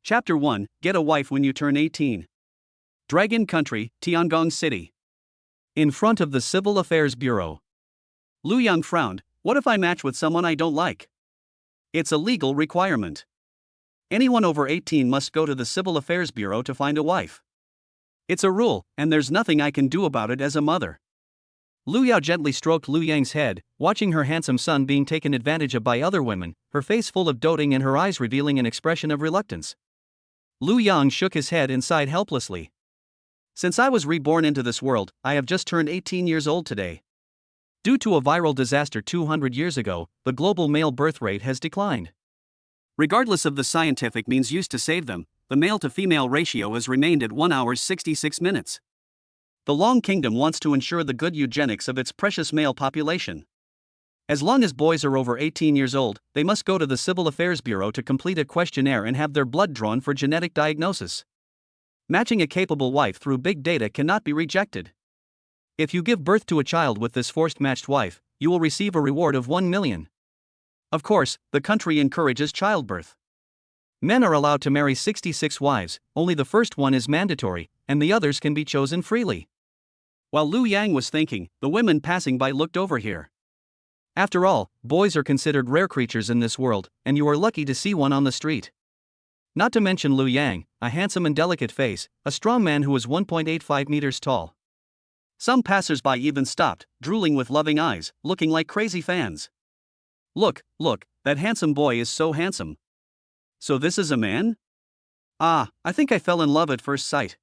Chapter 1, Get a Wife When You Turn 18. Dragon Country, Tiangong City. In front of the Civil Affairs Bureau. Lu Yang frowned. What if I match with someone I don't like? It's a legal requirement. Anyone over 18 must go to the Civil Affairs Bureau to find a wife. It's a rule, and there's nothing I can do about it as a mother. Lu Yao gently stroked Lu Yang's head, watching her handsome son being taken advantage of by other women, her face full of doting and her eyes revealing an expression of reluctance. Lu Yang shook his head and sighed helplessly. Since I was reborn into this world, I have just turned 18 years old today. Due to a viral disaster 200 years ago, the global male birth rate has declined. Regardless of the scientific means used to save them, the male-to-female ratio has remained at 1 hour 66 minutes. The Long Kingdom wants to ensure the good eugenics of its precious male population. As long as boys are over 18 years old, they must go to the Civil Affairs Bureau to complete a questionnaire and have their blood drawn for genetic diagnosis. Matching a capable wife through big data cannot be rejected. If you give birth to a child with this forced matched wife, you will receive a reward of 1 million. Of course, the country encourages childbirth. Men are allowed to marry 66 wives, only the first one is mandatory, and the others can be chosen freely. While Lu Yang was thinking, the women passing by looked over here. After all, boys are considered rare creatures in this world, and you are lucky to see one on the street. Not to mention Lu Yang, a handsome and delicate face, a strong man who was 1.85 meters tall. Some passers-by even stopped, drooling with loving eyes, looking like crazy fans. Look, that handsome boy is so handsome. So this is a man? Ah, I think I fell in love at first sight.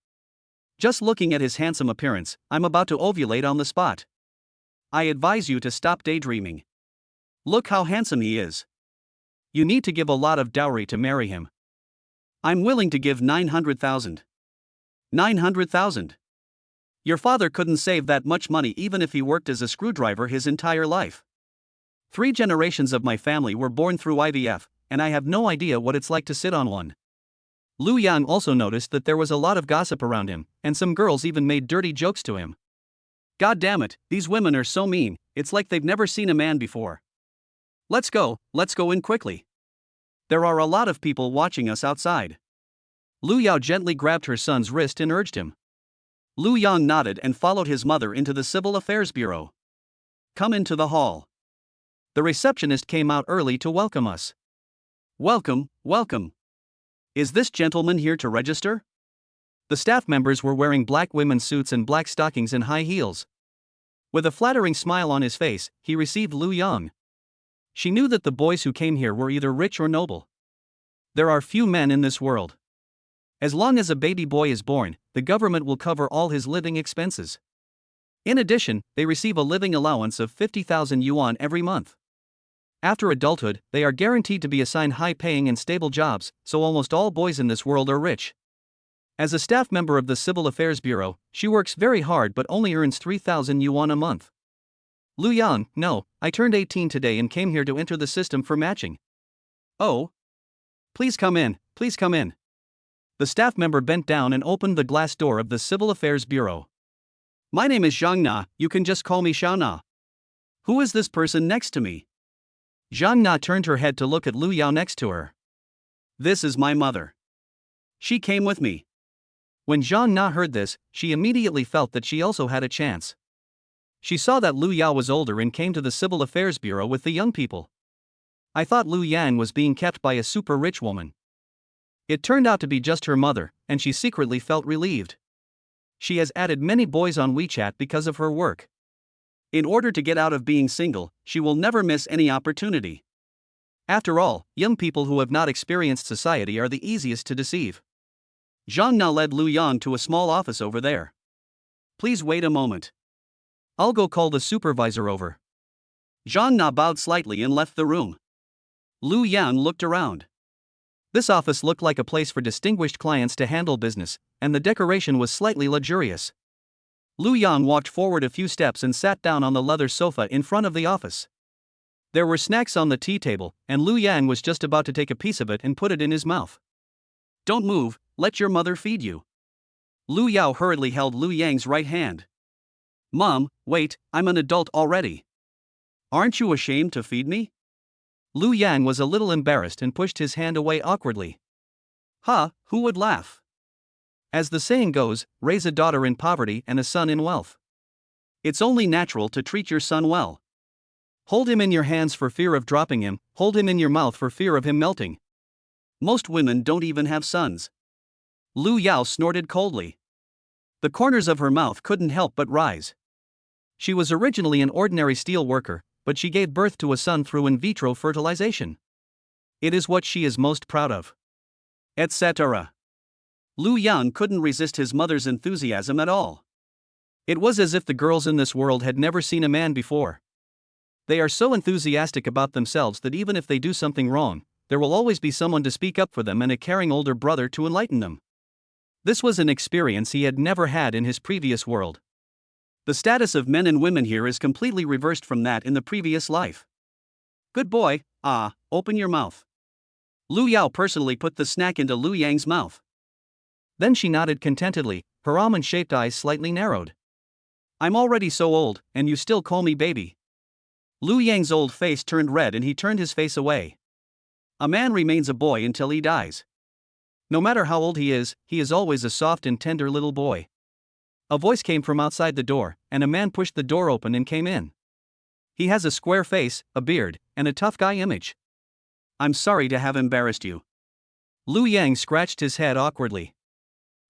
Just looking at his handsome appearance, I'm about to ovulate on the spot. I advise you to stop daydreaming. Look how handsome he is. You need to give a lot of dowry to marry him. I'm willing to give 900,000. 900,000. Your father couldn't save that much money even if he worked as a screwdriver his entire life. 3 generations of my family were born through IVF, and I have no idea what it's like to sit on one. Lu Yang also noticed that there was a lot of gossip around him, and some girls even made dirty jokes to him. God damn it, these women are so mean, it's like they've never seen a man before. Let's go in quickly. There are a lot of people watching us outside. Lu Yao gently grabbed her son's wrist and urged him. Lu Yang nodded and followed his mother into the Civil Affairs Bureau. Come into the hall. The receptionist came out early to welcome us. Welcome. Is this gentleman here to register? The staff members were wearing black women's suits and black stockings and high heels. With a flattering smile on his face, he received Lu Yang. She knew that the boys who came here were either rich or noble. There are few men in this world. As long as a baby boy is born, the government will cover all his living expenses. In addition, they receive a living allowance of 50,000 yuan every month. After adulthood, they are guaranteed to be assigned high-paying and stable jobs, so almost all boys in this world are rich. As a staff member of the Civil Affairs Bureau, she works very hard but only earns 3,000 yuan a month. Lu Yang, no, I turned 18 today and came here to enter the system for matching. Oh? Please come in. The staff member bent down and opened the glass door of the Civil Affairs Bureau. My name is Zhang Na, you can just call me Xiao Na. Who is this person next to me? Zhang Na turned her head to look at Lu Yao next to her. This is my mother. She came with me. When Zhang Na heard this, she immediately felt that she also had a chance. She saw that Lu Yao was older and came to the Civil Affairs Bureau with the young people. I thought Lu Yang was being kept by a super rich woman. It turned out to be just her mother, and she secretly felt relieved. She has added many boys on WeChat because of her work. In order to get out of being single, she will never miss any opportunity. After all, young people who have not experienced society are the easiest to deceive. Zhang Na led Lu Yang to a small office over there. Please wait a moment. I'll go call the supervisor over. Zhang Na bowed slightly and left the room. Lu Yang looked around. This office looked like a place for distinguished clients to handle business, and the decoration was slightly luxurious. Lu Yang walked forward a few steps and sat down on the leather sofa in front of the office. There were snacks on the tea table, and Lu Yang was just about to take a piece of it and put it in his mouth. Don't move, let your mother feed you. Lu Yao hurriedly held Lu Yang's right hand. Mom, wait, I'm an adult already. Aren't you ashamed to feed me? Lu Yang was a little embarrassed and pushed his hand away awkwardly. Ha, who would laugh? As the saying goes, raise a daughter in poverty and a son in wealth. It's only natural to treat your son well. Hold him in your hands for fear of dropping him, hold him in your mouth for fear of him melting. Most women don't even have sons. Lu Yao snorted coldly. The corners of her mouth couldn't help but rise. She was originally an ordinary steel worker, but she gave birth to a son through in vitro fertilization. It is what she is most proud of. Etc. Lu Yang couldn't resist his mother's enthusiasm at all. It was as if the girls in this world had never seen a man before. They are so enthusiastic about themselves that even if they do something wrong, there will always be someone to speak up for them and a caring older brother to enlighten them. This was an experience he had never had in his previous world. The status of men and women here is completely reversed from that in the previous life. Good boy, open your mouth. Lu Yao personally put the snack into Lu Yang's mouth. Then she nodded contentedly, her almond-shaped eyes slightly narrowed. I'm already so old, and you still call me baby. Lu Yang's old face turned red and he turned his face away. A man remains a boy until he dies. No matter how old he is always a soft and tender little boy. A voice came from outside the door, and a man pushed the door open and came in. He has a square face, a beard, and a tough guy image. I'm sorry to have embarrassed you. Lu Yang scratched his head awkwardly.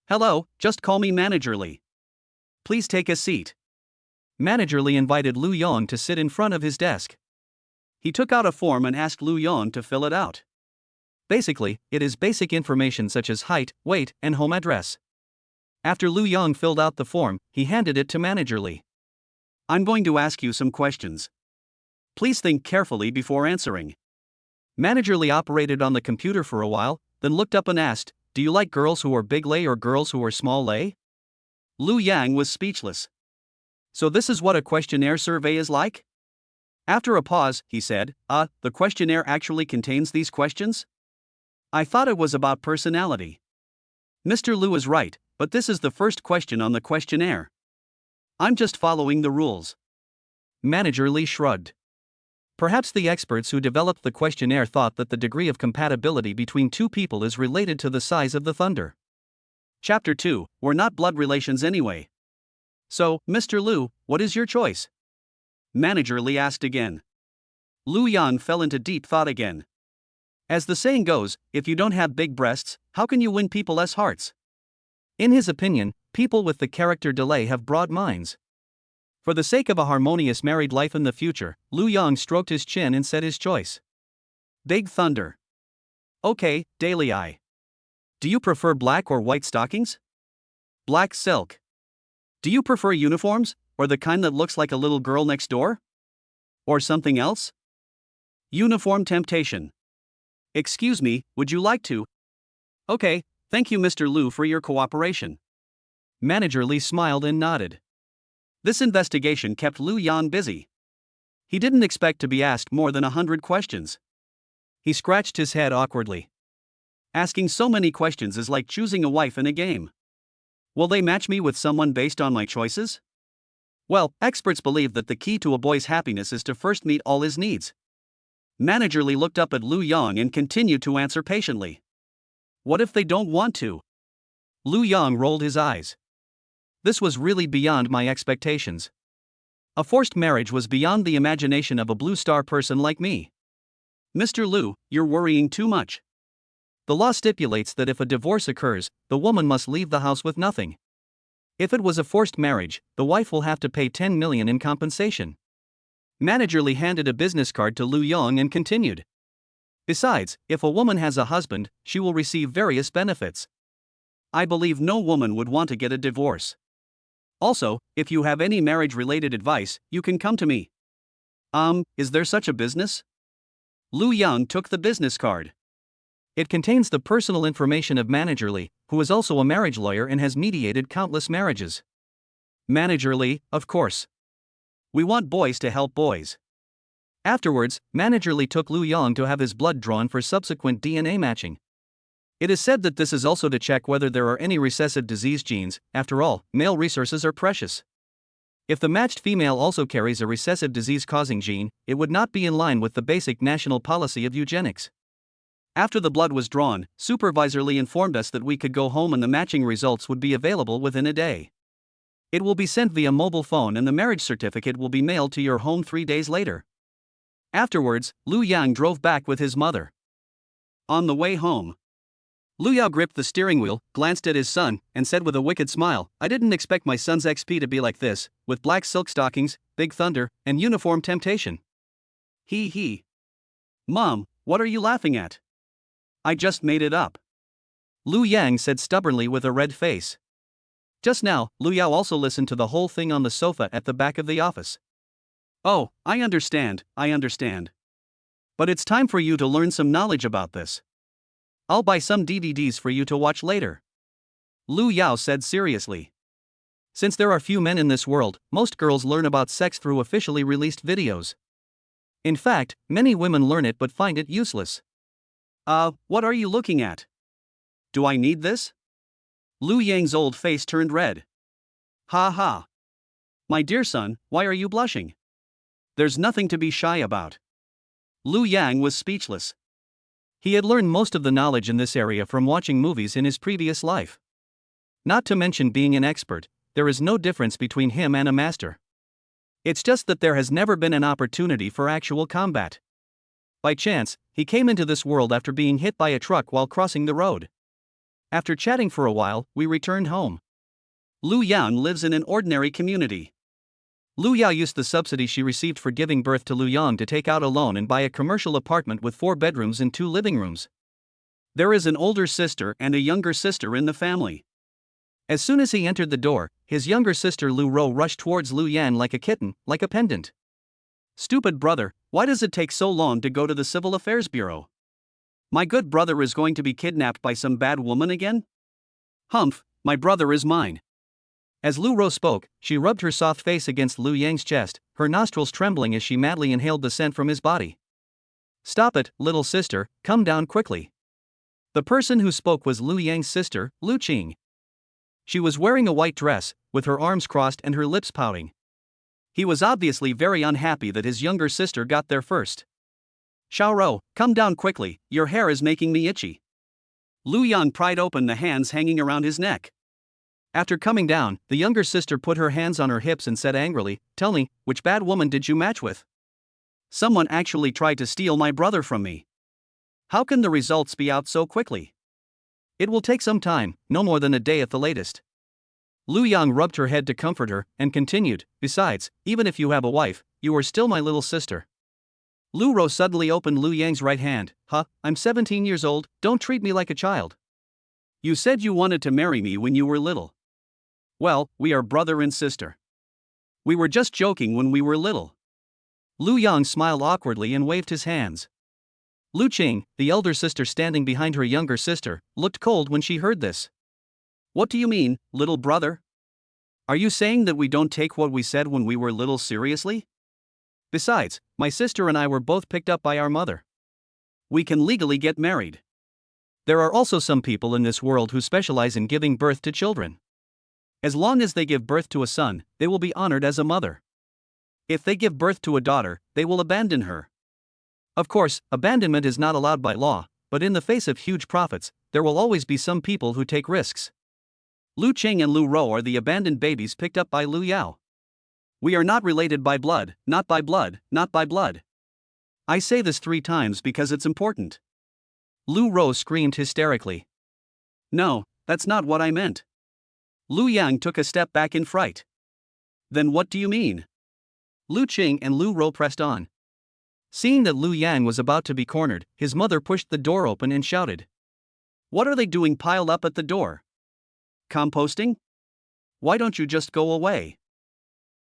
Hello, just call me Manager Li. Please take a seat. Manager Li invited Lu Yang to sit in front of his desk. He took out a form and asked Lu Yang to fill it out. Basically, it is basic information such as height, weight, and home address. After Lu Yang filled out the form, he handed it to Manager Li. I'm going to ask you some questions. Please think carefully before answering. Manager Li operated on the computer for a while, then looked up and asked, do you like girls who are big lay or girls who are small lay? Lu Yang was speechless. So this is what a questionnaire survey is like? After a pause, he said, the questionnaire actually contains these questions? I thought it was about personality. Mr. Lu is right, but this is the first question on the questionnaire. I'm just following the rules. Manager Li shrugged. Perhaps the experts who developed the questionnaire thought that the degree of compatibility between two people is related to the size of the thunder. Chapter 2, we're not blood relations anyway. So, Mr. Lu, what is your choice? Manager Li asked again. Lu Yang fell into deep thought again. As the saying goes, if you don't have big breasts, how can you win people's hearts? In his opinion, people with the character delay have broad minds. For the sake of a harmonious married life in the future, Lu Yang stroked his chin and said his choice. Big thunder. Okay, Daily Eye. Do you prefer black or white stockings? Black silk. Do you prefer uniforms, or the kind that looks like a little girl next door? Or something else? Uniform temptation. Excuse me, would you like to? Okay, thank you Mr. Lu for your cooperation. Manager Li smiled and nodded. This investigation kept Lu Yang busy. He didn't expect to be asked more than 100 questions. He scratched his head awkwardly. Asking so many questions is like choosing a wife in a game. Will they match me with someone based on my choices? Well, experts believe that the key to a boy's happiness is to first meet all his needs. Manager Li looked up at Lu Yang and continued to answer patiently. What if they don't want to? Lu Yang rolled his eyes. This was really beyond my expectations. A forced marriage was beyond the imagination of a blue star person like me. Mr. Lu, you're worrying too much. The law stipulates that if a divorce occurs, the woman must leave the house with nothing. If it was a forced marriage, the wife will have to pay 10 million in compensation. Manager Li handed a business card to Lu Yang and continued. Besides, if a woman has a husband, she will receive various benefits. I believe no woman would want to get a divorce. Also, if you have any marriage-related advice, you can come to me. Is there such a business? Lu Yang took the business card. It contains the personal information of Manager Li, who is also a marriage lawyer and has mediated countless marriages. Manager Li, of course. We want boys to help boys. Afterwards, Manager Li took Lu Yang to have his blood drawn for subsequent DNA matching. It is said that this is also to check whether there are any recessive disease genes. After all, male resources are precious. If the matched female also carries a recessive disease-causing gene, it would not be in line with the basic national policy of eugenics. After the blood was drawn, Supervisor Lee informed us that we could go home and the matching results would be available within a day. It will be sent via mobile phone and the marriage certificate will be mailed to your home 3 days later. Afterwards, Lu Yang drove back with his mother. On the way home, Lu Yao gripped the steering wheel, glanced at his son, and said with a wicked smile, "I didn't expect my son's XP to be like this, with black silk stockings, big thunder, and uniform temptation." He. Mom, what are you laughing at? I just made it up. Lu Yang said stubbornly with a red face. Just now, Lu Yao also listened to the whole thing on the sofa at the back of the office. "Oh, I understand. But it's time for you to learn some knowledge about this. I'll buy some DVDs for you to watch later," Lu Yao said seriously. Since there are few men in this world, most girls learn about sex through officially released videos. In fact, many women learn it but find it useless. What are you looking at? Do I need this?" Lu Yang's old face turned red. Ha. My dear son, why are you blushing? There's nothing to be shy about. Lu Yang was speechless. He had learned most of the knowledge in this area from watching movies in his previous life. Not to mention being an expert, there is no difference between him and a master. It's just that there has never been an opportunity for actual combat. By chance, he came into this world after being hit by a truck while crossing the road. After chatting for a while, we returned home. Lu Yang lives in an ordinary community. Lu Yao used the subsidy she received for giving birth to Lu Yang to take out a loan and buy a commercial apartment with 4 bedrooms and 2 living rooms. There is an older sister and a younger sister in the family. As soon as he entered the door, his younger sister Lu Ro rushed towards Lu Yang like a kitten, like a pendant. "Stupid brother, why does it take so long to go to the Civil Affairs Bureau? My good brother is going to be kidnapped by some bad woman again? Humph, my brother is mine." As Lu Ro spoke, she rubbed her soft face against Lu Yang's chest, her nostrils trembling as she madly inhaled the scent from his body. "Stop it, little sister, come down quickly." The person who spoke was Lu Yang's sister, Lu Qing. She was wearing a white dress, with her arms crossed and her lips pouting. He was obviously very unhappy that his younger sister got there first. "Xiaoro, come down quickly, your hair is making me itchy." Lu Yang pried open the hands hanging around his neck. After coming down, the younger sister put her hands on her hips and said angrily, "Tell me, which bad woman did you match with? Someone actually tried to steal my brother from me. How can the results be out so quickly? It will take some time, no more than a day at the latest." Lu Yang rubbed her head to comfort her, and continued, "Besides, even if you have a wife, you are still my little sister." Lu Ro suddenly opened Lu Yang's right hand. I'm 17 years old, don't treat me like a child. You said you wanted to marry me when you were little. Well, we are brother and sister. We were just joking when we were little." Lu Yang smiled awkwardly and waved his hands. Lu Qing, the elder sister standing behind her younger sister, looked cold when she heard this. "What do you mean, little brother? Are you saying that we don't take what we said when we were little seriously? Besides, my sister and I were both picked up by our mother. We can legally get married. There are also some people in this world who specialize in giving birth to children. As long as they give birth to a son, they will be honored as a mother. If they give birth to a daughter, they will abandon her. Of course, abandonment is not allowed by law, but in the face of huge profits, there will always be some people who take risks. Lu Qing and Lu Ro are the abandoned babies picked up by Lu Yao. We are not related by blood, not by blood, not by blood. I say this 3 times because it's important." Lu Ro screamed hysterically. "No, that's not what I meant." Lu Yang took a step back in fright. "Then what do you mean?" Lu Qing and Lu Ro pressed on. Seeing that Lu Yang was about to be cornered, his mother pushed the door open and shouted, "What are they doing piled up at the door? Composting? Why don't you just go away?"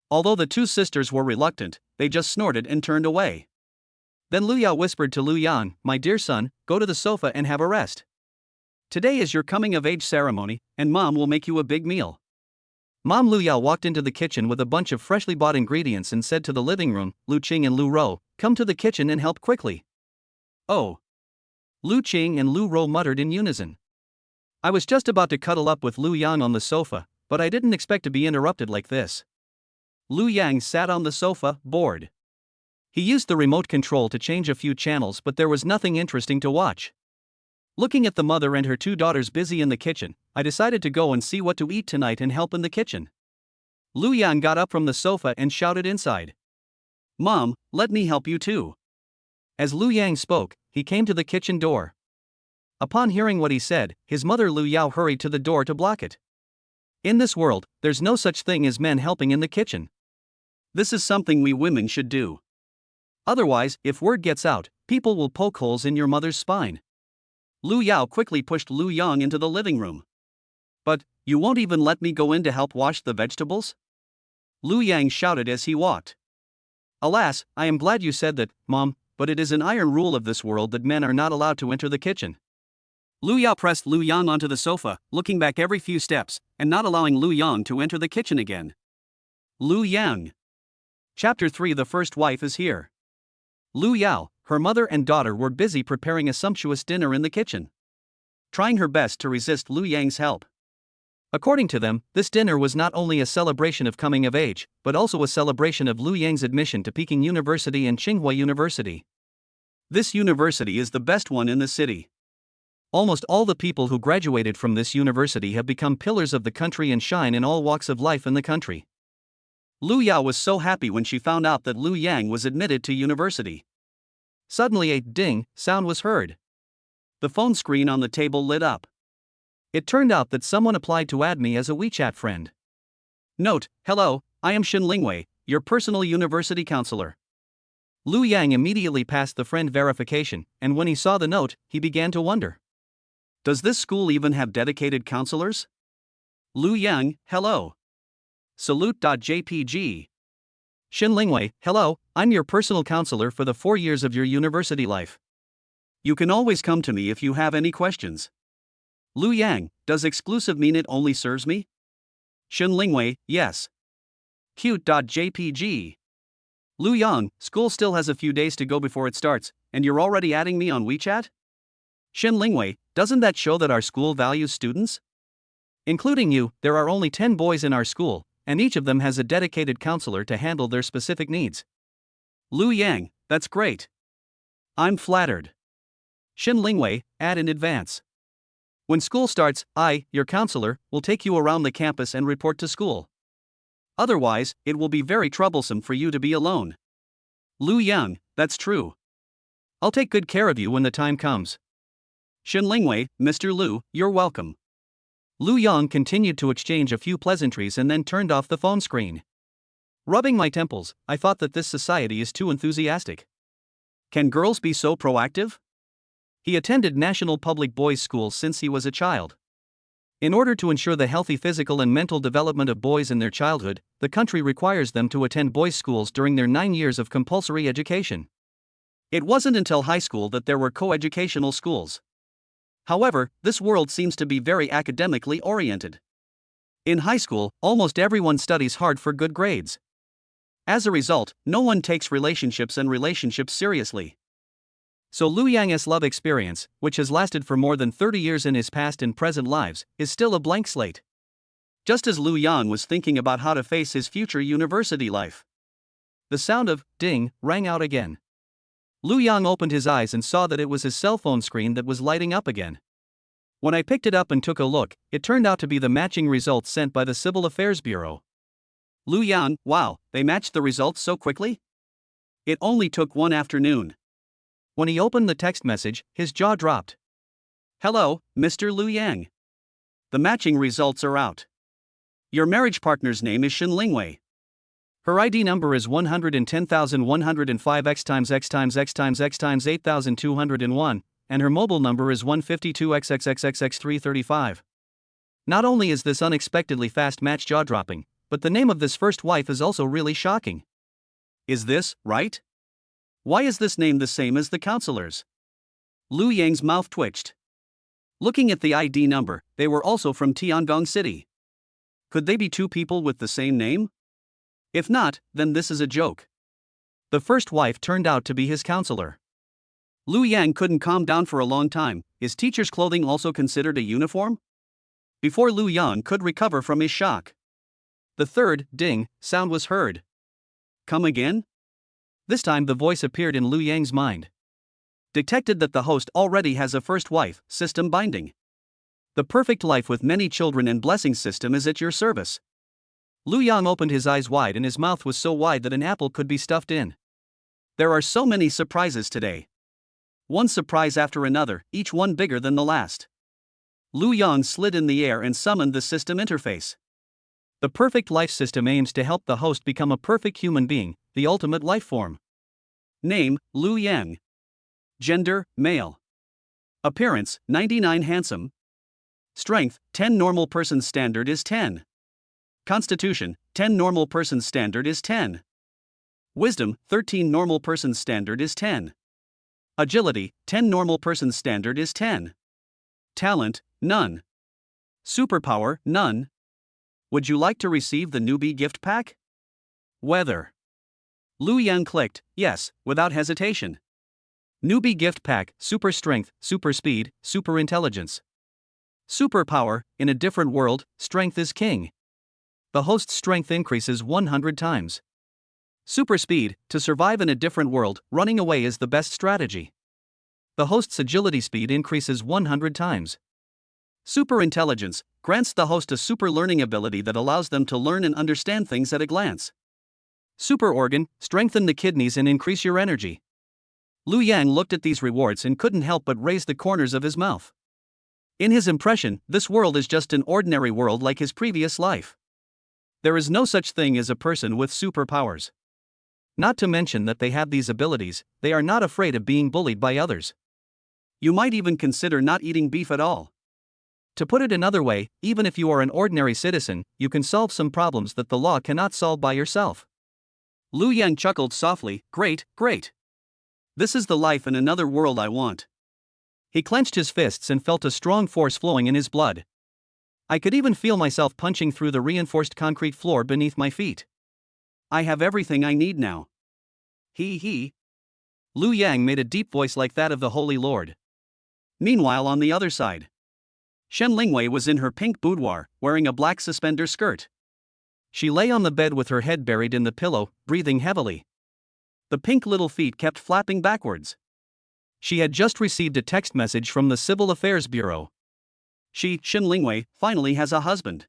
Although the 2 sisters were reluctant, they just snorted and turned away. Then Lu Yao whispered to Lu Yang, "My dear son, go to the sofa and have a rest. Today is your coming-of-age ceremony, and Mom will make you a big meal." Mom Lu Yao walked into the kitchen with a bunch of freshly bought ingredients and said to the living room, "Lu Qing and Lu Ro, come to the kitchen and help quickly." "Oh." Lu Qing and Lu Ro muttered in unison. I was just about to cuddle up with Lu Yang on the sofa, but I didn't expect to be interrupted like this. Lu Yang sat on the sofa, bored. He used the remote control to change a few channels, but there was nothing interesting to watch. Looking at the mother and her two daughters busy in the kitchen, I decided to go and see what to eat tonight and help in the kitchen. Lu Yang got up from the sofa and shouted inside. Mom, let me help you too. As Lu Yang spoke, he came to the kitchen door. Upon hearing what he said, his mother Lu Yao hurried to the door to block it. In this world, there's no such thing as men helping in the kitchen. This is something we women should do. Otherwise, if word gets out, people will poke holes in your mother's spine. Lu Yao quickly pushed Lu Yang into the living room. But, you won't even let me go in to help wash the vegetables? Lu Yang shouted as he walked. Alas, I am glad you said that, Mom, but it is an iron rule of this world that men are not allowed to enter the kitchen. Lu Yao pressed Lu Yang onto the sofa, looking back every few steps, and not allowing Lu Yang to enter the kitchen again. Lu Yang. Chapter 3 The first wife is here. Lu Yao, her mother and daughter were busy preparing a sumptuous dinner in the kitchen, trying her best to resist Lu Yang's help. According to them, this dinner was not only a celebration of coming of age, but also a celebration of Lu Yang's admission to Peking University and Tsinghua University. This university is the best one in the city. Almost all the people who graduated from this university have become pillars of the country and shine in all walks of life in the country. Lu Yao was so happy when she found out that Lu Yang was admitted to university. Suddenly a ding sound was heard. The phone screen on the table lit up. It turned out that someone applied to add me as a WeChat friend. Note, hello, I am Xin Lingwei, your personal university counselor. Lu Yang immediately passed the friend verification, and when he saw the note, he began to wonder. Does this school even have dedicated counselors? Lu Yang, hello. Salute.jpg. Xin Lingwei, hello, I'm your personal counselor for the 4 years of your university life. You can always come to me if you have any questions. Lu Yang, does exclusive mean it only serves me? Xin Lingwei, yes. Cute.jpg. Lu Yang, school still has a few days to go before it starts, and you're already adding me on WeChat? Xin Lingwei, doesn't that show that our school values students? Including you, there are only 10 boys in our school, and each of them has a dedicated counselor to handle their specific needs. Lu Yang, that's great. I'm flattered. Xin Lingwei, add in advance. When school starts, I, your counselor, will take you around the campus and report to school. Otherwise, it will be very troublesome for you to be alone. Lu Yang, that's true. I'll take good care of you when the time comes. Xin Lingwei, Mr. Lu, you're welcome. Lu Yang continued to exchange a few pleasantries and then turned off the phone screen. Rubbing my temples, I thought that this society is too enthusiastic. Can girls be so proactive? He attended national public boys' schools since he was a child. In order to ensure the healthy physical and mental development of boys in their childhood, the country requires them to attend boys' schools during their 9 years of compulsory education. It wasn't until high school that there were co-educational schools. However, this world seems to be very academically oriented. In high school, almost everyone studies hard for good grades. As a result, no one takes relationships seriously. So Lu Yang's love experience, which has lasted for more than 30 years in his past and present lives, is still a blank slate. Just as Lu Yang was thinking about how to face his future university life, the sound of ding rang out again. Lu Yang opened his eyes and saw that it was his cell phone screen that was lighting up again. When I picked it up and took a look, it turned out to be the matching results sent by the Civil Affairs Bureau. Lu Yang, wow, they matched the results so quickly? It only took one afternoon. When he opened the text message, his jaw dropped. Hello, Mr. Lu Yang. The matching results are out. Your marriage partner's name is Xin Lingwei. Her ID number is 110,105 x times x times x times x times 8,201, and her mobile number is 152xxxxx335. Not only is this unexpectedly fast match jaw-dropping, but the name of this first wife is also really shocking. Is this right? Why is this name the same as the counselor's? Lu Yang's mouth twitched. Looking at the ID number, they were also from Tiangong City. Could they be two people with the same name? If not, then this is a joke. The first wife turned out to be his counselor. Lu Yang couldn't calm down for a long time. Is teacher's clothing also considered a uniform? Before Lu Yang could recover from his shock, the third ding sound was heard. Come again? This time the voice appeared in Lu Yang's mind. Detected that the host already has a first wife, system binding. The perfect life with many children and blessing system is at your service. Lu Yang opened his eyes wide and his mouth was so wide that an apple could be stuffed in. There are so many surprises today. One surprise after another, each one bigger than the last. Lu Yang slid in the air and summoned the system interface. The perfect life system aims to help the host become a perfect human being, the ultimate life form. Name, Lu Yang. Gender, male. Appearance, 99 handsome. Strength, 10 normal person's standard is 10. Constitution, 10 normal person's standard is 10. Wisdom, 13 normal person's standard is 10. Agility, 10 normal person's standard is 10. Talent, none. Superpower, none. Would you like to receive the newbie gift pack? Weather. Lu Yang clicked, yes, without hesitation. Newbie gift pack, super strength, super speed, super intelligence. Superpower, in a different world, strength is king. The host's strength increases 100 times. Super speed, to survive in a different world, running away is the best strategy. The host's agility speed increases 100 times. Super intelligence, grants the host a super learning ability that allows them to learn and understand things at a glance. Super organ, strengthen the kidneys and increase your energy. Lu Yang looked at these rewards and couldn't help but raise the corners of his mouth. In his impression, this world is just an ordinary world like his previous life. There is no such thing as a person with superpowers. Not to mention that they have these abilities, they are not afraid of being bullied by others. You might even consider not eating beef at all. To put it another way, even if you are an ordinary citizen, you can solve some problems that the law cannot solve by yourself. Lu Yang chuckled softly, great, great. This is the life in another world I want. He clenched his fists and felt a strong force flowing in his blood. I could even feel myself punching through the reinforced concrete floor beneath my feet. I have everything I need now. He. Lu Yang made a deep voice like that of the Holy Lord. Meanwhile, on the other side, Shen Lingwei was in her pink boudoir, wearing a black suspender skirt. She lay on the bed with her head buried in the pillow, breathing heavily. The pink little feet kept flapping backwards. She had just received a text message from the Civil Affairs Bureau. She, Shen Lingwei, finally has a husband.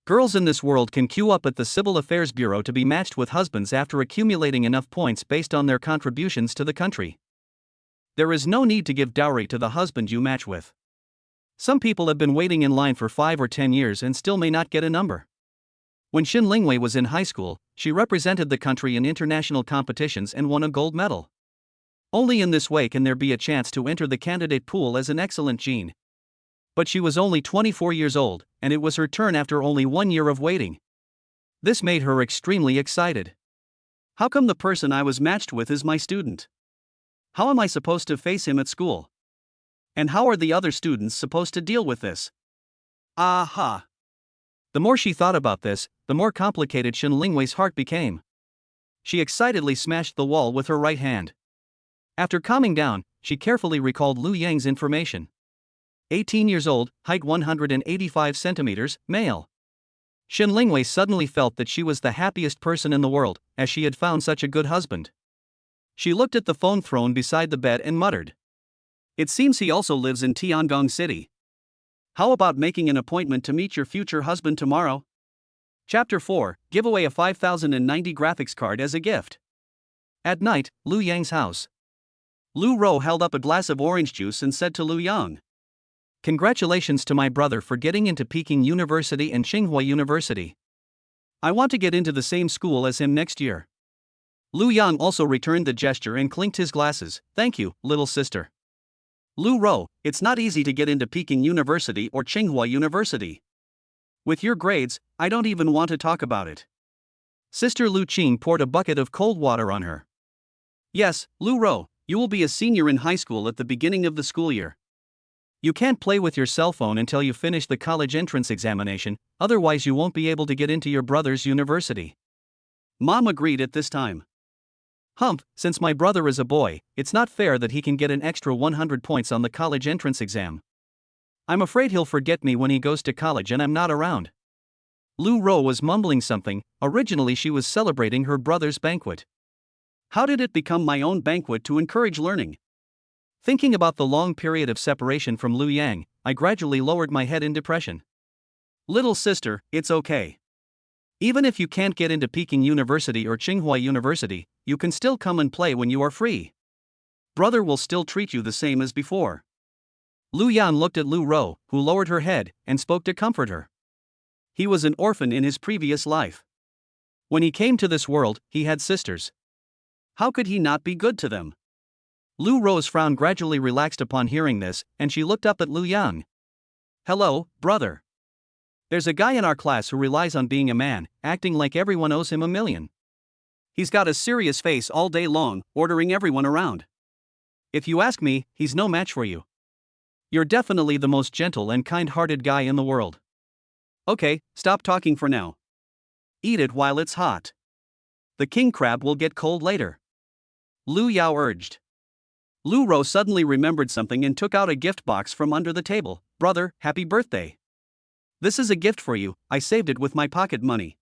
Girls in this world can queue up at the Civil Affairs Bureau to be matched with husbands after accumulating enough points based on their contributions to the country. There is no need to give dowry to the husband you match with. Some people have been waiting in line for 5 or 10 years and still may not get a number. When Shen Lingwei was in high school, she represented the country in international competitions and won a gold medal. Only in this way can there be a chance to enter the candidate pool as an excellent gene. But she was only 24 years old, and it was her turn after only 1 year of waiting. This made her extremely excited. How come the person I was matched with is my student? How am I supposed to face him at school? And how are the other students supposed to deal with this? Aha! The more she thought about this, the more complicated Shen Lingwei's heart became. She excitedly smashed the wall with her right hand. After calming down, she carefully recalled Lu Yang's information. 18 years old, height 185 centimeters, male. Shen Lingwei suddenly felt that she was the happiest person in the world, as she had found such a good husband. She looked at the phone thrown beside the bed and muttered. It seems he also lives in Tiangong City. How about making an appointment to meet your future husband tomorrow? Chapter 4, Give away a 5090 graphics card as a gift. At night, Lu Yang's house. Lu Rou held up a glass of orange juice and said to Lu Yang, "Congratulations to my brother for getting into Peking University and Tsinghua University. I want to get into the same school as him next year." Lu Yang also returned the gesture and clinked his glasses. "Thank you, little sister." Lu Rou, it's not easy to get into Peking University or Tsinghua University. With your grades, I don't even want to talk about it. Sister Lu Qing poured a bucket of cold water on her. Yes, Lu Rou, you will be a senior in high school at the beginning of the school year. You can't play with your cell phone until you finish the college entrance examination, otherwise you won't be able to get into your brother's university. Mom agreed at this time. Humph, since my brother is a boy, it's not fair that he can get an extra 100 points on the college entrance exam. I'm afraid he'll forget me when he goes to college and I'm not around. Lu Rou was mumbling something. Originally she was celebrating her brother's banquet. How did it become my own banquet to encourage learning? Thinking about the long period of separation from Lu Yang, I gradually lowered my head in depression. Little sister, it's okay. Even if you can't get into Peking University or Tsinghua University, you can still come and play when you are free. Brother will still treat you the same as before. Lu Yan looked at Lu Ro, who lowered her head and spoke to comfort her. He was an orphan in his previous life. When he came to this world, he had sisters. How could he not be good to them? Lu Ro's frown gradually relaxed upon hearing this, and she looked up at Lu Yang. Hello, brother. There's a guy in our class who relies on being a man, acting like everyone owes him $1 million. He's got a serious face all day long, ordering everyone around. If you ask me, he's no match for you. You're definitely the most gentle and kind-hearted guy in the world. Okay, stop talking for now. Eat it while it's hot. The king crab will get cold later. Lu Yao urged. Lu Ro suddenly remembered something and took out a gift box from under the table. Brother, happy birthday. This is a gift for you, I saved it with my pocket money.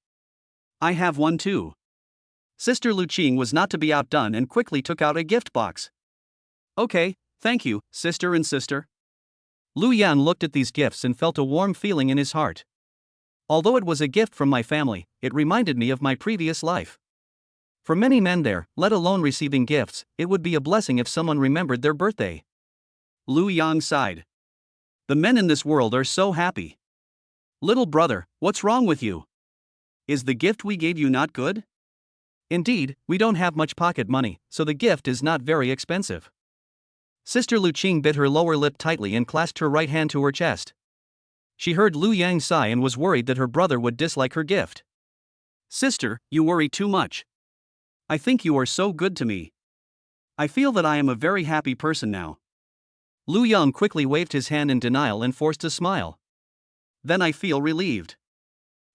I have one too. Sister Lu Qing was not to be outdone and quickly took out a gift box. Okay, thank you, sister and sister. Lu Yan looked at these gifts and felt a warm feeling in his heart. Although it was a gift from my family, it reminded me of my previous life. For many men there, let alone receiving gifts, it would be a blessing if someone remembered their birthday. Lu Yang sighed. The men in this world are so happy. Little brother, what's wrong with you? Is the gift we gave you not good? Indeed, we don't have much pocket money, so the gift is not very expensive. Sister Lu Qing bit her lower lip tightly and clasped her right hand to her chest. She heard Lu Yang sigh and was worried that her brother would dislike her gift. Sister, you worry too much. I think you are so good to me. I feel that I am a very happy person now. Lu Yang quickly waved his hand in denial and forced a smile. Then I feel relieved.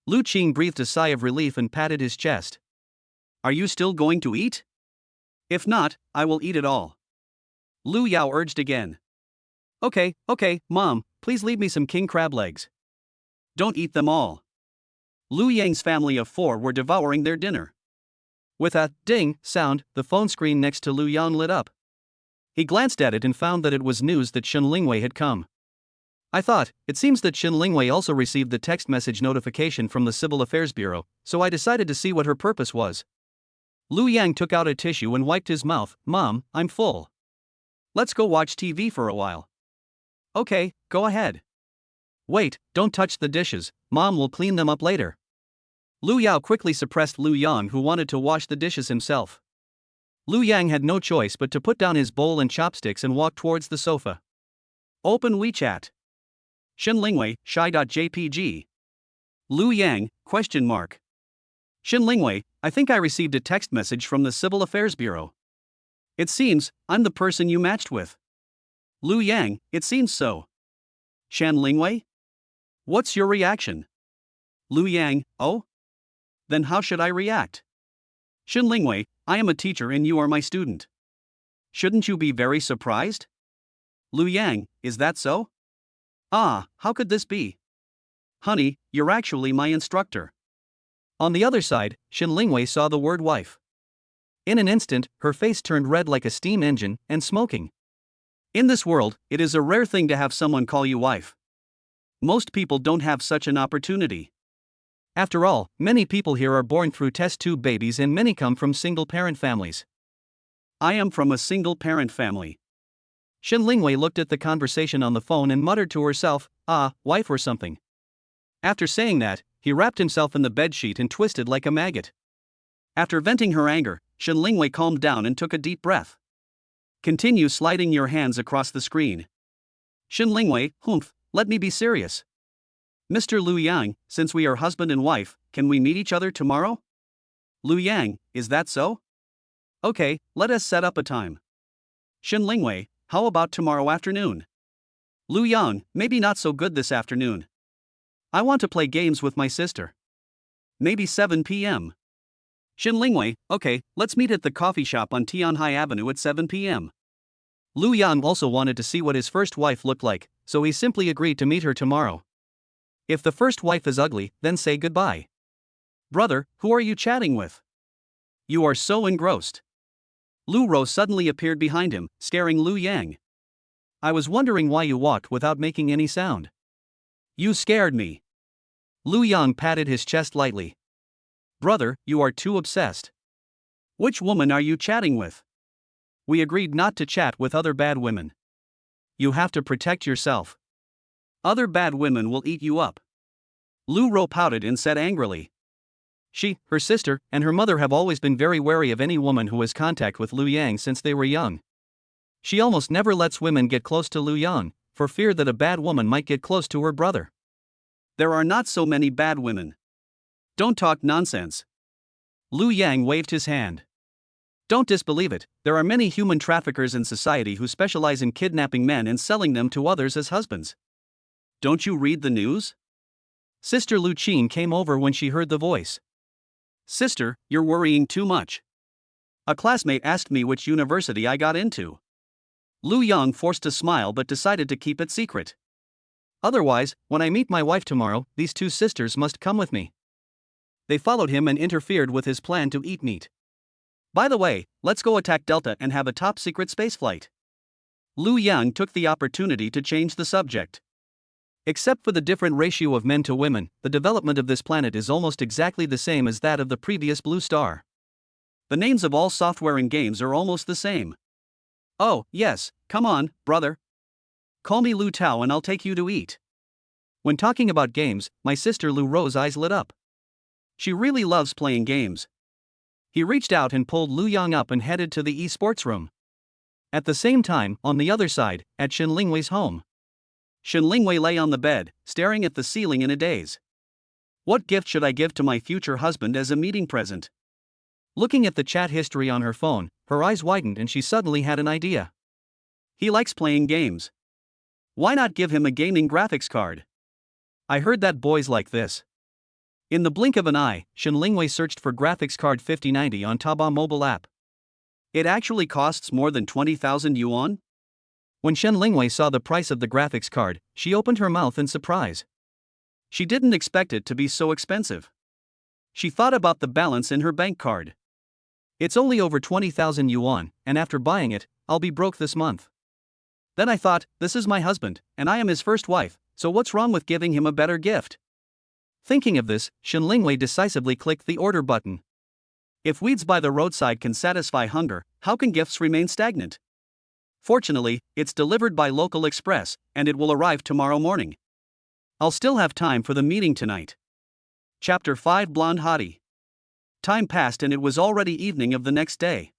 Lu Qing breathed a sigh of relief and patted his chest. Are you still going to eat? If not, I will eat it all. Lu Yao urged again. Okay, Mom, please leave me some king crab legs. Don't eat them all. Lu Yang's family of 4 were devouring their dinner. With a ding sound, the phone screen next to Lu Yan lit up. He glanced at it and found that it was news that Shen Lingwei had come. I thought, it seems that Shen Lingwei also received the text message notification from the Civil Affairs Bureau, so I decided to see what her purpose was. Lu Yang took out a tissue and wiped his mouth. Mom, I'm full. Let's go watch TV for a while. Okay, go ahead. Wait, don't touch the dishes, Mom will clean them up later. Lu Yao quickly suppressed Lu Yang, who wanted to wash the dishes himself. Lu Yang had no choice but to put down his bowl and chopsticks and walk towards the sofa. Open WeChat. Shen Lingwei, shy.jpg. Lu Yang, ? Shen Lingwei, I think I received a text message from the Civil Affairs Bureau. It seems, I'm the person you matched with. Lu Yang, it seems so. Shen Lingwei? What's your reaction? Lu Yang, oh? Then how should I react? Shen Lingwei, I am a teacher and you are my student. Shouldn't you be very surprised? Lu Yang, is that so? Ah, how could this be? Honey, you're actually my instructor. On the other side, Shen Lingwei saw the word wife. In an instant, her face turned red like a steam engine, and smoking. In this world, it is a rare thing to have someone call you wife. Most people don't have such an opportunity. After all, many people here are born through test tube babies and many come from single-parent families. I am from a single-parent family. Shen Lingwei looked at the conversation on the phone and muttered to herself, wife or something. After saying that, he wrapped himself in the bedsheet and twisted like a maggot. After venting her anger, Shen Lingwei calmed down and took a deep breath. Continue sliding your hands across the screen. Shen Lingwei, let me be serious. Mr. Lu Yang, since we are husband and wife, can we meet each other tomorrow? Lu Yang, is that so? Okay, let us set up a time. Shen Lingwei, how about tomorrow afternoon? Lu Yang, maybe not so good this afternoon. I want to play games with my sister. Maybe 7 p.m. Shen Lingwei, okay, let's meet at the coffee shop on Tianhai Avenue at 7 p.m. Lu Yang also wanted to see what his first wife looked like, so he simply agreed to meet her tomorrow. If the first wife is ugly, then say goodbye. Brother, who are you chatting with? You are so engrossed. Lu Ro suddenly appeared behind him, scaring Lu Yang. I was wondering why you walked without making any sound. You scared me. Lu Yang patted his chest lightly. Brother, you are too obsessed. Which woman are you chatting with? We agreed not to chat with other bad women. You have to protect yourself. Other bad women will eat you up. Lu Ro pouted and said angrily. She, her sister, and her mother have always been very wary of any woman who has contact with Lu Yang since they were young. She almost never lets women get close to Lu Yang, for fear that a bad woman might get close to her brother. There are not so many bad women. Don't talk nonsense. Lu Yang waved his hand. Don't disbelieve it, there are many human traffickers in society who specialize in kidnapping men and selling them to others as husbands. Don't you read the news? Sister Lu Qin came over when she heard the voice. Sister, you're worrying too much. A classmate asked me which university I got into. Lu Yang forced a smile but decided to keep it secret. Otherwise, when I meet my wife tomorrow, these two sisters must come with me. They followed him and interfered with his plan to eat meat. By the way, let's go attack Delta and have a top-secret spaceflight. Lu Yang took the opportunity to change the subject. Except for the different ratio of men to women, the development of this planet is almost exactly the same as that of the previous blue star. The names of all software and games are almost the same. Oh, yes, come on, brother. Call me Lu Tao and I'll take you to eat. When talking about games, my sister Lu Ro's eyes lit up. She really loves playing games. He reached out and pulled Lu Yang up and headed to the esports room. At the same time, on the other side, at Shen Lingwei's home. Shen Lingwei lay on the bed, staring at the ceiling in a daze. What gift should I give to my future husband as a meeting present? Looking at the chat history on her phone, her eyes widened and she suddenly had an idea. He likes playing games. Why not give him a gaming graphics card? I heard that boys like this. In the blink of an eye, Shen Lingwei searched for graphics card 5090 on Taobao mobile app. It actually costs more than 20,000 yuan? When Shen Lingwei saw the price of the graphics card, she opened her mouth in surprise. She didn't expect it to be so expensive. She thought about the balance in her bank card. It's only over 20,000 yuan, and after buying it, I'll be broke this month. Then I thought, this is my husband, and I am his first wife, so what's wrong with giving him a better gift? Thinking of this, Shen Lingwei decisively clicked the order button. If weeds by the roadside can satisfy hunger, how can gifts remain stagnant? Fortunately, it's delivered by local express, and it will arrive tomorrow morning. I'll still have time for the meeting tonight. Chapter 5 Blonde Hottie. Time passed and it was already evening of the next day.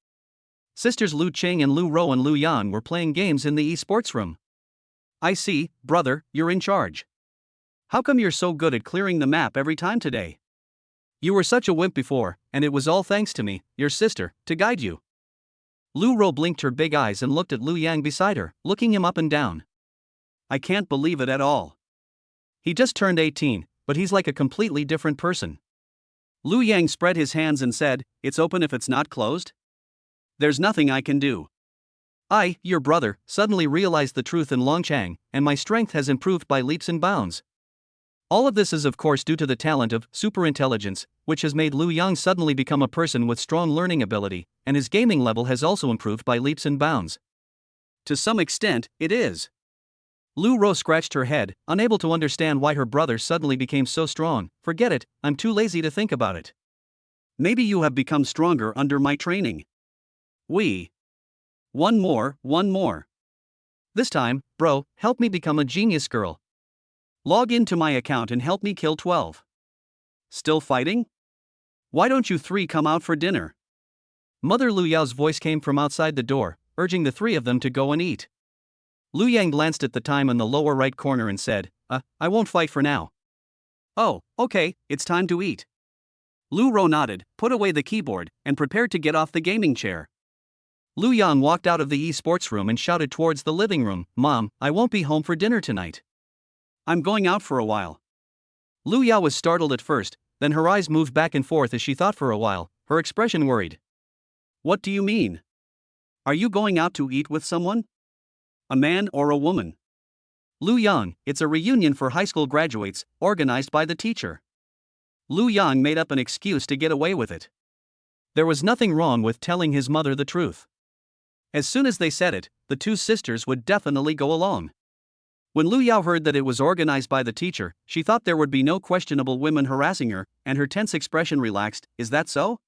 Sisters Lu Qing and Lu Ro and Lu Yan were playing games in the esports room. I see, brother, you're in charge. How come you're so good at clearing the map every time today? You were such a wimp before, and it was all thanks to me, your sister, to guide you. Lu Ro blinked her big eyes and looked at Lu Yang beside her, looking him up and down. I can't believe it at all. He just turned 18, but he's like a completely different person. Lu Yang spread his hands and said, it's open if it's not closed? There's nothing I can do. I, your brother, suddenly realized the truth in Longchang, and my strength has improved by leaps and bounds. All of this is of course due to the talent of superintelligence, which has made Lu Yang suddenly become a person with strong learning ability, and his gaming level has also improved by leaps and bounds. To some extent, it is. Lu Ro scratched her head, unable to understand why her brother suddenly became so strong. Forget it, I'm too lazy to think about it. Maybe you have become stronger under my training. One more. This time, bro, help me become a genius girl. Log into my account and help me kill 12. Still fighting? Why don't you three come out for dinner? Mother Lu Yao's voice came from outside the door, urging the three of them to go and eat. Lu Yang glanced at the time in the lower right corner and said, I won't fight for now. Oh, okay, it's time to eat. Lu Ro nodded, put away the keyboard, and prepared to get off the gaming chair. Lu Yang walked out of the esports room and shouted towards the living room, Mom, I won't be home for dinner tonight. I'm going out for a while. Lu Yao was startled at first, then her eyes moved back and forth as she thought for a while, her expression worried. What do you mean? Are you going out to eat with someone? A man or a woman? Lu Yang, it's a reunion for high school graduates, organized by the teacher. Lu Yang made up an excuse to get away with it. There was nothing wrong with telling his mother the truth. As soon as they said it, the two sisters would definitely go along. When Lu Yao heard that it was organized by the teacher, she thought there would be no questionable women harassing her, and her tense expression relaxed. Is that so?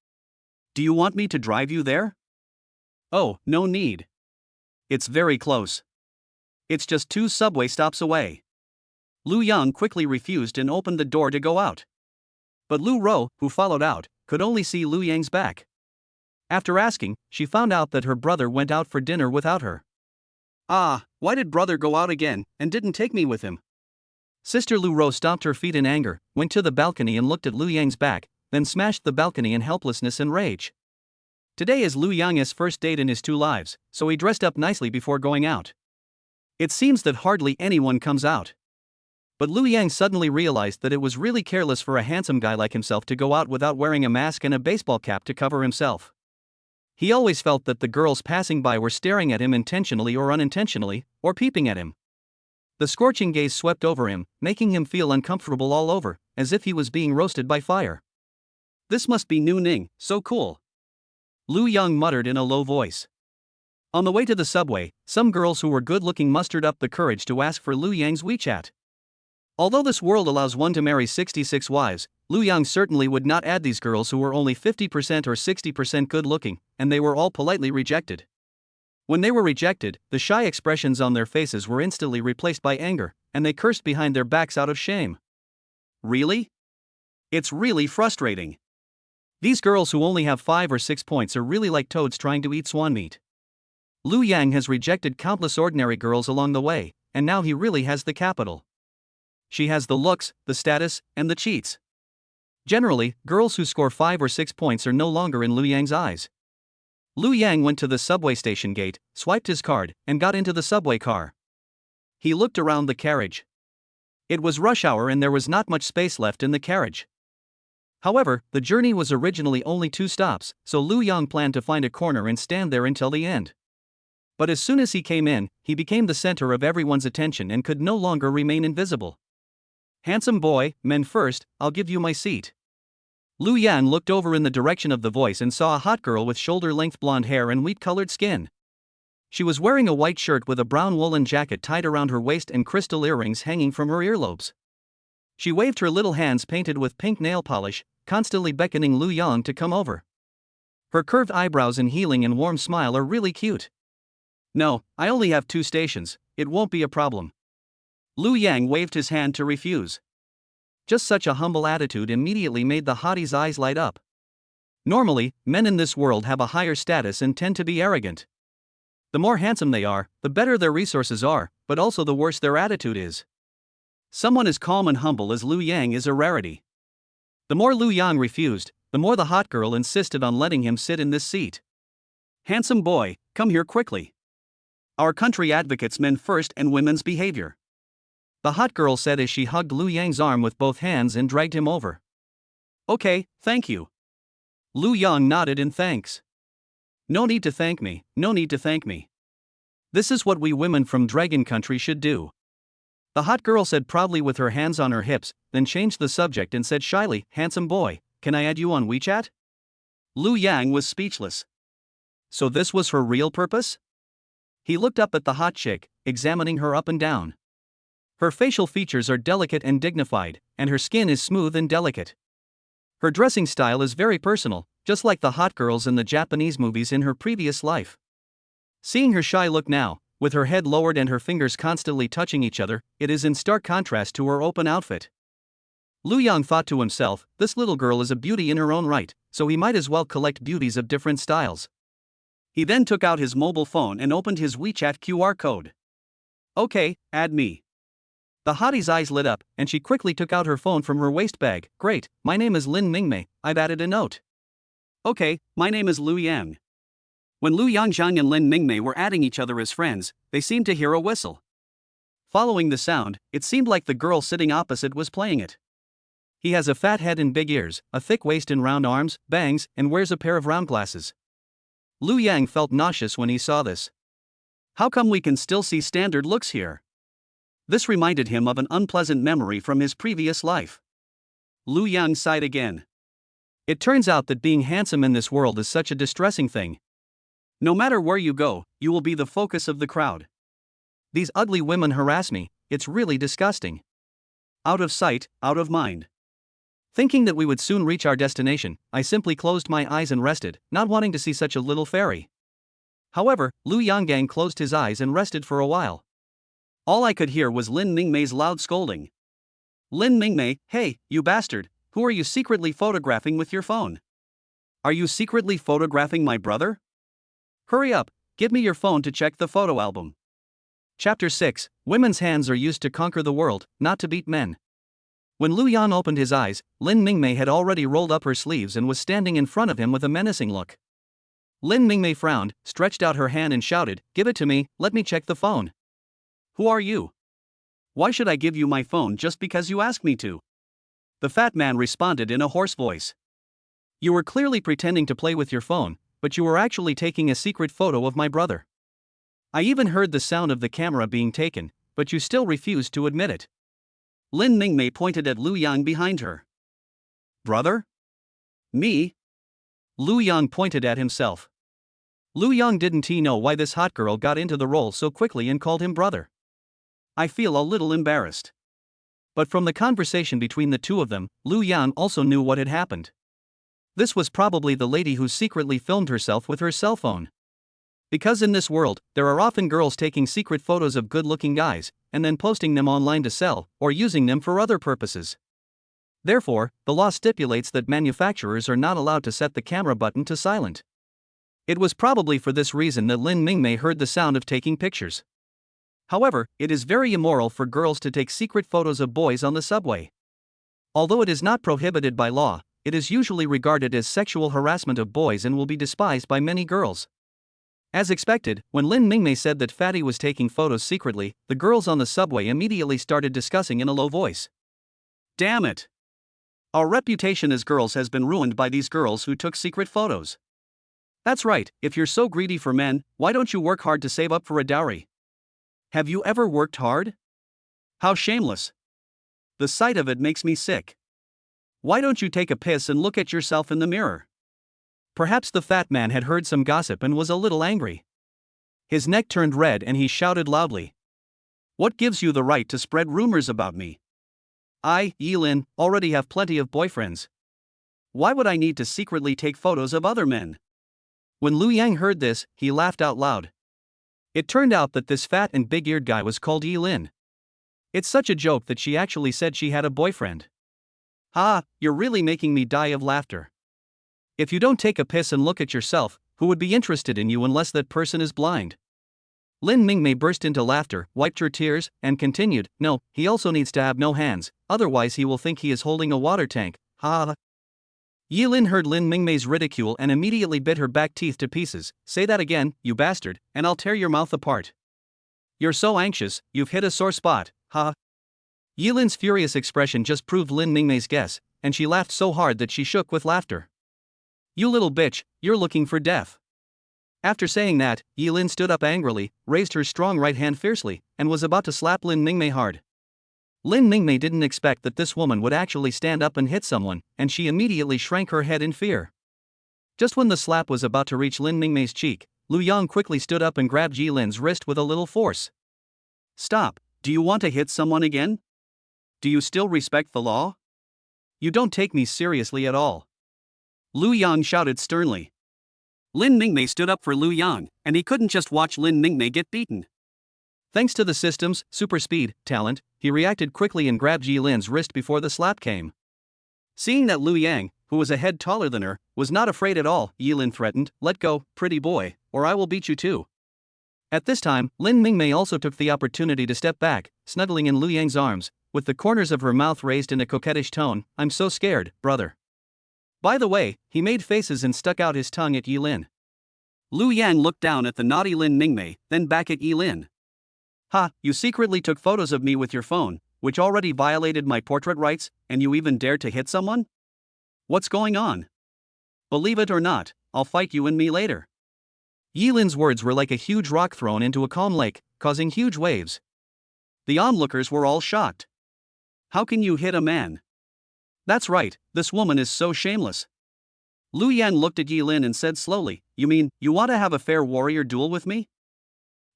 Do you want me to drive you there? Oh, no need. It's very close. It's just 2 subway stops away. Lu Yang quickly refused and opened the door to go out. But Lu Ro, who followed out, could only see Lu Yang's back. After asking, she found out that her brother went out for dinner without her. Ah, why did brother go out again, and didn't take me with him? Sister Lu Ro stomped her feet in anger, went to the balcony and looked at Lu Yang's back, then smashed the balcony in helplessness and rage. Today is Lu Yang's first date in his 2 lives, so he dressed up nicely before going out. It seems that hardly anyone comes out. But Lu Yang suddenly realized that it was really careless for a handsome guy like himself to go out without wearing a mask and a baseball cap to cover himself. He always felt that the girls passing by were staring at him intentionally or unintentionally, or peeping at him. The scorching gaze swept over him, making him feel uncomfortable all over, as if he was being roasted by fire. This must be New Ning, so cool. Lu Yang muttered in a low voice. On the way to the subway, some girls who were good-looking mustered up the courage to ask for Lu Yang's WeChat. Although this world allows one to marry 66 wives, Lu Yang certainly would not add these girls who were only 50% or 60% good-looking, and they were all politely rejected. When they were rejected, the shy expressions on their faces were instantly replaced by anger, and they cursed behind their backs out of shame. Really? It's really frustrating. These girls who only have 5 or 6 points are really like toads trying to eat swan meat. Lu Yang has rejected countless ordinary girls along the way, and now he really has the capital. She has the looks, the status, and the cheats. Generally, girls who score 5 or 6 points are no longer in Lu Yang's eyes. Lu Yang went to the subway station gate, swiped his card, and got into the subway car. He looked around the carriage. It was rush hour and there was not much space left in the carriage. However, the journey was originally only 2 stops, so Lu Yang planned to find a corner and stand there until the end. But as soon as he came in, he became the center of everyone's attention and could no longer remain invisible. Handsome boy, men first, I'll give you my seat. Lu Yang looked over in the direction of the voice and saw a hot girl with shoulder-length blonde hair and wheat-colored skin. She was wearing a white shirt with a brown woolen jacket tied around her waist and crystal earrings hanging from her earlobes. She waved her little hands painted with pink nail polish, constantly beckoning Lu Yang to come over. Her curved eyebrows and healing and warm smile are really cute. No, I only have 2 stations, it won't be a problem. Lu Yang waved his hand to refuse. Just such a humble attitude immediately made the hottie's eyes light up. Normally, men in this world have a higher status and tend to be arrogant. The more handsome they are, the better their resources are, but also the worse their attitude is. Someone as calm and humble as Lu Yang is a rarity. The more Lu Yang refused, the more the hot girl insisted on letting him sit in this seat. Handsome boy, come here quickly. Our country advocates men first and women's behavior. The hot girl said as she hugged Lu Yang's arm with both hands and dragged him over. Okay, thank you. Lu Yang nodded in thanks. No need to thank me, no need to thank me. This is what we women from Dragon Country should do. The hot girl said proudly with her hands on her hips, then changed the subject and said shyly, handsome boy, can I add you on WeChat? Lu Yang was speechless. So this was her real purpose? He looked up at the hot chick, examining her up and down. Her facial features are delicate and dignified, and her skin is smooth and delicate. Her dressing style is very personal, just like the hot girls in the Japanese movies in her previous life. Seeing her shy look now, with her head lowered and her fingers constantly touching each other, it is in stark contrast to her open outfit. Lu Yang thought to himself, this little girl is a beauty in her own right, so he might as well collect beauties of different styles. He then took out his mobile phone and opened his WeChat QR code. Okay, add me. The hottie's eyes lit up, and she quickly took out her phone from her waist bag. Great, my name is Lin Mingmei, I've added a note. Okay, my name is Lu Yang. When Lu Yangzhang and Lin Mingmei were adding each other as friends, they seemed to hear a whistle. Following the sound, it seemed like the girl sitting opposite was playing it. He has a fat head and big ears, a thick waist and round arms, bangs, and wears a pair of round glasses. Lu Yang felt nauseous when he saw this. How come we can still see standard looks here? This reminded him of an unpleasant memory from his previous life. Lu Yang sighed again. It turns out that being handsome in this world is such a distressing thing. No matter where you go, you will be the focus of the crowd. These ugly women harass me, it's really disgusting. Out of sight, out of mind. Thinking that we would soon reach our destination, I simply closed my eyes and rested, not wanting to see such a little fairy. However, Lu Yanggang closed his eyes and rested for a while. All I could hear was Lin Mingmei's loud scolding. Lin Mingmei, hey, you bastard, who are you secretly photographing with your phone? Are you secretly photographing my brother? Hurry up, give me your phone to check the photo album. Chapter 6, Women's hands are used to conquer the world, not to beat men. When Lu Yan opened his eyes, Lin Mingmei had already rolled up her sleeves and was standing in front of him with a menacing look. Lin Mingmei frowned, stretched out her hand and shouted, "Give it to me, let me check the phone." Who are you? Why should I give you my phone just because you ask me to? The fat man responded in a hoarse voice. You were clearly pretending to play with your phone, but you were actually taking a secret photo of my brother. I even heard the sound of the camera being taken, but you still refused to admit it. Lin Mingmei pointed at Lu Yang behind her. Brother? Me? Lu Yang pointed at himself. Lu Yang didn't know why this hot girl got into the role so quickly and called him brother. I feel a little embarrassed. But from the conversation between the two of them, Lu Yang also knew what had happened. This was probably the lady who secretly filmed herself with her cell phone. Because in this world, there are often girls taking secret photos of good-looking guys, and then posting them online to sell, or using them for other purposes. Therefore, the law stipulates that manufacturers are not allowed to set the camera button to silent. It was probably for this reason that Lin Mingmei heard the sound of taking pictures. However, it is very immoral for girls to take secret photos of boys on the subway. Although it is not prohibited by law, it is usually regarded as sexual harassment of boys and will be despised by many girls. As expected, when Lin Mingmei said that Fatty was taking photos secretly, the girls on the subway immediately started discussing in a low voice. Damn it! Our reputation as girls has been ruined by these girls who took secret photos. That's right, if you're so greedy for men, why don't you work hard to save up for a dowry? Have you ever worked hard? How shameless! The sight of it makes me sick. Why don't you take a piss and look at yourself in the mirror? Perhaps the fat man had heard some gossip and was a little angry. His neck turned red and he shouted loudly. What gives you the right to spread rumors about me? I, Yilin, already have plenty of boyfriends. Why would I need to secretly take photos of other men? When Lu Yang heard this, he laughed out loud. It turned out that this fat and big-eared guy was called Yilin. It's such a joke that she actually said she had a boyfriend. Ha, you're really making me die of laughter. If you don't take a piss and look at yourself, who would be interested in you unless that person is blind? Lin Mingmei burst into laughter, wiped her tears, and continued, No, he also needs to have no hands, otherwise he will think he is holding a water tank, ha ha. Yilin heard Lin Mingmei's ridicule and immediately bit her back teeth to pieces. Say that again, you bastard, and I'll tear your mouth apart. You're so anxious, you've hit a sore spot, ha. Yilin's furious expression just proved Lin Mingmei's guess, and she laughed so hard that she shook with laughter. You little bitch, you're looking for death. After saying that, Yilin stood up angrily, raised her strong right hand fiercely, and was about to slap Lin Mingmei hard. Lin Mingmei didn't expect that this woman would actually stand up and hit someone, and she immediately shrank her head in fear. Just when the slap was about to reach Lin Mingmei's cheek, Lu Yang quickly stood up and grabbed Yilin's wrist with a little force. Stop, do you want to hit someone again? Do you still respect the law? You don't take me seriously at all. Lu Yang shouted sternly. Lin Mingmei stood up for Lu Yang, and he couldn't just watch Lin Mingmei get beaten. Thanks to the system's super speed talent, he reacted quickly and grabbed Yilin's wrist before the slap came. Seeing that Lu Yang, who was a head taller than her, was not afraid at all, Yilin threatened, Let go, pretty boy, or I will beat you too. At this time, Lin Mingmei also took the opportunity to step back, snuggling in Lu Yang's arms, with the corners of her mouth raised in a coquettish tone. I'm so scared, brother. By the way, he made faces and stuck out his tongue at Yilin. Lu Yang looked down at the naughty Lin Mingmei, then back at Yilin. Ha, you secretly took photos of me with your phone, which already violated my portrait rights, and you even dared to hit someone? What's going on? Believe it or not, I'll fight you and me later. Yilin's words were like a huge rock thrown into a calm lake, causing huge waves. The onlookers were all shocked. How can you hit a man? That's right, this woman is so shameless. Lu Yang looked at Yi Lin and said slowly, "You mean, you want to have a fair warrior duel with me?"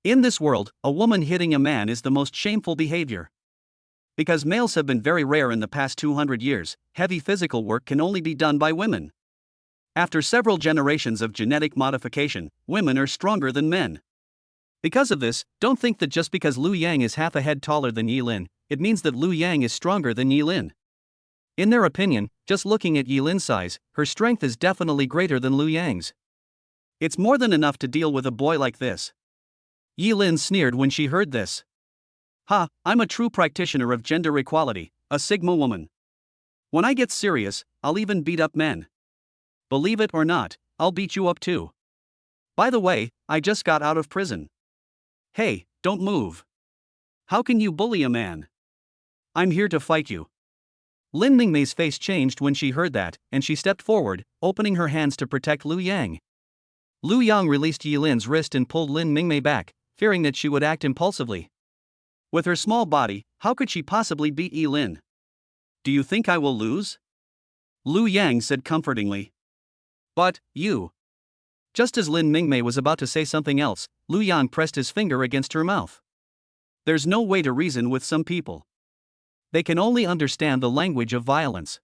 In this world, a woman hitting a man is the most shameful behavior. Because males have been very rare in the past 200 years, heavy physical work can only be done by women. After several generations of genetic modification, women are stronger than men. Because of this, don't think that just because Lu Yang is half a head taller than Yi Lin, it means that Lu Yang is stronger than Yi Lin. In their opinion, just looking at Yi Lin's size, her strength is definitely greater than Lu Yang's. It's more than enough to deal with a boy like this. Yi Lin sneered when she heard this. "Ha, I'm a true practitioner of gender equality, a Sigma woman. When I get serious, I'll even beat up men. Believe it or not, I'll beat you up too. By the way, I just got out of prison. Hey, don't move. How can you bully a man? I'm here to fight you." Lin Mingmei's face changed when she heard that, and she stepped forward, opening her hands to protect Lu Yang. Lu Yang released Yi Lin's wrist and pulled Lin Mingmei back, fearing that she would act impulsively. With her small body, how could she possibly beat Yi Lin? "Do you think I will lose?" Lu Yang said comfortingly. "But, you." Just as Lin Mingmei was about to say something else, Lu Yang pressed his finger against her mouth. There's no way to reason with some people. They can only understand the language of violence.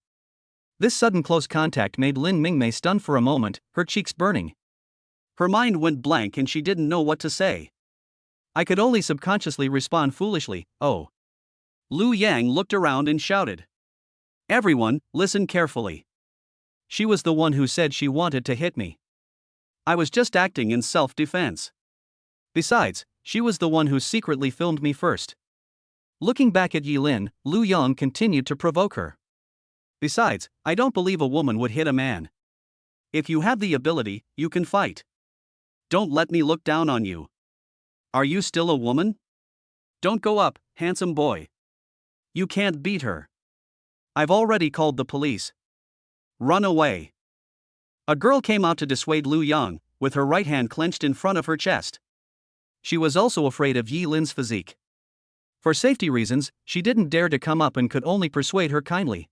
This sudden close contact made Lin Mingmei stunned for a moment, her cheeks burning. Her mind went blank and she didn't know what to say. I could only subconsciously respond foolishly, "Oh." Lu Yang looked around and shouted. "Everyone, listen carefully. She was the one who said she wanted to hit me. I was just acting in self-defense. Besides, she was the one who secretly filmed me first." Looking back at Yi Lin, Lu Yang continued to provoke her. "Besides, I don't believe a woman would hit a man. If you have the ability, you can fight. Don't let me look down on you. Are you still a woman? Don't go up, handsome boy. You can't beat her. I've already called the police. Run away." A girl came out to dissuade Lu Yang, with her right hand clenched in front of her chest. She was also afraid of Yi Lin's physique. For safety reasons, she didn't dare to come up and could only persuade her kindly.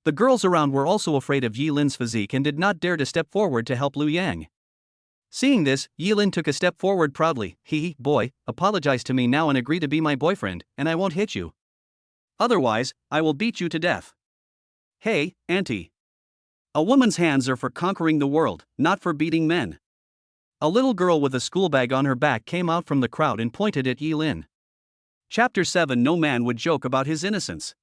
The girls around were also afraid of Yi Lin's physique and did not dare to step forward to help Lu Yang. Seeing this, Yi Lin took a step forward proudly. "Boy, apologize to me now and agree to be my boyfriend, and I won't hit you. Otherwise, I will beat you to death." "Hey, auntie. A woman's hands are for conquering the world, not for beating men." A little girl with a school bag on her back came out from the crowd and pointed at Yi Lin. Chapter 7. No man would joke about his innocence.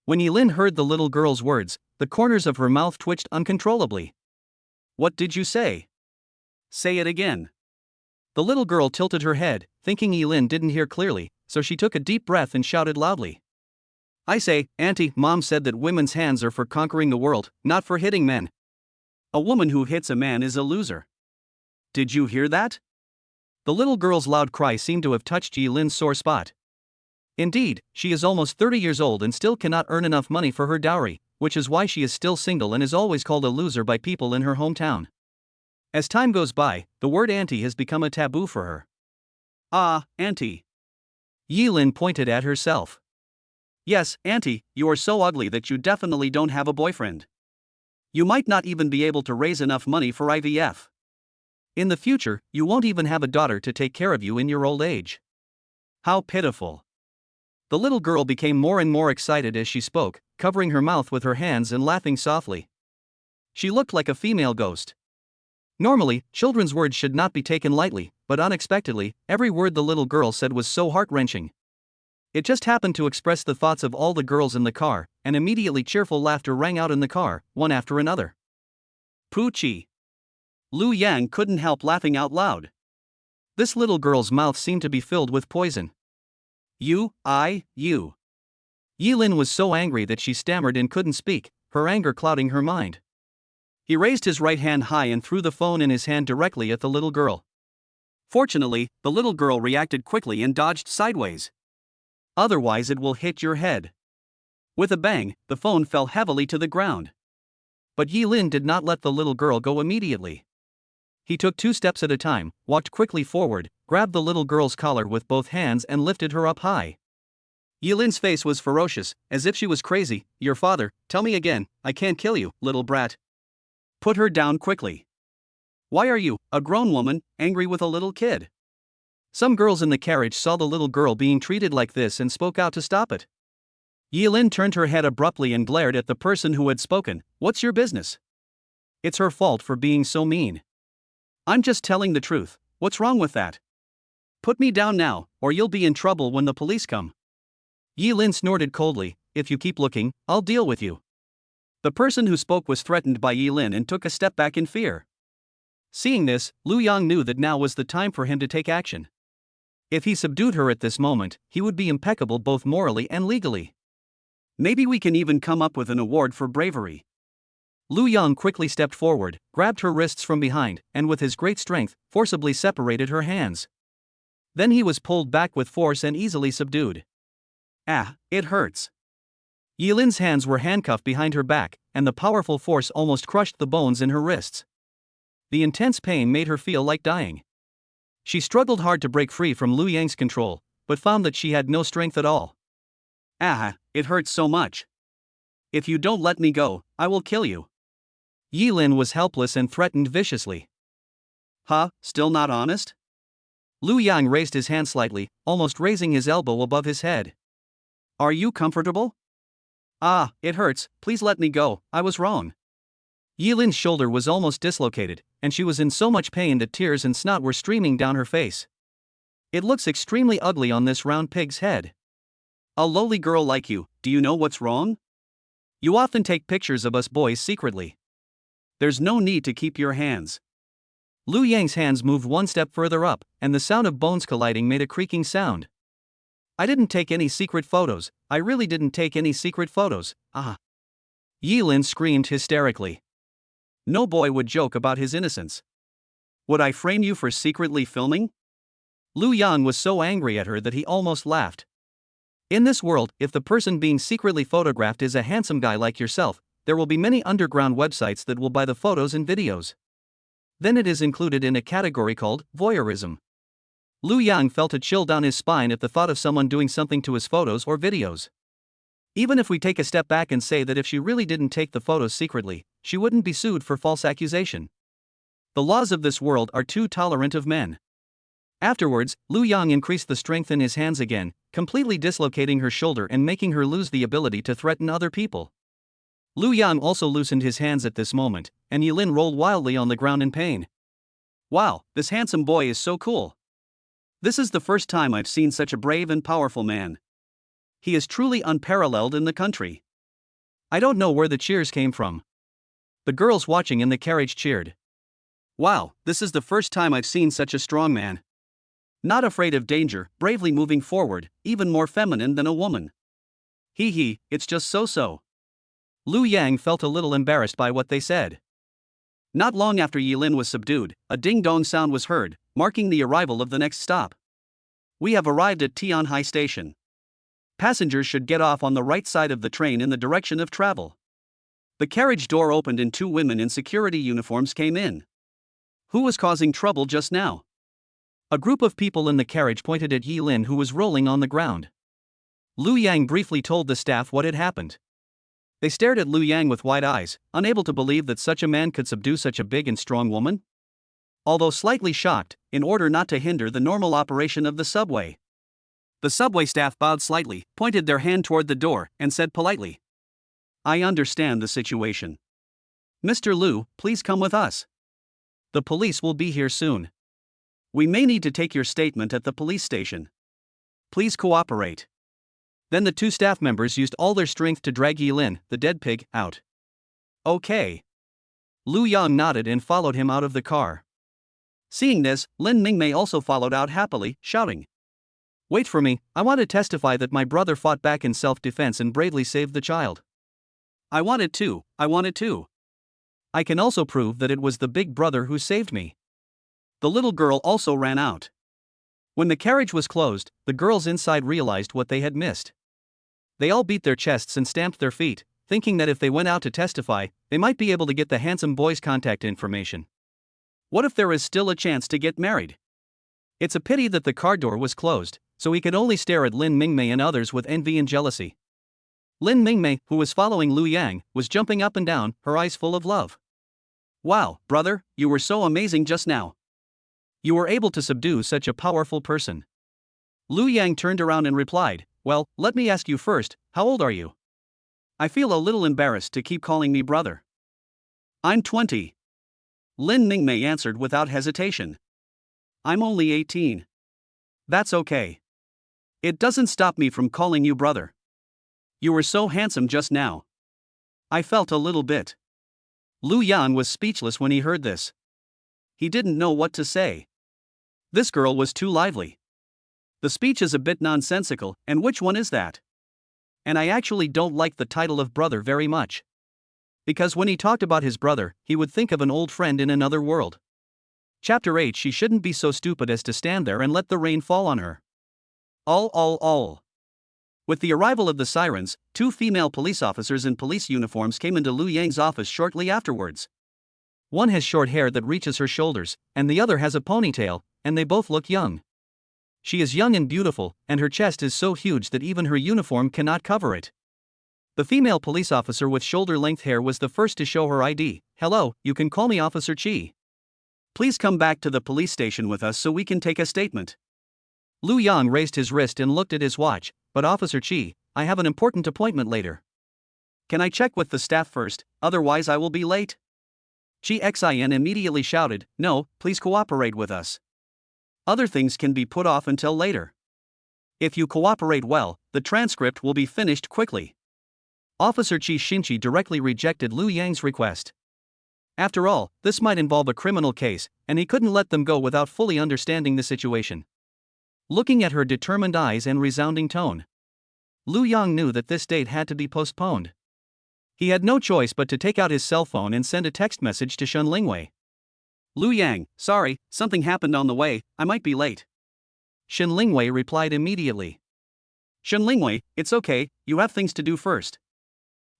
When Yi Lin heard the little girl's words, the corners of her mouth twitched uncontrollably. "What did you say? Say it again." The little girl tilted her head, thinking Yi Lin didn't hear clearly, so she took a deep breath and shouted loudly. "I say, Auntie, Mom said that women's hands are for conquering the world, not for hitting men. A woman who hits a man is a loser. Did you hear that?" The little girl's loud cry seemed to have touched Yi Lin's sore spot. Indeed, she is almost 30 years old and still cannot earn enough money for her dowry, which is why she is still single and is always called a loser by people in her hometown. As time goes by, the word auntie has become a taboo for her. "Ah, auntie." Yi Lin pointed at herself. "Yes, auntie, you are so ugly that you definitely don't have a boyfriend. You might not even be able to raise enough money for IVF. In the future, you won't even have a daughter to take care of you in your old age. How pitiful." The little girl became more and more excited as she spoke, covering her mouth with her hands and laughing softly. She looked like a female ghost. Normally, children's words should not be taken lightly, but unexpectedly, every word the little girl said was so heart-wrenching. It just happened to express the thoughts of all the girls in the car, and immediately cheerful laughter rang out in the car, one after another. Poochie. Lu Yang couldn't help laughing out loud. This little girl's mouth seemed to be filled with poison. You. Yi Lin was so angry that she stammered and couldn't speak, her anger clouding her mind. He raised his right hand high and threw the phone in his hand directly at the little girl. Fortunately, the little girl reacted quickly and dodged sideways. Otherwise it will hit your head. With a bang, the phone fell heavily to the ground. But Yi Lin did not let the little girl go immediately. He took 2 steps at a time, walked quickly forward, grabbed the little girl's collar with both hands and lifted her up high. Yi Lin's face was ferocious, as if she was crazy. "Your father, tell me again, I can't kill you, little brat." Put her down quickly. Why are you, a grown woman, angry with a little kid? Some girls in the carriage saw the little girl being treated like this and spoke out to stop it. Yilin turned her head abruptly and glared at the person who had spoken. What's your business? It's her fault for being so mean. I'm just telling the truth. What's wrong with that? Put me down now, or you'll be in trouble when the police come. Yilin snorted coldly. If you keep looking, I'll deal with you. The person who spoke was threatened by Yilin and took a step back in fear. Seeing this, Lu Yang knew that now was the time for him to take action. If he subdued her at this moment, he would be impeccable both morally and legally. Maybe we can even come up with an award for bravery. Lu Yang quickly stepped forward, grabbed her wrists from behind, and with his great strength, forcibly separated her hands. Then he was pulled back with force and easily subdued. Ah, it hurts. Yilin's hands were handcuffed behind her back, and the powerful force almost crushed the bones in her wrists. The intense pain made her feel like dying. She struggled hard to break free from Lu Yang's control, but found that she had no strength at all. Ah, it hurts so much. If you don't let me go, I will kill you. Yilin was helpless and threatened viciously. Huh, still not honest? Lu Yang raised his hand slightly, almost raising his elbow above his head. Are you comfortable? Ah, it hurts, please let me go, I was wrong. Yilin's shoulder was almost dislocated, and she was in so much pain that tears and snot were streaming down her face. It looks extremely ugly on this round pig's head. A lowly girl like you, do you know what's wrong? You often take pictures of us boys secretly. There's no need to keep your hands. Lu Yang's hands moved one step further up, and the sound of bones colliding made a creaking sound. I didn't take any secret photos, I really didn't take any secret photos, ah. Yilin screamed hysterically. No boy would joke about his innocence. Would I frame you for secretly filming? Lu Yang was so angry at her that he almost laughed. In this world, if the person being secretly photographed is a handsome guy like yourself, there will be many underground websites that will buy the photos and videos. Then it is included in a category called voyeurism. Lu Yang felt a chill down his spine at the thought of someone doing something to his photos or videos. Even if we take a step back and say that if she really didn't take the photos secretly, she wouldn't be sued for false accusation. The laws of this world are too tolerant of men. Afterwards, Lu Yang increased the strength in his hands again, completely dislocating her shoulder and making her lose the ability to threaten other people. Lu Yang also loosened his hands at this moment, and Yilin rolled wildly on the ground in pain. Wow, this handsome boy is so cool. This is the first time I've seen such a brave and powerful man. He is truly unparalleled in the country. I don't know where the cheers came from. The girls watching in the carriage cheered. Wow, this is the first time I've seen such a strong man. Not afraid of danger, bravely moving forward, even more feminine than a woman. Hee, it's just so. Lu Yang felt a little embarrassed by what they said. Not long after Yilin was subdued, a ding-dong sound was heard, marking the arrival of the next stop. We have arrived at Tianhai Station. Passengers should get off on the right side of the train in the direction of travel. The carriage door opened and two women in security uniforms came in. Who was causing trouble just now? A group of people in the carriage pointed at Yilin, who was rolling on the ground. Lu Yang briefly told the staff what had happened. They stared at Lu Yang with wide eyes, unable to believe that such a man could subdue such a big and strong woman. Although slightly shocked, in order not to hinder the normal operation of the subway. The subway staff bowed slightly, pointed their hand toward the door, and said politely, I understand the situation. Mr. Lu, please come with us. The police will be here soon. We may need to take your statement at the police station. Please cooperate. Then the two staff members used all their strength to drag Yilin, the dead pig, out. Okay. Lu Yang nodded and followed him out of the car. Seeing this, Lin Mingmei also followed out happily, shouting, Wait for me, I want to testify that my brother fought back in self-defense and bravely saved the child. I want it too. I can also prove that it was the big brother who saved me. The little girl also ran out. When the carriage was closed, the girls inside realized what they had missed. They all beat their chests and stamped their feet, thinking that if they went out to testify, they might be able to get the handsome boy's contact information. What if there is still a chance to get married? It's a pity that the car door was closed, so he could only stare at Lin Mingmei and others with envy and jealousy. Lin Mingmei, who was following Lu Yang, was jumping up and down, her eyes full of love. Wow, brother, you were so amazing just now. You were able to subdue such a powerful person. Lu Yang turned around and replied, well, let me ask you first, how old are you? I feel a little embarrassed to keep calling me brother. I'm 20. Lin Mingmei answered without hesitation. I'm only 18. That's okay. It doesn't stop me from calling you brother. You were so handsome just now. I felt a little bit. Lu Yan was speechless when he heard this. He didn't know what to say. This girl was too lively. The speech is a bit nonsensical, and which one is that? And I actually don't like the title of brother very much. Because when he talked about his brother, he would think of an old friend in another world. Chapter 8. She shouldn't be so stupid as to stand there and let the rain fall on her. All. With the arrival of the sirens, 2 female police officers in police uniforms came into Lu Yang's office shortly afterwards. One has short hair that reaches her shoulders, and the other has a ponytail, and they both look young. She is young and beautiful, and her chest is so huge that even her uniform cannot cover it. The female police officer with shoulder-length hair was the first to show her ID. Hello, you can call me Officer Chi. Please come back to the police station with us so we can take a statement. Lu Yang raised his wrist and looked at his watch, but Officer Chi, I have an important appointment later. Can I check with the staff first, otherwise I will be late? Chi Xin immediately shouted, no, please cooperate with us. Other things can be put off until later. If you cooperate well, the transcript will be finished quickly. Officer Chi Xinqi directly rejected Lu Yang's request. After all, this might involve a criminal case, and he couldn't let them go without fully understanding the situation. Looking at her determined eyes and resounding tone, Lu Yang knew that this date had to be postponed. He had no choice but to take out his cell phone and send a text message to Shen Lingwei. Lu Yang, sorry, something happened on the way, I might be late. Shen Lingwei replied immediately. Shen Lingwei, it's okay, you have things to do first.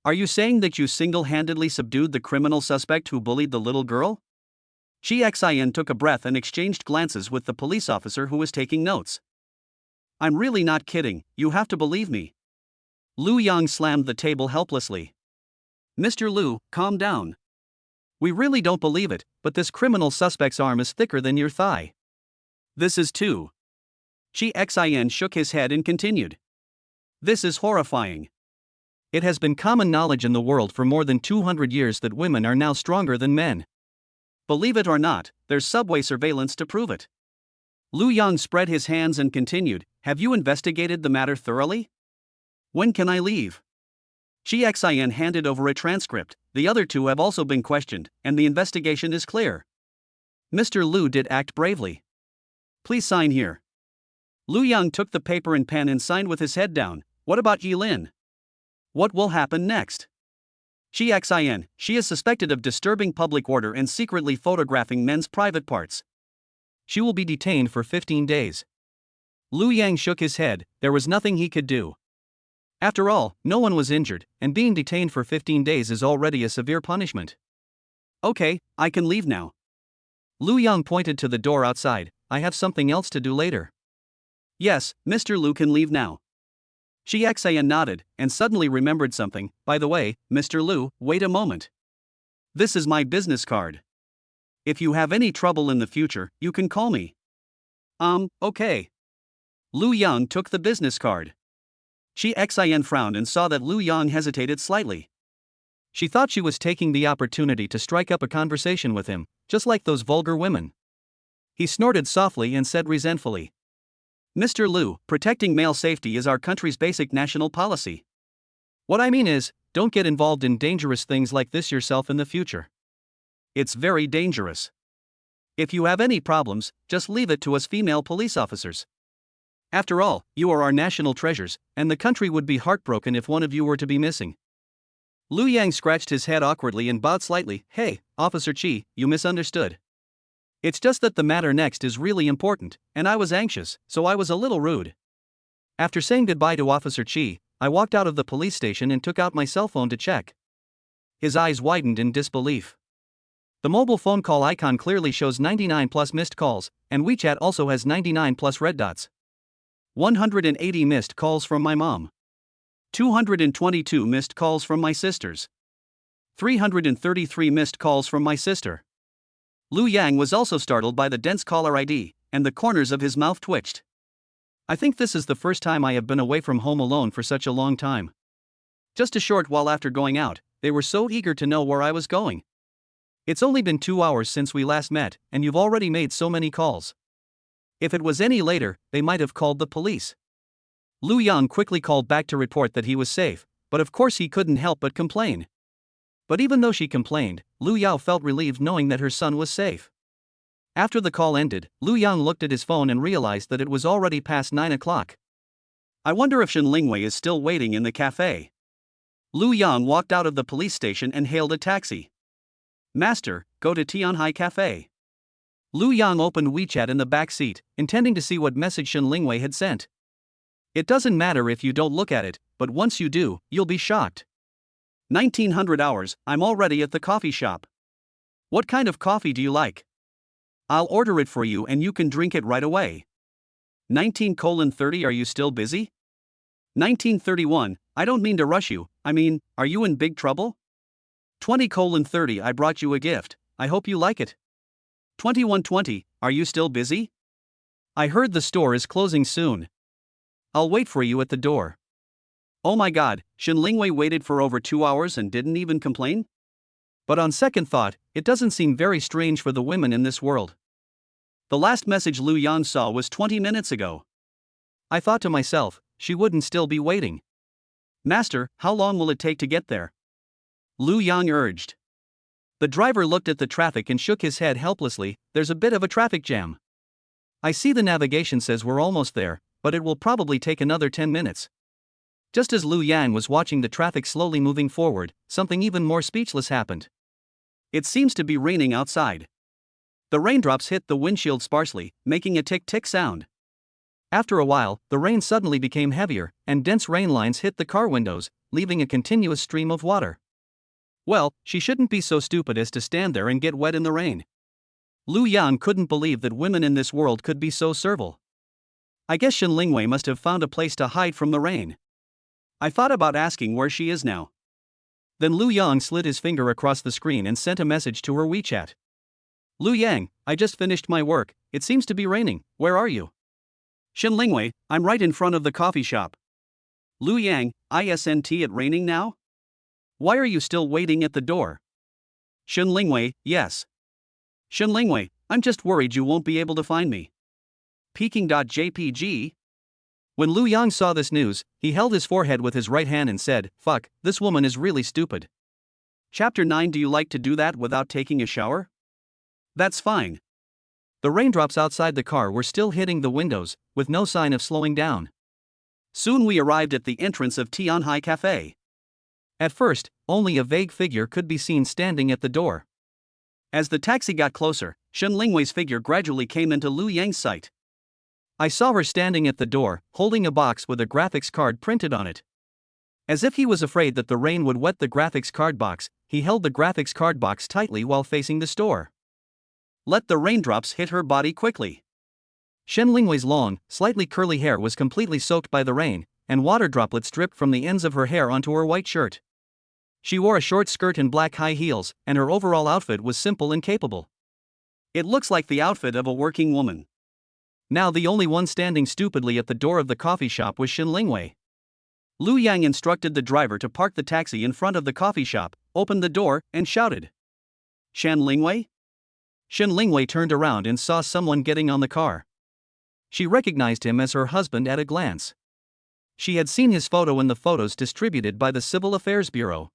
Are you saying that you single-handedly subdued the criminal suspect who bullied the little girl? Chi Xin took a breath and exchanged glances with the police officer who was taking notes. I'm really not kidding, you have to believe me. Lu Yang slammed the table helplessly. Mr. Lu, calm down. We really don't believe it, but this criminal suspect's arm is thicker than your thigh. This is too. Chi Xin shook his head and continued. This is horrifying. It has been common knowledge in the world for more than 200 years that women are now stronger than men. Believe it or not, there's subway surveillance to prove it. Lu Yang spread his hands and continued, have you investigated the matter thoroughly? When can I leave? Chi Xin handed over a transcript, the other 2 have also been questioned, and the investigation is clear. Mr. Lu did act bravely. Please sign here. Lu Yang took the paper and pen and signed with his head down. What about Yilin? What will happen next? Chi Xin, she is suspected of disturbing public order and secretly photographing men's private parts. She will be detained for 15 days. Lu Yang shook his head, there was nothing he could do. After all, no one was injured, and being detained for 15 days is already a severe punishment. Okay, I can leave now. Lu Yang pointed to the door outside, I have something else to do later. Yes, Mr. Lu can leave now. Chi Xin nodded, and suddenly remembered something. By the way, Mr. Lu, wait a moment. This is my business card. If you have any trouble in the future, you can call me. Okay. Lu Yang took the business card. Chi Xin frowned and saw that Lu Yang hesitated slightly. She thought she was taking the opportunity to strike up a conversation with him, just like those vulgar women. He snorted softly and said resentfully, Mr. Lu, protecting male safety is our country's basic national policy. What I mean is, don't get involved in dangerous things like this yourself in the future. It's very dangerous. If you have any problems, just leave it to us female police officers. After all, you are our national treasures, and the country would be heartbroken if one of you were to be missing. Lu Yang scratched his head awkwardly and bowed slightly. Hey, Officer Chi, you misunderstood. It's just that the matter next is really important, and I was anxious, so I was a little rude. After saying goodbye to Officer Chi, I walked out of the police station and took out my cell phone to check. His eyes widened in disbelief. The mobile phone call icon clearly shows 99 plus missed calls, and WeChat also has 99 plus red dots. 180 missed calls from my mom. 222 missed calls from my sisters. 333 missed calls from my sister. Lu Yang was also startled by the dense caller ID, and the corners of his mouth twitched. I think this is the first time I have been away from home alone for such a long time. Just a short while after going out, they were so eager to know where I was going. It's only been 2 hours since we last met, and you've already made so many calls. If it was any later, they might have called the police. Lu Yang quickly called back to report that he was safe, but of course he couldn't help but complain. But even though she complained, Lu Yao felt relieved knowing that her son was safe. After the call ended, Lu Yang looked at his phone and realized that it was already past 9 o'clock. I wonder if Shen Lingwei is still waiting in the cafe. Lu Yang walked out of the police station and hailed a taxi. Master, go to Tianhai Cafe. Lu Yang opened WeChat in the back seat, intending to see what message Shen Lingwei had sent. It doesn't matter if you don't look at it, but once you do, you'll be shocked. 1900 hours, I'm already at the coffee shop. What kind of coffee do you like? I'll order it for you and you can drink it right away. 19:30 Are you still busy? 19:31 I don't mean to rush you, I mean, are you in big trouble? 20:30 I brought you a gift, I hope you like it. 21:20 Are you still busy? I heard the store is closing soon. I'll wait for you at the door. Oh my god, Shen Lingwei waited for over 2 hours and didn't even complain? But on second thought, it doesn't seem very strange for the women in this world. The last message Lu Yang saw was 20 minutes ago. I thought to myself, she wouldn't still be waiting. Master, how long will it take to get there? Lu Yang urged. The driver looked at the traffic and shook his head helplessly. There's a bit of a traffic jam. I see the navigation says we're almost there, but it will probably take another 10 minutes. Just as Lu Yang was watching the traffic slowly moving forward, something even more speechless happened. It seems to be raining outside. The raindrops hit the windshield sparsely, making a tick-tick sound. After a while, the rain suddenly became heavier, and dense rain lines hit the car windows, leaving a continuous stream of water. Well, she shouldn't be so stupid as to stand there and get wet in the rain. Lu Yang couldn't believe that women in this world could be so servile. I guess Shen Lingwei must have found a place to hide from the rain. I thought about asking where she is now. Then Lu Yang slid his finger across the screen and sent a message to her WeChat. Lu Yang, I just finished my work, it seems to be raining, where are you? Shen Lingwei, I'm right in front of the coffee shop. Lu Yang, isn't it raining now? Why are you still waiting at the door? Shen Lingwei, yes. Shen Lingwei, I'm just worried you won't be able to find me. Peking.jpg. When Lu Yang saw this news, he held his forehead with his right hand and said, fuck, this woman is really stupid. Chapter 9 Do you like to do that without taking a shower? That's fine. The raindrops outside the car were still hitting the windows, with no sign of slowing down. Soon we arrived at the entrance of Tianhai Cafe. At first, only a vague figure could be seen standing at the door. As the taxi got closer, Shen Lingwei's figure gradually came into Lu Yang's sight. I saw her standing at the door, holding a box with a graphics card printed on it. As if he was afraid that the rain would wet the graphics card box, he held the graphics card box tightly while facing the store. Let the raindrops hit her body quickly. Shen Lingwei's long, slightly curly hair was completely soaked by the rain, and water droplets dripped from the ends of her hair onto her white shirt. She wore a short skirt and black high heels, and her overall outfit was simple and capable. It looks like the outfit of a working woman. Now the only one standing stupidly at the door of the coffee shop was Shen Lingwei. Lu Yang instructed the driver to park the taxi in front of the coffee shop, opened the door, and shouted. Shen Lingwei? Shen Lingwei turned around and saw someone getting on the car. She recognized him as her husband at a glance. She had seen his photo in the photos distributed by the Civil Affairs Bureau.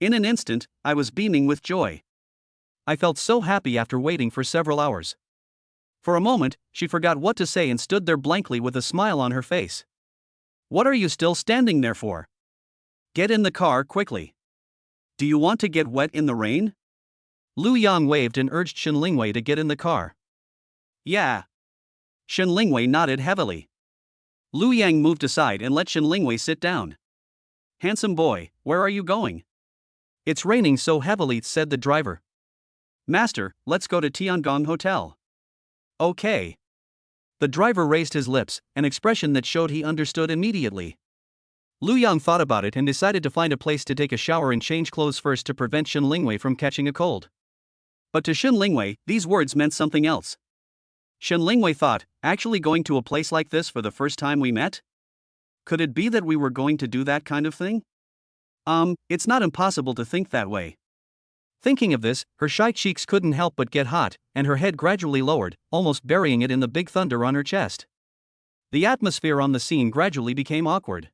In an instant, I was beaming with joy. I felt so happy after waiting for several hours. For a moment, she forgot what to say and stood there blankly with a smile on her face. What are you still standing there for? Get in the car quickly. Do you want to get wet in the rain? Lu Yang waved and urged Shen Lingwei to get in the car. Yeah. Shen Lingwei nodded heavily. Lu Yang moved aside and let Shen Lingwei sit down. Handsome boy, where are you going? It's raining so heavily, said the driver. Master, let's go to Tiangong Hotel. Okay. The driver raised his lips, an expression that showed he understood immediately. Lu Yang thought about it and decided to find a place to take a shower and change clothes first to prevent Shen Lingwei from catching a cold. But to Shen Lingwei, these words meant something else. Shen Lingwei thought, actually going to a place like this for the first time we met? Could it be that we were going to do that kind of thing? It's not impossible to think that way. Thinking of this, her shy cheeks couldn't help but get hot, and her head gradually lowered, almost burying it in the big thunder on her chest. The atmosphere on the scene gradually became awkward.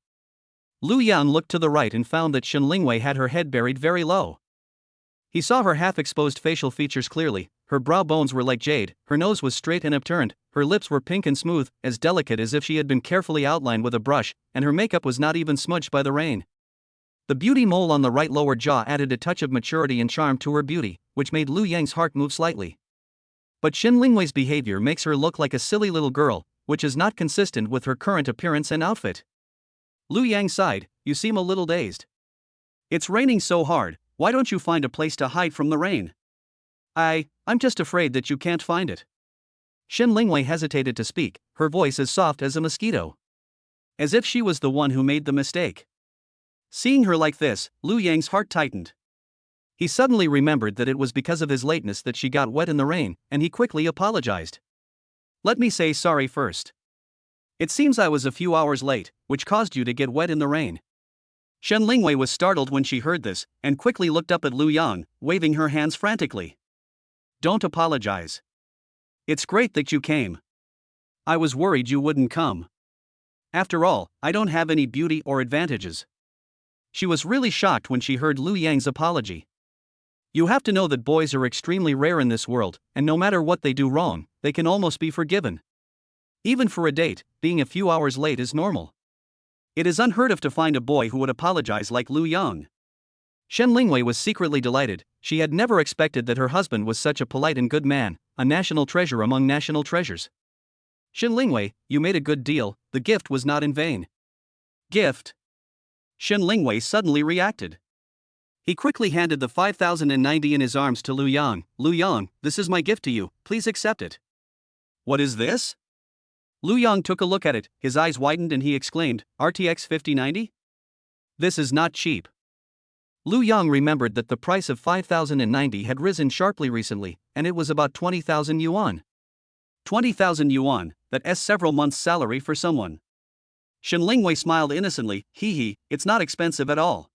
Lu Yan looked to the right and found that Shen Lingwei had her head buried very low. He saw her half-exposed facial features clearly. Her brow bones were like jade, her nose was straight and upturned, her lips were pink and smooth, as delicate as if she had been carefully outlined with a brush, and her makeup was not even smudged by the rain. The beauty mole on the right lower jaw added a touch of maturity and charm to her beauty, which made Lu Yang's heart move slightly. But Shen Lingwei's behavior makes her look like a silly little girl, which is not consistent with her current appearance and outfit. Lu Yang sighed, you seem a little dazed. It's raining so hard, why don't you find a place to hide from the rain? I'm just afraid that you can't find it. Shen Lingwei hesitated to speak, her voice as soft as a mosquito. As if she was the one who made the mistake. Seeing her like this, Lu Yang's heart tightened. He suddenly remembered that it was because of his lateness that she got wet in the rain, and he quickly apologized. Let me say sorry first. It seems I was a few hours late, which caused you to get wet in the rain. Shen Lingwei was startled when she heard this, and quickly looked up at Lu Yang, waving her hands frantically. Don't apologize. It's great that you came. I was worried you wouldn't come. After all, I don't have any beauty or advantages. She was really shocked when she heard Lu Yang's apology. You have to know that boys are extremely rare in this world, and no matter what they do wrong, they can almost be forgiven. Even for a date, being a few hours late is normal. It is unheard of to find a boy who would apologize like Lu Yang. Shen Lingwei was secretly delighted. She had never expected that her husband was such a polite and good man, a national treasure among national treasures. Shen Lingwei, you made a good deal, the gift was not in vain. Gift? Shen Lingwei suddenly reacted. He quickly handed the 5,090 in his arms to Lu Yang. Lu Yang, this is my gift to you, please accept it. What is this? Lu Yang took a look at it, his eyes widened and he exclaimed, RTX 5090? This is not cheap. Lu Yang remembered that the price of 5,090 had risen sharply recently, and it was about 20,000 yuan. 20,000 yuan, that's several months' salary for someone. Shen Lingwei smiled innocently, hee, it's not expensive at all.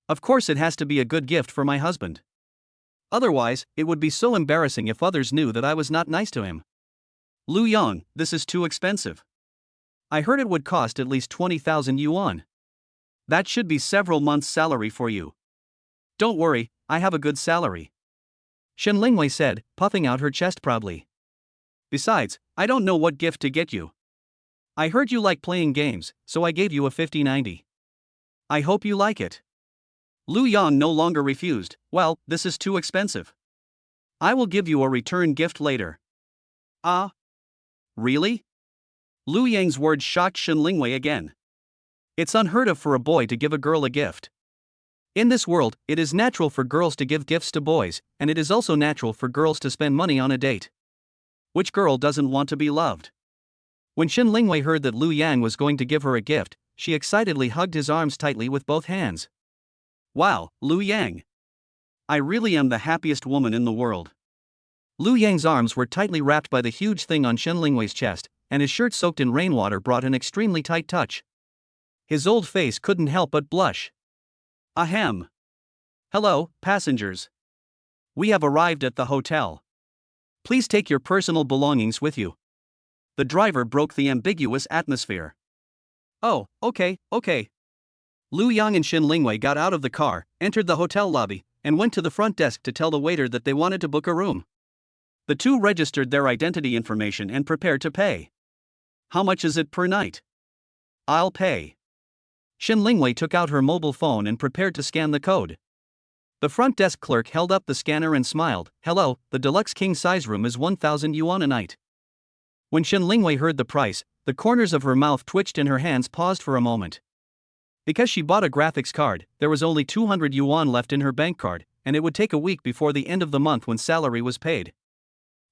Of course it has to be a good gift for my husband. Otherwise, it would be so embarrassing if others knew that I was not nice to him. Lu Yang, this is too expensive. I heard it would cost at least 20,000 yuan. That should be several months' salary for you. Don't worry, I have a good salary. Shen Lingwei said, puffing out her chest proudly. Besides, I don't know what gift to get you. I heard you like playing games, so I gave you a 5090. I hope you like it. Lu Yang no longer refused, well, this is too expensive. I will give you a return gift later. Ah? Really? Lu Yang's words shocked Shen Lingwei again. It's unheard of for a boy to give a girl a gift. In this world, it is natural for girls to give gifts to boys, and it is also natural for girls to spend money on a date. Which girl doesn't want to be loved? When Shen Lingwei heard that Lu Yang was going to give her a gift, she excitedly hugged his arms tightly with both hands. Wow, Lu Yang. I really am the happiest woman in the world. Lu Yang's arms were tightly wrapped by the huge thing on Shen Lingwei's chest, and his shirt soaked in rainwater brought an extremely tight touch. His old face couldn't help but blush. Ahem. Hello, passengers. We have arrived at the hotel. Please take your personal belongings with you. The driver broke the ambiguous atmosphere. Oh, okay. Lu Yang and Shen Lingwei got out of the car, entered the hotel lobby, and went to the front desk to tell the waiter that they wanted to book a room. The two registered their identity information and prepared to pay. How much is it per night? I'll pay. Shen Lingwei took out her mobile phone and prepared to scan the code. The front desk clerk held up the scanner and smiled. Hello, the deluxe king-size room is 1,000 yuan a night. When Shen Lingwei heard the price, the corners of her mouth twitched and her hands paused for a moment. Because she bought a graphics card, there was only 200 yuan left in her bank card, and it would take a week before the end of the month when salary was paid.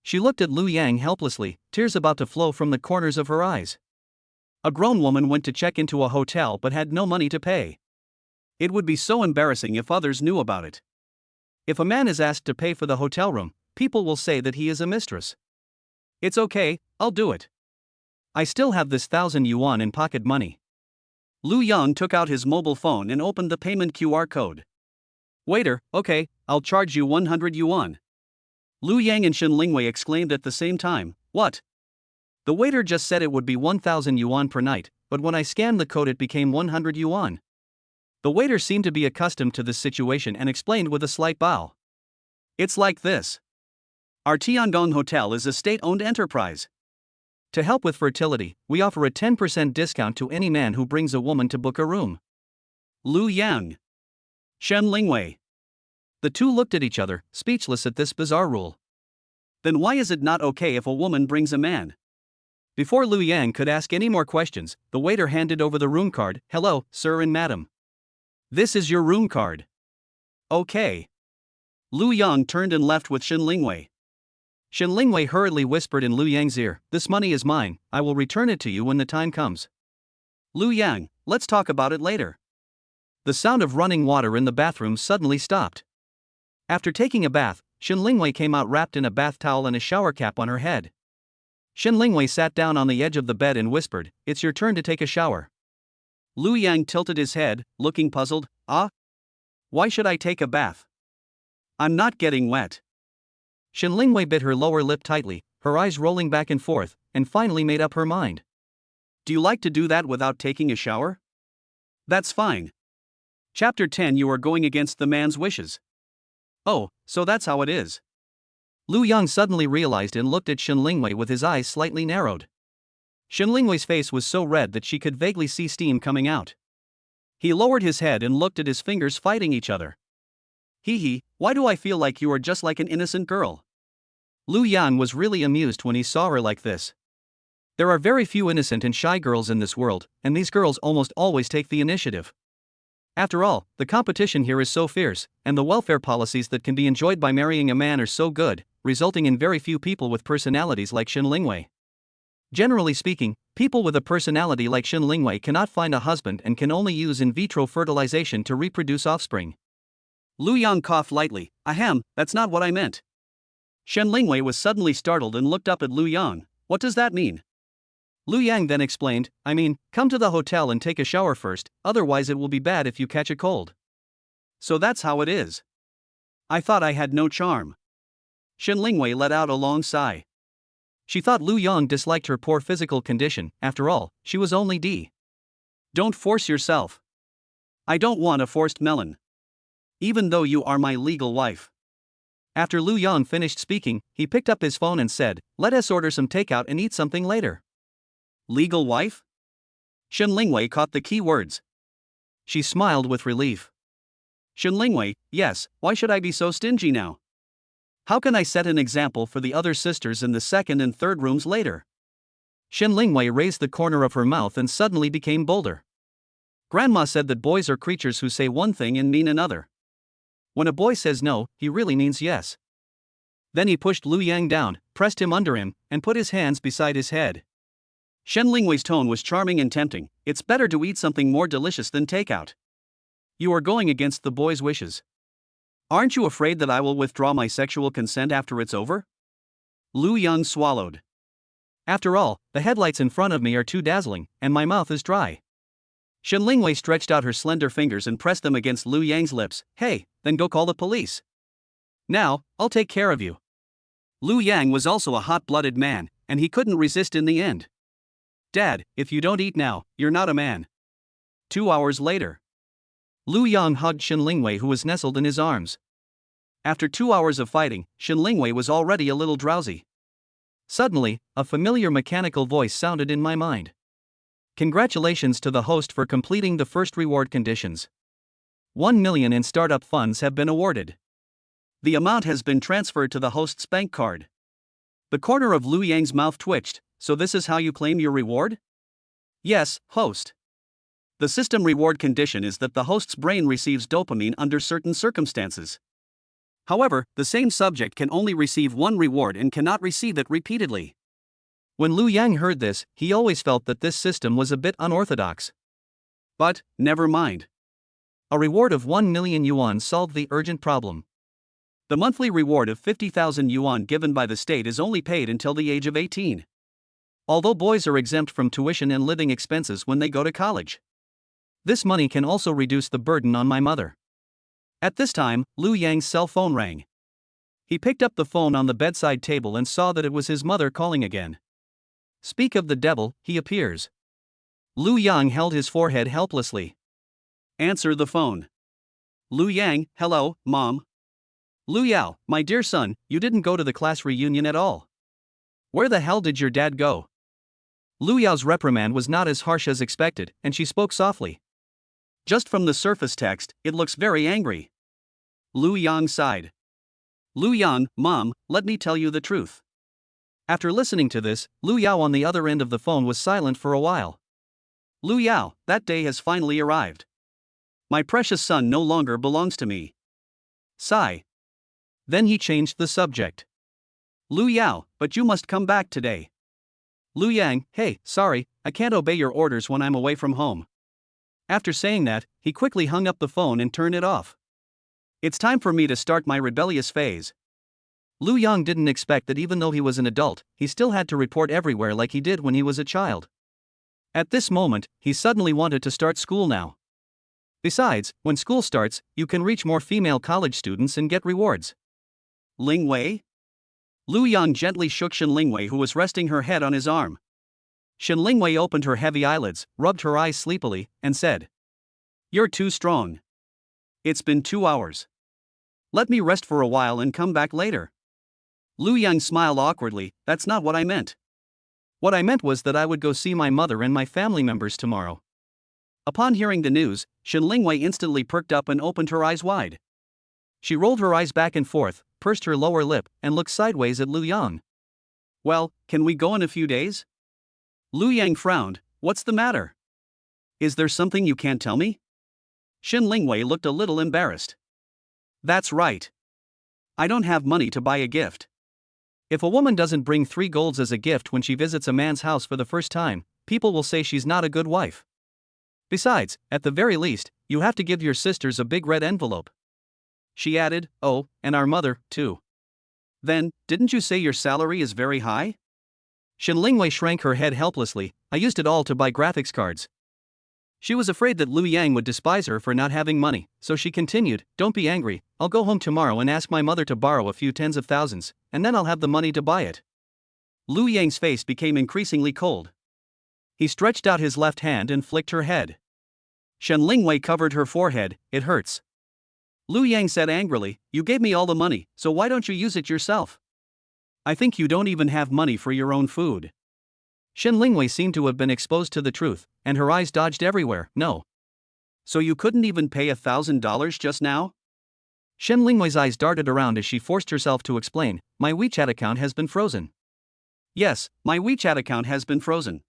She looked at Lu Yang helplessly, tears about to flow from the corners of her eyes. A grown woman went to check into a hotel but had no money to pay. It would be so embarrassing if others knew about it. If a man is asked to pay for the hotel room, people will say that he is a mistress. It's okay, I'll do it. I still have this 1,000 yuan in pocket money. Lu Yang took out his mobile phone and opened the payment QR code. Waiter, okay, I'll charge you 100 yuan. Lu Yang and Shen Lingwei exclaimed at the same time, what? The waiter just said it would be 1,000 yuan per night, but when I scanned the code it became 100 yuan. The waiter seemed to be accustomed to this situation and explained with a slight bow. It's like this. Our Tiangong Hotel is a state-owned enterprise. To help with fertility, we offer a 10% discount to any man who brings a woman to book a room. Lu Yang. Shen Lingwei. The two looked at each other, speechless at this bizarre rule. Then why is it not okay if a woman brings a man? Before Lu Yang could ask any more questions, the waiter handed over the room card. Hello, sir and madam. This is your room card. Okay. Lu Yang turned and left with Shen Lingwei. Shen Lingwei hurriedly whispered in Lu Yang's ear, this money is mine, I will return it to you when the time comes. Lu Yang, let's talk about it later. The sound of running water in the bathroom suddenly stopped. After taking a bath, Shen Lingwei came out wrapped in a bath towel and a shower cap on her head. Shen Lingwei sat down on the edge of the bed and whispered, it's your turn to take a shower. Lu Yang tilted his head, looking puzzled, why should I take a bath? I'm not getting wet. Shen Lingwei bit her lower lip tightly, her eyes rolling back and forth, and finally made up her mind. Do you like to do that without taking a shower? That's fine. Chapter 10 You are going against the man's wishes. Oh, so that's how it is. Lu Yang suddenly realized and looked at Shen Lingwei with his eyes slightly narrowed. Shen Lingwei's face was so red that she could vaguely see steam coming out. He lowered his head and looked at his fingers fighting each other. Hee, why do I feel like you are just like an innocent girl? Lu Yang was really amused when he saw her like this. There are very few innocent and shy girls in this world, and these girls almost always take the initiative. After all, the competition here is so fierce, and the welfare policies that can be enjoyed by marrying a man are so good, resulting in very few people with personalities like Shen Lingwei. Generally speaking, people with a personality like Shen Lingwei cannot find a husband and can only use in vitro fertilization to reproduce offspring. Lu Yang coughed lightly. Ahem, that's not what I meant. Shen Lingwei was suddenly startled and looked up at Lu Yang. What does that mean? Lu Yang then explained, I mean, come to the hotel and take a shower first, otherwise it will be bad if you catch a cold. So that's how it is. I thought I had no charm. Shen Lingwei let out a long sigh. She thought Lu Yang disliked her poor physical condition, after all, she was only D. Don't force yourself. I don't want a forced melon. Even though you are my legal wife. After Lu Yang finished speaking, he picked up his phone and said, let us order some takeout and eat something later. Legal wife? Shen Lingwei caught the key words. She smiled with relief. Shen Lingwei, yes, why should I be so stingy now? How can I set an example for the other sisters in the second and third rooms later? Shen Lingwei raised the corner of her mouth and suddenly became bolder. Grandma said that boys are creatures who say one thing and mean another. When a boy says no, he really means yes. Then he pushed Lu Yang down, pressed him under him, and put his hands beside his head. Shen Lingwei's tone was charming and tempting. It's better to eat something more delicious than takeout. You are going against the boy's wishes. Aren't you afraid that I will withdraw my sexual consent after it's over? Lu Yang swallowed. After all, the headlights in front of me are too dazzling, and my mouth is dry. Shen Lingwei stretched out her slender fingers and pressed them against Lu Yang's lips. Hey, then go call the police. Now, I'll take care of you. Lu Yang was also a hot-blooded man, and he couldn't resist in the end. Dad, if you don't eat now, you're not a man. 2 hours later. Lu Yang hugged Shen Lingwei who was nestled in his arms. After 2 hours of fighting, Shen Lingwei was already a little drowsy. Suddenly, a familiar mechanical voice sounded in my mind. Congratulations to the host for completing the first reward conditions. 1 million in startup funds have been awarded. The amount has been transferred to the host's bank card. The corner of Lu Yang's mouth twitched. So this is how you claim your reward? Yes, host. The system reward condition is that the host's brain receives dopamine under certain circumstances. However, the same subject can only receive one reward and cannot receive it repeatedly. When Lu Yang heard this, he always felt that this system was a bit unorthodox. But, never mind. A reward of 1 million yuan solved the urgent problem. The monthly reward of 50,000 yuan given by the state is only paid until the age of 18. Although boys are exempt from tuition and living expenses when they go to college. This money can also reduce the burden on my mother. At this time, Lu Yang's cell phone rang. He picked up the phone on the bedside table and saw that it was his mother calling again. Speak of the devil, he appears. Lu Yang held his forehead helplessly. Answer the phone. Lu Yang, hello, Mom. Lu Yao, my dear son, you didn't go to the class reunion at all. Where the hell did your dad go? Lu Yao's reprimand was not as harsh as expected, and she spoke softly. Just from the surface text, it looks very angry. Lu Yang sighed. Lu Yang, Mom, let me tell you the truth. After listening to this, Lu Yao on the other end of the phone was silent for a while. Lu Yao, that day has finally arrived. My precious son no longer belongs to me. Sigh. Then he changed the subject. Lu Yao, but you must come back today. Lu Yang, hey, sorry, I can't obey your orders when I'm away from home. After saying that, he quickly hung up the phone and turned it off. It's time for me to start my rebellious phase. Lu Yang didn't expect that even though he was an adult, he still had to report everywhere like he did when he was a child. At this moment, he suddenly wanted to start school now. Besides, when school starts, you can reach more female college students and get rewards. Ling Wei? Lu Yang gently shook Shen Lingwei, who was resting her head on his arm. Shen Lingwei opened her heavy eyelids, rubbed her eyes sleepily, and said, You're too strong. It's been 2 hours. Let me rest for a while and come back later. Lu Yang smiled awkwardly. That's not what I meant. What I meant was that I would go see my mother and my family members tomorrow. Upon hearing the news, Shen Lingwei instantly perked up and opened her eyes wide. She rolled her eyes back and forth, pursed her lower lip, and looked sideways at Lu Yang. Well, can we go in a few days? Lu Yang frowned. What's the matter? Is there something you can't tell me? Shen Lingwei looked a little embarrassed. That's right. I don't have money to buy a gift. If a woman doesn't bring 3 golds as a gift when she visits a man's house for the first time, people will say she's not a good wife. Besides, at the very least, you have to give your sisters a big red envelope. She added, oh, and our mother, too. Then, didn't you say your salary is very high? Shen Lingwei shrank her head helplessly. I used it all to buy graphics cards. She was afraid that Lu Yang would despise her for not having money, so she continued, don't be angry, I'll go home tomorrow and ask my mother to borrow a few tens of thousands, and then I'll have the money to buy it. Lu Yang's face became increasingly cold. He stretched out his left hand and flicked her head. Shen Lingwei covered her forehead. It hurts. Lu Yang said angrily, you gave me all the money, so why don't you use it yourself? I think you don't even have money for your own food. Shen Lingwei seemed to have been exposed to the truth, and her eyes dodged everywhere. No. So you couldn't even pay $1,000 just now? Shen Lingwei's eyes darted around as she forced herself to explain, my WeChat account has been frozen. Yes, my WeChat account has been frozen.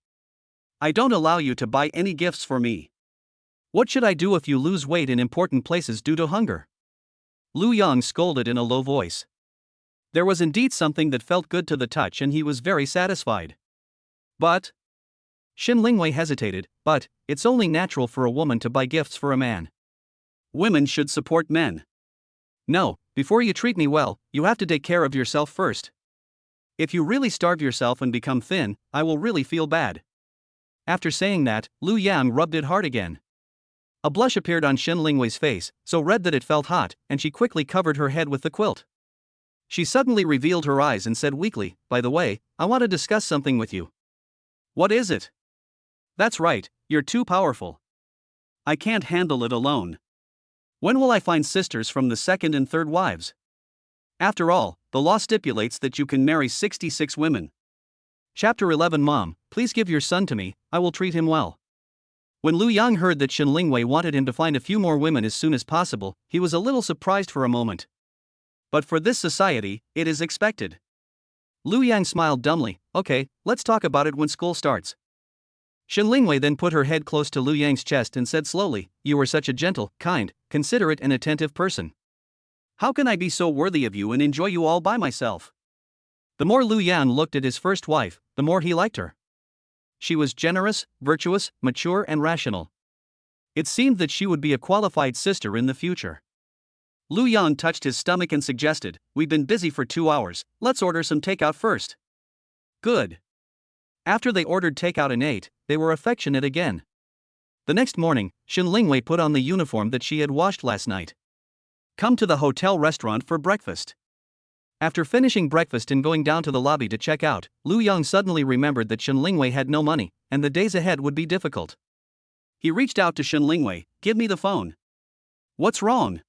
I don't allow you to buy any gifts for me. What should I do if you lose weight in important places due to hunger? Lu Yang scolded in a low voice. There was indeed something that felt good to the touch and he was very satisfied. But? Shen Lingwei hesitated, but, it's only natural for a woman to buy gifts for a man. Women should support men. No, before you treat me well, you have to take care of yourself first. If you really starve yourself and become thin, I will really feel bad. After saying that, Lu Yang rubbed it hard again. A blush appeared on Shen Lingwei's face, so red that it felt hot, and she quickly covered her head with the quilt. She suddenly revealed her eyes and said weakly, by the way, I want to discuss something with you. What is it? That's right, you're too powerful. I can't handle it alone. When will I find sisters from the second and third wives? After all, the law stipulates that you can marry 66 women. Chapter 11 Mom, please give your son to me, I will treat him well. When Lu Yang heard that Shen Lingwei wanted him to find a few more women as soon as possible, he was a little surprised for a moment. But for this society, it is expected. Lu Yang smiled dumbly. Okay, let's talk about it when school starts. Shen Lingwei then put her head close to Lu Yang's chest and said slowly, you are such a gentle, kind, considerate and attentive person. How can I be so worthy of you and enjoy you all by myself? The more Lu Yang looked at his first wife, the more he liked her. She was generous, virtuous, mature, and rational. It seemed that she would be a qualified sister in the future. Lu Yang touched his stomach and suggested, "We've been busy for 2 hours, let's order some takeout first." Good. After they ordered takeout and ate, they were affectionate again. The next morning, Shen Lingwei put on the uniform that she had washed last night. "Come to the hotel restaurant for breakfast." After finishing breakfast and going down to the lobby to check out, Lu Yang suddenly remembered that Shen Lingwei had no money, and the days ahead would be difficult. He reached out to Shen Lingwei, "Give me the phone." "What's wrong?"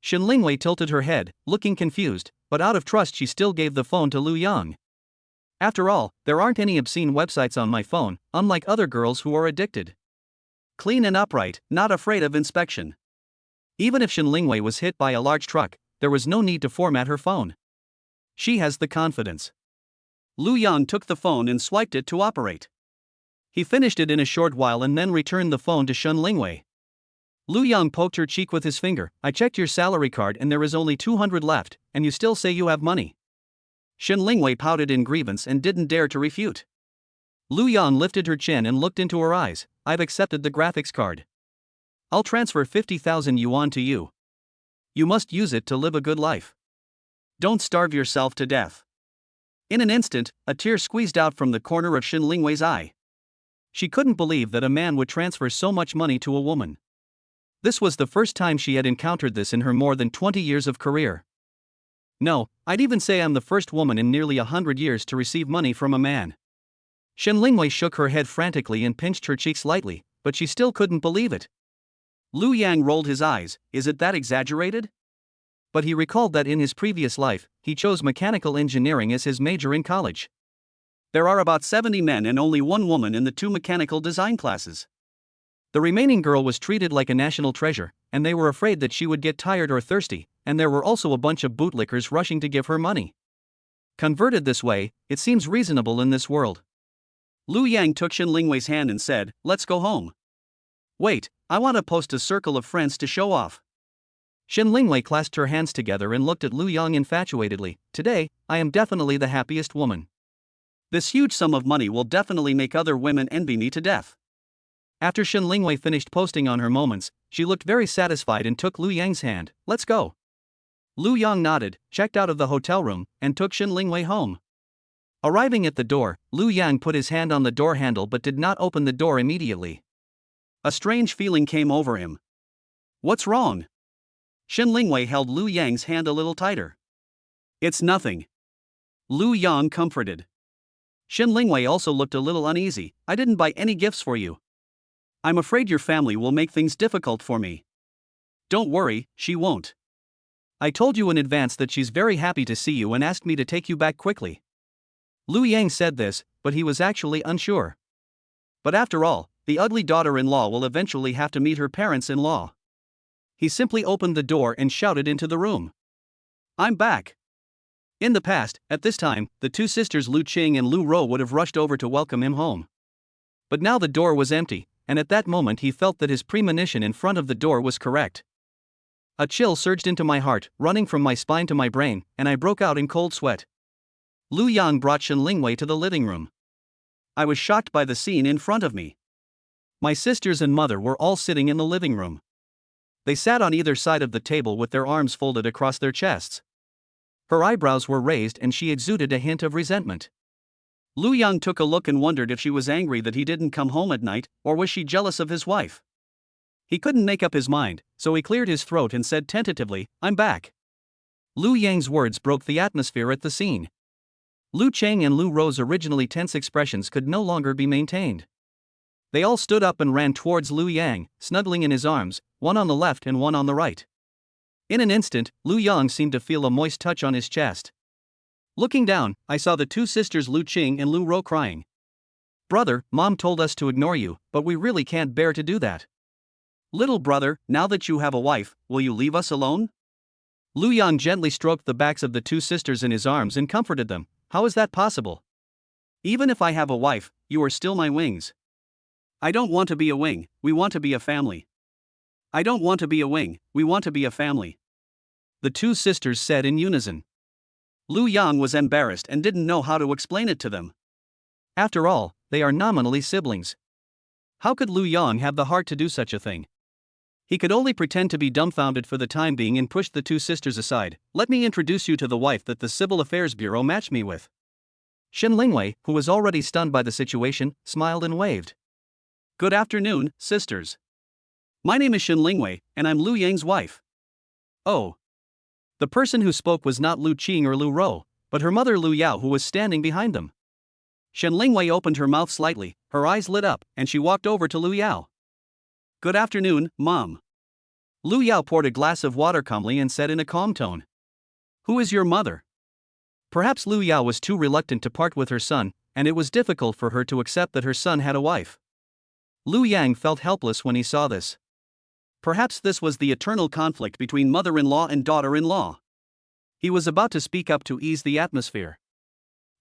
Shen Lingwei tilted her head, looking confused, but out of trust she still gave the phone to Lu Yang. "After all, there aren't any obscene websites on my phone, unlike other girls who are addicted. Clean and upright, not afraid of inspection." Even if Shen Lingwei was hit by a large truck, there was no need to format her phone. She has the confidence. Lu Yang took the phone and swiped it to operate. He finished it in a short while and then returned the phone to Shen Lingwei. Lu Yang poked her cheek with his finger. "I checked your salary card and there is only 200 left, and you still say you have money." Shen Lingwei pouted in grievance and didn't dare to refute. Lu Yang lifted her chin and looked into her eyes. "I've accepted the graphics card. I'll transfer 50,000 yuan to you. You must use it to live a good life. Don't starve yourself to death." In an instant, a tear squeezed out from the corner of Shen Lingwei's eye. She couldn't believe that a man would transfer so much money to a woman. This was the first time she had encountered this in her more than 20 years of career. "No, I'd even say I'm the first woman in nearly 100 years to receive money from a man." Shen Lingwei shook her head frantically and pinched her cheeks lightly, but she still couldn't believe it. Lu Yang rolled his eyes. "Is it that exaggerated?" But he recalled that in his previous life, he chose mechanical engineering as his major in college. There are about 70 men and only one woman in the 2 mechanical design classes. The remaining girl was treated like a national treasure, and they were afraid that she would get tired or thirsty, and there were also a bunch of bootlickers rushing to give her money. Converted this way, it seems reasonable in this world. Lu Yang took Shen Lingwei's hand and said, "Let's go home." "Wait, I want to post a circle of friends to show off." Shen Lingwei clasped her hands together and looked at Lu Yang infatuatedly. "Today, I am definitely the happiest woman. This huge sum of money will definitely make other women envy me to death." After Shen Lingwei finished posting on her moments, she looked very satisfied and took Lu Yang's hand. "Let's go." Lu Yang nodded, checked out of the hotel room, and took Shen Lingwei home. Arriving at the door, Lu Yang put his hand on the door handle but did not open the door immediately. A strange feeling came over him. "What's wrong?" Shen Lingwei held Lu Yang's hand a little tighter. "It's nothing." Lu Yang comforted. Shen Lingwei also looked a little uneasy. "I didn't buy any gifts for you. I'm afraid your family will make things difficult for me." "Don't worry, she won't. I told you in advance that she's very happy to see you and asked me to take you back quickly." Lu Yang said this, but he was actually unsure. But after all, the ugly daughter-in-law will eventually have to meet her parents-in-law. He simply opened the door and shouted into the room. "I'm back." In the past, at this time, the 2 sisters Lu Qing and Lu Ro would have rushed over to welcome him home. But now the door was empty, and at that moment he felt that his premonition in front of the door was correct. A chill surged into my heart, running from my spine to my brain, and I broke out in cold sweat. Lu Yang brought Shen Lingwei to the living room. I was shocked by the scene in front of me. My sisters and mother were all sitting in the living room. They sat on either side of the table with their arms folded across their chests. Her eyebrows were raised and she exuded a hint of resentment. Lu Yang took a look and wondered if she was angry that he didn't come home at night, or was she jealous of his wife. He couldn't make up his mind, so he cleared his throat and said tentatively, "I'm back." Lu Yang's words broke the atmosphere at the scene. Lu Cheng and Lu Ro's originally tense expressions could no longer be maintained. They all stood up and ran towards Lu Yang, snuggling in his arms, one on the left and one on the right. In an instant, Lu Yang seemed to feel a moist touch on his chest. Looking down, I saw the 2 sisters Lu Qing and Lu Ro crying. "Brother, Mom told us to ignore you, but we really can't bear to do that." "Little brother, now that you have a wife, will you leave us alone?" Lu Yang gently stroked the backs of the 2 sisters in his arms and comforted them. "How is that possible? Even if I have a wife, you are still my wings. I don't want to be a wing, we want to be a family. I don't want to be a wing, we want to be a family." The 2 sisters said in unison. Lu Yang was embarrassed and didn't know how to explain it to them. After all, they are nominally siblings. How could Lu Yang have the heart to do such a thing? He could only pretend to be dumbfounded for the time being and pushed the two sisters aside. Let me introduce you to the wife that the Civil Affairs Bureau matched me with. Shen Lingwei, who was already stunned by the situation, smiled and waved. Good afternoon, sisters. My name is Shen Lingwei, and I'm Lu Yang's wife. Oh. The person who spoke was not Lu Qing or Lu Ro, but her mother Lu Yao, who was standing behind them. Shen Lingwei opened her mouth slightly, her eyes lit up, and she walked over to Lu Yao. Good afternoon, Mom. Lu Yao poured a glass of water calmly and said in a calm tone. Who is your mother? Perhaps Lu Yao was too reluctant to part with her son, and it was difficult for her to accept that her son had a wife. Lu Yang felt helpless when he saw this. Perhaps this was the eternal conflict between mother-in-law and daughter-in-law. He was about to speak up to ease the atmosphere.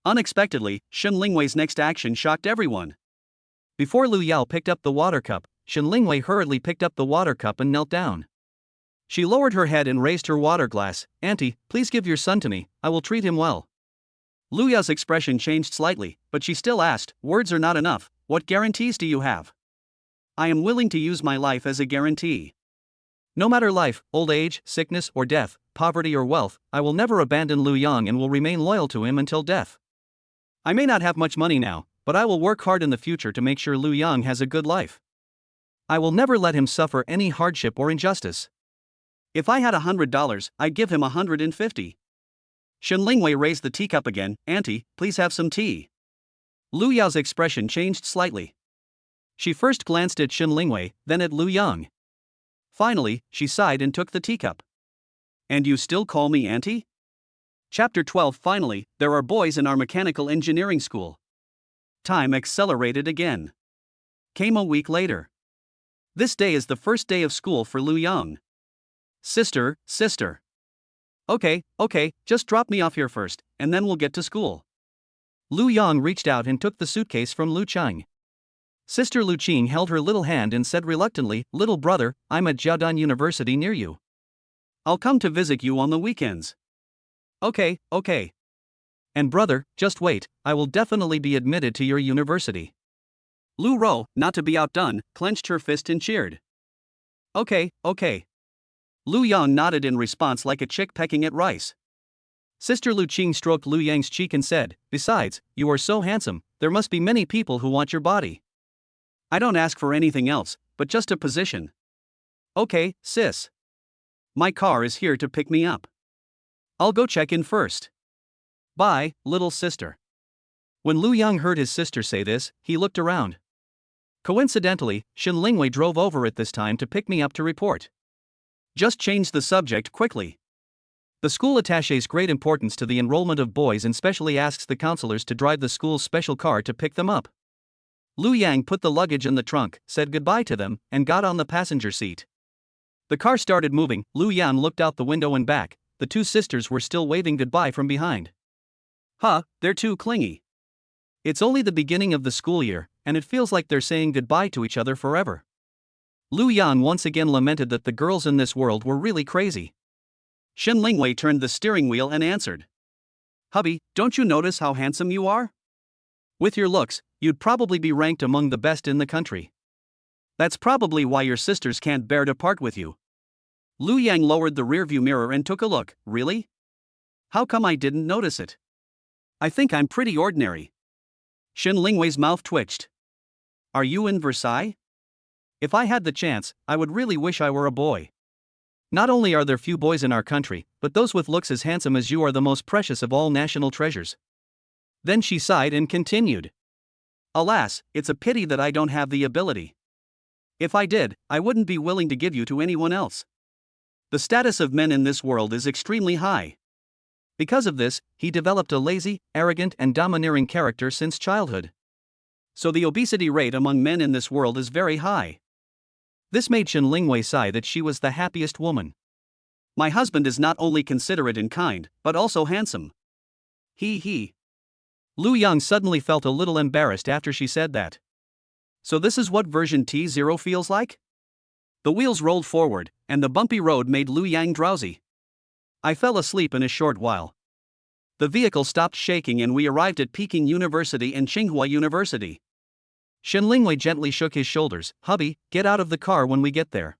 Unexpectedly, Shen Lingwei's next action shocked everyone. Before Lu Yao picked up the water cup, Shen Lingwei hurriedly picked up the water cup and knelt down. She lowered her head and raised her water glass. Auntie, please give your son to me, I will treat him well. Lu Yao's expression changed slightly, but she still asked, words are not enough, what guarantees do you have? I am willing to use my life as a guarantee. No matter life, old age, sickness or death, poverty or wealth, I will never abandon Lu Yang and will remain loyal to him until death. I may not have much money now, but I will work hard in the future to make sure Lu Yang has a good life. I will never let him suffer any hardship or injustice. If I had $100, I'd give him $150. Shen Lingwei raised the teacup again. Auntie, please have some tea. Lu Yao's expression changed slightly. She first glanced at Shen Lingwei, then at Lu Yang. Finally, she sighed and took the teacup. And you still call me auntie? Chapter 12. Finally, there are boys in our mechanical engineering school. Time accelerated again. Came a week later. This day is the first day of school for Lu Yang. Sister. Okay, just drop me off here first, and then we'll get to school. Lu Yang reached out and took the suitcase from Lu Chang. Sister Lu Qing held her little hand and said reluctantly, Little brother, I'm at Jiadan University near you. I'll come to visit you on the weekends. Okay. And brother, just wait, I will definitely be admitted to your university. Lu Ro, not to be outdone, clenched her fist and cheered. Okay. Lu Yang nodded in response like a chick pecking at rice. Sister Lu Qing stroked Lu Yang's cheek and said, Besides, you are so handsome, there must be many people who want your body. I don't ask for anything else, but just a position. Okay, sis. My car is here to pick me up. I'll go check in first. Bye, little sister. When Lu Yang heard his sister say this, he looked around. Coincidentally, Shen Lingwei drove over at this time to pick me up to report. Just change the subject quickly. The school attaches great importance to the enrollment of boys and specially asks the counselors to drive the school's special car to pick them up. Lu Yang put the luggage in the trunk, said goodbye to them, and got on the passenger seat. The car started moving. Lu Yang looked out the window and back. The two sisters were still waving goodbye from behind. They're too clingy. It's only the beginning of the school year, and it feels like they're saying goodbye to each other forever. Lu Yang once again lamented that the girls in this world were really crazy. Shen Lingwei turned the steering wheel and answered. Hubby, don't you notice how handsome you are? With your looks, you'd probably be ranked among the best in the country. That's probably why your sisters can't bear to part with you. Lu Yang lowered the rearview mirror and took a look. Really? How come I didn't notice it? I think I'm pretty ordinary. Shen Lingwei's mouth twitched. Are you in Versailles? If I had the chance, I would really wish I were a boy. Not only are there few boys in our country, but those with looks as handsome as you are the most precious of all national treasures. Then she sighed and continued. Alas, it's a pity that I don't have the ability. If I did, I wouldn't be willing to give you to anyone else. The status of men in this world is extremely high. Because of this, he developed a lazy, arrogant and domineering character since childhood. So the obesity rate among men in this world is very high. This made Shen Lingwei sigh that she was the happiest woman. My husband is not only considerate and kind, but also handsome. He. Lu Yang suddenly felt a little embarrassed after she said that. So this is what version T0 feels like? The wheels rolled forward, and the bumpy road made Lu Yang drowsy. I fell asleep in a short while. The vehicle stopped shaking and we arrived at Peking University and Tsinghua University. Shen Lingwei gently shook his shoulders. Hubby, get out of the car when we get there.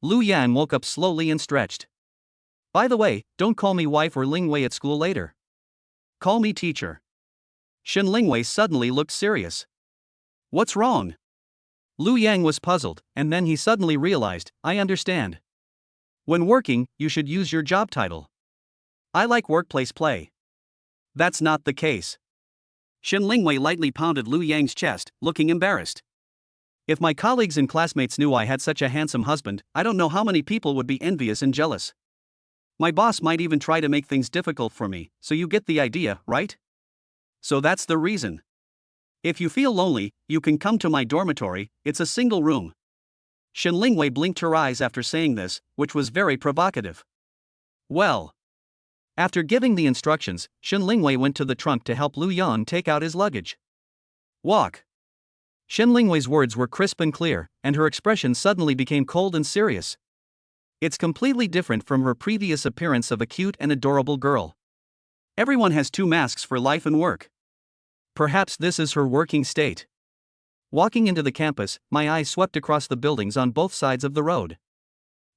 Lu Yang woke up slowly and stretched. By the way, don't call me wife or Lingwei at school later. Call me teacher. Shen Lingwei suddenly looked serious. What's wrong? Lu Yang was puzzled, and then he suddenly realized, I understand. When working, you should use your job title. I like workplace play. That's not the case. Shen Lingwei lightly pounded Lu Yang's chest, looking embarrassed. If my colleagues and classmates knew I had such a handsome husband, I don't know how many people would be envious and jealous. My boss might even try to make things difficult for me, so you get the idea, right? So that's the reason. If you feel lonely, you can come to my dormitory, it's a single room. Shen Lingwei blinked her eyes after saying this, which was very provocative. Well. After giving the instructions, Shen Lingwei went to the trunk to help Lu Yang take out his luggage. Walk. Shen Lingwei's words were crisp and clear, and her expression suddenly became cold and serious. It's completely different from her previous appearance of a cute and adorable girl. Everyone has two masks for life and work. Perhaps this is her working state. Walking into the campus, my eyes swept across the buildings on both sides of the road.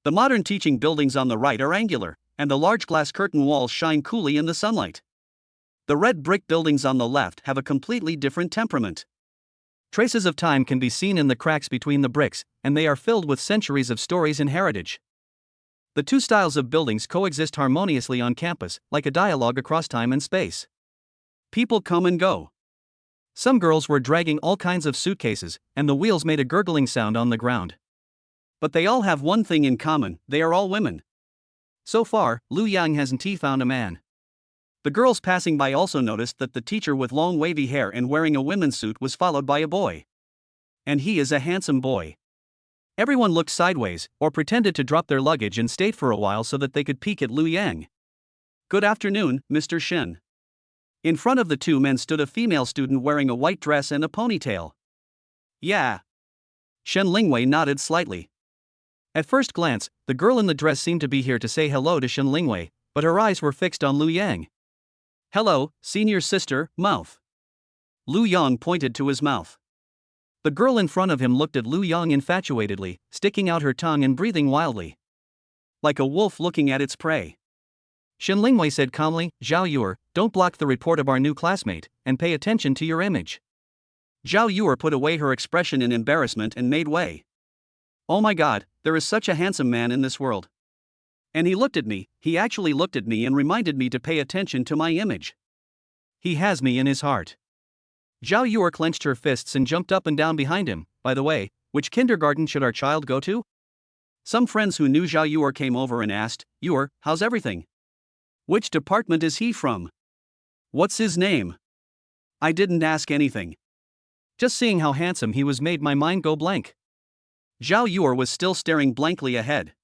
The modern teaching buildings on the right are angular, and the large glass curtain walls shine coolly in the sunlight. The red brick buildings on the left have a completely different temperament. Traces of time can be seen in the cracks between the bricks, and they are filled with centuries of stories and heritage. The two styles of buildings coexist harmoniously on campus, like a dialogue across time and space. People come and go. Some girls were dragging all kinds of suitcases, and the wheels made a gurgling sound on the ground. But they all have one thing in common, they are all women. So far, Lu Yang hasn't found a man. The girls passing by also noticed that the teacher with long wavy hair and wearing a women's suit was followed by a boy. And he is a handsome boy. Everyone looked sideways, or pretended to drop their luggage and stayed for a while so that they could peek at Lu Yang. Good afternoon, Mr. Shen. In front of the two men stood a female student wearing a white dress and a ponytail. Yeah. Shen Lingwei nodded slightly. At first glance, the girl in the dress seemed to be here to say hello to Shen Lingwei, but her eyes were fixed on Lu Yang. Hello, senior sister, mouth. Lu Yang pointed to his mouth. The girl in front of him looked at Lu Yang infatuatedly, sticking out her tongue and breathing wildly. Like a wolf looking at its prey. Shen Lingwei said calmly, Zhao Yuer, don't block the report of our new classmate, and pay attention to your image. Zhao Yuer put away her expression in embarrassment and made way. Oh my god, there is such a handsome man in this world. And he looked at me, he actually looked at me and reminded me to pay attention to my image. He has me in his heart. Zhao Yuer clenched her fists and jumped up and down behind him. By the way, which kindergarten should our child go to? Some friends who knew Zhao Yuer came over and asked, Yuer, how's everything? Which department is he from? What's his name? I didn't ask anything. Just seeing how handsome he was made my mind go blank. Zhao Yuer was still staring blankly ahead.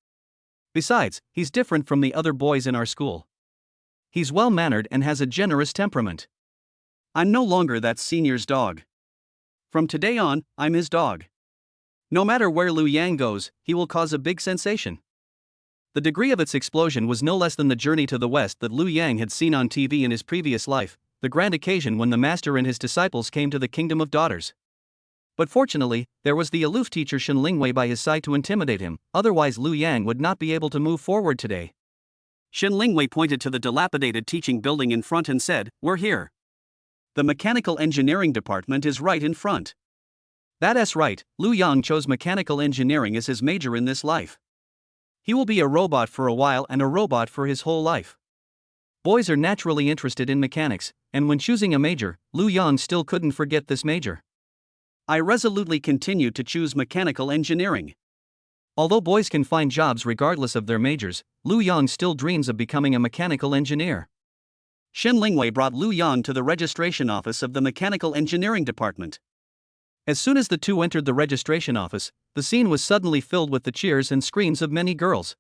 Besides, he's different from the other boys in our school. He's well-mannered and has a generous temperament. I'm no longer that senior's dog. From today on, I'm his dog. No matter where Lu Yang goes, he will cause a big sensation. The degree of its explosion was no less than the journey to the west that Lu Yang had seen on TV in his previous life, the grand occasion when the master and his disciples came to the kingdom of daughters. But fortunately, there was the aloof teacher Shen Lingwei by his side to intimidate him, otherwise Lu Yang would not be able to move forward today. Shen Lingwei pointed to the dilapidated teaching building in front and said, We're here. The mechanical engineering department is right in front. That's right, Lu Yang chose mechanical engineering as his major in this life. He will be a robot for a while and a robot for his whole life. Boys are naturally interested in mechanics, and when choosing a major, Lu Yang still couldn't forget this major. I resolutely continued to choose mechanical engineering. Although boys can find jobs regardless of their majors, Lu Yang still dreams of becoming a mechanical engineer. Shen Lingwei brought Lu Yang to the registration office of the mechanical engineering department. As soon as the two entered the registration office, the scene was suddenly filled with the cheers and screams of many girls.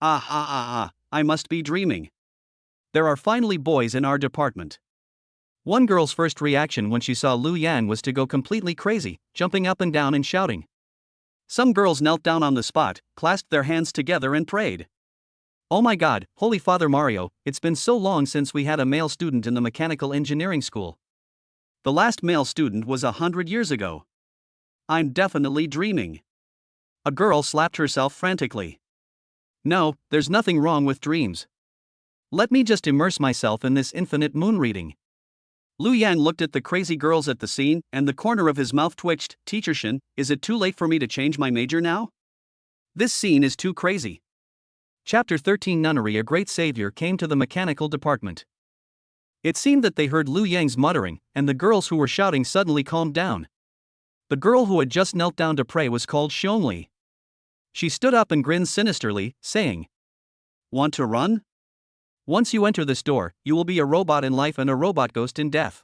I must be dreaming. There are finally boys in our department. One girl's first reaction when she saw Lu Yang was to go completely crazy, jumping up and down and shouting. Some girls knelt down on the spot, clasped their hands together and prayed. Oh my god, Holy Father Mario, it's been so long since we had a male student in the mechanical engineering school. The last male student was 100 years ago. I'm definitely dreaming. A girl slapped herself frantically. No, there's nothing wrong with dreams. Let me just immerse myself in this infinite moon reading. Lu Yang looked at the crazy girls at the scene, and the corner of his mouth twitched. Teacher Shin, is it too late for me to change my major now? This scene is too crazy. Chapter 13 Nunnery. A great savior came to the mechanical department. It seemed that they heard Lu Yang's muttering, and the girls who were shouting suddenly calmed down. The girl who had just knelt down to pray was called Xiongli. She stood up and grinned sinisterly, saying, Want to run? Once you enter this door, you will be a robot in life and a robot ghost in death.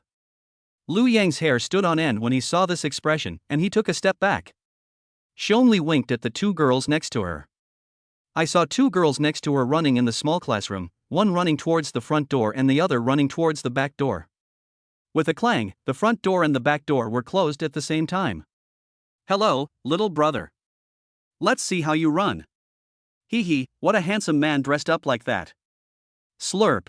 Lu Yang's hair stood on end when he saw this expression, and he took a step back. Xiongli winked at the two girls next to her. I saw two girls next to her running in the small classroom, one running towards the front door and the other running towards the back door. With a clang, the front door and the back door were closed at the same time. Hello, little brother. Let's see how you run. Hee hee, what a handsome man dressed up like that. Slurp.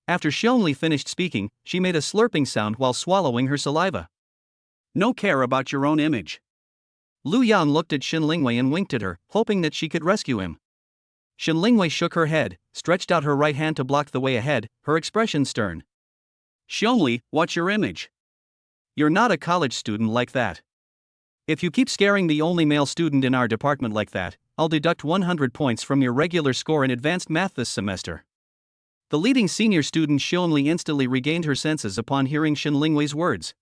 After Xiongli finished speaking, she made a slurping sound while swallowing her saliva. No care about your own image. Lu Yang looked at Shin Lingwei and winked at her, hoping that she could rescue him. Shin Lingwei shook her head, stretched out her right hand to block the way ahead, her expression stern. Xiongli, what's your image? You're not a college student like that. If you keep scaring the only male student in our department like that, I'll deduct 100 points from your regular score in advanced math this semester. The leading senior student Xiongli instantly regained her senses upon hearing Shin Lingwei's words.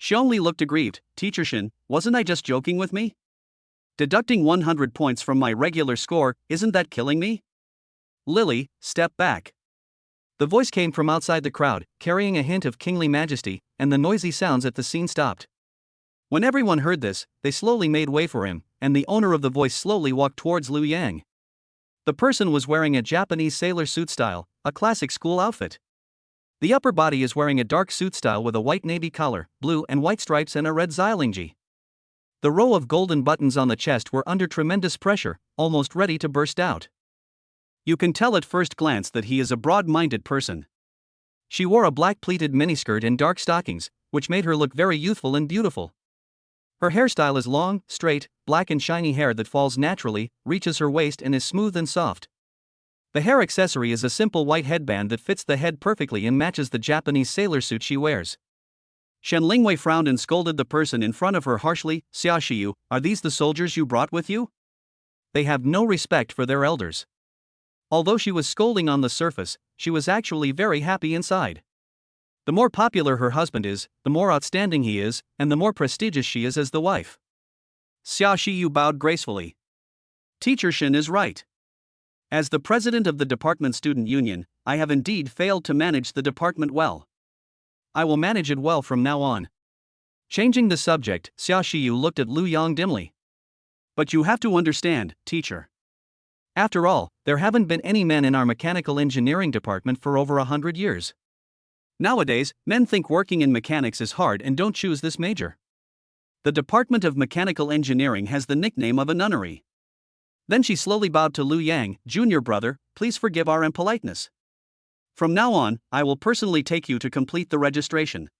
Xiongli looked aggrieved. Teacher Shin, wasn't I just joking with me? Deducting 100 points from my regular score, isn't that killing me? Lily, step back. The voice came from outside the crowd, carrying a hint of kingly majesty, and the noisy sounds at the scene stopped. When everyone heard this, they slowly made way for him, and the owner of the voice slowly walked towards Lu Yang. The person was wearing a Japanese sailor suit style, a classic school outfit. The upper body is wearing a dark suit style with a white navy collar, blue and white stripes and a red xilingi. The row of golden buttons on the chest were under tremendous pressure, almost ready to burst out. You can tell at first glance that he is a broad-minded person. She wore a black pleated miniskirt and dark stockings, which made her look very youthful and beautiful. Her hairstyle is long, straight, black and shiny hair that falls naturally, reaches her waist and is smooth and soft. The hair accessory is a simple white headband that fits the head perfectly and matches the Japanese sailor suit she wears. Shen Lingwei frowned and scolded the person in front of her harshly. Xia Shiyu, are these the soldiers you brought with you? They have no respect for their elders. Although she was scolding on the surface, she was actually very happy inside. The more popular her husband is, the more outstanding he is, and the more prestigious she is as the wife. Xia Shiyu bowed gracefully. Teacher Shin is right. As the president of the department student union, I have indeed failed to manage the department well. I will manage it well from now on. Changing the subject, Xia Shiyu looked at Lu Yang dimly. But you have to understand, teacher. After all, there haven't been any men in our mechanical engineering department for over 100 years. Nowadays, men think working in mechanics is hard and don't choose this major. The Department of Mechanical Engineering has the nickname of a nunnery. Then she slowly bowed to Lu Yang. Junior brother, please forgive our impoliteness. From now on, I will personally take you to complete the registration.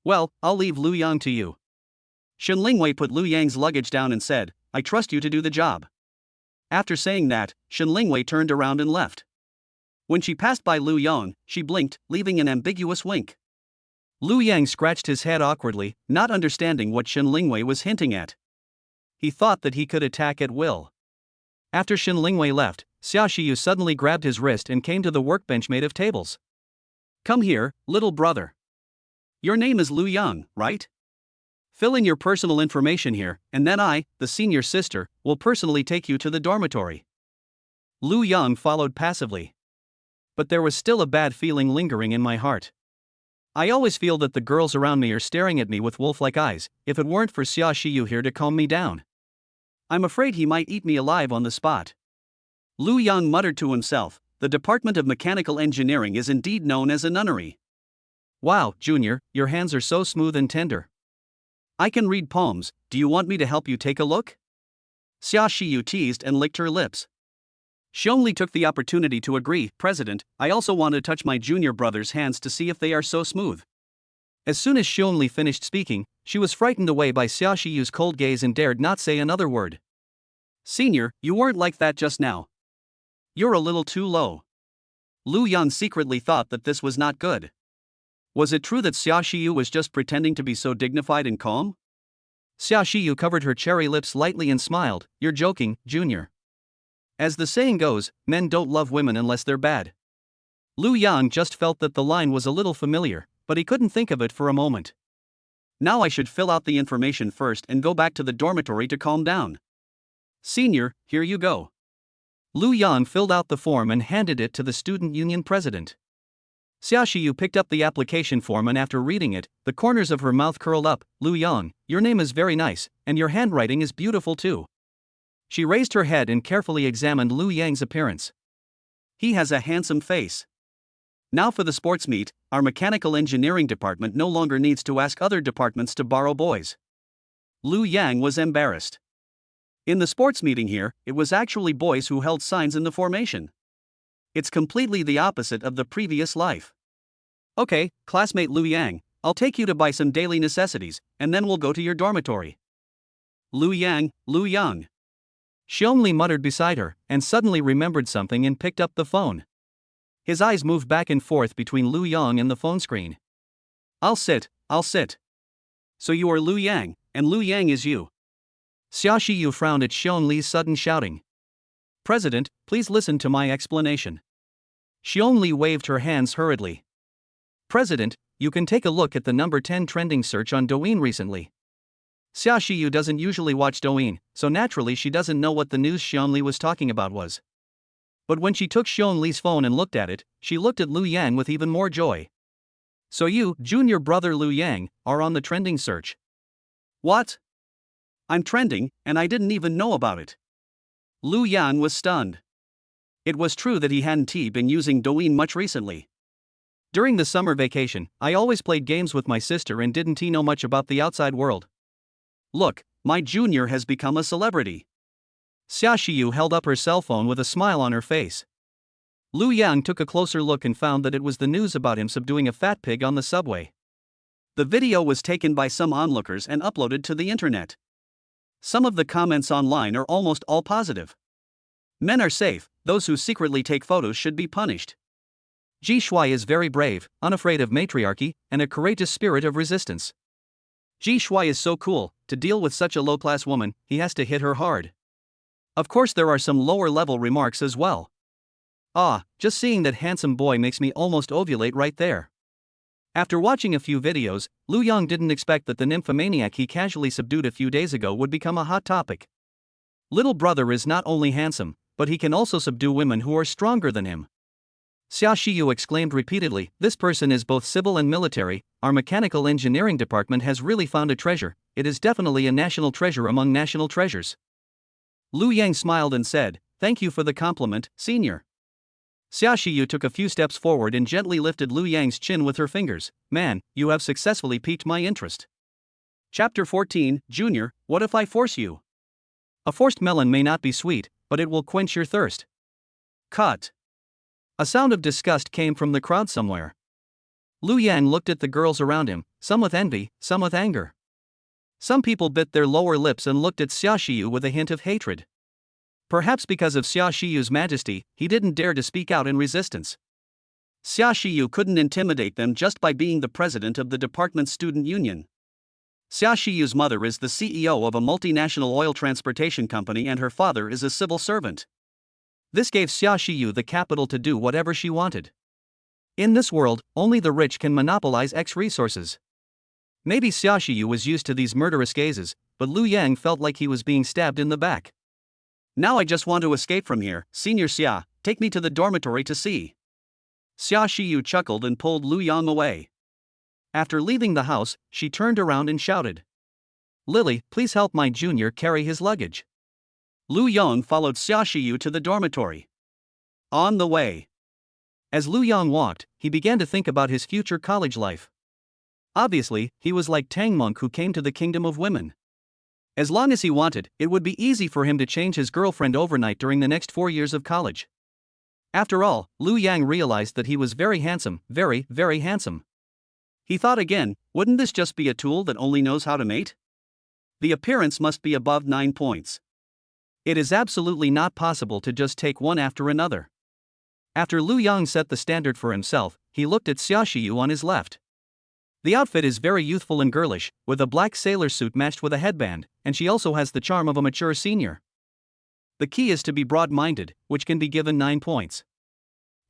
Well, I'll leave Lu Yang to you. Shen Lingwei put Lu Yang's luggage down and said, I trust you to do the job. After saying that, Shen Lingwei turned around and left. When she passed by Lu Yang, she blinked, leaving an ambiguous wink. Lu Yang scratched his head awkwardly, not understanding what Shen Lingwei was hinting at. He thought that he could attack at will. After Shen Lingwei left, Xia Shiyu suddenly grabbed his wrist and came to the workbench made of tables. Come here, little brother. Your name is Lu Yang, right? Fill in your personal information here, and then I, the senior sister, will personally take you to the dormitory. Lu Yang followed passively. But there was still a bad feeling lingering in my heart. I always feel that the girls around me are staring at me with wolf-like eyes, if it weren't for Xia Shiyu here to calm me down. I'm afraid he might eat me alive on the spot. Lu Yang muttered to himself, the Department of Mechanical Engineering is indeed known as a nunnery. Wow, Junior, your hands are so smooth and tender. I can read palms, do you want me to help you take a look? Xia Shiyu teased and licked her lips. Xiongli took the opportunity to agree, President, I also want to touch my junior brother's hands to see if they are so smooth. As soon as Xiongli finished speaking, she was frightened away by Xia Shiyu's cold gaze and dared not say another word. Senior, you weren't like that just now. You're a little too low. Lu Yan secretly thought that this was not good. Was it true that Xia Shiyu was just pretending to be so dignified and calm? Xia Shiyu covered her cherry lips lightly and smiled. You're joking, Junior. As the saying goes, men don't love women unless they're bad. Lu Yang just felt that the line was a little familiar, but he couldn't think of it for a moment. Now I should fill out the information first and go back to the dormitory to calm down. Senior, here you go. Lu Yang filled out the form and handed it to the student union president. Xia Shiyu picked up the application form and after reading it, the corners of her mouth curled up. Lu Yang, your name is very nice, and your handwriting is beautiful too. She raised her head and carefully examined Lu Yang's appearance. He has a handsome face. Now for the sports meet, our mechanical engineering department no longer needs to ask other departments to borrow boys. Lu Yang was embarrassed. In the sports meeting here, it was actually boys who held signs in the formation. It's completely the opposite of the previous life. Okay, classmate Lu Yang, I'll take you to buy some daily necessities, and then we'll go to your dormitory. Lu Yang, Lu Yang. Xiongli muttered beside her, and suddenly remembered something and picked up the phone. His eyes moved back and forth between Lu Yang and the phone screen. I'll sit. So you are Lu Yang, and Lu Yang is you. Xia Shiyu frowned at Xiongli's sudden shouting. President, please listen to my explanation. Xiongli waved her hands hurriedly. President, you can take a look at the number 10 trending search on Douyin recently. Xia Shiyu doesn't usually watch Douyin, so naturally she doesn't know what the news Xiongli was talking about was. But when she took Xiongli's phone and looked at it, she looked at Lu Yang with even more joy. So you, junior brother Lu Yang, are on the trending search. What? I'm trending, and I didn't even know about it. Lu Yang was stunned. It was true that he hadn't been using Douyin much recently. During the summer vacation, I always played games with my sister and didn't know much about the outside world. Look, my junior has become a celebrity. Xia Shiyu held up her cell phone with a smile on her face. Lu Yang took a closer look and found that it was the news about him subduing a fat pig on the subway. The video was taken by some onlookers and uploaded to the internet. Some of the comments online are almost all positive. Men are safe, those who secretly take photos should be punished. Ji Shuai is very brave, unafraid of matriarchy, and a courageous spirit of resistance. Ji Shuai is so cool, to deal with such a low-class woman, he has to hit her hard. Of course there are some lower-level remarks as well. Ah, just seeing that handsome boy makes me almost ovulate right there. After watching a few videos, Lu Yang didn't expect that the nymphomaniac he casually subdued a few days ago would become a hot topic. Little brother is not only handsome, but he can also subdue women who are stronger than him. Xia Shiyu exclaimed repeatedly, this person is both civil and military, our mechanical engineering department has really found a treasure, it is definitely a national treasure among national treasures. Lu Yang smiled and said, thank you for the compliment, senior. Xia Shiyu took a few steps forward and gently lifted Lu Yang's chin with her fingers. Man, you have successfully piqued my interest. Chapter 14, Junior, what if I force you? A forced melon may not be sweet, but it will quench your thirst. Cut. A sound of disgust came from the crowd somewhere. Lu Yang looked at the girls around him, some with envy, some with anger. Some people bit their lower lips and looked at Xia Shiyu with a hint of hatred. Perhaps because of Xia Shiyu's majesty, he didn't dare to speak out in resistance. Xia Shiyu couldn't intimidate them just by being the president of the department's student union. Xia Shiyu's mother is the CEO of a multinational oil transportation company and her father is a civil servant. This gave Xia Shiyu the capital to do whatever she wanted. In this world, only the rich can monopolize X resources. Maybe Xia Shiyu was used to these murderous gazes, but Lu Yang felt like he was being stabbed in the back. Now I just want to escape from here, Senior Xia, take me to the dormitory to see. Xia Shiyu chuckled and pulled Lu Yang away. After leaving the house, she turned around and shouted. Lily, please help my junior carry his luggage. Lu Yang followed Xia Shiyu to the dormitory. On the way. As Lu Yang walked, he began to think about his future college life. Obviously, he was like Tang Monk who came to the kingdom of women. As long as he wanted, it would be easy for him to change his girlfriend overnight during the next 4 years of college. After all, Liu Yang realized that he was very handsome, very, very handsome. He thought again, wouldn't this just be a tool that only knows how to mate? The appearance must be above 9 points. It is absolutely not possible to just take one after another. After Liu Yang set the standard for himself, he looked at Xia Shiyu on his left. The outfit is very youthful and girlish, with a black sailor suit matched with a headband, and she also has the charm of a mature senior. The key is to be broad-minded, which can be given 9 points.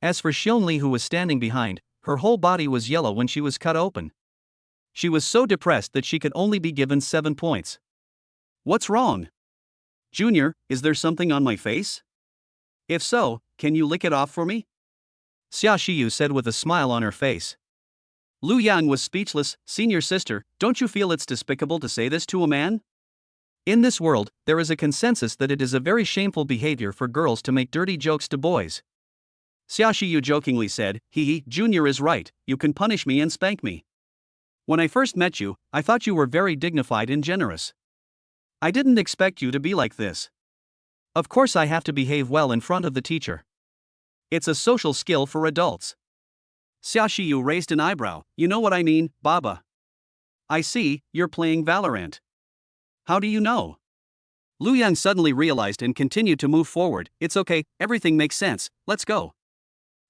As for Xiongli, who was standing behind, her whole body was yellow when she was cut open. She was so depressed that she could only be given 7 points. What's wrong? Junior, is there something on my face? If so, can you lick it off for me? Xia Shiyu said with a smile on her face. Liu Yang was speechless. Senior sister, don't you feel it's despicable to say this to a man? In this world, there is a consensus that it is a very shameful behavior for girls to make dirty jokes to boys. Xia Shiyu jokingly said, Hee, Junior is right, you can punish me and spank me. When I first met you, I thought you were very dignified and generous. I didn't expect you to be like this. Of course I have to behave well in front of the teacher. It's a social skill for adults. Xia Shiyu raised an eyebrow. You know what I mean, Baba. I see, you're playing Valorant. How do you know? Liu Yang suddenly realized and continued to move forward. It's okay, everything makes sense, let's go.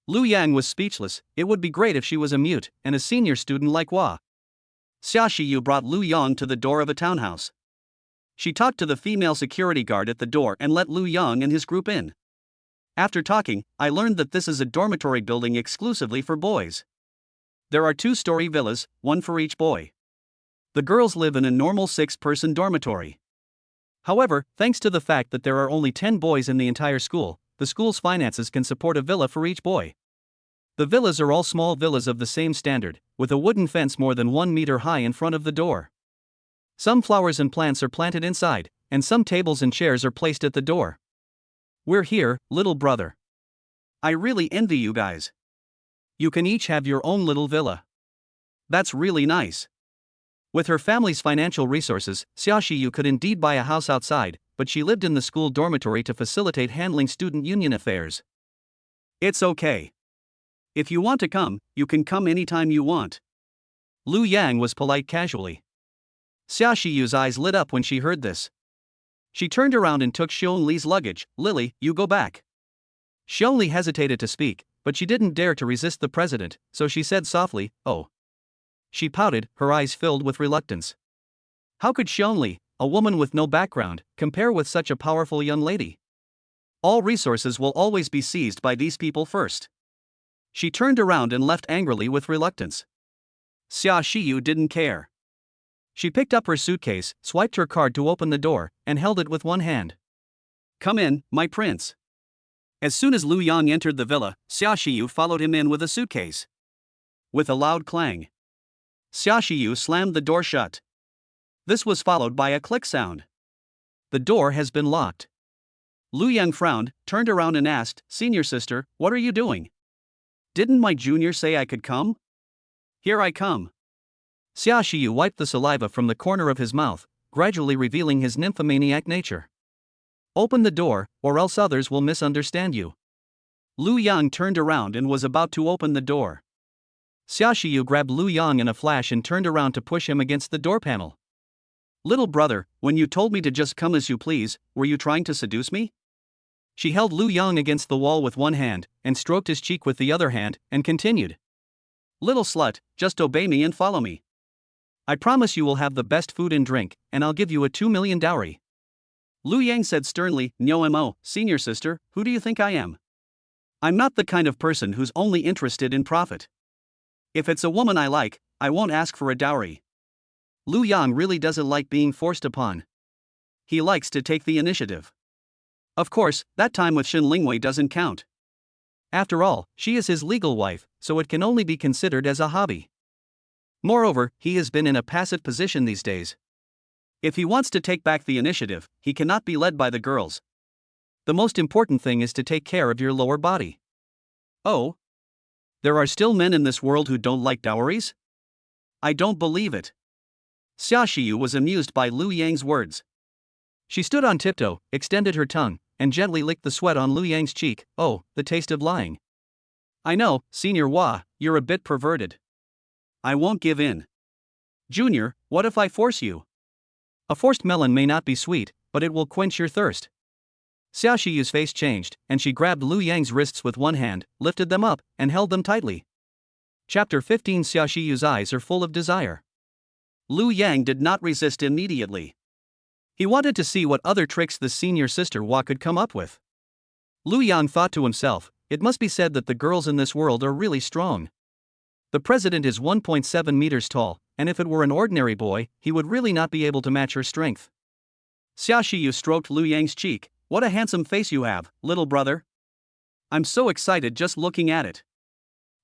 Liu Yang was speechless. It would be great if she was a mute and a senior student like Hua. Xia Shiyu brought Liu Yang to the door of a townhouse. She talked to the female security guard at the door and let Liu Yang and his group in. After talking, I learned that this is a dormitory building exclusively for boys. There are 2-story villas, one for each boy. The girls live in a normal 6-person dormitory. However, thanks to the fact that there are only 10 boys in the entire school, the school's finances can support a villa for each boy. The villas are all small villas of the same standard, with a wooden fence more than 1 meter high in front of the door. Some flowers and plants are planted inside, and some tables and chairs are placed at the door. We're here, little brother. I really envy you guys. You can each have your own little villa. That's really nice. With her family's financial resources, Xia Shiyu could indeed buy a house outside, but she lived in the school dormitory to facilitate handling student union affairs. It's okay. If you want to come, you can come anytime you want. Liu Yang was polite casually. Xia Shiyu's eyes lit up when she heard this. She turned around and took Xiongli's luggage. Lily, you go back. Xiongli hesitated to speak, but she didn't dare to resist the president, so she said softly, oh. She pouted, her eyes filled with reluctance. How could Xiongli, a woman with no background, compare with such a powerful young lady? All resources will always be seized by these people first. She turned around and left angrily with reluctance. Xia Shiyu didn't care. She picked up her suitcase, swiped her card to open the door, and held it with one hand. Come in, my prince. As soon as Liu Yang entered the villa, Xia Shiyu followed him in with a suitcase. With a loud clang, Xia Shiyu slammed the door shut. This was followed by a click sound. The door has been locked. Liu Yang frowned, turned around and asked, Senior sister, what are you doing? Didn't my junior say I could come? Here I come. Xia Shiyu wiped the saliva from the corner of his mouth, gradually revealing his nymphomaniac nature. Open the door, or else others will misunderstand you. Liu Yang turned around and was about to open the door. Xia Shiyu grabbed Liu Yang in a flash and turned around to push him against the door panel. Little brother, when you told me to just come as you please, were you trying to seduce me? She held Liu Yang against the wall with one hand, and stroked his cheek with the other hand, and continued. Little slut, just obey me and follow me. I promise you will have the best food and drink, and I'll give you a 2 million dowry. Liu Yang said sternly, No mo, senior sister, who do you think I am? I'm not the kind of person who's only interested in profit. If it's a woman I like, I won't ask for a dowry. Liu Yang really doesn't like being forced upon. He likes to take the initiative. Of course, that time with Shin Lingwei doesn't count. After all, she is his legal wife, so it can only be considered as a hobby. Moreover, he has been in a passive position these days. If he wants to take back the initiative, he cannot be led by the girls. The most important thing is to take care of your lower body. Oh? There are still men in this world who don't like dowries? I don't believe it. Xia Shiyu was amused by Liu Yang's words. She stood on tiptoe, extended her tongue, and gently licked the sweat on Lu Yang's cheek. Oh, the taste of lying. I know, Senior Hua, you're a bit perverted. I won't give in. Junior, what if I force you? A forced melon may not be sweet, but it will quench your thirst. Xia Shiyu's face changed, and she grabbed Lu Yang's wrists with one hand, lifted them up, and held them tightly. Chapter 15. Xia Shiyu's eyes are full of desire. Lu Yang did not resist immediately. He wanted to see what other tricks the senior sister Hua could come up with. Lu Yang thought to himself, it must be said that the girls in this world are really strong. The president is 1.7 meters tall, and if it were an ordinary boy, he would really not be able to match her strength. Xia Shiyu stroked Lu Yang's cheek. What a handsome face you have, little brother. I'm so excited just looking at it.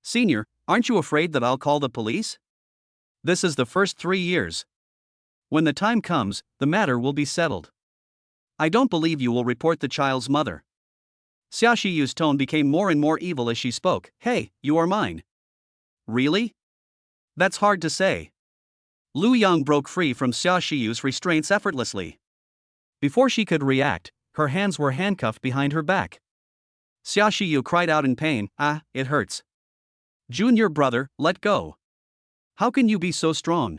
Senior, aren't you afraid that I'll call the police? This is the first 3 years. When the time comes, the matter will be settled. I don't believe you will report the child's mother. Xia Shiyu's tone became more and more evil as she spoke. Hey, you are mine. Really? That's hard to say. Lu Yang broke free from Xia Shiyu's restraints effortlessly. Before she could react, her hands were handcuffed behind her back. Xia Shiyu cried out in pain. Ah, it hurts. Junior brother, let go. How can you be so strong?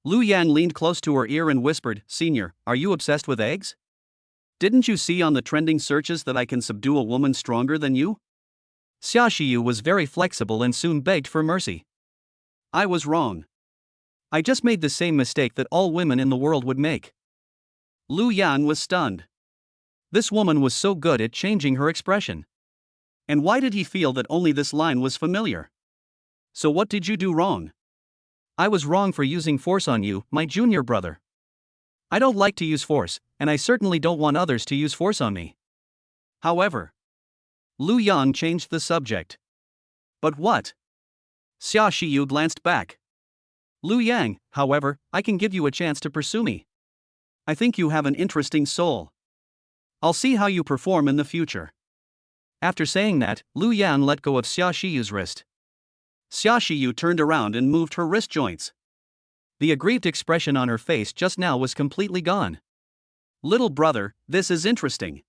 Lu Yang leaned close to her ear and whispered, Senior, are you obsessed with eggs? Didn't you see on the trending searches that I can subdue a woman stronger than you? Xia Shiyu was very flexible and soon begged for mercy. I was wrong. I just made the same mistake that all women in the world would make. Lu Yang was stunned. This woman was so good at changing her expression. And why did he feel that only this line was familiar? So what did you do wrong? I was wrong for using force on you, my junior brother. I don't like to use force, and I certainly don't want others to use force on me. However, Lu Yang changed the subject. But what? Xia Shiyu glanced back. Lu Yang, however, I can give you a chance to pursue me. I think you have an interesting soul. I'll see how you perform in the future. After saying that, Lu Yang let go of Xia Shiyu's wrist. Xia Shiyu turned around and moved her wrist joints. The aggrieved expression on her face just now was completely gone. Little brother, this is interesting.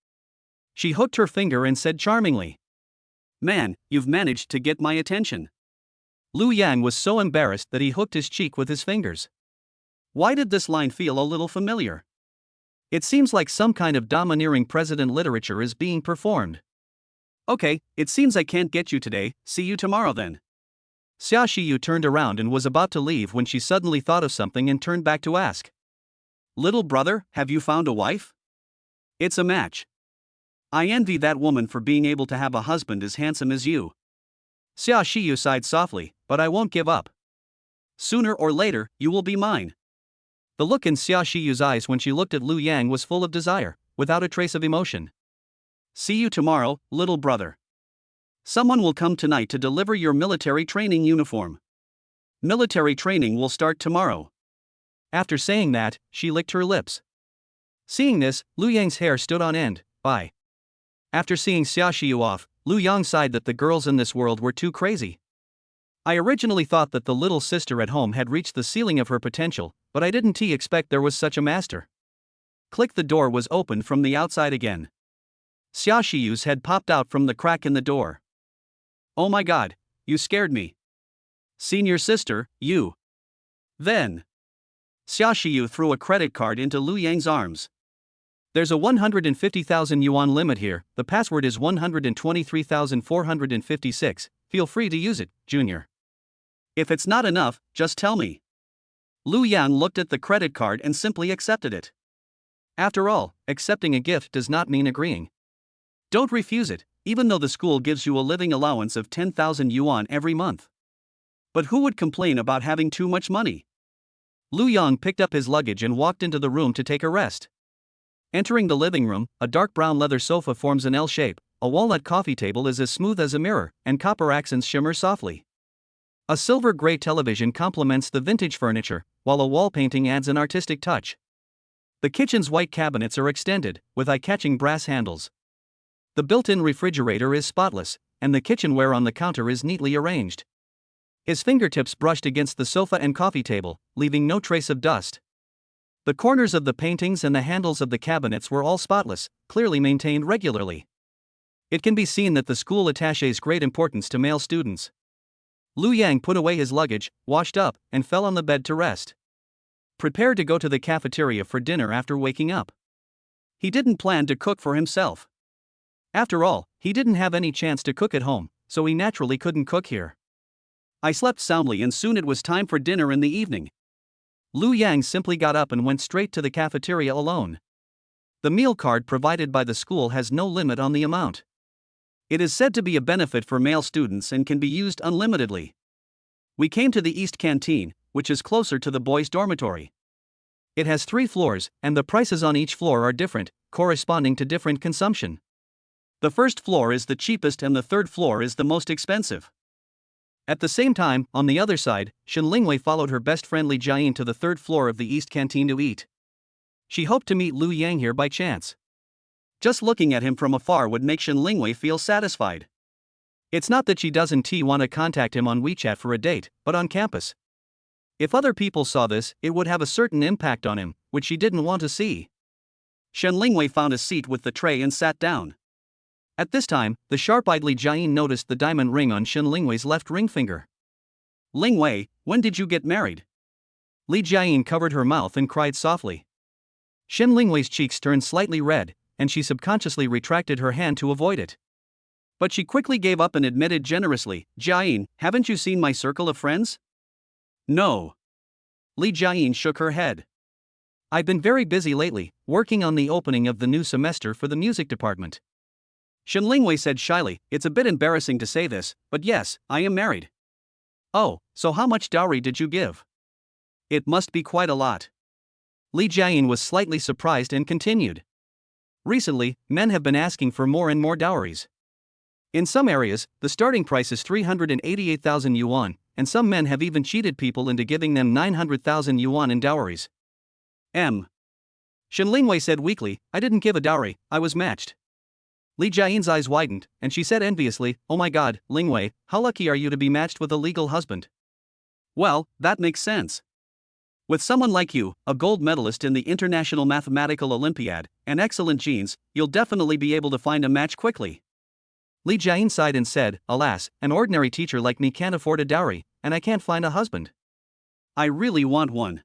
She hooked her finger and said charmingly. Man, you've managed to get my attention. Lu Yang was so embarrassed that he hooked his cheek with his fingers. Why did this line feel a little familiar? It seems like some kind of domineering president literature is being performed. Okay, it seems I can't get you today, see you tomorrow then. Xia Shiyu turned around and was about to leave when she suddenly thought of something and turned back to ask. Little brother, have you found a wife? It's a match. I envy that woman for being able to have a husband as handsome as you. Xia Shiyu sighed softly, but I won't give up. Sooner or later, you will be mine. The look in Xia Shiyu's eyes when she looked at Lu Yang was full of desire, without a trace of emotion. See you tomorrow, little brother. Someone will come tonight to deliver your military training uniform. Military training will start tomorrow. After saying that, she licked her lips. Seeing this, Lu Yang's hair stood on end. Bye. After seeing Xia Shiyu off, Lu Yang sighed that the girls in this world were too crazy. I originally thought that the little sister at home had reached the ceiling of her potential, but I didn't expect there was such a master. Click, the door was opened from the outside again. Xia Shiyu's head popped out from the crack in the door. Oh my god, you scared me. Senior sister, you. Then, Xia Shiyu threw a credit card into Lu Yang's arms. There's a 150,000 yuan limit here, the password is 123,456, feel free to use it, Junior. If it's not enough, just tell me. Lu Yang looked at the credit card and simply accepted it. After all, accepting a gift does not mean agreeing. Don't refuse it, even though the school gives you a living allowance of 10,000 yuan every month. But who would complain about having too much money? Lu Yang picked up his luggage and walked into the room to take a rest. Entering the living room, a dark brown leather sofa forms an L shape, a walnut coffee table is as smooth as a mirror, and copper accents shimmer softly. A silver-gray television complements the vintage furniture, while a wall painting adds an artistic touch. The kitchen's white cabinets are extended, with eye-catching brass handles. The built-in refrigerator is spotless, and the kitchenware on the counter is neatly arranged. His fingertips brushed against the sofa and coffee table, leaving no trace of dust. The corners of the paintings and the handles of the cabinets were all spotless, clearly maintained regularly. It can be seen that the school attaches great importance to male students. Lu Yang put away his luggage, washed up, and fell on the bed to rest. Prepared to go to the cafeteria for dinner after waking up. He didn't plan to cook for himself. After all, he didn't have any chance to cook at home, so he naturally couldn't cook here. I slept soundly and soon it was time for dinner in the evening. Lu Yang simply got up and went straight to the cafeteria alone. The meal card provided by the school has no limit on the amount. It is said to be a benefit for male students and can be used unlimitedly. We came to the East Canteen, which is closer to the boys' dormitory. It has 3 floors, and the prices on each floor are different, corresponding to different consumption. The first floor is the cheapest and the third floor is the most expensive. At the same time, on the other side, Shen Lingwei followed her best friend Li Jiayin to the 3rd floor of the East Canteen to eat. She hoped to meet Lu Yang here by chance. Just looking at him from afar would make Shen Lingwei feel satisfied. It's not that she doesn't want to contact him on WeChat for a date, but on campus. If other people saw this, it would have a certain impact on him, which she didn't want to see. Shen Lingwei found a seat with the tray and sat down. At this time, the sharp-eyed Li Jiayin noticed the diamond ring on Shen Lingwei's left ring finger. Lingwei, when did you get married? Li Jiayin covered her mouth and cried softly. Shen Lingwei's cheeks turned slightly red, and she subconsciously retracted her hand to avoid it. But she quickly gave up and admitted generously, Jiayin, haven't you seen my circle of friends? No. Li Jiayin shook her head. I've been very busy lately, working on the opening of the new semester for the music department. Shen Lingwei said shyly, it's a bit embarrassing to say this, but yes, I am married. Oh, so how much dowry did you give? It must be quite a lot. Li Jiayin was slightly surprised and continued. Recently, men have been asking for more and more dowries. In some areas, the starting price is 388,000 yuan, and some men have even cheated people into giving them 900,000 yuan in dowries. Shen Lingwei said weakly, I didn't give a dowry, I was matched. Li Jiayin's eyes widened, and she said enviously, oh my god, Lingwei, how lucky are you to be matched with a legal husband? Well, that makes sense. With someone like you, a gold medalist in the International Mathematical Olympiad, and excellent genes, you'll definitely be able to find a match quickly. Li Jiayin sighed and said, alas, an ordinary teacher like me can't afford a dowry, and I can't find a husband. I really want one.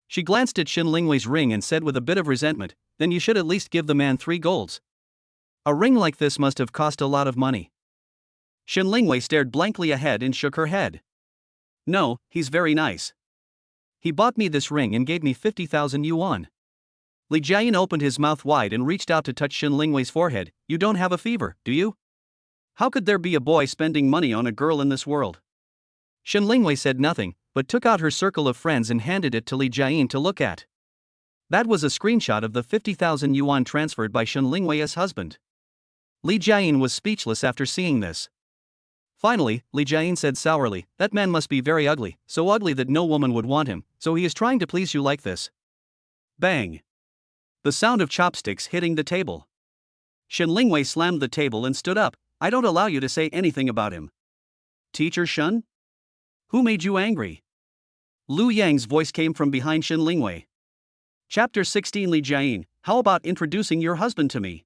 She glanced at Shen Lingwei's ring and said with a bit of resentment, then you should at least give the man 3 golds. A ring like this must have cost a lot of money. Shen Lingwei stared blankly ahead and shook her head. No, he's very nice. He bought me this ring and gave me 50,000 yuan. Li Jiayin opened his mouth wide and reached out to touch Shen Lingwei's forehead. You don't have a fever, do you? How could there be a boy spending money on a girl in this world? Shen Lingwei said nothing, but took out her circle of friends and handed it to Li Jiayin to look at. That was a screenshot of the 50,000 yuan transferred by Shen Lingwei as husband. Li Jiayin was speechless after seeing this. Finally, Li Jiayin said sourly, that man must be very ugly, so ugly that no woman would want him, so he is trying to please you like this. Bang! The sound of chopsticks hitting the table. Shen Lingwei slammed the table and stood up. I don't allow you to say anything about him. Teacher Shen? Who made you angry? Lu Yang's voice came from behind Shen Lingwei. Chapter 16 Li Jiayin, how about introducing your husband to me?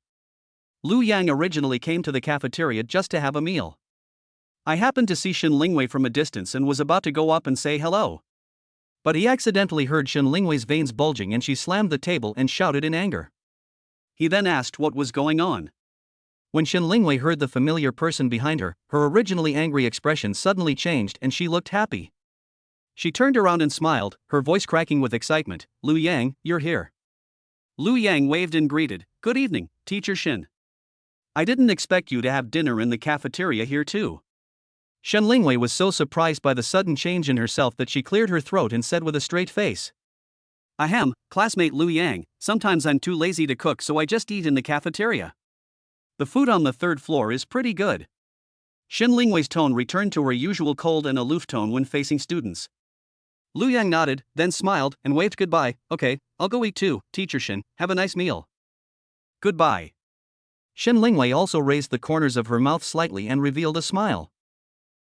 Lu Yang originally came to the cafeteria just to have a meal. I happened to see Shen Lingwei from a distance and was about to go up and say hello. But he accidentally heard Shen Lingwei's veins bulging and she slammed the table and shouted in anger. He then asked what was going on. When Shen Lingwei heard the familiar person behind her, her originally angry expression suddenly changed and she looked happy. She turned around and smiled, her voice cracking with excitement. Lu Yang, you're here. Lu Yang waved and greeted. Good evening, Teacher Shen. I didn't expect you to have dinner in the cafeteria here too. Shen Lingwei was so surprised by the sudden change in herself that she cleared her throat and said with a straight face. Ahem, classmate Lu Yang, sometimes I'm too lazy to cook so I just eat in the cafeteria. The food on the 3rd floor is pretty good. Shen Lingwei's tone returned to her usual cold and aloof tone when facing students. Lu Yang nodded, then smiled and waved goodbye. Okay, I'll go eat too, Teacher Shen, have a nice meal. Goodbye. Shen Lingwei also raised the corners of her mouth slightly and revealed a smile.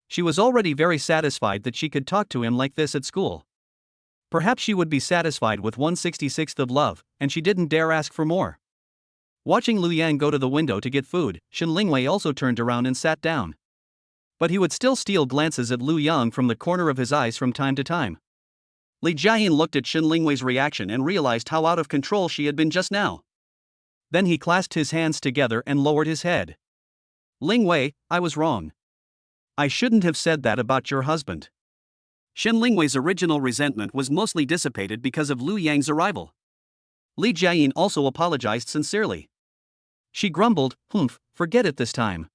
She was already very satisfied that she could talk to him like this at school. Perhaps she would be satisfied with 1/66th of love, and she didn't dare ask for more. Watching Lu Yang go to the window to get food, Shen Lingwei also turned around and sat down. But he would still steal glances at Lu Yang from the corner of his eyes from time to time. Li Jiayin looked at Shen Lingwei's reaction and realized how out of control she had been just now. Then he clasped his hands together and lowered his head. Lingwei, I was wrong. I shouldn't have said that about your husband. Shen Lingwei's original resentment was mostly dissipated because of Lu Yang's arrival. Li Jiayin also apologized sincerely. She grumbled, forget it this time.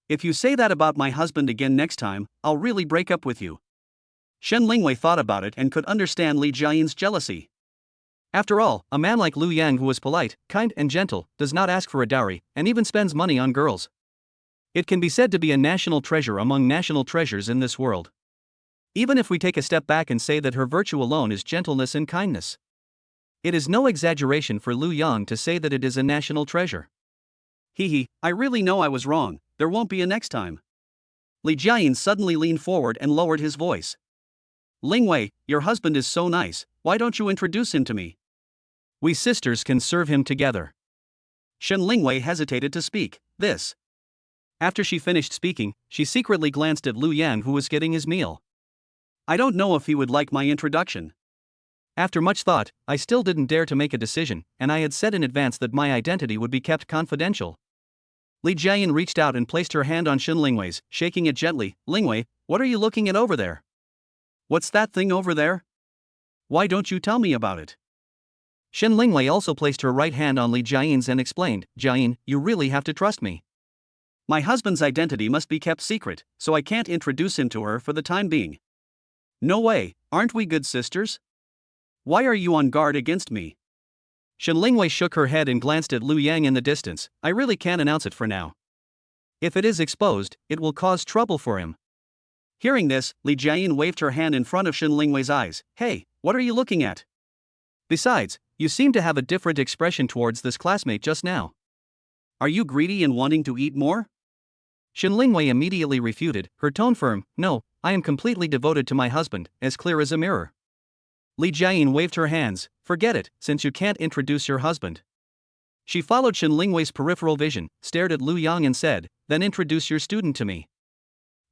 If you say that about my husband again next time, I'll really break up with you. Shen Lingwei thought about it and could understand Li Jiayin's jealousy. After all, a man like Lu Yang, who is polite, kind and gentle, does not ask for a dowry, and even spends money on girls. It can be said to be a national treasure among national treasures in this world. Even if we take a step back and say that her virtue alone is gentleness and kindness. It is no exaggeration for Lu Yang to say that it is a national treasure. I really know I was wrong, there won't be a next time. Li Jiayin suddenly leaned forward and lowered his voice. Lingwei, your husband is so nice, why don't you introduce him to me? We sisters can serve him together. Shen Lingwei hesitated to speak, this. After she finished speaking, she secretly glanced at Lu Yang, who was getting his meal. I don't know if he would like my introduction. After much thought, I still didn't dare to make a decision, and I had said in advance that my identity would be kept confidential. Li Jiayin reached out and placed her hand on Shen Lingwei's, shaking it gently. Lingwei, what are you looking at over there? What's that thing over there? Why don't you tell me about it? Shen Lingwei also placed her right hand on Li Jiayin's and explained, Jiayin, you really have to trust me. My husband's identity must be kept secret, so I can't introduce him to her for the time being. No way, aren't we good sisters? Why are you on guard against me? Shen Lingwei shook her head and glanced at Lu Yang in the distance. I really can't announce it for now. If it is exposed, it will cause trouble for him. Hearing this, Li Jiayin waved her hand in front of Shen Lingwei's eyes. Hey, what are you looking at? Besides, you seem to have a different expression towards this classmate just now. Are you greedy and wanting to eat more? Shen Lingwei immediately refuted, her tone firm. No, I am completely devoted to my husband, as clear as a mirror. Li Jiayin waved her hands. Forget it, since you can't introduce your husband. She followed Shen Lingwei's peripheral vision, stared at Lu Yang and said, then introduce your student to me.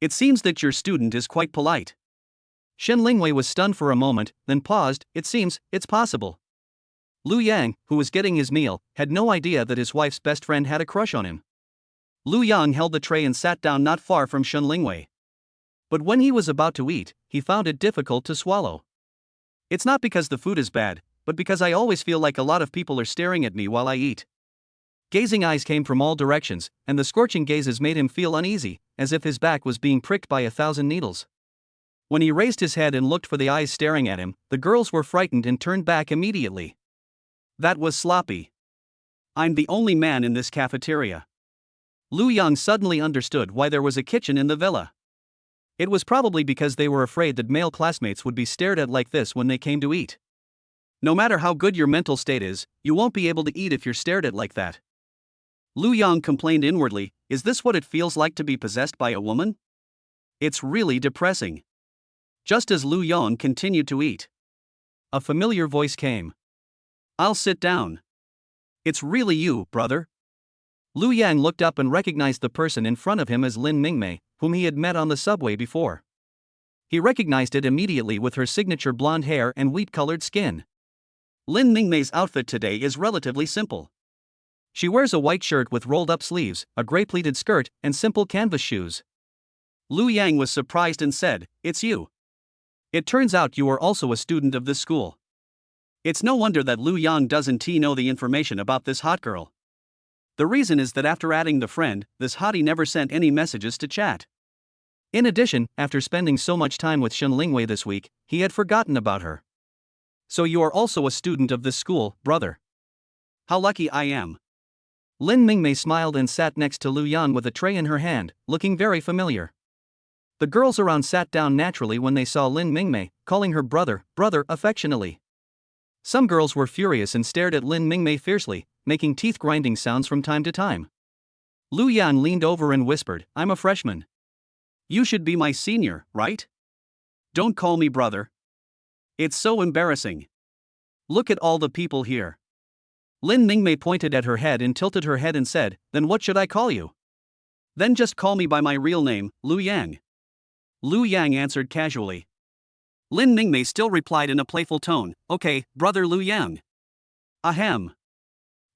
It seems that your student is quite polite. Shen Lingwei was stunned for a moment, then paused. It seems, it's possible. Lu Yang, who was getting his meal, had no idea that his wife's best friend had a crush on him. Lu Yang held the tray and sat down not far from Shen Lingwei. But when he was about to eat, he found it difficult to swallow. It's not because the food is bad, but because I always feel like a lot of people are staring at me while I eat. Gazing eyes came from all directions, and the scorching gazes made him feel uneasy, as if his back was being pricked by 1,000 needles. When he raised his head and looked for the eyes staring at him, the girls were frightened and turned back immediately. That was sloppy. I'm the only man in this cafeteria. Lu Yang suddenly understood why there was a kitchen in the villa. It was probably because they were afraid that male classmates would be stared at like this when they came to eat. No matter how good your mental state is, you won't be able to eat if you're stared at like that. Lu Yang complained inwardly, is this what it feels like to be possessed by a woman? It's really depressing. Just as Lu Yang continued to eat, a familiar voice came. I'll sit down. It's really you, brother. Lu Yang looked up and recognized the person in front of him as Lin Mingmei, whom he had met on the subway before. He recognized it immediately with her signature blonde hair and wheat-colored skin. Lin Mingmei's outfit today is relatively simple. She wears a white shirt with rolled-up sleeves, a gray pleated skirt, and simple canvas shoes. Lu Yang was surprised and said, it's you. It turns out you are also a student of this school. It's no wonder that Lu Yang doesn't know the information about this hot girl. The reason is that after adding the friend, this hottie never sent any messages to chat. In addition, after spending so much time with Shen Lingwei this week, he had forgotten about her. So you are also a student of this school, brother. How lucky I am. Lin Mingmei smiled and sat next to Lu Yang with a tray in her hand, looking very familiar. The girls around sat down naturally when they saw Lin Mingmei, calling her brother affectionately. Some girls were furious and stared at Lin Mingmei fiercely, making teeth-grinding sounds from time to time. Lu Yang leaned over and whispered, I'm a freshman. You should be my senior, right? Don't call me brother. It's so embarrassing. Look at all the people here. Lin Mingmei pointed at her head and tilted her head and said, "Then what should I call you?" "Then just call me by my real name, Lu Yang." Lu Yang answered casually. Lin Mingmei still replied in a playful tone, "Okay, brother Lu Yang." Ahem.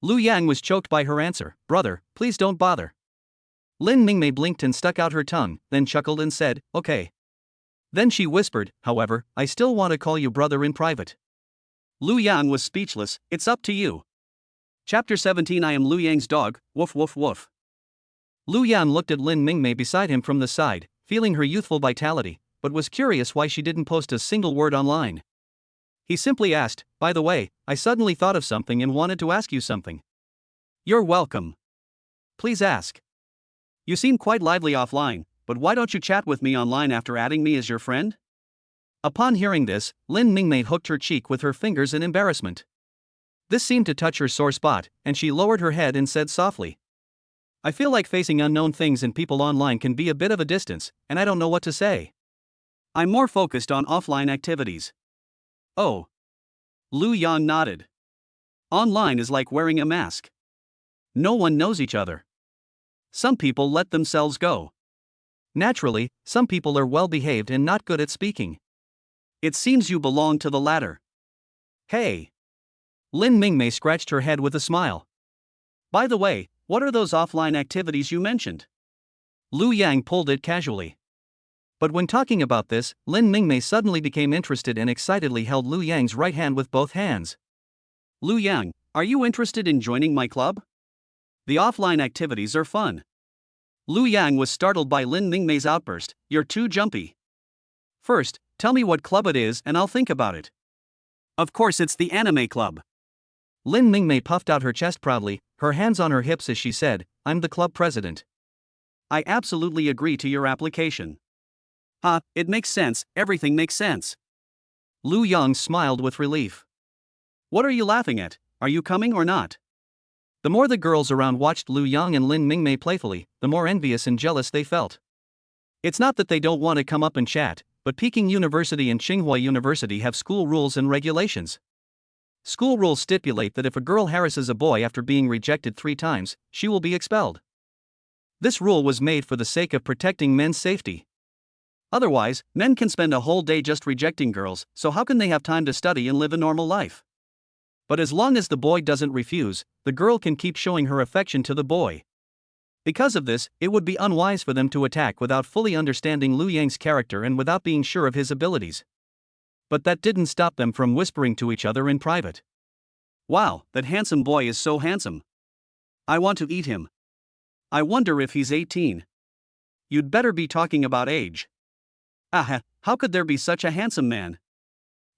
Lu Yang was choked by her answer. "Brother, please don't bother." Lin Mingmei blinked and stuck out her tongue, then chuckled and said, "Okay." Then she whispered, "However, I still want to call you brother in private." Lu Yang was speechless. "It's up to you." Chapter 17. I am Lu Yang's dog, woof woof woof. Lu Yang looked at Lin Mingmei beside him from the side, feeling her youthful vitality, but was curious why she didn't post a single word online. He simply asked, "By the way, I suddenly thought of something and wanted to ask you something." "You're welcome. Please ask. You seem quite lively offline, but why don't you chat with me online after adding me as your friend?" Upon hearing this, Lin Mingmei hooked her cheek with her fingers in embarrassment. This seemed to touch her sore spot, and she lowered her head and said softly, "I feel like facing unknown things and people online can be a bit of a distance, and I don't know what to say. I'm more focused on offline activities." "Oh." Lu Yang nodded. "Online is like wearing a mask. No one knows each other. Some people let themselves go. Naturally, some people are well behaved and not good at speaking. It seems you belong to the latter." "Hey." Lin Mingmei scratched her head with a smile. "By the way, what are those offline activities you mentioned?" Lu Yang pulled it casually. But when talking about this, Lin Mingmei suddenly became interested and excitedly held Lu Yang's right hand with both hands. "Lu Yang, are you interested in joining my club? The offline activities are fun." Lu Yang was startled by Lin Mingmei's outburst. "You're too jumpy. First, tell me what club it is and I'll think about it." "Of course it's the anime club." Lin Mingmei puffed out her chest proudly, her hands on her hips as she said, "I'm the club president." "I absolutely agree to your application." It makes sense, everything makes sense." Lu Yang smiled with relief. "What are you laughing at? Are you coming or not?" The more the girls around watched Lu Yang and Lin Mingmei playfully, the more envious and jealous they felt. It's not that they don't want to come up and chat, but Peking University and Tsinghua University have school rules and regulations. School rules stipulate that if a girl harasses a boy after being rejected 3 times, she will be expelled. This rule was made for the sake of protecting men's safety. Otherwise, men can spend a whole day just rejecting girls, so how can they have time to study and live a normal life? But as long as the boy doesn't refuse, the girl can keep showing her affection to the boy. Because of this, it would be unwise for them to attack without fully understanding Lu Yang's character and without being sure of his abilities. But that didn't stop them from whispering to each other in private. "Wow, that handsome boy is so handsome. I want to eat him. I wonder if he's 18. You'd better be talking about age. How could there be such a handsome man?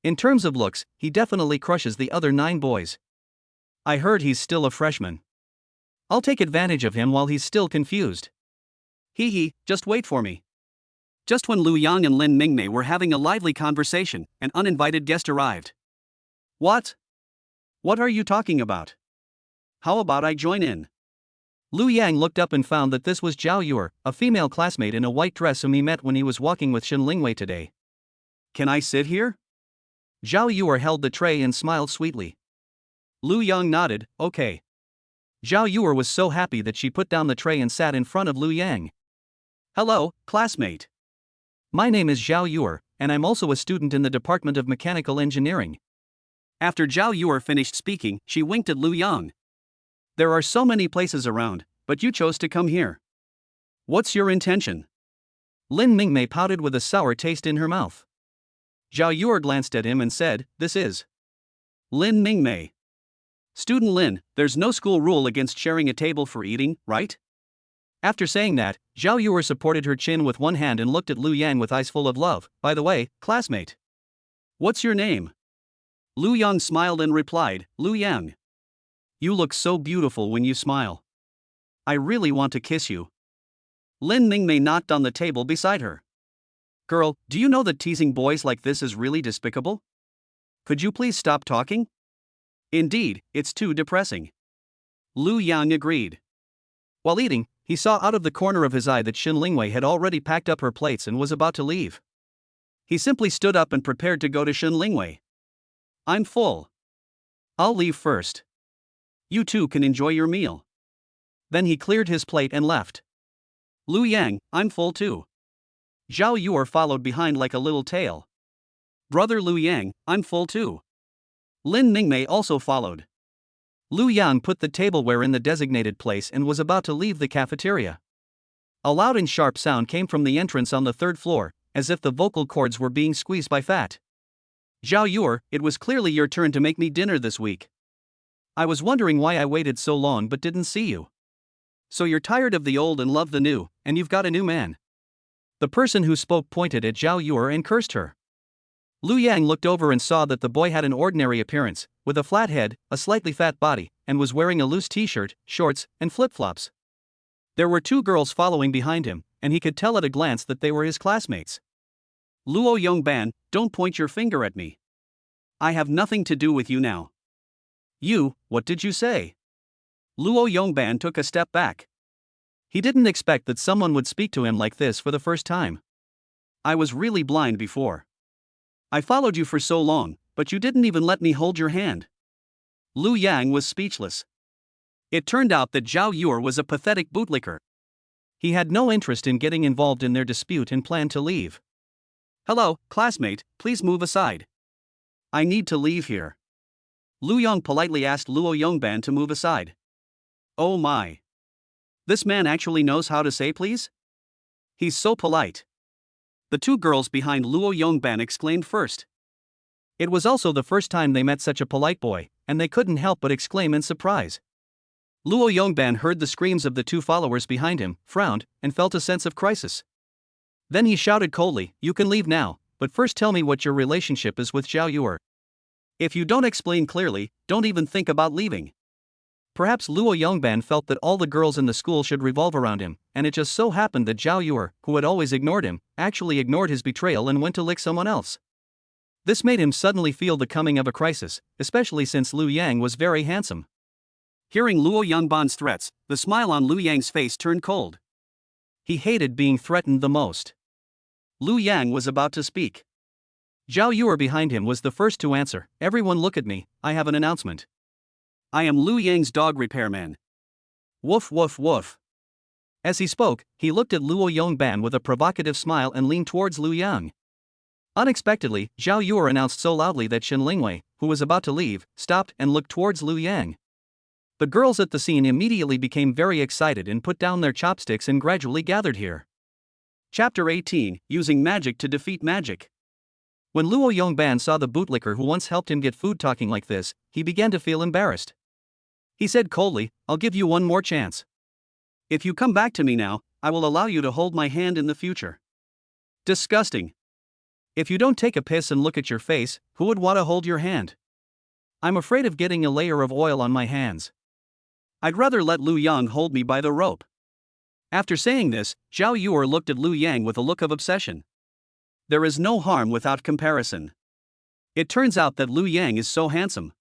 In terms of looks, he definitely crushes the other 9 boys. I heard he's still a freshman. I'll take advantage of him while he's still confused. Hee, just wait for me." Just when Lu Yang and Lin Mingmei were having a lively conversation, an uninvited guest arrived. "What? What are you talking about? How about I join in?" Lu Yang looked up and found that this was Zhao Yuer, a female classmate in a white dress whom he met when he was walking with Xin Lingwei today. "Can I sit here?" Zhao Yuer held the tray and smiled sweetly. Lu Yang nodded, "Okay." Zhao Yuer was so happy that she put down the tray and sat in front of Lu Yang. "Hello, classmate. My name is Zhao Yuer, and I'm also a student in the Department of Mechanical Engineering." After Zhao Yuer finished speaking, she winked at Lu Yang. "There are so many places around, but you chose to come here. What's your intention?" Lin Mingmei pouted with a sour taste in her mouth. Zhao Yuer glanced at him and said, "This is Lin Mingmei. Student Lin, there's no school rule against sharing a table for eating, right?" After saying that, Zhao Yuer supported her chin with one hand and looked at Lu Yang with eyes full of love. "By the way, classmate. What's your name?" Lu Yang smiled and replied, "Lu Yang. You look so beautiful when you smile. I really want to kiss you." Lin Mingmei knocked on the table beside her. "Girl, do you know that teasing boys like this is really despicable? Could you please stop talking? Indeed, it's too depressing." Lu Yang agreed. While eating, he saw out of the corner of his eye that Xin Lingwei had already packed up her plates and was about to leave. He simply stood up and prepared to go to Shenlingwei. I'm full. I'll leave first. You two can enjoy your meal. Then he cleared his plate and left. Lu Yang, I'm full too. Zhao Yuer followed behind like a little tail. Brother Lu Yang, I'm full too. Lin Mingmei also followed. Lu Yang put the tableware in the designated place and was about to leave the cafeteria. A loud and sharp sound came from the entrance on the third floor, as if the vocal cords were being squeezed by fat. Zhao Yuer, it was clearly your turn to make me dinner this week. I was wondering why I waited so long but didn't see you. So you're tired of the old and love the new, and you've got a new man. The person who spoke pointed at Zhao Yuer and cursed her. Lu Yang looked over and saw that the boy had an ordinary appearance, with a flat head, a slightly fat body, and was wearing a loose t-shirt, shorts, and flip-flops. There were two girls following behind him, and he could tell at a glance that they were his classmates. Luo Yongban, don't point your finger at me. I have nothing to do with you now. You, what did you say? Luo Yongban took a step back. He didn't expect that someone would speak to him like this for the first time. I was really blind before. I followed you for so long, but you didn't even let me hold your hand. Lu Yang was speechless. It turned out that Zhao Yuer was a pathetic bootlicker. He had no interest in getting involved in their dispute and planned to leave. Hello, classmate, please move aside. I need to leave here. Lu Yang politely asked Luo Yongban to move aside. Oh my. This man actually knows how to say please? He's so polite. The two girls behind Luo Yongban exclaimed first. It was also the first time they met such a polite boy, and they couldn't help but exclaim in surprise. Luo Yongban heard the screams of the two followers behind him, frowned, and felt a sense of crisis. Then he shouted coldly, "You can leave now, but first tell me what your relationship is with Zhao Yuer. If you don't explain clearly, don't even think about leaving." Perhaps Luo Yongban felt that all the girls in the school should revolve around him, and it just so happened that Zhao Yuer, who had always ignored him, actually ignored his betrayal and went to lick someone else. This made him suddenly feel the coming of a crisis, especially since Lu Yang was very handsome. Hearing Luo Yongban's threats, the smile on Lu Yang's face turned cold. He hated being threatened the most. Lu Yang was about to speak. Zhao Yuer behind him was the first to answer. Everyone look at me, I have an announcement. I am Lu Yang's dog repairman. Woof woof woof. As he spoke, he looked at Luo Yongban with a provocative smile and leaned towards Lu Yang. Unexpectedly, Zhao Yuer announced so loudly that Shenlingwei, who was about to leave, stopped and looked towards Lu Yang. The girls at the scene immediately became very excited and put down their chopsticks and gradually gathered here. Chapter 18, Using Magic to Defeat Magic. When Luo Yongban saw the bootlicker who once helped him get food talking like this, he began to feel embarrassed. He said coldly, I'll give you one more chance. If you come back to me now, I will allow you to hold my hand in the future. Disgusting. If you don't take a piss and look at your face, who would want to hold your hand? I'm afraid of getting a layer of oil on my hands. I'd rather let Lu Yang hold me by the rope. After saying this, Zhao Yuer looked at Lu Yang with a look of obsession. There is no harm without comparison. It turns out that Lu Yang is so handsome.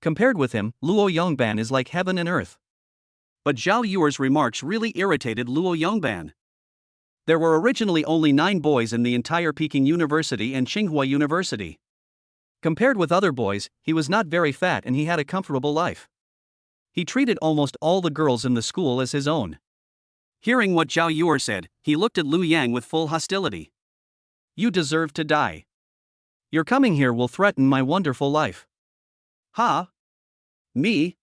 Compared with him, Luo Yongban is like heaven and earth. But Zhao Yuer's remarks really irritated Luo Yongban. There were originally only 9 boys in the entire Peking University and Tsinghua University. Compared with other boys, he was not very fat and he had a comfortable life. He treated almost all the girls in the school as his own. Hearing what Zhao Yuer said, he looked at Lu Yang with full hostility. You deserve to die. Your coming here will threaten my wonderful life. Ha? Me?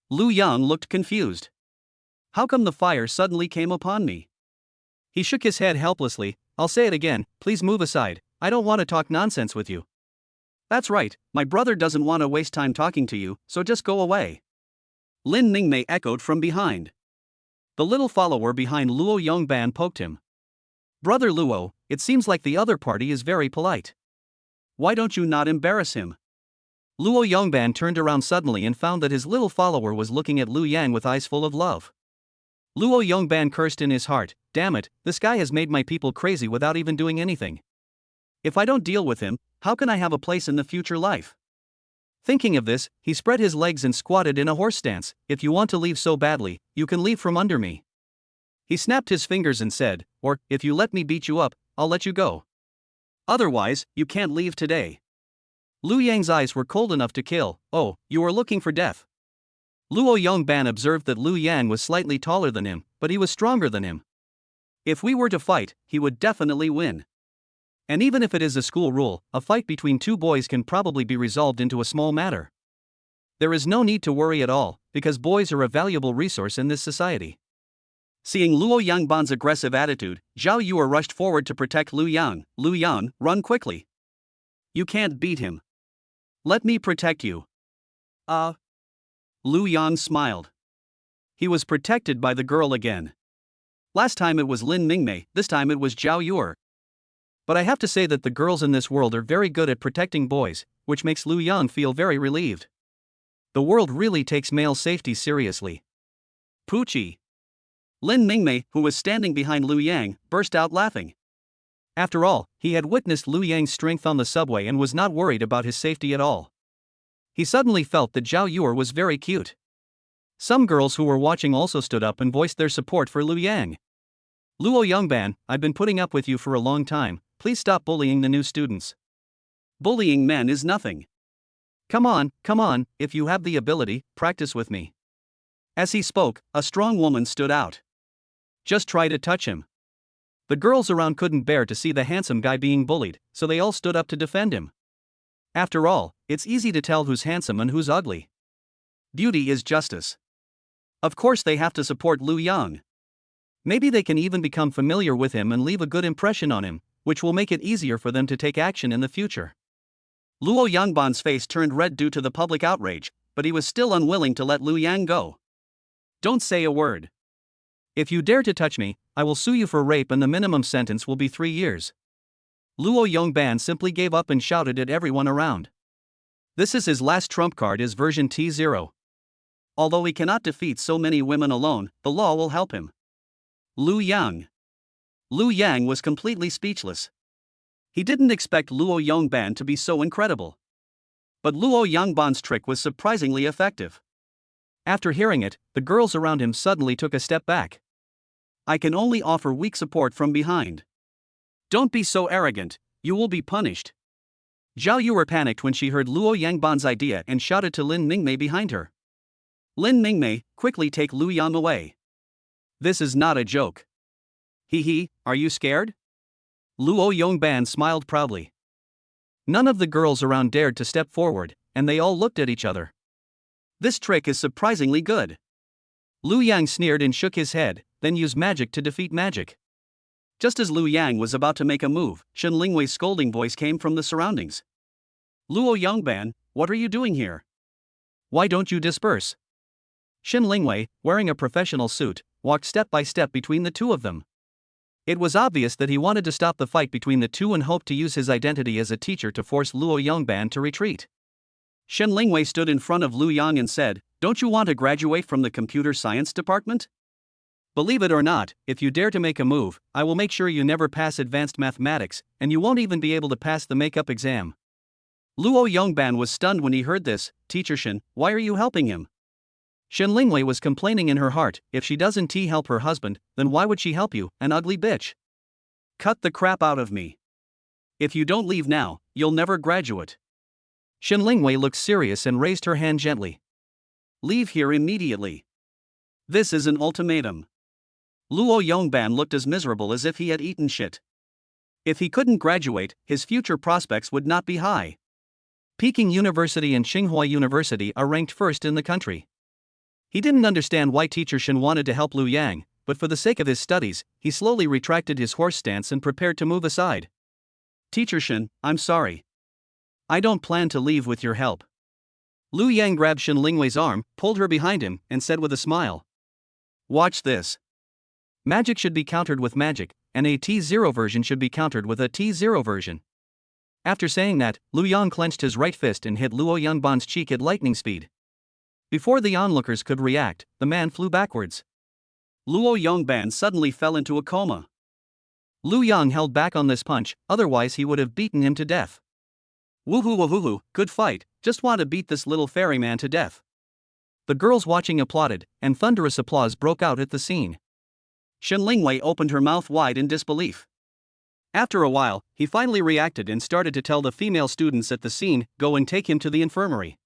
Lu Yang looked confused. How come the fire suddenly came upon me? He shook his head helplessly. I'll say it again, please move aside, I don't want to talk nonsense with you. That's right, my brother doesn't want to waste time talking to you, so just go away. Lin Mingmei echoed from behind. The little follower behind Luo Yongban poked him. Brother Luo, it seems like the other party is very polite. Why don't you not embarrass him? Luo Yongban turned around suddenly and found that his little follower was looking at Lu Yang with eyes full of love. Luo Yongban cursed in his heart, damn it, this guy has made my people crazy without even doing anything. If I don't deal with him, how can I have a place in the future life? Thinking of this, he spread his legs and squatted in a horse stance. If you want to leave so badly, you can leave from under me. He snapped his fingers and said, or, if you let me beat you up, I'll let you go. Otherwise, you can't leave today. Lu Yang's eyes were cold enough to kill. Oh, you are looking for death. Luo Yongban observed that Lu Yang was slightly taller than him, but he was stronger than him. If we were to fight, he would definitely win. And even if it is a school rule, a fight between two boys can probably be resolved into a small matter. There is no need to worry at all, because boys are a valuable resource in this society. Seeing Luo Yangban's aggressive attitude, Zhao Yue rushed forward to protect Lu Yang. Lu Yang, run quickly. You can't beat him. Let me protect you. Lu Yang smiled. He was protected by the girl again. Last time it was Lin Mingmei, this time it was Zhao Yue. But I have to say that the girls in this world are very good at protecting boys, which makes Lu Yang feel very relieved. The world really takes male safety seriously. Poochie. Lin Mingmei, who was standing behind Lu Yang, burst out laughing. After all, he had witnessed Lu Yang's strength on the subway and was not worried about his safety at all. He suddenly felt that Zhao Yue was very cute. Some girls who were watching also stood up and voiced their support for Lu Yang. Luo Yongban, I've been putting up with you for a long time, please stop bullying the new students. Bullying men is nothing. Come on, if you have the ability, practice with me. As he spoke, a strong woman stood out. Just try to touch him. The girls around couldn't bear to see the handsome guy being bullied, so they all stood up to defend him. After all, it's easy to tell who's handsome and who's ugly. Beauty is justice. Of course they have to support Lu Yang. Maybe they can even become familiar with him and leave a good impression on him, which will make it easier for them to take action in the future. Luo Yangban's face turned red due to the public outrage, but he was still unwilling to let Lu Yang go. Don't say a word. If you dare to touch me, I will sue you for rape and the minimum sentence will be 3 years. Luo Yongban simply gave up and shouted at everyone around. This is his last trump card, is version T0. Although he cannot defeat so many women alone, the law will help him. Lu Yang. Lu Yang was completely speechless. He didn't expect Luo Yongban to be so incredible. But Luo Yongban's trick was surprisingly effective. After hearing it, the girls around him suddenly took a step back. I can only offer weak support from behind. Don't be so arrogant, you will be punished. Zhao Yue panicked when she heard Luo Yangban's idea and shouted to Lin Mingmei behind her. Lin Mingmei, quickly take Lu Yang away. This is not a joke. Are you scared? Luo Yongban smiled proudly. None of the girls around dared to step forward, and they all looked at each other. This trick is surprisingly good. Lu Yang sneered and shook his head, then used magic to defeat magic. Just as Lu Yang was about to make a move, Shen Lingwei's scolding voice came from the surroundings. Luo Yongban, what are you doing here? Why don't you disperse? Shen Lingwei, wearing a professional suit, walked step by step between the two of them. It was obvious that he wanted to stop the fight between the two and hoped to use his identity as a teacher to force Luo Yongban to retreat. Shen Lingwei stood in front of Lu Yang and said, "Don't you want to graduate from the computer science department? Believe it or not, if you dare to make a move, I will make sure you never pass advanced mathematics, and you won't even be able to pass the makeup exam." Luo Yongban was stunned when he heard this. Teacher Shen, why are you helping him? Shen Lingwei was complaining in her heart, if she doesn't help her husband, then why would she help you, an ugly bitch? Cut the crap out of me. If you don't leave now, you'll never graduate. Shen Lingwei looked serious and raised her hand gently. Leave here immediately. This is an ultimatum. Luo Yongban looked as miserable as if he had eaten shit. If he couldn't graduate, his future prospects would not be high. Peking University and Tsinghua University are ranked first in the country. He didn't understand why Teacher Shen wanted to help Lu Yang, but for the sake of his studies, he slowly retracted his horse stance and prepared to move aside. Teacher Shen, I'm sorry. I don't plan to leave with your help. Lu Yang grabbed Shen Lingwei's arm, pulled her behind him, and said with a smile. Watch this. Magic should be countered with magic, and a T0 version should be countered with a T0 version. After saying that, Lu Yang clenched his right fist and hit Luo Yongban's cheek at lightning speed. Before the onlookers could react, the man flew backwards. Luo Yongban suddenly fell into a coma. Lu Yang held back on this punch, otherwise he would have beaten him to death. Woohoo, good fight, just want to beat this little ferryman to death. The girls watching applauded, and thunderous applause broke out at the scene. Shen Lingwei opened her mouth wide in disbelief. After a while, he finally reacted and started to tell the female students at the scene, go and take him to the infirmary.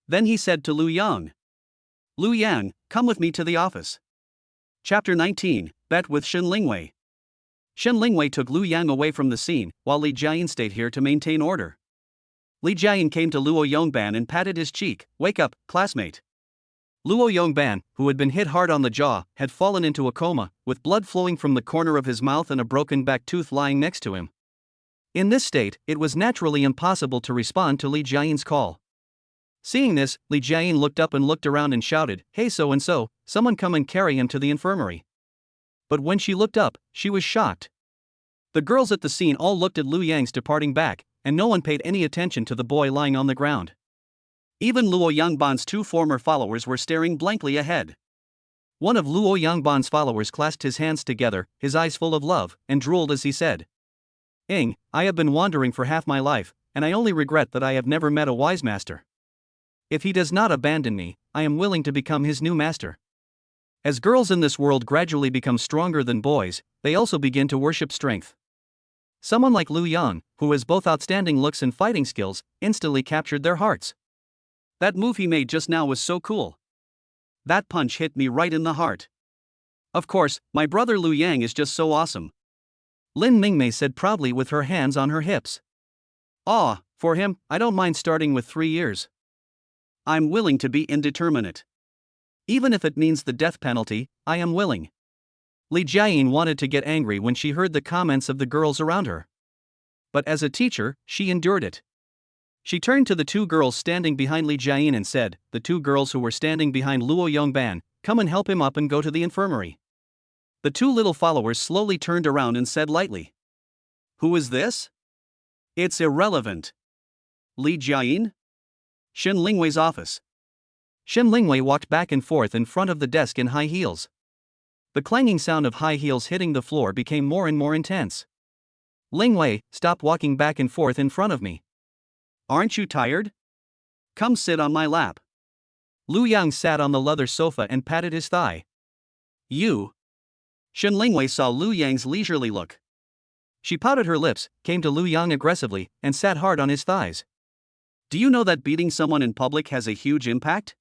Then he said to Lu Yang, Lu Yang, come with me to the office. Chapter 19, Bet with Shen Lingwei. Shen Lingwei took Lu Yang away from the scene, while Li Jiayin stayed here to maintain order. Li Jiayin came to Luo Yongban and patted his cheek. Wake up, classmate. Luo Yongban, who had been hit hard on the jaw, had fallen into a coma, with blood flowing from the corner of his mouth and a broken back tooth lying next to him. In this state, it was naturally impossible to respond to Li Jiayin's call. Seeing this, Li Jiayin looked up and looked around and shouted, Hey so-and-so, someone come and carry him to the infirmary. But when she looked up, she was shocked. The girls at the scene all looked at Lu Yang's departing back, and no one paid any attention to the boy lying on the ground. Even Luo Yangban's two former followers were staring blankly ahead. One of Luo Yangban's followers clasped his hands together, his eyes full of love, and drooled as he said, Ing, I have been wandering for half my life, and I only regret that I have never met a wise master. If he does not abandon me, I am willing to become his new master. As girls in this world gradually become stronger than boys, they also begin to worship strength. Someone like Lu Yang, who has both outstanding looks and fighting skills, instantly captured their hearts. That move he made just now was so cool. That punch hit me right in the heart. Of course, my brother Lu Yang is just so awesome. Lin Mingmei said proudly with her hands on her hips. For him, I don't mind starting with 3 years. I'm willing to be indeterminate. Even if it means the death penalty, I am willing. Li Jiayin wanted to get angry when she heard the comments of the girls around her. But as a teacher, she endured it. She turned to the two girls standing behind Li Jiayin and said, the two girls who were standing behind Luo Yongban, come and help him up and go to the infirmary. The two little followers slowly turned around and said lightly, Who is this? It's irrelevant. Li Jiayin? Shen Lingwei's office. Shen Lingwei walked back and forth in front of the desk in high heels. The clanging sound of high heels hitting the floor became more and more intense. Lingwei, stop walking back and forth in front of me. Aren't you tired? Come sit on my lap. Lu Yang sat on the leather sofa and patted his thigh. You. Shen Lingwei saw Lu Yang's leisurely look. She pouted her lips, came to Lu Yang aggressively, and sat hard on his thighs. Do you know that beating someone in public has a huge impact?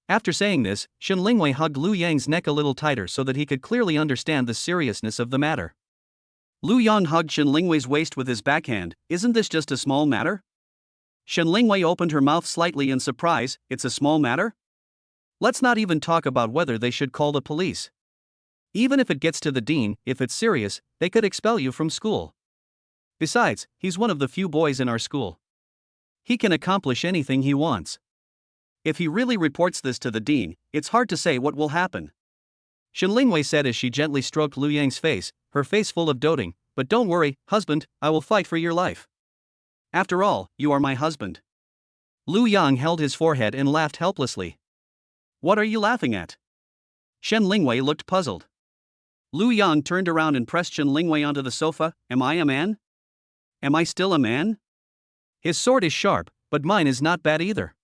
After saying this, Shen Lingwei hugged Lu Yang's neck a little tighter so that he could clearly understand the seriousness of the matter. Lu Yang hugged Shen Lingwei's waist with his backhand. Isn't this just a small matter? Shen Lingwei opened her mouth slightly in surprise. It's a small matter? Let's not even talk about whether they should call the police. Even if it gets to the dean, if it's serious, they could expel you from school. Besides, he's one of the few boys in our school. He can accomplish anything he wants. If he really reports this to the dean, it's hard to say what will happen. Shen Lingwei said as she gently stroked Lu Yang's face, her face full of doting, but don't worry, husband, I will fight for your life. After all, you are my husband. Lu Yang held his forehead and laughed helplessly. What are you laughing at? Shen Lingwei looked puzzled. Lu Yang turned around and pressed Shen Lingwei onto the sofa. Am I a man? Am I still a man? His sword is sharp, but mine is not bad either.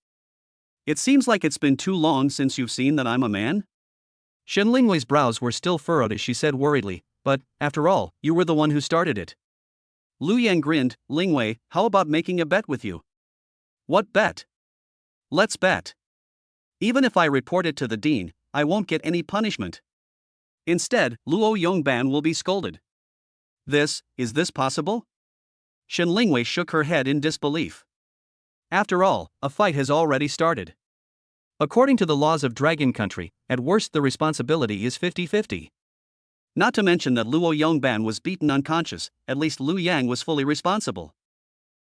It seems like it's been too long since you've seen that I'm a man. Shen Lingwei's brows were still furrowed as she said worriedly, but, after all, you were the one who started it. Lu Yang grinned. Lingwei, how about making a bet with you? What bet? Let's bet. Even if I report it to the dean, I won't get any punishment. Instead, Luo Yongban will be scolded. Is this possible? Shen Lingwei shook her head in disbelief. After all, a fight has already started. According to the laws of Dragon Country, at worst the responsibility is 50-50. Not to mention that Luo Yongban was beaten unconscious, at least Lu Yang was fully responsible.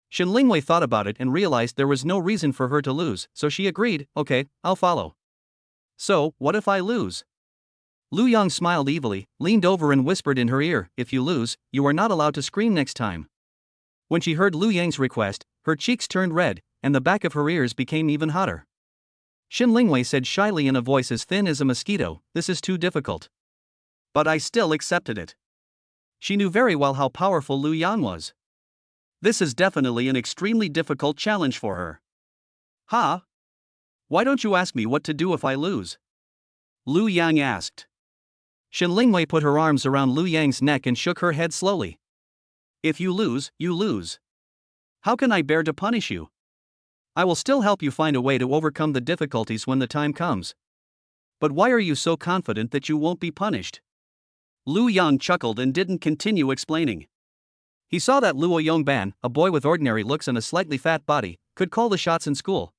Shen Lingwei thought about it and realized there was no reason for her to lose, so she agreed, okay, I'll follow. So, what if I lose? Lu Yang smiled evilly, leaned over and whispered in her ear, if you lose, you are not allowed to scream next time. When she heard Lu Yang's request, her cheeks turned red, and the back of her ears became even hotter. Shen Lingwei said shyly in a voice as thin as a mosquito, this is too difficult. But I still accepted it. She knew very well how powerful Lu Yang was. This is definitely an extremely difficult challenge for her. Huh? Why don't you ask me what to do if I lose? Lu Yang asked. Shen Lingwei put her arms around Lu Yang's neck and shook her head slowly. If you lose, you lose. How can I bear to punish you? I will still help you find a way to overcome the difficulties when the time comes. But why are you so confident that you won't be punished? Lu Yang chuckled and didn't continue explaining. He saw that Luo Yongban, a boy with ordinary looks and a slightly fat body, could call the shots in school.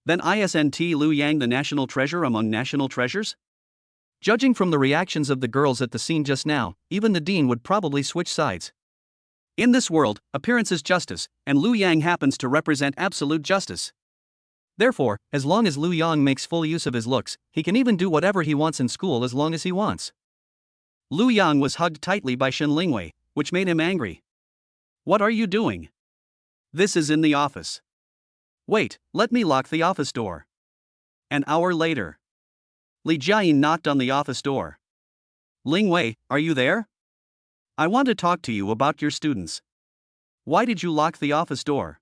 Then isn't Lu Yang the national treasure among national treasures? Judging from the reactions of the girls at the scene just now, even the dean would probably switch sides. In this world, appearance is justice, and Lu Yang happens to represent absolute justice. Therefore, as long as Lu Yang makes full use of his looks, he can even do whatever he wants in school as long as he wants. Lu Yang was hugged tightly by Shen Lingwei, which made him angry. What are you doing? This is in the office. Wait, let me lock the office door. An hour later. Li Jiayin knocked on the office door. Lingwei, are you there? I want to talk to you about your students. Why did you lock the office door?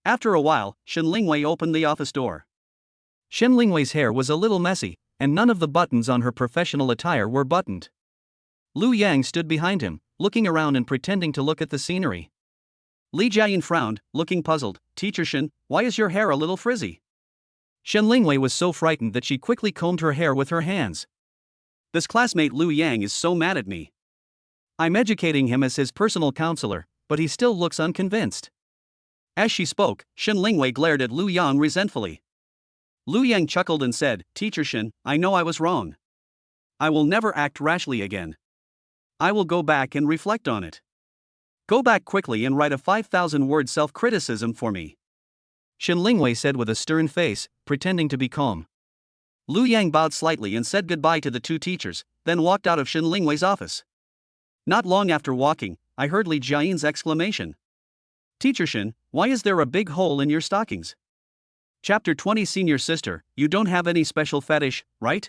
After a while, Shen Lingwei opened the office door. Shen Lingwei's hair was a little messy, and none of the buttons on her professional attire were buttoned. Lu Yang stood behind him, looking around and pretending to look at the scenery. Li Jiayin frowned, looking puzzled. Teacher Shen, why is your hair a little frizzy? Shen Lingwei was so frightened that she quickly combed her hair with her hands. This classmate Lu Yang is so mad at me. I'm educating him as his personal counselor, but he still looks unconvinced. As she spoke, Shen Lingwei glared at Lu Yang resentfully. Lu Yang chuckled and said, Teacher Shen, I know I was wrong. I will never act rashly again. I will go back and reflect on it. Go back quickly and write a 5,000-word self-criticism for me. Shen Lingwei said with a stern face, pretending to be calm. Lu Yang bowed slightly and said goodbye to the two teachers, then walked out of Shen Lingwei's office. Not long after walking, I heard Li Jiayin's exclamation. Teacher Shen, why is there a big hole in your stockings? Chapter 20. Senior sister, you don't have any special fetish, right?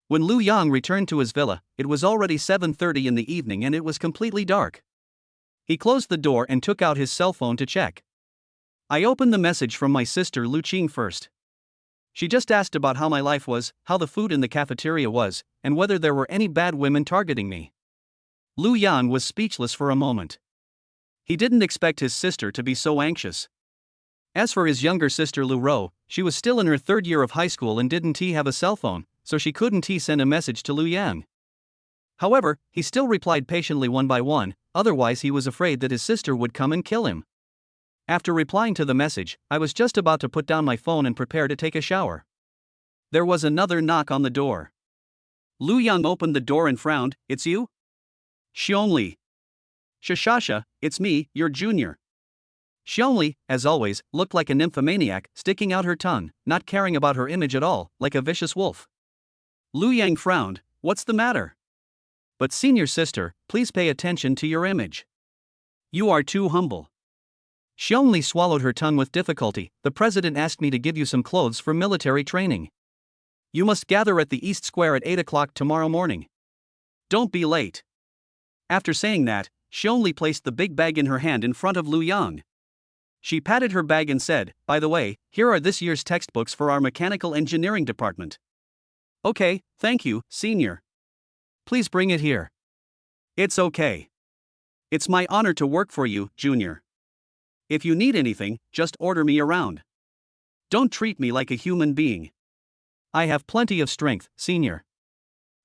When Lu Yang returned to his villa, it was already 7:30 in the evening and it was completely dark. He closed the door and took out his cell phone to check. I opened the message from my sister Lu Qing first. She just asked about how my life was, how the food in the cafeteria was, and whether there were any bad women targeting me. Lu Yang was speechless for a moment. He didn't expect his sister to be so anxious. As for his younger sister Lu Ro, she was still in her third year of high school and didn't have a cell phone, so she couldn't send a message to Lu Yang. However, he still replied patiently one by one, otherwise he was afraid that his sister would come and kill him. After replying to the message, I was just about to put down my phone and prepare to take a shower. There was another knock on the door. Lu Yang opened the door and frowned. It's you? Xiongli. Shashasha, it's me, your junior. Xiongli, as always, looked like a nymphomaniac, sticking out her tongue, not caring about her image at all, like a vicious wolf. Lu Yang frowned. What's the matter? But senior sister, please pay attention to your image. You are too humble. Xiongli swallowed her tongue with difficulty. The president asked me to give you some clothes for military training. You must gather at the East Square at 8 o'clock tomorrow morning. Don't be late. After saying that, Xiongli placed the big bag in her hand in front of Lu Yang. She patted her bag and said, by the way, here are this year's textbooks for our mechanical engineering department. Okay, thank you, senior. Please bring it here. It's okay. It's my honor to work for you, junior. If you need anything, just order me around. Don't treat me like a human being. I have plenty of strength, senior.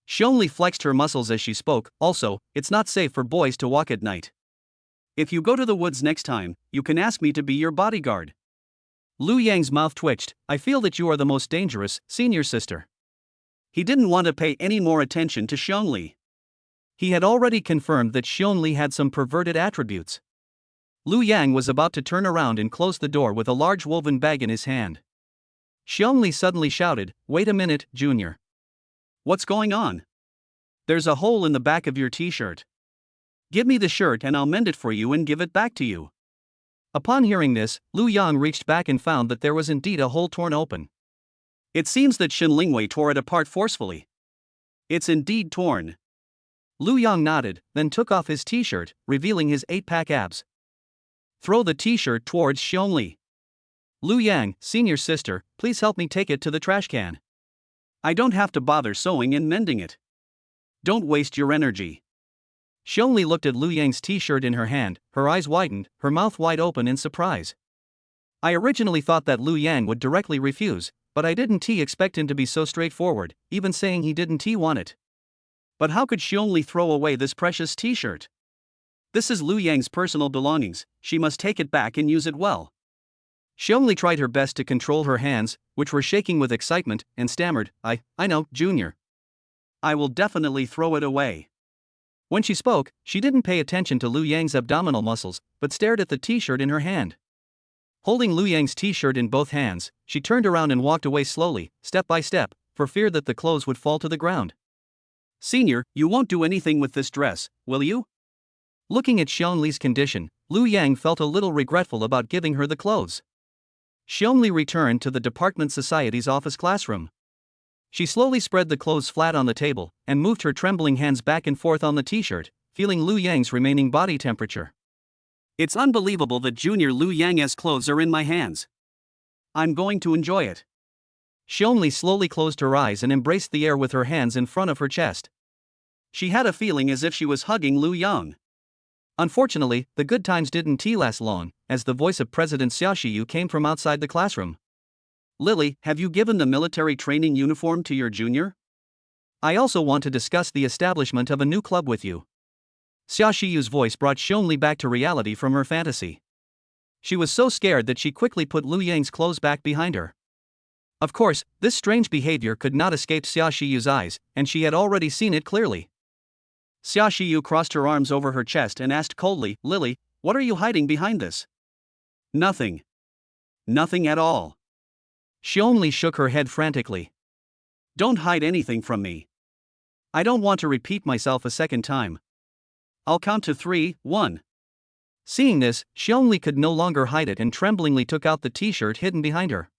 Xiongli flexed her muscles as she spoke. Also, it's not safe for boys to walk at night. If you go to the woods next time, you can ask me to be your bodyguard. Lu Yang's mouth twitched. I feel that you are the most dangerous, senior sister. He didn't want to pay any more attention to Xiongli. He had already confirmed that Xiongli had some perverted attributes. Lu Yang was about to turn around and close the door with a large woven bag in his hand. Xiongli suddenly shouted, Wait a minute, junior. What's going on? There's a hole in the back of your t-shirt. Give me the shirt and I'll mend it for you and give it back to you. Upon hearing this, Lu Yang reached back and found that there was indeed a hole torn open. It seems that Shen Lingwei tore it apart forcefully. It's indeed torn. Lu Yang nodded, then took off his t-shirt, revealing his 8-pack abs. Throw the t-shirt towards Xiongli. Lu Yang, senior sister, please help me take it to the trash can. I don't have to bother sewing and mending it. Don't waste your energy. Xiongli looked at Lu Yang's t-shirt in her hand, her eyes widened, her mouth wide open in surprise. I originally thought that Lu Yang would directly refuse, but I didn't expect him to be so straightforward, even saying he didn't want it. But how could Xiongli throw away this precious t-shirt? This is Lu Yang's personal belongings, she must take it back and use it well. Xiongli tried her best to control her hands, which were shaking with excitement, and stammered, I know, Junior. I will definitely throw it away. When she spoke, she didn't pay attention to Lu Yang's abdominal muscles, but stared at the t-shirt in her hand. Holding Lu Yang's t-shirt in both hands, she turned around and walked away slowly, step by step, for fear that the clothes would fall to the ground. Senior, you won't do anything with this dress, will you? Looking at Xiongli's condition, Lu Yang felt a little regretful about giving her the clothes. Xiongli returned to the Department Society's office classroom. She slowly spread the clothes flat on the table, and moved her trembling hands back and forth on the t-shirt, feeling Lu Yang's remaining body temperature. It's unbelievable that Junior Lu Yang's clothes are in my hands. I'm going to enjoy it. Xiongli slowly closed her eyes and embraced the air with her hands in front of her chest. She had a feeling as if she was hugging Lu Yang. Unfortunately, the good times didn't last long, as the voice of President Xiaoxiyu came from outside the classroom. Lily, have you given the military training uniform to your junior? I also want to discuss the establishment of a new club with you. Xiaoxiyu's voice brought Xiongli back to reality from her fantasy. She was so scared that she quickly put Lu Yang's clothes back behind her. Of course, this strange behavior could not escape Xiaoxiyu's eyes, and she had already seen it clearly. Xiaoxiyu crossed her arms over her chest and asked coldly, Lily, what are you hiding behind this? Nothing. Nothing at all. Xiongli shook her head frantically. Don't hide anything from me. I don't want to repeat myself a second time. I'll count to 3, 1. Seeing this, Xiongli could no longer hide it and tremblingly took out the t-shirt hidden behind her.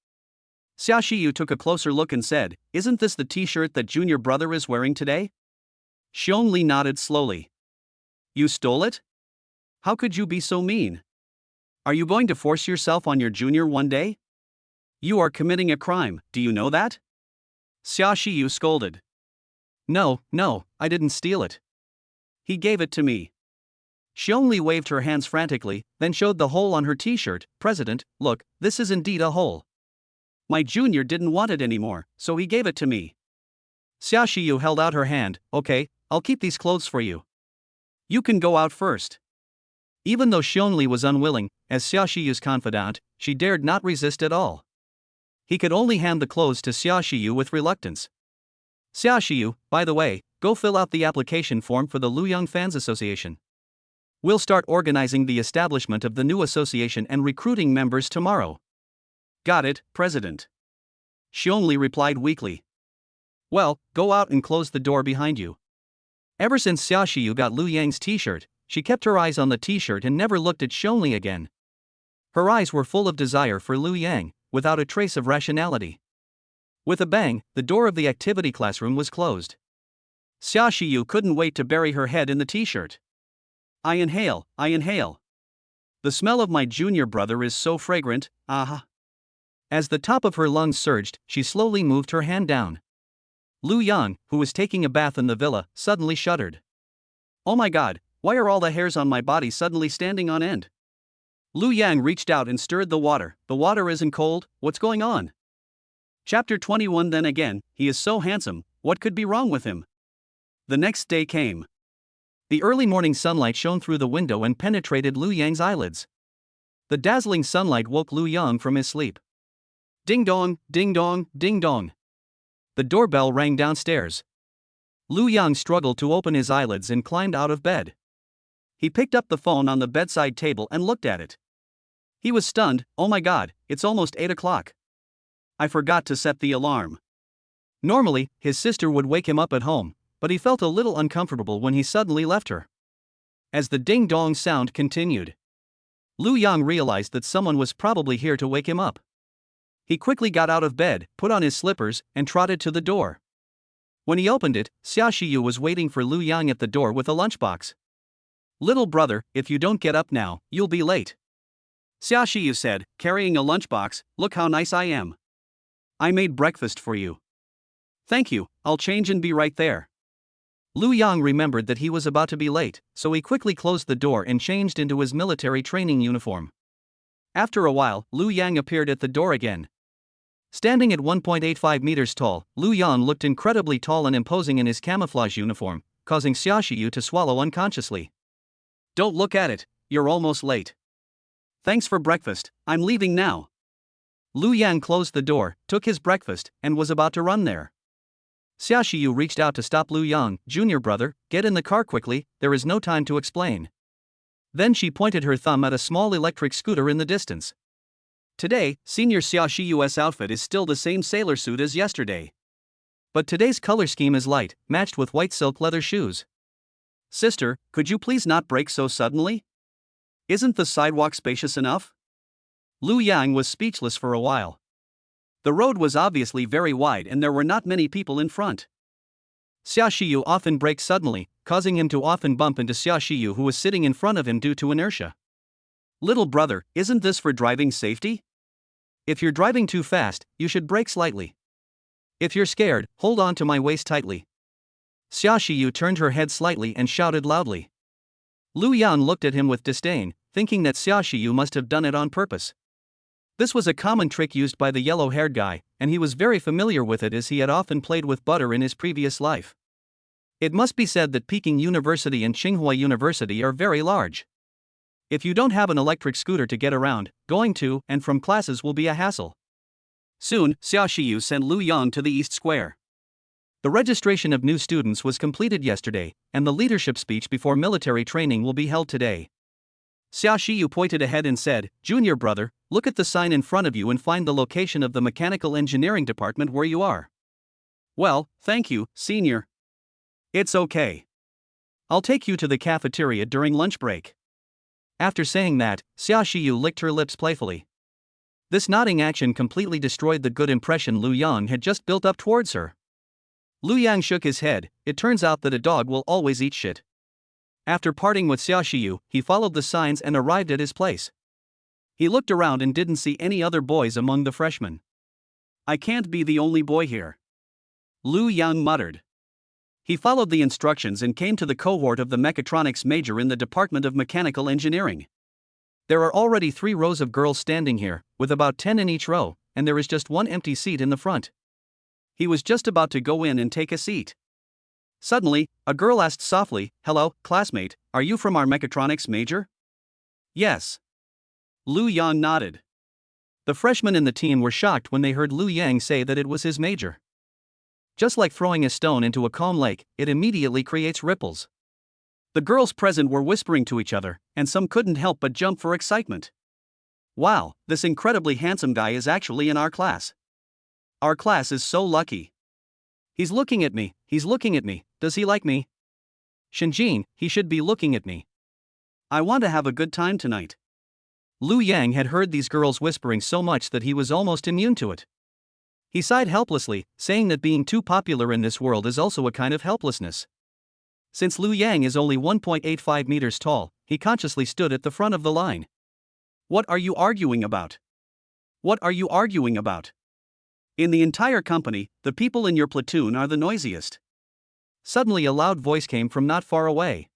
Xiaoxiyu took a closer look and said, Isn't this the t-shirt that junior brother is wearing today? Xiongli nodded slowly. You stole it? How could you be so mean? Are you going to force yourself on your junior one day? You are committing a crime, do you know that? Xiaoxiyu scolded. No, I didn't steal it. He gave it to me. Xiongli waved her hands frantically, then showed the hole on her t-shirt. President, look, this is indeed a hole. My junior didn't want it anymore, so he gave it to me. Xiaoxiyu held out her hand. Okay, I'll keep these clothes for you. You can go out first. Even though Xiongli was unwilling, as Xiaoxiyu's confidant, she dared not resist at all. He could only hand the clothes to Xiaoxiyu with reluctance. Xiaoxiyu, by the way, go fill out the application form for the Luyang Fans Association. We'll start organizing the establishment of the new association and recruiting members tomorrow. Got it, President. Xiongli replied weakly. Well, go out and close the door behind you. Ever since Xiaoxiyu got Lu Yang's t-shirt, she kept her eyes on the t-shirt and never looked at Xiongli again. Her eyes were full of desire for Lu Yang, without a trace of rationality. With a bang, the door of the activity classroom was closed. Xiaoxiyu couldn't wait to bury her head in the t-shirt. I inhale. The smell of my junior brother is so fragrant, aha. As the top of her lungs surged, she slowly moved her hand down. Lu Yang, who was taking a bath in the villa, suddenly shuddered. Oh my god, why are all the hairs on my body suddenly standing on end? Lu Yang reached out and stirred the water. The water isn't cold, what's going on? Chapter 21. Then again, he is so handsome, what could be wrong with him? The next day came. The early morning sunlight shone through the window and penetrated Lu Yang's eyelids. The dazzling sunlight woke Lu Yang from his sleep. Ding dong, ding dong, ding dong. The doorbell rang downstairs. Lu Yang struggled to open his eyelids and climbed out of bed. He picked up the phone on the bedside table and looked at it. He was stunned. Oh my god, it's almost 8 o'clock. I forgot to set the alarm. Normally, his sister would wake him up at home, but he felt a little uncomfortable when he suddenly left her. As the ding-dong sound continued, Lu Yang realized that someone was probably here to wake him up. He quickly got out of bed, put on his slippers, and trotted to the door. When he opened it, Xiaoxiyu was waiting for Lu Yang at the door with a lunchbox. Little brother, if you don't get up now, you'll be late. Xiaoxiyu said, carrying a lunchbox, look how nice I am. I made breakfast for you. Thank you, I'll change and be right there. Lu Yang remembered that he was about to be late, so he quickly closed the door and changed into his military training uniform. After a while, Lu Yang appeared at the door again. Standing at 1.85 meters tall, Lu Yang looked incredibly tall and imposing in his camouflage uniform, causing Xiaoxiyu to swallow unconsciously. Don't look at it, you're almost late. Thanks for breakfast, I'm leaving now. Lu Yang closed the door, took his breakfast, and was about to run there. Xiaoxiyu reached out to stop Lu Yang. Junior brother, get in the car quickly, there is no time to explain. Then she pointed her thumb at a small electric scooter in the distance. Today, Senior Xiaoxiyu's outfit is still the same sailor suit as yesterday. But today's color scheme is light, matched with white silk leather shoes. Sister, could you please not brake so suddenly? Isn't the sidewalk spacious enough? Lu Yang was speechless for a while. The road was obviously very wide and there were not many people in front. Xiaoxiyu often brakes suddenly, causing him to often bump into Xiaoxiyu who was sitting in front of him due to inertia. Little brother, isn't this for driving safety? If you're driving too fast, you should brake slightly. If you're scared, hold on to my waist tightly. Xiaoxiyu turned her head slightly and shouted loudly. Lu Yan looked at him with disdain, thinking that Xiaoxiyu must have done it on purpose. This was a common trick used by the yellow-haired guy, and he was very familiar with it as he had often played with butter in his previous life. It must be said that Peking University and Tsinghua University are very large. If you don't have an electric scooter to get around, going to and from classes will be a hassle. Soon, Xiaoxiyu sent Lu Yang to the East Square. The registration of new students was completed yesterday, and the leadership speech before military training will be held today. Xiaoxiyu pointed ahead and said, Junior brother, look at the sign in front of you and find the location of the mechanical engineering department where you are. Well, thank you, Senior. It's okay. I'll take you to the cafeteria during lunch break. After saying that, Xiaoxiyu licked her lips playfully. This nodding action completely destroyed the good impression Lu Yang had just built up towards her. Lu Yang shook his head. It turns out that a dog will always eat shit. After parting with Xiaoxiyu, he followed the signs and arrived at his place. He looked around and didn't see any other boys among the freshmen. I can't be the only boy here, Lu Yang muttered. He followed the instructions and came to the cohort of the mechatronics major in the Department of Mechanical Engineering. There are already 3 rows of girls standing here, with about 10 in each row, and there is just one empty seat in the front. He was just about to go in and take a seat. Suddenly, a girl asked softly, Hello, classmate, are you from our mechatronics major? Yes. Lu Yang nodded. The freshmen in the team were shocked when they heard Lu Yang say that it was his major. Just like throwing a stone into a calm lake, it immediately creates ripples. The girls present were whispering to each other, and some couldn't help but jump for excitement. Wow, this incredibly handsome guy is actually in our class. Our class is so lucky. He's looking at me, does he like me? Shinjin, he should be looking at me. I want to have a good time tonight. Lu Yang had heard these girls whispering so much that he was almost immune to it. He sighed helplessly, saying that being too popular in this world is also a kind of helplessness. Since Lu Yang is only 1.85 meters tall, he consciously stood at the front of the line. What are you arguing about? What are you arguing about? In the entire company, the people in your platoon are the noisiest. Suddenly a loud voice came from not far away.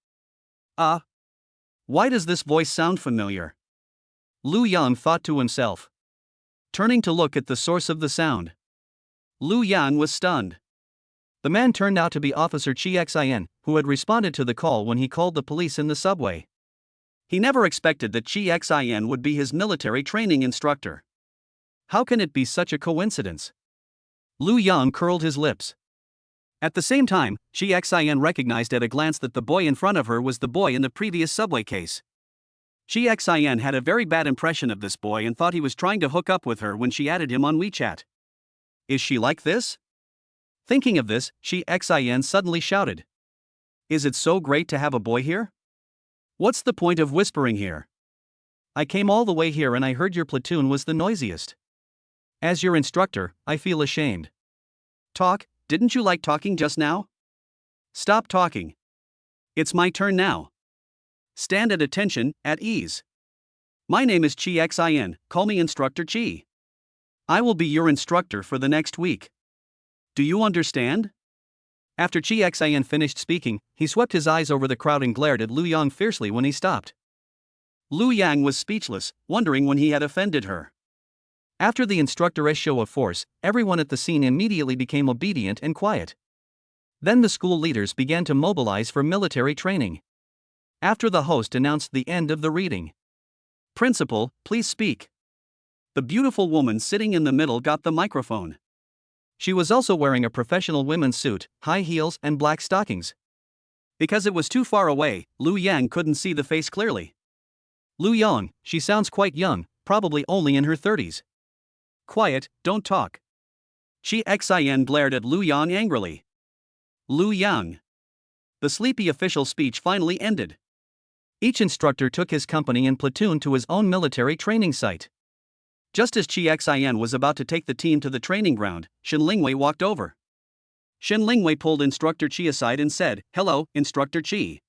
Why does this voice sound familiar? Lu Yang thought to himself. Turning to look at the source of the sound, Lu Yang was stunned. The man turned out to be Officer Chi Xin, who had responded to the call when he called the police in the subway. He never expected that Chi Xin would be his military training instructor. How can it be such a coincidence? Lu Yang curled his lips. At the same time, Chi Xin recognized at a glance that the boy in front of her was the boy in the previous subway case. Chi Xin had a very bad impression of this boy and thought he was trying to hook up with her when she added him on WeChat. Is she like this? Thinking of this, Chi Xin suddenly shouted. Is it so great to have a boy here? What's the point of whispering here? I came all the way here and I heard your platoon was the noisiest. As your instructor, I feel ashamed. Talk, didn't you like talking just now? Stop talking. It's my turn now. Stand at attention, at ease. My name is Chi Xin, call me Instructor Chi. I will be your instructor for the next week. Do you understand? After Chi Xian finished speaking, he swept his eyes over the crowd and glared at Lu Yang fiercely when he stopped. Lu Yang was speechless, wondering when he had offended her. After the instructor's show of force, everyone at the scene immediately became obedient and quiet. Then the school leaders began to mobilize for military training. After the host announced the end of the reading, "Principal, please speak." The beautiful woman sitting in the middle got the microphone. She was also wearing a professional women's suit, high heels, and black stockings. Because it was too far away, Lu Yang couldn't see the face clearly. Lu Yang, she sounds quite young, probably only in her 30s. Quiet, don't talk. Chi Xian glared at Lu Yang angrily. Lu Yang. The sleepy official speech finally ended. Each instructor took his company and platoon to his own military training site. Just as Chi Xian was about to take the team to the training ground, Shen Lingwei walked over. Shen Lingwei pulled Instructor Chi aside and said, "Hello, Instructor Chi.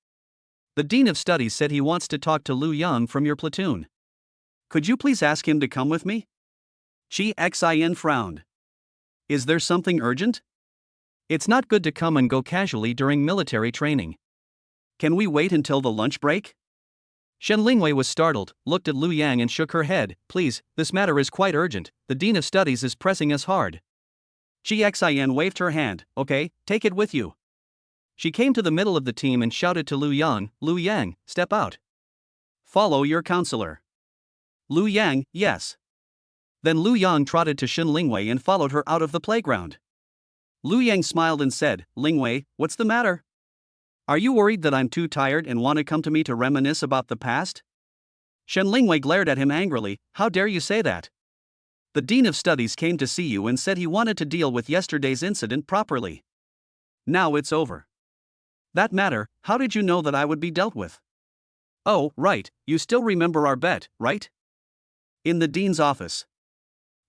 The Dean of Studies said he wants to talk to Lu Yang from your platoon. Could you please ask him to come with me?" Chi Xian frowned. "Is there something urgent?" It's not good to come and go casually during military training. Can we wait until the lunch break? Shen Lingwei was startled, looked at Lu Yang and shook her head. "Please, this matter is quite urgent, the Dean of Studies is pressing us hard." Chi Xian waved her hand. "Okay, take it with you." She came to the middle of the team and shouted to Lu Yang, "Lu Yang, step out. Follow your counselor." Lu Yang, yes. Then Lu Yang trotted to Shen Lingwei and followed her out of the playground. Lu Yang smiled and said, "Lingwei, what's the matter? Are you worried that I'm too tired and want to come to me to reminisce about the past?" Shen Lingwei glared at him angrily. "How dare you say that? The Dean of Studies came to see you and said he wanted to deal with yesterday's incident properly. Now it's over. That matter, how did you know that I would be dealt with?" "Oh, right, you still remember our bet, right?" "In the Dean's office."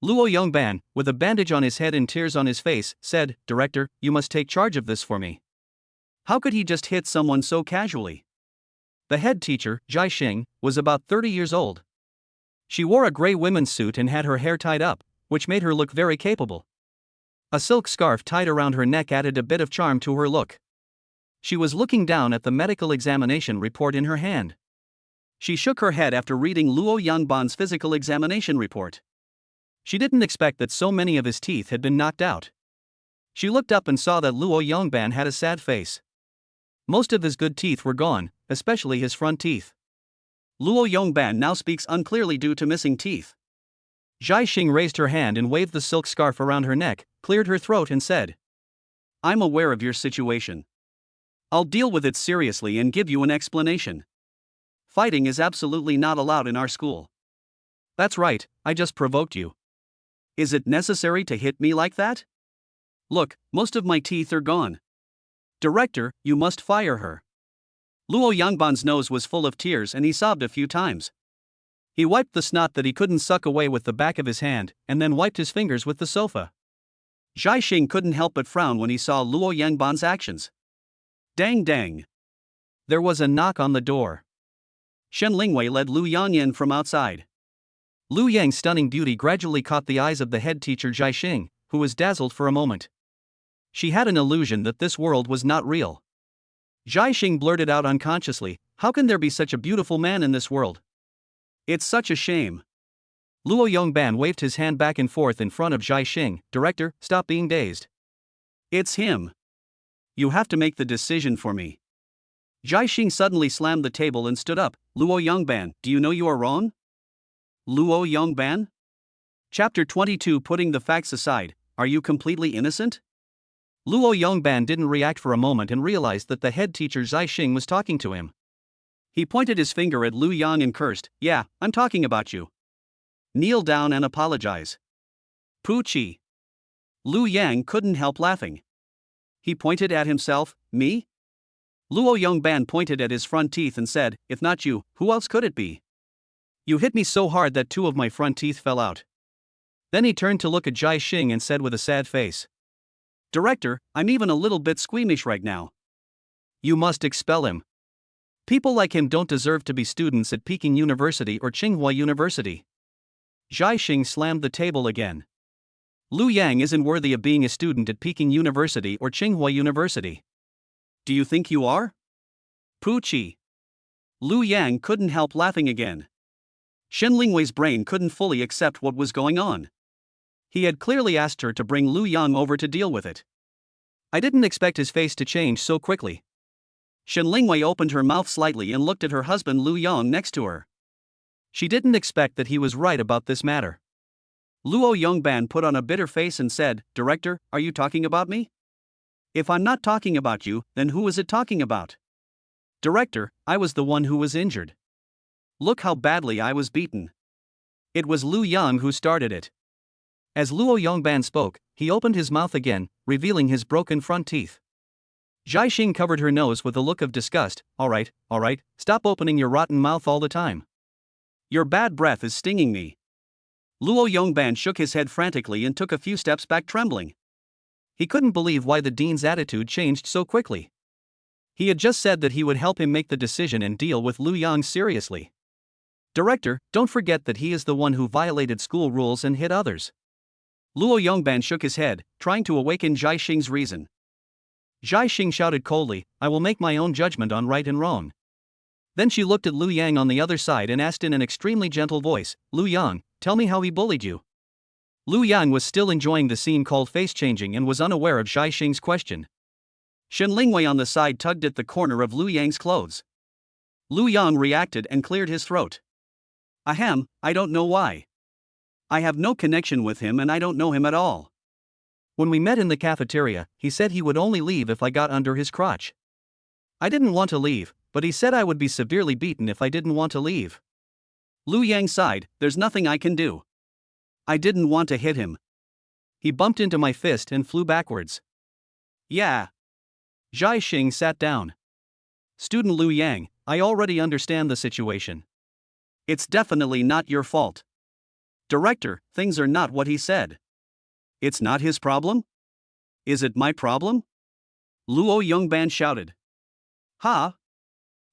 Luo Yongban, with a bandage on his head and tears on his face, said, "Director, you must take charge of this for me." How could he just hit someone so casually? The head teacher, Zhai Xing, was about 30 years old. She wore a gray women's suit and had her hair tied up, which made her look very capable. A silk scarf tied around her neck added a bit of charm to her look. She was looking down at the medical examination report in her hand. She shook her head after reading Luo Yangban's physical examination report. She didn't expect that so many of his teeth had been knocked out. She looked up and saw that Luo Yongban had a sad face. Most of his good teeth were gone, especially his front teeth. Luo Yongban now speaks unclearly due to missing teeth. Zhai Xing raised her hand and waved the silk scarf around her neck, cleared her throat and said, "I'm aware of your situation. I'll deal with it seriously and give you an explanation. Fighting is absolutely not allowed in our school." "That's right, I just provoked you." "Is it necessary to hit me like that? Look, most of my teeth are gone. Director, you must fire her." Luo Yangban's nose was full of tears and he sobbed a few times. He wiped the snot that he couldn't suck away with the back of his hand, and then wiped his fingers with the sofa. Zhai Xing couldn't help but frown when he saw Luo Yangban's actions. Dang dang. There was a knock on the door. Shen Lingwei led Lu Yang in from outside. Lu Yang's stunning beauty gradually caught the eyes of the head teacher Zhai Xing, who was dazzled for a moment. She had an illusion that this world was not real. Zhai Xing blurted out unconsciously, "How can there be such a beautiful man in this world? It's such a shame." Luo Yongban waved his hand back and forth in front of Zhai Xing. "Director, stop being dazed. It's him. You have to make the decision for me." Zhai Xing suddenly slammed the table and stood up. "Luo Yongban, do you know you are wrong?" Luo Yongban? Chapter 22. Putting the facts aside, are you completely innocent? Luo Yongban didn't react for a moment and realized that the head teacher Zhai Xing was talking to him. He pointed his finger at Lu Yang and cursed, "Yeah, I'm talking about you. Kneel down and apologize." Poochie. Lu Yang couldn't help laughing. He pointed at himself, "Me?" Luo Yongban pointed at his front teeth and said, "If not you, who else could it be? You hit me so hard that 2 of my front teeth fell out." Then he turned to look at Zhai Xing and said with a sad face, "Director, I'm even a little bit squeamish right now." "You must expel him. People like him don't deserve to be students at Peking University or Tsinghua University." Zhai Xing slammed the table again. Lu Yang isn't worthy of being a student at Peking University or Tsinghua University. Do you think you are? Poochie. Lu Yang couldn't help laughing again. Shen Lingwei's brain couldn't fully accept what was going on. He had clearly asked her to bring Lu Yang over to deal with it. I didn't expect his face to change so quickly. Shen Lingwei opened her mouth slightly and looked at her husband Lu Yang next to her. She didn't expect that he was right about this matter. Luo Yongban put on a bitter face and said, "Director, are you talking about me? If I'm not talking about you, then who is it talking about?" "Director, I was the one who was injured. Look how badly I was beaten." It was Lu Yang who started it. As Luo Yongban spoke, he opened his mouth again, revealing his broken front teeth. Zhai Xing covered her nose with a look of disgust. All right, stop opening your rotten mouth all the time. Your bad breath is stinging me." Luo Yongban shook his head frantically and took a few steps back trembling. He couldn't believe why the dean's attitude changed so quickly. He had just said that he would help him make the decision and deal with Lu Yang seriously. "Director, don't forget that he is the one who violated school rules and hit others." Luo Yongban shook his head, trying to awaken Zhai Xing's reason. Zhai Xing shouted coldly, "I will make my own judgment on right and wrong." Then she looked at Lu Yang on the other side and asked in an extremely gentle voice, "Lu Yang, tell me how he bullied you." Lu Yang was still enjoying the scene called face-changing and was unaware of Zhai Xing's question. Shen Lingwei on the side tugged at the corner of Lu Yang's clothes. Lu Yang reacted and cleared his throat. "Ahem, I don't know why. I have no connection with him and I don't know him at all. When we met in the cafeteria, he said he would only leave if I got under his crotch. I didn't want to leave, but he said I would be severely beaten if I didn't want to leave." Lu Yang sighed, "There's nothing I can do. I didn't want to hit him. He bumped into my fist and flew backwards." "Yeah." Zhai Xing sat down. "Student Lu Yang, I already understand the situation. It's definitely not your fault. Director, things are not what he said." "It's not his problem? Is it my problem?" Luo Yongban shouted. "Ha!"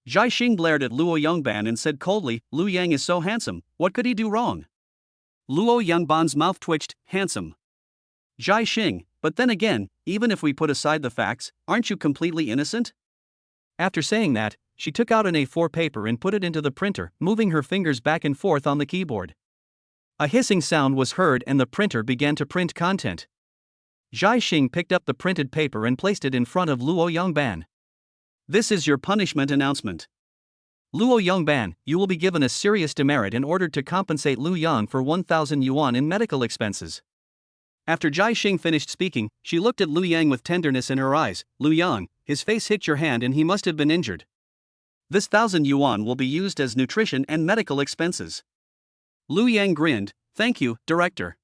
Zhai Xing glared at Luo Yongban and said coldly, "Lu Yang is so handsome, what could he do wrong?" Luo Yongban's mouth twitched, "Handsome. Zhai Xing, but then again, even if we put aside the facts, aren't you completely innocent?" After saying that, she took out an A4 paper and put it into the printer, moving her fingers back and forth on the keyboard. A hissing sound was heard and the printer began to print content. Zhai Xing picked up the printed paper and placed it in front of Luo Yongban. "This is your punishment announcement. Luo Yongban, you will be given a serious demerit in order to compensate Lu Yang for 1,000 yuan in medical expenses." After Zhai Xing finished speaking, she looked at Lu Yang with tenderness in her eyes. "Lu Yang, his face hit your hand and he must have been injured. This 1,000 yuan will be used as nutrition and medical expenses." Lu Yang grinned, "Thank you, Director.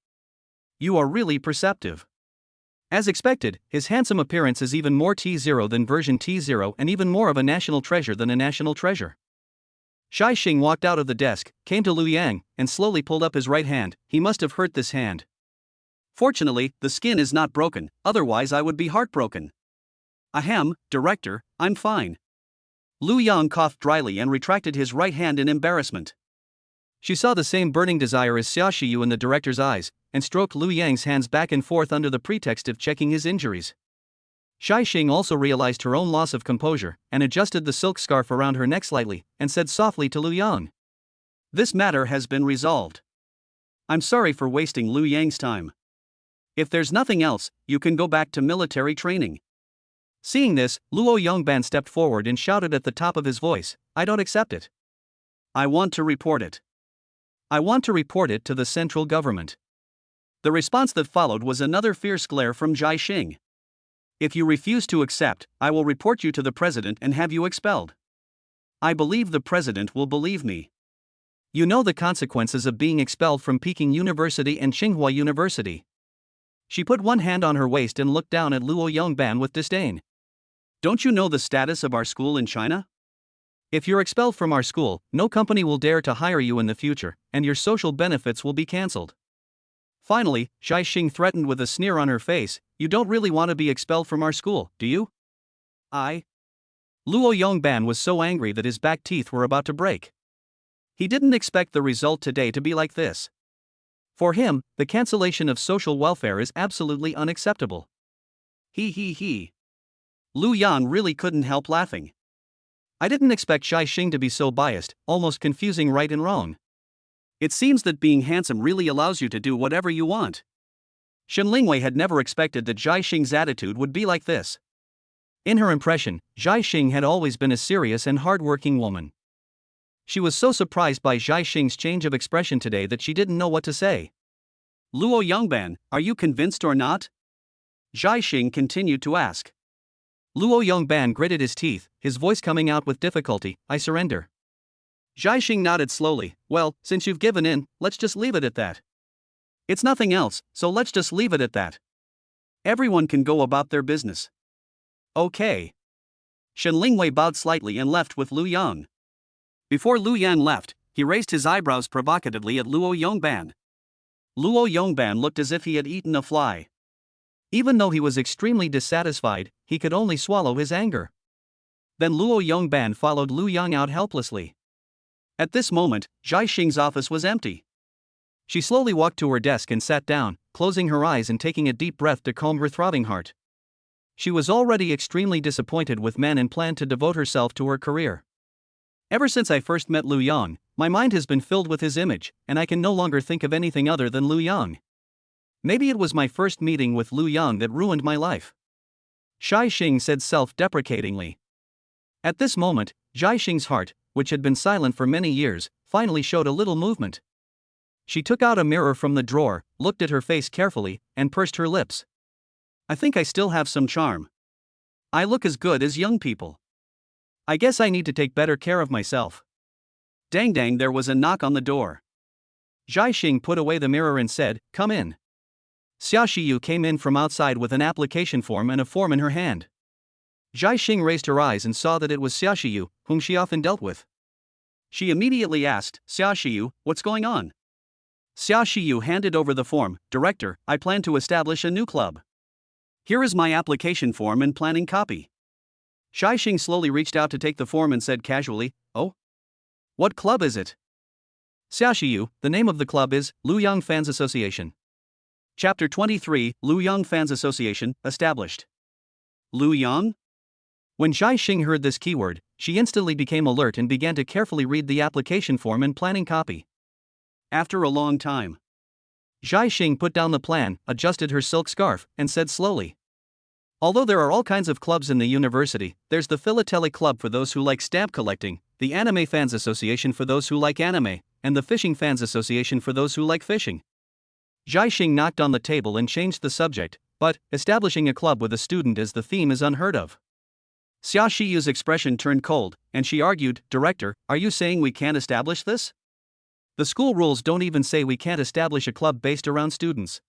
You are really perceptive." As expected, his handsome appearance is even more T0 than version T0 and even more of a national treasure than a national treasure. Zhai Xing walked out of the desk, came to Lu Yang, and slowly pulled up his right hand. He must have hurt this hand. "Fortunately, the skin is not broken, otherwise I would be heartbroken." "Ahem, Director, I'm fine." Lu Yang coughed dryly and retracted his right hand in embarrassment. She saw the same burning desire as Xia Shiyu in the director's eyes, and stroked Lu Yang's hands back and forth under the pretext of checking his injuries. Zhai Xing also realized her own loss of composure, and adjusted the silk scarf around her neck slightly, and said softly to Lu Yang, "This matter has been resolved. I'm sorry for wasting Lu Yang's time. If there's nothing else, you can go back to military training." Seeing this, Luo Yongban stepped forward and shouted at the top of his voice, "I don't accept it. I want to report it. I want to report it to the central government." The response that followed was another fierce glare from Zhai Xing. "If you refuse to accept, I will report you to the president and have you expelled. I believe the president will believe me." "You know the consequences of being expelled from Peking University and Tsinghua University." She put one hand on her waist and looked down at Luo Yongban with disdain. "Don't you know the status of our school in China? If you're expelled from our school, no company will dare to hire you in the future, and your social benefits will be cancelled." Finally, Zhai Xing threatened with a sneer on her face, "You don't really want to be expelled from our school, do you?" Luo Yongban was so angry that his back teeth were about to break. He didn't expect the result today to be like this. For him, the cancellation of social welfare is absolutely unacceptable. He. Lu Yang really couldn't help laughing. I didn't expect Zhai Xing to be so biased, almost confusing right and wrong. It seems that being handsome really allows you to do whatever you want. Shen Lingwei had never expected that Zhai Xing's attitude would be like this. In her impression, Zhai Xing had always been a serious and hard-working woman. She was so surprised by Zhai Xing's change of expression today that she didn't know what to say. Luo Yongban, are you convinced or not? Zhai Xing continued to ask. Luo Yongban gritted his teeth, his voice coming out with difficulty. I surrender. Zhai Xing nodded slowly. Well, since you've given in, let's just leave it at that. It's nothing else, so let's just leave it at that. Everyone can go about their business. Okay. Shen Lingwei bowed slightly and left with Lu Yang. Before Lu Yang left, he raised his eyebrows provocatively at Luo Yongban. Luo Yongban looked as if he had eaten a fly. Even though he was extremely dissatisfied, he could only swallow his anger. Then Luo Yongban followed Lu Yang out helplessly. At this moment, Zhai Xing's office was empty. She slowly walked to her desk and sat down, closing her eyes and taking a deep breath to calm her throbbing heart. She was already extremely disappointed with men and planned to devote herself to her career. Ever since I first met Lu Yang, my mind has been filled with his image, and I can no longer think of anything other than Lu Yang. Maybe it was my first meeting with Lu Yang that ruined my life. Zhai Xing said self-deprecatingly. At this moment, Zhai Xing's heart, which had been silent for many years, finally showed a little movement. She took out a mirror from the drawer, looked at her face carefully, and pursed her lips. I think I still have some charm. I look as good as young people. I guess I need to take better care of myself. Dang, there was a knock on the door. Zhai Xing put away the mirror and said, "Come in." Xia Shiyu came in from outside with an application form and a form in her hand. Zhai Xing raised her eyes and saw that it was Xia Shiyu, whom she often dealt with. She immediately asked, Xia Shiyu, what's going on? Xia Shiyu handed over the form. Director, I plan to establish a new club. Here is my application form and planning copy. Zhai Xing slowly reached out to take the form and said casually, Oh? What club is it? Xia Shiyu, the name of the club is Lu Yang Fans Association. Chapter 23, Lu Yang Fans Association, established. Lu Yang? When Zhai Xing heard this keyword, she instantly became alert and began to carefully read the application form and planning copy. After a long time, Zhai Xing put down the plan, adjusted her silk scarf, and said slowly. Although there are all kinds of clubs in the university, there's the Philatelic Club for those who like stamp collecting, the Anime Fans Association for those who like anime, and the Fishing Fans Association for those who like fishing. Zhai Xing knocked on the table and changed the subject, but establishing a club with a student as the theme is unheard of. Xia Shiyu's expression turned cold, and she argued, Director, are you saying we can't establish this? The school rules don't even say we can't establish a club based around students.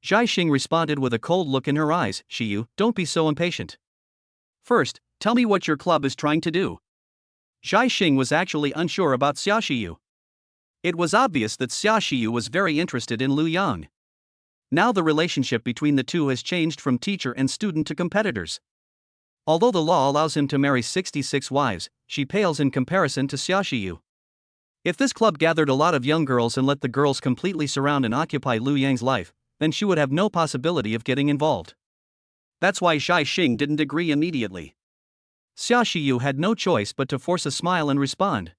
Zhai Xing responded with a cold look in her eyes. Shiyu, don't be so impatient. First, tell me what your club is trying to do. Zhai Xing was actually unsure about Xia Shiyu. It was obvious that Xia Shiyu was very interested in Lu Yang. Now the relationship between the two has changed from teacher and student to competitors. Although the law allows him to marry 66 wives, she pales in comparison to Xia Shiyu. If this club gathered a lot of young girls and let the girls completely surround and occupy Lu Yang's life, then she would have no possibility of getting involved. That's why Zhai Xing didn't agree immediately. Xia Shiyu had no choice but to force a smile and respond.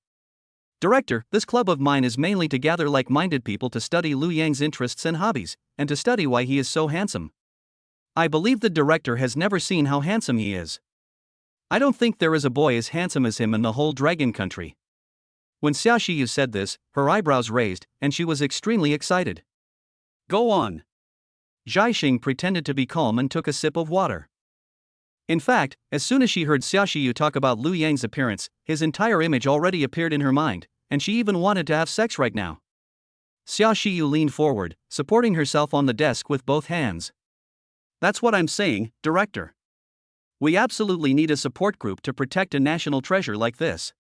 Director, this club of mine is mainly to gather like-minded people to study Lu Yang's interests and hobbies, and to study why he is so handsome. I believe the director has never seen how handsome he is. I don't think there is a boy as handsome as him in the whole dragon country. When Xia Shiyu said this, her eyebrows raised, and she was extremely excited. Go on. Zhai Xing pretended to be calm and took a sip of water. In fact, as soon as she heard Xia Shiyu talk about Lu Yang's appearance, his entire image already appeared in her mind, and she even wanted to have sex right now. Xia Shiyu leaned forward, supporting herself on the desk with both hands. That's what I'm saying, Director. We absolutely need a support group to protect a national treasure like this.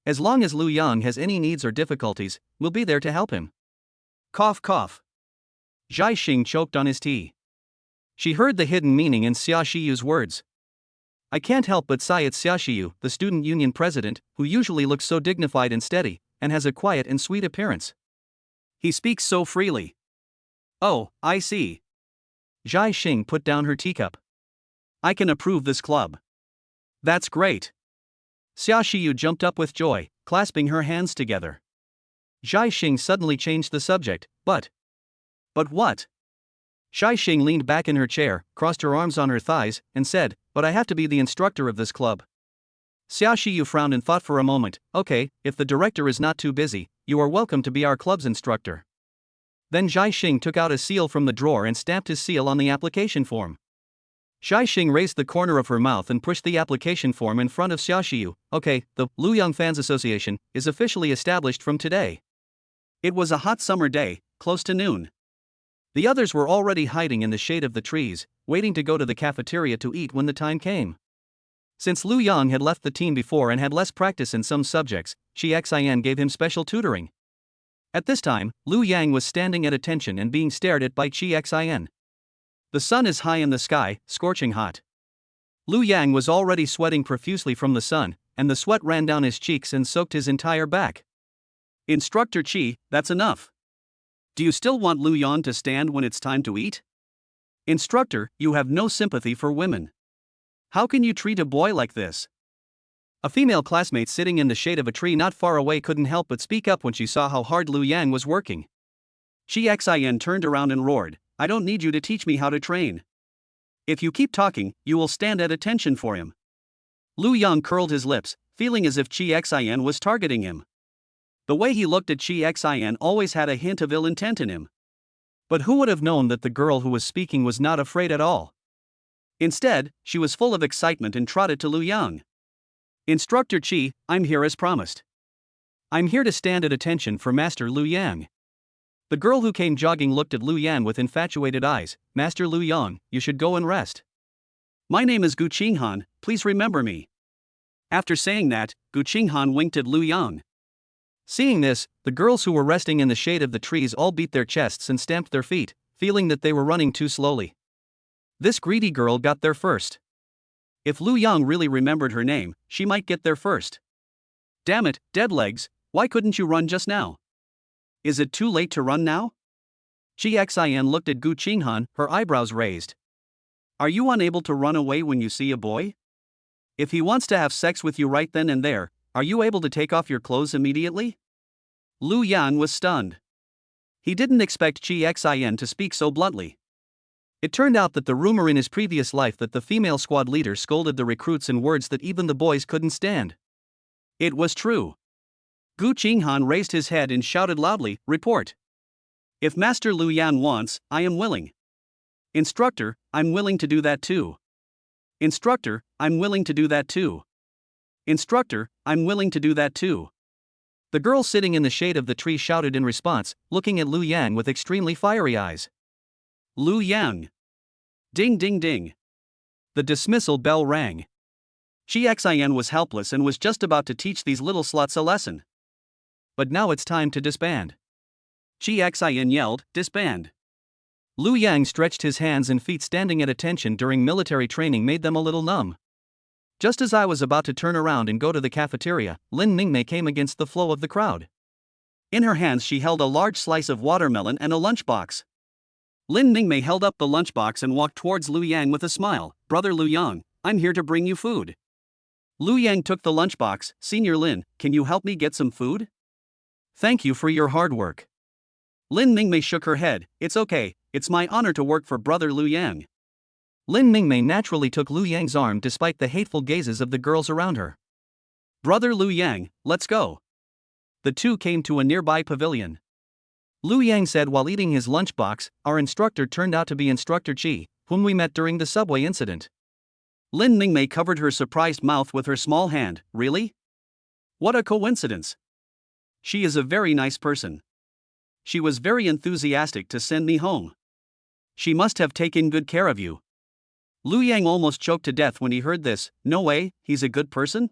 As long as Lu Yang has any needs or difficulties, we'll be there to help him. Cough, cough. Zhai Xing choked on his tea. She heard the hidden meaning in Xia Shiyu's words. I can't help but sigh at Xia Shiyu, the student union president, who usually looks so dignified and steady, and has a quiet and sweet appearance. He speaks so freely. Oh, I see. Zhai Xing put down her teacup. I can approve this club. That's great. Xia Shiyu jumped up with joy, clasping her hands together. Zhai Xing suddenly changed the subject, but what? Zhai Xing leaned back in her chair, crossed her arms on her thighs, and said, but I have to be the instructor of this club. Xia Shiyu frowned and thought for a moment, okay, if the director is not too busy, you are welcome to be our club's instructor. Then Zhai Xing took out a seal from the drawer and stamped his seal on the application form. Zhai Xing raised the corner of her mouth and pushed the application form in front of Xia Shiyu. Okay, the Luyang Fans Association is officially established from today. It was a hot summer day, close to noon. The others were already hiding in the shade of the trees, waiting to go to the cafeteria to eat when the time came. Since Lu Yang had left the team before and had less practice in some subjects, Chi Xian gave him special tutoring. At this time, Lu Yang was standing at attention and being stared at by Chi Xian. The sun is high in the sky, scorching hot. Lu Yang was already sweating profusely from the sun, and the sweat ran down his cheeks and soaked his entire back. Instructor Chi, that's enough. Do you still want Lu Yan to stand when it's time to eat? Instructor, you have no sympathy for women. How can you treat a boy like this? A female classmate sitting in the shade of a tree not far away couldn't help but speak up when she saw how hard Lu Yang was working. Chi Xian turned around and roared, I don't need you to teach me how to train. If you keep talking, you will stand at attention for him. Lu Yang curled his lips, feeling as if Chi Xian was targeting him. The way he looked at Chi Xian always had a hint of ill intent in him. But who would have known that the girl who was speaking was not afraid at all? Instead, she was full of excitement and trotted to Lu Yang. Instructor Chi, I'm here as promised. I'm here to stand at attention for Master Lu Yang. The girl who came jogging looked at Lu Yang with infatuated eyes. Master Lu Yang, you should go and rest. My name is Gu Qinghan, please remember me. After saying that, Gu Qinghan winked at Lu Yang. Seeing this, the girls who were resting in the shade of the trees all beat their chests and stamped their feet, feeling that they were running too slowly. This greedy girl got there first. If Lu Yang really remembered her name, she might get there first. Damn it, dead legs, why couldn't you run just now? Is it too late to run now? Chi Xian looked at Gu Qinghan, her eyebrows raised. Are you unable to run away when you see a boy? If he wants to have sex with you right then and there, are you able to take off your clothes immediately? Lu Yang was stunned. He didn't expect Chi Xian to speak so bluntly. It turned out that the rumor in his previous life that the female squad leader scolded the recruits in words that even the boys couldn't stand. It was true. Gu Qinghan raised his head and shouted loudly, report. If Master Lu Yan wants, I am willing. Instructor, I'm willing to do that too. Instructor, I'm willing to do that too. Instructor, I'm willing to do that too. The girl sitting in the shade of the tree shouted in response, looking at Lu Yang with extremely fiery eyes. Lu Yang. Ding ding ding. The dismissal bell rang. Chi Xian was helpless and was just about to teach these little sluts a lesson. But now it's time to disband. Chi Xian yelled, disband. Lu Yang stretched his hands and feet. Standing at attention during military training made them a little numb. Just as I was about to turn around and go to the cafeteria, Lin Mingmei came against the flow of the crowd. In her hands she held a large slice of watermelon and a lunchbox. Lin Mingmei held up the lunchbox and walked towards Lu Yang with a smile. Brother Lu Yang, I'm here to bring you food. Lu Yang took the lunchbox. Senior Lin, can you help me get some food? Thank you for your hard work. Lin Mingmei shook her head. It's okay, it's my honor to work for Brother Lu Yang. Lin Mingmei naturally took Lu Yang's arm despite the hateful gazes of the girls around her. Brother Lu Yang, let's go. The two came to a nearby pavilion. Lu Yang said while eating his lunchbox, our instructor turned out to be Instructor Chi, whom we met during the subway incident. Lin Mingmei covered her surprised mouth with her small hand. Really? What a coincidence. She is a very nice person. She was very enthusiastic to send me home. She must have taken good care of you. Lu Yang almost choked to death when he heard this. No way, he's a good person?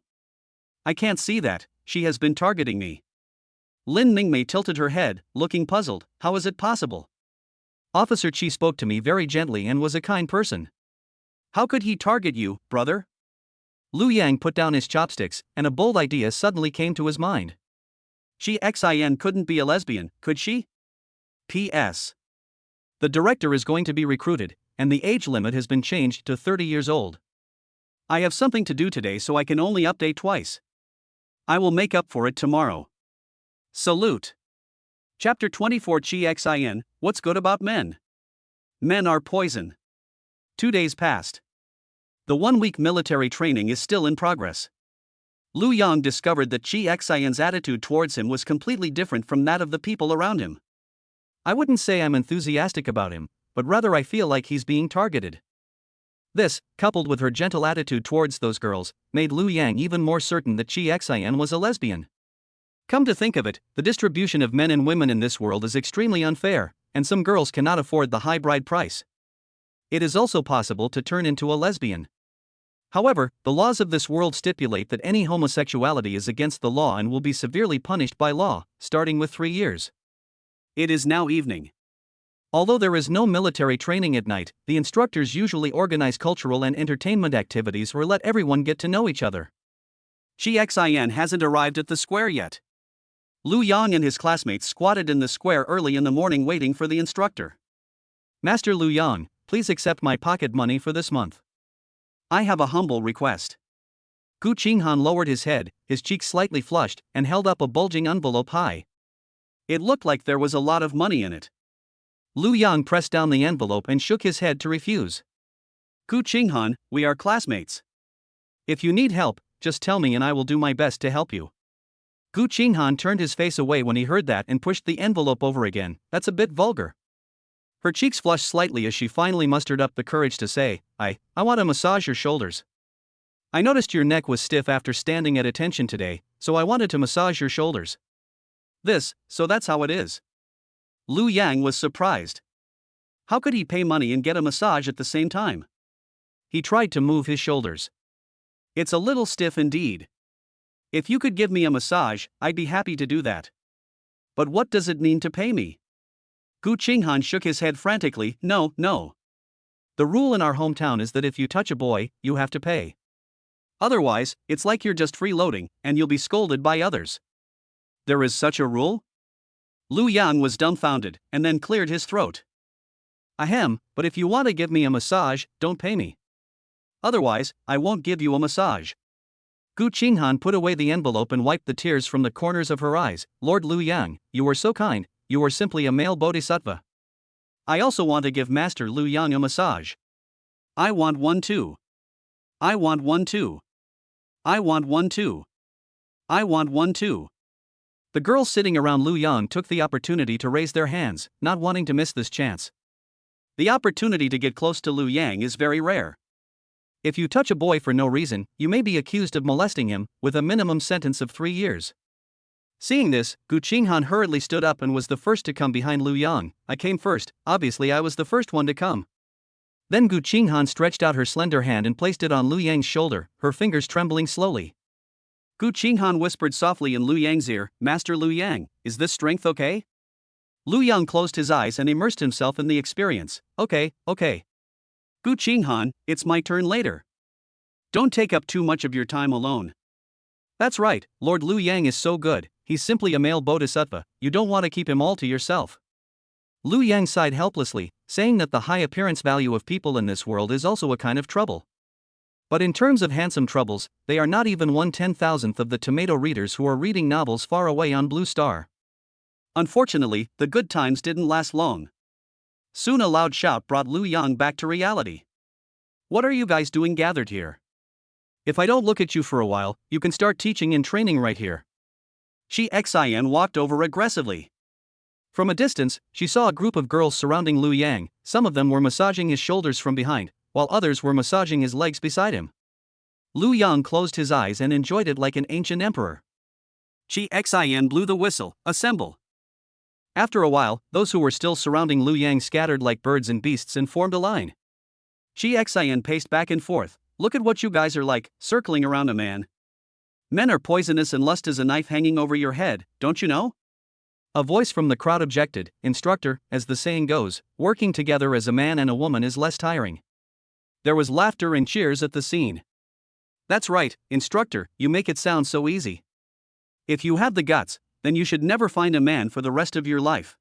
I can't see that, she has been targeting me. Lin Mingmei tilted her head, looking puzzled. How is it possible? Officer Chi spoke to me very gently and was a kind person. How could he target you, brother? Lu Yang put down his chopsticks, and a bold idea suddenly came to his mind. Chi Xian couldn't be a lesbian, could she? P.S. The director is going to be recruited, and the age limit has been changed to 30 years old. I have something to do today, so I can only update twice. I will make up for it tomorrow. Salute. Chapter 24 Xin, What's Good About Men? Men are poison. 2 days passed. The 1-week military training is still in progress. Lu Yang discovered that Xin's attitude towards him was completely different from that of the people around him. I wouldn't say I'm enthusiastic about him, but rather I feel like he's being targeted. This, coupled with her gentle attitude towards those girls, made Lu Yang even more certain that Xin was a lesbian. Come to think of it, the distribution of men and women in this world is extremely unfair, and some girls cannot afford the high bride price. It is also possible to turn into a lesbian. However, the laws of this world stipulate that any homosexuality is against the law and will be severely punished by law, starting with 3 years. It is now evening. Although there is no military training at night, the instructors usually organize cultural and entertainment activities or let everyone get to know each other. Xin hasn't arrived at the square yet. Lu Yang and his classmates squatted in the square early in the morning waiting for the instructor. Master Lu Yang, please accept my pocket money for this month. I have a humble request. Gu Qinghan lowered his head, his cheeks slightly flushed, and held up a bulging envelope high. It looked like there was a lot of money in it. Lu Yang pressed down the envelope and shook his head to refuse. Gu Qinghan, we are classmates. If you need help, just tell me and I will do my best to help you. Gu Qinghan turned his face away when he heard that and pushed the envelope over again. That's a bit vulgar. Her cheeks flushed slightly as she finally mustered up the courage to say, I want to massage your shoulders. I noticed your neck was stiff after standing at attention today, so I wanted to massage your shoulders. So that's how it is. Lu Yang was surprised. How could he pay money and get a massage at the same time? He tried to move his shoulders. It's a little stiff indeed. If you could give me a massage, I'd be happy to do that. But what does it mean to pay me? Gu Qinghan shook his head frantically. No. The rule in our hometown is that if you touch a boy, you have to pay. Otherwise, it's like you're just freeloading, and you'll be scolded by others. There is such a rule? Lu Yang was dumbfounded, and then cleared his throat. Ahem, but if you want to give me a massage, don't pay me. Otherwise, I won't give you a massage. Gu Qinghan put away the envelope and wiped the tears from the corners of her eyes. Lord Lu Yang, you were so kind, you are simply a male bodhisattva. I also want to give Master Lu Yang a massage. I want one too. I want one too. I want one too. I want one too. The girls sitting around Lu Yang took the opportunity to raise their hands, not wanting to miss this chance. The opportunity to get close to Lu Yang is very rare. If you touch a boy for no reason, you may be accused of molesting him, with a minimum sentence of 3 years. Seeing this, Gu Qinghan hurriedly stood up and was the first to come behind Lu Yang. I came first, obviously I was the first one to come. Then Gu Qinghan stretched out her slender hand and placed it on Lu Yang's shoulder, her fingers trembling slowly. Gu Qinghan whispered softly in Lu Yang's ear, Master Lu Yang, is this strength okay? Lu Yang closed his eyes and immersed himself in the experience. Okay. Gu Qinghan, it's my turn later. Don't take up too much of your time alone. That's right, Lord Lu Yang is so good, he's simply a male bodhisattva, you don't want to keep him all to yourself. Lu Yang sighed helplessly, saying that the high appearance value of people in this world is also a kind of trouble. But in terms of handsome troubles, they are not even 1/10,000th of the tomato readers who are reading novels far away on Blue Star. Unfortunately, the good times didn't last long. Soon a loud shout brought Lu Yang back to reality. What are you guys doing gathered here? If I don't look at you for a while, you can start teaching and training right here. Xin walked over aggressively. From a distance, she saw a group of girls surrounding Lu Yang. Some of them were massaging his shoulders from behind, while others were massaging his legs beside him. Lu Yang closed his eyes and enjoyed it like an ancient emperor. Xin blew the whistle, assemble. After a while, those who were still surrounding Lu Yang scattered like birds and beasts and formed a line. Xin paced back and forth. Look at what you guys are like, circling around a man. Men are poisonous and lust is a knife hanging over your head, don't you know? A voice from the crowd objected, Instructor, as the saying goes, working together as a man and a woman is less tiring. There was laughter and cheers at the scene. That's right, Instructor, you make it sound so easy. If you have the guts, then you should never find a man for the rest of your life.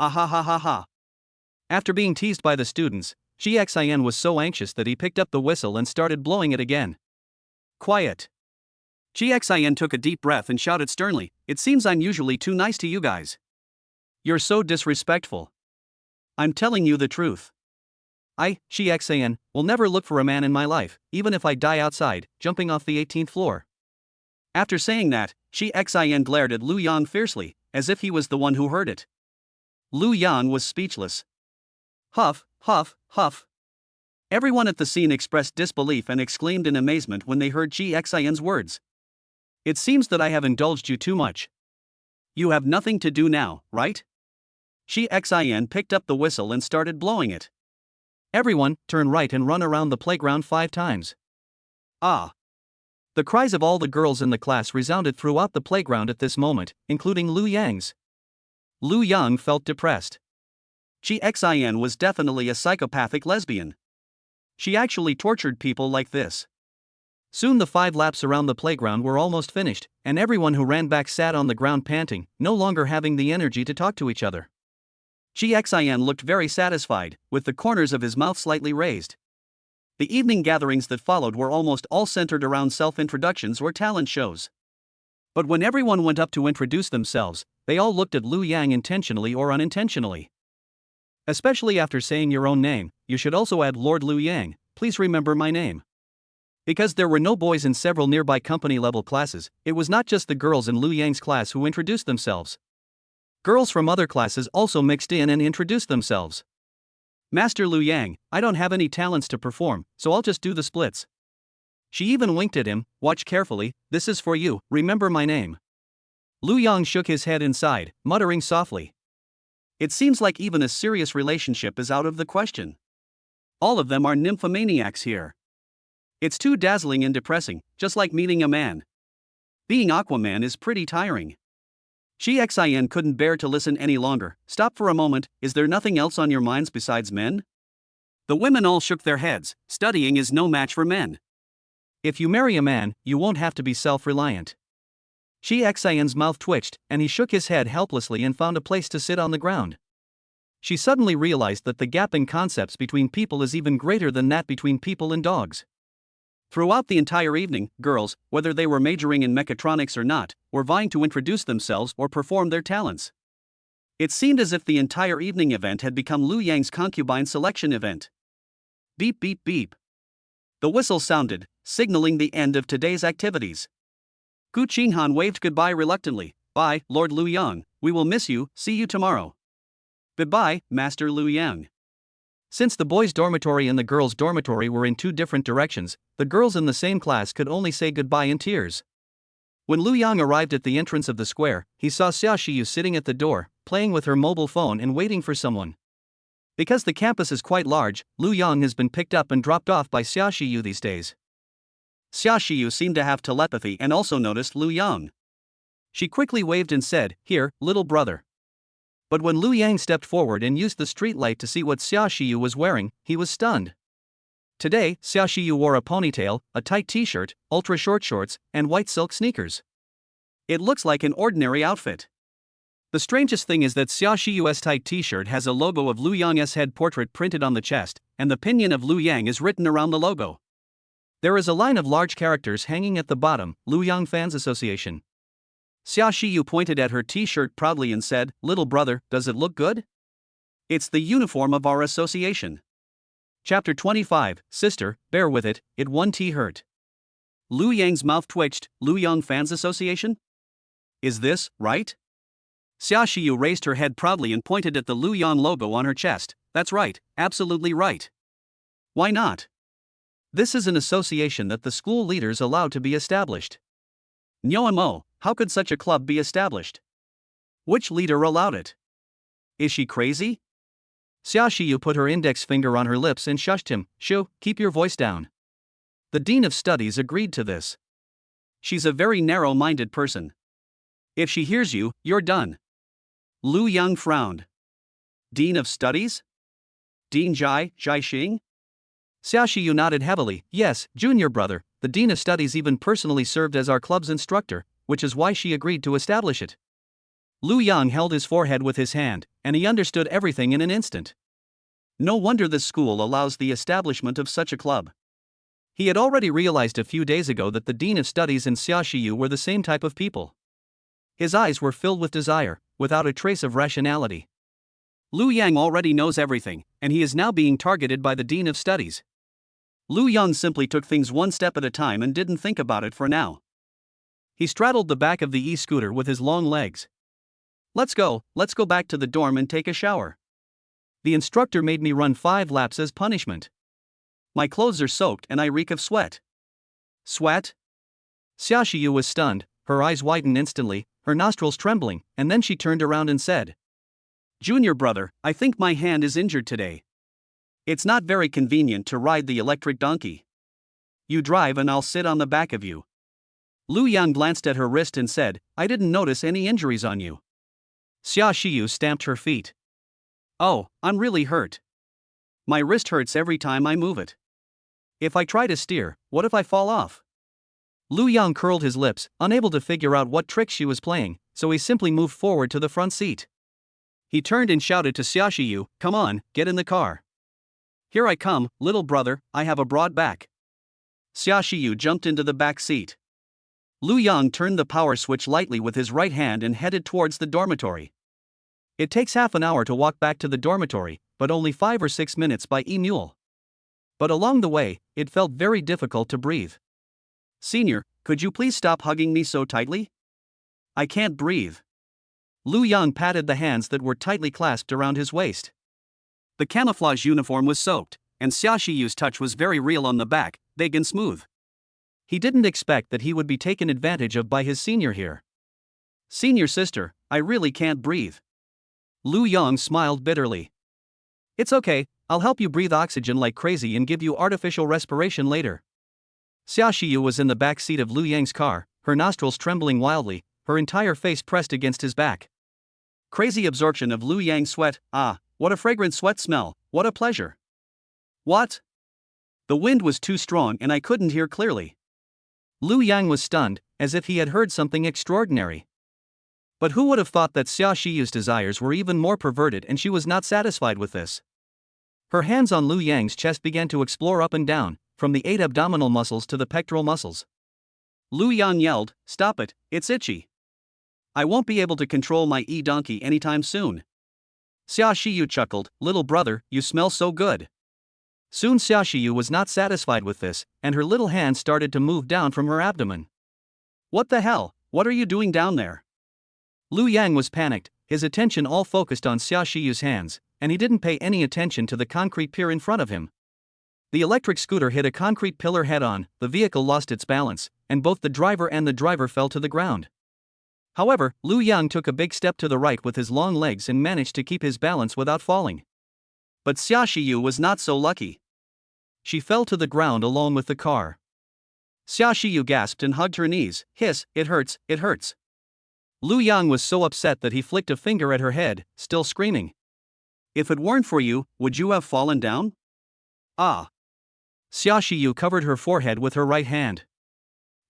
Ah ha ha ha ha. After being teased by the students, Xin was so anxious that he picked up the whistle and started blowing it again. Quiet. Xin took a deep breath and shouted sternly, "It seems I'm usually too nice to you guys. You're so disrespectful. I'm telling you the truth. I, Xin, will never look for a man in my life, even if I die outside, jumping off the 18th floor." After saying that, Xin glared at Lu Yang fiercely, as if he was the one who heard it. Lu Yang was speechless. Huff, huff, huff. Everyone at the scene expressed disbelief and exclaimed in amazement when they heard Xin's words. "It seems that I have indulged you too much. You have nothing to do now, right?" Xin picked up the whistle and started blowing it. "Everyone, turn right and run around the playground 5 times. Ah! The cries of all the girls in the class resounded throughout the playground at this moment, including Lu Yang's. Lu Yang felt depressed. Xin was definitely a psychopathic lesbian. She actually tortured people like this. Soon the 5 laps around the playground were almost finished, and everyone who ran back sat on the ground panting, no longer having the energy to talk to each other. Xin looked very satisfied, with the corners of his mouth slightly raised. The evening gatherings that followed were almost all centered around self-introductions or talent shows. But when everyone went up to introduce themselves, they all looked at Lu Yang intentionally or unintentionally. Especially after saying your own name, you should also add "Lord Lu Yang, please remember my name." Because there were no boys in several nearby company-level classes, it was not just the girls in Lu Yang's class who introduced themselves. Girls from other classes also mixed in and introduced themselves. "Master Lu Yang, I don't have any talents to perform, so I'll just do the splits." She even winked at him, "Watch carefully, this is for you, remember my name." Lu Yang shook his head inside, muttering softly. It seems like even a serious relationship is out of the question. All of them are nymphomaniacs here. It's too dazzling and depressing, just like meeting a man. Being Aquaman is pretty tiring. Xin couldn't bear to listen any longer. "Stop for a moment, is there nothing else on your minds besides men?" The women all shook their heads. Studying is no match for men. "If you marry a man, you won't have to be self-reliant." Xin's mouth twitched, and he shook his head helplessly and found a place to sit on the ground. She suddenly realized that the gap in concepts between people is even greater than that between people and dogs. Throughout the entire evening, girls, whether they were majoring in mechatronics or not, were vying to introduce themselves or perform their talents. It seemed as if the entire evening event had become Lu Yang's concubine selection event. Beep beep beep. The whistle sounded, signaling the end of today's activities. Gu Qinghan waved goodbye reluctantly. "Bye, Lord Lu Yang, we will miss you, see you tomorrow." "Goodbye, Master Lu Yang." Since the boys' dormitory and the girls' dormitory were in 2 different directions, the girls in the same class could only say goodbye in tears. When Lu Yang arrived at the entrance of the square, he saw Xiaoxiyu sitting at the door, playing with her mobile phone and waiting for someone. Because the campus is quite large, Lu Yang has been picked up and dropped off by Xiaoxiyu these days. Xiaoxiyu seemed to have telepathy and also noticed Lu Yang. She quickly waved and said, "Here, little brother." But when Lu Yang stepped forward and used the street light to see what Xiaoxiyu was wearing, he was stunned. Today, Xiaoxiyu wore a ponytail, a tight t-shirt, ultra-short shorts, and white silk sneakers. It looks like an ordinary outfit. The strangest thing is that Xiaoxiyu's tight t-shirt has a logo of Lu Yang's head portrait printed on the chest, and the pinyin of Lu Yang is written around the logo. There is a line of large characters hanging at the bottom, Lu Yang Fans Association. Xiaoxiyu pointed at her t-shirt proudly and said, "Little brother, does it look good? It's the uniform of our association." Chapter 25, Sister, bear with it, it won't hurt. Lu Yang's mouth twitched. "Lu Yang Fans Association? Is this right?" Xiaoxiyu raised her head proudly and pointed at the Lu Yang logo on her chest. "That's right, absolutely right. Why not? This is an association that the school leaders allowed to be established." "Nyomo, how could such a club be established? Which leader allowed it? Is she crazy?" Xiaoxiyu put her index finger on her lips and shushed him. "Shoo, keep your voice down." The Dean of Studies agreed to this. "She's a very narrow-minded person. If she hears you, you're done." Lu Yang frowned. "Dean of Studies? Dean Jai Xing?" Xiaoxiyu nodded heavily. "Yes, junior brother, the Dean of Studies even personally served as our club's instructor, which is why she agreed to establish it." Lu Yang held his forehead with his hand, and he understood everything in an instant. No wonder this school allows the establishment of such a club. He had already realized a few days ago that the Dean of Studies and Xia Shiyu were the same type of people. His eyes were filled with desire, without a trace of rationality. Lu Yang already knows everything, and he is now being targeted by the Dean of Studies. Lu Yang simply took things one step at a time and didn't think about it for now. He straddled the back of the e-scooter with his long legs. Let's go back to the dorm and take a shower. The instructor made me run 5 laps as punishment. My clothes are soaked and I reek of sweat. Sweat? Xia Shiyu was stunned, her eyes widened instantly, her nostrils trembling, and then she turned around and said, Junior brother, I think my hand is injured today. It's not very convenient to ride the electric donkey. You drive and I'll sit on the back of you. Lu Yang glanced at her wrist and said, I didn't notice any injuries on you. Xia Shiyu stamped her feet. Oh, I'm really hurt. My wrist hurts every time I move it. If I try to steer, what if I fall off? Lu Yang curled his lips, unable to figure out what trick she was playing, so he simply moved forward to the front seat. He turned and shouted to Xia Shiyu, come on, get in the car. Here I come, little brother, I have a broad back. Xia Shiyu jumped into the back seat. Lu Yang turned the power switch lightly with his right hand and headed towards the dormitory. It takes half an hour to walk back to the dormitory, but only 5 or 6 minutes by e-mule. But along the way, it felt very difficult to breathe. Senior, could you please stop hugging me so tightly? I can't breathe. Lu Yang patted the hands that were tightly clasped around his waist. The camouflage uniform was soaked, and Xia Shiyu's touch was very real on the back, big and smooth. He didn't expect that he would be taken advantage of by his senior here. Senior sister, I really can't breathe. Lu Yang smiled bitterly. It's okay, I'll help you breathe oxygen like crazy and give you artificial respiration later. Xia Shiyu was in the back seat of Lu Yang's car, her nostrils trembling wildly, her entire face pressed against his back. Crazy absorption of Lu Yang's sweat, ah, what a fragrant sweat smell, what a pleasure. What? The wind was too strong and I couldn't hear clearly. Lu Yang was stunned, as if he had heard something extraordinary. But who would have thought that Xia Shiyu's desires were even more perverted, and she was not satisfied with this. Her hands on Lu Yang's chest began to explore up and down, from the 8 abdominal muscles to the pectoral muscles. Lu Yang yelled, "Stop it, it's itchy. I won't be able to control my e-donkey anytime soon." Xia Shiyu chuckled, "Little brother, you smell so good." Soon Xia Shiyu was not satisfied with this, and her little hands started to move down from her abdomen. What the hell, what are you doing down there? Lu Yang was panicked, his attention all focused on Xia Shiyu's hands, and he didn't pay any attention to the concrete pier in front of him. The electric scooter hit a concrete pillar head-on, the vehicle lost its balance, and both the driver and the driver fell to the ground. However, Lu Yang took a big step to the right with his long legs and managed to keep his balance without falling. But Xia Shiyu was not so lucky. She fell to the ground along with the car. Xia Shiyu gasped and hugged her knees. "Hiss, it hurts, it hurts." Lu Yang was so upset that he flicked a finger at her head, still screaming. "If it weren't for you, would you have fallen down?" "Ah." Xia Shiyu covered her forehead with her right hand.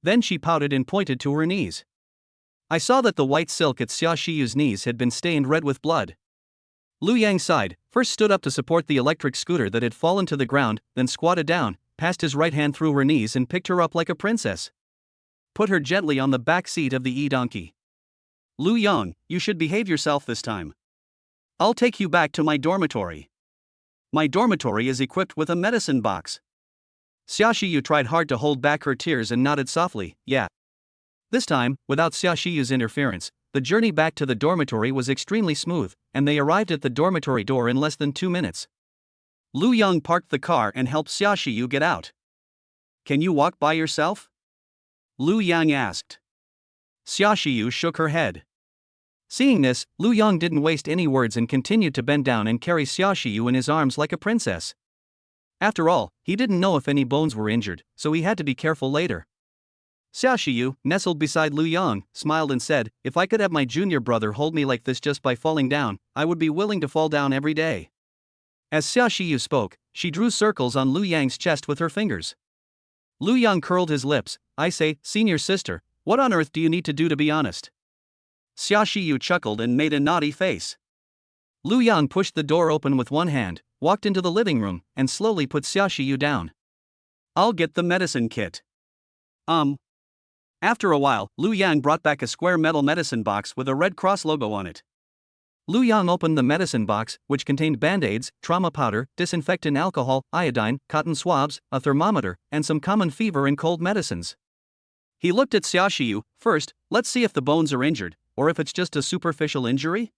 Then she pouted and pointed to her knees. I saw that the white silk at Xia Shiyu's knees had been stained red with blood. Lu Yang sighed, first stood up to support the electric scooter that had fallen to the ground, then squatted down, passed his right hand through her knees and picked her up like a princess. Put her gently on the back seat of the e-donkey. "Lu Yang, you should behave yourself this time. I'll take you back to my dormitory. My dormitory is equipped with a medicine box." Xia Shiyu tried hard to hold back her tears and nodded softly, "Yeah." This time, without Xia Shiyu's interference, the journey back to the dormitory was extremely smooth, and they arrived at the dormitory door in less than 2 minutes. Lu Yang parked the car and helped Xia Shiyu get out. "Can you walk by yourself?" Lu Yang asked. Xia Shiyu shook her head. Seeing this, Lu Yang didn't waste any words and continued to bend down and carry Xia Shiyu in his arms like a princess. After all, he didn't know if any bones were injured, so he had to be careful later. Xia Shiyu, nestled beside Lu Yang, smiled and said, "If I could have my junior brother hold me like this just by falling down, I would be willing to fall down every day." As Xia Shiyu spoke, she drew circles on Lu Yang's chest with her fingers. Lu Yang curled his lips. "I say, senior sister, what on earth do you need to do to be honest? Xia Shiyu chuckled and made a naughty face. Lu Yang pushed the door open with one hand, walked into the living room, and slowly put Xia Shiyu down. I'll get the medicine kit. After a while, Lu Yang brought back a square metal medicine box with a Red Cross logo on it. Lu Yang opened the medicine box, which contained band-aids, trauma powder, disinfectant alcohol, iodine, cotton swabs, a thermometer, and some common fever and cold medicines. He looked at Xia Shiyu. First, let's see if the bones are injured, or if it's just a superficial injury.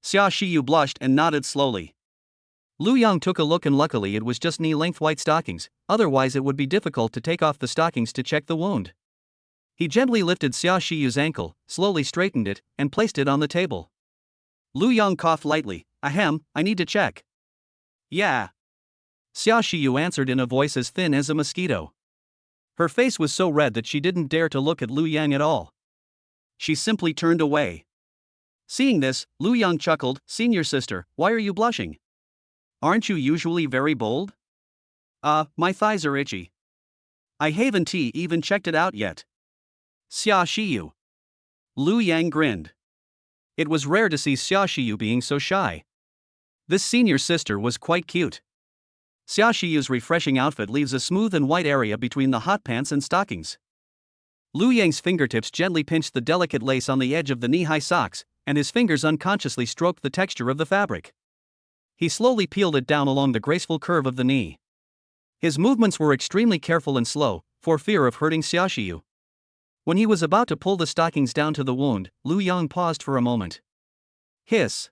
Xia Shiyu blushed and nodded slowly. Lu Yang took a look and luckily it was just knee-length white stockings, otherwise it would be difficult to take off the stockings to check the wound. He gently lifted Xia Shiyu's ankle, slowly straightened it, and placed it on the table. Lu Yang coughed lightly. Ahem, I need to check. Yeah. Xia Shiyu answered in a voice as thin as a mosquito. Her face was so red that she didn't dare to look at Lu Yang at all. She simply turned away. Seeing this, Lu Yang chuckled. Senior sister, why are you blushing? Aren't you usually very bold? My thighs are itchy. I haven't even checked it out yet. Xia Shiyu. Lu Yang grinned. It was rare to see Xia Shiyu being so shy. This senior sister was quite cute. Xia Shiyu's refreshing outfit leaves a smooth and white area between the hot pants and stockings. Lu Yang's fingertips gently pinched the delicate lace on the edge of the knee-high socks, and his fingers unconsciously stroked the texture of the fabric. He slowly peeled it down along the graceful curve of the knee. His movements were extremely careful and slow, for fear of hurting Xia Shiyu. When he was about to pull the stockings down to the wound, Lu Yang paused for a moment. Hiss.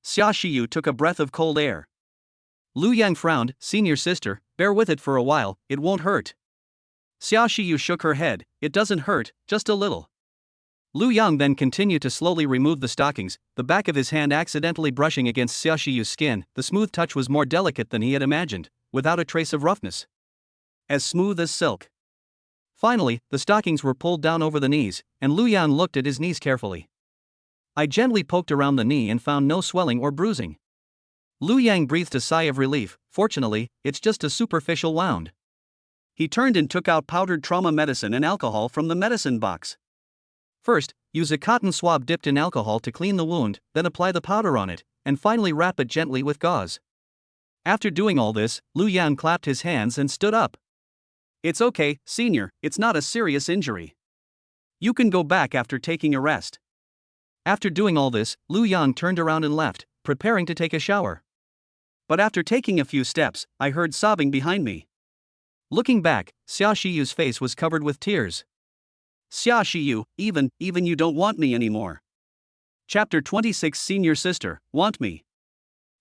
Xia Shiyu took a breath of cold air. Lu Yang frowned. Senior sister, bear with it for a while, it won't hurt. Xia Shiyu shook her head. It doesn't hurt, just a little. Lu Yang then continued to slowly remove the stockings, the back of his hand accidentally brushing against Xia Shiyu's skin. The smooth touch was more delicate than he had imagined, without a trace of roughness. As smooth as silk. Finally, the stockings were pulled down over the knees, and Lu Yang looked at his knees carefully. I gently poked around the knee and found no swelling or bruising. Lu Yang breathed a sigh of relief. Fortunately, it's just a superficial wound. He turned and took out powdered trauma medicine and alcohol from the medicine box. First, use a cotton swab dipped in alcohol to clean the wound, then apply the powder on it, and finally wrap it gently with gauze. After doing all this, Lu Yang clapped his hands and stood up. It's okay, senior, it's not a serious injury. You can go back after taking a rest. After doing all this, Lu Yang turned around and left, preparing to take a shower. But after taking a few steps, I heard sobbing behind me. Looking back, Xia Shiyu's face was covered with tears. Xia Shiyu, even you don't want me anymore. Chapter 26 Senior Sister, Want Me.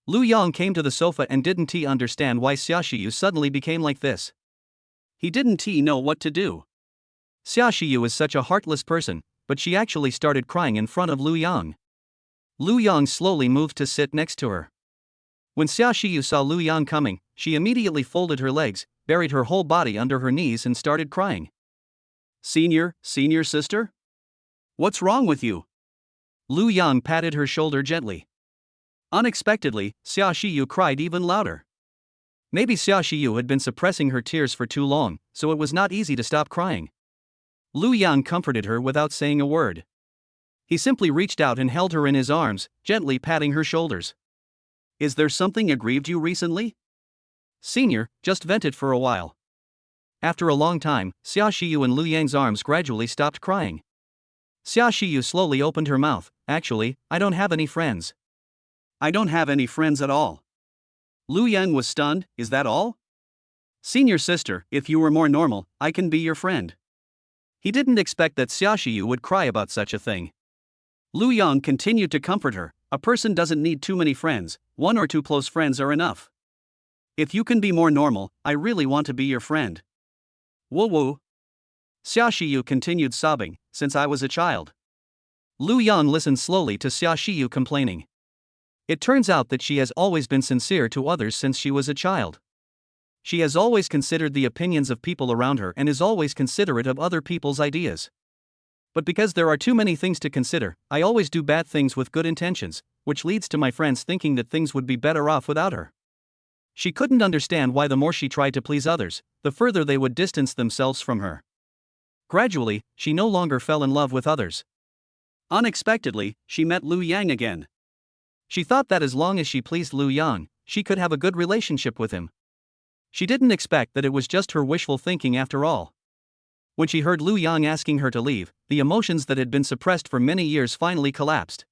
Lu Yang came to the sofa and didn't understand why Xia Shiyu suddenly became like this. He didn't know what to do. Xia Shiyu is such a heartless person, but she actually started crying in front of Lu Yang. Lu Yang slowly moved to sit next to her. When Xia Shiyu saw Lu Yang coming, she immediately folded her legs, buried her whole body under her knees and started crying. Senior sister? What's wrong with you? Lu Yang patted her shoulder gently. Unexpectedly, Xia Shiyu cried even louder. Maybe Xia Shiyu had been suppressing her tears for too long, so it was not easy to stop crying. Lu Yang comforted her without saying a word. He simply reached out and held her in his arms, gently patting her shoulders. Is there something aggrieved you recently? Senior, just vent it for a while. After a long time, Xia Shiyu and Lu Yang's arms gradually stopped crying. Xia Shiyu slowly opened her mouth. Actually, I don't have any friends. I don't have any friends at all. Lu Yang was stunned. Is that all? Senior sister, if you were more normal, I can be your friend. He didn't expect that Xia Shiyu would cry about such a thing. Lu Yang continued to comfort her. A person doesn't need too many friends, 1 or 2 close friends are enough. If you can be more normal, I really want to be your friend. Woo woo. Xia Shiyu continued sobbing. Since I was a child. Lu Yang listened slowly to Xia Shiyu complaining. It turns out that she has always been sincere to others since she was a child. She has always considered the opinions of people around her and is always considerate of other people's ideas. But because there are too many things to consider, I always do bad things with good intentions, which leads to my friends thinking that things would be better off without her. She couldn't understand why the more she tried to please others, the further they would distance themselves from her. Gradually, she no longer fell in love with others. Unexpectedly, she met Lu Yang again. She thought that as long as she pleased Lu Yang, she could have a good relationship with him. She didn't expect that it was just her wishful thinking after all. When she heard Lu Yang asking her to leave, the emotions that had been suppressed for many years finally collapsed.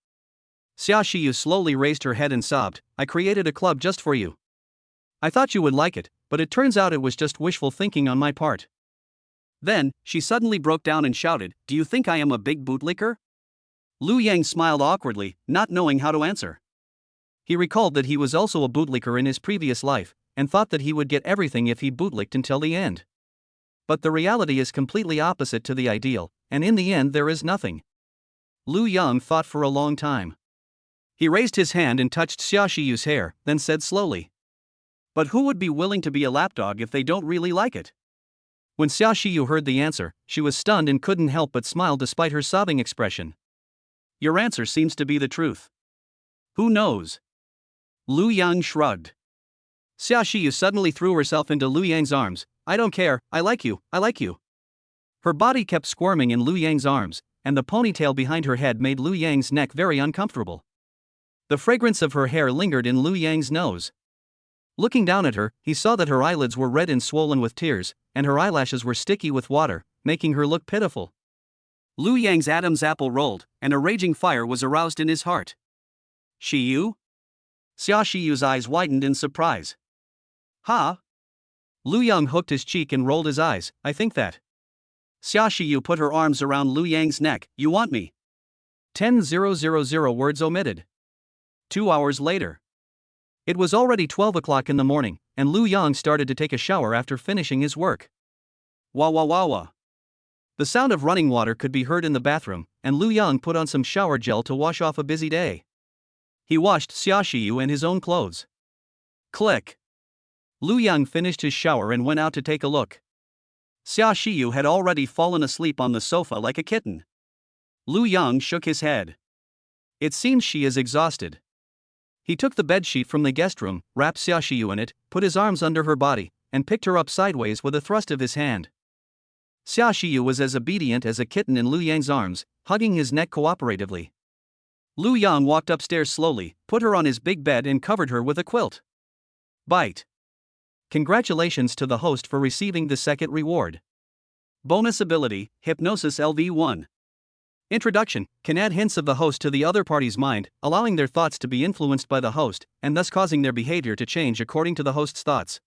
Xia Shiyu slowly raised her head and sobbed, "I created a club just for you. I thought you would like it, but it turns out it was just wishful thinking on my part." Then, she suddenly broke down and shouted, "Do you think I am a big bootlicker?" Lu Yang smiled awkwardly, not knowing how to answer. He recalled that he was also a bootlicker in his previous life, and thought that he would get everything if he bootlicked until the end. But the reality is completely opposite to the ideal, and in the end there is nothing. Lu Yang thought for a long time. He raised his hand and touched Xia Shiyu's hair, then said slowly, "But who would be willing to be a lapdog if they don't really like it?" When Xia Shiyu heard the answer, she was stunned and couldn't help but smile despite her sobbing expression. "Your answer seems to be the truth. Who knows?" Lu Yang shrugged. Xia Shiyu suddenly threw herself into Lu Yang's arms. "I don't care, I like you, I like you." Her body kept squirming in Lu Yang's arms, and the ponytail behind her head made Lu Yang's neck very uncomfortable. The fragrance of her hair lingered in Lu Yang's nose. Looking down at her, he saw that her eyelids were red and swollen with tears, and her eyelashes were sticky with water, making her look pitiful. Lu Yang's Adam's apple rolled, and a raging fire was aroused in his heart. "Shiyu?" Xia Shiyu's eyes widened in surprise. "Ha?" Lu Yang hooked his cheek and rolled his eyes. "I think that." Xia Shiyu put her arms around Lu Yang's neck. "You want me?" 10,000 words omitted. 2 hours later. It was already 12 o'clock in the morning, and Lu Yang started to take a shower after finishing his work. Wah wah wah wah. The sound of running water could be heard in the bathroom, and Lu Yang put on some shower gel to wash off a busy day. He washed Xia Shiyu and his own clothes. Click. Lu Yang finished his shower and went out to take a look. Xia Shiyu had already fallen asleep on the sofa like a kitten. Lu Yang shook his head. "It seems she is exhausted." He took the bedsheet from the guest room, wrapped Xia Shiyu in it, put his arms under her body, and picked her up sideways with a thrust of his hand. Xia Shiyu was as obedient as a kitten in Lu Yang's arms, hugging his neck cooperatively. Lu Yang walked upstairs slowly, put her on his big bed and covered her with a quilt. Bite. Congratulations to the host for receiving the second reward. Bonus ability, Hypnosis LV1. Introduction, can add hints of the host to the other party's mind, allowing their thoughts to be influenced by the host, and thus causing their behavior to change according to the host's thoughts.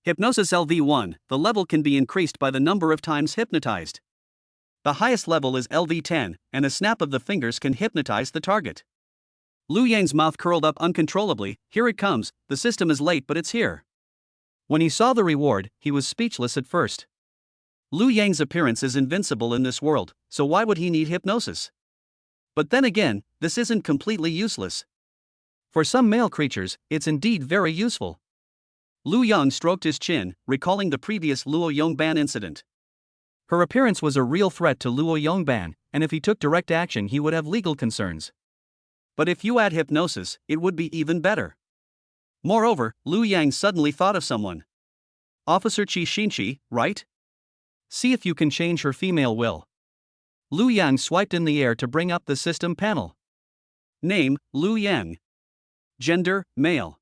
Hypnosis LV1, the level can be increased by the number of times hypnotized. The highest level is LV10, and a snap of the fingers can hypnotize the target. Lu Yang's mouth curled up uncontrollably. "Here it comes, the system is late but it's here." When he saw the reward, he was speechless at first. Lu Yang's appearance is invincible in this world, so why would he need hypnosis? But then again, this isn't completely useless. For some male creatures, it's indeed very useful. Lu Yang stroked his chin, recalling the previous Luo Yongban incident. Her appearance was a real threat to Luo Yongban, and if he took direct action he would have legal concerns. But if you add hypnosis, it would be even better. Moreover, Lu Yang suddenly thought of someone. Officer Qi Xinqi, right? See if you can change her female will. Lu Yang swiped in the air to bring up the system panel. Name, Lu Yang. Gender, male.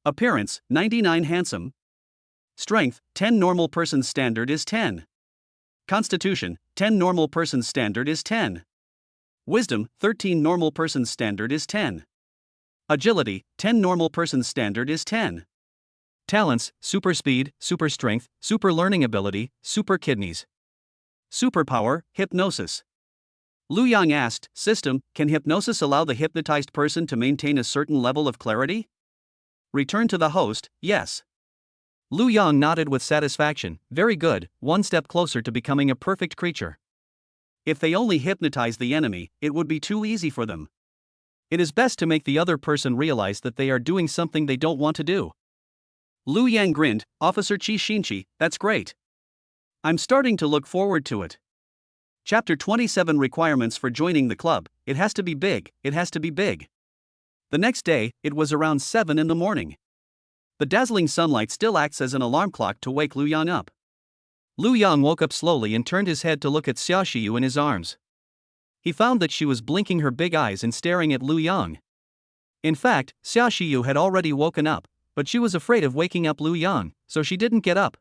Appearance, 99 handsome. Strength, 10 normal person standard is 10. Constitution, 10 normal person standard is 10. Wisdom, 13 normal person standard is 10. Agility, 10 normal person standard is 10. Talents, super speed, super strength, super learning ability, super kidneys. Superpower, hypnosis. Lu Yang asked, "System, can hypnosis allow the hypnotized person to maintain a certain level of clarity?" Return to the host, yes. Lu Yang nodded with satisfaction. Very good, one step closer to becoming a perfect creature. If they only hypnotize the enemy, it would be too easy for them. It is best to make the other person realize that they are doing something they don't want to do. Lu Yang grinned. "Officer Qi Xinqi, that's great. I'm starting to look forward to it." Chapter 27 Requirements for joining the club. It has to be big, it has to be big. The next day, it was around 7 in the morning. The dazzling sunlight still acts as an alarm clock to wake Lu Yang up. Lu Yang woke up slowly and turned his head to look at Xia Shiyu in his arms. He found that she was blinking her big eyes and staring at Lu Yang. In fact, Xia Shiyu had already woken up, but she was afraid of waking up Lu Yang, so she didn't get up.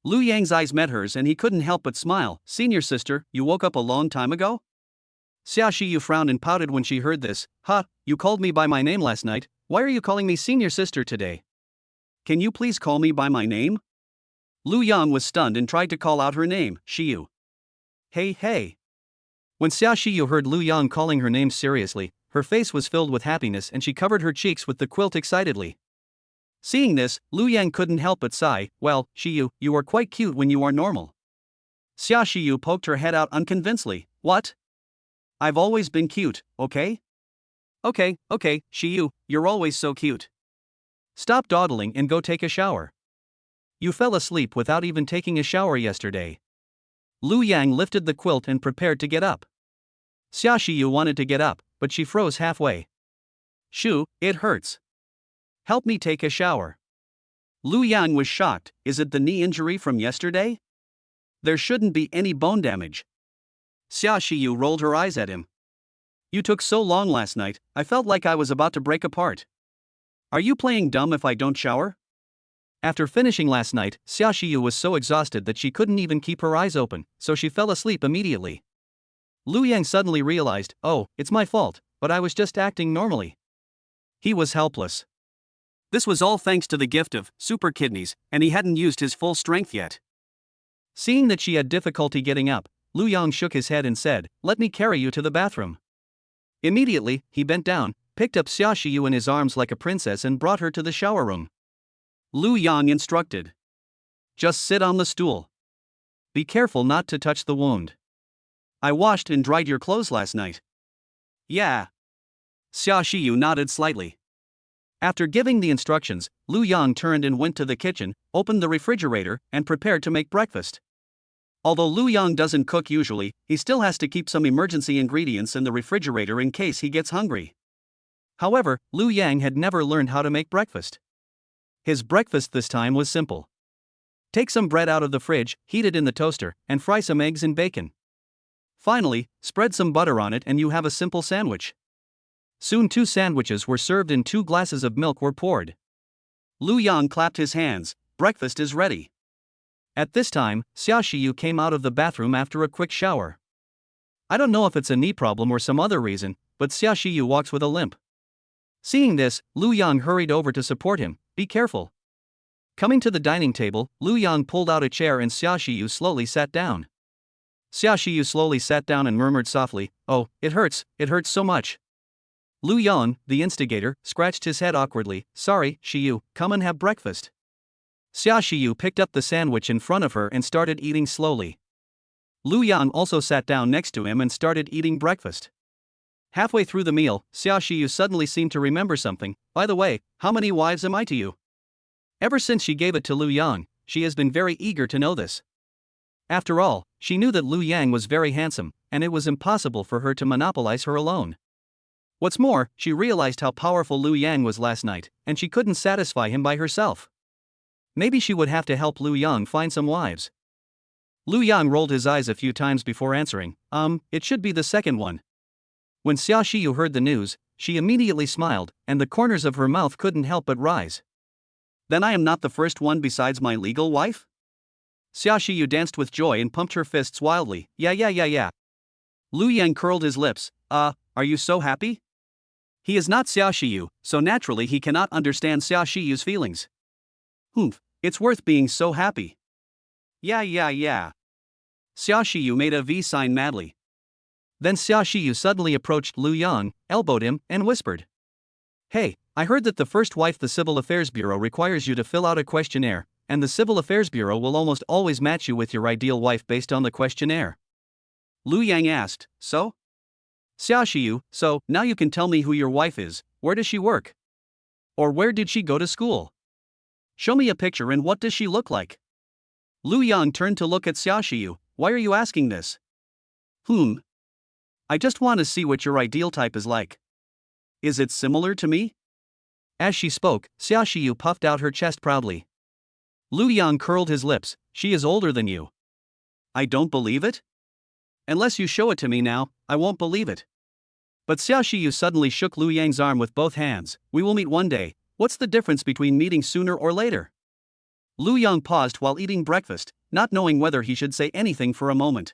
Lu Yang's eyes met hers and he couldn't help but smile. Senior sister, you woke up a long time ago? Xia Shiyu frowned and pouted when she heard this. Ha, you called me by my name last night, why are you calling me senior sister today? Can you please call me by my name? Lu Yang was stunned and tried to call out her name, Shiyu. Hey. When Xia Shiyu heard Lu Yang calling her name seriously, her face was filled with happiness and she covered her cheeks with the quilt excitedly. Seeing this, Lu Yang couldn't help but sigh. Well, Shiyu, you are quite cute when you are normal. Xia Shiyu poked her head out unconvincedly. What? I've always been cute, okay? Okay, Shiyu, you're always so cute. Stop dawdling and go take a shower. You fell asleep without even taking a shower yesterday. Lu Yang lifted the quilt and prepared to get up. Xia Shiyu wanted to get up, but she froze halfway. Shoo, it hurts. Help me take a shower. Lu Yang was shocked. Is it the knee injury from yesterday? There shouldn't be any bone damage. Xia Shiyu rolled her eyes at him. You took so long last night, I felt like I was about to break apart. Are you playing dumb if I don't shower? After finishing last night, Xia Shiyu was so exhausted that she couldn't even keep her eyes open, so she fell asleep immediately. Lu Yang suddenly realized, oh, it's my fault, but I was just acting normally. He was helpless. This was all thanks to the gift of super kidneys, and he hadn't used his full strength yet. Seeing that she had difficulty getting up, Lu Yang shook his head and said, let me carry you to the bathroom. Immediately, he bent down, picked up Xia Shiyu in his arms like a princess and brought her to the shower room. Lu Yang instructed. Just sit on the stool. Be careful not to touch the wound. I washed and dried your clothes last night. Yeah. Xia Shiyu nodded slightly. After giving the instructions, Lu Yang turned and went to the kitchen, opened the refrigerator, and prepared to make breakfast. Although Lu Yang doesn't cook usually, he still has to keep some emergency ingredients in the refrigerator in case he gets hungry. However, Lu Yang had never learned how to make breakfast. His breakfast this time was simple. Take some bread out of the fridge, heat it in the toaster, and fry some eggs and bacon. Finally, spread some butter on it and you have a simple sandwich. Soon 2 sandwiches were served and 2 glasses of milk were poured. Lu Yang clapped his hands. Breakfast is ready. At this time, Xia Shiyu came out of the bathroom after a quick shower. I don't know if it's a knee problem or some other reason, but Xia Shiyu walks with a limp. Seeing this, Lu Yang hurried over to support him. Be careful. Coming to the dining table, Lu Yang pulled out a chair and Xia Shiyu slowly sat down. Xia Shiyu slowly sat down and murmured softly, oh, it hurts so much. Lu Yang, the instigator, scratched his head awkwardly. Sorry, Shiyu, come and have breakfast. Xia Shiyu picked up the sandwich in front of her and started eating slowly. Lu Yang also sat down next to him and started eating breakfast. Halfway through the meal, Xia Shiyu suddenly seemed to remember something. By the way, how many wives am I to you? Ever since she gave it to Lu Yang, she has been very eager to know this. After all, she knew that Lu Yang was very handsome, and it was impossible for her to monopolize her alone. What's more, she realized how powerful Lu Yang was last night, and she couldn't satisfy him by herself. Maybe she would have to help Lu Yang find some wives. Lu Yang rolled his eyes a few times before answering, it should be the second one. When Xia Shiyu heard the news, she immediately smiled, and the corners of her mouth couldn't help but rise. Then I am not the first one besides my legal wife? Xia Shiyu danced with joy and pumped her fists wildly. Yeah. Lu Yang curled his lips. Are you so happy? He is not Xia Shiyu, so naturally he cannot understand Xia Shiyu's feelings. Humph, it's worth being so happy. Yeah. Xia Shiyu made a V sign madly. Then Xia Shiyu suddenly approached Lu Yang, elbowed him, and whispered. Hey, I heard that the first wife the Civil Affairs Bureau requires you to fill out a questionnaire, and the Civil Affairs Bureau will almost always match you with your ideal wife based on the questionnaire. Lu Yang asked, so? Xia Shiyu, so, now you can tell me who your wife is. Where does she work? Or where did she go to school? Show me a picture and what does she look like? Lu Yang turned to look at Xia Shiyu. Why are you asking this? I just want to see what your ideal type is like. Is it similar to me? As she spoke, Xia Shiyu puffed out her chest proudly. Lu Yang curled his lips. She is older than you. I don't believe it. Unless you show it to me now, I won't believe it. But Xia Shiyu suddenly shook Lu Yang's arm with both hands. We will meet one day. What's the difference between meeting sooner or later? Lu Yang paused while eating breakfast, not knowing whether he should say anything for a moment.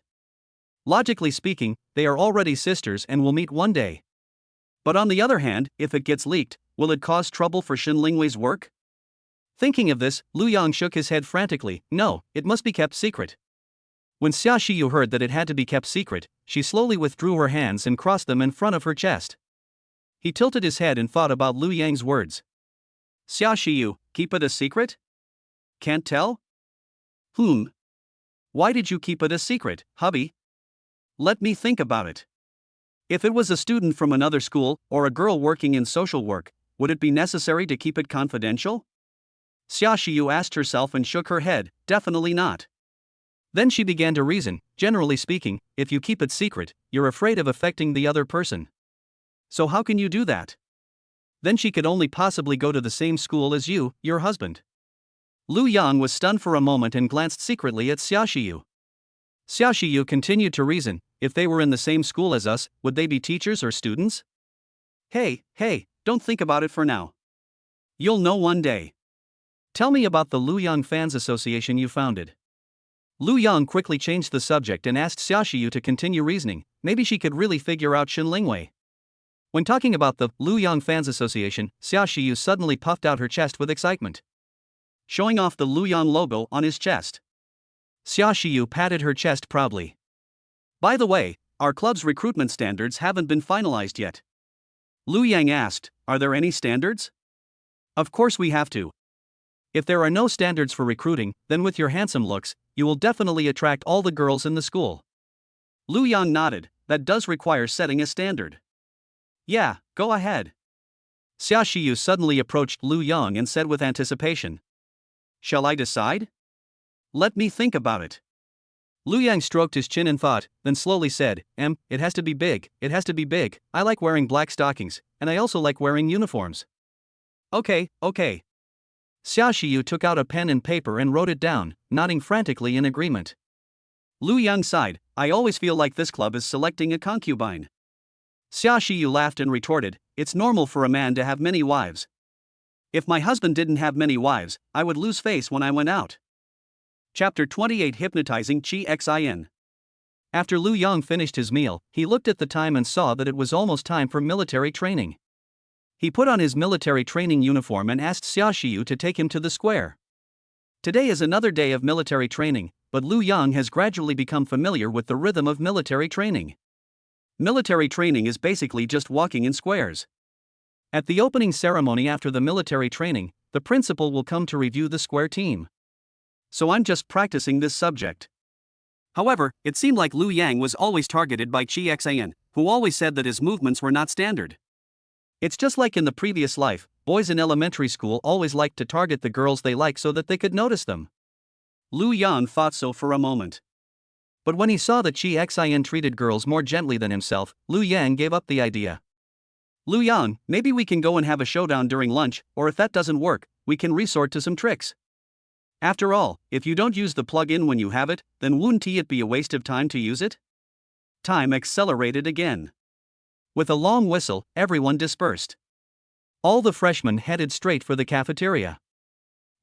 Logically speaking, they are already sisters and will meet one day. But on the other hand, if it gets leaked, will it cause trouble for Xin Lingwei's work? Thinking of this, Lu Yang shook his head frantically. No, it must be kept secret. When Xia Shiyu heard that it had to be kept secret, she slowly withdrew her hands and crossed them in front of her chest. He tilted his head and thought about Lu Yang's words. Xia Shiyu, keep it a secret? Can't tell? Why did you keep it a secret, hubby? Let me think about it. If it was a student from another school, or a girl working in social work, would it be necessary to keep it confidential? Xia Shiyu asked herself and shook her head. Definitely not. Then she began to reason. Generally speaking, if you keep it secret, you're afraid of affecting the other person. So how can you do that? Then she could only possibly go to the same school as you, your husband. Lu Yang was stunned for a moment and glanced secretly at Xia Shiyu. Xia Shiyu continued to reason. If they were in the same school as us, would they be teachers or students? Hey, don't think about it for now. You'll know one day. Tell me about the Lu Yang Fans Association you founded. Lu Yang quickly changed the subject and asked Xia Shiyu to continue reasoning. Maybe she could really figure out Xin Lingwei. When talking about the Lu Yang Fans Association, Xia Shiyu suddenly puffed out her chest with excitement, showing off the Lu Yang logo on his chest. Xia Shiyu patted her chest proudly. By the way, our club's recruitment standards haven't been finalized yet. Lu Yang asked, are there any standards? Of course we have to. If there are no standards for recruiting, then with your handsome looks, you will definitely attract all the girls in the school. Lu Yang nodded. That does require setting a standard. Yeah, go ahead. Xia Shiyu suddenly approached Lu Yang and said with anticipation. Shall I decide? Let me think about it. Lu Yang stroked his chin and thought, then slowly said, it has to be big, it has to be big. I like wearing black stockings, and I also like wearing uniforms. Okay. Xia Shiyu took out a pen and paper and wrote it down, nodding frantically in agreement. Lu Yang sighed. I always feel like this club is selecting a concubine. Xia Shiyu laughed and retorted, it's normal for a man to have many wives. If my husband didn't have many wives, I would lose face when I went out. Chapter 28 Hypnotizing Chi Xin. After Lu Yang finished his meal, he looked at the time and saw that it was almost time for military training. He put on his military training uniform and asked Xia Shiyu to take him to the square. Today is another day of military training, but Lu Yang has gradually become familiar with the rhythm of military training. Military training is basically just walking in squares. At the opening ceremony after the military training, the principal will come to review the square team. So I'm just practicing this subject. However, it seemed like Lu Yang was always targeted by Chi Xin, who always said that his movements were not standard. It's just like in the previous life, boys in elementary school always liked to target the girls they like so that they could notice them. Lu Yang thought so for a moment. But when he saw that Chi Xin treated girls more gently than himself, Lu Yang gave up the idea. Lu Yang, maybe we can go and have a showdown during lunch, or if that doesn't work, we can resort to some tricks. After all, if you don't use the plug-in when you have it, then wouldn't it be a waste of time to use it? Time accelerated again. With a long whistle, everyone dispersed. All the freshmen headed straight for the cafeteria.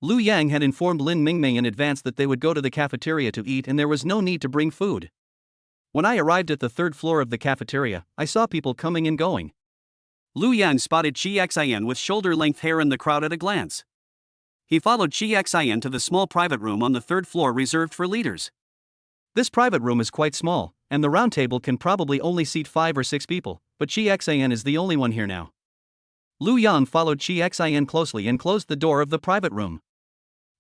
Lu Yang had informed Lin Mingmei in advance that they would go to the cafeteria to eat and there was no need to bring food. When I arrived at the third floor of the cafeteria, I saw people coming and going. Lu Yang spotted Chi Xin with shoulder-length hair in the crowd at a glance. He followed Chi Xin to the small private room on the third floor reserved for leaders. This private room is quite small, and the round table can probably only seat 5 or 6 people, but Chi Xin is the only one here now. Lu Yang followed Chi Xin closely and closed the door of the private room.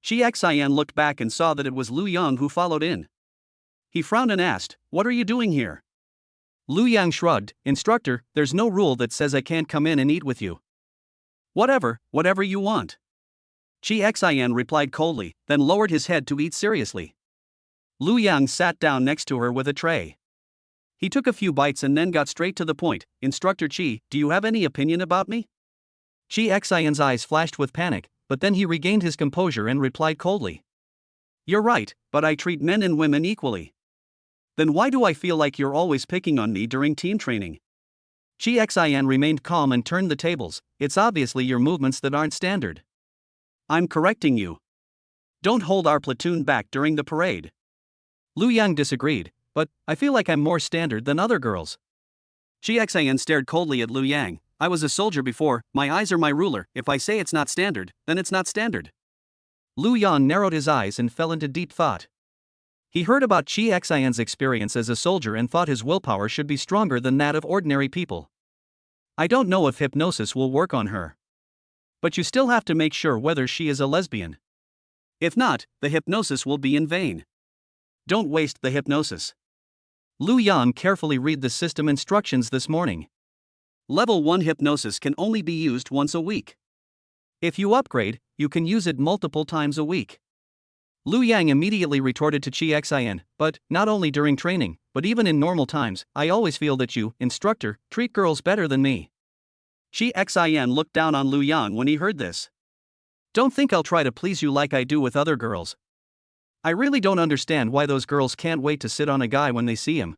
Chi Xin looked back and saw that it was Lu Yang who followed in. He frowned and asked, "What are you doing here?" Lu Yang shrugged, "Instructor, there's no rule that says I can't come in and eat with you." Whatever you want." Chi Xin replied coldly, then lowered his head to eat seriously. Lu Yang sat down next to her with a tray. He took a few bites and then got straight to the point. "Instructor Chi, do you have any opinion about me?" Chi Xion's eyes flashed with panic, but then he regained his composure and replied coldly. "You're right, but I treat men and women equally." Then why do I feel like you're always picking on me during team training? Chi Xin remained calm and turned the tables. It's obviously your movements that aren't standard. I'm correcting you. Don't hold our platoon back during the parade. Lu Yang disagreed, but I feel like I'm more standard than other girls. Chi Xin stared coldly at Lu Yang. I was a soldier before, my eyes are my ruler, if I say it's not standard, then it's not standard. Lu Yang narrowed his eyes and fell into deep thought. He heard about Chi Xin's experience as a soldier and thought his willpower should be stronger than that of ordinary people. I don't know if hypnosis will work on her. But you still have to make sure whether she is a lesbian. If not, the hypnosis will be in vain. Don't waste the hypnosis. Lu Yang carefully read the system instructions this morning. Level 1 hypnosis can only be used once a week. If you upgrade, you can use it multiple times a week. Lu Yang immediately retorted to Chi Xin, but not only during training, but even in normal times, I always feel that you, instructor, treat girls better than me. Chi Xin looked down on Lu Yang when he heard this. Don't think I'll try to please you like I do with other girls. I really don't understand why those girls can't wait to sit on a guy when they see him.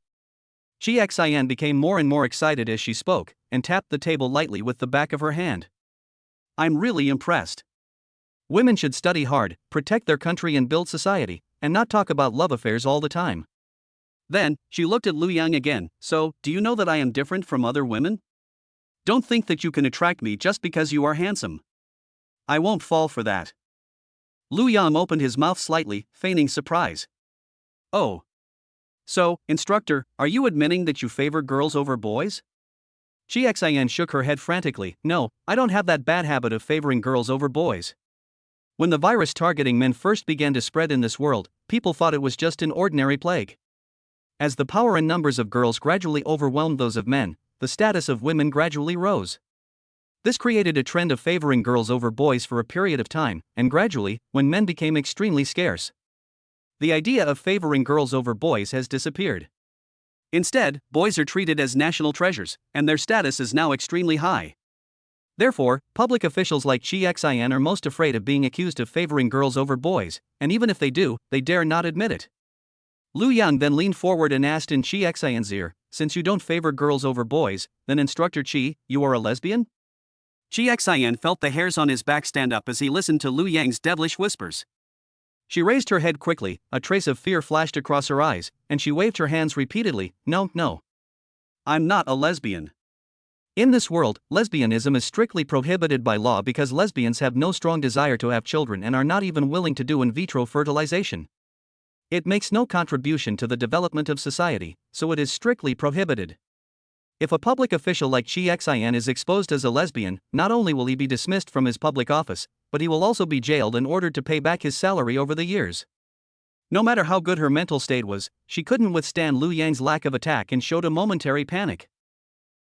Chi Xin became more and more excited as she spoke, and tapped the table lightly with the back of her hand. I'm really impressed. Women should study hard, protect their country and build society, and not talk about love affairs all the time. Then, she looked at Lu Yang again. So, do you know that I am different from other women? Don't think that you can attract me just because you are handsome. I won't fall for that. Lu Yang opened his mouth slightly, feigning surprise. Oh. So, instructor, are you admitting that you favor girls over boys? Chi Xin shook her head frantically. No, I don't have that bad habit of favoring girls over boys. When the virus targeting men first began to spread in this world, people thought it was just an ordinary plague. As the power and numbers of girls gradually overwhelmed those of men, the status of women gradually rose. This created a trend of favoring girls over boys for a period of time, and gradually, when men became extremely scarce, the idea of favoring girls over boys has disappeared. Instead, boys are treated as national treasures, and their status is now extremely high. Therefore, public officials like Chi Xin are most afraid of being accused of favoring girls over boys, and even if they do, they dare not admit it. Lu Yang then leaned forward and asked in Chi Xin's ear, since you don't favor girls over boys, then Instructor Chi, you are a lesbian? Chi Xin felt the hairs on his back stand up as he listened to Lu Yang's devilish whispers. She raised her head quickly, a trace of fear flashed across her eyes, and she waved her hands repeatedly. No, no. I'm not a lesbian. In this world, lesbianism is strictly prohibited by law because lesbians have no strong desire to have children and are not even willing to do in vitro fertilization. It makes no contribution to the development of society, so it is strictly prohibited. If a public official like Chi Xin is exposed as a lesbian, not only will he be dismissed from his public office, but he will also be jailed and ordered to pay back his salary over the years. No matter how good her mental state was, she couldn't withstand Lu Yang's lack of attack and showed a momentary panic.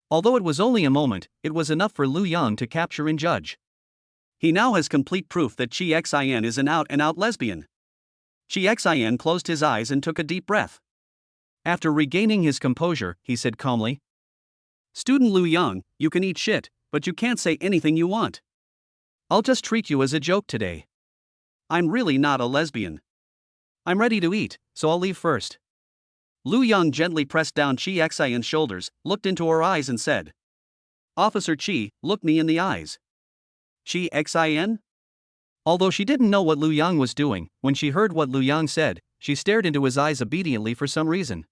Although it was only a moment, it was enough for Lu Yang to capture and judge. He now has complete proof that Chi Xin is an out-and-out lesbian. Chi Xin closed his eyes and took a deep breath. After regaining his composure, he said calmly, Student Lu Yang, you can eat shit, but you can't say anything you want. I'll just treat you as a joke today. I'm really not a lesbian. I'm ready to eat, so I'll leave first. Lu Yang gently pressed down Chi Xin's shoulders, looked into her eyes and said, Officer Chi, look me in the eyes. Chi Xin? Although she didn't know what Lu Yang was doing, when she heard what Lu Yang said, she stared into his eyes obediently for some reason.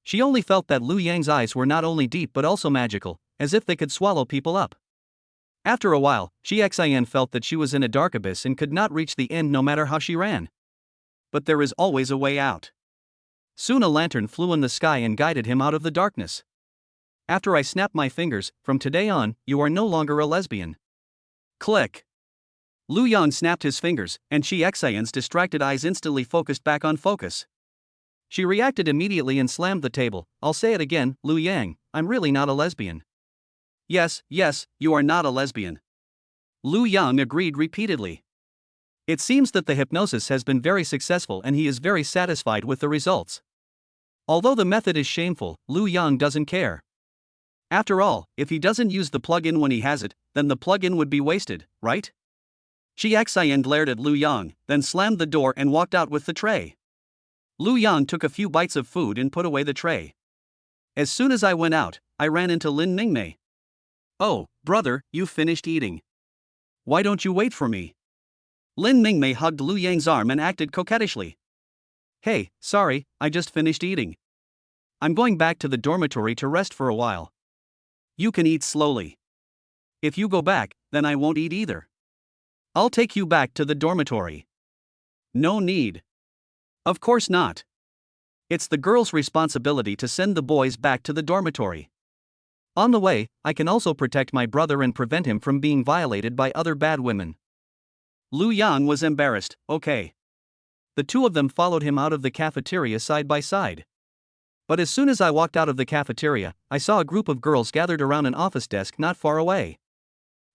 She only felt that Lu Yang's eyes were not only deep but also magical, as if they could swallow people up. After a while, Chi Xin felt that she was in a dark abyss and could not reach the end no matter how she ran. But there is always a way out. Soon a lantern flew in the sky and guided him out of the darkness. After I snapped my fingers, from today on, you are no longer a lesbian. Click. Lu Yang snapped his fingers, and Chi Xin's distracted eyes instantly focused back on focus. She reacted immediately and slammed the table. I'll say it again, Lu Yang, I'm really not a lesbian. Yes, you are not a lesbian. Lu Yang agreed repeatedly. It seems that the hypnosis has been very successful and he is very satisfied with the results. Although the method is shameful, Lu Yang doesn't care. After all, if he doesn't use the plug-in when he has it, then the plug-in would be wasted, right? Chi Xin glared at Lu Yang, then slammed the door and walked out with the tray. Lu Yang took a few bites of food and put away the tray. As soon as I went out, I ran into Lin Mingmei. "Oh, brother, you've finished eating. Why don't you wait for me?" Lin Mingmei hugged Lu Yang's arm and acted coquettishly. "Hey, sorry, I just finished eating. I'm going back to the dormitory to rest for a while. You can eat slowly. If you go back, then I won't eat either. I'll take you back to the dormitory." "No need. Of course not. It's the girls' responsibility to send the boys back to the dormitory. On the way, I can also protect my brother and prevent him from being violated by other bad women." Lu Yang was embarrassed. "Okay." The two of them followed him out of the cafeteria side by side. But as soon as I walked out of the cafeteria, I saw a group of girls gathered around an office desk not far away.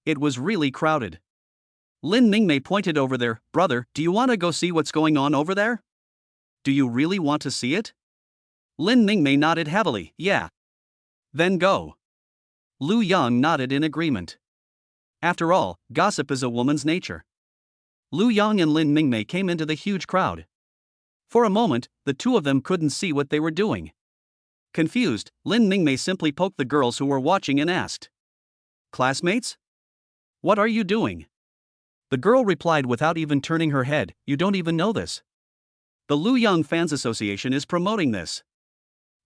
It was really crowded. Lin Mingmei pointed over there. "Brother, do you want to go see what's going on over there? Do you really want to see it?" Lin Mingmei nodded heavily. "Yeah." "Then go." Lu Yang nodded in agreement. After all, gossip is a woman's nature. Lu Yang and Lin Mingmei came into the huge crowd. For a moment, the two of them couldn't see what they were doing. Confused, Lin Mingmei simply poked the girls who were watching and asked, "Classmates? What are you doing?" The girl replied without even turning her head, "You don't even know this. The Lu Yang Fans Association is promoting this.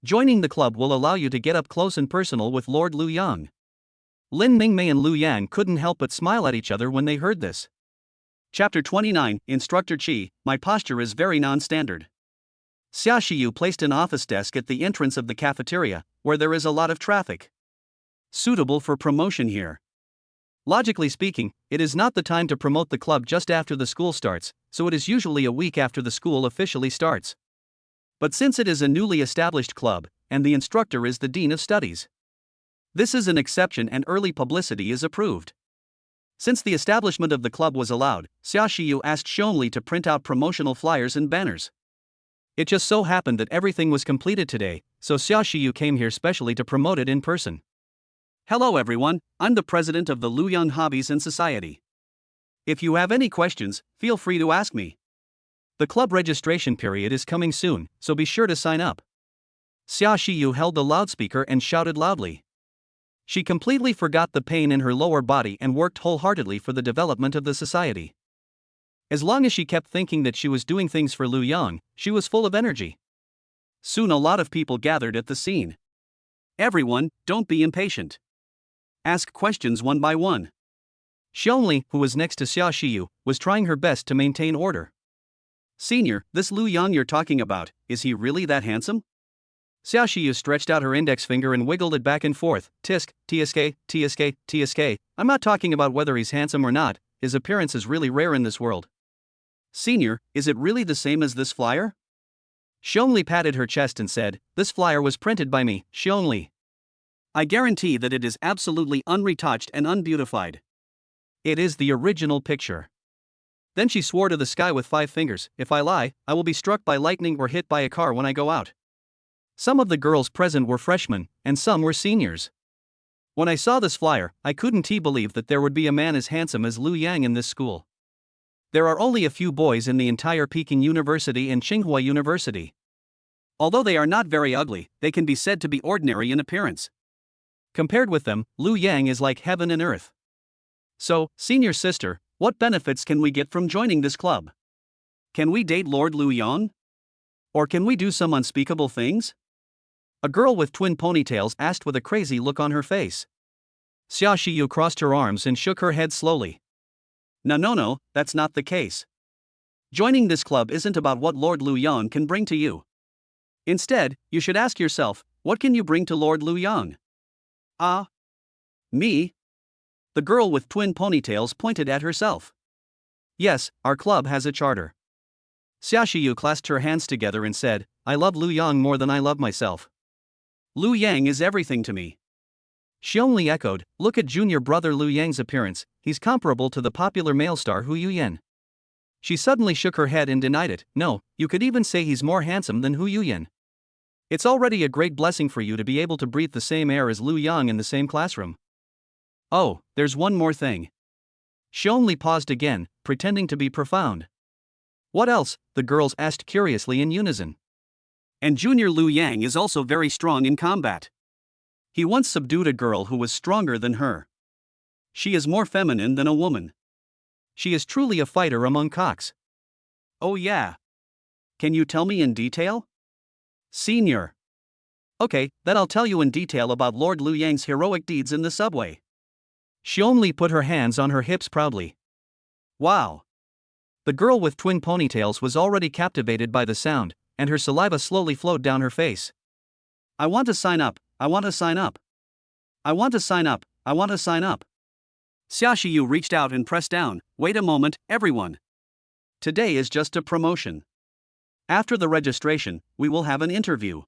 Joining the club will allow you to get up close and personal with Lord Lu Yang." Lin Mingmei and Lu Yang couldn't help but smile at each other when they heard this. Chapter 29, Instructor Chi, "My posture is very non-standard." Xia Shiyu placed an office desk at the entrance of the cafeteria, where there is a lot of traffic. Suitable for promotion here. Logically speaking, it is not the time to promote the club just after the school starts, so it is usually a week after the school officially starts. But since it is a newly established club, and the instructor is the dean of studies, this is an exception and early publicity is approved. Since the establishment of the club was allowed, Xia Shiyu asked Xiongli to print out promotional flyers and banners. It just so happened that everything was completed today, so Xia Shiyu came here specially to promote it in person. "Hello everyone, I'm the president of the Luoyang Hobbies and Society. If you have any questions, feel free to ask me. The club registration period is coming soon, so be sure to sign up." Xia Shiyu held the loudspeaker and shouted loudly. She completely forgot the pain in her lower body and worked wholeheartedly for the development of the society. As long as she kept thinking that she was doing things for Lu Yang, she was full of energy. Soon a lot of people gathered at the scene. "Everyone, don't be impatient. Ask questions one by one." Xiongli, who was next to Xia Shiyu, was trying her best to maintain order. "Senior, this Lu Yang you're talking about, is he really that handsome?" Xia Shiyu stretched out her index finger and wiggled it back and forth. "Tisk, tsk, tsk, tsk. I'm not talking about whether he's handsome or not, his appearance is really rare in this world." "Senior, is it really the same as this flyer?" Xiongli patted her chest and said, "This flyer was printed by me, Xiongli. I guarantee that it is absolutely unretouched and unbeautified. It is the original picture." Then she swore to the sky with 5 fingers, "If I lie, I will be struck by lightning or hit by a car when I go out." Some of the girls present were freshmen, and some were seniors. When I saw this flyer, I couldn't believe that there would be a man as handsome as Lu Yang in this school. There are only a few boys in the entire Peking University and Tsinghua University. Although they are not very ugly, they can be said to be ordinary in appearance. Compared with them, Lu Yang is like heaven and earth. "So, senior sister, what benefits can we get from joining this club? Can we date Lord Lu Yang? Or can we do some unspeakable things?" A girl with twin ponytails asked with a crazy look on her face. Xia Shiyu crossed her arms and shook her head slowly. No, that's not the case. Joining this club isn't about what Lord Lu Yang can bring to you. Instead, you should ask yourself, what can you bring to Lord Lu Yang? "Ah? Me?" The girl with twin ponytails pointed at herself. "Yes, our club has a charter." Xia Shiyu clasped her hands together and said, "I love Lu Yang more than I love myself. Lu Yang is everything to me." Xiongli echoed, "Look at junior brother Lu Yang's appearance, he's comparable to the popular male star Hu Yuyan." She suddenly shook her head and denied it. "No, you could even say he's more handsome than Hu Yuyan. It's already a great blessing for you to be able to breathe the same air as Lu Yang in the same classroom. Oh, there's one more thing." Xiongli paused again, pretending to be profound. "What else?" the girls asked curiously in unison. And Junior Liu Yang is also very strong in combat. He once subdued a girl who was stronger than her. She is more feminine than a woman. She is truly a fighter among cocks. Oh yeah. Can you tell me in detail? Senior. Okay, then I'll tell you in detail about Lord Liu Yang's heroic deeds in the subway. Xiongli put her hands on her hips proudly. Wow. The girl with twin ponytails was already captivated by the sound, and her saliva slowly flowed down her face. I want to sign up, I want to sign up. I want to sign up, I want to sign up. Xia Shiyu reached out and pressed down. Wait a moment, everyone. Today is just a promotion. After the registration, we will have an interview.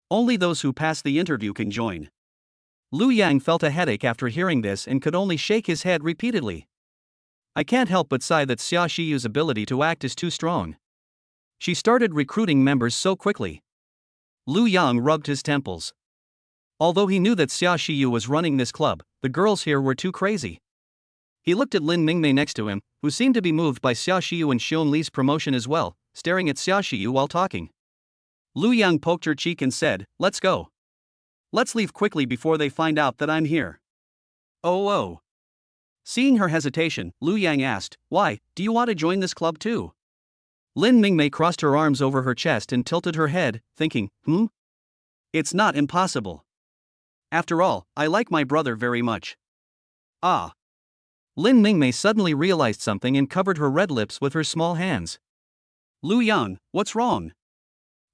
Only those who pass the interview can join. Liu Yang felt a headache after hearing this and could only shake his head repeatedly. I can't help but sigh that Xia Shiyu's ability to act is too strong. She started recruiting members so quickly. Liu Yang rubbed his temples. Although he knew that Xia Shiyu was running this club, the girls here were too crazy. He looked at Lin Mingmei next to him, who seemed to be moved by Xia Shiyu and Xiong Li's promotion as well, staring at Xia Shiyu while talking. Liu Yang poked her cheek and said, "Let's go. Let's leave quickly before they find out that I'm here." Oh. Seeing her hesitation, Liu Yang asked, "Why, do you want to join this club too?" Lin Mingmei crossed her arms over her chest and tilted her head, thinking, It's not impossible. After all, I like my brother very much. Ah. Lin Mingmei suddenly realized something and covered her red lips with her small hands. Liu Yang, what's wrong?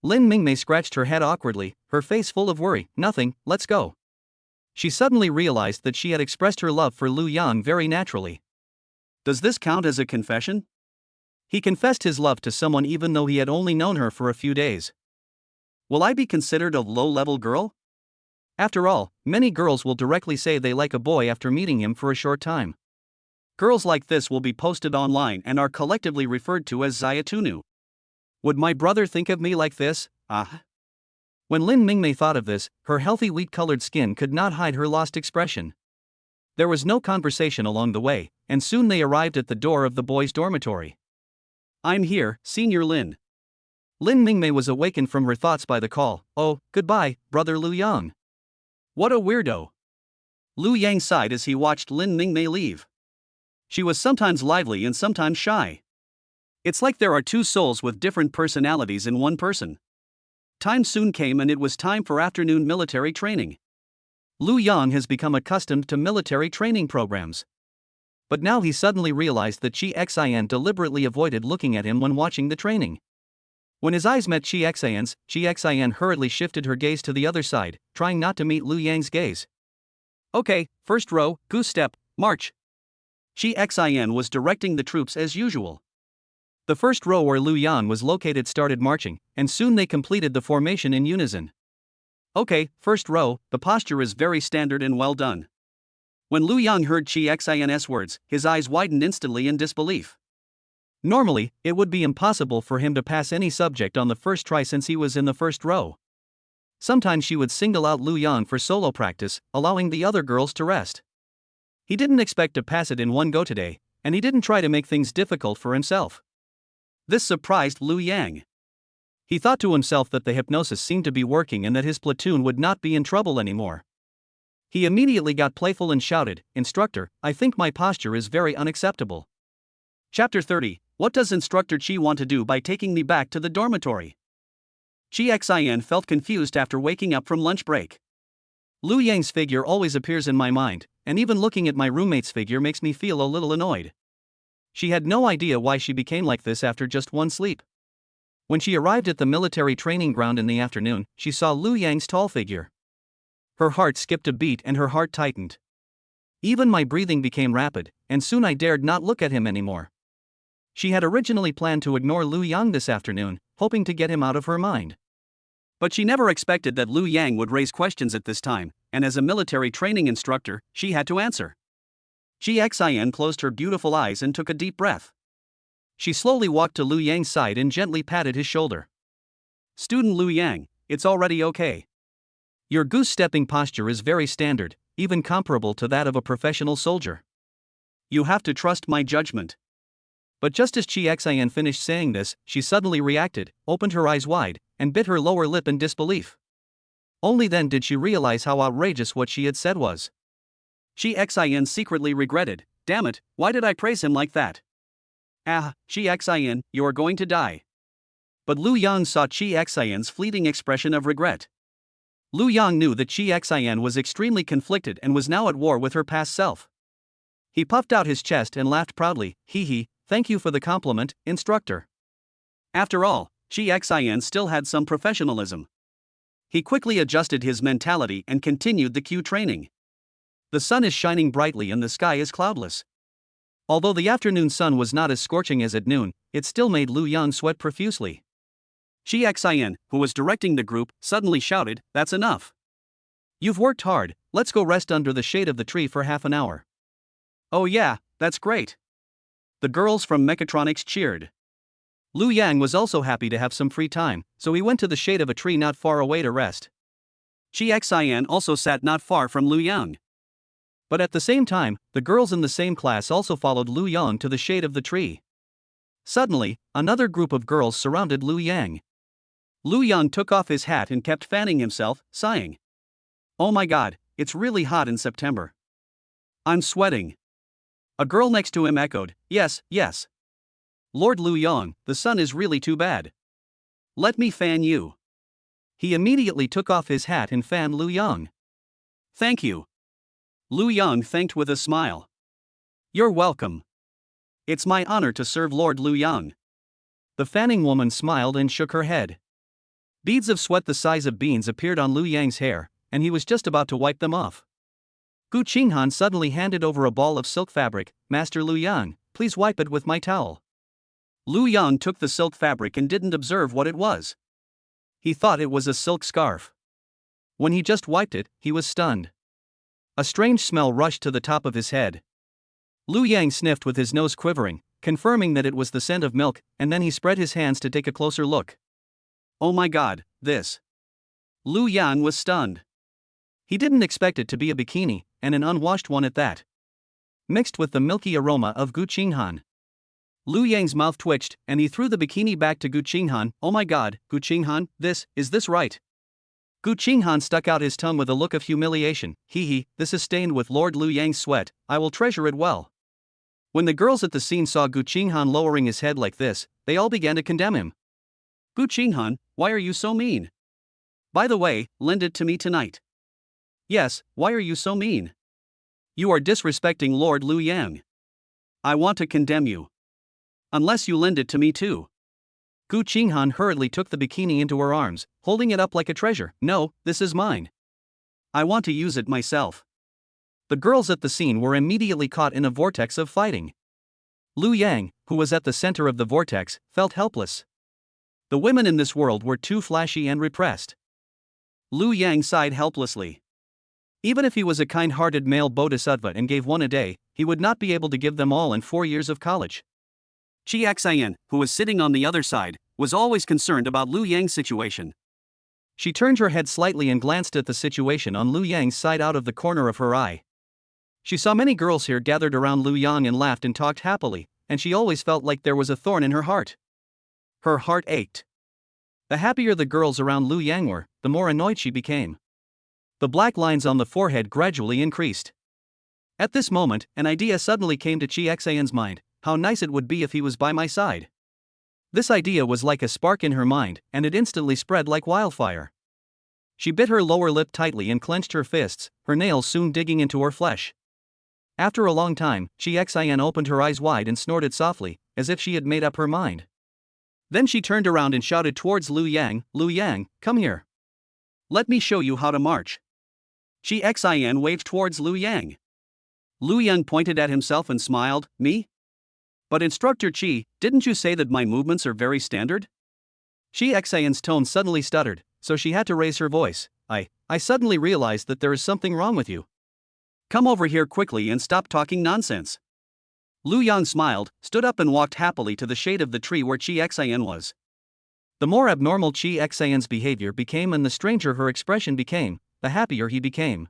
Lin Mingmei scratched her head awkwardly, her face full of worry. Nothing, let's go. She suddenly realized that she had expressed her love for Liu Yang very naturally. Does this count as a confession? He confessed his love to someone even though he had only known her for a few days. Will I be considered a low-level girl? After all, many girls will directly say they like a boy after meeting him for a short time. Girls like this will be posted online and are collectively referred to as Zayatunu. Would my brother think of me like this? When Lin Mingmei thought of this, her healthy wheat-colored skin could not hide her lost expression. There was no conversation along the way, and soon they arrived at the door of the boys' dormitory. I'm here, Senior Lin. Lin Mingmei was awakened from her thoughts by the call. Oh, goodbye, Brother Liu Yang. What a weirdo. Liu Yang sighed as he watched Lin Mingmei leave. She was sometimes lively and sometimes shy. It's like there are two souls with different personalities in one person. Time soon came and it was time for afternoon military training. Liu Yang has become accustomed to military training programs. But now he suddenly realized that Chi Xian deliberately avoided looking at him when watching the training. When his eyes met Chi Xian hurriedly shifted her gaze to the other side, trying not to meet Liu Yang's gaze. Okay, first row, goose step, march. Chi Xian was directing the troops as usual. The first row where Liu Yang was located started marching, and soon they completed the formation in unison. Okay, first row, the posture is very standard and well done. When Liu Yang heard Chi Xian's words, his eyes widened instantly in disbelief. Normally, it would be impossible for him to pass any subject on the first try since he was in the first row. Sometimes she would single out Liu Yang for solo practice, allowing the other girls to rest. He didn't expect to pass it in one go today, and he didn't try to make things difficult for himself. This surprised Liu Yang. He thought to himself that the hypnosis seemed to be working and that his platoon would not be in trouble anymore. He immediately got playful and shouted, "Instructor, I think my posture is very unacceptable." Chapter 30. What does Instructor Chi want to do by taking me back to the dormitory? Chi Xian felt confused after waking up from lunch break. Liu Yang's figure always appears in my mind, and even looking at my roommate's figure makes me feel a little annoyed. She had no idea why she became like this after just one sleep. When she arrived at the military training ground in the afternoon, she saw Liu Yang's tall figure. Her heart skipped a beat and her heart tightened. Even my breathing became rapid, and soon I dared not look at him anymore. She had originally planned to ignore Liu Yang this afternoon, hoping to get him out of her mind. But she never expected that Liu Yang would raise questions at this time, and as a military training instructor, she had to answer. Chi Xian closed her beautiful eyes and took a deep breath. She slowly walked to Liu Yang's side and gently patted his shoulder. "Student Liu Yang, it's already okay. Your goose-stepping posture is very standard, even comparable to that of a professional soldier. You have to trust my judgment. But just as Chi Xian finished saying this, she suddenly reacted, opened her eyes wide, and bit her lower lip in disbelief. Only then did she realize how outrageous what she had said was. Chi Xian secretly regretted, damn it, why did I praise him like that? Ah, Chi Xian, you are going to die. But Lu Yang saw Chi Xian's fleeting expression of regret. Lu Yang knew that Chi Xian was extremely conflicted and was now at war with her past self. He puffed out his chest and laughed proudly, hee hee, thank you for the compliment, instructor. After all, Chi Xian still had some professionalism. He quickly adjusted his mentality and continued the Q training. The sun is shining brightly and the sky is cloudless. Although the afternoon sun was not as scorching as at noon, it still made Lu Yang sweat profusely. Chi Xian, who was directing the group, suddenly shouted, that's enough. You've worked hard, let's go rest under the shade of the tree for half an hour. Oh yeah, that's great. The girls from Mechatronics cheered. Lu Yang was also happy to have some free time, so he went to the shade of a tree not far away to rest. Chi Xian also sat not far from Lu Yang. But at the same time, the girls in the same class also followed Lu Yang to the shade of the tree. Suddenly, another group of girls surrounded Lu Yang. Lu Yang took off his hat and kept fanning himself, sighing. Oh my god, it's really hot in September. I'm sweating. A girl next to him echoed, yes, yes. Lord Lu Yang, the sun is really too bad. Let me fan you. He immediately took off his hat and fanned Lu Yang. Thank you. Lu Yang thanked with a smile. You're welcome. It's my honor to serve Lord Lu Yang. The fanning woman smiled and shook her head. Beads of sweat the size of beans appeared on Lu Yang's hair, and he was just about to wipe them off. Gu Qinghan suddenly handed over a ball of silk fabric. Master Lu Yang, please wipe it with my towel. Lu Yang took the silk fabric and didn't observe what it was. He thought it was a silk scarf. When he just wiped it, he was stunned. A strange smell rushed to the top of his head. Lu Yang sniffed with his nose quivering, confirming that it was the scent of milk, and then he spread his hands to take a closer look. Oh my god, this. Lu Yang was stunned. He didn't expect it to be a bikini, and an unwashed one at that. Mixed with the milky aroma of Gu Qinghan. Lu Yang's mouth twitched, and he threw the bikini back to Gu Qinghan. Oh my god, Gu Qinghan, is this right? Gu Qinghan stuck out his tongue with a look of humiliation. Hee hee, this is stained with Lord Lu Yang's sweat, I will treasure it well. When the girls at the scene saw Gu Qinghan lowering his head like this, they all began to condemn him. Gu Qinghan, why are you so mean? By the way, lend it to me tonight. Yes, why are you so mean? You are disrespecting Lord Lu Yang. I want to condemn you. Unless you lend it to me too. Gu Qinghan hurriedly took the bikini into her arms, holding it up like a treasure. No, this is mine. I want to use it myself. The girls at the scene were immediately caught in a vortex of fighting. Lu Yang, who was at the center of the vortex, felt helpless. The women in this world were too flashy and repressed. Lu Yang sighed helplessly. Even if he was a kind-hearted male bodhisattva and gave one a day, he would not be able to give them all in 4 years of college. Chi Xian, who was sitting on the other side, was always concerned about Lu Yang's situation. She turned her head slightly and glanced at the situation on Lu Yang's side out of the corner of her eye. She saw many girls here gathered around Lu Yang and laughed and talked happily, and she always felt like there was a thorn in her heart. Her heart ached. The happier the girls around Lu Yang were, the more annoyed she became. The black lines on the forehead gradually increased. At this moment, an idea suddenly came to Chi Xian's mind. How nice it would be if he was by my side. This idea was like a spark in her mind, and it instantly spread like wildfire. She bit her lower lip tightly and clenched her fists, her nails soon digging into her flesh. After a long time, Chi Xian opened her eyes wide and snorted softly, as if she had made up her mind. Then she turned around and shouted towards Lu Yang, Lu Yang, come here. Let me show you how to march. Chi Xian waved towards Lu Yang. Lu Yang pointed at himself and smiled, me? But Instructor Chi, didn't you say that my movements are very standard? Chi Xian's tone suddenly stuttered, so she had to raise her voice. I suddenly realized that there is something wrong with you. Come over here quickly and stop talking nonsense. Lu Yang smiled, stood up and walked happily to the shade of the tree where Chi Xian was. The more abnormal Chi Xian's behavior became and the stranger her expression became, the happier he became.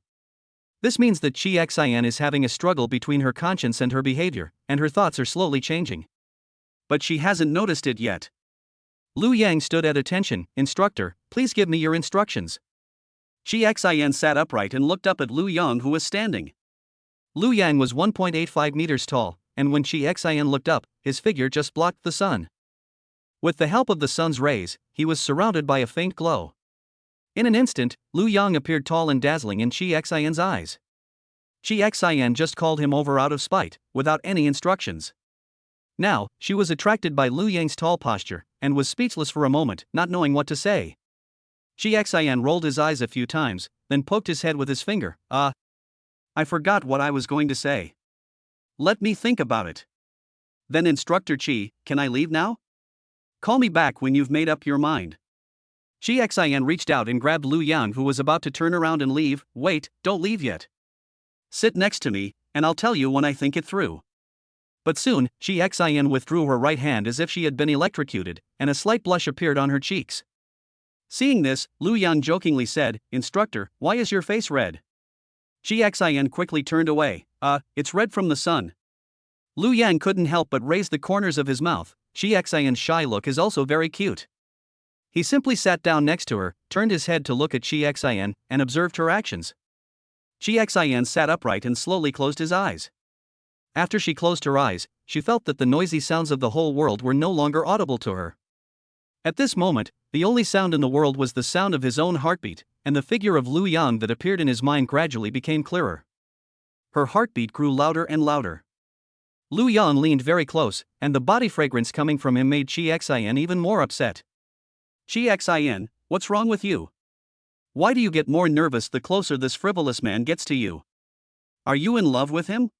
This means that Chi Xian is having a struggle between her conscience and her behavior, and her thoughts are slowly changing. but she hasn't noticed it yet. Lu Yang stood at attention. Instructor, please give me your instructions. Chi Xin sat upright and looked up at Lu Yang, who was standing. Lu Yang was 1.85 meters tall, and when Chi Xin looked up, his figure just blocked the sun. With the help of the sun's rays, he was surrounded by a faint glow. In an instant, Lu Yang appeared tall and dazzling in Chi Xin's eyes. Chi Xin just called him over out of spite, without any instructions. Now, she was attracted by Lu Yang's tall posture, and was speechless for a moment, not knowing what to say. Chi Xin rolled his eyes a few times, then poked his head with his finger. I forgot what I was going to say. Let me think about it. Then Instructor Chi, can I leave now? Call me back when you've made up your mind. Chi Xin reached out and grabbed Lu Yang, who was about to turn around and leave. Wait, don't leave yet. Sit next to me, and I'll tell you when I think it through. But soon, Chi Xin withdrew her right hand as if she had been electrocuted, and a slight blush appeared on her cheeks. Seeing this, Lu Yang jokingly said, Instructor, why is your face red? Chi Xin quickly turned away. It's red from the sun. Lu Yang couldn't help but raise the corners of his mouth. Chi Xin's shy look is also very cute. He simply sat down next to her, turned his head to look at Chi Xin, and observed her actions. Chi Xin sat upright and slowly closed his eyes. After she closed her eyes, she felt that the noisy sounds of the whole world were no longer audible to her. At this moment, the only sound in the world was the sound of his own heartbeat, and the figure of Lu Yang that appeared in his mind gradually became clearer. Her heartbeat grew louder and louder. Lu Yang leaned very close, and the body fragrance coming from him made Chi Xin even more upset. Chi Xin, what's wrong with you? Why do you get more nervous the closer this frivolous man gets to you? Are you in love with him?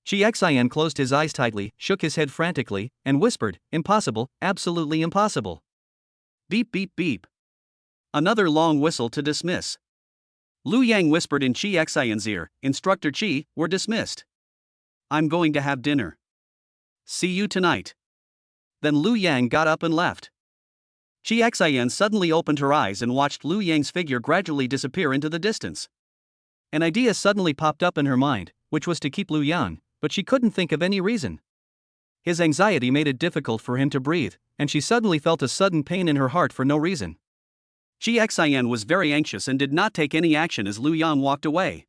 Chi Xin closed his eyes tightly, shook his head frantically, and whispered, Impossible, absolutely impossible. Beep beep beep. Another long whistle to dismiss. Lu Yang whispered in Chi Xin's ear, Instructor Chi, we're dismissed. I'm going to have dinner. See you tonight. Then Lu Yang got up and left. Chi Xin suddenly opened her eyes and watched Lu Yang's figure gradually disappear into the distance. An idea suddenly popped up in her mind, which was to keep Lu Yang, but she couldn't think of any reason. His anxiety made it difficult for him to breathe, and she suddenly felt a sudden pain in her heart for no reason. Chi Xin was very anxious and did not take any action as Lu Yang walked away.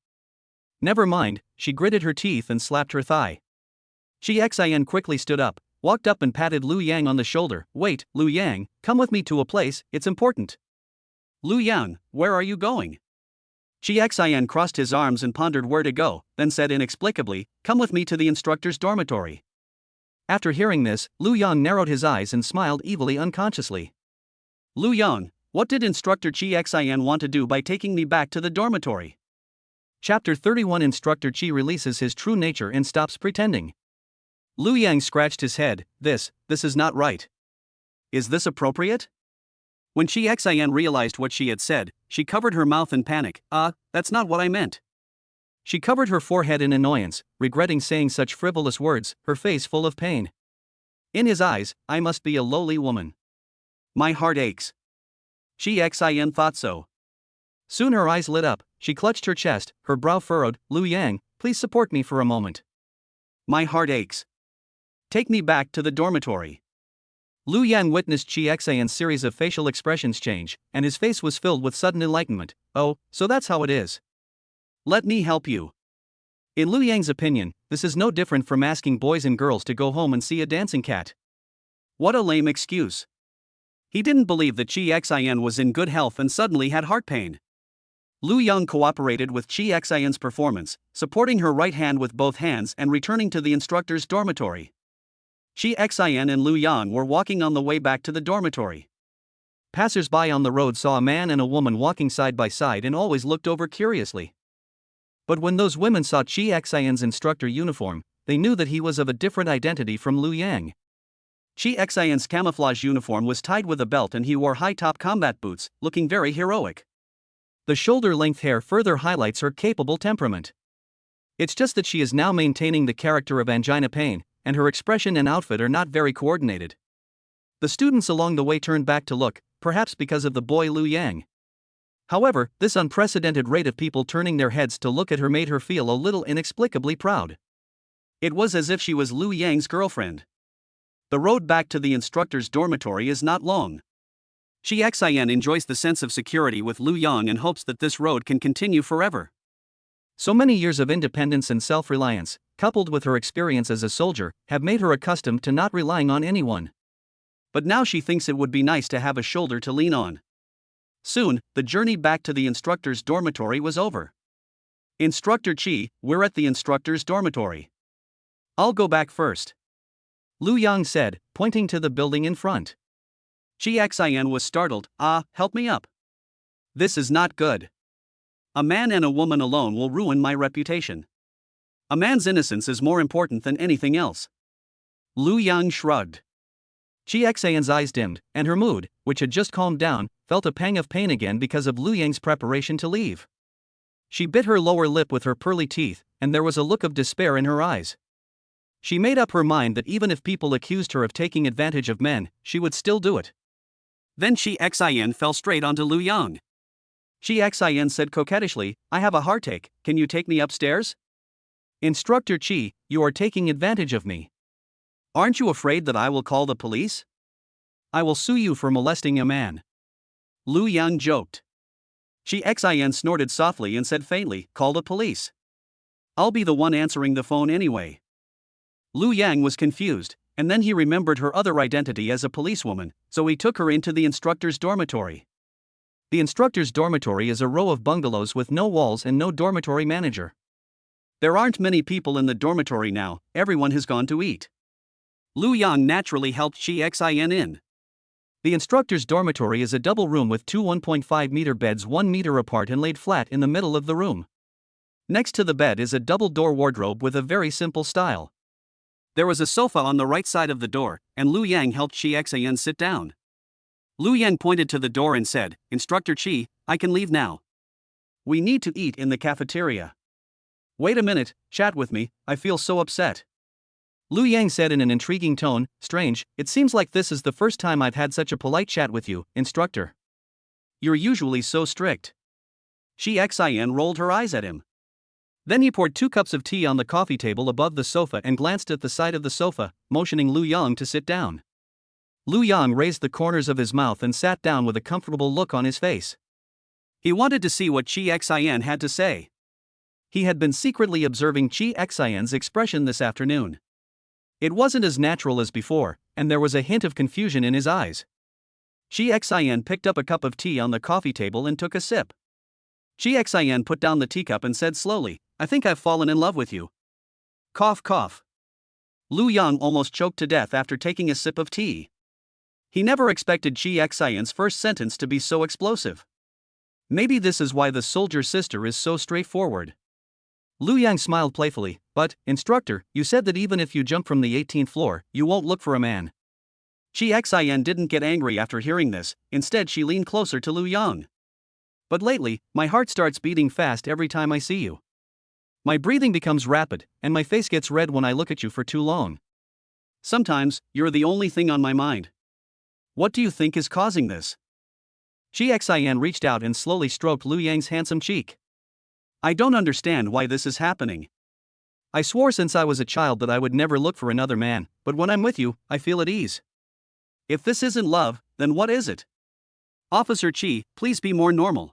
Never mind, she gritted her teeth and slapped her thigh. Chi Xin quickly stood up, walked up and patted Lu Yang on the shoulder. Wait, Lu Yang, come with me to a place, it's important. Lu Yang, where are you going? Chi Xin crossed his arms and pondered where to go, then said inexplicably, Come with me to the instructor's dormitory. After hearing this, Lu Yang narrowed his eyes and smiled evilly unconsciously. Lu Yang, what did Instructor Chi Xin want to do by taking me back to the dormitory? Chapter 31 Instructor Chi releases his true nature and stops pretending. Lu Yang scratched his head. This is not right. Is this appropriate? When Chi Xin realized what she had said, she covered her mouth in panic. That's not what I meant. She covered her forehead in annoyance, regretting saying such frivolous words, her face full of pain. In his eyes, I must be a lowly woman. My heart aches. Chi Xin thought so. Soon her eyes lit up, she clutched her chest, her brow furrowed. Lu Yang, please support me for a moment. My heart aches. Take me back to the dormitory. Lu Yang witnessed Chi Xin's series of facial expressions change, and his face was filled with sudden enlightenment. Oh, so that's how it is. Let me help you. In Lu Yang's opinion, this is no different from asking boys and girls to go home and see a dancing cat. What a lame excuse. He didn't believe that Chi Xin was in good health and suddenly had heart pain. Lu Yang cooperated with Chi Xin's performance, supporting her right hand with both hands and returning to the instructor's dormitory. Chi Xin and Lu Yang were walking on the way back to the dormitory. Passers-by on the road saw a man and a woman walking side by side and always looked over curiously. But when those women saw Chi Xin's instructor uniform, they knew that he was of a different identity from Lu Yang. Chi Xin's camouflage uniform was tied with a belt and he wore high-top combat boots, looking very heroic. The shoulder-length hair further highlights her capable temperament. It's just that she is now maintaining the character of angina pain, and her expression and outfit are not very coordinated. The students along the way turned back to look, perhaps because of the boy Lu Yang. However, this unprecedented rate of people turning their heads to look at her made her feel a little inexplicably proud. It was as if she was Lu Yang's girlfriend. The road back to the instructor's dormitory is not long. Chi Xin enjoys the sense of security with Lu Yang and hopes that this road can continue forever. So many years of independence and self-reliance, coupled with her experience as a soldier, have made her accustomed to not relying on anyone. But now she thinks it would be nice to have a shoulder to lean on. Soon, the journey back to the instructor's dormitory was over. Instructor Chi, we're at the instructor's dormitory. I'll go back first, Lu Yang said, pointing to the building in front. Chi Xin was startled. Help me up. This is not good. A man and a woman alone will ruin my reputation. A man's innocence is more important than anything else. Lu Yang shrugged. Chi Xin's eyes dimmed, and her mood, which had just calmed down, felt a pang of pain again because of Lu Yang's preparation to leave. She bit her lower lip with her pearly teeth, and there was a look of despair in her eyes. She made up her mind that even if people accused her of taking advantage of men, she would still do it. Then Chi Xin fell straight onto Lu Yang. Chi Xin said coquettishly, I have a heartache, can you take me upstairs? Instructor Chi, you are taking advantage of me. Aren't you afraid that I will call the police? I will sue you for molesting a man. Lu Yang joked. Chi Xin snorted softly and said faintly, call the police. I'll be the one answering the phone anyway. Lu Yang was confused, and then he remembered her other identity as a policewoman, so he took her into the instructor's dormitory. The instructor's dormitory is a row of bungalows with no walls and no dormitory manager. There aren't many people in the dormitory now, everyone has gone to eat. Lu Yang naturally helped Chi Xin in. The instructor's dormitory is a double room with two 1.5-meter beds 1 meter apart and laid flat in the middle of the room. Next to the bed is a double-door wardrobe with a very simple style. There was a sofa on the right side of the door, and Lu Yang helped Chi Xin sit down. Lu Yang pointed to the door and said, Instructor Chi, I can leave now. We need to eat in the cafeteria. Wait a minute, chat with me, I feel so upset. Lu Yang said in an intriguing tone, strange, it seems like this is the first time I've had such a polite chat with you, instructor. You're usually so strict. Chi Xin rolled her eyes at him. Then he poured 2 cups of tea on the coffee table above the sofa and glanced at the side of the sofa, motioning Lu Yang to sit down. Lu Yang raised the corners of his mouth and sat down with a comfortable look on his face. He wanted to see what Chi Xin had to say. He had been secretly observing Chi Xin's expression this afternoon. It wasn't as natural as before, and there was a hint of confusion in his eyes. Chi Xin picked up a cup of tea on the coffee table and took a sip. Chi Xin put down the teacup and said slowly, I think I've fallen in love with you. Cough cough. Lu Yang almost choked to death after taking a sip of tea. He never expected Chi Xin's first sentence to be so explosive. Maybe this is why the soldier sister is so straightforward. Lu Yang smiled playfully, but, instructor, you said that even if you jump from the 18th floor, you won't look for a man. Chi Xin didn't get angry after hearing this, instead she leaned closer to Lu Yang. But lately, my heart starts beating fast every time I see you. My breathing becomes rapid, and my face gets red when I look at you for too long. Sometimes, you're the only thing on my mind. What do you think is causing this? Chi Xin reached out and slowly stroked Lu Yang's handsome cheek. I don't understand why this is happening. I swore since I was a child that I would never look for another man, but when I'm with you, I feel at ease. If this isn't love, then what is it? Officer Chi, please be more normal.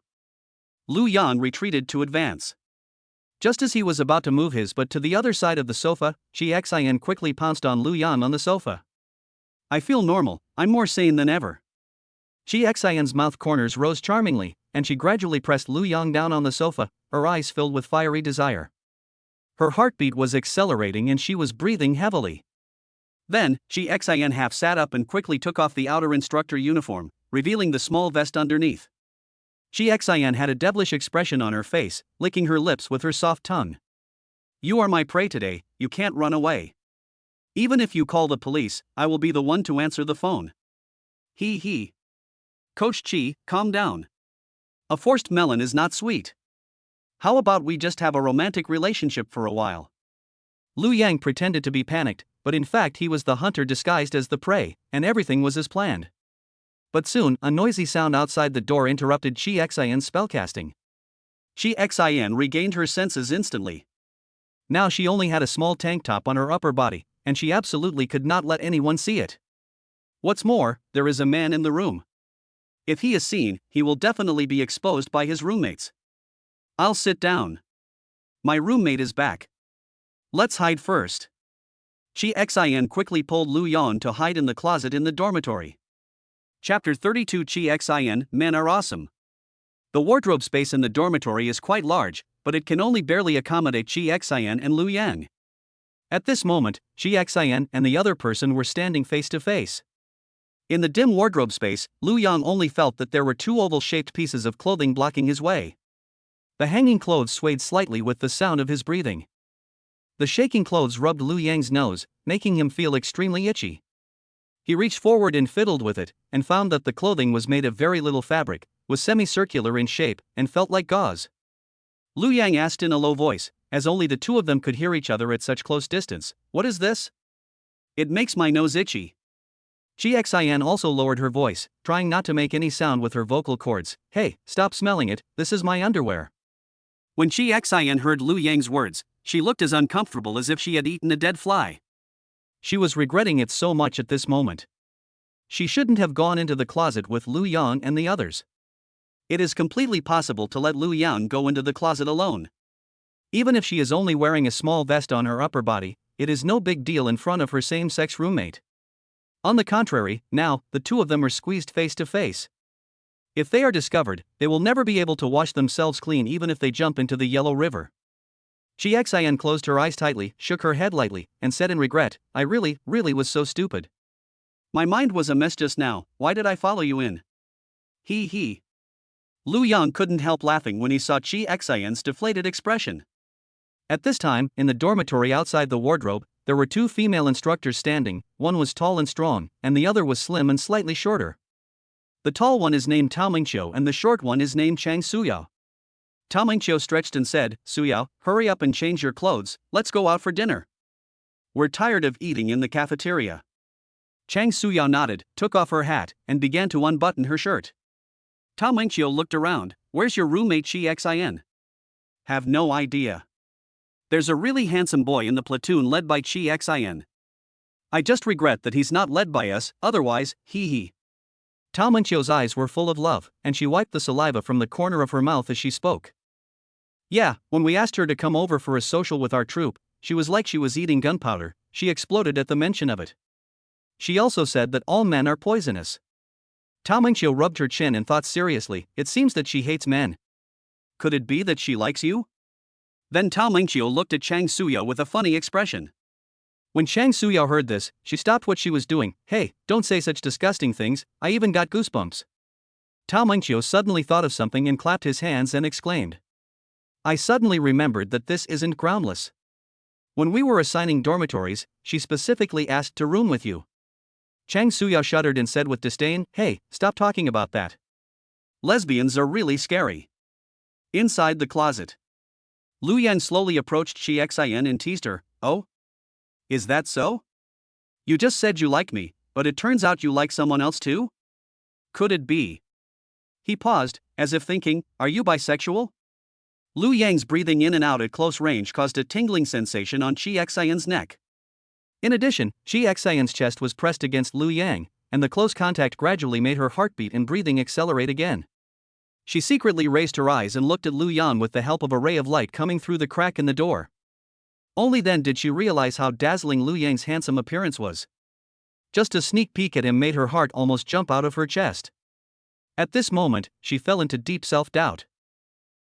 Lu Yang retreated to advance. Just as he was about to move his butt to the other side of the sofa, Chi Xin quickly pounced on Lu Yang on the sofa. I feel normal, I'm more sane than ever. Chi Xin's mouth corners rose charmingly, and she gradually pressed Lu Yang down on the sofa, her eyes filled with fiery desire. Her heartbeat was accelerating and she was breathing heavily. Then, Chi Xin half sat up and quickly took off the outer instructor uniform, revealing the small vest underneath. Chi Xin had a devilish expression on her face, licking her lips with her soft tongue. You are my prey today, you can't run away. Even if you call the police, I will be the one to answer the phone. He. Coach Chi, calm down. A forced melon is not sweet. How about we just have a romantic relationship for a while? Lu Yang pretended to be panicked, but in fact he was the hunter disguised as the prey, and everything was as planned. But soon, a noisy sound outside the door interrupted Chi Xin's spellcasting. Chi Xin regained her senses instantly. Now she only had a small tank top on her upper body, and she absolutely could not let anyone see it. What's more, there is a man in the room. If he is seen, he will definitely be exposed by his roommates. I'll sit down. My roommate is back. Let's hide first. Chi Xin quickly pulled Lu Yan to hide in the closet in the dormitory. Chapter 32 Chi Xin, Men are awesome. The wardrobe space in the dormitory is quite large, but it can only barely accommodate Chi Xin and Lu Yang. At this moment, Chi Xin and the other person were standing face to face. In the dim wardrobe space, Lu Yang only felt that there were two oval-shaped pieces of clothing blocking his way. The hanging clothes swayed slightly with the sound of his breathing. The shaking clothes rubbed Lu Yang's nose, making him feel extremely itchy. He reached forward and fiddled with it, and found that the clothing was made of very little fabric, was semicircular in shape, and felt like gauze. Lu Yang asked in a low voice, as only the two of them could hear each other at such close distance, "What is this?" "It makes my nose itchy." Chi Xin also lowered her voice, trying not to make any sound with her vocal cords. "Hey, stop smelling it, this is my underwear." When Chi Xin heard Lu Yang's words, she looked as uncomfortable as if she had eaten a dead fly. She was regretting it so much at this moment. She shouldn't have gone into the closet with Lu Yang and the others. It is completely possible to let Lu Yang go into the closet alone. Even if she is only wearing a small vest on her upper body, it is no big deal in front of her same-sex roommate. On the contrary, now, the two of them are squeezed face to face. If they are discovered, they will never be able to wash themselves clean even if they jump into the Yellow River. Chi Xin closed her eyes tightly, shook her head lightly, and said in regret, "I really was so stupid. My mind was a mess just now, why did I follow you in?" He. Lu Yang couldn't help laughing when he saw Chi Xin's deflated expression. At this time, in the dormitory outside the wardrobe, there were two female instructors standing. One was tall and strong, and the other was slim and slightly shorter. The tall one is named Tao Mingqiu and the short one is named Chang Suyao. Tao Mingqiu stretched and said, "Suyao, hurry up and change your clothes, let's go out for dinner. We're tired of eating in the cafeteria." Chang Suyao nodded, took off her hat, and began to unbutton her shirt. Tao Mingqiu looked around. "Where's your roommate Chi Xin?" "Have no idea. There's a really handsome boy in the platoon led by Chi Xin. I just regret that he's not led by us, otherwise, he. Tao Mingqiu's eyes were full of love, and she wiped the saliva from the corner of her mouth as she spoke. "Yeah, when we asked her to come over for a social with our troop, she was like she was eating gunpowder, she exploded at the mention of it. She also said that all men are poisonous." Tao Mingqiu rubbed her chin and thought seriously, "It seems that she hates men. Could it be that she likes you?" Then Tao Mingqiu looked at Chang Suyao with a funny expression. When Chang Suyao heard this, she stopped what she was doing. "Hey, don't say such disgusting things, I even got goosebumps." Tao Mingqiu suddenly thought of something and clapped his hands and exclaimed, "I suddenly remembered that this isn't groundless. When we were assigning dormitories, she specifically asked to room with you." Chang Suyao shuddered and said with disdain, "Hey, stop talking about that. Lesbians are really scary." Inside the closet, Lu Yan slowly approached Chi Xin and teased her, "Oh? Is that so? You just said you like me, but it turns out you like someone else too? Could it be?" He paused, as if thinking, "Are you bisexual?" Lu Yang's breathing in and out at close range caused a tingling sensation on Chi Xin's neck. In addition, Chi Xin's chest was pressed against Lu Yang, and the close contact gradually made her heartbeat and breathing accelerate again. She secretly raised her eyes and looked at Lu Yan with the help of a ray of light coming through the crack in the door. Only then did she realize how dazzling Lu Yang's handsome appearance was. Just a sneak peek at him made her heart almost jump out of her chest. At this moment, she fell into deep self-doubt.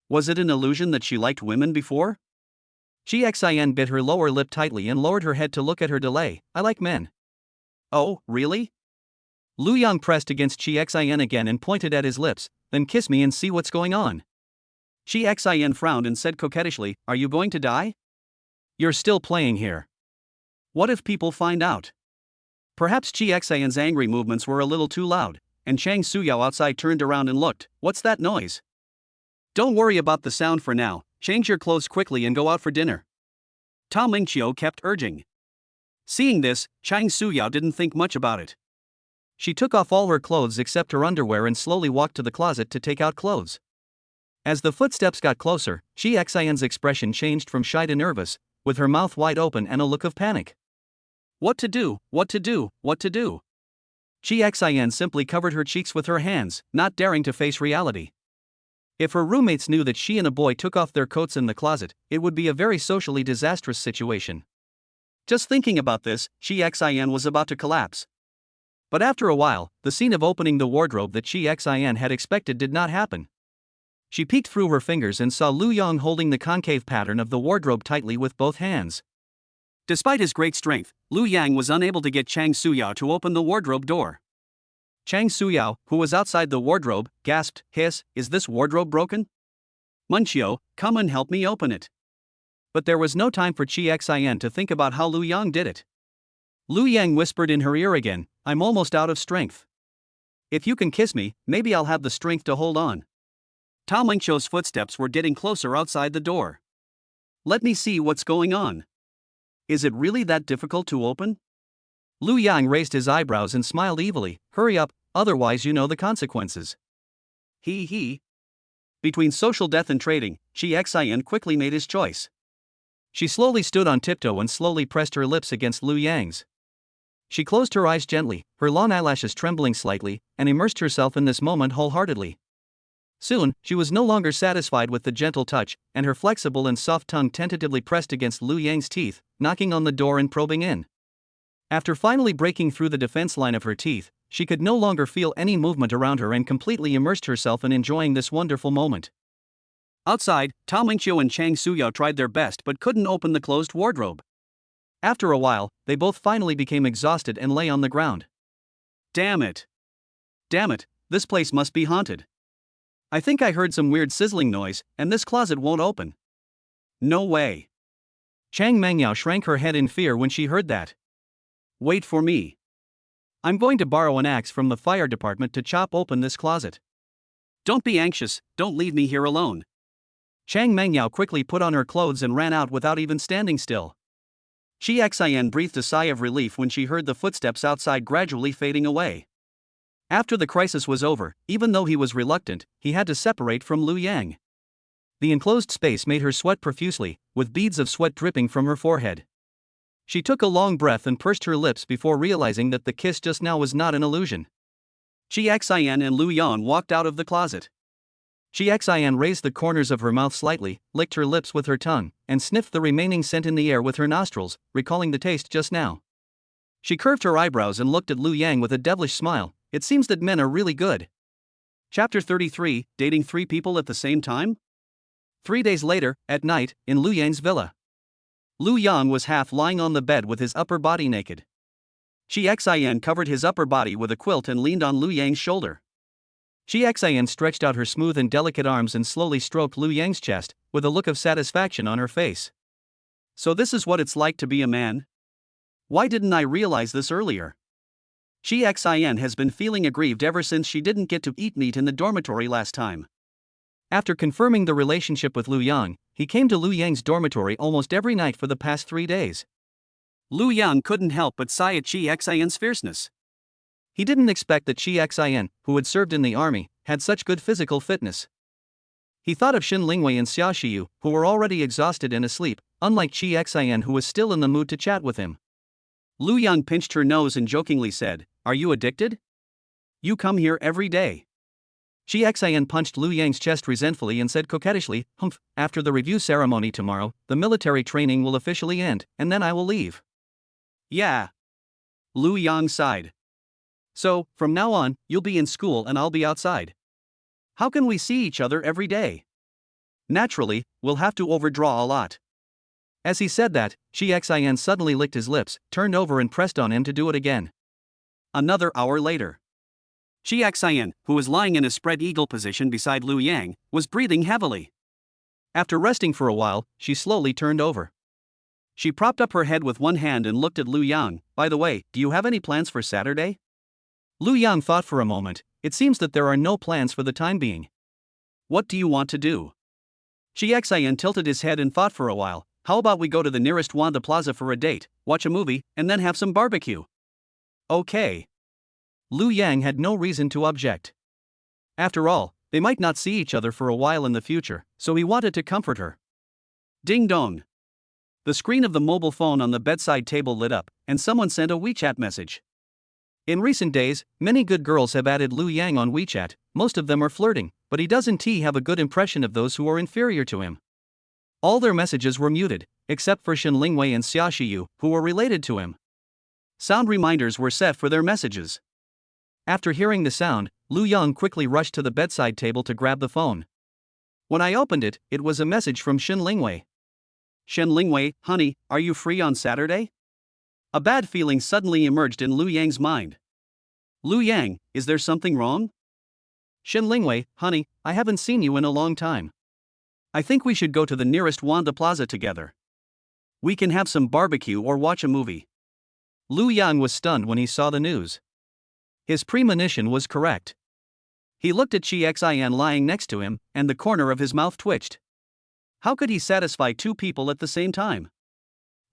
Was it an illusion that she liked women before? Chi Xin bit her lower lip tightly and lowered her head to look at her delay. "I like men." "Oh, really?" Lu Yang pressed against Chi Xin again and pointed at his lips. "Then kiss me and see what's going on." Chi Xin frowned and said coquettishly, "Are you going to die? You're still playing here. What if people find out?" Perhaps Chi Xin's angry movements were a little too loud, and Chang Suyao outside turned around and looked. "What's that noise?" "Don't worry about the sound for now, change your clothes quickly and go out for dinner." Tao Mingqiu kept urging. Seeing this, Chang Suyao didn't think much about it. She took off all her clothes except her underwear and slowly walked to the closet to take out clothes. As the footsteps got closer, Chi Xin's expression changed from shy to nervous, with her mouth wide open and a look of panic. What to do, what to do, what to do? Xin simply covered her cheeks with her hands, not daring to face reality. If her roommates knew that she and a boy took off their coats in the closet, it would be a very socially disastrous situation. Just thinking about this, Xin was about to collapse. But after a while, the scene of opening the wardrobe that Xin had expected did not happen. She peeked through her fingers and saw Lu Yang holding the concave pattern of the wardrobe tightly with both hands. Despite his great strength, Lu Yang was unable to get Chang Suyao to open the wardrobe door. Chang Suyao, who was outside the wardrobe, gasped, "Hiss, is this wardrobe broken? Munchio, come and help me open it." But there was no time for Xin to think about how Lu Yang did it. Lu Yang whispered in her ear again, "I'm almost out of strength. If you can kiss me, maybe I'll have the strength to hold on." Tao Mengqiu's footsteps were getting closer outside the door. "Let me see what's going on. Is it really that difficult to open?" Lu Yang raised his eyebrows and smiled evilly. "Hurry up, otherwise you know the consequences." He. Between social death and trading, Xin quickly made his choice. She slowly stood on tiptoe and slowly pressed her lips against Lu Yang's. She closed her eyes gently, her long eyelashes trembling slightly, and immersed herself in this moment wholeheartedly. Soon, she was no longer satisfied with the gentle touch, and her flexible and soft tongue tentatively pressed against Lu Yang's teeth, knocking on the door and probing in. After finally breaking through the defense line of her teeth, she could no longer feel any movement around her and completely immersed herself in enjoying this wonderful moment. Outside, Tao Mengqiu and Chang Suyao tried their best but couldn't open the closed wardrobe. After a while, they both finally became exhausted and lay on the ground. Damn it, this place must be haunted. I think I heard some weird sizzling noise, and this closet won't open. No way. Chang Mengyao shrank her head in fear when she heard that. Wait for me. I'm going to borrow an axe from the fire department to chop open this closet. Don't be anxious, don't leave me here alone. Chang Mengyao quickly put on her clothes and ran out without even standing still. Xin breathed a sigh of relief when she heard the footsteps outside gradually fading away. After the crisis was over, even though he was reluctant, he had to separate from Lu Yang. The enclosed space made her sweat profusely, with beads of sweat dripping from her forehead. She took a long breath and pursed her lips before realizing that the kiss just now was not an illusion. Xin and Lu Yang walked out of the closet. Xin raised the corners of her mouth slightly, licked her lips with her tongue, and sniffed the remaining scent in the air with her nostrils, recalling the taste just now. She curved her eyebrows and looked at Lu Yang with a devilish smile. It seems that men are really good. Chapter 33, Dating 3 People at the Same Time? 3 days later, at night, in Lu Yang's villa. Lu Yang was half lying on the bed with his upper body naked. Xin covered his upper body with a quilt and leaned on Lu Yang's shoulder. Xin stretched out her smooth and delicate arms and slowly stroked Lu Yang's chest, with a look of satisfaction on her face. So this is what it's like to be a man? Why didn't I realize this earlier? Xin has been feeling aggrieved ever since she didn't get to eat meat in the dormitory last time. After confirming the relationship with Lu Yang, he came to Lu Yang's dormitory almost every night for the past 3 days. Lu Yang couldn't help but sigh at Xin's fierceness. He didn't expect that Xin, who had served in the army, had such good physical fitness. He thought of Xin Lingwei and Xia Xiyu, who were already exhausted and asleep, unlike Xin, who was still in the mood to chat with him. Lu Yang pinched her nose and jokingly said, "Are you addicted? You come here every day." Xin punched Lu Yang's chest resentfully and said coquettishly, "Humph, after the review ceremony tomorrow, the military training will officially end, and then I will leave." Yeah. Lu Yang sighed. So, from now on, you'll be in school and I'll be outside. How can we see each other every day? Naturally, we'll have to overdraw a lot. As he said that, Xin suddenly licked his lips, turned over and pressed on him to do it again. Another hour later. Xin, who was lying in a spread eagle position beside Lu Yang, was breathing heavily. After resting for a while, she slowly turned over. She propped up her head with one hand and looked at Lu Yang. "By the way, do you have any plans for Saturday?" Lu Yang thought for a moment. It seems that there are no plans for the time being. "What do you want to do?" Xin tilted his head and thought for a while. "How about we go to the nearest Wanda Plaza for a date, watch a movie, and then have some barbecue?" "Okay." Lu Yang had no reason to object. After all, they might not see each other for a while in the future, so he wanted to comfort her. Ding dong. The screen of the mobile phone on the bedside table lit up, and someone sent a WeChat message. In recent days, many good girls have added Lu Yang on WeChat. Most of them are flirting, but he doesn't have a good impression of those who are inferior to him. All their messages were muted, except for Shen Lingwei and Xia Shiyu, who were related to him. Sound reminders were set for their messages. After hearing the sound, Lu Yang quickly rushed to the bedside table to grab the phone. When I opened it, it was a message from Shen Lingwei. Shen Lingwei, honey, are you free on Saturday? A bad feeling suddenly emerged in Lu Yang's mind. Lu Yang, is there something wrong? Shen Lingwei, honey, I haven't seen you in a long time. I think we should go to the nearest Wanda Plaza together. We can have some barbecue or watch a movie. Lu Yang was stunned when he saw the news. His premonition was correct. He looked at Chi Xian lying next to him, and the corner of his mouth twitched. How could he satisfy two people at the same time?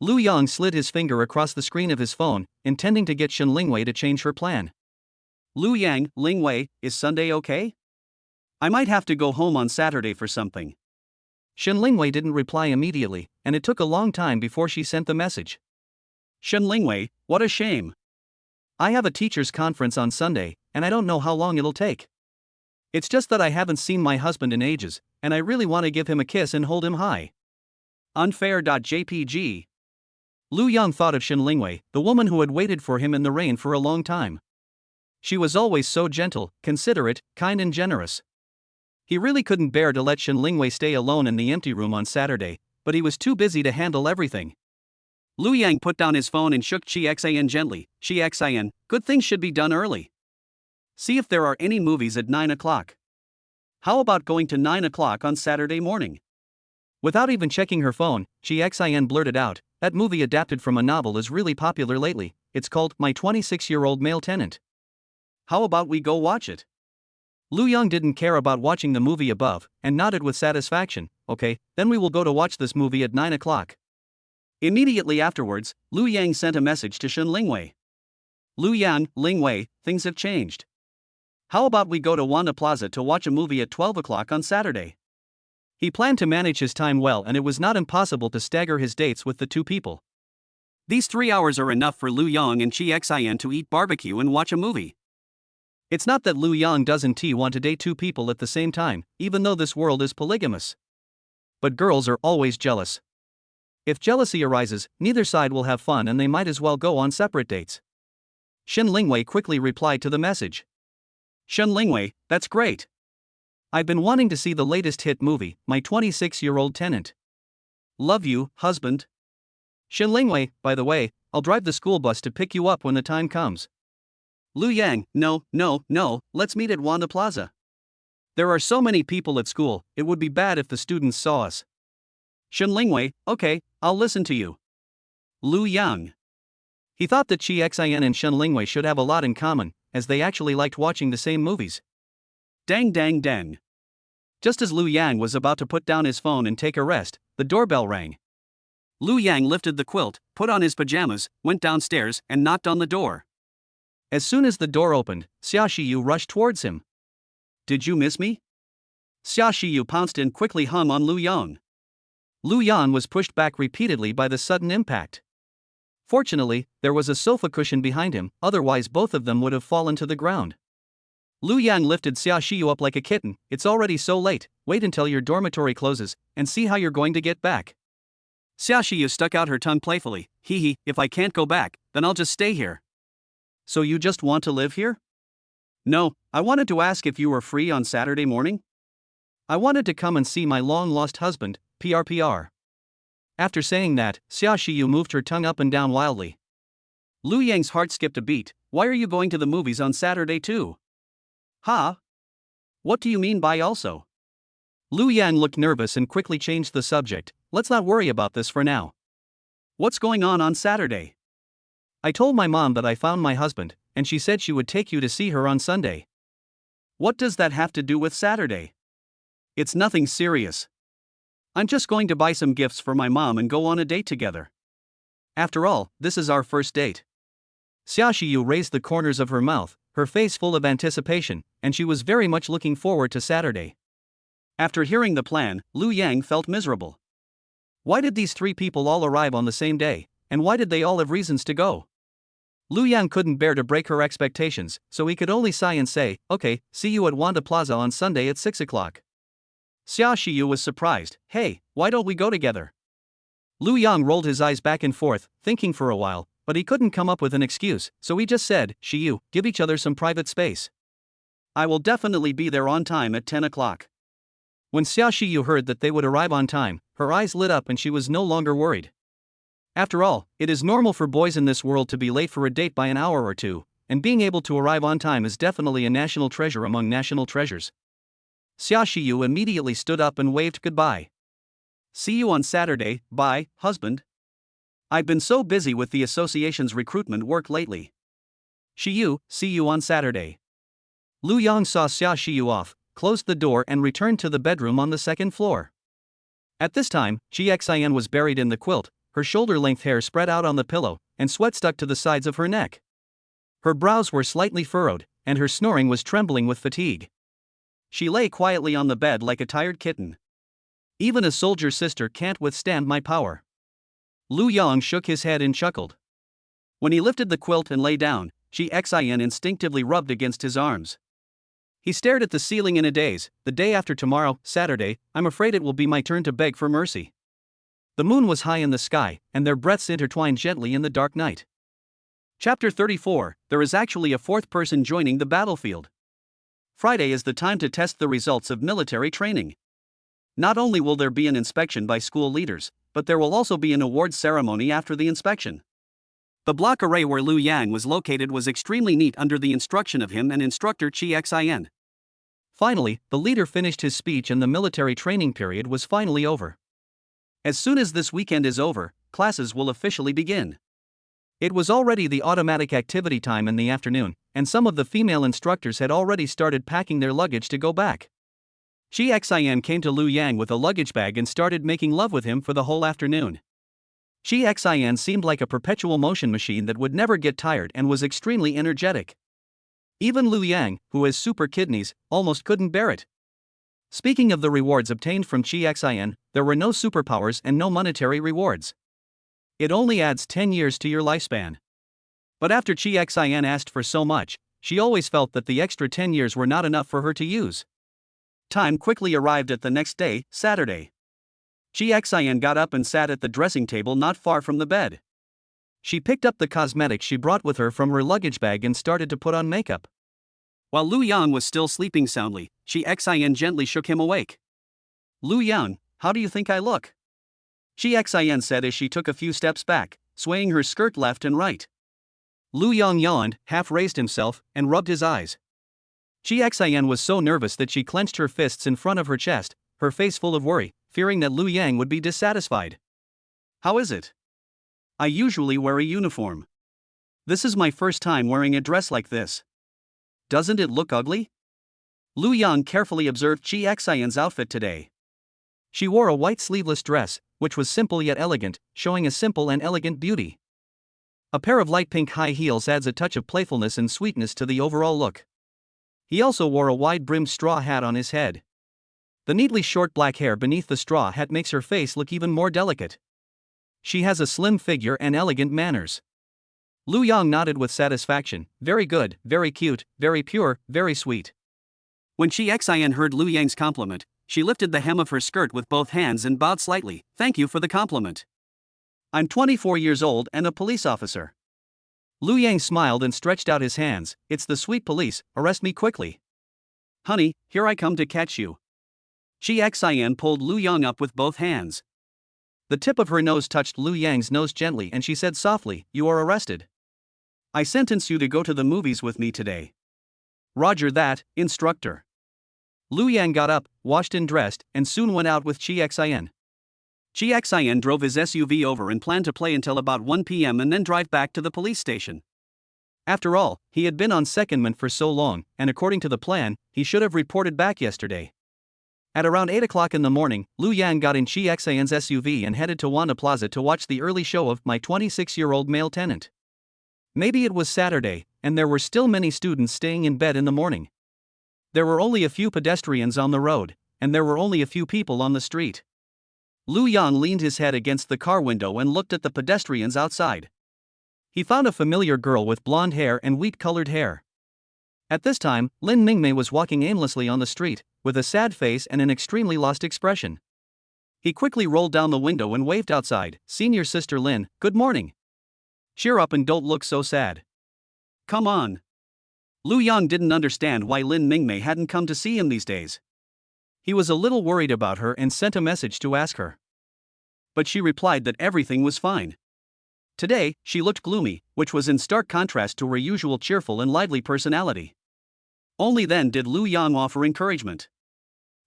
Lu Yang slid his finger across the screen of his phone, intending to get Shen Lingwei to change her plan. Lu Yang, Lingwei, is Sunday okay? I might have to go home on Saturday for something. Shen Lingwei didn't reply immediately, and it took a long time before she sent the message. Shen Lingwei, what a shame. I have a teacher's conference on Sunday, and I don't know how long it'll take. It's just that I haven't seen my husband in ages, and I really want to give him a kiss and hold him high. Unfair.jpg. Lu Yang thought of Shen Lingwei, the woman who had waited for him in the rain for a long time. She was always so gentle, considerate, kind and generous. He really couldn't bear to let Shen Lingwei stay alone in the empty room on Saturday, but he was too busy to handle everything. Lu Yang put down his phone and shook Chi Xian gently. Chi Xian, good things should be done early. See if there are any movies at 9 o'clock. How about going to 9 o'clock on Saturday morning? Without even checking her phone, Chi Xian blurted out, that movie adapted from a novel is really popular lately. It's called My 26-Year-Old Male Tenant. How about we go watch it? Lu Yang didn't care about watching the movie above, and nodded with satisfaction. Okay, then we will go to watch this movie at 9 o'clock. Immediately afterwards, Lu Yang sent a message to Shen Lingwei. Lu Yang, Lingwei, things have changed. How about we go to Wanda Plaza to watch a movie at 12 o'clock on Saturday? He planned to manage his time well, and it was not impossible to stagger his dates with the two people. These 3 hours are enough for Lu Yang and Chi Xian to eat barbecue and watch a movie. It's not that Lu Yang doesn't want to date two people at the same time, even though this world is polygamous. But girls are always jealous. If jealousy arises, neither side will have fun and they might as well go on separate dates. Shen Lingwei quickly replied to the message. Shen Lingwei, that's great. I've been wanting to see the latest hit movie, My 26-Year-Old Tenant. Love you, husband. Shen Lingwei, by the way, I'll drive the school bus to pick you up when the time comes. Lu Yang, no, let's meet at Wanda Plaza. There are so many people at school, it would be bad if the students saw us. Shen Lingwei, okay, I'll listen to you. Lu Yang. He thought that Chi Xian and Shen Lingwei should have a lot in common, as they actually liked watching the same movies. Dang dang dang. Just as Lu Yang was about to put down his phone and take a rest, the doorbell rang. Lu Yang lifted the quilt, put on his pajamas, went downstairs, and knocked on the door. As soon as the door opened, Xia Shiyu rushed towards him. Did you miss me? Xia Shiyu pounced and quickly hung on Lu Yang. Lu Yang was pushed back repeatedly by the sudden impact. Fortunately, there was a sofa cushion behind him, otherwise both of them would have fallen to the ground. Lu Yang lifted Xia Shiyu up like a kitten. It's already so late, wait until your dormitory closes, and see how you're going to get back. Xia Shiyu stuck out her tongue playfully. Hee, if I can't go back, then I'll just stay here. So you just want to live here? No, I wanted to ask if you were free on Saturday morning. I wanted to come and see my long-lost husband, PRPR. After saying that, Xia Shiyu moved her tongue up and down wildly. Lu Yang's heart skipped a beat. Why are you going to the movies on Saturday too? Huh? What do you mean by also? Lu Yang looked nervous and quickly changed the subject. Let's not worry about this for now. What's going on Saturday? I told my mom that I found my husband, and she said she would take you to see her on Sunday. What does that have to do with Saturday? It's nothing serious. I'm just going to buy some gifts for my mom and go on a date together. After all, this is our first date. Xia Shiyu raised the corners of her mouth, her face full of anticipation, and she was very much looking forward to Saturday. After hearing the plan, Lu Yang felt miserable. Why did these three people all arrive on the same day, and why did they all have reasons to go? Lu Yang couldn't bear to break her expectations, so he could only sigh and say, "Okay, see you at Wanda Plaza on Sunday at 6 o'clock. Xia Shiyu was surprised. "Hey, why don't we go together?" Lu Yang rolled his eyes back and forth, thinking for a while, but he couldn't come up with an excuse, so he just said, "Shiyu, give each other some private space. I will definitely be there on time at 10 o'clock. When Xia Shiyu heard that they would arrive on time, her eyes lit up and she was no longer worried. After all, it is normal for boys in this world to be late for a date by an hour or two, and being able to arrive on time is definitely a national treasure among national treasures. Xia Shiyu immediately stood up and waved goodbye. See you on Saturday, bye, husband. I've been so busy with the association's recruitment work lately. Shiyu, see you on Saturday. Lu Yang saw Xia Shiyu off, closed the door and returned to the bedroom on the second floor. At this time, Xian was buried in the quilt, her shoulder-length hair spread out on the pillow, and sweat stuck to the sides of her neck. Her brows were slightly furrowed, and her snoring was trembling with fatigue. She lay quietly on the bed like a tired kitten. Even a soldier sister can't withstand my power. Lu Yang shook his head and chuckled. When he lifted the quilt and lay down, Xian instinctively rubbed against his arms. He stared at the ceiling in a daze. The day after tomorrow, Saturday, I'm afraid it will be my turn to beg for mercy. The moon was high in the sky, and their breaths intertwined gently in the dark night. Chapter 34, there is actually a fourth person joining the battlefield. Friday is the time to test the results of military training. Not only will there be an inspection by school leaders, but there will also be an awards ceremony after the inspection. The block array where Lu Yang was located was extremely neat under the instruction of him and instructor Xian. Finally, the leader finished his speech and the military training period was finally over. As soon as this weekend is over, classes will officially begin. It was already the automatic activity time in the afternoon, and some of the female instructors had already started packing their luggage to go back. Xian came to Lu Yang with a luggage bag and started making love with him for the whole afternoon. Xian seemed like a perpetual motion machine that would never get tired and was extremely energetic. Even Lu Yang, who has super kidneys, almost couldn't bear it. Speaking of the rewards obtained from Xian, there were no superpowers and no monetary rewards. It only adds 10 years to your lifespan. But after Xian asked for so much, she always felt that the extra 10 years were not enough for her to use. Time quickly arrived at the next day, Saturday. Xian got up and sat at the dressing table not far from the bed. She picked up the cosmetics she brought with her from her luggage bag and started to put on makeup. While Lu Yang was still sleeping soundly, Xian gently shook him awake. "Lu Yang, how do you think I look?" Xian said as she took a few steps back, swaying her skirt left and right. Lu Yang yawned, half raised himself, and rubbed his eyes. Xian was so nervous that she clenched her fists in front of her chest, her face full of worry, fearing that Lu Yang would be dissatisfied. "How is it? I usually wear a uniform. This is my first time wearing a dress like this. Doesn't it look ugly?" Lu Yang carefully observed Xian's outfit today. She wore a white sleeveless dress, which was simple yet elegant, showing a simple and elegant beauty. A pair of light pink high heels adds a touch of playfulness and sweetness to the overall look. He also wore a wide-brimmed straw hat on his head. The neatly short black hair beneath the straw hat makes her face look even more delicate. She has a slim figure and elegant manners. Lu Yang nodded with satisfaction. Very good, very cute, very pure, very sweet. When Xian heard Lu Yang's compliment, she lifted the hem of her skirt with both hands and bowed slightly. "Thank you for the compliment. I'm 24 years old and a police officer." Lu Yang smiled and stretched out his hands. "It's the sweet police, arrest me quickly." "Honey, here I come to catch you." Xian pulled Lu Yang up with both hands. The tip of her nose touched Lu Yang's nose gently and she said softly, "You are arrested. I sentence you to go to the movies with me today." "Roger that, instructor." Lu Yang got up, washed and dressed, and soon went out with Xian. Xian drove his SUV over and planned to play until about 1 p.m. and then drive back to the police station. After all, he had been on secondment for so long, and according to the plan, he should have reported back yesterday. At around 8 o'clock in the morning, Lu Yang got in Xian's SUV and headed to Wanda Plaza to watch the early show of My 26-Year-Old Male Tenant. Maybe it was Saturday, and there were still many students staying in bed in the morning. There were only a few pedestrians on the road, and there were only a few people on the street. Lu Yang leaned his head against the car window and looked at the pedestrians outside. He found a familiar girl with blonde hair and wheat-colored hair. At this time, Lin Mingmei was walking aimlessly on the street, with a sad face and an extremely lost expression. He quickly rolled down the window and waved outside. "Senior Sister Lin, good morning. Cheer up and don't look so sad. Come on." Lu Yang didn't understand why Lin Mingmei hadn't come to see him these days. He was a little worried about her and sent a message to ask her. But she replied that everything was fine. Today, she looked gloomy, which was in stark contrast to her usual cheerful and lively personality. Only then did Lu Yang offer encouragement.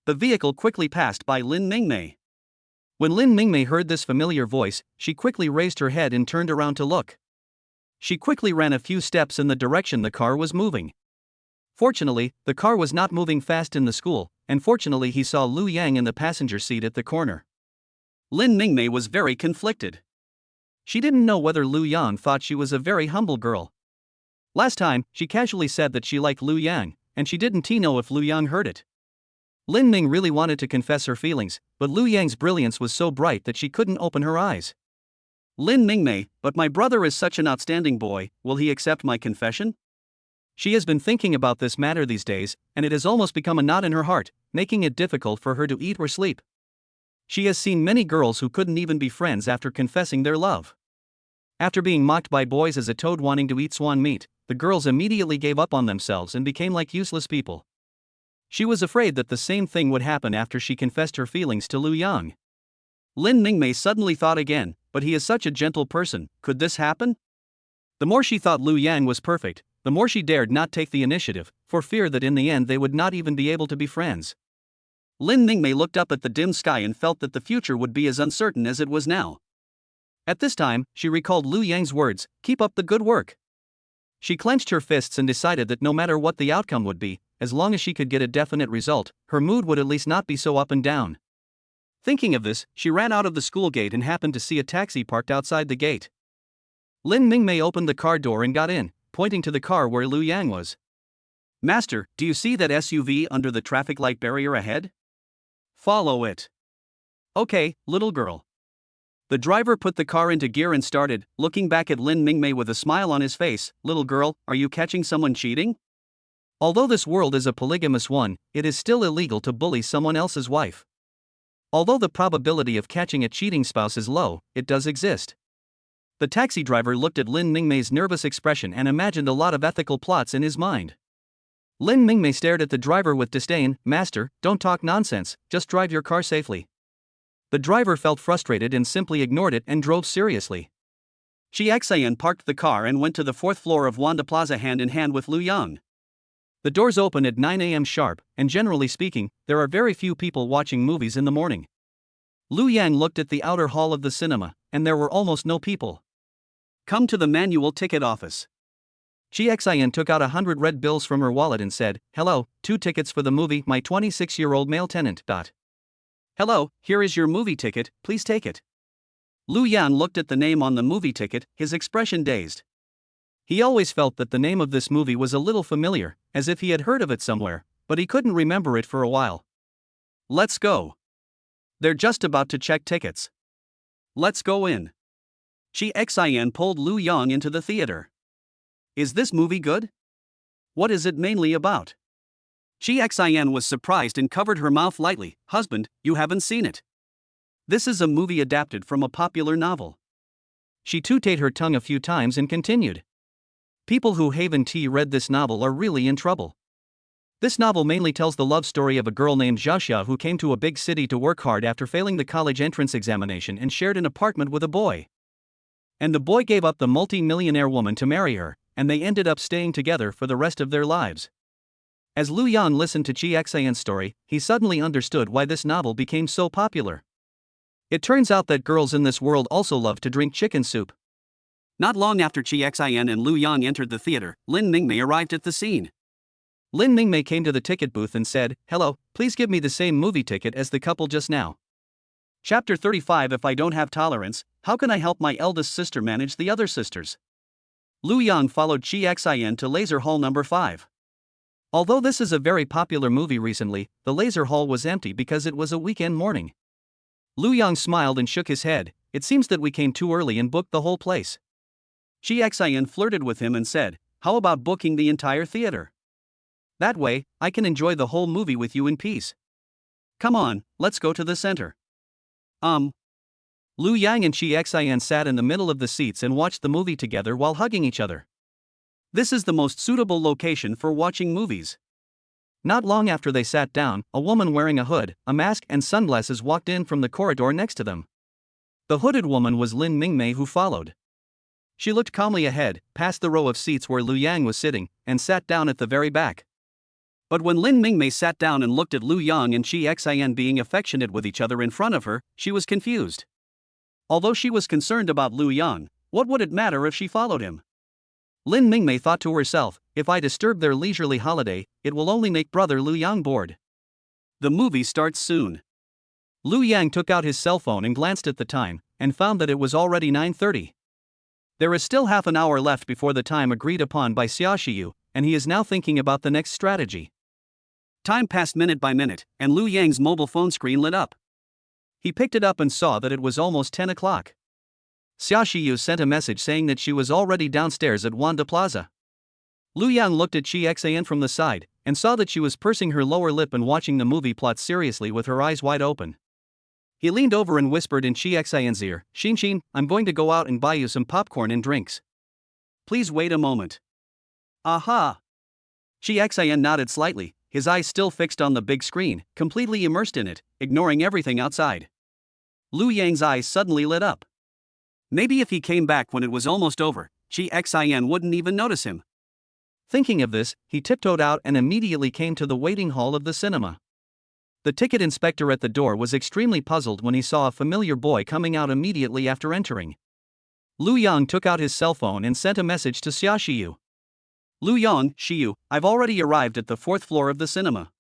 The vehicle quickly passed by Lin Mingmei. When Lin Mingmei heard this familiar voice, she quickly raised her head and turned around to look. She quickly ran a few steps in the direction the car was moving. Fortunately, the car was not moving fast in the school, and fortunately he saw Lu Yang in the passenger seat at the corner. Lin Mingmei was very conflicted. She didn't know whether Lu Yang thought she was a very humble girl. Last time, she casually said that she liked Lu Yang, and she didn't know if Lu Yang heard it. Lin Ming really wanted to confess her feelings, but Lu Yang's brilliance was so bright that she couldn't open her eyes. "Lin Mingmei, but my brother is such an outstanding boy, will he accept my confession?" She has been thinking about this matter these days, and it has almost become a knot in her heart, making it difficult for her to eat or sleep. She has seen many girls who couldn't even be friends after confessing their love. After being mocked by boys as a toad wanting to eat swan meat, the girls immediately gave up on themselves and became like useless people. She was afraid that the same thing would happen after she confessed her feelings to Lu Yang. Lin Mingmei suddenly thought again, but he is such a gentle person, could this happen? The more she thought Lu Yang was perfect, the more she dared not take the initiative, for fear that in the end they would not even be able to be friends. Lin Mingmei looked up at the dim sky and felt that the future would be as uncertain as it was now. At this time, she recalled Lu Yang's words, "Keep up the good work." She clenched her fists and decided that no matter what the outcome would be, as long as she could get a definite result, her mood would at least not be so up and down. Thinking of this, she ran out of the school gate and happened to see a taxi parked outside the gate. Lin Mingmei opened the car door and got in, pointing to the car where Lu Yang was. "Master, do you see that SUV under the traffic light barrier ahead? Follow it." "Okay, little girl." The driver put the car into gear and started, looking back at Lin Mingmei with a smile on his face. "Little girl, are you catching someone cheating?" Although this world is a polygamous one, it is still illegal to bully someone else's wife. Although the probability of catching a cheating spouse is low, it does exist. The taxi driver looked at Lin Mingmei's nervous expression and imagined a lot of ethical plots in his mind. Lin Mingmei stared at the driver with disdain. "Master, don't talk nonsense, just drive your car safely." The driver felt frustrated and simply ignored it and drove seriously. Chi Xian parked the car and went to the 4th floor of Wanda Plaza hand in hand with Lu Yang. The doors open at 9 a.m. sharp, and generally speaking, there are very few people watching movies in the morning. Lu Yang looked at the outer hall of the cinema, and there were almost no people. "Come to the manual ticket office." Chi Xian took out 100 red bills from her wallet and said, "Hello, 2 tickets for the movie, my 26-year-old male tenant. Hello, here is your movie ticket, please take it." Lu Yang looked at the name on the movie ticket, his expression dazed. He always felt that the name of this movie was a little familiar, as if he had heard of it somewhere, but he couldn't remember it for a while. "Let's go. They're just about to check tickets. Let's go in." Chi Xian pulled Lu Yang into the theater. "Is this movie good? What is it mainly about?" Chi Xian was surprised and covered her mouth lightly. "Husband, you haven't seen it. This is a movie adapted from a popular novel." She tooted her tongue a few times and continued. "People who haven't read this novel are really in trouble. This novel mainly tells the love story of a girl named Xiaoxia who came to a big city to work hard after failing the college entrance examination and shared an apartment with a boy. And the boy gave up the multi-millionaire woman to marry her, and they ended up staying together for the rest of their lives." As Lu Yang listened to Chi Xian's story, he suddenly understood why this novel became so popular. It turns out that girls in this world also love to drink chicken soup. Not long after Chi Xian and Lu Yang entered the theater, Lin Mingmei arrived at the scene. Lin Mingmei came to the ticket booth and said, "Hello, please give me the same movie ticket as the couple just now." Chapter 35. If I don't have tolerance, how can I help my eldest sister manage the other sisters? Lu Yang followed Chi Xian to Laser Hall number 5. Although this is a very popular movie recently, the Laser Hall was empty because it was a weekend morning. Lu Yang smiled and shook his head. It seems that we came too early and booked the whole place. Ji Xian flirted with him and said, how about booking the entire theater? That way, I can enjoy the whole movie with you in peace. Come on, let's go to the center. Lu Yang and Ji Xian sat in the middle of the seats and watched the movie together while hugging each other. This is the most suitable location for watching movies. Not long after they sat down, a woman wearing a hood, a mask, and sunglasses walked in from the corridor next to them. The hooded woman was Lin Mingmei, who followed. She looked calmly ahead, past the row of seats where Lu Yang was sitting, and sat down at the very back. But when Lin Mingmei sat down and looked at Lu Yang and Ji Xian being affectionate with each other in front of her, she was confused. Although she was concerned about Lu Yang, what would it matter if she followed him? Lin Mingmei thought to herself, if I disturb their leisurely holiday, it will only make brother Lu Yang bored. The movie starts soon. Lu Yang took out his cell phone and glanced at the time, and found that it was already 9:30. There is still half an hour left before the time agreed upon by Xia Shiyu, and he is now thinking about the next strategy. Time passed minute by minute, and Lu Yang's mobile phone screen lit up. He picked it up and saw that it was almost 10 o'clock. Xia Shiyu sent a message saying that she was already downstairs at Wanda Plaza. Lu Yang looked at Ji Xian from the side, and saw that she was pursing her lower lip and watching the movie plot seriously with her eyes wide open. He leaned over and whispered in Ji Xian's ear, Xin, I'm going to go out and buy you some popcorn and drinks. Please wait a moment. Aha! Ji Xian nodded slightly, his eyes still fixed on the big screen, completely immersed in it, ignoring everything outside. Lu Yang's eyes suddenly lit up. Maybe if he came back when it was almost over, Ji Xian wouldn't even notice him. Thinking of this, he tiptoed out and immediately came to the waiting hall of the cinema. The ticket inspector at the door was extremely puzzled when he saw a familiar boy coming out immediately after entering. Lu Yang took out his cell phone and sent a message to Xia Shiyu. Lu Yang, Shiyu, I've already arrived at the 4th floor of the cinema.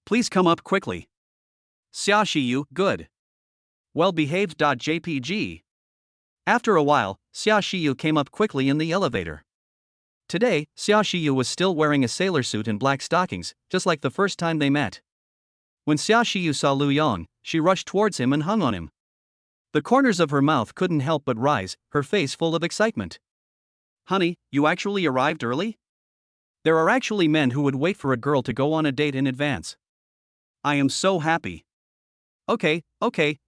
Please come up quickly. Xia Shiyu, good. Well behaved. JPG. After a while, Xia Shiyu came up quickly in the elevator. Today, Xia Shiyu was still wearing a sailor suit and black stockings, just like the first time they met. When Xia Shiyu saw Lu Yang, she rushed towards him and hung on him. The corners of her mouth couldn't help but rise, her face full of excitement. Honey, you actually arrived early? There are actually men who would wait for a girl to go on a date in advance. I am so happy. Okay,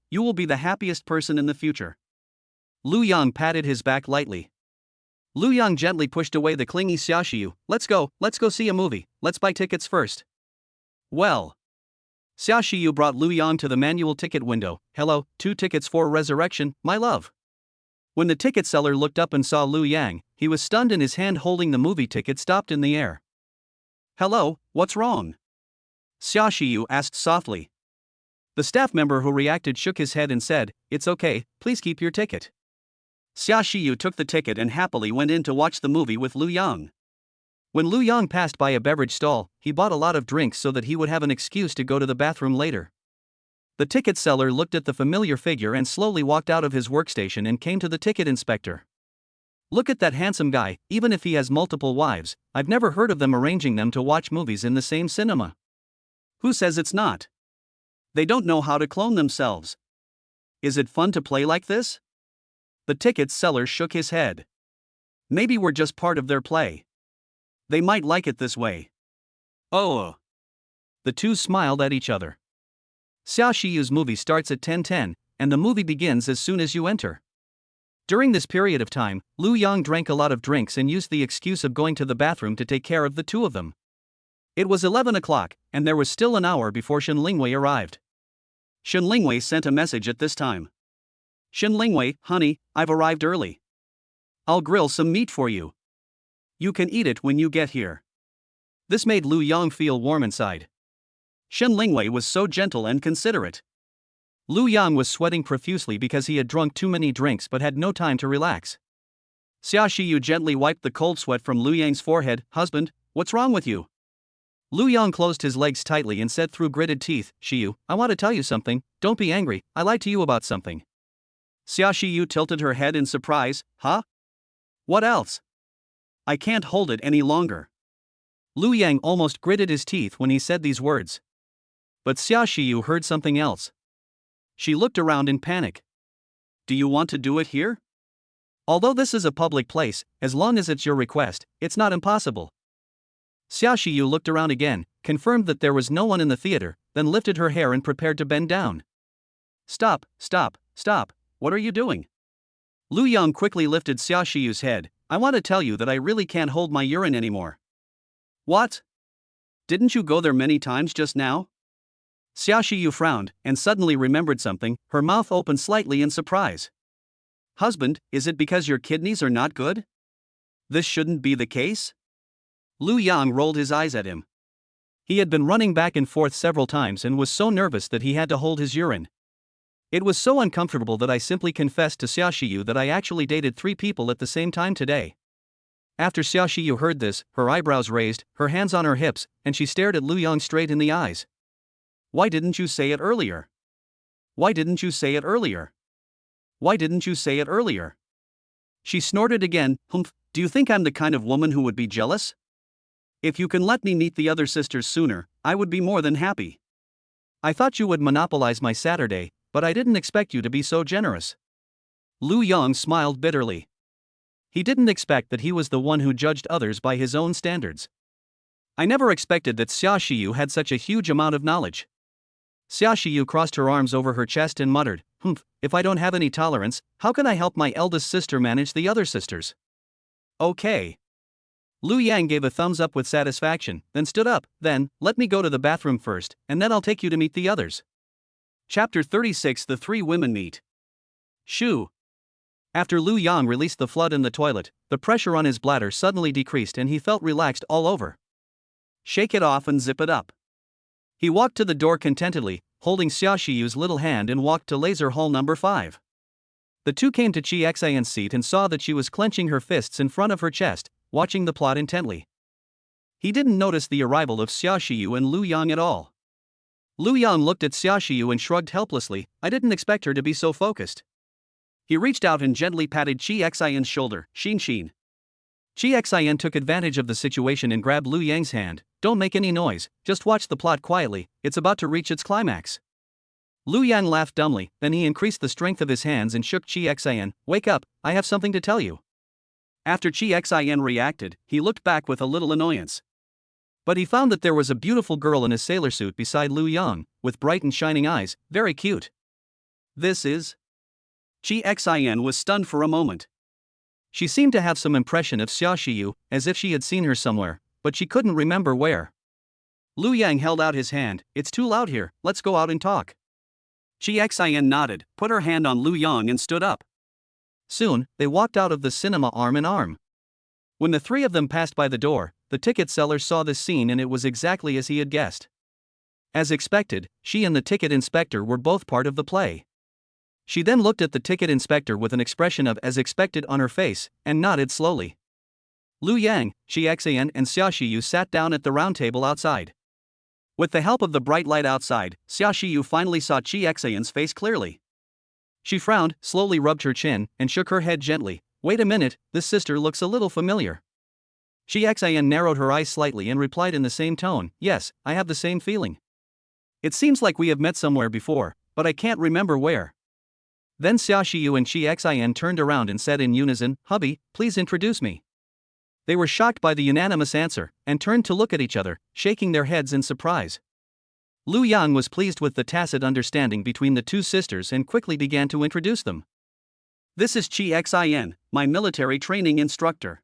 you will be the happiest person in the future. Lu Yang patted his back lightly. Lu Yang gently pushed away the clingy Xia Shiyu. Let's go see a movie, let's buy tickets first. Well. Xia Shiyu brought Lu Yang to the manual ticket window. Hello, 2 tickets for Resurrection, my love. When the ticket seller looked up and saw Lu Yang, he was stunned and his hand holding the movie ticket stopped in the air. Hello, what's wrong? Xia Shiyu asked softly. The staff member who reacted shook his head and said, it's okay, please keep your ticket. Xia Shiyu took the ticket and happily went in to watch the movie with Lu Yang. When Lu Yang passed by a beverage stall, he bought a lot of drinks so that he would have an excuse to go to the bathroom later. The ticket seller looked at the familiar figure and slowly walked out of his workstation and came to the ticket inspector. Look at that handsome guy, even if he has multiple wives, I've never heard of them arranging them to watch movies in the same cinema. Who says it's not? They don't know how to clone themselves. Is it fun to play like this? The ticket seller shook his head. Maybe we're just part of their play. They might like it this way. Oh. The two smiled at each other. Xia Shiyu's movie starts at 10:10, and the movie begins as soon as you enter. During this period of time, Lu Yang drank a lot of drinks and used the excuse of going to the bathroom to take care of the two of them. It was 11 o'clock, and there was still an hour before Shen Lingwei arrived. Shen Lingwei sent a message at this time. Shen Lingwei, honey, I've arrived early. I'll grill some meat for you. You can eat it when you get here. This made Lu Yang feel warm inside. Shen Lingwei was so gentle and considerate. Lu Yang was sweating profusely because he had drunk too many drinks but had no time to relax. Xia Shiyu gently wiped the cold sweat from Lu Yang's forehead. Husband, what's wrong with you? Lu Yang closed his legs tightly and said through gritted teeth, Shiyu, I want to tell you something, don't be angry, I lied to you about something. Xia Shiyu tilted her head in surprise. Huh? What else? I can't hold it any longer. Lu Yang almost gritted his teeth when he said these words. But Xia Shiyu heard something else. She looked around in panic. Do you want to do it here? Although this is a public place, as long as it's your request, it's not impossible. Xia Shiyu looked around again, confirmed that there was no one in the theater, then lifted her hair and prepared to bend down. Stop, stop, stop, what are you doing? Lu Yang quickly lifted Xia Shiyu's head. I want to tell you that I really can't hold my urine anymore. What? Didn't you go there many times just now? Xia Shiyu frowned, and suddenly remembered something. Her mouth opened slightly in surprise. Husband, is it because your kidneys are not good? This shouldn't be the case? Lu Yang rolled his eyes at him. He had been running back and forth several times and was so nervous that he had to hold his urine. It was so uncomfortable that I simply confessed to Xia Shiyu that I actually dated 3 people at the same time today. After Xia Shiyu heard this, her eyebrows raised, her hands on her hips, and she stared at Lu Yang straight in the eyes. Why didn't you say it earlier? Why didn't you say it earlier? Why didn't you say it earlier? She snorted again. Humph, do you think I'm the kind of woman who would be jealous? If you can let me meet the other sisters sooner, I would be more than happy. I thought you would monopolize my Saturday, but I didn't expect you to be so generous. Lu Yang smiled bitterly. He didn't expect that he was the one who judged others by his own standards. I never expected that Xia Shiyu had such a huge amount of knowledge. Xia Shiyu crossed her arms over her chest and muttered, if I don't have any tolerance, how can I help my eldest sister manage the other sisters? Okay. Lu Yang gave a thumbs up with satisfaction, then stood up. Then, let me go to the bathroom first, and then I'll take you to meet the others. Chapter 36 The 3 Women Meet. Shoo. After Lu Yang released the flood in the toilet, the pressure on his bladder suddenly decreased and he felt relaxed all over. Shake it off and zip it up. He walked to the door contentedly, holding Xia Shiyu's little hand, and walked to laser hall number 5. The two came to Chi Xian's seat and saw that she was clenching her fists in front of her chest, watching the plot intently. He didn't notice the arrival of Xia Shiyu and Lu Yang at all. Lu Yang looked at Xia Shiyu and shrugged helplessly. I didn't expect her to be so focused. He reached out and gently patted Chi Xian's shoulder. Xin. Chi Xian took advantage of the situation and grabbed Lu Yang's hand. Don't make any noise, just watch the plot quietly, it's about to reach its climax. Lu Yang laughed dumbly, then he increased the strength of his hands and shook Chi Xian. Wake up, I have something to tell you. After Chi Xian reacted, he looked back with a little annoyance. But he found that there was a beautiful girl in a sailor suit beside Lu Yang, with bright and shining eyes, very cute. This is? Chi Xian was stunned for a moment. She seemed to have some impression of Xia Shiyu, as if she had seen her somewhere, but she couldn't remember where. Lu Yang held out his hand. It's too loud here, let's go out and talk. Chi Xian nodded, put her hand on Lu Yang and stood up. Soon, they walked out of the cinema arm in arm. When the 3 of them passed by the door, the ticket seller saw this scene and it was exactly as he had guessed. As expected, she and the ticket inspector were both part of the play. She then looked at the ticket inspector with an expression of as expected on her face, and nodded slowly. Lu Yang, Chi Xian and Xia Shiyu sat down at the round table outside. With the help of the bright light outside, Xia Shiyu finally saw Chi Xian's face clearly. She frowned, slowly rubbed her chin, and shook her head gently. Wait a minute, this sister looks a little familiar. Chi Xian narrowed her eyes slightly and replied in the same tone, yes, I have the same feeling. It seems like we have met somewhere before, but I can't remember where. Then Xia Shiyu and Chi Xian turned around and said in unison, hubby, please introduce me. They were shocked by the unanimous answer, and turned to look at each other, shaking their heads in surprise. Lu Yang was pleased with the tacit understanding between the 2 sisters and quickly began to introduce them. This is Chi Xian, my military training instructor.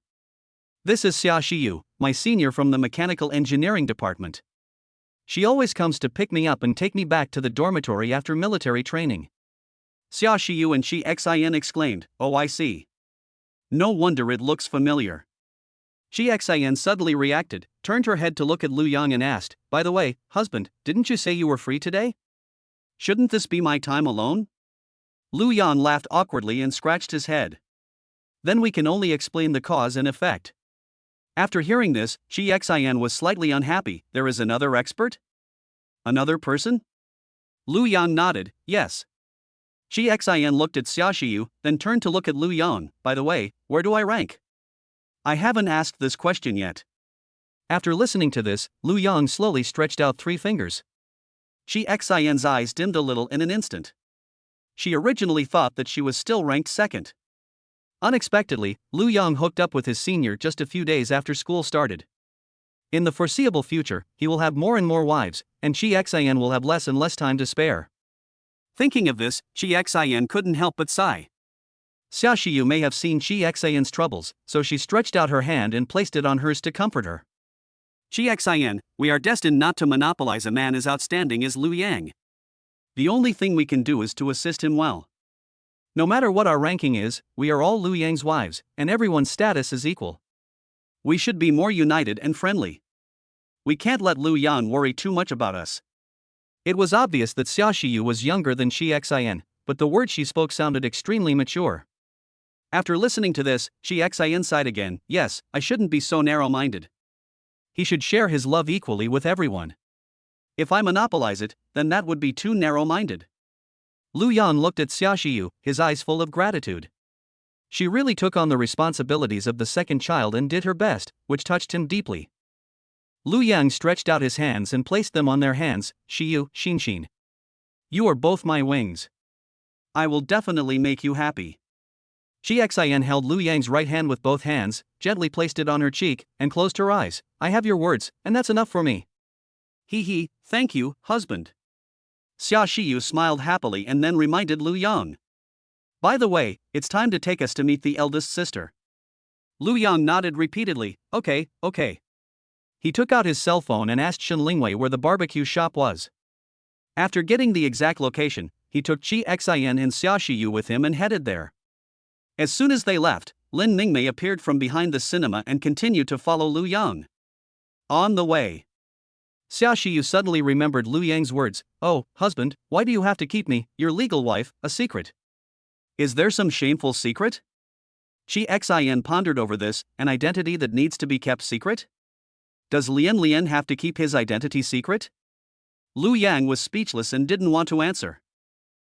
This is Xia Shiyu, my senior from the mechanical engineering department. She always comes to pick me up and take me back to the dormitory after military training. Xia Shiyu and Chi Xian exclaimed, oh I see. No wonder it looks familiar. Chi Xian suddenly reacted, turned her head to look at Lu Yang and asked, by the way, husband, didn't you say you were free today? Shouldn't this be my time alone? Lu Yang laughed awkwardly and scratched his head. Then we can only explain the cause and effect. After hearing this, Chi Xian was slightly unhappy. There is another expert? Another person? Lu Yang nodded, yes. Chi Xian looked at Xia Shiyu, then turned to look at Lu Yang. By the way, where do I rank? I haven't asked this question yet. After listening to this, Lu Yang slowly stretched out 3 fingers. Chi Xian's eyes dimmed a little in an instant. She originally thought that she was still ranked second. Unexpectedly, Lu Yang hooked up with his senior just a few days after school started. In the foreseeable future, he will have more and more wives, and Chi Xin will have less and less time to spare. Thinking of this, Chi Xin couldn't help but sigh. Xia Shiyu may have seen Chi Xin's troubles, so she stretched out her hand and placed it on hers to comfort her. Chi Xin, we are destined not to monopolize a man as outstanding as Lu Yang. The only thing we can do is to assist him well. No matter what our ranking is, we are all Lu Yang's wives, and everyone's status is equal. We should be more united and friendly. We can't let Lu Yang worry too much about us. It was obvious that Xia Shiyu was younger than Chi Xin, but the words she spoke sounded extremely mature. After listening to this, Chi Xin sighed again. Yes, I shouldn't be so narrow-minded. He should share his love equally with everyone. If I monopolize it, then that would be too narrow-minded. Lu Yang looked at Xia Shiyu, his eyes full of gratitude. She really took on the responsibilities of the second child and did her best, which touched him deeply. Lu Yang stretched out his hands and placed them on their hands. Shiyu, Xinshin. You are both my wings. I will definitely make you happy. Chi Xin held Lu Yang's right hand with both hands, gently placed it on her cheek, and closed her eyes. I have your words, and that's enough for me. He, thank you, husband. Xia Shiyu smiled happily and then reminded Lu Yang. By the way, it's time to take us to meet the eldest sister. Lu Yang nodded repeatedly. Okay. He took out his cell phone and asked Shen Lingwei where the barbecue shop was. After getting the exact location, he took Chi Xin and Xia Shiyu with him and headed there. As soon as they left, Lin Mingmei appeared from behind the cinema and continued to follow Lu Yang. On the way, Xia Shiyu suddenly remembered Lu Yang's words. Oh, husband, why do you have to keep me, your legal wife, a secret? Is there some shameful secret? Chi Xin pondered over this, an identity that needs to be kept secret? Does Lian have to keep his identity secret? Lu Yang was speechless and didn't want to answer.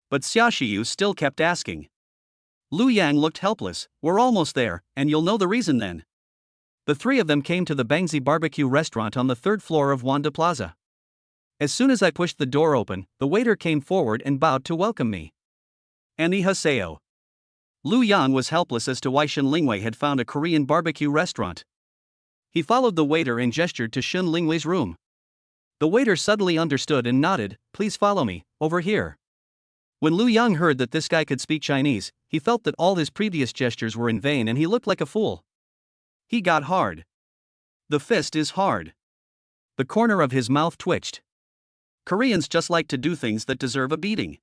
But Xia Shiyu still kept asking. Lu Yang looked helpless. We're almost there, and you'll know the reason then. The three of them came to the Bangzi barbecue restaurant on the third floor of Wanda Plaza. As soon as I pushed the door open, the waiter came forward and bowed to welcome me. Annyeonghaseyo. Lu Yang was helpless as to why Shen Lingwei had found a Korean barbecue restaurant. He followed the waiter and gestured to Shen Lingwei's room. The waiter suddenly understood and nodded. Please follow me, over here. When Lu Yang heard that this guy could speak Chinese, he felt that all his previous gestures were in vain and he looked like a fool. He got hard. The fist is hard. The corner of his mouth twitched. Koreans just like to do things that deserve a beating.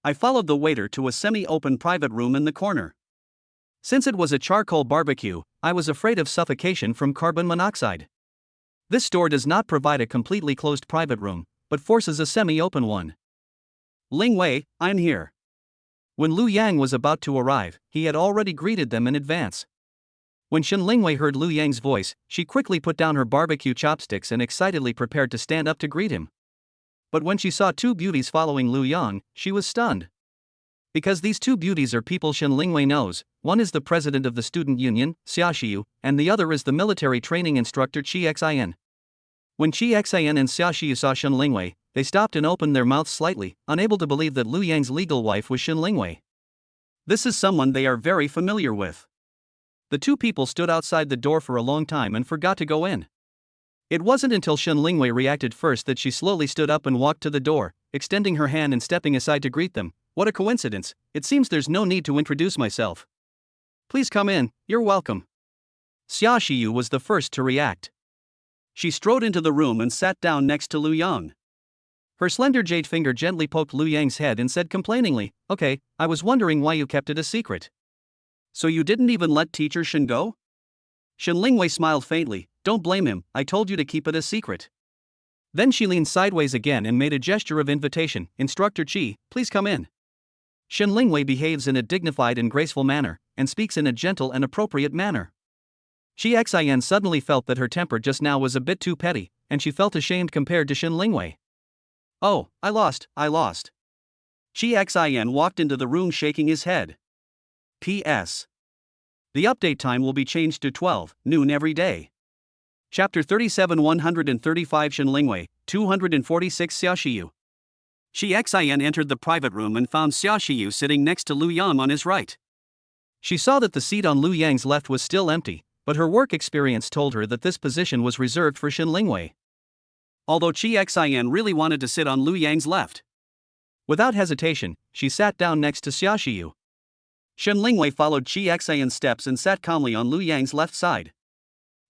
I followed the waiter to a semi-open private room in the corner. Since it was a charcoal barbecue, I was afraid of suffocation from carbon monoxide. This store does not provide a completely closed private room, but forces a semi-open one. Lingwei, I'm here. When Lu Yang was about to arrive, he had already greeted them in advance. When Shen Lingwei heard Lu Yang's voice, she quickly put down her barbecue chopsticks and excitedly prepared to stand up to greet him. But when she saw two beauties following Lu Yang, she was stunned. Because these two beauties are people Shen Lingwei knows, one is the president of the student union, Xia Shiyu, and the other is the military training instructor Chi Xin. When Chi Xin and Xia Shiyu saw Shen Lingwei, they stopped and opened their mouths slightly, unable to believe that Lu Yang's legal wife was Shen Lingwei. This is someone they are very familiar with. The two people stood outside the door for a long time and forgot to go in. It wasn't until Shen Lingwei reacted first that she slowly stood up and walked to the door, extending her hand and stepping aside to greet them. What a coincidence, it seems there's no need to introduce myself. Please come in, you're welcome. Xia Shiyu was the first to react. She strode into the room and sat down next to Lu Yang. Her slender jade finger gently poked Lu Yang's head and said complainingly, Okay, I was wondering why you kept it a secret. So you didn't even let teacher Shen go? Shen Lingwei smiled faintly. Don't blame him, I told you to keep it a secret. Then she leaned sideways again and made a gesture of invitation. Instructor Chi, please come in. Shen Lingwei behaves in a dignified and graceful manner, and speaks in a gentle and appropriate manner. Chi Xin suddenly felt that her temper just now was a bit too petty, and she felt ashamed compared to Shen Lingwei. Oh, I lost. Chi Xin walked into the room shaking his head. P.S. The update time will be changed to 12 noon every day. Chapter 37 135 Shen Lingwei, 246 Xia Shiyu. Xin entered the private room and found Xia Shiyu sitting next to Lu Yang on his right. She saw that the seat on Lu Yang's left was still empty, but her work experience told her that this position was reserved for Shen Lingwei. Although Xin really wanted to sit on Lu Yang's left. Without hesitation, she sat down next to Xia Shiyu. Shen Lingwei followed Xian's steps and sat calmly on Lu Yang's left side.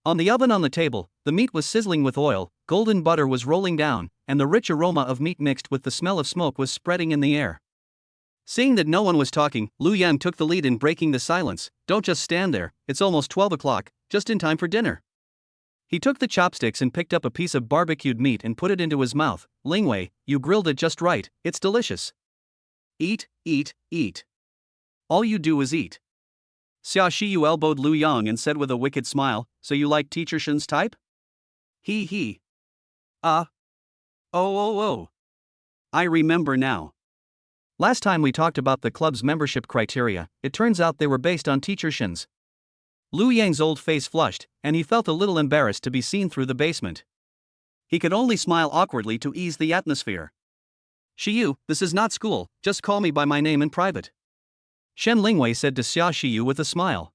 On the oven on the table, the meat was sizzling with oil, golden butter was rolling down, and the rich aroma of meat mixed with the smell of smoke was spreading in the air. Seeing that no one was talking, Lu Yang took the lead in breaking the silence. Don't just stand there, it's almost 12 o'clock, just in time for dinner. He took the chopsticks and picked up a piece of barbecued meat and put it into his mouth. Lingwei, you grilled it just right, it's delicious. Eat, eat, eat. All you do is eat. Xia Shiyu elbowed Lu Yang and said with a wicked smile, so you like Teacher Shen's type? He. Oh. I remember now. Last time we talked about the club's membership criteria, it turns out they were based on Teacher Shen's. Lu Yang's old face flushed, and he felt a little embarrassed to be seen through the basement. He could only smile awkwardly to ease the atmosphere. Shiyu, this is not school, just call me by my name in private. Shen Lingwei said to Xia Shiyu with a smile.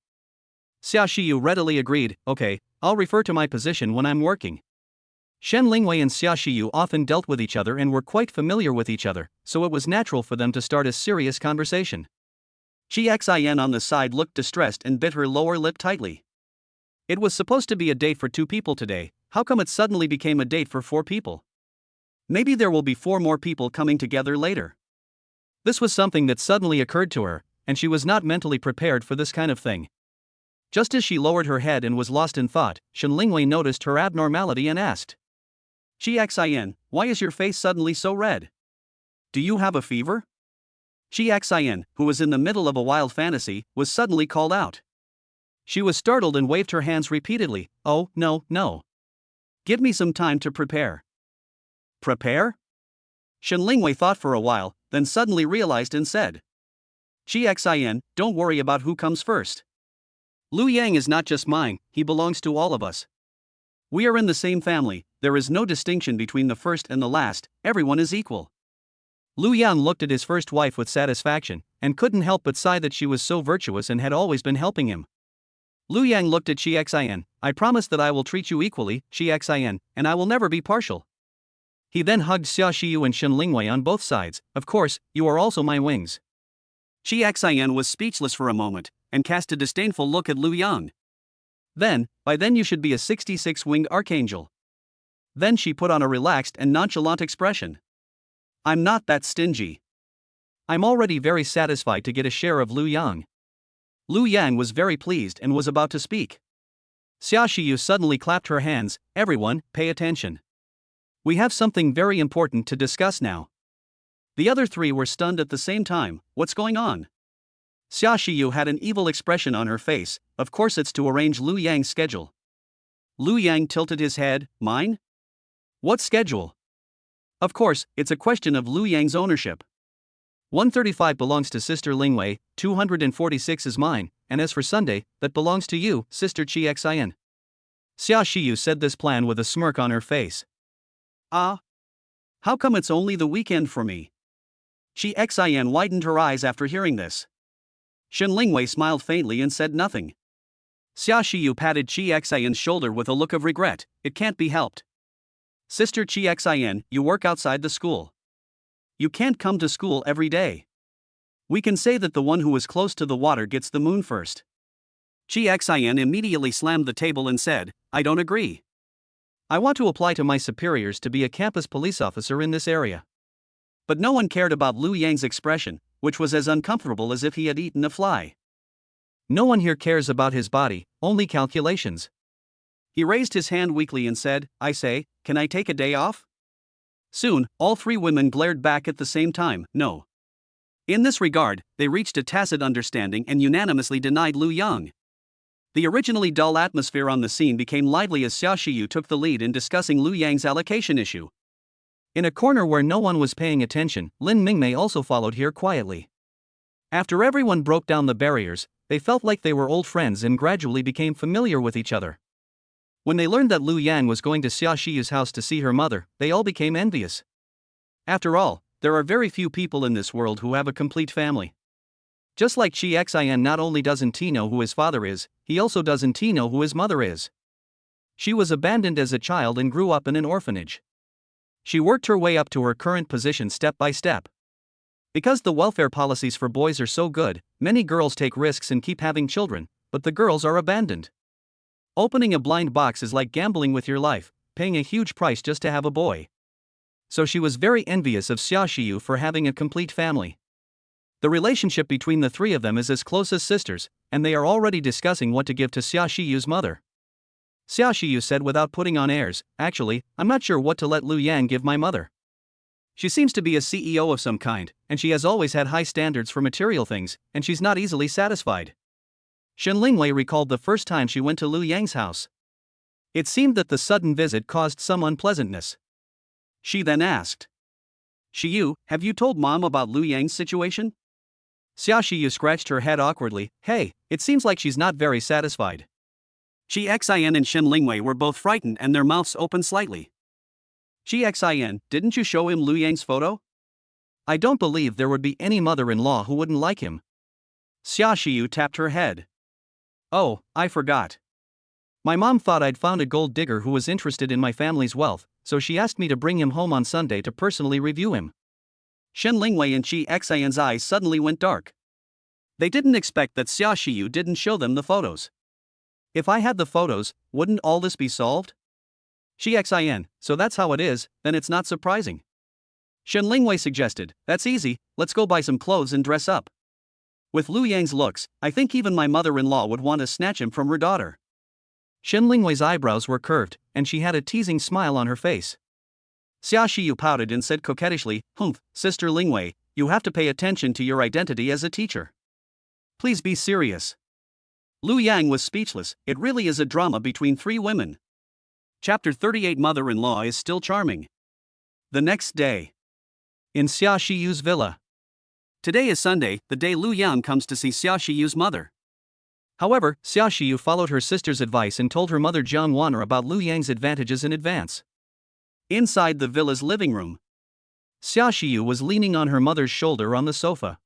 Xia Shiyu readily agreed, okay, I'll refer to my position when I'm working. Shen Lingwei and Xia Shiyu often dealt with each other and were quite familiar with each other, so it was natural for them to start a serious conversation. Xin on the side looked distressed and bit her lower lip tightly. It was supposed to be a date for 2 people today, how come it suddenly became a date for 4 people? Maybe there will be 4 more people coming together later. This was something that suddenly occurred to her, and she was not mentally prepared for this kind of thing. Just as she lowered her head and was lost in thought, Shen Lingwei noticed her abnormality and asked. Xin, why is your face suddenly so red? Do you have a fever? Xin, who was in the middle of a wild fantasy, was suddenly called out. She was startled and waved her hands repeatedly. Oh, no. Give me some time to prepare. Prepare? Shen Lingwei thought for a while, then suddenly realized and said. Xin, don't worry about who comes first. Lu Yang is not just mine, he belongs to all of us. We are in the same family, there is no distinction between the first and the last, everyone is equal. Lu Yang looked at his first wife with satisfaction, and couldn't help but sigh that she was so virtuous and had always been helping him. Lu Yang looked at Xin. I promise that I will treat you equally, Xin, and I will never be partial. He then hugged Xia Shiyu and Shen Lingwei on both sides. Of course, you are also my wings. Xin was speechless for a moment, and cast a disdainful look at Lu Yang. By then you should be a 66-winged archangel. Then she put on a relaxed and nonchalant expression. I'm not that stingy. I'm already very satisfied to get a share of Lu Yang. Lu Yang was very pleased and was about to speak. Xia Shiyu suddenly clapped her hands. Everyone, pay attention. We have something very important to discuss now. The other 3 were stunned at the same time. What's going on? Xia Shiyu had an evil expression on her face. Of course it's to arrange Lu Yang's schedule. Lu Yang tilted his head. Mine? What schedule? Of course, it's a question of Lu Yang's ownership. 135 belongs to Sister Lingwei, 246 is mine, and as for Sunday, that belongs to you, Sister Xin. Xia Shiyu said this plan with a smirk on her face. How come it's only the weekend for me? Xin widened her eyes after hearing this. Shen Lingwei smiled faintly and said nothing. Xia Shiyu patted Xin's shoulder with a look of regret. It can't be helped. Sister Xin, you work outside the school. You can't come to school every day. We can say that the one who is close to the water gets the moon first. Xin immediately slammed the table and said, I don't agree. I want to apply to my superiors to be a campus police officer in this area. But no one cared about Lu Yang's expression, which was as uncomfortable as if he had eaten a fly. No one here cares about his body, only calculations. He raised his hand weakly and said, I say, can I take a day off? Soon, all 3 women glared back at the same time, no. In this regard, they reached a tacit understanding and unanimously denied Lu Yang. The originally dull atmosphere on the scene became lively as Xia Shiyu took the lead in discussing Lu Yang's allocation issue. In a corner where no one was paying attention, Lin Mingmei also followed here quietly. After everyone broke down the barriers, they felt like they were old friends and gradually became familiar with each other. When they learned that Lu Yang was going to Xia Shiyu's house to see her mother, they all became envious. After all, There are very few people in this world who have a complete family. Just like Chi Xin not only doesn't he know who his father is, he also doesn't he know who his mother is. She was abandoned as a child and grew up in an orphanage. She worked her way up to her current position step by step. Because the welfare policies for boys are so good, many girls take risks and keep having children, but the girls are abandoned. Opening a blind box is like gambling with your life, paying a huge price just to have a boy. So she was very envious of Xia Xiyu for having a complete family. The relationship between the three of them is as close as sisters, and they are already discussing what to give to Xia Xiyu's mother. Xia Xiyu said without putting on airs, "Actually, I'm not sure what to let Lu Yang give my mother. She seems to be a CEO of some kind, and she has always had high standards for material things, and she's not easily satisfied." Shen Lingwei recalled the first time she went to Lu Yang's house. It seemed that the sudden visit caused some unpleasantness. She then asked, "Xiyu, have you told Mom about Lu Yang's situation?" Xia Xiyu scratched her head awkwardly. "Hey, it seems like she's not very satisfied." Chi Xin and Shen Lingwei were both frightened and their mouths opened slightly. "Chi Xin, didn't you show him Lu Yang's photo?" "I don't believe there would be any mother-in-law who wouldn't like him." Xia Xiyu tapped her head. "Oh, I forgot. My mom thought I'd found a gold digger who was interested in my family's wealth, so she asked me to bring him home on Sunday to personally review him." Shen Lingwei and Chi Xin's eyes suddenly went dark. They didn't expect that Xia Xiyu didn't show them the photos. "If I had the photos, wouldn't all this be solved?" Chi Xin, "So that's how it is, then it's not surprising." Shen Lingwei suggested, "That's easy, let's go buy some clothes and dress up. With Lu Yang's looks, I think even my mother-in-law would want to snatch him from her daughter." Shen Lingwei's eyebrows were curved, and she had a teasing smile on her face. Xia Xiyu pouted and said coquettishly, "Humph, Sister Lingwei, you have to pay attention to your identity as a teacher. Please be serious." Lu Yang was speechless. It really is a drama between three women. Chapter 38. Mother-in-law is still charming. The next day. In Xia Xiyu's villa. Today is Sunday, the day Lu Yang comes to see Xia Xiyu's mother. However, Xia Xiyu followed her sister's advice and told her mother Jiang Waner about Lu Yang's advantages in advance. Inside the villa's living room, Xia Xiyu was leaning on her mother's shoulder on the sofa.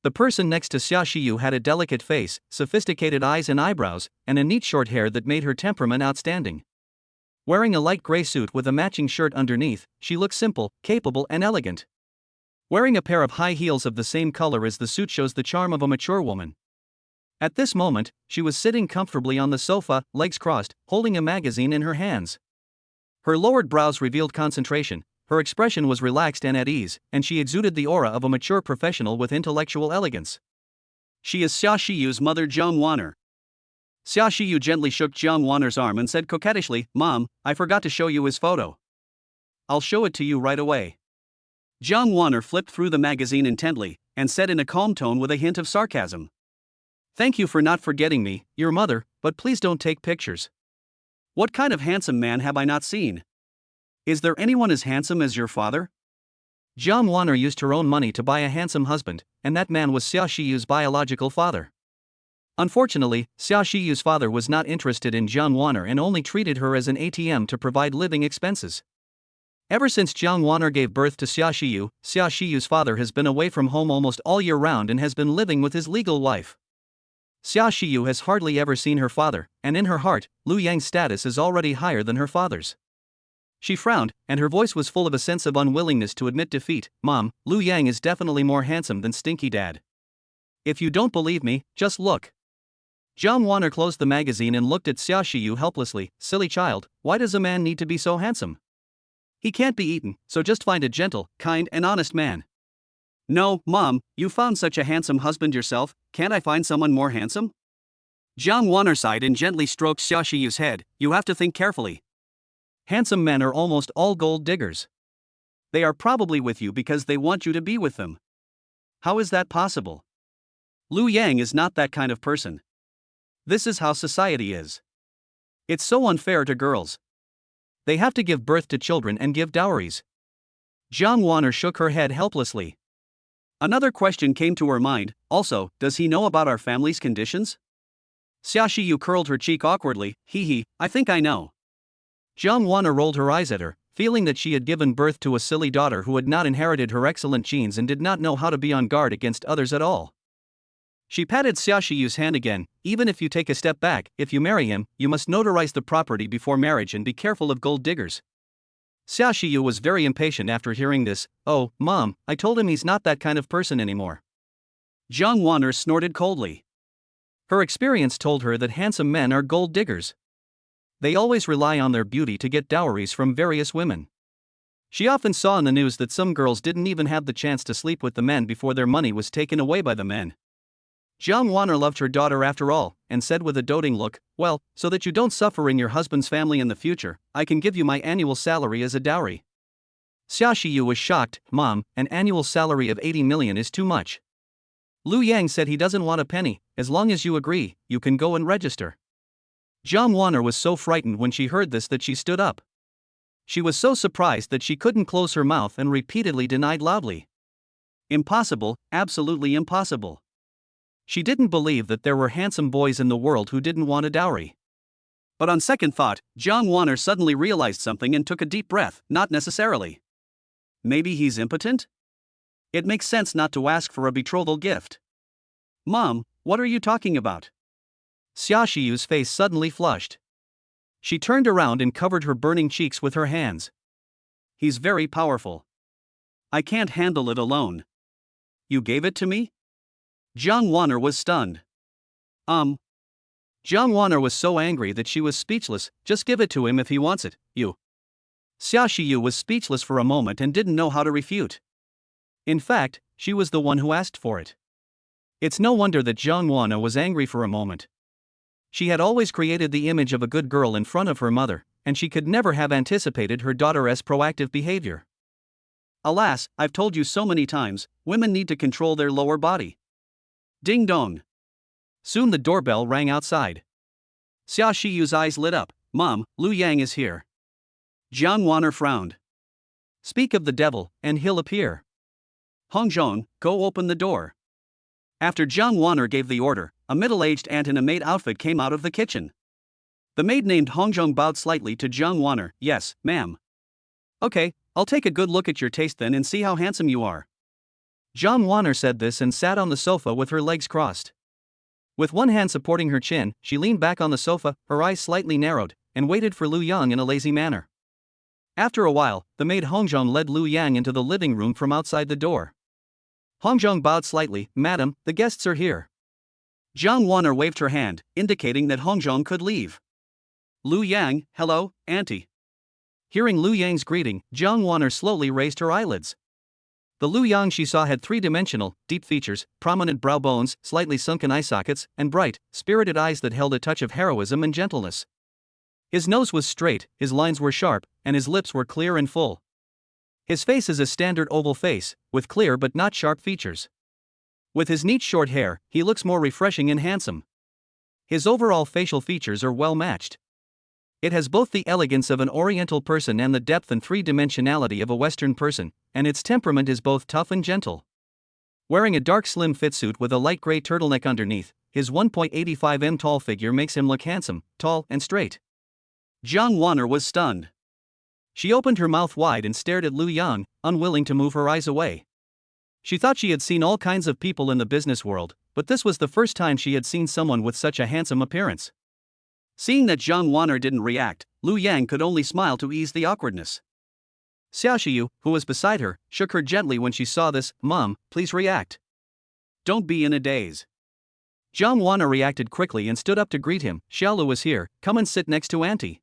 The person next to Xia Xiyu had a delicate face, sophisticated eyes and eyebrows, and a neat short hair that made her temperament outstanding. Wearing a light gray suit with a matching shirt underneath, she looked simple, capable and elegant. Wearing a pair of high heels of the same color as the suit shows the charm of a mature woman. At this moment, she was sitting comfortably on the sofa, legs crossed, holding a magazine in her hands. Her lowered brows revealed concentration, her expression was relaxed and at ease, and she exuded the aura of a mature professional with intellectual elegance. She is Xia Xiyu's mother Jiang Waner. Xia Xiyu gently shook Jiang Waner's arm and said coquettishly, "Mom, I forgot to show you his photo. I'll show it to you right away." Jiang Waner flipped through the magazine intently, and said in a calm tone with a hint of sarcasm, "Thank you for not forgetting me, your mother, but please don't take pictures. What kind of handsome man have I not seen? Is there anyone as handsome as your father?" Jiang Waner used her own money to buy a handsome husband, and that man was Xia Xiyu's biological father. Unfortunately, Xia Xiyu's father was not interested in Jiang Waner and only treated her as an ATM to provide living expenses. Ever since Jiang Waner gave birth to Xia Xiyu's father has been away from home almost all year round and has been living with his legal wife. Xia Xiyu has hardly ever seen her father, and in her heart, Lu Yang's status is already higher than her father's. She frowned, and her voice was full of a sense of unwillingness to admit defeat. "Mom, Lu Yang is definitely more handsome than Stinky Dad. If you don't believe me, just look." Jiang Waner closed the magazine and looked at Xia Xiyu helplessly. "Silly child, why does a man need to be so handsome? He can't be eaten, so just find a gentle, kind and honest man." "No, Mom, you found such a handsome husband yourself, can't I find someone more handsome?" Jiang Waner sighed and gently stroked Xia Xiyu's head. "You have to think carefully. Handsome men are almost all gold diggers. They are probably with you because they want you to be with them. How is that possible? Lu Yang is not that kind of person. This is how society is. It's so unfair to girls. They have to give birth to children and give dowries." Jiang Waner shook her head helplessly. Another question came to her mind, also, does he know about our family's conditions? Xia Xiyu curled her cheek awkwardly. He, I think I know. Jiang Waner rolled her eyes at her, feeling that she had given birth to a silly daughter who had not inherited her excellent genes and did not know how to be on guard against others at all. She patted Xia Shiyu's hand again. Even if you take a step back, if you marry him, you must notarize the property before marriage and be careful of gold diggers. Xia Shiyu was very impatient after hearing this. Oh, Mom, I told him he's not that kind of person anymore. Jiang Wan'er snorted coldly. Her experience told her that handsome men are gold diggers. They always rely on their beauty to get dowries from various women. She often saw in the news that some girls didn't even have the chance to sleep with the men before their money was taken away by the men. Jiang Wan'er loved her daughter after all, and said with a doting look, well, so that you don't suffer in your husband's family in the future, I can give you my annual salary as a dowry. Xia Shiyu was shocked. Mom, an annual salary of 80 million is too much. Lu Yang said he doesn't want a penny. As long as you agree, you can go and register. Jiang Wan'er was so frightened when she heard this that she stood up. She was so surprised that she couldn't close her mouth and repeatedly denied loudly. Impossible, absolutely impossible. She didn't believe that there were handsome boys in the world who didn't want a dowry. But on second thought, Jiang Wan'er suddenly realized something and took a deep breath. Not necessarily. Maybe he's impotent? It makes sense not to ask for a betrothal gift. Mom, what are you talking about? Xia Shiyu's face suddenly flushed. She turned around and covered her burning cheeks with her hands. He's very powerful. I can't handle it alone. You gave it to me? Jiang Wan'er was stunned. Jiang Wan'er was so angry that she was speechless. Just give it to him if he wants it, you. Xia Shiyu was speechless for a moment and didn't know how to refute. In fact, she was the one who asked for it. It's no wonder that Jiang Wan'er was angry for a moment. She had always created the image of a good girl in front of her mother, and she could never have anticipated her daughter's proactive behavior. Alas, I've told you so many times, women need to control their lower body. Ding dong. Soon the doorbell rang outside. Xia Shiyu's eyes lit up. Mom, Lu Yang is here. Jiang Wan'er frowned. Speak of the devil, and he'll appear. Hongzhong, go open the door. After Jiang Wan'er gave the order, a middle-aged aunt in a maid outfit came out of the kitchen. The maid named Hongzhong bowed slightly to Jiang Wan'er. Yes, ma'am. Okay, I'll take a good look at your taste then and see how handsome you are. Jiang Wan'er said this and sat on the sofa with her legs crossed. With one hand supporting her chin, she leaned back on the sofa, her eyes slightly narrowed, and waited for Lu Yang in a lazy manner. After a while, the maid Hongzhong led Lu Yang into the living room from outside the door. Hongzhong bowed slightly. Madam, the guests are here. Jiang Wan'er waved her hand, indicating that Hongzhong could leave. Lu Yang, hello, auntie. Hearing Lu Yang's greeting, Jiang Wan'er slowly raised her eyelids. The Lu Yang she saw had three-dimensional, deep features, prominent brow bones, slightly sunken eye sockets, and bright, spirited eyes that held a touch of heroism and gentleness. His nose was straight, his lines were sharp, and his lips were clear and full. His face is a standard oval face, with clear but not sharp features. With his neat short hair, he looks more refreshing and handsome. His overall facial features are well matched. It has both the elegance of an Oriental person and the depth and three-dimensionality of a Western person, and its temperament is both tough and gentle. Wearing a dark slim fit suit with a light gray turtleneck underneath, his 1.85 m tall figure makes him look handsome, tall, and straight. Jiang Wan'er was stunned. She opened her mouth wide and stared at Lu Yang, unwilling to move her eyes away. She thought she had seen all kinds of people in the business world, but this was the first time she had seen someone with such a handsome appearance. Seeing that Jiang Wan'er didn't react, Lu Yang could only smile to ease the awkwardness. Xia Shiyu, who was beside her, shook her gently when she saw this. Mom, please react. Don't be in a daze. Jiang Wan'er reacted quickly and stood up to greet him. Xiaolu is here, come and sit next to auntie.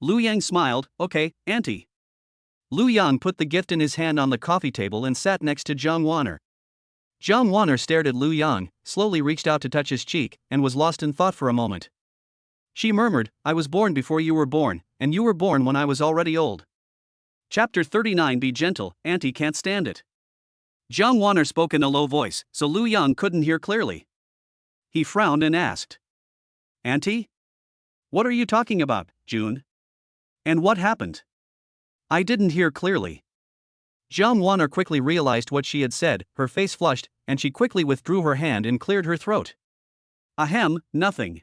Lu Yang smiled. Okay, auntie. Lu Yang put the gift in his hand on the coffee table and sat next to Jiang Wan'er. Jiang Wan'er stared at Lu Yang, slowly reached out to touch his cheek, and was lost in thought for a moment. She murmured, I was born before you were born, and you were born when I was already old. Chapter 39. Be gentle, auntie can't stand it. Jiang Wan'er spoke in a low voice, so Lu Yang couldn't hear clearly. He frowned and asked, Auntie? What are you talking about, June? And what happened? I didn't hear clearly. Jiang Wan'er quickly realized what she had said, her face flushed, and she quickly withdrew her hand and cleared her throat. Ahem, nothing.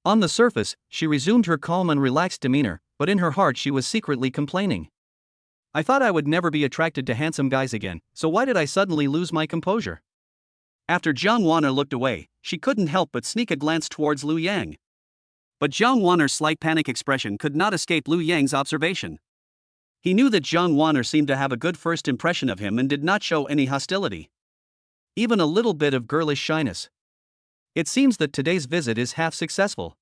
On the surface, she resumed her calm and relaxed demeanor, but in her heart she was secretly complaining. I thought I would never be attracted to handsome guys again, so why did I suddenly lose my composure? After Jiang Wan'er looked away, she couldn't help but sneak a glance towards Liu Yang. But Jiang Wan'er's slight panic expression could not escape Liu Yang's observation. He knew that Jiang Wan'er seemed to have a good first impression of him and did not show any hostility. Even a little bit of girlish shyness. It seems that today's visit is half successful.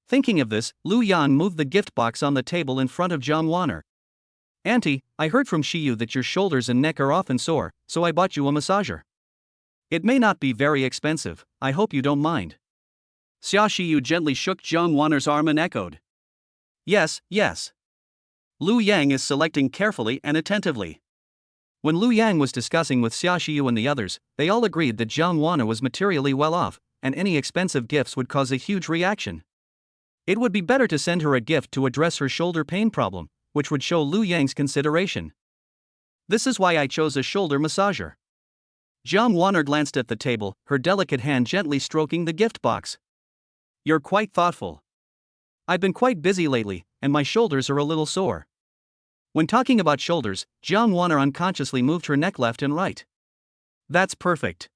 Thinking of this, Liu Yang moved the gift box on the table in front of Jiang Wan'er. Auntie, I heard from Shiyu that your shoulders and neck are often sore, so I bought you a massager. It may not be very expensive, I hope you don't mind. Xia Shiyu gently shook Jiang Wan'er's arm and echoed. Yes, yes. Liu Yang is selecting carefully and attentively. When Liu Yang was discussing with Xia Shiyu and the others, they all agreed that Jiang Wan'er was materially well off, and any expensive gifts would cause a huge reaction. It would be better to send her a gift to address her shoulder pain problem, which would show Liu Yang's consideration. This is why I chose a shoulder massager. Jiang Wan'er glanced at the table, her delicate hand gently stroking the gift box. You're quite thoughtful. I've been quite busy lately, and my shoulders are a little sore. When talking about shoulders, Jiang Wan'er unconsciously moved her neck left and right. That's perfect.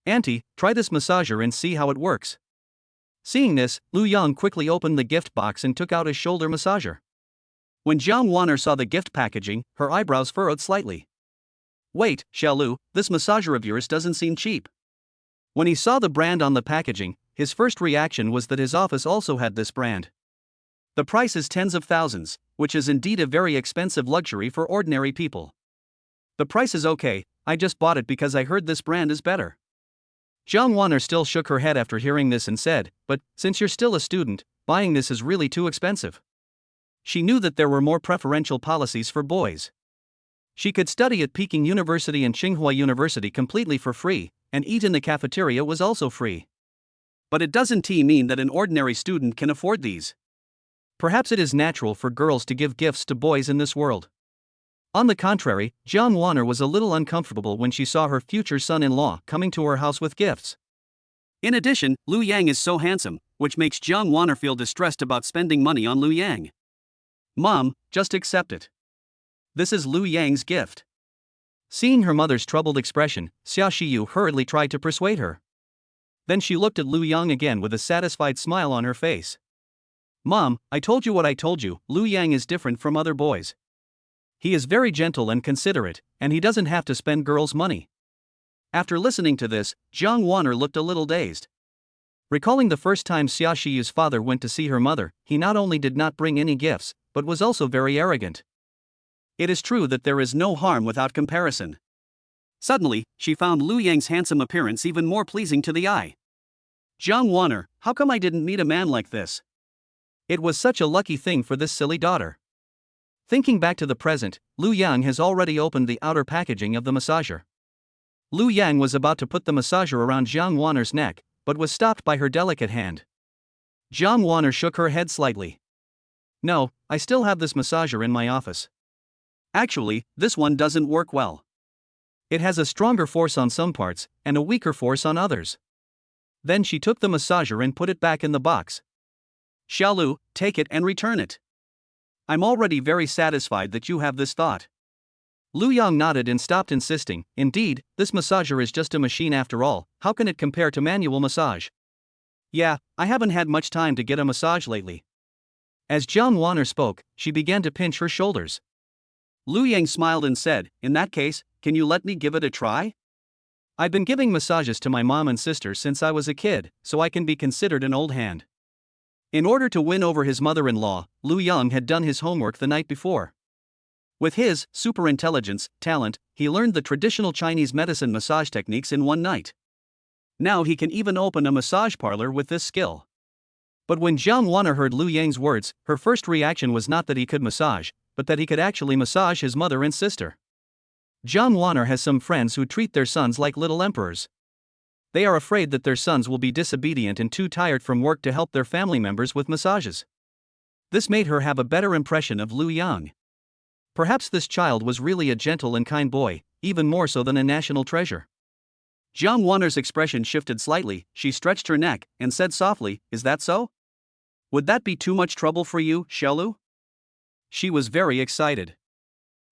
Auntie, try this massager and see how it works. Seeing this, Liu Yang quickly opened the gift box and took out a shoulder massager. When Jiang Wan'er saw the gift packaging, her eyebrows furrowed slightly. Wait, Xiaolu, this massager of yours doesn't seem cheap. When he saw the brand on the packaging, his first reaction was that his office also had this brand. The price is tens of thousands, which is indeed a very expensive luxury for ordinary people. The price is okay, I just bought it because I heard this brand is better. Jiang Wan'er still shook her head after hearing this and said, but, since you're still a student, buying this is really too expensive. She knew that there were more preferential policies for boys. She could study at Peking University and Tsinghua University completely for free, and eat in the cafeteria was also free. But it doesn't mean that an ordinary student can afford these. Perhaps it is natural for girls to give gifts to boys in this world. On the contrary, Jiang Wan'er was a little uncomfortable when she saw her future son-in-law coming to her house with gifts. In addition, Liu Yang is so handsome, which makes Jiang Wan'er feel distressed about spending money on Liu Yang. Mom, just accept it. This is Liu Yang's gift. Seeing her mother's troubled expression, Xia Shiyu hurriedly tried to persuade her. Then she looked at Liu Yang again with a satisfied smile on her face. Mom, I told you what I told you, Liu Yang is different from other boys. He is very gentle and considerate, and he doesn't have to spend girls' money. After listening to this, Jiang Wan'er looked a little dazed. Recalling the first time Xia Shiyu's father went to see her mother, he not only did not bring any gifts, but was also very arrogant. It is true that there is no harm without comparison. Suddenly, she found Liu Yang's handsome appearance even more pleasing to the eye. Jiang Wan'er, how come I didn't meet a man like this? It was such a lucky thing for this silly daughter. Thinking back to the present, Liu Yang has already opened the outer packaging of the massager. Liu Yang was about to put the massager around Jiang Wan'er's neck, but was stopped by her delicate hand. Jiang Wan'er shook her head slightly. No, I still have this massager in my office. Actually, this one doesn't work well. It has a stronger force on some parts, and a weaker force on others. Then she took the massager and put it back in the box. Xiaolu, take it and return it. I'm already very satisfied that you have this thought. Liu Yang nodded and stopped insisting, indeed, this massager is just a machine after all, how can it compare to manual massage? Yeah, I haven't had much time to get a massage lately. As Jiang Wan'er spoke, she began to pinch her shoulders. Liu Yang smiled and said, in that case, can you let me give it a try? I've been giving massages to my mom and sister since I was a kid, so I can be considered an old hand. In order to win over his mother-in-law, Liu Yang had done his homework the night before. With his superintelligence, talent, he learned the traditional Chinese medicine massage techniques in one night. Now he can even open a massage parlor with this skill. But when Jiang Wan'er heard Liu Yang's words, her first reaction was not that he could massage, but that he could actually massage his mother and sister. Jiang Wan'er has some friends who treat their sons like little emperors. They are afraid that their sons will be disobedient and too tired from work to help their family members with massages. This made her have a better impression of Liu Yang. Perhaps this child was really a gentle and kind boy, even more so than a national treasure. Jiang Wanner's expression shifted slightly. She stretched her neck and said softly, "Is that so? Would that be too much trouble for you, Xiaolu?" She was very excited.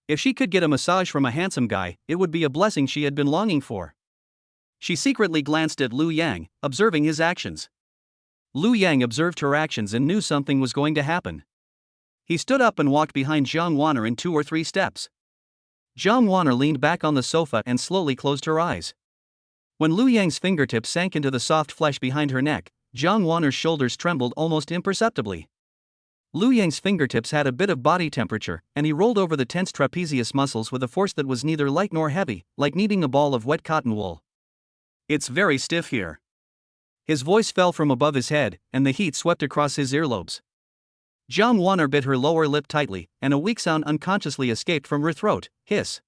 If she could get a massage from a handsome guy, it would be a blessing she had been longing for. She secretly glanced at Lu Yang, observing his actions. Lu Yang observed her actions and knew something was going to happen. He stood up and walked behind Jiang Wanner in 2 or 3 steps. Jiang Wanner leaned back on the sofa and slowly closed her eyes. When Lu Yang's fingertips sank into the soft flesh behind her neck, Jiang Wanner's shoulders trembled almost imperceptibly. Lu Yang's fingertips had a bit of body temperature, and he rolled over the tense trapezius muscles with a force that was neither light nor heavy, like kneading a ball of wet cotton wool. "It's very stiff here." His voice fell from above his head, and the heat swept across his earlobes. Jiang Wanner bit her lower lip tightly, and a weak sound unconsciously escaped from her throat, hiss.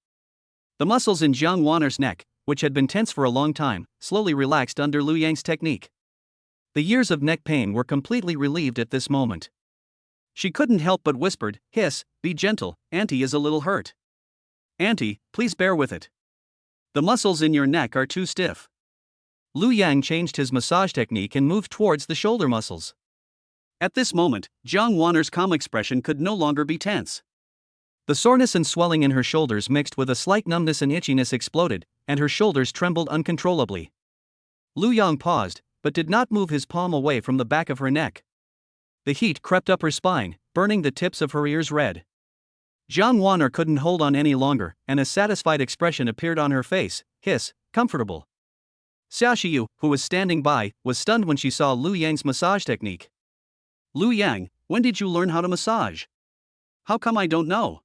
The muscles in Jiang Wanner's neck, which had been tense for a long time, slowly relaxed under Lu Yang's technique. The years of neck pain were completely relieved at this moment. She couldn't help but whispered, "Hiss, be gentle, Auntie is a little hurt. Auntie, please bear with it. The muscles in your neck are too stiff." Lu Yang changed his massage technique and moved towards the shoulder muscles. At this moment, Jiang Wanner's calm expression could no longer be tense. The soreness and swelling in her shoulders mixed with a slight numbness and itchiness exploded, and her shoulders trembled uncontrollably. Lu Yang paused, but did not move his palm away from the back of her neck. The heat crept up her spine, burning the tips of her ears red. Jiang Wanner couldn't hold on any longer, and a satisfied expression appeared on her face, hiss, comfortable. Xia Xiyu, who was standing by, was stunned when she saw Lu Yang's massage technique. "Lu Yang, when did you learn how to massage? How come I don't know?"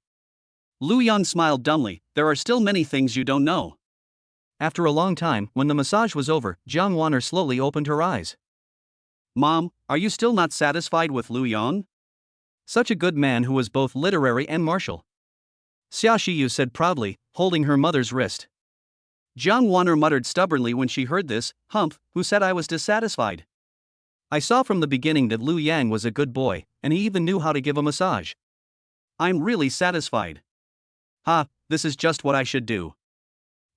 Lu Yang smiled dumbly. "There are still many things you don't know." After a long time, when the massage was over, Jiang Wanner slowly opened her eyes. "Mom, are you still not satisfied with Lu Yang? Such a good man who was both literary and martial." Xia Xiyu said proudly, holding her mother's wrist. Jiang Wanner muttered stubbornly when she heard this, "Humph, who said I was dissatisfied? I saw from the beginning that Lu Yang was a good boy, and he even knew how to give a massage. I'm really satisfied. Ha, this is just what I should do.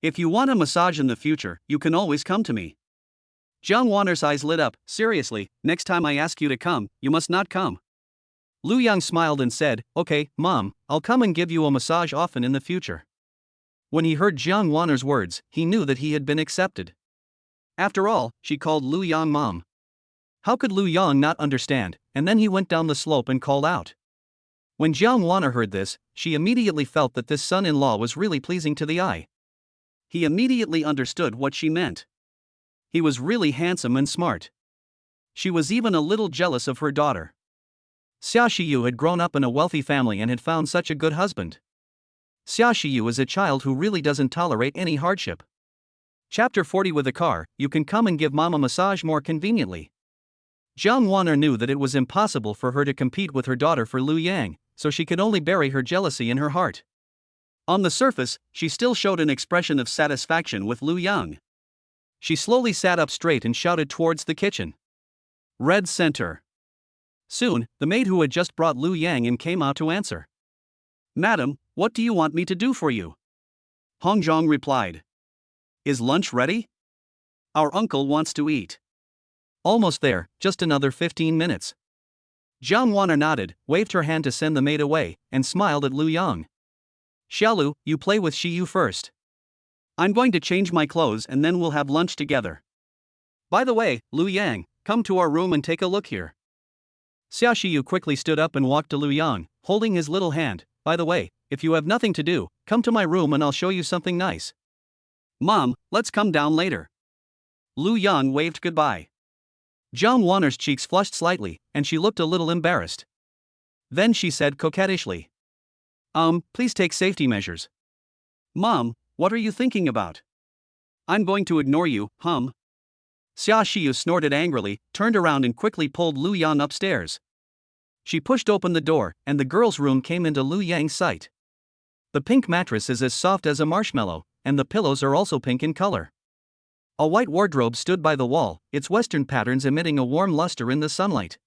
If you want a massage in the future, you can always come to me." Jiang Wanner's eyes lit up. "Seriously, next time I ask you to come, you must not come." Lu Yang smiled and said, "Okay, Mom, I'll come and give you a massage often in the future." When he heard Jiang Wanner's words, he knew that he had been accepted. After all, she called Lu Yang Mom. How could Lu Yang not understand? And then he went down the slope and called out. When Jiang Wanner heard this, she immediately felt that this son-in-law was really pleasing to the eye. He immediately understood what she meant. He was really handsome and smart. She was even a little jealous of her daughter. Xia Xiyu had grown up in a wealthy family and had found such a good husband. Xia Xiyu is a child who really doesn't tolerate any hardship. Chapter 40. With a car, you can come and give mom a massage more conveniently. Jiang Wanner knew that it was impossible for her to compete with her daughter for Lu Yang, so she could only bury her jealousy in her heart. On the surface, she still showed an expression of satisfaction with Lu Yang. She slowly sat up straight and shouted towards the kitchen. Red Center. Soon, the maid who had just brought Lu Yang in came out to answer. "Madam, what do you want me to do for you?" Hongzhong replied. "Is lunch ready? Our uncle wants to eat." "Almost there, just another 15 minutes. Jiang Wanner nodded, waved her hand to send the maid away, and smiled at Lu Yang. "Xiaolu, you play with Xiyu first. I'm going to change my clothes and then we'll have lunch together. By the way, Lu Yang, come to our room and take a look here." Xia Xiyu quickly stood up and walked to Lu Yang, holding his little hand. "By the way, if you have nothing to do, come to my room and I'll show you something nice." "Mom, let's come down later." Lu Yang waved goodbye. Jiang Wanner's cheeks flushed slightly, and she looked a little embarrassed. Then she said coquettishly, "Please take safety measures." "Mom, what are you thinking about? I'm going to ignore you, Xia Xiyu snorted angrily, turned around and quickly pulled Lu Yang upstairs. She pushed open the door, and the girl's room came into Lu Yang's sight. The pink mattress is as soft as a marshmallow, and the pillows are also pink in color. A white wardrobe stood by the wall, its western patterns emitting a warm luster in the sunlight.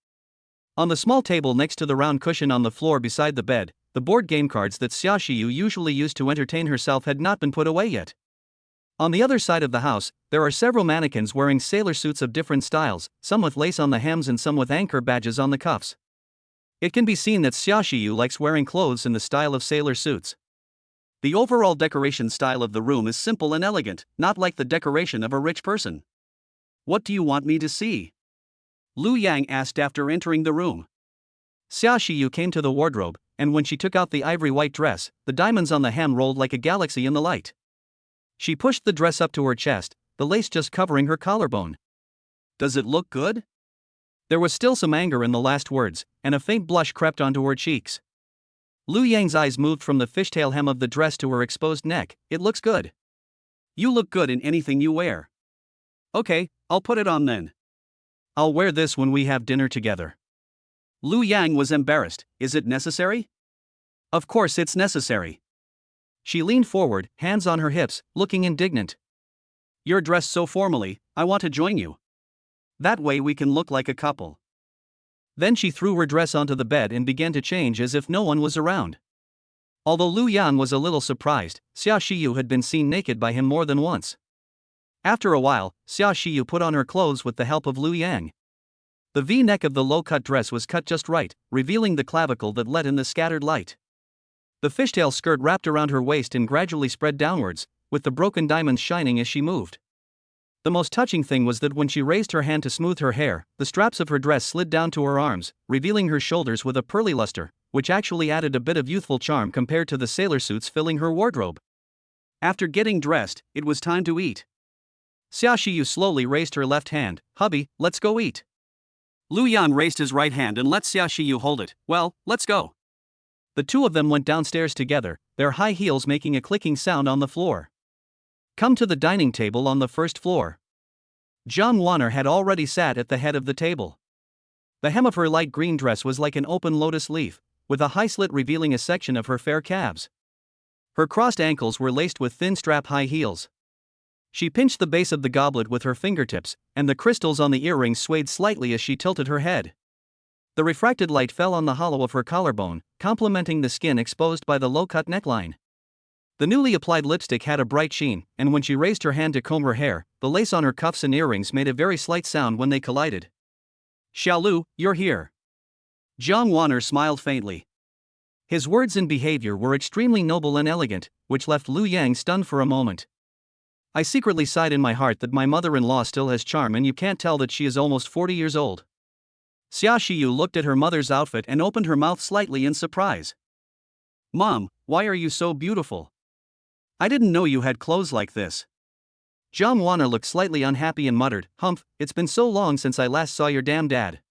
On the small table next to the round cushion on the floor beside the bed, the board game cards that Xia Xiyu usually used to entertain herself had not been put away yet. On the other side of the house, there are several mannequins wearing sailor suits of different styles, some with lace on the hems and some with anchor badges on the cuffs. It can be seen that Xiaoxiyu likes wearing clothes in the style of sailor suits. The overall decoration style of the room is simple and elegant, not like the decoration of a rich person. What do you want me to see? Lu Yang asked after entering the room. Xiaoxiyu came to the wardrobe, and when she took out the ivory white dress, the diamonds on the hem rolled like a galaxy in the light. She pushed the dress up to her chest, the lace just covering her collarbone. Does it look good? There was still some anger in the last words, and a faint blush crept onto her cheeks. Lu Yang's eyes moved from the fishtail hem of the dress to her exposed neck. It looks good. You look good in anything you wear. Okay, I'll put it on then. I'll wear this when we have dinner together. Lu Yang was embarrassed. Is it necessary? Of course it's necessary. She leaned forward, hands on her hips, looking indignant. You're dressed so formally, I want to join you. That way we can look like a couple. Then she threw her dress onto the bed and began to change as if no one was around. Although Lu Yang was a little surprised, Xiaoxiyu had been seen naked by him more than once. After a while, Xiaoxiyu put on her clothes with the help of Lu Yang. The V-neck of the low-cut dress was cut just right, revealing the clavicle that let in the scattered light. The fishtail skirt wrapped around her waist and gradually spread downwards, with the broken diamonds shining as she moved. The most touching thing was that when she raised her hand to smooth her hair, the straps of her dress slid down to her arms, revealing her shoulders with a pearly luster, which actually added a bit of youthful charm compared to the sailor suits filling her wardrobe. After getting dressed, it was time to eat. Xiaoxiyu slowly raised her left hand. Hubby, let's go eat. Lu Yan raised his right hand and let Xiaoxiyu hold it. Well, let's go. The two of them went downstairs together, their high heels making a clicking sound on the floor. Come to the dining table on the first floor. Zhang Wanner had already sat at the head of the table. The hem of her light green dress was like an open lotus leaf, with a high slit revealing a section of her fair calves. Her crossed ankles were laced with thin strap high heels. She pinched the base of the goblet with her fingertips, and the crystals on the earrings swayed slightly as she tilted her head. The refracted light fell on the hollow of her collarbone, complementing the skin exposed by the low-cut neckline. The newly applied lipstick had a bright sheen, and when she raised her hand to comb her hair, the lace on her cuffs and earrings made a very slight sound when they collided. Xiaolu, you're here. Zhang Wanner smiled faintly. His words and behavior were extremely noble and elegant, which left Lu Yang stunned for a moment. I secretly sighed in my heart that my mother-in-law still has charm, and you can't tell that she is almost 40 years old. Xiaoxiyu looked at her mother's outfit and opened her mouth slightly in surprise. Mom, why are you so beautiful? I didn't know you had clothes like this. Zhang Wanner looked slightly unhappy and muttered, Humph, it's been so long since I last saw your damn dad.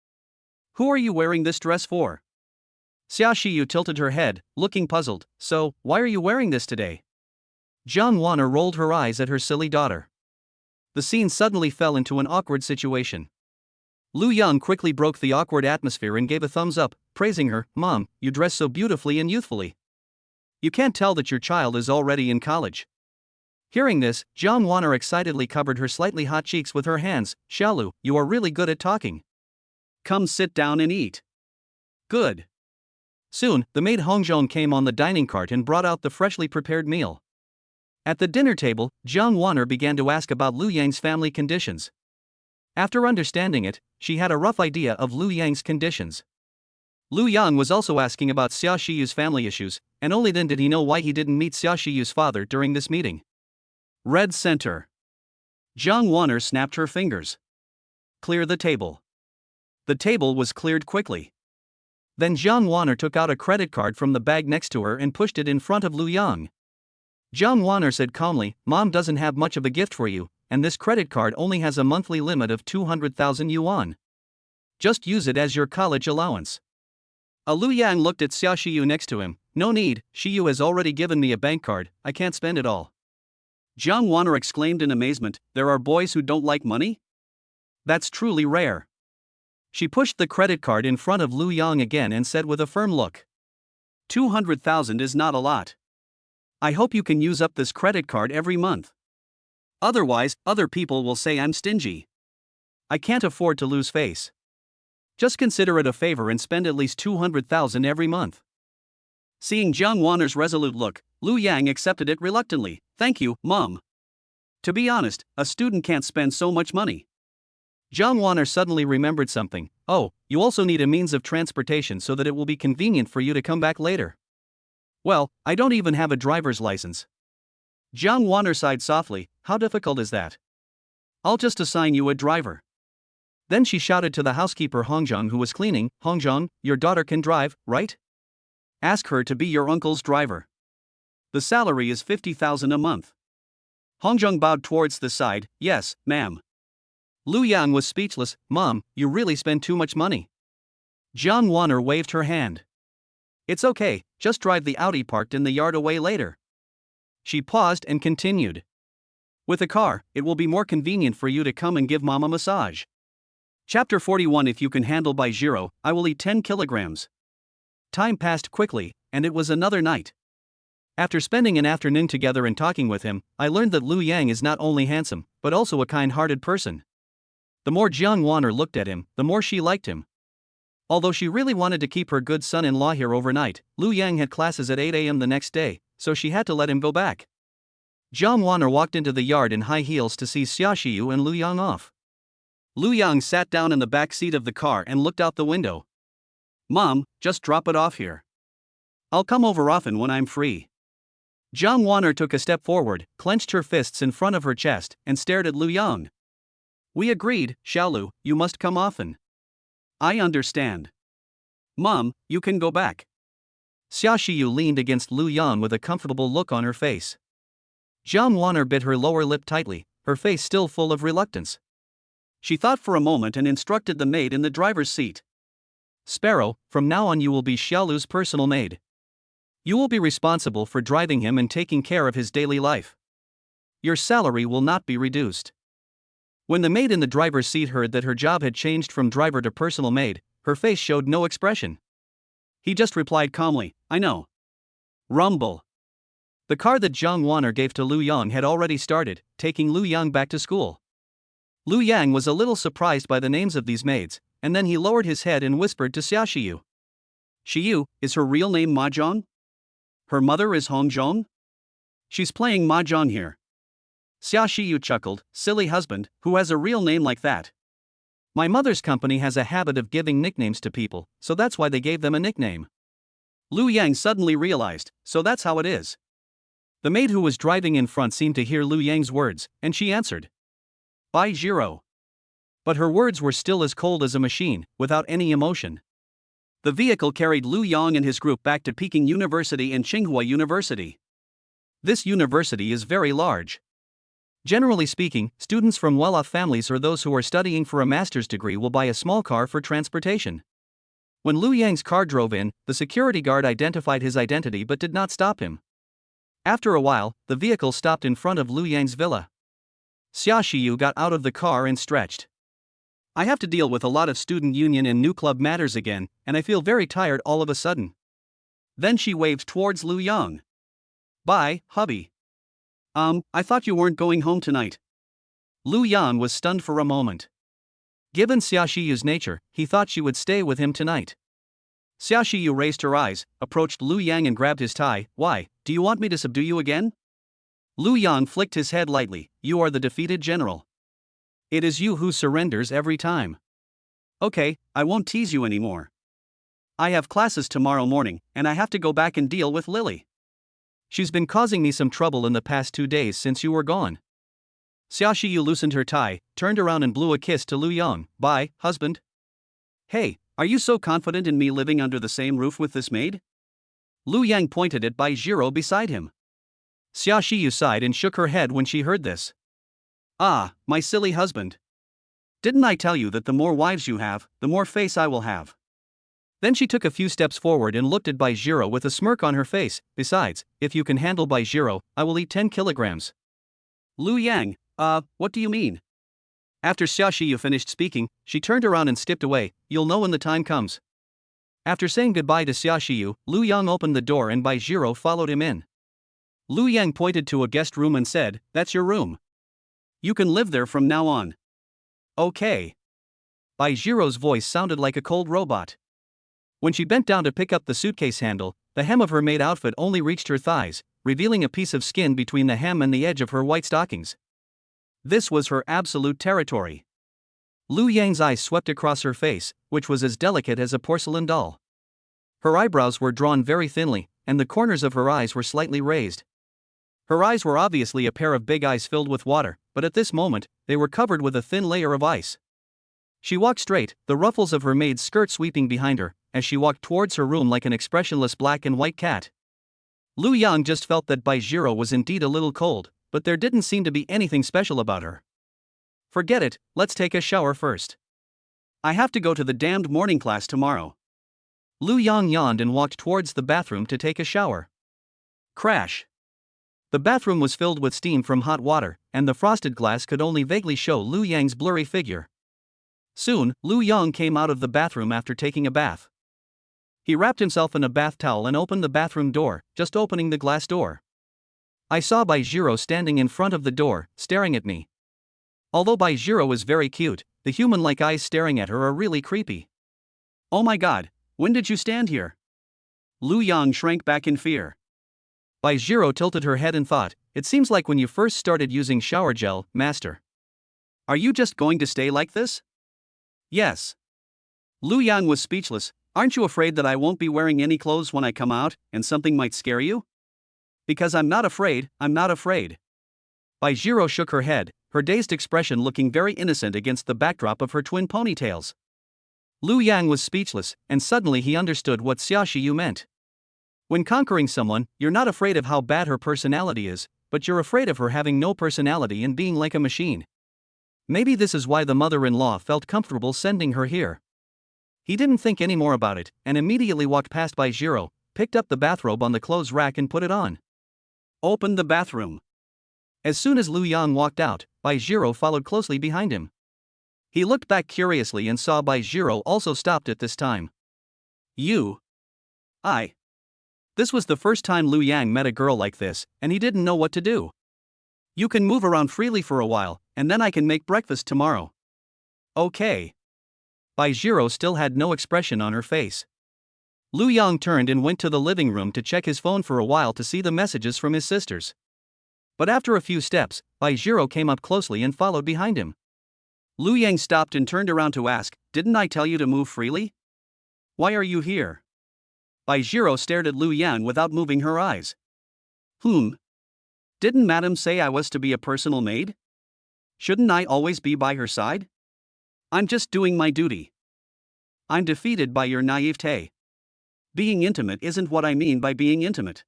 Who are you wearing this dress for? Xiaoxiyu tilted her head, looking puzzled. So, why are you wearing this today? Zhang Wanner rolled her eyes at her silly daughter. The scene suddenly fell into an awkward situation. Lu Yang quickly broke the awkward atmosphere and gave a thumbs up, praising her. Mom, you dress so beautifully and youthfully. You can't tell that your child is already in college. Hearing this, Zhang Wanner excitedly covered her slightly hot cheeks with her hands. Xiaolu, you are really good at talking. Come sit down and eat. Good. Soon, the maid Hongzhong came on the dining cart and brought out the freshly prepared meal. At the dinner table, Zhang Wanner began to ask about Lu Yang's family conditions. After understanding it, she had a rough idea of Lu Yang's conditions. Lu Yang was also asking about Xiaoxiyu's family issues, and only then did he know why he didn't meet Xiaoxiyu's father during this meeting. Red center. Zhang Wanner snapped her fingers. Clear the table. The table was cleared quickly. Then Zhang Wanner took out a credit card from the bag next to her and pushed it in front of Lu Yang. Zhang Wanner said calmly, Mom doesn't have much of a gift for you, and this credit card only has a monthly limit of 200,000 yuan. Just use it as your college allowance. Lu Yang looked at Xiaoxiyu next to him. No need, Xiyu has already given me a bank card, I can't spend it all. Zhang Wanner exclaimed in amazement, there are boys who don't like money? That's truly rare. She pushed the credit card in front of Lu Yang again and said with a firm look. 200,000 is not a lot. I hope you can use up this credit card every month. Otherwise, other people will say I'm stingy. I can't afford to lose face. Just consider it a favor and spend at least 200,000 every month. Seeing Zhang Wanner's resolute look, Lu Yang accepted it reluctantly. Thank you, Mom. To be honest, a student can't spend so much money. Jiang Waner suddenly remembered something. Oh, you also need a means of transportation so that it will be convenient for you to come back later. Well, I don't even have a driver's license. Jiang Waner sighed softly. How difficult is that? I'll just assign you a driver. Then she shouted to the housekeeper Hongzhang who was cleaning, Hongzhang, your daughter can drive, right? Ask her to be your uncle's driver. The salary is 50,000 a month. Hongzhang bowed towards the side. Yes, ma'am. Lu Yang was speechless. Mom, you really spend too much money. Jiang Waner waved her hand. It's okay, just drive the Audi parked in the yard away later. She paused and continued. With a car, it will be more convenient for you to come and give mom a massage. Chapter 41. If you can handle by Jiro, I will eat 10 kilograms. Time passed quickly, and it was another night. After spending an afternoon together and talking with him, I learned that Lu Yang is not only handsome, but also a kind-hearted person. The more Jiang Waner looked at him, the more she liked him. Although she really wanted to keep her good son-in-law here overnight, Lu Yang had classes at 8 a.m. the next day, so she had to let him go back. Jiang Waner walked into the yard in high heels to see Xia Xiyu and Lu Yang off. Lu Yang sat down in the back seat of the car and looked out the window. Mom, just drop it off here. I'll come over often when I'm free. Jiang Waner took a step forward, clenched her fists in front of her chest, and stared at Lu Yang. We agreed, Xiaolu, you must come often. I understand. Mom, you can go back. Xia Xiyu leaned against Lu Yang with a comfortable look on her face. Jiang Waner bit her lower lip tightly, her face still full of reluctance. She thought for a moment and instructed the maid in the driver's seat. Sparrow, from now on you will be Xiaolu's personal maid. You will be responsible for driving him and taking care of his daily life. Your salary will not be reduced. When the maid in the driver's seat heard that her job had changed from driver to personal maid, her face showed no expression. He just replied calmly, I know. Rumble. The car that Jiang Waner gave to Lu Yang had already started, taking Lu Yang back to school. Lu Yang was a little surprised by the names of these maids, and then he lowered his head and whispered to Xia Xiyu. Xiyu, is her real name Mahjong? Her mother is Hongzhong? She's playing Mahjong here. Xia Xiyu chuckled, silly husband, who has a real name like that? My mother's company has a habit of giving nicknames to people, so that's why they gave them a nickname. Lu Yang suddenly realized, so that's how it is. The maid who was driving in front seemed to hear Lu Yang's words, and she answered. By Jiro. But her words were still as cold as a machine, without any emotion. The vehicle carried Lu Yang and his group back to Peking University and Tsinghua University. This university is very large. Generally speaking, students from well-off families or those who are studying for a master's degree will buy a small car for transportation. When Lu Yang's car drove in, the security guard identified his identity but did not stop him. After a while, the vehicle stopped in front of Lu Yang's villa. Xia Xiyu got out of the car and stretched. I have to deal with a lot of student union and new club matters again, and I feel very tired all of a sudden. Then she waved towards Lu Yang. Bye, hubby. I thought you weren't going home tonight. Lu Yang was stunned for a moment. Given Xia Xiyu's nature, he thought she would stay with him tonight. Xia Xiyu raised her eyes, approached Lu Yang and grabbed his tie. Why, do you want me to subdue you again? Lu Yang flicked his head lightly. You are the defeated general. It is you who surrenders every time. Okay, I won't tease you anymore. I have classes tomorrow morning, and I have to go back and deal with Lily. She's been causing me some trouble in the past 2 days since you were gone. Xia Xiyu loosened her tie, turned around and blew a kiss to Lu Yang. Bye, husband. Hey, are you so confident in me living under the same roof with this maid? Lu Yang pointed at Bai Jiro beside him. Xia Xiyu sighed and shook her head when she heard this. Ah, my silly husband. Didn't I tell you that the more wives you have, the more face I will have? Then she took a few steps forward and looked at Bai Jiro with a smirk on her face. Besides, if you can handle Bai Jiro, I will eat 10 kilograms. Lu Yang, what do you mean? After Xia Xiyu finished speaking, she turned around and stepped away. You'll know when the time comes. After saying goodbye to Xia Xiyu, Lu Yang opened the door and Bai Jiro followed him in. Lu Yang pointed to a guest room and said, That's your room. You can live there from now on. Okay. Bai Jiro's voice sounded like a cold robot. When she bent down to pick up the suitcase handle, the hem of her maid outfit only reached her thighs, revealing a piece of skin between the hem and the edge of her white stockings. This was her absolute territory. Lu Yang's eyes swept across her face, which was as delicate as a porcelain doll. Her eyebrows were drawn very thinly, and the corners of her eyes were slightly raised. Her eyes were obviously a pair of big eyes filled with water, but at this moment, they were covered with a thin layer of ice. She walked straight, the ruffles of her maid's skirt sweeping behind her, as she walked towards her room like an expressionless black and white cat. Lu Yang just felt that Bai Jiro was indeed a little cold, but there didn't seem to be anything special about her. Forget it, let's take a shower first. I have to go to the damned morning class tomorrow. Lu Yang yawned and walked towards the bathroom to take a shower. Crash. The bathroom was filled with steam from hot water, and the frosted glass could only vaguely show Lu Yang's blurry figure. Soon, Lu Yang came out of the bathroom after taking a bath. He wrapped himself in a bath towel and opened the bathroom door, just opening the glass door. I saw Bai Jiro standing in front of the door, staring at me. Although Bai Jiro is very cute, the human-like eyes staring at her are really creepy. Oh my god, when did you stand here? Lu Yang shrank back in fear. Bai Jiro tilted her head and thought, it seems like when you first started using shower gel, master. Are you just going to stay like this? Yes. Lu Yang was speechless. Aren't you afraid that I won't be wearing any clothes when I come out, and something might scare you? Because I'm not afraid, I'm not afraid. Bai Jiro shook her head, her dazed expression looking very innocent against the backdrop of her twin ponytails. Lu Yang was speechless, and suddenly he understood what Xia Shiyu meant. When conquering someone, you're not afraid of how bad her personality is, but you're afraid of her having no personality and being like a machine. Maybe this is why the mother-in-law felt comfortable sending her here. He didn't think any more about it, and immediately walked past Bai Jiro, picked up the bathrobe on the clothes rack and put it on. Open the bathroom. As soon as Lu Yang walked out, Bai Jiro followed closely behind him. He looked back curiously and saw Bai Jiro also stopped at this time. You. This was the first time Lu Yang met a girl like this, and he didn't know what to do. You can move around freely for a while, and then I can make breakfast tomorrow. Okay. Bai Jiro still had no expression on her face. Lu Yang turned and went to the living room to check his phone for a while to see the messages from his sisters. But after a few steps, Bai Jiro came up closely and followed behind him. Lu Yang stopped and turned around to ask, didn't I tell you to move freely? Why are you here? Bai Jiro stared at Lu Yang without moving her eyes. Didn't Madame say I was to be a personal maid? Shouldn't I always be by her side? I'm just doing my duty. I'm defeated by your naivete. Being intimate isn't what I mean by being intimate.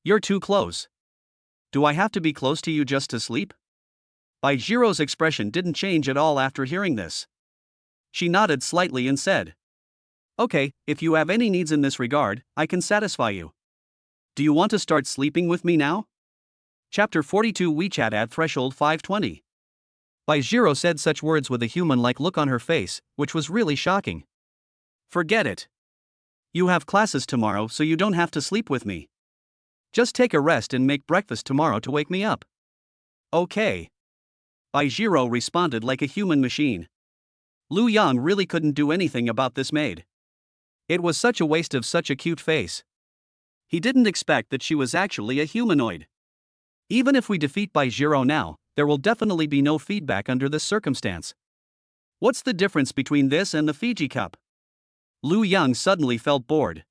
You're too close. Do I have to be close to you just to sleep? Bai Jiro's expression didn't change at all after hearing this. She nodded slightly and said, okay, if you have any needs in this regard, I can satisfy you. Do you want to start sleeping with me now? Chapter 42 WeChat ad threshold 520. Bai Jiro said such words with a human-like look on her face, which was really shocking. Forget it. You have classes tomorrow, so you don't have to sleep with me. Just take a rest and make breakfast tomorrow to wake me up. Okay. Bai Jiro responded like a human machine. Lu Yang really couldn't do anything about this maid. It was such a waste of such a cute face. He didn't expect that she was actually a humanoid. Even if we defeat Bai Jiro now, there will definitely be no feedback under this circumstance. What's the difference between this and the Fiji cup? Lu Yang suddenly felt bored.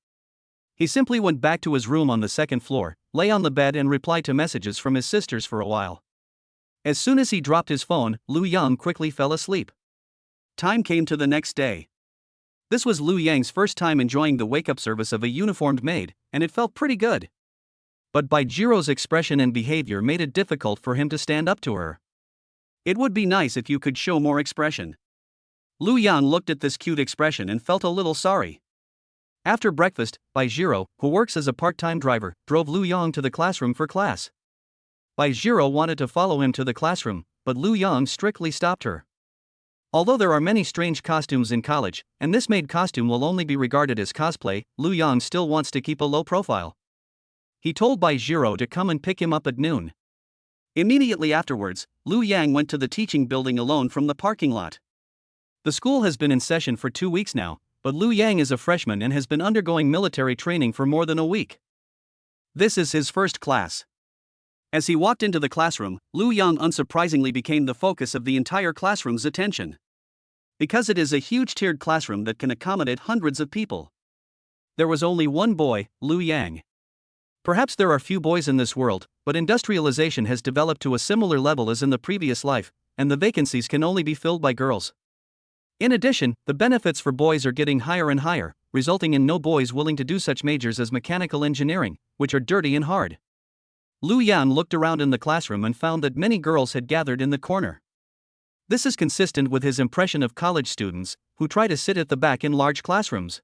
He simply went back to his room on the second floor, lay on the bed and replied to messages from his sisters for a while. As soon as he dropped his phone, Lu Yang quickly fell asleep. Time came to the next day. This was Lu Yang's first time enjoying the wake-up service of a uniformed maid, and it felt pretty good. But Bai Jiro's expression and behavior made it difficult for him to stand up to her. It would be nice if you could show more expression. Lu Yang looked at this cute expression and felt a little sorry. After breakfast, Bai Jiro, who works as a part-time driver, drove Lu Yang to the classroom for class. Bai Jiro wanted to follow him to the classroom, but Lu Yang strictly stopped her. Although there are many strange costumes in college, and this maid costume will only be regarded as cosplay, Lu Yang still wants to keep a low profile. He told Bai Jiro to come and pick him up at noon. Immediately afterwards, Lu Yang went to the teaching building alone from the parking lot. The school has been in session for 2 weeks now, but Lu Yang is a freshman and has been undergoing military training for more than a week. This is his first class. As he walked into the classroom, Lu Yang unsurprisingly became the focus of the entire classroom's attention. Because it is a huge tiered classroom that can accommodate hundreds of people. There was only one boy, Lu Yang. Perhaps there are few boys in this world, but industrialization has developed to a similar level as in the previous life, and the vacancies can only be filled by girls. In addition, the benefits for boys are getting higher and higher, resulting in no boys willing to do such majors as mechanical engineering, which are dirty and hard. Lu Yan looked around in the classroom and found that many girls had gathered in the corner. This is consistent with his impression of college students, who try to sit at the back in large classrooms.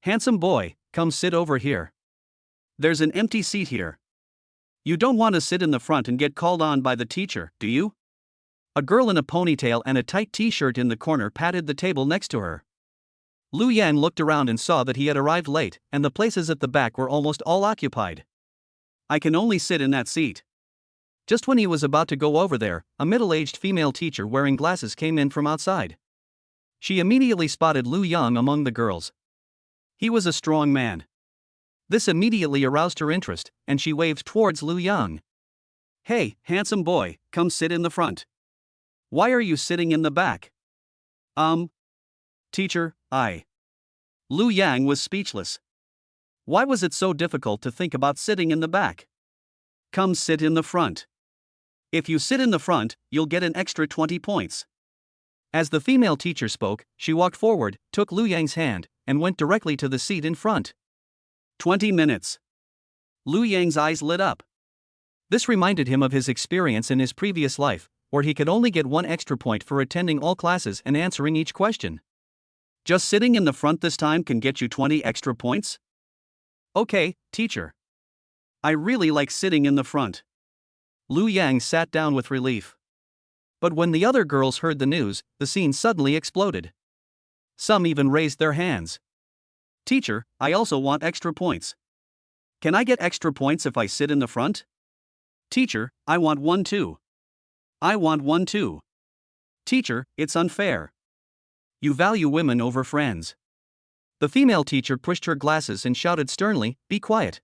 Handsome boy, come sit over here. There's an empty seat here. You don't want to sit in the front and get called on by the teacher, do you? A girl in a ponytail and a tight t-shirt in the corner patted the table next to her. Lu Yan looked around and saw that he had arrived late, and the places at the back were almost all occupied. I can only sit in that seat. Just when he was about to go over there, a middle-aged female teacher wearing glasses came in from outside. She immediately spotted Lu Yang among the girls. He was a strong man. This immediately aroused her interest, and she waved towards Lu Yang. Hey, handsome boy, come sit in the front. Why are you sitting in the back? Teacher, Lu Yang was speechless. Why was it so difficult to think about sitting in the back? Come sit in the front. If you sit in the front, you'll get an extra 20 points. As the female teacher spoke, she walked forward, took Lu Yang's hand, and went directly to the seat in front. 20 minutes. Lu Yang's eyes lit up. This reminded him of his experience in his previous life, where he could only get 1 extra point for attending all classes and answering each question. Just sitting in the front this time can get you 20 extra points? Okay, teacher. I really like sitting in the front. Lu Yang sat down with relief. But when the other girls heard the news, the scene suddenly exploded. Some even raised their hands. Teacher, I also want extra points. Can I get extra points if I sit in the front? Teacher, I want 1 too. I want 1 too. Teacher, it's unfair. You value women over friends. The female teacher pushed her glasses and shouted sternly, "Be quiet.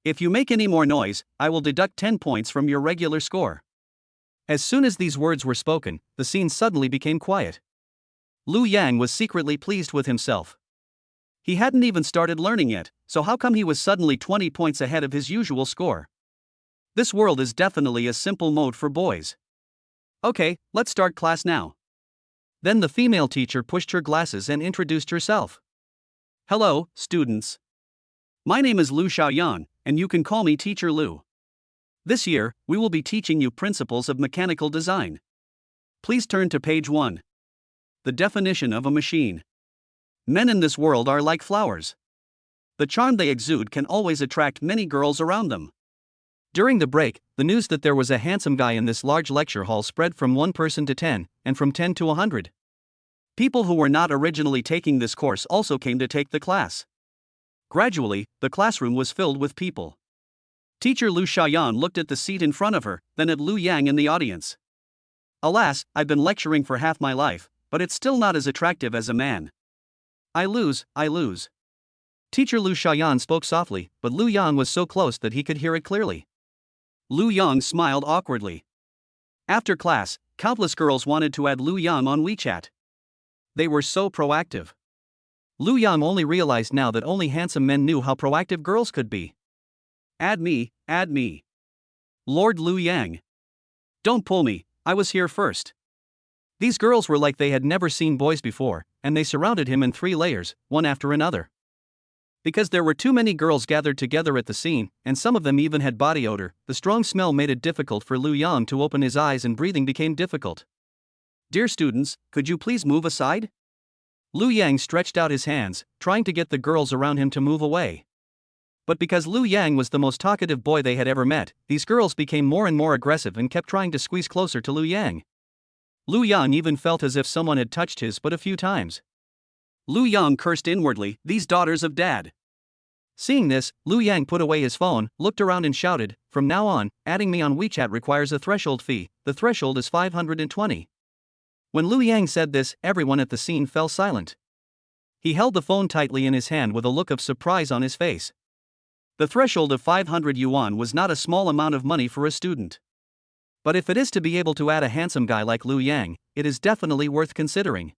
If you make any more noise, I will deduct 10 points from your regular score." As soon as these words were spoken, the scene suddenly became quiet. Lu Yang was secretly pleased with himself. He hadn't even started learning yet, so how come he was suddenly 20 points ahead of his usual score? This world is definitely a simple mode for boys. Okay, let's start class now. Then the female teacher pushed her glasses and introduced herself. Hello, students. My name is Lu Xiaoyan, and you can call me Teacher Lu. This year, we will be teaching you principles of mechanical design. Please turn to page 1. The definition of a machine. Men in this world are like flowers. The charm they exude can always attract many girls around them. During the break, the news that there was a handsome guy in this large lecture hall spread from 1 person to 10, and from 10 to 100. People who were not originally taking this course also came to take the class. Gradually, the classroom was filled with people. Teacher Lu Xiaoyan looked at the seat in front of her, then at Lu Yang in the audience. Alas, I've been lecturing for half my life, but it's still not as attractive as a man. I lose. Teacher Lu Xiaoyan spoke softly, but Lu Yang was so close that he could hear it clearly. Lu Yang smiled awkwardly. After class, countless girls wanted to add Lu Yang on WeChat. They were so proactive. Lu Yang only realized now that only handsome men knew how proactive girls could be. Add me. Lord Lu Yang. Don't pull me, I was here first. These girls were like they had never seen boys before, and they surrounded him in 3 layers, one after another. Because there were too many girls gathered together at the scene, and some of them even had body odor, the strong smell made it difficult for Lu Yang to open his eyes and breathing became difficult. Dear students, could you please move aside? Lu Yang stretched out his hands, trying to get the girls around him to move away. But because Lu Yang was the most talkative boy they had ever met, these girls became more and more aggressive and kept trying to squeeze closer to Lu Yang. Lu Yang even felt as if someone had touched his butt a few times. Lu Yang cursed inwardly, "These daughters of dad." Seeing this, Lu Yang put away his phone, looked around and shouted, "From now on, adding me on WeChat requires a threshold fee. The threshold is 520. When Lu Yang said this, everyone at the scene fell silent. He held the phone tightly in his hand with a look of surprise on his face. The threshold of 500 yuan was not a small amount of money for a student. But if it is to be able to add a handsome guy like Liu Yang, it is definitely worth considering.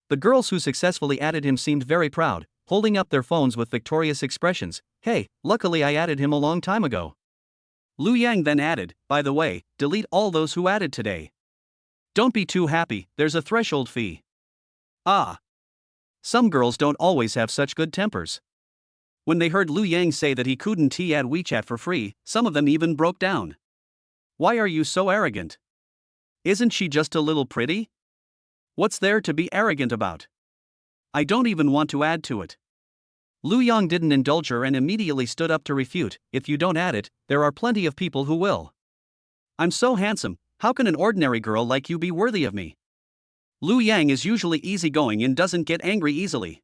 The girls who successfully added him seemed very proud, holding up their phones with victorious expressions. Hey, luckily I added him a long time ago. Liu Yang then added, by the way, delete all those who added today. Don't be too happy, there's a threshold fee. Ah. Some girls don't always have such good tempers. When they heard Liu Yang say that he couldn't add WeChat for free, some of them even broke down. Why are you so arrogant? Isn't she just a little pretty? What's there to be arrogant about? I don't even want to add to it. Liu Yang didn't indulge her and immediately stood up to refute. If you don't add it, there are plenty of people who will. I'm so handsome, how can an ordinary girl like you be worthy of me? Liu Yang is usually easygoing and doesn't get angry easily.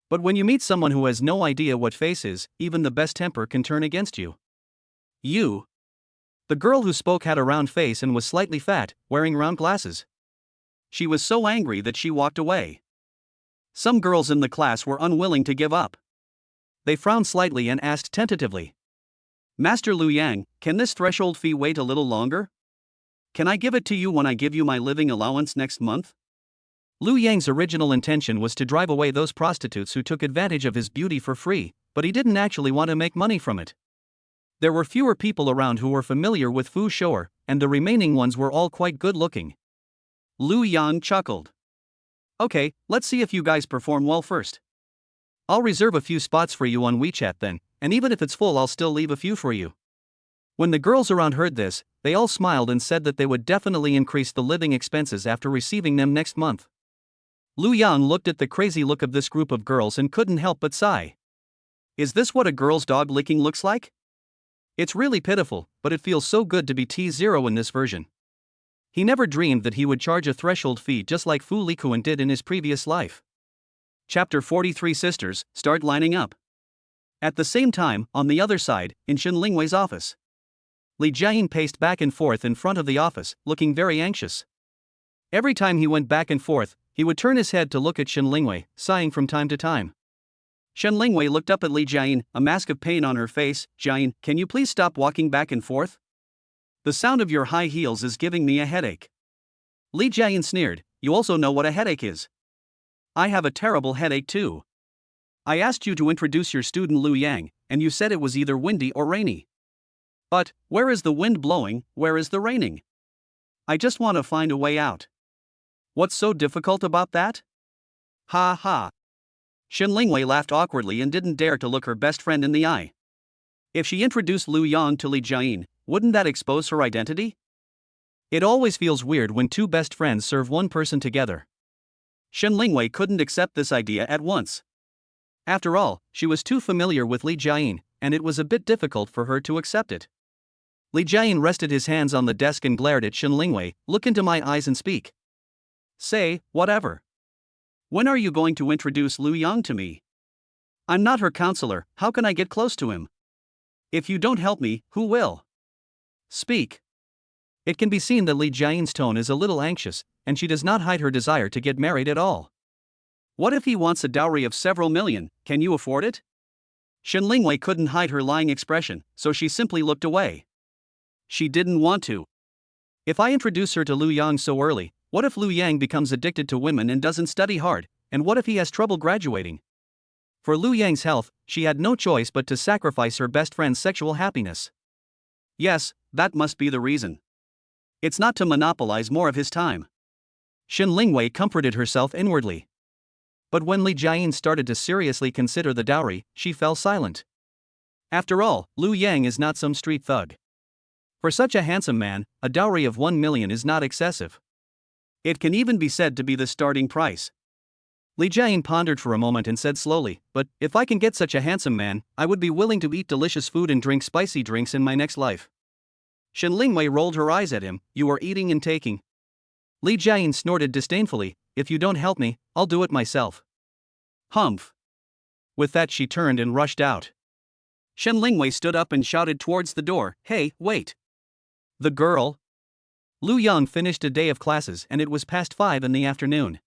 But when you meet someone who has no idea what face is, even the best temper can turn against you. You. The girl who spoke had a round face and was slightly fat, wearing round glasses. She was so angry that she walked away. Some girls in the class were unwilling to give up. They frowned slightly and asked tentatively, Master Liu Yang, can this threshold fee wait a little longer? Can I give it to you when I give you my living allowance next month? Liu Yang's original intention was to drive away those prostitutes who took advantage of his beauty for free, but he didn't actually want to make money from it. There were fewer people around who were familiar with Fu Shou'er, and the remaining ones were all quite good-looking. Liu Yang chuckled. Okay, let's see if you guys perform well first. I'll reserve a few spots for you on WeChat then, and even if it's full I'll still leave a few for you. When the girls around heard this, they all smiled and said that they would definitely increase the living expenses after receiving them next month. Liu Yang looked at the crazy look of this group of girls and couldn't help but sigh. Is this what a girl's dog licking looks like? It's really pitiful, but it feels so good to be T0 in this version. He never dreamed that he would charge a threshold fee just like Fu Likuan did in his previous life. Chapter 43 Sisters, start lining up. At the same time, on the other side, in Shen Lingwei's office. Li Jiayin paced back and forth in front of the office, looking very anxious. Every time he went back and forth, he would turn his head to look at Shen Lingwei, sighing from time to time. Shen Lingwei looked up at Li Jiayin, a mask of pain on her face. Jiayin, can you please stop walking back and forth? The sound of your high heels is giving me a headache. Li Jiayin sneered, you also know what a headache is. I have a terrible headache too. I asked you to introduce your student Liu Yang, and you said it was either windy or rainy. But, where is the wind blowing, where is the raining? I just want to find a way out. What's so difficult about that? Ha ha. Shen Lingwei laughed awkwardly and didn't dare to look her best friend in the eye. If she introduced Liu Yang to Li Jiayin, wouldn't that expose her identity? It always feels weird when two best friends serve one person together. Shen Lingwei couldn't accept this idea at once. After all, she was too familiar with Li Jiayin, and it was a bit difficult for her to accept it. Li Jiayin rested his hands on the desk and glared at Shen Lingwei. Look into my eyes and speak. Say, whatever. When are you going to introduce Liu Yang to me? I'm not her counselor, how can I get close to him? If you don't help me, who will? Speak. It can be seen that Li Jiayin's tone is a little anxious, and she does not hide her desire to get married at all. What if he wants a dowry of several million, can you afford it? Shen Lingwei couldn't hide her lying expression, so she simply looked away. She didn't want to. If I introduce her to Liu Yang so early, what if Liu Yang becomes addicted to women and doesn't study hard, and what if he has trouble graduating? For Liu Yang's health, she had no choice but to sacrifice her best friend's sexual happiness. Yes, that must be the reason. It's not to monopolize more of his time. Shen Lingwei comforted herself inwardly. But when Li Jiayin started to seriously consider the dowry, she fell silent. After all, Liu Yang is not some street thug. For such a handsome man, a dowry of 1 million is not excessive. It can even be said to be the starting price. Li Jiayin pondered for a moment and said slowly, but if I can get such a handsome man, I would be willing to eat delicious food and drink spicy drinks in my next life. Shen Lingwei rolled her eyes at him. You are eating and taking. Li Jiayin snorted disdainfully. If you don't help me, I'll do it myself. Humph. With that she turned and rushed out. Shen Lingwei stood up and shouted towards the door, Hey, wait. The girl? Liu Yang finished a day of classes and it was past 5 in the afternoon.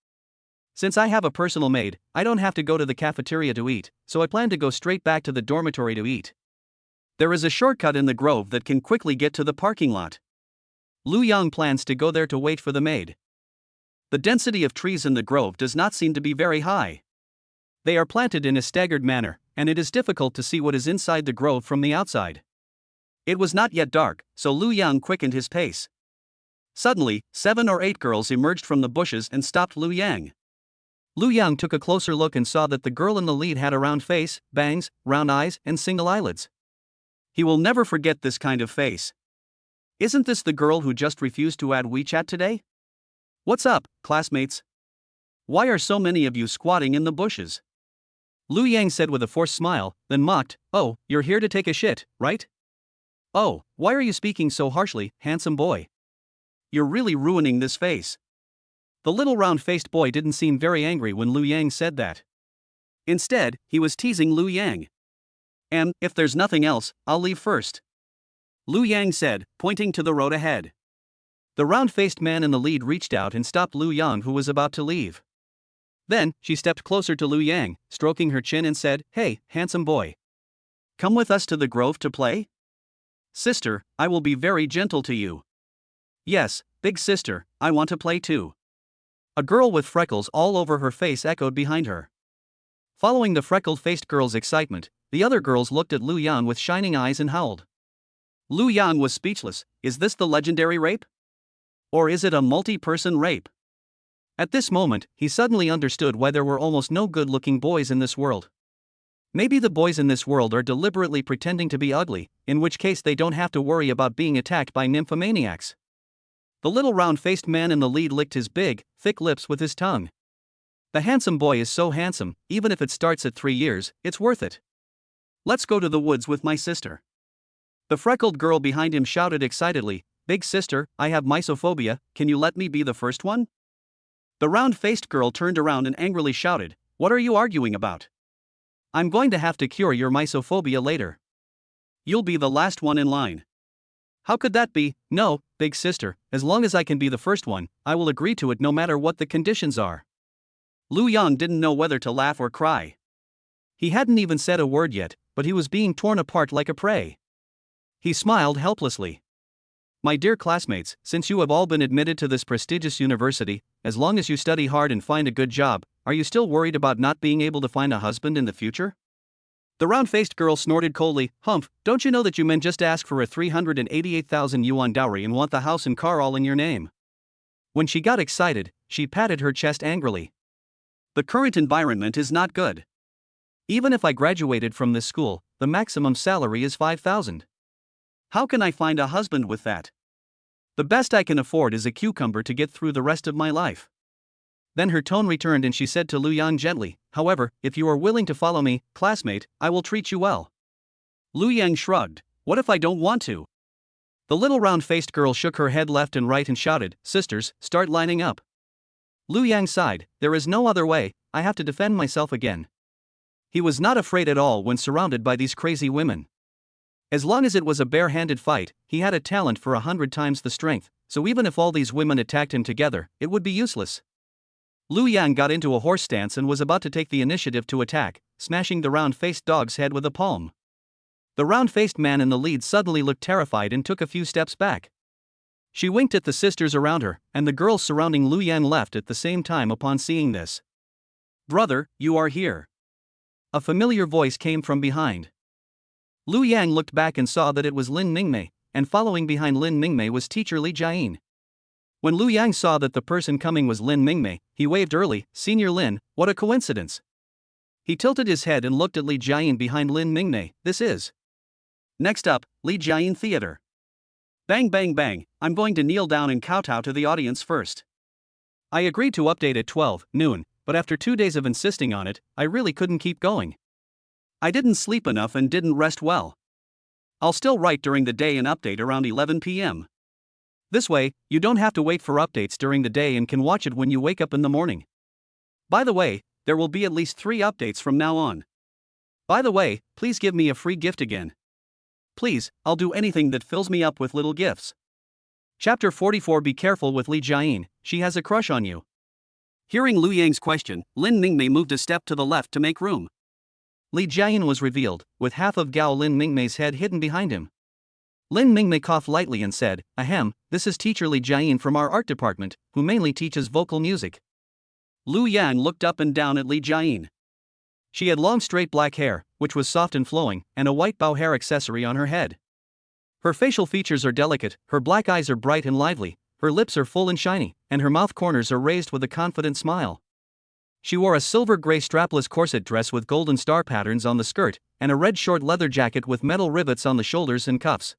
Since I have a personal maid, I don't have to go to the cafeteria to eat, so I plan to go straight back to the dormitory to eat. There is a shortcut in the grove that can quickly get to the parking lot. Lu Yang plans to go there to wait for the maid. The density of trees in the grove does not seem to be very high. They are planted in a staggered manner, and it is difficult to see what is inside the grove from the outside. It was not yet dark, so Lu Yang quickened his pace. Suddenly, 7 or 8 girls emerged from the bushes and stopped Lu Yang. Lu Yang took a closer look and saw that the girl in the lead had a round face, bangs, round eyes, and single eyelids. He will never forget this kind of face. Isn't this the girl who just refused to add WeChat today? What's up, classmates? Why are so many of you squatting in the bushes? Lu Yang said with a forced smile, then mocked, "Oh, you're here to take a shit, right? Oh, why are you speaking so harshly, handsome boy? You're really ruining this face." The little round-faced boy didn't seem very angry when Lu Yang said that. Instead, he was teasing Lu Yang. If there's nothing else, I'll leave first," Lu Yang said, pointing to the road ahead. The round-faced man in the lead reached out and stopped Lu Yang, who was about to leave. Then, she stepped closer to Lu Yang, stroking her chin and said, "Hey, handsome boy. Come with us to the grove to play? Sister, I will be very gentle to you." "Yes, big sister, I want to play too." A girl with freckles all over her face echoed behind her. Following the freckled-faced girl's excitement, the other girls looked at Lu Yang with shining eyes and howled. Lu Yang was speechless. Is this the legendary rape? Or is it a multi-person rape? At this moment, he suddenly understood why there were almost no good-looking boys in this world. Maybe the boys in this world are deliberately pretending to be ugly, in which case they don't have to worry about being attacked by nymphomaniacs. The little round-faced man in the lead licked his big, thick lips with his tongue. The handsome boy is so handsome, even if it starts at 3 years, it's worth it. Let's go to the woods with my sister. The freckled girl behind him shouted excitedly, "Big sister, I have mysophobia, can you let me be the first one?" The round-faced girl turned around and angrily shouted, "What are you arguing about? I'm going to have to cure your mysophobia later. You'll be the last one in line." "How could that be?" "No, big sister, as long as I can be the first one, I will agree to it no matter what the conditions are." Lu Yang didn't know whether to laugh or cry. He hadn't even said a word yet, but he was being torn apart like a prey. He smiled helplessly. "My dear classmates, since you have all been admitted to this prestigious university, as long as you study hard and find a good job, are you still worried about not being able to find a husband in the future?" The round-faced girl snorted coldly, "Humph, don't you know that you men just ask for a 388,000 yuan dowry and want the house and car all in your name?" When she got excited, she patted her chest angrily. "The current environment is not good. Even if I graduated from this school, the maximum salary is 5,000. How can I find a husband with that? The best I can afford is a cucumber to get through the rest of my life." Then her tone returned and she said to Lu Yang gently, "However, if you are willing to follow me, classmate, I will treat you well." Lu Yang shrugged, "What if I don't want to?" The little round-faced girl shook her head left and right and shouted, "Sisters, start lining up." Lu Yang sighed, "There is no other way, I have to defend myself again." He was not afraid at all when surrounded by these crazy women. As long as it was a bare-handed fight, he had a talent for 100 times the strength, so even if all these women attacked him together, it would be useless. Lu Yang got into a horse stance and was about to take the initiative to attack, smashing the round-faced dog's head with a palm. The round-faced man in the lead suddenly looked terrified and took a few steps back. She winked at the sisters around her, and the girls surrounding Lu Yang laughed at the same time upon seeing this. "Brother, you are here." A familiar voice came from behind. Lu Yang looked back and saw that it was Lin Mingmei, and following behind Lin Mingmei was teacher Li Jiayin. When Lu Yang saw that the person coming was Lin Mingmei, he waved early, "Senior Lin, what a coincidence." He tilted his head and looked at Li Jiayin behind Lin Mingmei. "This is." Next up, Li Jiayin Theater. Bang bang bang, I'm going to kneel down and kowtow to the audience first. I agreed to update at 12 noon, but after 2 days of insisting on it, I really couldn't keep going. I didn't sleep enough and didn't rest well. I'll still write during the day and update around 11 p.m. This way, you don't have to wait for updates during the day and can watch it when you wake up in the morning. By the way, there will be at least 3 updates from now on. By the way, please give me a free gift again. Please, I'll do anything that fills me up with little gifts. Chapter 44. Be careful with Li Jiayin, she has a crush on you. Hearing Lu Yang's question, Lin Mingmei moved a step to the left to make room. Li Jiayin was revealed, with half of Gao Lin Mingmei's head hidden behind him. Lin Mingmei coughed lightly and said, "Ahem, this is teacher Li Jiayin from our art department, who mainly teaches vocal music." Lu Yang looked up and down at Li Jiayin. She had long straight black hair, which was soft and flowing, and a white bow hair accessory on her head. Her facial features are delicate, her black eyes are bright and lively, her lips are full and shiny, and her mouth corners are raised with a confident smile. She wore a silver-gray strapless corset dress with golden star patterns on the skirt, and a red short leather jacket with metal rivets on the shoulders and cuffs.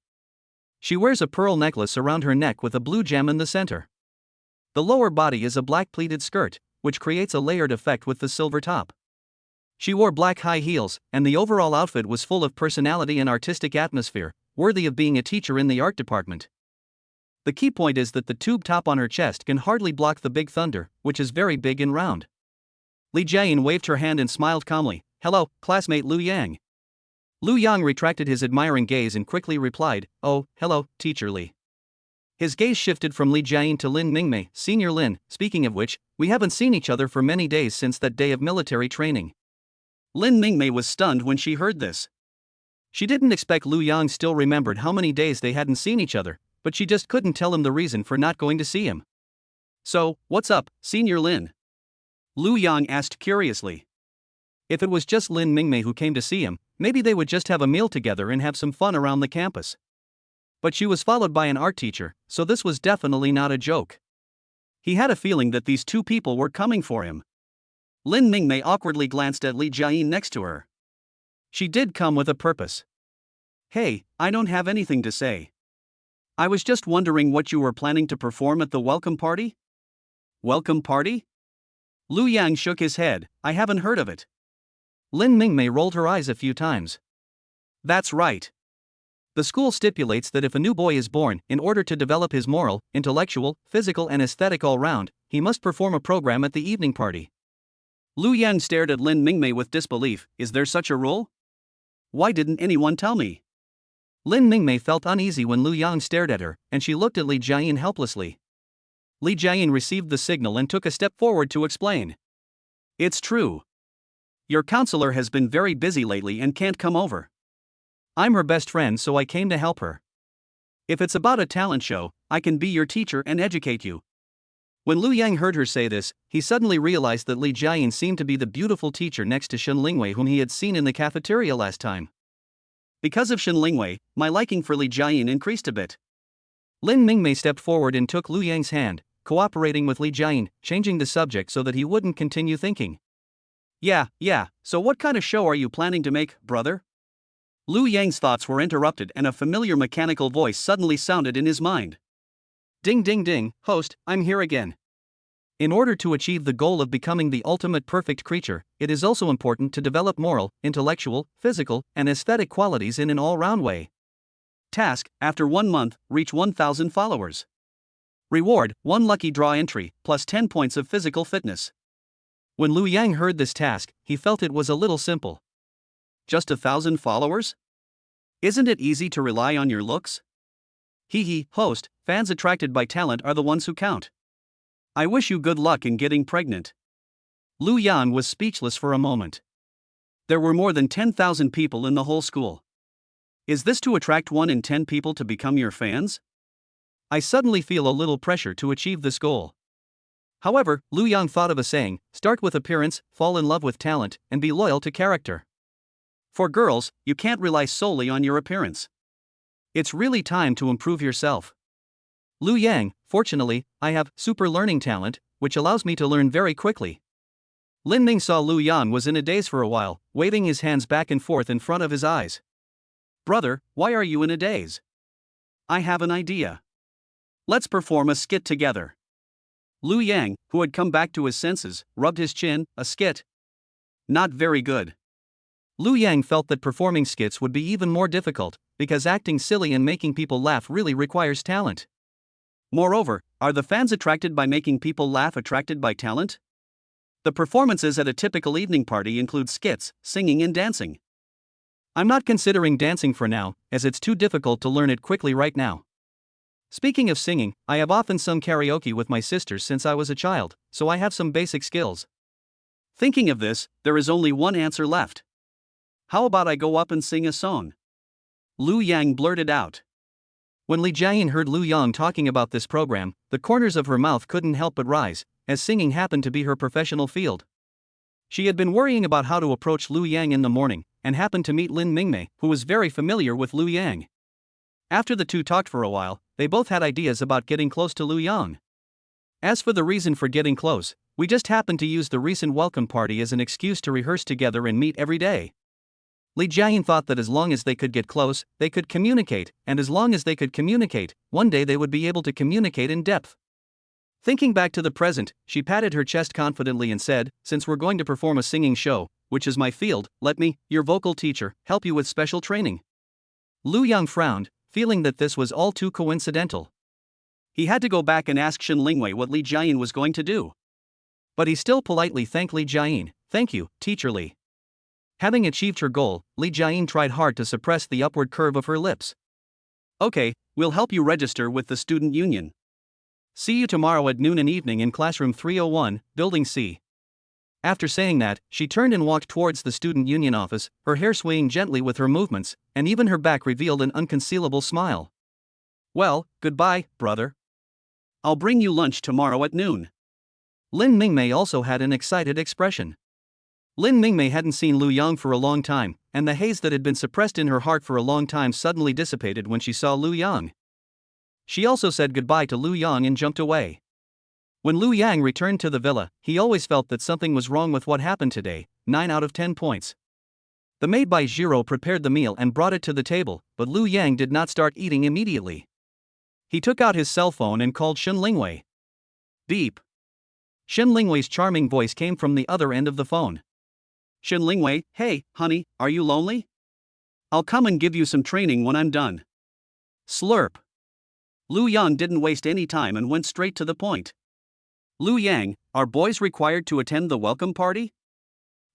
She wears a pearl necklace around her neck with a blue gem in the center. The lower body is a black pleated skirt, which creates a layered effect with the silver top. She wore black high heels, and the overall outfit was full of personality and artistic atmosphere, worthy of being a teacher in the art department. The key point is that the tube top on her chest can hardly block the big thunder, which is very big and round. Li Jiayin waved her hand and smiled calmly. "Hello, classmate Lu Yang." Lu Yang retracted his admiring gaze and quickly replied, "Oh, hello, teacher Li." His gaze shifted from Li Jiayin to Lin Mingmei. "Senior Lin, speaking of which, we haven't seen each other for many days since that day of military training." Lin Mingmei was stunned when she heard this. She didn't expect Lu Yang still remembered how many days they hadn't seen each other, but she just couldn't tell him the reason for not going to see him. "So, what's up, Senior Lin?" Lu Yang asked curiously. If it was just Lin Mingmei who came to see him, maybe they would just have a meal together and have some fun around the campus. But she was followed by an art teacher, so this was definitely not a joke. He had a feeling that these two people were coming for him. Lin Mingmei awkwardly glanced at Li Jiayin next to her. She did come with a purpose. "Hey, I don't have anything to say. I was just wondering what you were planning to perform at the welcome party?" "Welcome party?" Lu Yang shook his head. "I haven't heard of it." Lin Mingmei rolled her eyes a few times. "That's right. The school stipulates that if a new boy is born, in order to develop his moral, intellectual, physical and aesthetic all round, he must perform a program at the evening party." Lu Yang stared at Lin Mingmei with disbelief. "Is there such a rule? Why didn't anyone tell me?" Lin Mingmei felt uneasy when Lu Yang stared at her, and she looked at Li Jiayin helplessly. Li Jiayin received the signal and took a step forward to explain. "It's true. Your counselor has been very busy lately and can't come over. I'm her best friend, so I came to help her. If it's about a talent show, I can be your teacher and educate you." When Lu Yang heard her say this, he suddenly realized that Li Jiayin seemed to be the beautiful teacher next to Shen Lingwei whom he had seen in the cafeteria last time. Because of Shen Lingwei, my liking for Li Jiayin increased a bit. Lin Mingmei stepped forward and took Lu Yang's hand, cooperating with Li Jiayin, changing the subject so that he wouldn't continue thinking. Yeah, so what kind of show are you planning to make, brother?" Lu Yang's thoughts were interrupted and a familiar mechanical voice suddenly sounded in his mind. "Ding ding ding, host, I'm here again." In order to achieve the goal of becoming the ultimate perfect creature, it is also important to develop moral, intellectual, physical, and aesthetic qualities in an all-round way. Task: after 1 month, reach 1,000 followers. Reward: 1 lucky draw entry, plus 10 points of physical fitness. When Lu Yang heard this task, he felt it was a little simple. Just 1,000 followers? Isn't it easy to rely on your looks? Host, fans attracted by talent are the ones who count. I wish you good luck in getting pregnant." Lu Yang was speechless for a moment. There were more than 10,000 people in the whole school. Is this to attract 1 in 10 people to become your fans? I suddenly feel a little pressure to achieve this goal. However, Lu Yang thought of a saying: start with appearance, fall in love with talent, and be loyal to character. For girls, you can't rely solely on your appearance. It's really time to improve yourself. Lu Yang, fortunately, I have super learning talent, which allows me to learn very quickly. Lin Ming saw Lu Yang was in a daze for a while, waving his hands back and forth in front of his eyes. "Brother, why are you in a daze?" "I have an idea. Let's perform a skit together." Lu Yang, who had come back to his senses, rubbed his chin. "A skit? Not very good." Lu Yang felt that performing skits would be even more difficult, because acting silly and making people laugh really requires talent. Moreover, are the fans attracted by making people laugh attracted by talent? The performances at a typical evening party include skits, singing and dancing. I'm not considering dancing for now, as it's too difficult to learn it quickly right now. Speaking of singing, I have often sung karaoke with my sisters since I was a child, so I have some basic skills. Thinking of this, there is only one answer left. how about I go up and sing a song? Lu Yang blurted out. When Li Jiayin heard Lu Yang talking about this program, the corners of her mouth couldn't help but rise, as singing happened to be her professional field. She had been worrying about how to approach Lu Yang in the morning, and happened to meet Lin Mingmei, who was very familiar with Lu Yang. After the two talked for a while, they both had ideas about getting close to Lu Yang. As for the reason for getting close, we just happened to use the recent welcome party as an excuse to rehearse together and meet every day. Li Jiayin thought that as long as they could get close, they could communicate, and as long as they could communicate, one day they would be able to communicate in depth. Thinking back to the present, she patted her chest confidently and said, "Since we're going to perform a singing show, which is my field, let me, your vocal teacher, help you with special training." Lu Yang frowned, feeling that this was all too coincidental. He had to go back and ask Shen Lingwei what Li Jiayin was going to do. But he still politely thanked Li Jiayin. "Thank you, Teacher Li." Having achieved her goal, Li Jiayin tried hard to suppress the upward curve of her lips. "Okay, we'll help you register with the student union. See you tomorrow at noon and evening in classroom 301, building C." After saying that, she turned and walked towards the student union office, her hair swaying gently with her movements, and even her back revealed an unconcealable smile. "Well, goodbye, brother. I'll bring you lunch tomorrow at noon." Lin Mingmei also had an excited expression. Lin Mingmei hadn't seen Lu Yang for a long time, and the haze that had been suppressed in her heart for a long time suddenly dissipated when she saw Lu Yang. She also said goodbye to Lu Yang and jumped away. When Lu Yang returned to the villa, he always felt that something was wrong with what happened today. 9 out of 10 points. The maid by Jiro prepared the meal and brought it to the table, but Lu Yang did not start eating immediately. He took out his cell phone and called Shen Lingwei. Beep. Shen Lingwei's charming voice came from the other end of the phone. "Shen Lingwei, hey, honey, are you lonely? I'll come and give you some training when I'm done." Slurp. Lu Yang didn't waste any time and went straight to the point. "Lu Yang, are boys required to attend the welcome party?"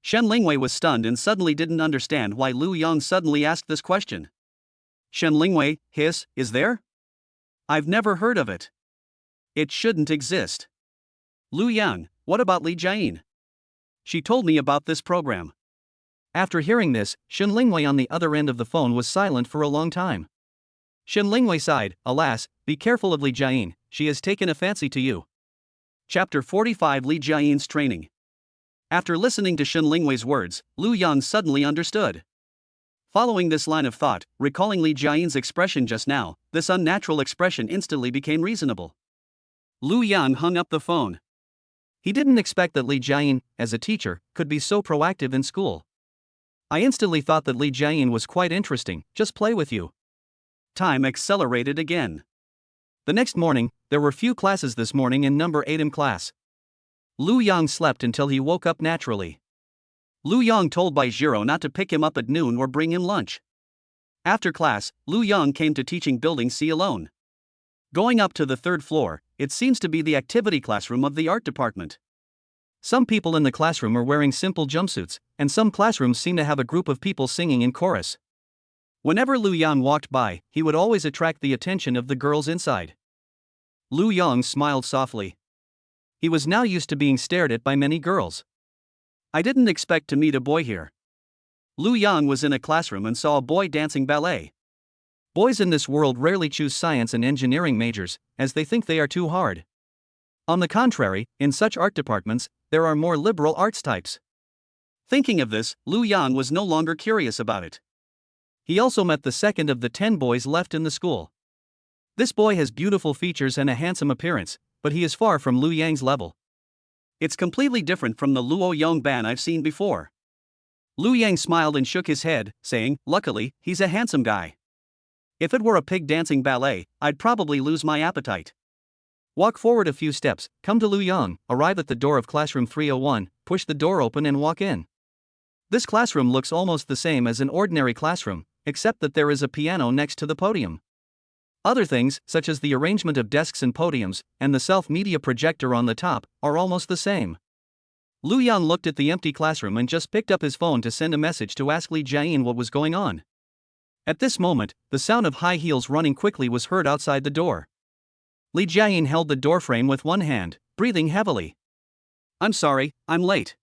Shen Lingwei was stunned and suddenly didn't understand why Lu Yang suddenly asked this question. Shen Lingwei, is there? I've never heard of it. It shouldn't exist. Lu Yang, what about Li Jiayin? She told me about this program. After hearing this, Shen Lingwei on the other end of the phone was silent for a long time. Shen Lingwei sighed, "Alas, be careful of Li Jiayin, she has taken a fancy to you." Chapter 45 Li Jiayin's Training. After listening to Shen Lingwei's words, Lu Yang suddenly understood. Following this line of thought, recalling Li Jiayin's expression just now, this unnatural expression instantly became reasonable. Lu Yang hung up the phone. He didn't expect that Li Jiayin, as a teacher, could be so proactive in school. "I instantly thought that Li Jiayin was quite interesting, just play with you." Time accelerated again. The next morning, there were few classes this morning in number 8M class. Lu Yang slept until he woke up naturally. Lu Yang told Bai Jiro not to pick him up at noon or bring him lunch. After class, Lu Yang came to teaching building C alone. Going up to the third floor, it seems to be the activity classroom of the art department. Some people in the classroom are wearing simple jumpsuits, and some classrooms seem to have a group of people singing in chorus. Whenever Lu Yang walked by, he would always attract the attention of the girls inside. Lu Yang smiled softly. He was now used to being stared at by many girls. "I didn't expect to meet a boy here." Lu Yang was in a classroom and saw a boy dancing ballet. Boys in this world rarely choose science and engineering majors, as they think they are too hard. On the contrary, in such art departments, there are more liberal arts types. Thinking of this, Lu Yang was no longer curious about it. He also met the second of the 10 boys left in the school. This boy has beautiful features and a handsome appearance, but he is far from Lu Yang's level. It's completely different from the Luo Yong Ban I've seen before. Lu Yang smiled and shook his head, saying, "Luckily, he's a handsome guy. If it were a pig dancing ballet, I'd probably lose my appetite." Walk forward a few steps, come to Lu Yang, arrive at the door of classroom 301, push the door open and walk in. This classroom looks almost the same as an ordinary classroom, except that there is a piano next to the podium. Other things, such as the arrangement of desks and podiums, and the self-media projector on the top, are almost the same. Lu Yang looked at the empty classroom and just picked up his phone to send a message to ask Li Jiayin what was going on. At this moment, the sound of high heels running quickly was heard outside the door. Li Jiayin held the doorframe with one hand, breathing heavily. "I'm sorry, I'm late."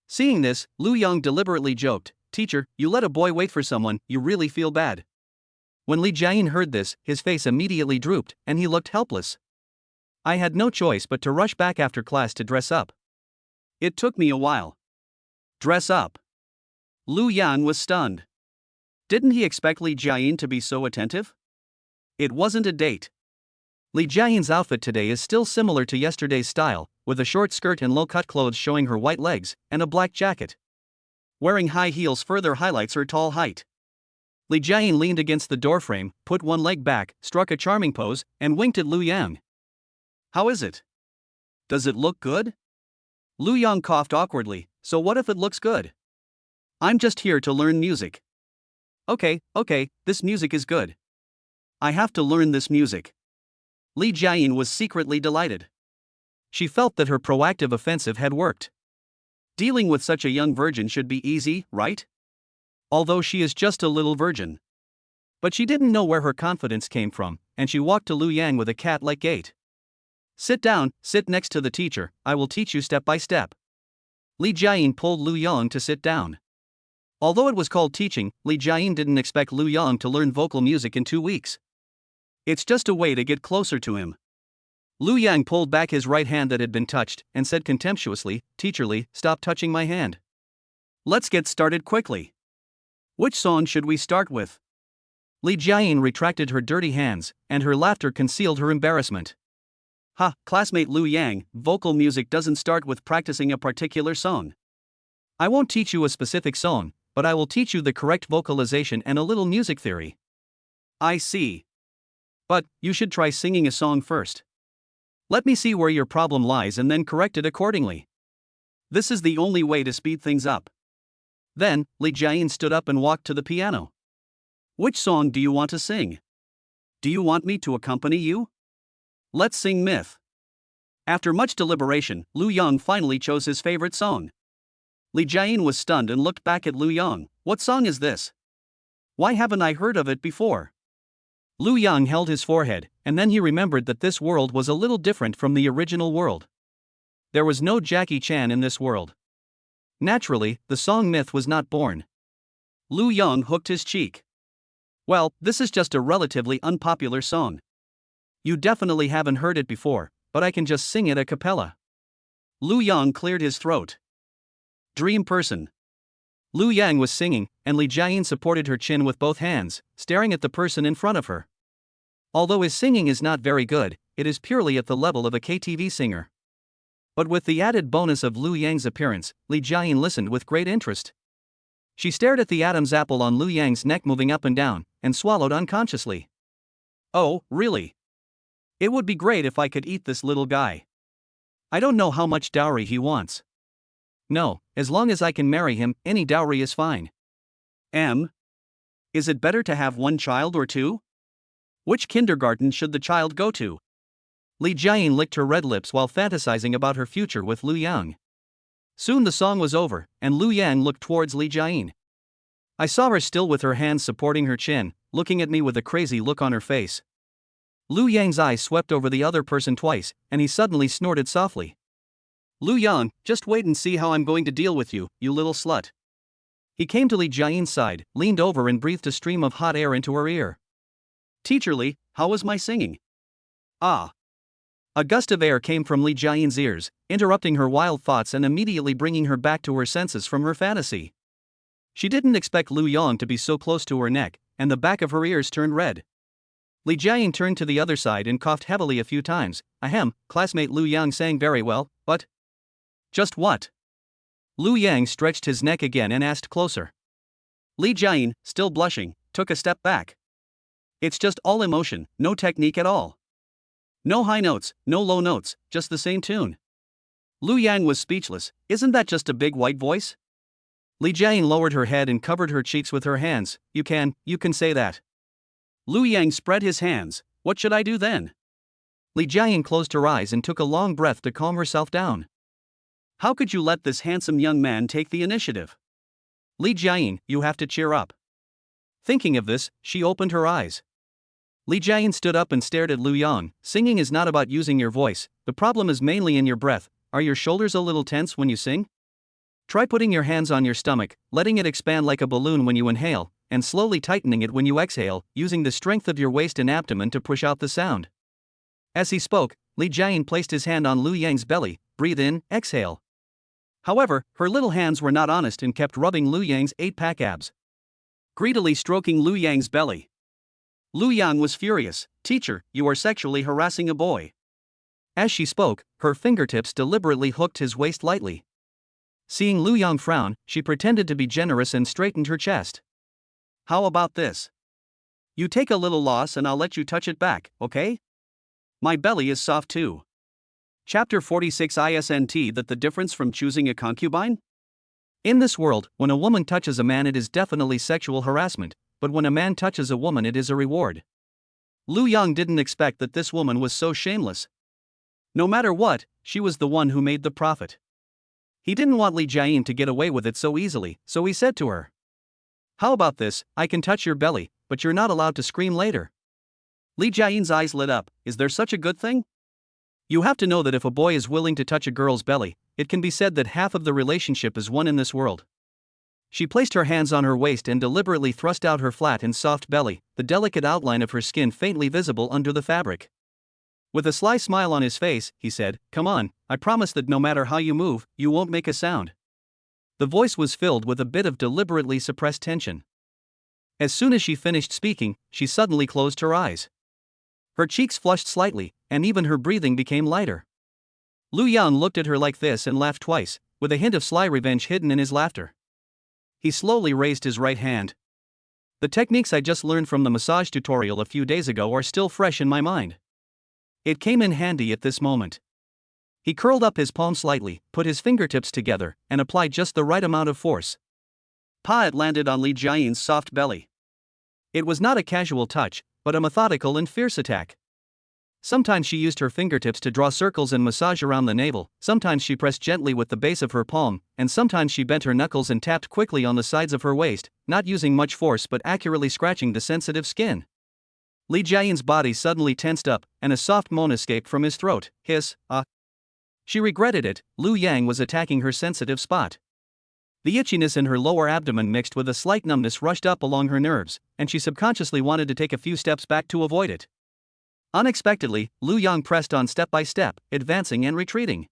Seeing this, Lu Yang deliberately joked, teacher, you let a boy wait for someone, you really feel bad. When Li Jiayin heard this, his face immediately drooped, and he looked helpless. I had no choice but to rush back after class to dress up. It took me a while. Dress up. Lu Yang was stunned. Didn't he expect Li Jiayin to be so attentive? It wasn't a date. Li Jiayin's outfit today is still similar to yesterday's style, with a short skirt and low-cut clothes showing her white legs, and a black jacket. Wearing high heels further highlights her tall height. Li Jiayin leaned against the doorframe, put one leg back, struck a charming pose, and winked at Lu Yang. How is it? Does it look good? Lu Yang coughed awkwardly. So what if it looks good? I'm just here to learn music. Okay, this music is good. I have to learn this music. Li Jiayin was secretly delighted. She felt that her proactive offensive had worked. Dealing with such a young virgin should be easy, right? Although she is just a little virgin. But she didn't know where her confidence came from, and she walked to Lu Yang with a cat-like gait. Sit down, sit next to the teacher, I will teach you step by step. Li Jiayin pulled Lu Yang to sit down. Although it was called teaching, Li Jiayin didn't expect Lu Yang to learn vocal music in 2 weeks. It's just a way to get closer to him. Lu Yang pulled back his right hand that had been touched, and said contemptuously, "Teacher, stop touching my hand." Let's get started quickly. Which song should we start with? Li Jiayin retracted her dirty hands, and her laughter concealed her embarrassment. Ha, classmate Lu Yang, vocal music doesn't start with practicing a particular song. I won't teach you a specific song, but I will teach you the correct vocalization and a little music theory. I see. But you should try singing a song first. Let me see where your problem lies and then correct it accordingly. This is the only way to speed things up. Then, Li Jiayin stood up and walked to the piano. Which song do you want to sing? Do you want me to accompany you? Let's sing Myth. After much deliberation, Lu Yang finally chose his favorite song. Li Jiayin was stunned and looked back at Lu Yang. What song is this? Why haven't I heard of it before? Lu Yang held his forehead, and then he remembered that this world was a little different from the original world. There was no Jackie Chan in this world. Naturally, the song Myth was not born. Lu Yang hooked his cheek. Well, this is just a relatively unpopular song. You definitely haven't heard it before, but I can just sing it a cappella. Lu Yang cleared his throat. Dream person. Lu Yang was singing, and Li Jiayin supported her chin with both hands, staring at the person in front of her. Although his singing is not very good, it is purely at the level of a KTV singer. But with the added bonus of Lu Yang's appearance, Li Jiayin listened with great interest. She stared at the Adam's apple on Lu Yang's neck moving up and down, and swallowed unconsciously. Oh, really? It would be great if I could eat this little guy. I don't know how much dowry he wants. No, as long as I can marry him, any dowry is fine. Is it better to have 1 child or 2? Which kindergarten should the child go to? Li Jiayin licked her red lips while fantasizing about her future with Lu Yang. Soon the song was over, and Lu Yang looked towards Li Jiayin. I saw her still with her hands supporting her chin, looking at me with a crazy look on her face. Lu Yang's eyes swept over the other person twice, and he suddenly snorted softly. Lu Yang, just wait and see how I'm going to deal with you, you little slut. He came to Li Jiayin's side, leaned over and breathed a stream of hot air into her ear. Teacher Li, how was my singing? Ah. A gust of air came from Li Jiayin's ears, interrupting her wild thoughts and immediately bringing her back to her senses from her fantasy. She didn't expect Lu Yang to be so close to her neck, and the back of her ears turned red. Li Jiayin turned to the other side and coughed heavily a few times. Ahem, classmate Lu Yang sang very well, but... Just what? Lu Yang stretched his neck again and asked closer. Li Jiayin, still blushing, took a step back. It's just all emotion, no technique at all. No high notes, no low notes, just the same tune. Lu Yang was speechless. Isn't that just a big white voice? Li Jiayin lowered her head and covered her cheeks with her hands. You can say that. Lu Yang spread his hands. What should I do then? Li Jiayin closed her eyes and took a long breath to calm herself down. How could you let this handsome young man take the initiative? Li Jiayin, you have to cheer up. Thinking of this, she opened her eyes. Li Jiayin stood up and stared at Lu Yang. Singing is not about using your voice, the problem is mainly in your breath. Are your shoulders a little tense when you sing? Try putting your hands on your stomach, letting it expand like a balloon when you inhale, and slowly tightening it when you exhale, using the strength of your waist and abdomen to push out the sound. As he spoke, Li Jiayin placed his hand on Lu Yang's belly. Breathe in, exhale. However, her little hands were not honest and kept rubbing Lu Yang's 8-pack abs, greedily stroking Lu Yang's belly. Lu Yang was furious. Teacher, you are sexually harassing a boy. As she spoke, her fingertips deliberately hooked his waist lightly. Seeing Lu Yang frown, she pretended to be generous and straightened her chest. How about this? You take a little loss and I'll let you touch it back, okay? My belly is soft too. Chapter 46 ISNT that the difference from choosing a concubine? In this world, when a woman touches a man, it is definitely sexual harassment, but when a man touches a woman, it is a reward. Lu Yang didn't expect that this woman was so shameless. No matter what, she was the one who made the profit. He didn't want Li Jiayin to get away with it so easily, so he said to her, how about this? I can touch your belly, but you're not allowed to scream later. Li Jiayin's eyes lit up. Is there such a good thing? You have to know that if a boy is willing to touch a girl's belly, it can be said that half of the relationship is won in this world. She placed her hands on her waist and deliberately thrust out her flat and soft belly, the delicate outline of her skin faintly visible under the fabric. With a sly smile on his face, he said, come on, I promise that no matter how you move, you won't make a sound. The voice was filled with a bit of deliberately suppressed tension. As soon as she finished speaking, she suddenly closed her eyes. Her cheeks flushed slightly, and even her breathing became lighter. Lu Yang looked at her like this and laughed twice, with a hint of sly revenge hidden in his laughter. He slowly raised his right hand. The techniques I just learned from the massage tutorial a few days ago are still fresh in my mind. It came in handy at this moment. He curled up his palm slightly, put his fingertips together, and applied just the right amount of force. Pa! It landed on Li Jiayin's soft belly. It was not a casual touch, but a methodical and fierce attack. Sometimes she used her fingertips to draw circles and massage around the navel, sometimes she pressed gently with the base of her palm, and sometimes she bent her knuckles and tapped quickly on the sides of her waist, not using much force but accurately scratching the sensitive skin. Li Jiayin's body suddenly tensed up, and a soft moan escaped from his throat. Hiss, ah. She regretted it. Lu Yang was attacking her sensitive spot. The itchiness in her lower abdomen mixed with a slight numbness rushed up along her nerves, and she subconsciously wanted to take a few steps back to avoid it. Unexpectedly, Lu Yang pressed on step by step, advancing and retreating.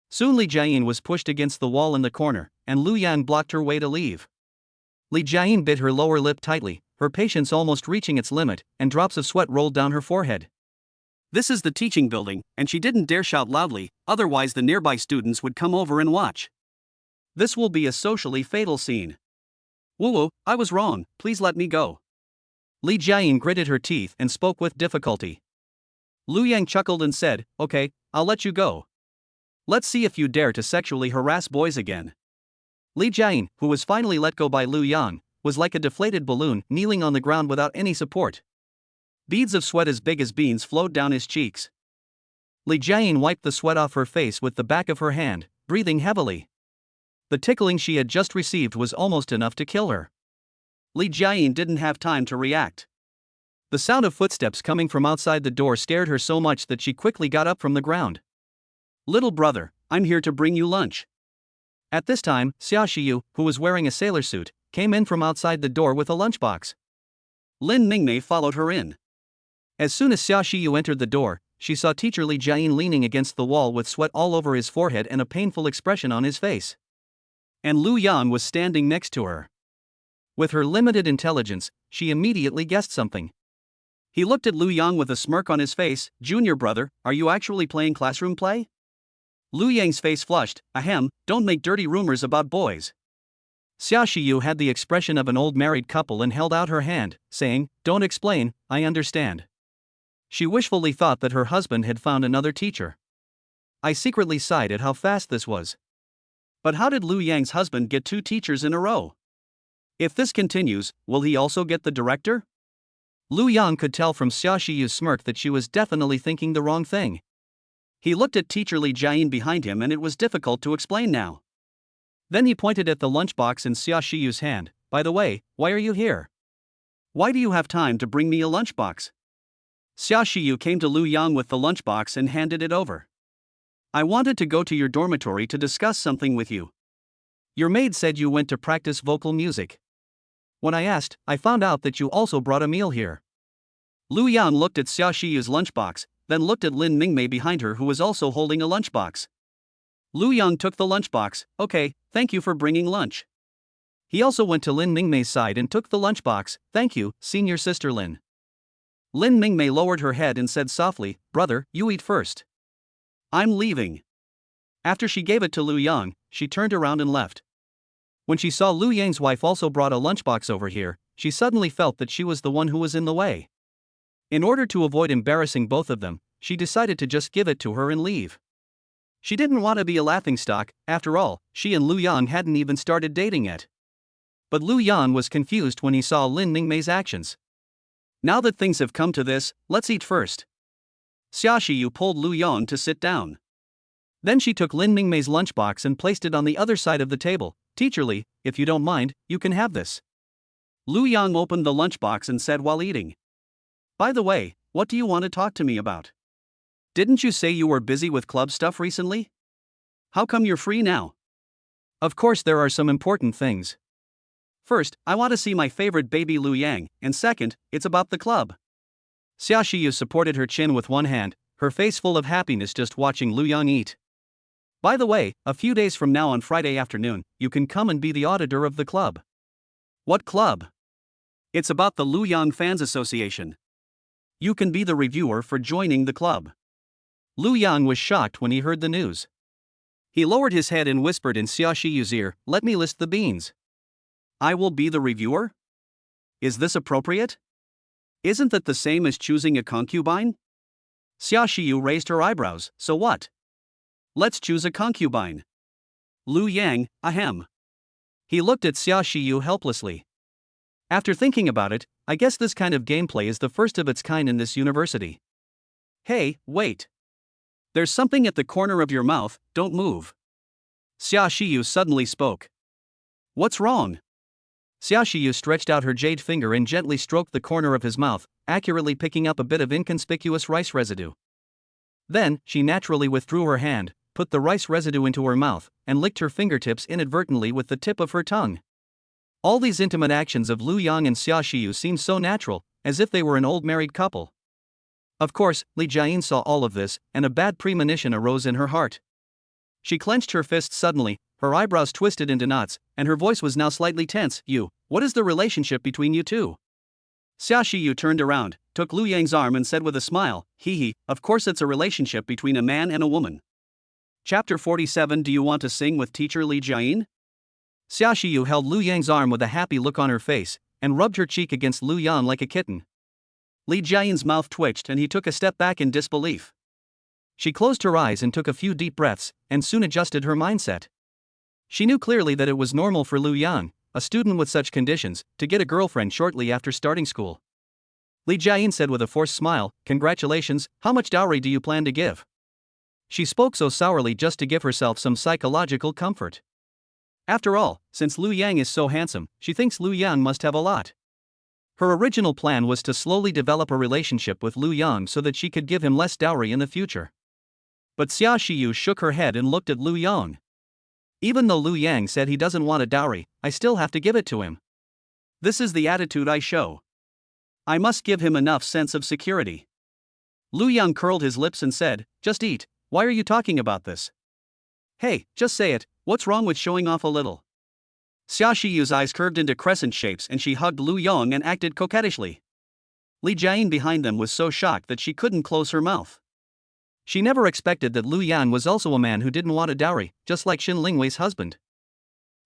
Soon Li Jiayin was pushed against the wall in the corner, and Lu Yang blocked her way to leave. Li Jiayin bit her lower lip tightly, her patience almost reaching its limit, and drops of sweat rolled down her forehead. This is the teaching building, and she didn't dare shout loudly, otherwise the nearby students would come over and watch. This will be a socially fatal scene. Woo, I was wrong, please let me go. Li Jiayin gritted her teeth and spoke with difficulty. Lu Yang chuckled and said, okay, I'll let you go. Let's see if you dare to sexually harass boys again. Li Jiayin, who was finally let go by Lu Yang, was like a deflated balloon kneeling on the ground without any support. Beads of sweat as big as beans flowed down his cheeks. Li Jiayin wiped the sweat off her face with the back of her hand, breathing heavily. The tickling she had just received was almost enough to kill her. Li Jiayin didn't have time to react. The sound of footsteps coming from outside the door scared her so much that she quickly got up from the ground. Little brother, I'm here to bring you lunch. At this time, Xia Shiyu, who was wearing a sailor suit, came in from outside the door with a lunchbox. Lin Mingmei followed her in. As soon as Xia Shiyu entered the door, she saw teacher Li Jiayin leaning against the wall with sweat all over his forehead and a painful expression on his face. And Lu Yang was standing next to her. With her limited intelligence, she immediately guessed something. He looked at Lu Yang with a smirk on his face. Junior brother, are you actually playing classroom play? Lu Yang's face flushed. Ahem, don't make dirty rumors about boys. Xia Shiyu had the expression of an old married couple and held out her hand, saying, don't explain, I understand. She wishfully thought that her husband had found another teacher. I secretly sighed at how fast this was. But how did Lu Yang's husband get 2 teachers in a row? If this continues, will he also get the director? Lu Yang could tell from Xia Shiyu's smirk that she was definitely thinking the wrong thing. He looked at teacher Li Jiayin behind him and it was difficult to explain now. Then he pointed at the lunchbox in Xia Shiyu's hand. By the way, why are you here? Why do you have time to bring me a lunchbox? Xia Shiyu came to Lu Yang with the lunchbox and handed it over. I wanted to go to your dormitory to discuss something with you. Your maid said you went to practice vocal music. When I asked, I found out that you also brought a meal here. Lu Yan looked at Xia Shiyu's lunchbox, then looked at Lin Mingmei behind her who was also holding a lunchbox. Lu Yang took the lunchbox. Okay, thank you for bringing lunch. He also went to Lin Mingmei's side and took the lunchbox. Thank you, senior sister Lin. Lin Mingmei lowered her head and said softly, brother, you eat first. I'm leaving. After she gave it to Lu Yang, she turned around and left. When she saw Lu Yang's wife also brought a lunchbox over here, she suddenly felt that she was the one who was in the way. In order to avoid embarrassing both of them, she decided to just give it to her and leave. She didn't want to be a laughingstock. After all, she and Lu Yang hadn't even started dating yet. But Lu Yang was confused when he saw Lin Mingmei's actions. Now that things have come to this, let's eat first. Xia Shiyu pulled Lu Yang to sit down. Then she took Lin Mingmei's lunchbox and placed it on the other side of the table. Teacherly, if you don't mind, you can have this. Lu Yang opened the lunchbox and said while eating. By the way, what do you want to talk to me about? Didn't you say you were busy with club stuff recently? How come you're free now? Of course there are some important things. First, I want to see my favorite baby Lu Yang, and second, it's about the club. Xia Shiyu supported her chin with one hand, her face full of happiness just watching Lu Yang eat. By the way, a few days from now on Friday afternoon, you can come and be the auditor of the club. What club? It's about the Lu Yang Fans Association. You can be the reviewer for joining the club. Lu Yang was shocked when he heard the news. He lowered his head and whispered in Xia Shiyu's ear, let me list the beans. I will be the reviewer? Is this appropriate? Isn't that the same as choosing a concubine? Xia Shiyu raised her eyebrows, so what? Let's choose a concubine. Lu Yang, ahem. He looked at Xia Shiyu helplessly. After thinking about it, I guess this kind of gameplay is the first of its kind in this university. Hey, wait. There's something at the corner of your mouth, don't move. Xia Shiyu suddenly spoke. What's wrong? Xia Shiyu stretched out her jade finger and gently stroked the corner of his mouth, accurately picking up a bit of inconspicuous rice residue. Then, she naturally withdrew her hand, put the rice residue into her mouth, and licked her fingertips inadvertently with the tip of her tongue. All these intimate actions of Lu Yang and Xia Shiyu seemed so natural, as if they were an old married couple. Of course, Li Jiayin saw all of this, and a bad premonition arose in her heart. She clenched her fists suddenly, her eyebrows twisted into knots, and her voice was now slightly tense. What is the relationship between you two? Xia Shiyu turned around, took Lu Yang's arm and said with a smile, of course it's a relationship between a man and a woman. Chapter 47. Do you want to sing with teacher Li Jiayin? Xia Shiyu held Lu Yang's arm with a happy look on her face, and rubbed her cheek against Lu Yang like a kitten. Li Jiayan's mouth twitched and he took a step back in disbelief. She closed her eyes and took a few deep breaths, and soon adjusted her mindset. She knew clearly that it was normal for Lu Yang, a student with such conditions, to get a girlfriend shortly after starting school. Li Jiayin said with a forced smile, congratulations, how much dowry do you plan to give? She spoke so sourly just to give herself some psychological comfort. After all, since Lu Yang is so handsome, she thinks Lu Yang must have a lot. Her original plan was to slowly develop a relationship with Lu Yang so that she could give him less dowry in the future. But Xia Shiyu shook her head and looked at Lu Yang. Even though Lu Yang said he doesn't want a dowry, I still have to give it to him. This is the attitude I show. I must give him enough sense of security. Lu Yang curled his lips and said, just eat, why are you talking about this? Hey, just say it, what's wrong with showing off a little? Xia Shiyu's eyes curved into crescent shapes and she hugged Lu Yang and acted coquettishly. Li Jiayin behind them was so shocked that she couldn't close her mouth. She never expected that Lu Yang was also a man who didn't want a dowry, just like Xin Lingwei's husband.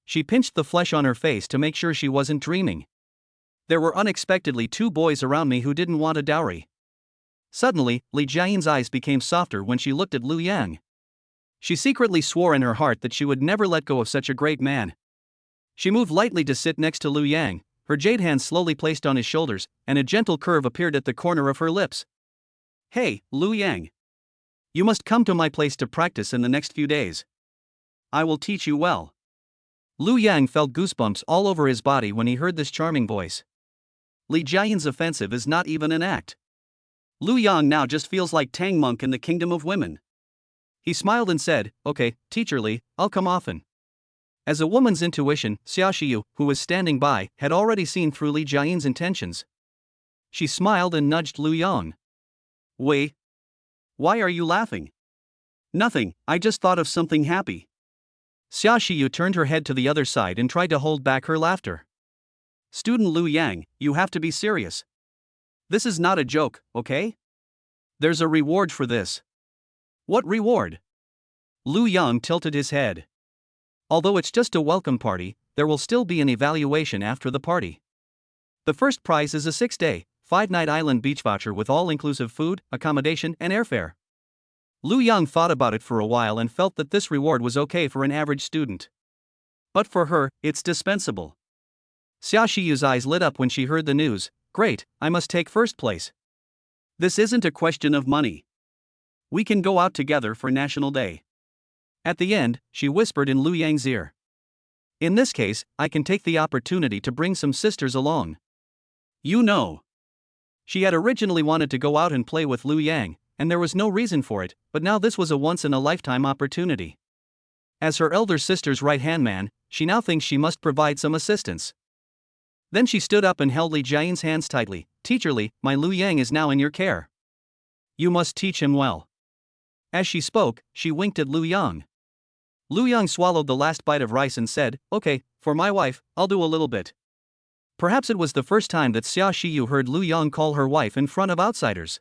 She pinched the flesh on her face to make sure she wasn't dreaming. There were unexpectedly 2 boys around me who didn't want a dowry. Suddenly, Li Jiayin's eyes became softer when she looked at Lu Yang. She secretly swore in her heart that she would never let go of such a great man. She moved lightly to sit next to Lu Yang, her jade hand slowly placed on his shoulders, and a gentle curve appeared at the corner of her lips. Hey, Lu Yang. You must come to my place to practice in the next few days. I will teach you well. Lu Yang felt goosebumps all over his body when he heard this charming voice. Li Jiayan's offensive is not even an act. Lu Yang now just feels like Tang Monk in the kingdom of women. He smiled and said, okay, teacher Li, I'll come often. As a woman's intuition, Xiaoxiu, who was standing by, had already seen through Li Jiayin's intentions. She smiled and nudged Lu Yang. Wei. Why are you laughing? Nothing, I just thought of something happy. Xiaoxiu turned her head to the other side and tried to hold back her laughter. Student Lu Yang, you have to be serious. This is not a joke, okay? There's a reward for this. What reward? Lu Yang tilted his head. Although it's just a welcome party, there will still be an evaluation after the party. The first prize is a 6-day, 5-night island beach voucher with all-inclusive food, accommodation, and airfare. Lu Yang thought about it for a while and felt that this reward was okay for an average student. But for her, it's dispensable. Xiaoxiu's eyes lit up when she heard the news. Great, I must take first place. This isn't a question of money. We can go out together for National Day. At the end, she whispered in Lu Yang's ear. In this case, I can take the opportunity to bring some sisters along. You know. She had originally wanted to go out and play with Lu Yang, and there was no reason for it, but now this was a once-in-a-lifetime opportunity. As her elder sister's right-hand man, she now thinks she must provide some assistance. Then she stood up and held Li Jiayin's hands tightly. Teacher Li, my Lu Yang is now in your care. You must teach him well. As she spoke, she winked at Lu Yang. Lu Yang swallowed the last bite of rice and said, Okay, for my wife, I'll do a little bit. Perhaps it was the first time that Xiaoxiu heard Lu Yang call her wife in front of outsiders.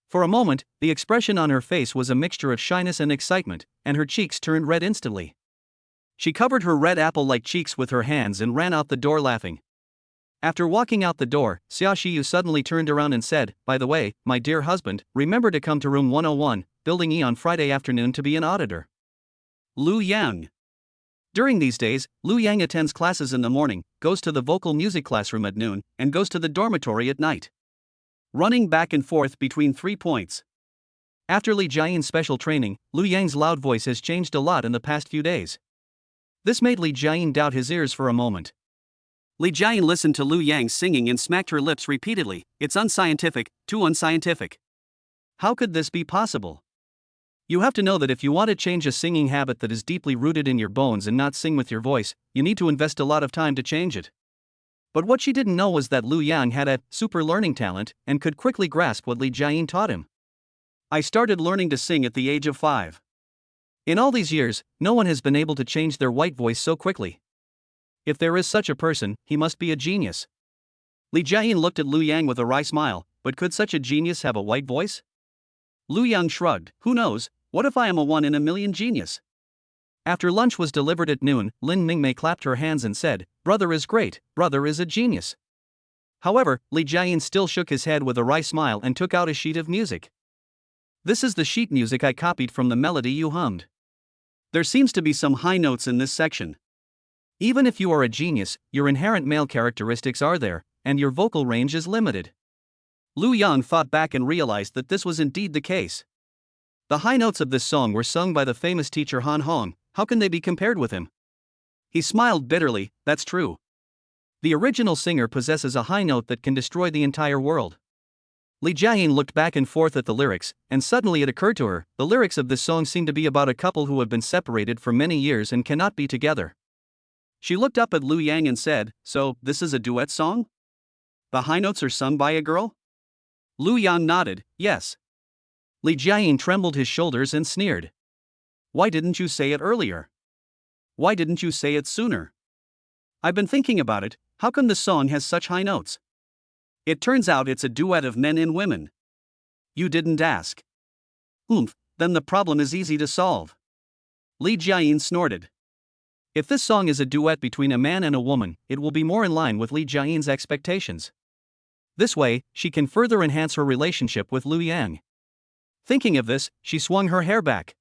For a moment, the expression on her face was a mixture of shyness and excitement, and her cheeks turned red instantly. She covered her red apple-like cheeks with her hands and ran out the door laughing. After walking out the door, Xiaoxiu suddenly turned around and said, By the way, my dear husband, remember to come to room 101, Building E on Friday afternoon to be an auditor. Lu Yang. During these days, Lu Yang attends classes in the morning, goes to the vocal music classroom at noon, and goes to the dormitory at night. Running back and forth between 3 points. After Li Jiayin's special training, Lu Yang's loud voice has changed a lot in the past few days. This made Li Jiayin doubt his ears for a moment. Li Jiayin listened to Lu Yang singing and smacked her lips repeatedly. It's unscientific, too unscientific. How could this be possible? You have to know that if you want to change a singing habit that is deeply rooted in your bones and not sing with your voice, you need to invest a lot of time to change it. But what she didn't know was that Lu Yang had a super learning talent and could quickly grasp what Li Jiayin taught him. I started learning to sing at the age of 5. In all these years, no one has been able to change their white voice so quickly. If there is such a person, he must be a genius. Li Jiayin looked at Lu Yang with a wry smile, but could such a genius have a white voice? Lu Yang shrugged. Who knows, what if I am a 1 in a million genius? After lunch was delivered at noon, Lin Mingmei clapped her hands and said, Brother is great, brother is a genius. However, Li Jiayin still shook his head with a wry smile and took out a sheet of music. This is the sheet music I copied from the melody you hummed. There seems to be some high notes in this section. Even if you are a genius, your inherent male characteristics are there, and your vocal range is limited. Lu Yang thought back and realized that this was indeed the case. The high notes of this song were sung by the famous teacher Han Hong. How can they be compared with him? He smiled bitterly. That's true. The original singer possesses a high note that can destroy the entire world. Li Jiayin looked back and forth at the lyrics, and suddenly it occurred to her, the lyrics of this song seem to be about a couple who have been separated for many years and cannot be together. She looked up at Lu Yang and said, So, this is a duet song? The high notes are sung by a girl? Lu Yang nodded, yes. Li Jiayin trembled his shoulders and sneered. Why didn't you say it earlier? Why didn't you say it sooner? I've been thinking about it. How come the song has such high notes? It turns out it's a duet of men and women. You didn't ask. Then the problem is easy to solve. Li Jiayin snorted. If this song is a duet between a man and a woman, it will be more in line with Li Jiayin's expectations. This way, she can further enhance her relationship with Lu Yang. Thinking of this, she swung her hair back.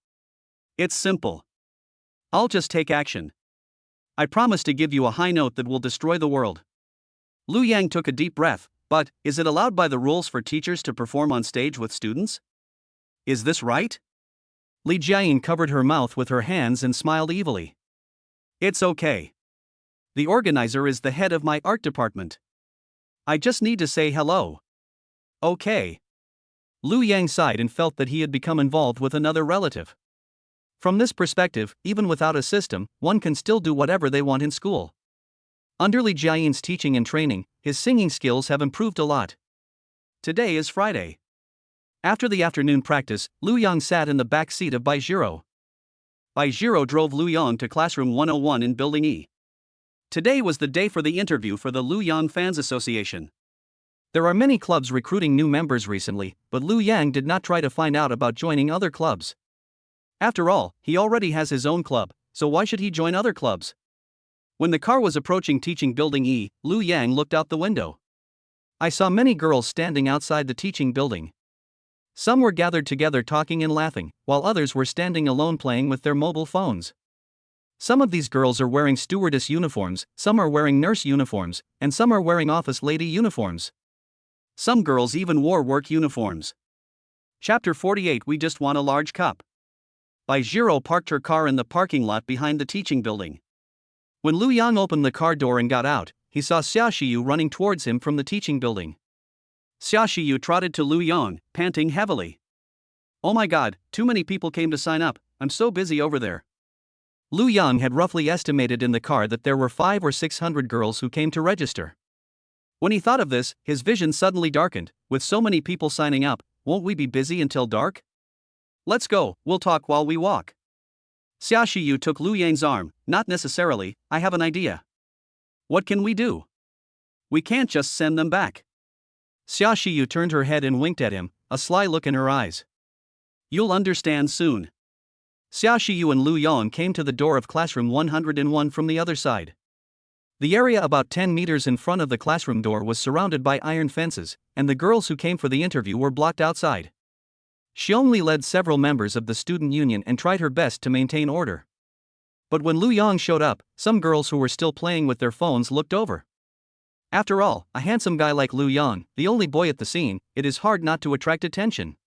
It's simple. I'll just take action. I promise to give you a high note that will destroy the world. Lu Yang took a deep breath. But, is it allowed by the rules for teachers to perform on stage with students? Is this right? Li Jiayin covered her mouth with her hands and smiled evilly. It's okay. The organizer is the head of my art department. I just need to say hello. Okay. Lu Yang sighed and felt that he had become involved with another relative. From this perspective, even without a system, one can still do whatever they want in school. Under Li Jiayin's teaching and training, his singing skills have improved a lot. Today is Friday. After the afternoon practice, Lu Yang sat in the back seat of Bai Jiro. Bai Jiro drove Lu Yang to classroom 101 in Building E. Today was the day for the interview for the Lu Yang Fans Association. There are many clubs recruiting new members recently, but Lu Yang did not try to find out about joining other clubs. After all, he already has his own club, so why should he join other clubs? When the car was approaching Teaching Building E, Lu Yang looked out the window. I saw many girls standing outside the teaching building. Some were gathered together talking and laughing, while others were standing alone playing with their mobile phones. Some of these girls are wearing stewardess uniforms, some are wearing nurse uniforms, and some are wearing office lady uniforms. Some girls even wore work uniforms. Chapter 48. We just want a large cup. Bai Jiro parked her car in the parking lot behind the teaching building. When Lu Yang opened the car door and got out, he saw Xia Shiyu running towards him from the teaching building. Xia Shiyu trotted to Lu Yang, panting heavily. Oh my god, too many people came to sign up, I'm so busy over there. Lu Yang had roughly estimated in the car that there were 500 or 600 girls who came to register. When he thought of this, his vision suddenly darkened. With so many people signing up, won't we be busy until dark? Let's go, we'll talk while we walk. Xia Shiyu took Lu Yang's arm. Not necessarily, I have an idea. What can we do? We can't just send them back. Xia Shiyu turned her head and winked at him, a sly look in her eyes. You'll understand soon. Xia Shiyu and Lu Yang came to the door of classroom 101 from the other side. The area about 10 meters in front of the classroom door was surrounded by iron fences, and the girls who came for the interview were blocked outside. She only led several members of the student union and tried her best to maintain order. But when Lu Yang showed up, some girls who were still playing with their phones looked over. After all, a handsome guy like Lu Yang, the only boy at the scene, it is hard not to attract attention.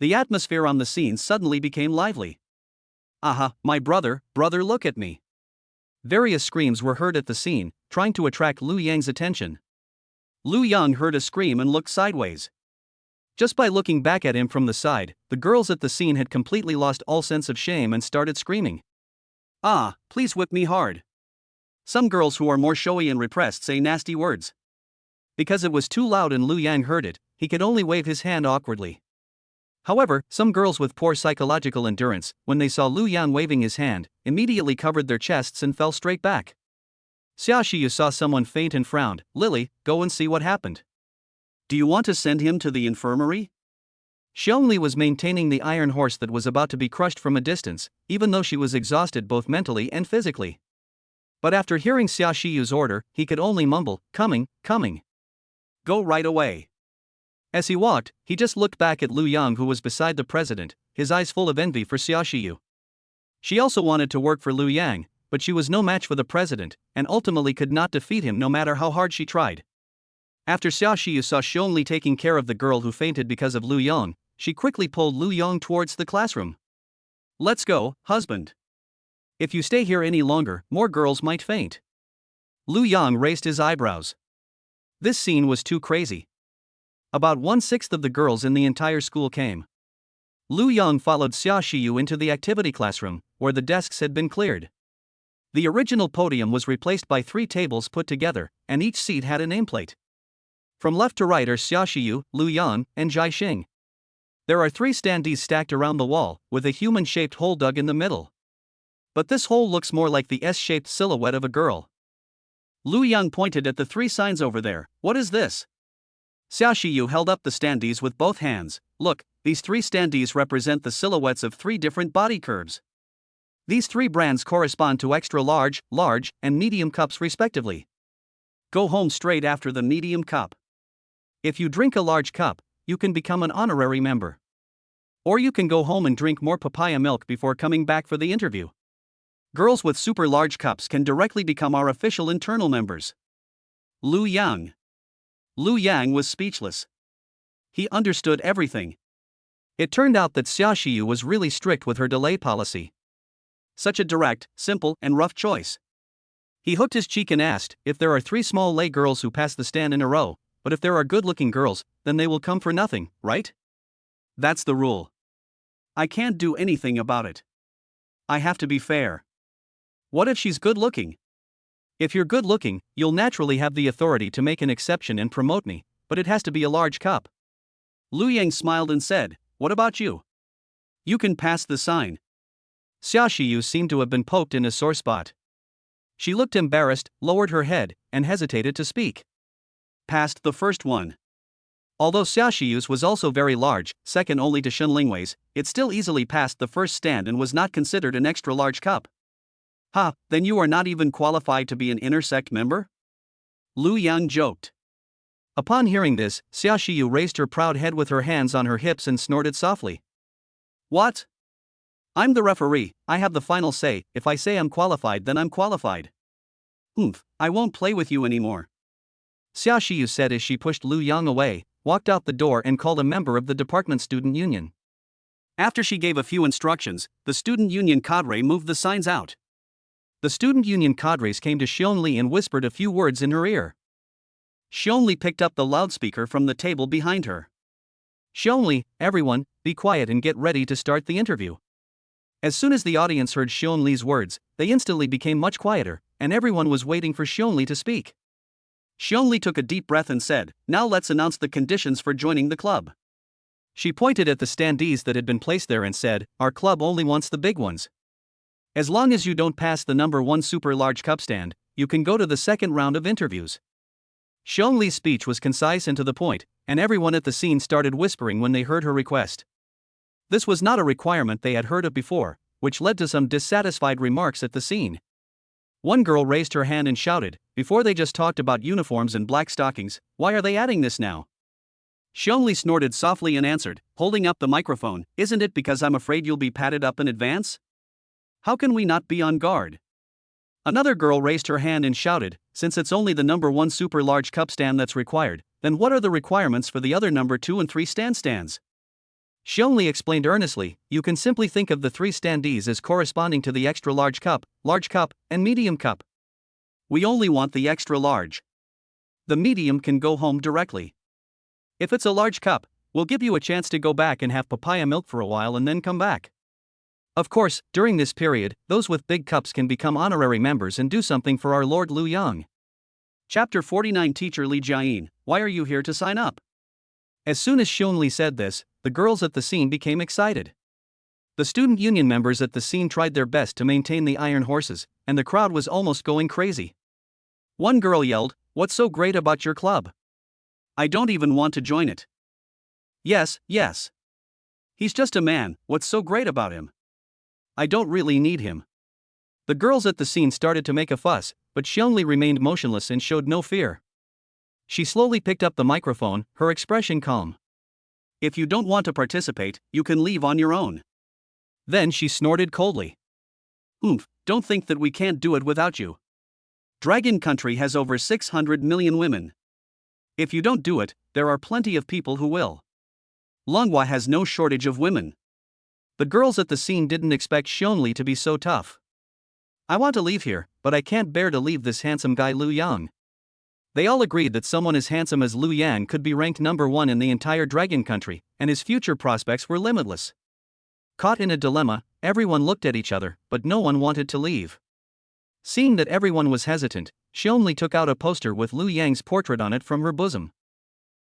The atmosphere on the scene suddenly became lively. Aha, my brother, look at me. Various screams were heard at the scene, trying to attract Lu Yang's attention. Lu Yang heard a scream and looked sideways. Just by looking back at him from the side, the girls at the scene had completely lost all sense of shame and started screaming. Ah, please whip me hard. Some girls who are more showy and repressed say nasty words. Because it was too loud and Lu Yang heard it, he could only wave his hand awkwardly. However, some girls with poor psychological endurance, when they saw Lu Yang waving his hand, immediately covered their chests and fell straight back. Xia Shiyu saw someone faint and frowned. Lily, go and see what happened. Do you want to send him to the infirmary? Xiongli was maintaining the iron horse that was about to be crushed from a distance, even though she was exhausted both mentally and physically. But after hearing Xia Shiyu's order, he could only mumble, coming. Go right away. As he walked, he just looked back at Lu Yang who was beside the president, his eyes full of envy for Xia Shiyu. She also wanted to work for Lu Yang, but she was no match for the president, and ultimately could not defeat him no matter how hard she tried. After Xia Shiyu saw Xiongli taking care of the girl who fainted because of Lu Yang, she quickly pulled Lu Yang towards the classroom. Let's go, husband. If you stay here any longer, more girls might faint. Lu Yang raised his eyebrows. This scene was too crazy. About 1/6 of the girls in the entire school came. Lu Yang followed Xia Shiyu into the activity classroom, where the desks had been cleared. The original podium was replaced by 3 tables put together, and each seat had a nameplate. From left to right are Xia Shiyu, Lu Yang, and Jai Xing. There are 3 standees stacked around the wall, with a human-shaped hole dug in the middle. But this hole looks more like the S-shaped silhouette of a girl. Lu Yang pointed at the 3 signs over there. What is this? Xia Shiyu held up the standees with both hands. Look, these 3 standees represent the silhouettes of 3 different body curves. These 3 brands correspond to extra large, large, and medium cups respectively. Go home straight after the medium cup. If you drink a large cup, you can become an honorary member. Or you can go home and drink more papaya milk before coming back for the interview. Girls with super large cups can directly become our official internal members. Lu Yang. Lu Yang was speechless. He understood everything. It turned out that Xia Shiyu was really strict with her delay policy. Such a direct, simple, and rough choice. He hooked his cheek and asked, if there are 3 small lay girls who pass the stand in a row, but if there are good-looking girls, then they will come for nothing, right? That's the rule. I can't do anything about it. I have to be fair. What if she's good looking? If you're good looking, you'll naturally have the authority to make an exception and promote me, but it has to be a large cup. Lu Yang smiled and said, what about you? You can pass the sign. Xia Shiyu seemed to have been poked in a sore spot. She looked embarrassed, lowered her head, and hesitated to speak. Passed the first one. Although Xia Shiyu's was also very large, second only to Shen Lingwei's, it still easily passed the first stand and was not considered an extra large cup. Ha, then you are not even qualified to be an inner sect member? Lu Yang joked. Upon hearing this, Xia Shiyu raised her proud head with her hands on her hips and snorted softly. What? I'm the referee, I have the final say. If I say I'm qualified, then I'm qualified. I won't play with you anymore. Xia Shiyu said as she pushed Lu Yang away, walked out the door and called a member of the department student union. After she gave a few instructions, the student union cadre moved the signs out. The student union cadres came to Xiongli and whispered a few words in her ear. Xiongli picked up the loudspeaker from the table behind her. Xiongli, everyone, be quiet and get ready to start the interview. As soon as the audience heard Xiongli's words, they instantly became much quieter, and everyone was waiting for Xiongli to speak. Xiongli took a deep breath and said, now let's announce the conditions for joining the club. She pointed at the standees that had been placed there and said, our club only wants the big ones. As long as you don't pass the number 1 super large cup stand, you can go to the second round of interviews. Xiongli's speech was concise and to the point, and everyone at the scene started whispering when they heard her request. This was not a requirement they had heard of before, which led to some dissatisfied remarks at the scene. One girl raised her hand and shouted, before they just talked about uniforms and black stockings, why are they adding this now? Xiongli snorted softly and answered, holding up the microphone, isn't it because I'm afraid you'll be padded up in advance? How can we not be on guard? Another girl raised her hand and shouted, since it's only the number 1 super large cup stand that's required, then what are the requirements for the other number 2 and 3 stands? Xiongli explained earnestly, you can simply think of the 3 standees as corresponding to the extra large cup, and medium cup. We only want the extra large. The medium can go home directly. If it's a large cup, we'll give you a chance to go back and have papaya milk for a while and then come back. Of course, during this period, those with big cups can become honorary members and do something for our Lord Lu Yang. Chapter 49 Teacher Li Jiayin, why are you here to sign up? As soon as Xiongli said this, the girls at the scene became excited. The student union members at the scene tried their best to maintain the iron horses, and the crowd was almost going crazy. One girl yelled, what's so great about your club? I don't even want to join it. Yes. He's just a man, what's so great about him? I don't really need him. The girls at the scene started to make a fuss, but Xiongli remained motionless and showed no fear. She slowly picked up the microphone, her expression calm. If you don't want to participate, you can leave on your own. Then she snorted coldly. Don't think that we can't do it without you. Dragon Country has over 600 million women. If you don't do it, there are plenty of people who will. Longhua has no shortage of women. The girls at the scene didn't expect Xiongli to be so tough. I want to leave here, but I can't bear to leave this handsome guy Lu Yang. They all agreed that someone as handsome as Lu Yang could be ranked number 1 in the entire Dragon Country, and his future prospects were limitless. Caught in a dilemma, everyone looked at each other, but no one wanted to leave. Seeing that everyone was hesitant, Xiongli took out a poster with Lu Yang's portrait on it from her bosom.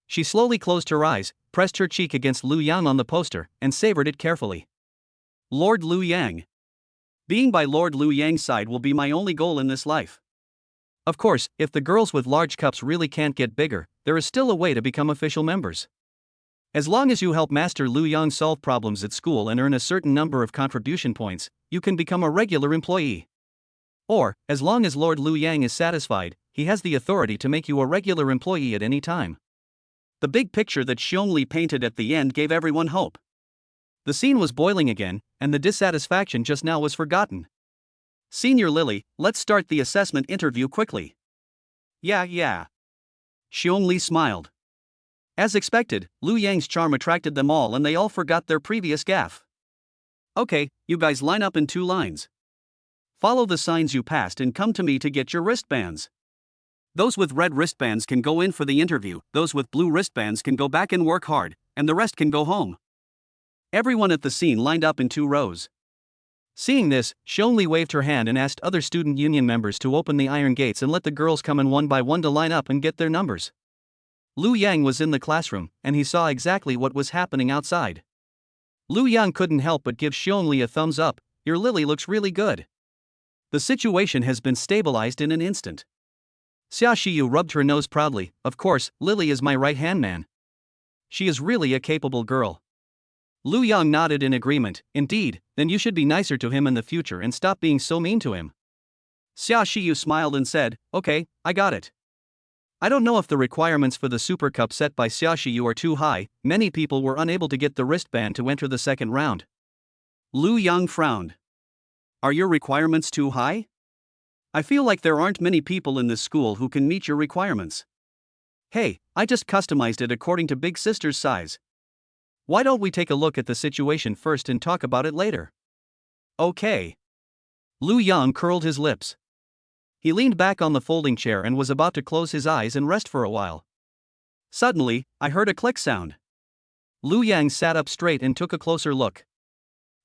She slowly closed her eyes, pressed her cheek against Lu Yang on the poster, and savored it carefully. Lord Lu Yang. Being by Lord Lu Yang's side will be my only goal in this life. Of course, if the girls with large cups really can't get bigger, there is still a way to become official members. As long as you help Master Lu Yang solve problems at school and earn a certain number of contribution points, you can become a regular employee. Or, as long as Lord Lu Yang is satisfied, he has the authority to make you a regular employee at any time. The big picture that Xiongli painted at the end gave everyone hope. The scene was boiling again, and the dissatisfaction just now was forgotten. Senior Lily, let's start the assessment interview quickly. Yeah. Xiongli smiled. As expected, Lu Yang's charm attracted them all and they all forgot their previous gaffe. Okay, you guys line up in 2 lines. Follow the signs you passed and come to me to get your wristbands. Those with red wristbands can go in for the interview, those with blue wristbands can go back and work hard, and the rest can go home. Everyone at the scene lined up in 2 rows. Seeing this, Shonli waved her hand and asked other student union members to open the iron gates and let the girls come in one by one to line up and get their numbers. Lu Yang was in the classroom, and he saw exactly what was happening outside. Lu Yang couldn't help but give Shonli a thumbs up. Your Lily looks really good. The situation has been stabilized in an instant. Xia Shiyu rubbed her nose proudly. Of course, Lily is my right-hand man. She is really a capable girl. Lu Yang nodded in agreement. Indeed, then you should be nicer to him in the future and stop being so mean to him. Xia Shiyu smiled and said, okay, I got it. I don't know if the requirements for the Super Cup set by Xia Shiyu are too high. Many people were unable to get the wristband to enter the second round. Lu Yang frowned. Are your requirements too high? I feel like there aren't many people in this school who can meet your requirements. Hey, I just customized it according to Big Sister's size. Why don't we take a look at the situation first and talk about it later? Okay. Lu Yang curled his lips. He leaned back on the folding chair and was about to close his eyes and rest for a while. Suddenly, I heard a click sound. Lu Yang sat up straight and took a closer look.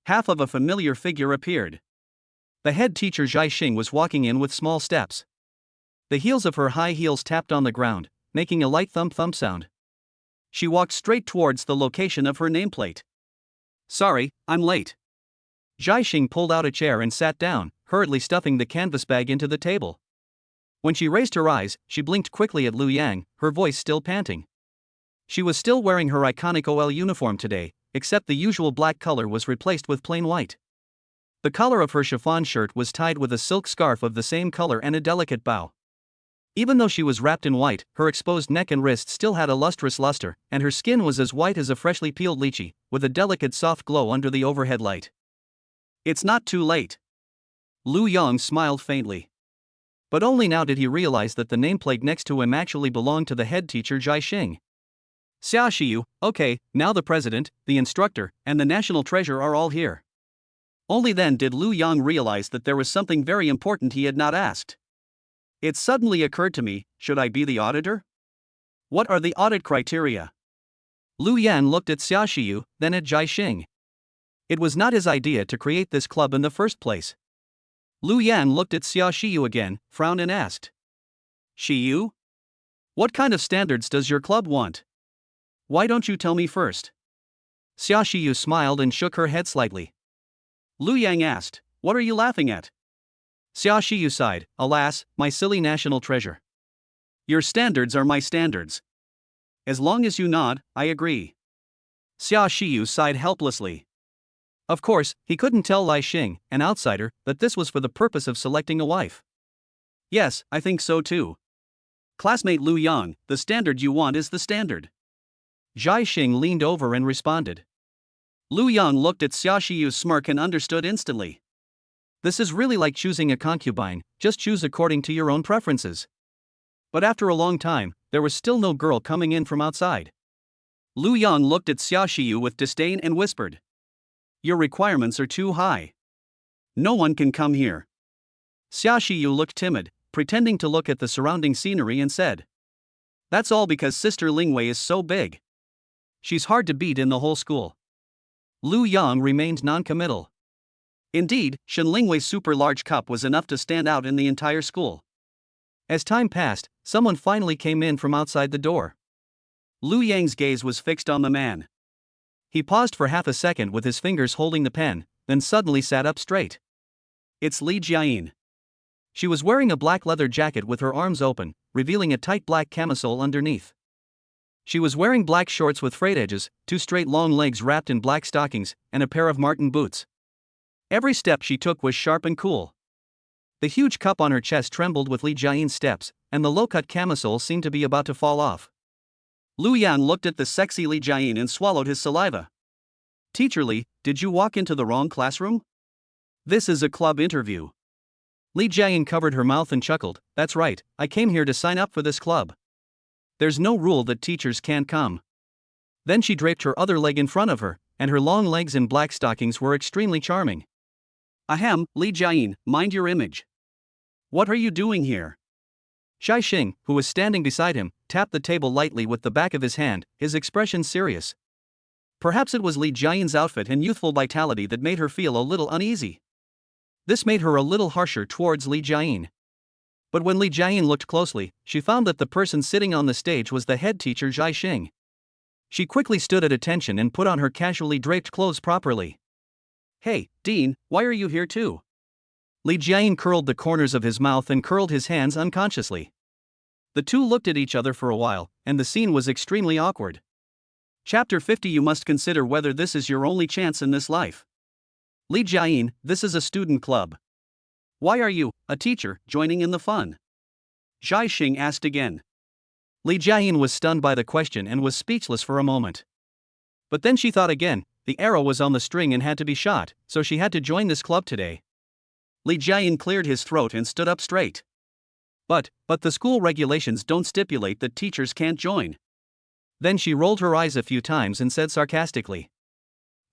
Half of a familiar figure appeared. The head teacher Zhai Xing was walking in with small steps. The heels of her high heels tapped on the ground, making a light thump-thump sound. She walked straight towards the location of her nameplate. Sorry, I'm late. Zhai Xing pulled out a chair and sat down, hurriedly stuffing the canvas bag into the table. When she raised her eyes, she blinked quickly at Lu Yang, her voice still panting. She was still wearing her iconic OL uniform today, except the usual black color was replaced with plain white. The collar of her chiffon shirt was tied with a silk scarf of the same color and a delicate bow. Even though she was wrapped in white, her exposed neck and wrist still had a lustrous luster, and her skin was as white as a freshly peeled lychee, with a delicate soft glow under the overhead light. It's not too late. Lu Yang smiled faintly. But only now did he realize that the nameplate next to him actually belonged to the head teacher Zhai Xing. Xia Shiyu, okay, now the president, the instructor, and the national treasurer are all here. Only then did Lu Yang realize that there was something very important he had not asked. It suddenly occurred to me, should I be the auditor? What are the audit criteria? Lu Yan looked at Xia Shiyu, then at Zhai Xing. It was not his idea to create this club in the first place. Lu Yan looked at Xia Shiyu again, frowned and asked. Shiyu? What kind of standards does your club want? Why don't you tell me first? Xia Shiyu smiled and shook her head slightly. Lu Yang asked, what are you laughing at? Xia Shiyu sighed, alas, my silly national treasure. Your standards are my standards. As long as you nod, I agree. Xia Shiyu sighed helplessly. Of course, he couldn't tell Lai Xing, an outsider, that this was for the purpose of selecting a wife. Yes, I think so too. Classmate Lu Yang, the standard you want is the standard. Zhai Xing leaned over and responded. Lu Yang looked at Xia Shiyu's smirk and understood instantly. This is really like choosing a concubine, just choose according to your own preferences. But after a long time, there was still no girl coming in from outside. Lu Yang looked at Xia Shiyu with disdain and whispered. Your requirements are too high. No one can come here. Xia Shiyu looked timid, pretending to look at the surrounding scenery and said. That's all because Sister Lingwei is so big. She's hard to beat in the whole school. Lu Yang remained non-committal. Indeed, Shen Lingwei's super large cup was enough to stand out in the entire school. As time passed, someone finally came in from outside the door. Lu Yang's gaze was fixed on the man. He paused for half a second with his fingers holding the pen, then suddenly sat up straight. It's Li Jiayin. She was wearing a black leather jacket with her arms open, revealing a tight black camisole underneath. She was wearing black shorts with frayed edges, two straight long legs wrapped in black stockings, and a pair of marten boots. Every step she took was sharp and cool. The huge cup on her chest trembled with Li Jiayin's steps, and the low-cut camisole seemed to be about to fall off. Lu Yan looked at the sexy Li Jiayin and swallowed his saliva. Teacher Li, did you walk into the wrong classroom? This is a club interview. Li Jiayin covered her mouth and chuckled, that's right, I came here to sign up for this club. There's no rule that teachers can't come. Then she draped her other leg in front of her, and her long legs in black stockings were extremely charming. Ahem, Li Jiayin, mind your image. What are you doing here? Zhai Xing, who was standing beside him, tapped the table lightly with the back of his hand, his expression serious. Perhaps it was Li Jiayin's outfit and youthful vitality that made her feel a little uneasy. This made her a little harsher towards Li Jiayin. But when Li Jiayin looked closely, she found that the person sitting on the stage was the head teacher Zhai Xing. She quickly stood at attention and put on her casually draped clothes properly. Hey, Dean, why are you here too? Li Jiayin curled the corners of his mouth and curled his hands unconsciously. The two looked at each other for a while, and the scene was extremely awkward. Chapter 50. You must consider whether this is your only chance in this life. Li Jiayin, this is a student club. Why are you, a teacher, joining in the fun? Zhai Xing asked again. Li Jiayin was stunned by the question and was speechless for a moment. But then she thought again. The arrow was on the string and had to be shot, so she had to join this club today. Li Jiayin cleared his throat and stood up straight. But the school regulations don't stipulate that teachers can't join. Then she rolled her eyes a few times and said sarcastically.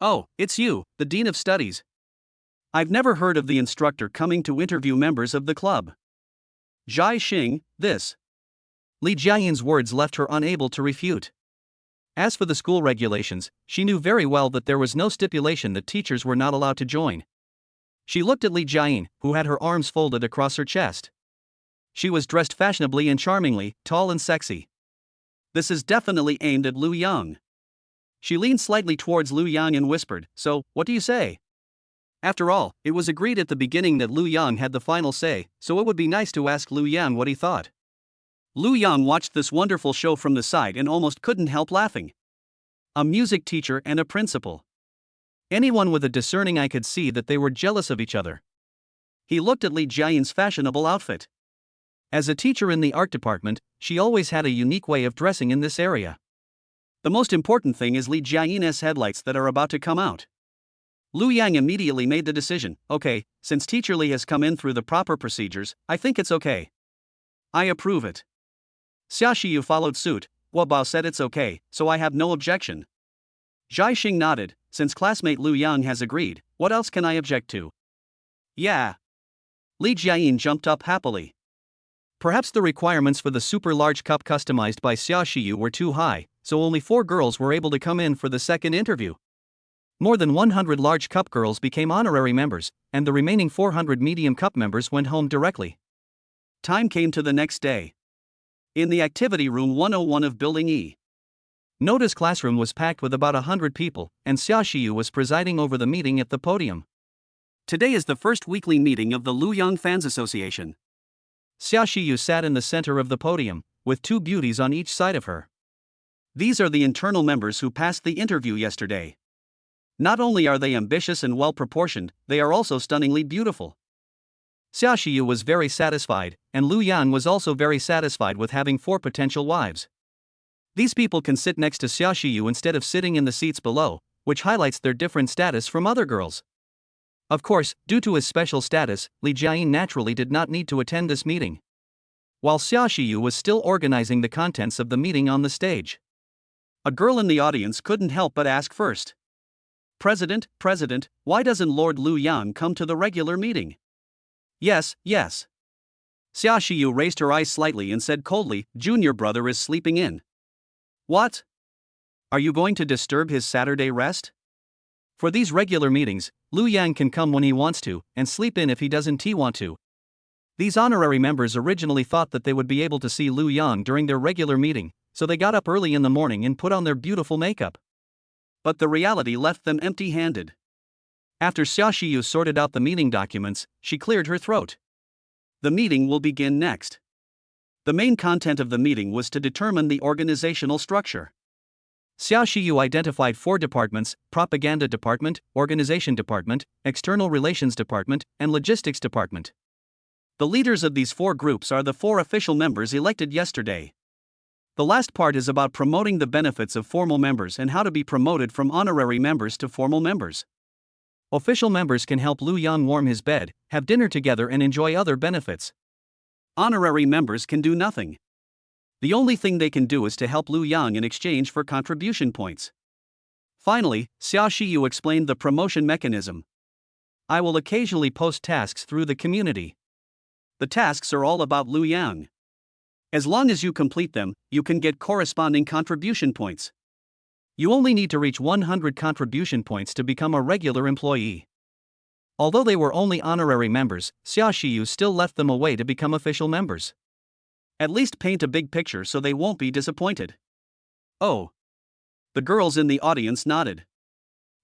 Oh, it's you, the Dean of Studies. I've never heard of the instructor coming to interview members of the club. Zhai Xing, this. Li Jiayin's words left her unable to refute. As for the school regulations, she knew very well that there was no stipulation that teachers were not allowed to join. She looked at Li Jiayin, who had her arms folded across her chest. She was dressed fashionably and charmingly, tall and sexy. This is definitely aimed at Lu Yang. She leaned slightly towards Lu Yang and whispered, so, what do you say? After all, it was agreed at the beginning that Lu Yang had the final say, so it would be nice to ask Lu Yang what he thought. Lu Yang watched this wonderful show from the side and almost couldn't help laughing. A music teacher and a principal. Anyone with a discerning eye could see that they were jealous of each other. He looked at Li Jiayin's fashionable outfit. As a teacher in the art department, she always had a unique way of dressing in this area. The most important thing is Li Jiayin's headlights that are about to come out. Lu Yang immediately made the decision, okay, since Teacher Li has come in through the proper procedures, I think it's okay. I approve it. Xia Shiyu followed suit. Bao said it's okay, so I have no objection. Zhai Xing nodded. Since classmate Lu Yang has agreed, what else can I object to? Yeah. Li Jiayin jumped up happily. Perhaps the requirements for the super large cup customized by Xia Shiyu were too high, so only 4 girls were able to come in for the second interview. More than 100 large cup girls became honorary members, and the remaining 400 medium cup members went home directly. Time came to the next day. In the activity room 101 of Building E. Noda's classroom was packed with about 100 people, and Xia Shiyu was presiding over the meeting at the podium. Today is the first weekly meeting of the Luoyang Fans Association. Xia Shiyu sat in the center of the podium, with 2 beauties on each side of her. These are the internal members who passed the interview yesterday. Not only are they ambitious and well-proportioned, they are also stunningly beautiful. Xia Shiyu was very satisfied, and Lu Yang was also very satisfied with having 4 potential wives. These people can sit next to Xia Shiyu instead of sitting in the seats below, which highlights their different status from other girls. Of course, due to his special status, Li Jiayin naturally did not need to attend this meeting. While Xia Shiyu was still organizing the contents of the meeting on the stage. A girl in the audience couldn't help but ask first. President, why doesn't Lord Lu Yang come to the regular meeting? Yes. Xia Shiyu raised her eyes slightly and said coldly, Junior brother is sleeping in. What? Are you going to disturb his Saturday rest? For these regular meetings, Lu Yang can come when he wants to, and sleep in if he doesn't want to. These honorary members originally thought that they would be able to see Lu Yang during their regular meeting, so they got up early in the morning and put on their beautiful makeup. But the reality left them empty-handed. After Xia Shiyu sorted out the meeting documents, she cleared her throat. The meeting will begin next. The main content of the meeting was to determine the organizational structure. Xia Shiyu identified 4 departments: Propaganda Department, Organization Department, External Relations Department, and Logistics Department. The leaders of these 4 groups are the 4 official members elected yesterday. The last part is about promoting the benefits of formal members and how to be promoted from honorary members to formal members. Official members can help Lu Yang warm his bed, have dinner together, and enjoy other benefits. Honorary members can do nothing. The only thing they can do is to help Lu Yang in exchange for contribution points. Finally, Xia Shiyu explained the promotion mechanism. I will occasionally post tasks through the community. The tasks are all about Lu Yang. As long as you complete them, you can get corresponding contribution points. You only need to reach 100 contribution points to become a regular employee. Although they were only honorary members, Xia Shiyu still left them a way to become official members. At least paint a big picture so they won't be disappointed. Oh. The girls in the audience nodded.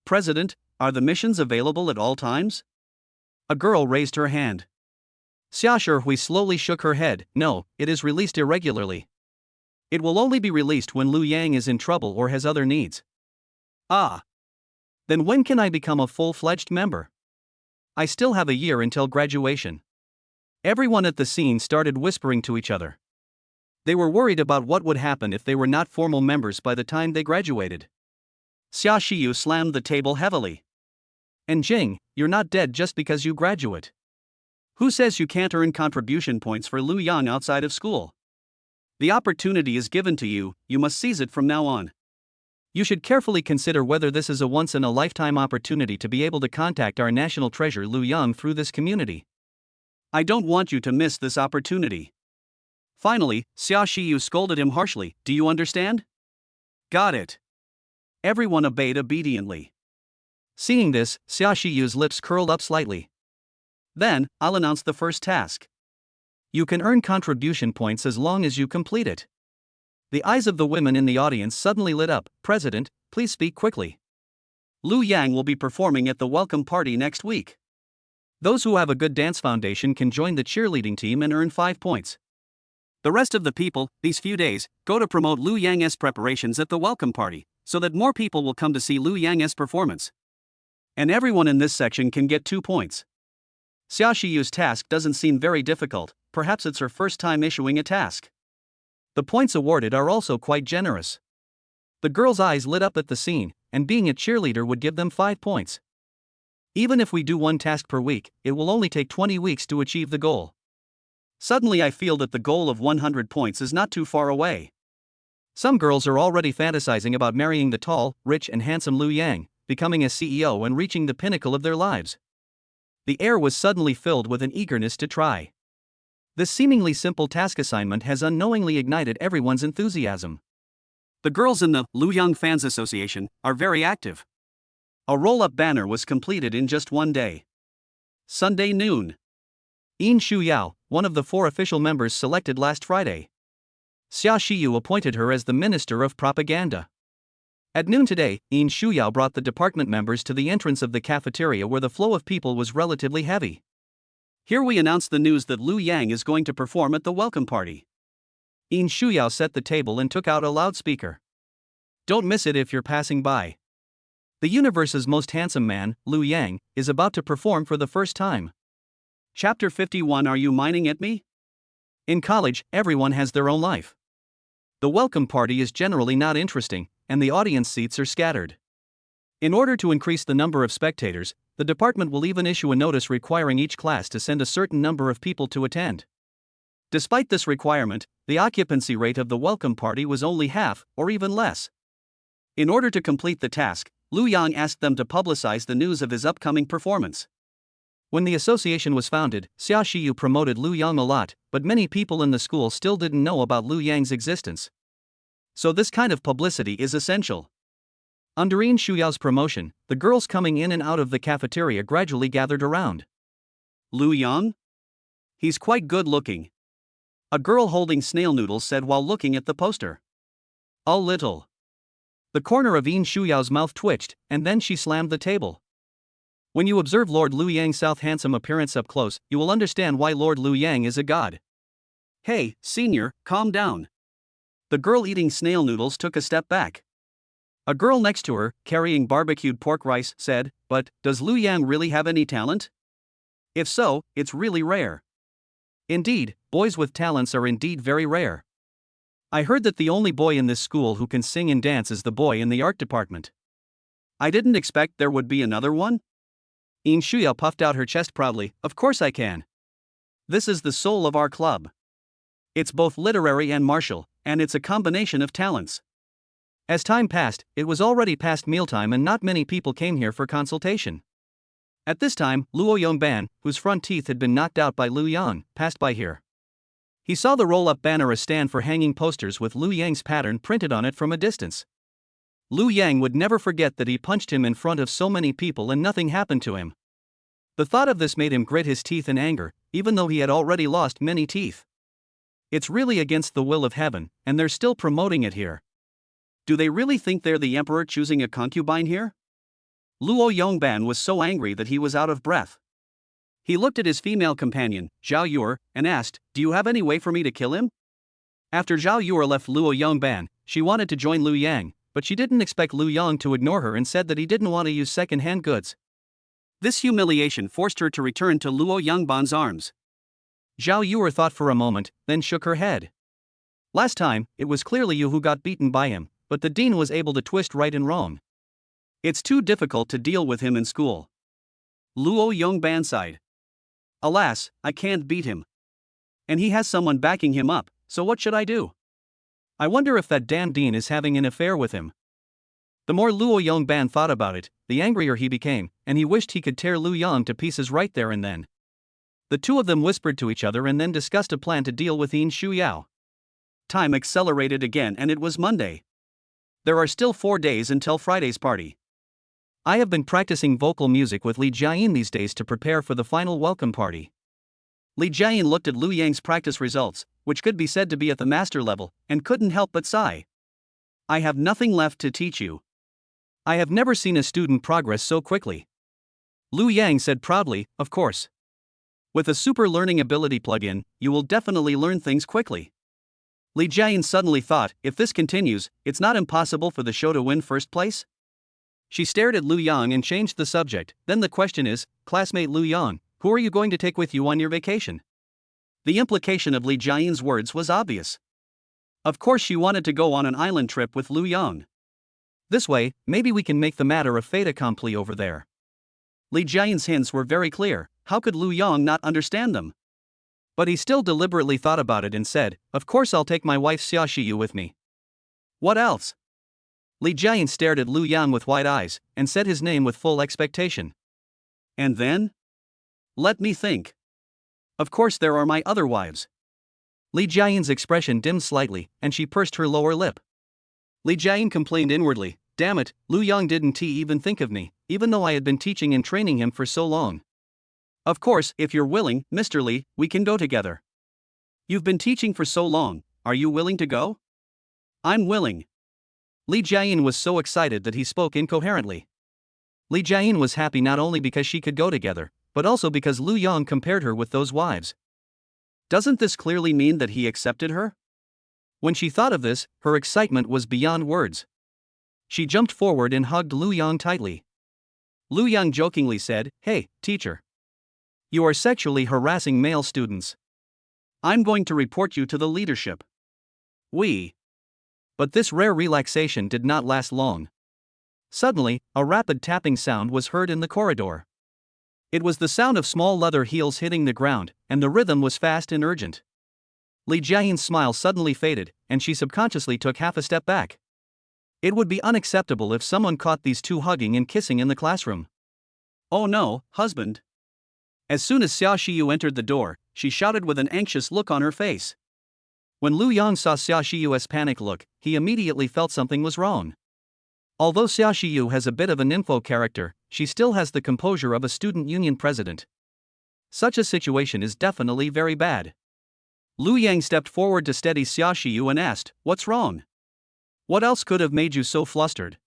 President, are the missions available at all times? A girl raised her hand. Xia Shihui slowly shook her head. No, it is released irregularly. It will only be released when Lu Yang is in trouble or has other needs. Ah. Then when can I become a full-fledged member? I still have a year until graduation. Everyone at the scene started whispering to each other. They were worried about what would happen if they were not formal members by the time they graduated. Xia Shiyu slammed the table heavily. And Jing, you're not dead just because you graduate. Who says you can't earn contribution points for Lu Yang outside of school? The opportunity is given to you, you must seize it from now on. You should carefully consider whether this is a once-in-a-lifetime opportunity to be able to contact our national treasure Lu Yang through this community. I don't want you to miss this opportunity. Finally, Xia Shiyu scolded him harshly. Do you understand? Got it. Everyone obeyed obediently. Seeing this, Xia Shiyu's lips curled up slightly. Then, I'll announce the first task. You can earn contribution points as long as you complete it. The eyes of the women in the audience suddenly lit up. President, please speak quickly. Lu Yang will be performing at the welcome party next week. Those who have a good dance foundation can join the cheerleading team and earn 5 points. The rest of the people, these few days, go to promote Lu Yang's preparations at the welcome party, so that more people will come to see Lu Yang's performance. And everyone in this section can get 2 points. Xia Shiyu's task doesn't seem very difficult, perhaps it's her first time issuing a task. The points awarded are also quite generous. The girls' eyes lit up at the scene, and being a cheerleader would give them 5 points. Even if we do 1 task per week, it will only take 20 weeks to achieve the goal. Suddenly I feel that the goal of 100 points is not too far away. Some girls are already fantasizing about marrying the tall, rich and handsome Lu Yang, becoming a CEO and reaching the pinnacle of their lives. The air was suddenly filled with an eagerness to try. This seemingly simple task assignment has unknowingly ignited everyone's enthusiasm. The girls in the Lu Yang Fans Association are very active. A roll-up banner was completed in just 1 day. Sunday noon. Yin Shuyao, one of the 4 official members selected last Friday. Xia Shiyu appointed her as the Minister of Propaganda. At noon today, Yin Shuyao brought the department members to the entrance of the cafeteria where the flow of people was relatively heavy. Here we announce the news that Lu Yang is going to perform at the welcome party. Yin Shuyao set the table and took out a loudspeaker. Don't miss it if you're passing by. The universe's most handsome man, Lu Yang, is about to perform for the first time. Chapter 51. Are you mining at me? In college, everyone has their own life. The welcome party is generally not interesting, and the audience seats are scattered. In order to increase the number of spectators, the department will even issue a notice requiring each class to send a certain number of people to attend. Despite this requirement, the occupancy rate of the welcome party was only half, or even less. In order to complete the task, Lu Yang asked them to publicize the news of his upcoming performance. When the association was founded, Xia Shiyu promoted Lu Yang a lot, but many people in the school still didn't know about Lu Yang's existence. So this kind of publicity is essential. Under Yin Shuyao's promotion, the girls coming in and out of the cafeteria gradually gathered around. Lu Yang? He's quite good looking. A girl holding snail noodles said while looking at the poster. A little. The corner of Yin Shuyao's mouth twitched, and then she slammed the table. When you observe Lord Lu Yang's handsome appearance up close, you will understand why Lord Lu Yang is a god. Hey, senior, calm down. The girl eating snail noodles took a step back. A girl next to her, carrying barbecued pork rice, said, "But, does Lu Yang really have any talent? If so, it's really rare." Indeed, boys with talents are indeed very rare. I heard that the only boy in this school who can sing and dance is the boy in the art department. I didn't expect there would be another one. Yin Shuya puffed out her chest proudly. Of course I can. This is the soul of our club. It's both literary and martial, and it's a combination of talents. As time passed, it was already past mealtime and not many people came here for consultation. At this time, Luo Yongban, whose front teeth had been knocked out by Lu Yang, passed by here. He saw the roll-up banner, a stand for hanging posters with Lu Yang's pattern printed on it from a distance. Lu Yang would never forget that he punched him in front of so many people and nothing happened to him. The thought of this made him grit his teeth in anger, even though he had already lost many teeth. It's really against the will of heaven, and they're still promoting it here. Do they really think they're the emperor choosing a concubine here? Luo Yongban was so angry that he was out of breath. He looked at his female companion, Zhao Yuer, and asked, "Do you have any way for me to kill him?" After Zhao Yuer left Luo Yongban, she wanted to join Lu Yang, but she didn't expect Lu Yang to ignore her and said that he didn't want to use second-hand goods. This humiliation forced her to return to Luo Yongban's arms. Zhao Yuer thought for a moment, then shook her head. Last time, it was clearly you who got beaten by him, but the dean was able to twist right and wrong. It's too difficult to deal with him in school. Luo Yongban sighed. Alas, I can't beat him. And he has someone backing him up, so what should I do? I wonder if that damn dean is having an affair with him. The more Luo Yongban thought about it, the angrier he became, and he wished he could tear Lu Yang to pieces right there and then. The two of them whispered to each other and then discussed a plan to deal with Yin Shuyao. Time accelerated again and it was Monday. There are still 4 days until Friday's party. I have been practicing vocal music with Li Jiayin these days to prepare for the final welcome party. Li Jiayin looked at Lu Yang's practice results, which could be said to be at the master level, and couldn't help but sigh. I have nothing left to teach you. I have never seen a student progress so quickly. Lu Yang said proudly, of course. With a super learning ability plugin, you will definitely learn things quickly. Li Jiayin suddenly thought, if this continues, it's not impossible for the show to win first place? She stared at Lu Yang and changed the subject. Then the question is, classmate Lu Yang, who are you going to take with you on your vacation? The implication of Li Jiayin's words was obvious. Of course she wanted to go on an island trip with Lu Yang. This way, maybe we can make the matter a fait accompli over there. Li Jiayin's hints were very clear, how could Lu Yang not understand them? But he still deliberately thought about it and said, of course I'll take my wife Xia Shiyu with me. What else? Li Jiayin stared at Lu Yang with wide eyes, and said his name with full expectation. And then? Let me think. Of course there are my other wives. Li Jiayin's expression dimmed slightly, and she pursed her lower lip. Li Jiayin complained inwardly, damn it, Lu Yang didn't even think of me, even though I had been teaching and training him for so long. Of course, if you're willing, Mr. Li, we can go together. You've been teaching for so long, are you willing to go? I'm willing. Li Jiayin was so excited that he spoke incoherently. Li Jiayin was happy not only because she could go together, but also because Lu Yang compared her with those wives. Doesn't this clearly mean that he accepted her? When she thought of this, her excitement was beyond words. She jumped forward and hugged Lu Yang tightly. Lu Yang jokingly said, "Hey, teacher. You are sexually harassing male students. I'm going to report you to the leadership." But this rare relaxation did not last long. Suddenly, a rapid tapping sound was heard in the corridor. It was the sound of small leather heels hitting the ground, and the rhythm was fast and urgent. Li Jiayin's smile suddenly faded, and she subconsciously took half a step back. It would be unacceptable if someone caught these two hugging and kissing in the classroom. Oh no, husband. As soon as Xia Shiyu entered the door, she shouted with an anxious look on her face. When Lu Yang saw Xia Shiyu's panic look, he immediately felt something was wrong. Although Xia Shiyu has a bit of an info character, she still has the composure of a student union president. Such a situation is definitely very bad. Lu Yang stepped forward to steady Xia Shiyu and asked, "What's wrong? What else could have made you so flustered?"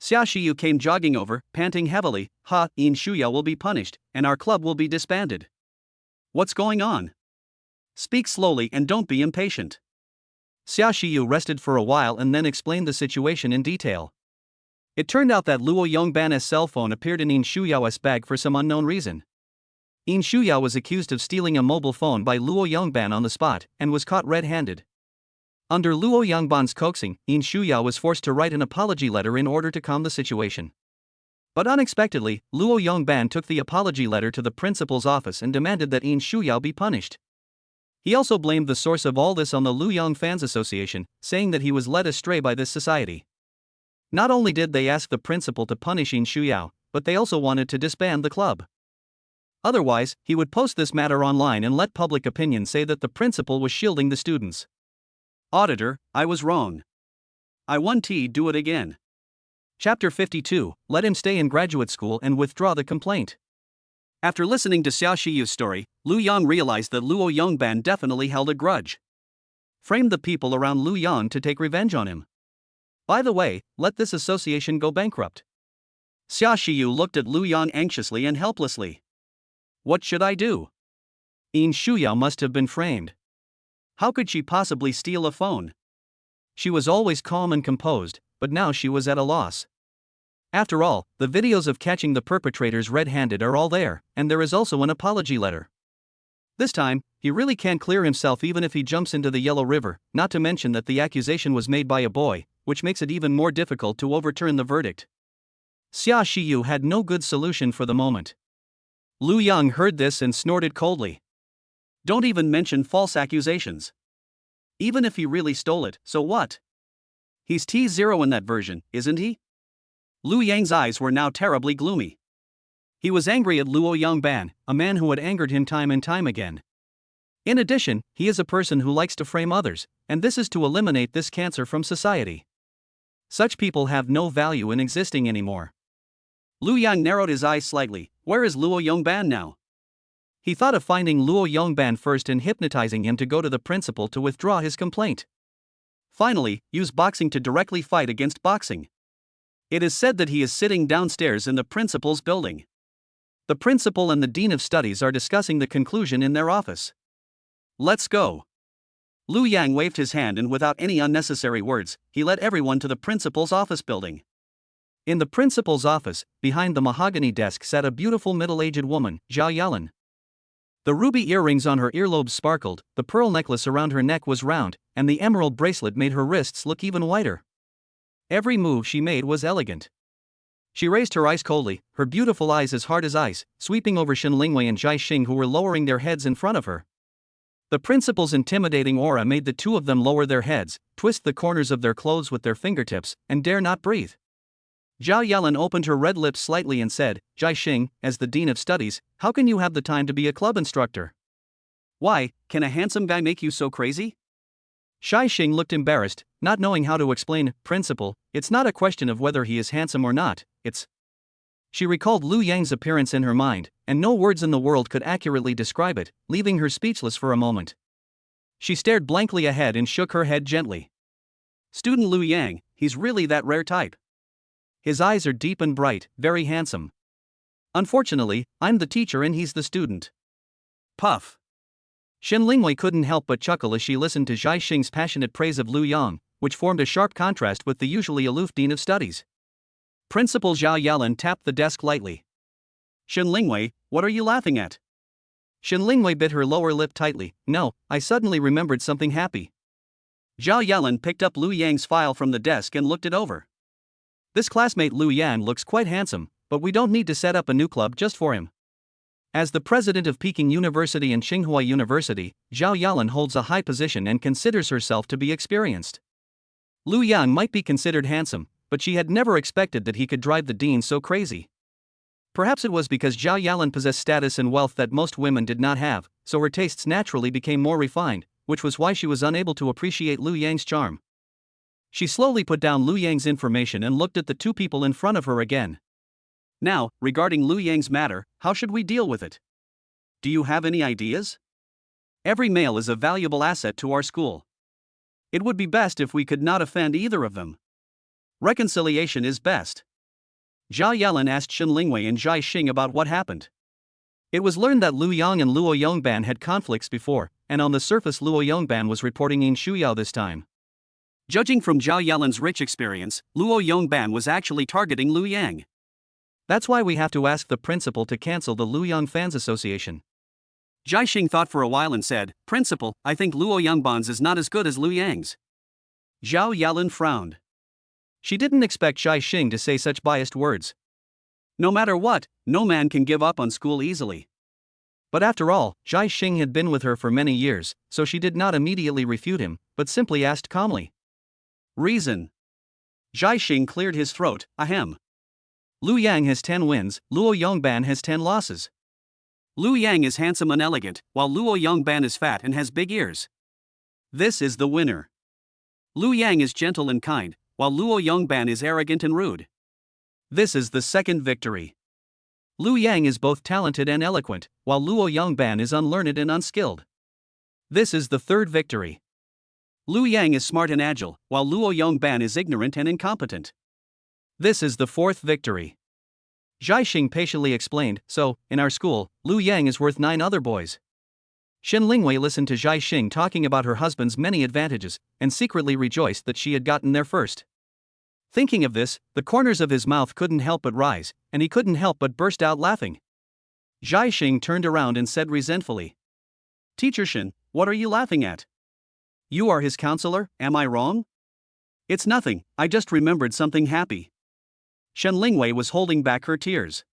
Xia Shiyu came jogging over, panting heavily. Yin Shuya will be punished, and our club will be disbanded. What's going on? Speak slowly and don't be impatient. Xia Shiyu rested for a while and then explained the situation in detail. It turned out that Luo Yongban's cell phone appeared in Yin Shuya's bag for some unknown reason. Yin Shuya was accused of stealing a mobile phone by Luo Yongban on the spot, and was caught red-handed. Under Luo Yongban's coaxing, Yin Shuya was forced to write an apology letter in order to calm the situation. But unexpectedly, Luo Yongban took the apology letter to the principal's office and demanded that Yin Shuya be punished. He also blamed the source of all this on the Lu Yang Fans Association, saying that he was led astray by this society. Not only did they ask the principal to punish Yin Shuya, but they also wanted to disband the club. Otherwise, he would post this matter online and let public opinion say that the principal was shielding the students. Auditor, I was wrong. I want to do it again. Chapter 52, let him stay in graduate school and withdraw the complaint. After listening to Xiao Shiyu's story, Lu Yang realized that Luo Yongban definitely held a grudge. Framed the people around Lu Yang to take revenge on him. By the way, let this association go bankrupt. Xiao Shiyu looked at Lu Yang anxiously and helplessly. What should I do? Yin Shuyao must have been framed. How could she possibly steal a phone? She was always calm and composed, but now she was at a loss. After all, the videos of catching the perpetrators red-handed are all there, and there is also an apology letter. This time, he really can't clear himself even if he jumps into the Yellow River, not to mention that the accusation was made by a boy, which makes it even more difficult to overturn the verdict. Xia Shiyu had no good solution for the moment. Lu Yang heard this and snorted coldly. Don't even mention false accusations. Even if he really stole it, so what? He's T0 in that version, isn't he? Lu Yang's eyes were now terribly gloomy. He was angry at Luo Yongban, a man who had angered him time and time again. In addition, he is a person who likes to frame others, and this is to eliminate this cancer from society. Such people have no value in existing anymore. Lu Yang narrowed his eyes slightly. Where is Luo Yongban now? He thought of finding Luo Yongban first and hypnotizing him to go to the principal to withdraw his complaint. Finally, use boxing to directly fight against boxing. It is said that he is sitting downstairs in the principal's building. The principal and the dean of studies are discussing the conclusion in their office. Let's go. Lu Yang waved his hand and without any unnecessary words, he led everyone to the principal's office building. In the principal's office, behind the mahogany desk sat a beautiful middle-aged woman, Zhao Yalan. The ruby earrings on her earlobes sparkled, the pearl necklace around her neck was round, and the emerald bracelet made her wrists look even whiter. Every move she made was elegant. She raised her eyes coldly, her beautiful eyes as hard as ice, sweeping over Shen Lingwei and Zhai Xing who were lowering their heads in front of her. The principal's intimidating aura made the two of them lower their heads, twist the corners of their clothes with their fingertips, and dare not breathe. Zhao Yalan opened her red lips slightly and said, Zhai Xing, as the dean of studies, how can you have the time to be a club instructor? Why, can a handsome guy make you so crazy? Zhai Xing looked embarrassed, not knowing how to explain. Principal, it's not a question of whether he is handsome or not, it's... She recalled Lu Yang's appearance in her mind, and no words in the world could accurately describe it, leaving her speechless for a moment. She stared blankly ahead and shook her head gently. Student Lu Yang, he's really that rare type. His eyes are deep and bright, very handsome. Unfortunately, I'm the teacher and he's the student. Puff. Shen Lingwei couldn't help but chuckle as she listened to Zhai Xing's passionate praise of Lu Yang, which formed a sharp contrast with the usually aloof dean of studies. Principal Zhao Yalan tapped the desk lightly. Shen Lingwei, what are you laughing at? Shen Lingwei bit her lower lip tightly. No, I suddenly remembered something happy. Zhao Yalan picked up Lu Yang's file from the desk and looked it over. This classmate Lu Yang looks quite handsome, but we don't need to set up a new club just for him. As the president of Peking University and Tsinghua University, Zhao Yalan holds a high position and considers herself to be experienced. Lu Yang might be considered handsome, but she had never expected that he could drive the dean so crazy. Perhaps it was because Zhao Yalan possessed status and wealth that most women did not have, so her tastes naturally became more refined, which was why she was unable to appreciate Lu Yang's charm. She slowly put down Lu Yang's information and looked at the two people in front of her again. Now, regarding Lu Yang's matter, how should we deal with it? Do you have any ideas? Every male is a valuable asset to our school. It would be best if we could not offend either of them. Reconciliation is best. Zhao Yalan asked Shen Lingwei and Zhai Xing about what happened. It was learned that Lu Yang and Luo Yongban had conflicts before, and on the surface Luo Yongban was reporting Yin Shuyao this time. Judging from Zhao Yalan's rich experience, Luo Yongban was actually targeting Lu Yang. That's why we have to ask the principal to cancel the Lu Yang Fans Association. Zhai Xing thought for a while and said, Principal, I think Luo Yongban's is not as good as Lu Yang's. Zhao Yalan frowned. She didn't expect Zhai Xing to say such biased words. No matter what, no man can give up on school easily. But after all, Zhai Xing had been with her for many years, so she did not immediately refute him, but simply asked calmly. Reason. Zhai Xing cleared his throat. Ahem. Lu Yang has 10 wins, Luo Yongban has 10 losses. Lu Yang is handsome and elegant, while Luo Yongban is fat and has big ears. This is the winner. Lu Yang is gentle and kind, while Luo Yongban is arrogant and rude. This is the second victory. Lu Yang is both talented and eloquent, while Luo Yongban is unlearned and unskilled. This is the third victory. Lu Yang is smart and agile, while Luo Yongban is ignorant and incompetent. This is the fourth victory. Zhai Xing patiently explained, so, in our school, Lu Yang is worth 9 other boys. Shen Lingwei listened to Zhai Xing talking about her husband's many advantages, and secretly rejoiced that she had gotten there first. Thinking of this, the corners of his mouth couldn't help but rise, and he couldn't help but burst out laughing. Zhai Xing turned around and said resentfully, "Teacher Shen, what are you laughing at? You are his counselor, am I wrong?" "It's nothing, I just remembered something happy." Shen Lingwei was holding back her tears.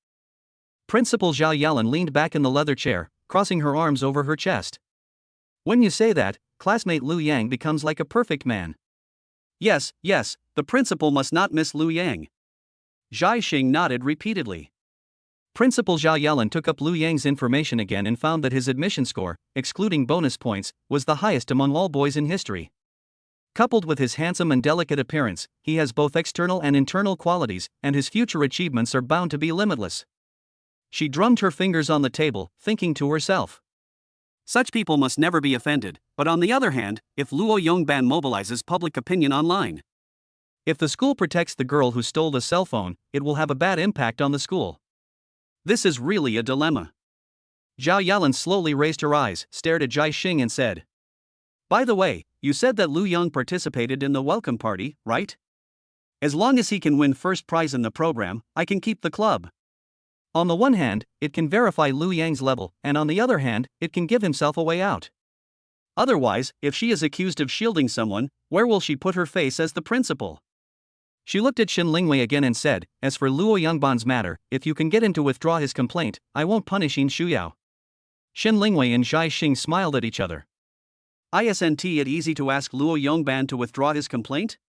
Principal Zhao Yalan leaned back in the leather chair, crossing her arms over her chest. "When you say that, classmate Lu Yang becomes like a perfect man." Yes, the principal must not miss Lu Yang." Zhai Xing nodded repeatedly. Principal Zhao Yalan took up Lu Yang's information again and found that his admission score, excluding bonus points, was the highest among all boys in history. Coupled with his handsome and delicate appearance, he has both external and internal qualities, and his future achievements are bound to be limitless. She drummed her fingers on the table, thinking to herself, "Such people must never be offended, but on the other hand, if Luo Yongban mobilizes public opinion online, if the school protects the girl who stole the cell phone, it will have a bad impact on the school." This is really a dilemma. Zhao Yalan slowly raised her eyes, stared at Zhai Xing and said, "By the way, you said that Lu Yang participated in the welcome party, right? As long as he can win first prize in the program, I can keep the club." On the one hand, it can verify Lu Yang's level, and on the other hand, it can give himself a way out. Otherwise, if she is accused of shielding someone, where will she put her face as the principal? She looked at Shen Lingwei again and said, "As for Luo Yongban's matter, if you can get him to withdraw his complaint, I won't punish Yin Shuyao." Shen Lingwei and Zhai Xing smiled at each other. "Isn't it easy to ask Luo Yongban to withdraw his complaint?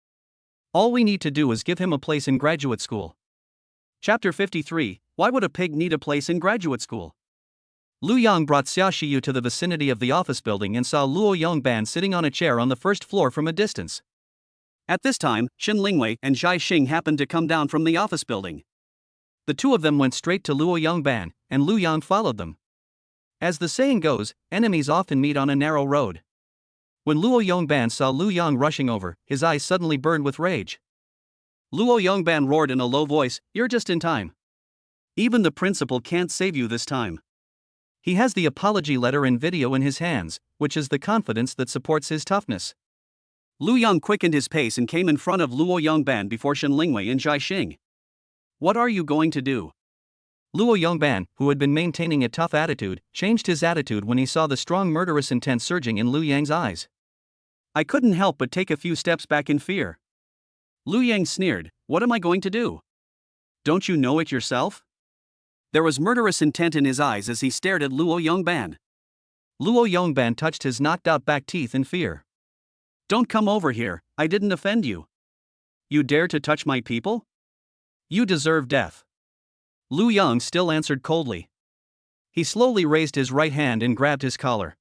All we need to do is give him a place in graduate school." Chapter 53, Why would a pig need a place in graduate school? Lu Yang brought Xia Shiyu to the vicinity of the office building and saw Luo Yongban sitting on a chair on the first floor from a distance. At this time, Shen Lingwei and Zhai Xing happened to come down from the office building. The two of them went straight to Luo Yongban, and Lu Yang followed them. As the saying goes, enemies often meet on a narrow road. When Luo Yongban saw Lu Yang rushing over, his eyes suddenly burned with rage. Luo Yongban roared in a low voice, "You're just in time. Even the principal can't save you this time." He has the apology letter and video in his hands, which is the confidence that supports his toughness. Lu Yang quickened his pace and came in front of Luo Yongban before Shen Lingwei and Zhai Xing. "What are you going to do?" Luo Yongban, who had been maintaining a tough attitude, changed his attitude when he saw the strong murderous intent surging in Lu Yang's eyes. "I couldn't help but take a few steps back in fear." Lu Yang sneered, "What am I going to do? Don't you know it yourself?" There was murderous intent in his eyes as he stared at Luo Yongban. Luo Yongban touched his knocked-out back teeth in fear. "Don't come over here, I didn't offend you. You dare to touch my people? You deserve death." Lu Yang still answered coldly. He slowly raised his right hand and grabbed his collar.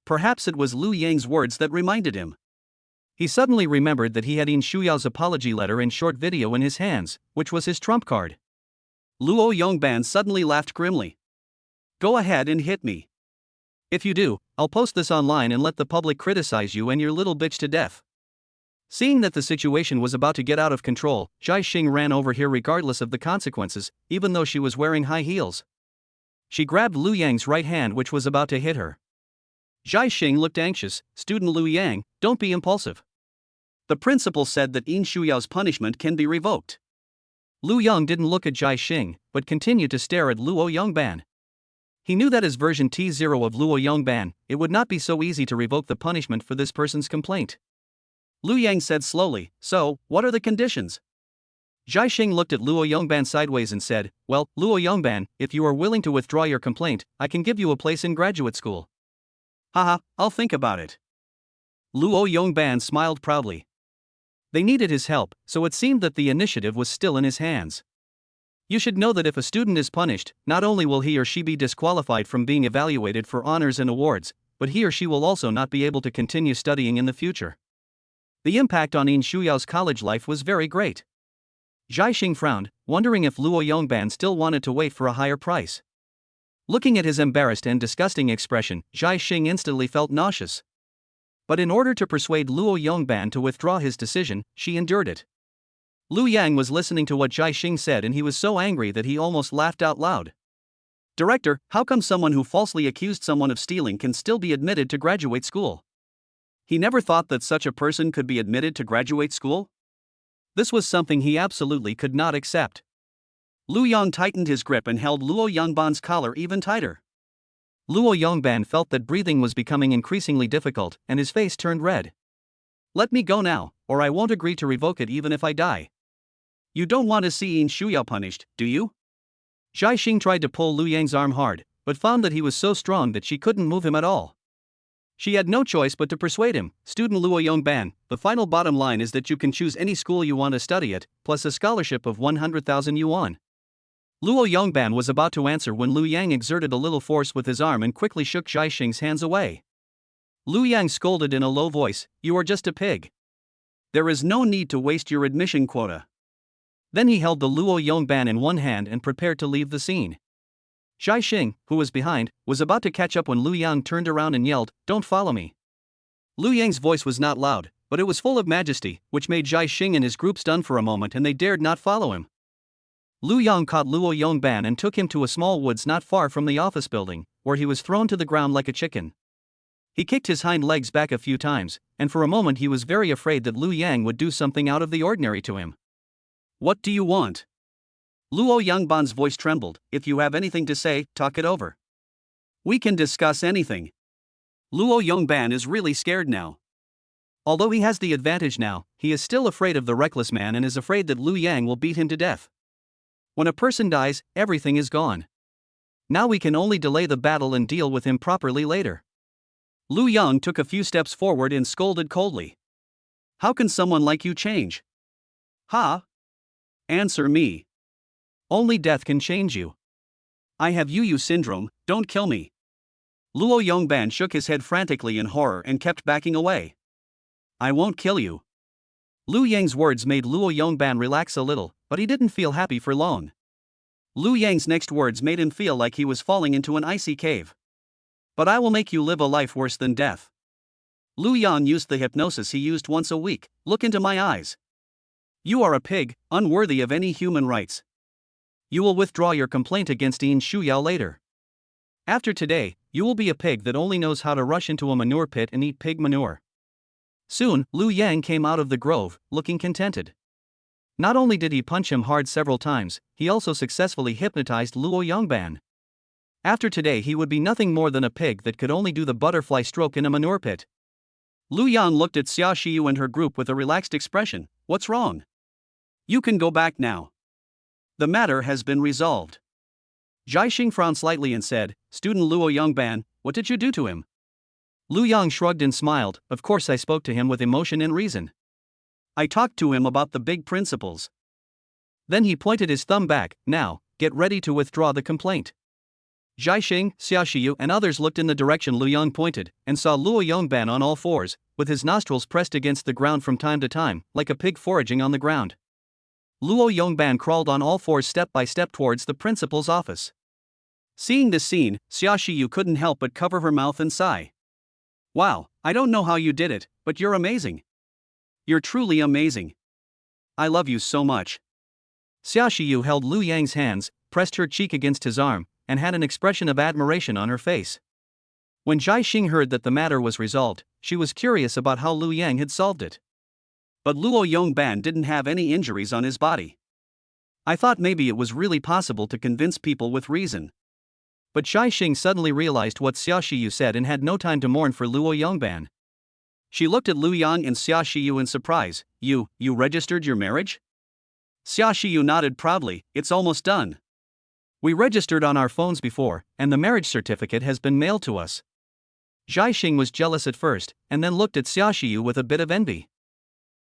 Perhaps it was Lu Yang's words that reminded him. He suddenly remembered that he had Yin Shuyao's apology letter and short video in his hands, which was his trump card. Luo Yongban suddenly laughed grimly. "Go ahead and hit me. If you do, I'll post this online and let the public criticize you and your little bitch to death." Seeing that the situation was about to get out of control, Zhai Xing ran over here regardless of the consequences, even though she was wearing high heels. She grabbed Lu Yang's right hand, which was about to hit her. Zhai Xing looked anxious. "Student Lu Yang, don't be impulsive. The principal said that Yin Shuyao's punishment can be revoked." Lu Yang didn't look at Zhai Xing, but continued to stare at Luo Yongban. He knew that as version T0 of Luo Yongban, it would not be so easy to revoke the punishment for this person's complaint. Lu Yang said slowly, "So, what are the conditions?" Zhai Xing looked at Luo Yongban sideways and said, "Well, Luo Yongban, if you are willing to withdraw your complaint, I can give you a place in graduate school." "Haha, I'll think about it." Luo Yongban smiled proudly. They needed his help, so it seemed that the initiative was still in his hands. You should know that if a student is punished, not only will he or she be disqualified from being evaluated for honors and awards, but he or she will also not be able to continue studying in the future. The impact on Yin Shuyao's college life was very great. Zhai Xing frowned, wondering if Luo Yongban still wanted to wait for a higher price. Looking at his embarrassed and disgusting expression, Zhai Xing instantly felt nauseous. But in order to persuade Luo Yongban to withdraw his decision, she endured it. Lu Yang was listening to what Zhai Xing said and he was so angry that he almost laughed out loud. Director, how come someone who falsely accused someone of stealing can still be admitted to graduate school? He never thought that such a person could be admitted to graduate school? This was something he absolutely could not accept. Lu Yang tightened his grip and held Luo Yongban's collar even tighter. Luo Yongban felt that breathing was becoming increasingly difficult and his face turned red. Let me go now, or I won't agree to revoke it even if I die. You don't want to see Yin Shuyao punished, do you? Zhai Xing tried to pull Lu Yang's arm hard, but found that he was so strong that she couldn't move him at all. She had no choice but to persuade him. Student Luo Yongban, the final bottom line is that you can choose any school you want to study at, plus a scholarship of 100,000 yuan. Luo Yongban was about to answer when Lu Yang exerted a little force with his arm and quickly shook Zhai Xing's hands away. Lu Yang scolded in a low voice, "You are just a pig. There is no need to waste your admission quota." Then he held the Luo Yongban in one hand and prepared to leave the scene. Zhai Xing, who was behind, was about to catch up when Lu Yang turned around and yelled, "Don't follow me." Lu Yang's voice was not loud, but it was full of majesty, which made Zhai Xing and his group stunned for a moment and they dared not follow him. Lu Yang caught Luo Yongban and took him to a small woods not far from the office building, where he was thrown to the ground like a chicken. He kicked his hind legs back a few times, and for a moment he was very afraid that Lu Yang would do something out of the ordinary to him. "What do you want?" Luo Yongban's voice trembled. "If you have anything to say, talk it over. We can discuss anything." Luo Yongban is really scared now. Although he has the advantage now, he is still afraid of the reckless man and is afraid that Lu Yang will beat him to death. When a person dies, everything is gone. Now we can only delay the battle and deal with him properly later. Lu Yang took a few steps forward and scolded coldly. "How can someone like you change? Ha? Answer me. Only death can change you. I have Yu syndrome, don't kill me." Luo Yongban shook his head frantically in horror and kept backing away. "I won't kill you." Lu Yang's words made Luo Yongban relax a little, but he didn't feel happy for long. Lu Yang's next words made him feel like he was falling into an icy cave. "But I will make you live a life worse than death." Lu Yang used the hypnosis he used once a week. "Look into my eyes. You are a pig, unworthy of any human rights. You will withdraw your complaint against Yin Shuyao later. After today, you will be a pig that only knows how to rush into a manure pit and eat pig manure." Soon, Lu Yang came out of the grove, looking contented. Not only did he punch him hard several times, he also successfully hypnotized Luo Yongban. After today he would be nothing more than a pig that could only do the butterfly stroke in a manure pit. Lu Yang looked at Xia Shiyu and her group with a relaxed expression. "What's wrong? You can go back now. The matter has been resolved." Zhai Xing frowned slightly and said, "Student Luo Yongban, what did you do to him?" Lu Yang shrugged and smiled. "Of course I spoke to him with emotion and reason. I talked to him about the big principles." Then he pointed his thumb back. "Now, get ready to withdraw the complaint." Zhai Xing, Xia Shiyu and others looked in the direction Lu Yang pointed, and saw Luo Yongban on all fours, with his nostrils pressed against the ground from time to time, like a pig foraging on the ground. Luo Yongban crawled on all fours step by step towards the principal's office. Seeing this scene, Xia Shiyu couldn't help but cover her mouth and sigh. "Wow, I don't know how you did it, but you're amazing. You're truly amazing. I love you so much." Xia Shiyu held Lu Yang's hands, pressed her cheek against his arm, and had an expression of admiration on her face. When Zhai Xing heard that the matter was resolved, she was curious about how Lu Yang had solved it. But Luo Yongban didn't have any injuries on his body. I thought maybe it was really possible to convince people with reason. But Zhai Xing suddenly realized what Xia Shiyu said and had no time to mourn for Luo Yongban. She looked at Lu Yang and Xia Shiyu in surprise. You registered your marriage?" Xia Shiyu nodded proudly. "It's almost done. We registered on our phones before, and the marriage certificate has been mailed to us." Zhai Xing was jealous at first, and then looked at Xia Shiyu with a bit of envy.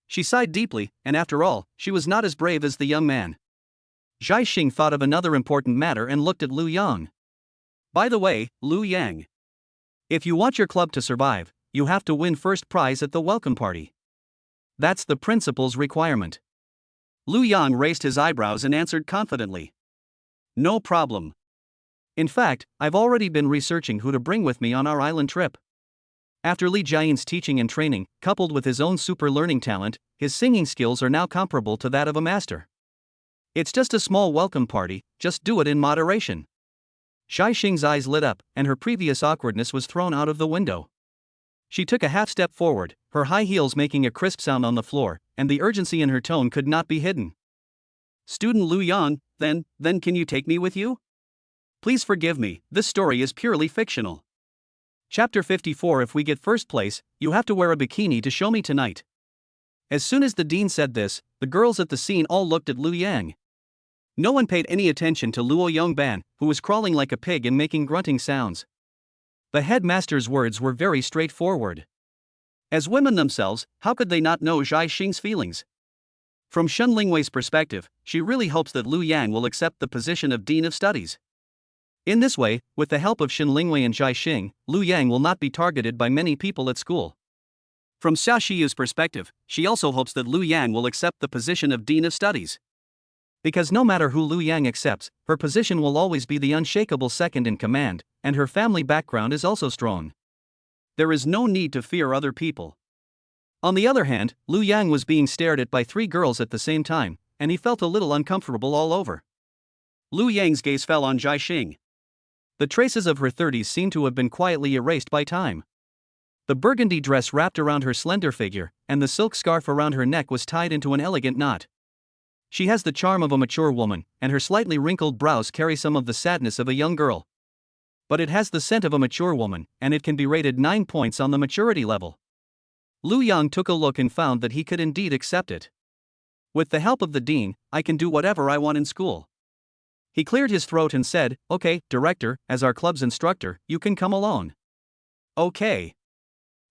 She sighed deeply, and after all, she was not as brave as the young man. Zhai Xing thought of another important matter and looked at Lu Yang. "By the way, Lu Yang. If you want your club to survive, you have to win first prize at the welcome party. That's the principal's requirement." Lu Yang raised his eyebrows and answered confidently. No problem. In fact, I've already been researching who to bring with me on our island trip. After Li Jian's teaching and training, coupled with his own super learning talent, his singing skills are now comparable to that of a master. It's just a small welcome party, just do it in moderation. Zhai Xing's eyes lit up, and her previous awkwardness was thrown out of the window. She took a half step forward, her high heels making a crisp sound on the floor, and the urgency in her tone could not be hidden. Student Lu Yang, then can you take me with you? Please forgive me, this story is purely fictional. Chapter 54. If we get first place, you have to wear a bikini to show me tonight. As soon as the dean said this, the girls at the scene all looked at Lu Yang. No one paid any attention to Luo Yongban, who was crawling like a pig and making grunting sounds. The headmaster's words were very straightforward. As women themselves, how could they not know Zhai Xing's feelings? From Shen Lingwei's perspective, she really hopes that Lu Yang will accept the position of Dean of Studies. In this way, with the help of Shen Lingwei and Zhai Xing, Lu Yang will not be targeted by many people at school. From Xia Shiyu's perspective, she also hopes that Lu Yang will accept the position of Dean of Studies. Because no matter who Lu Yang accepts, her position will always be the unshakable second in command, and her family background is also strong. There is no need to fear other people. On the other hand, Lu Yang was being stared at by 3 girls at the same time, and he felt a little uncomfortable all over. Lu Yang's gaze fell on Zhai Xing. The traces of her 30s seemed to have been quietly erased by time. The burgundy dress wrapped around her slender figure, and the silk scarf around her neck was tied into an elegant knot. She has the charm of a mature woman, and her slightly wrinkled brows carry some of the sadness of a young girl. But it has the scent of a mature woman, and it can be rated 9 points on the maturity level. Lu Yang took a look and found that he could indeed accept it. With the help of the dean, I can do whatever I want in school. He cleared his throat and said, "Okay, director, as our club's instructor, you can come alone." Okay.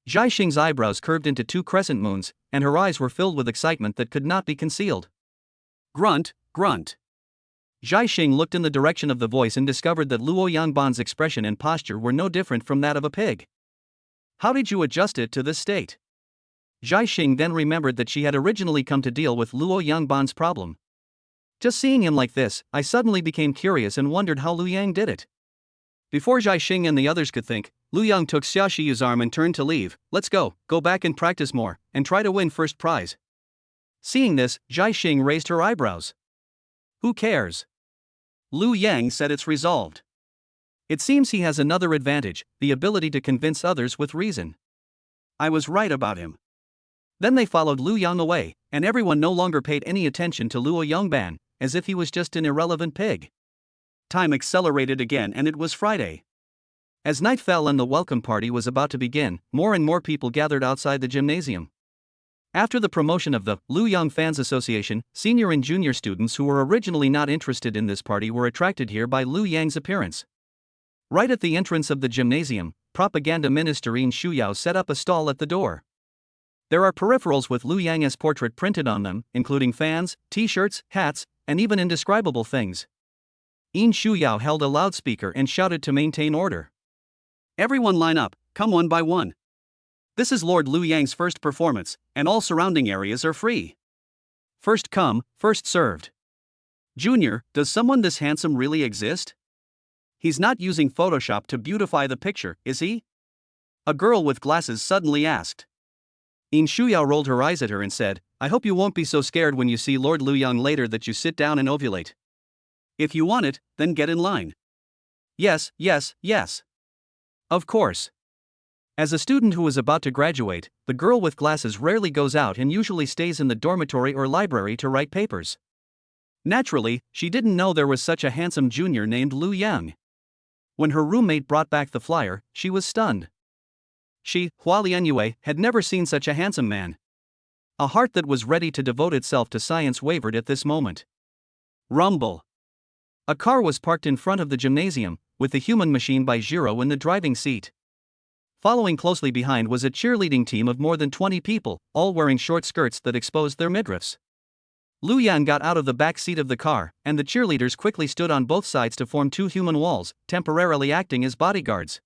Zhai Xing's eyebrows curved into 2 crescent moons, and her eyes were filled with excitement that could not be concealed. Grunt, grunt. Zhai Xing looked in the direction of the voice and discovered that Luo Yangban's expression and posture were no different from that of a pig. How did you adjust it to this state? Zhai Xing then remembered that she had originally come to deal with Luo Yangban's problem. Just seeing him like this, I suddenly became curious and wondered how Lu Yang did it. Before Zhai Xing and the others could think, Lu Yang took Xia Shiyu's arm and turned to leave. "Let's go back and practice more, and try to win first prize." Seeing this, Zhai Xing raised her eyebrows. Who cares? Lu Yang said it's resolved. It seems he has another advantage, the ability to convince others with reason. I was right about him. Then they followed Lu Yang away, and everyone no longer paid any attention to Luo Yongban, as if he was just an irrelevant pig. Time accelerated again and it was Friday. As night fell and the welcome party was about to begin, more and more people gathered outside the gymnasium. After the promotion of the Lu Yang Fans Association, senior and junior students who were originally not interested in this party were attracted here by Lu Yang's appearance. Right at the entrance of the gymnasium, Propaganda Minister Yin Shuyao set up a stall at the door. There are peripherals with Lu Yang's portrait printed on them, including fans, t-shirts, hats, and even indescribable things. Yin Shuyao held a loudspeaker and shouted to maintain order. Everyone line up, come one by one. This is Lord Lu Yang's first performance, and all surrounding areas are free. First come, first served. Junior, does someone this handsome really exist? He's not using Photoshop to beautify the picture, is he? A girl with glasses suddenly asked. Yin Shuyao rolled her eyes at her and said, "I hope you won't be so scared when you see Lord Lu Yang later that you sit down and ovulate. If you want it, then get in line." Yes, yes, yes. Of course. As a student who is about to graduate, the girl with glasses rarely goes out and usually stays in the dormitory or library to write papers. Naturally, she didn't know there was such a handsome junior named Lu Yang. When her roommate brought back the flyer, she was stunned. She, Hua Lianyue, had never seen such a handsome man. A heart that was ready to devote itself to science wavered at this moment. Rumble. A car was parked in front of the gymnasium, with the human machine by Jiro in the driving seat. Following closely behind was a cheerleading team of more than 20 people, all wearing short skirts that exposed their midriffs. Lu Yang got out of the back seat of the car, and the cheerleaders quickly stood on both sides to form 2 human walls, temporarily acting as bodyguards.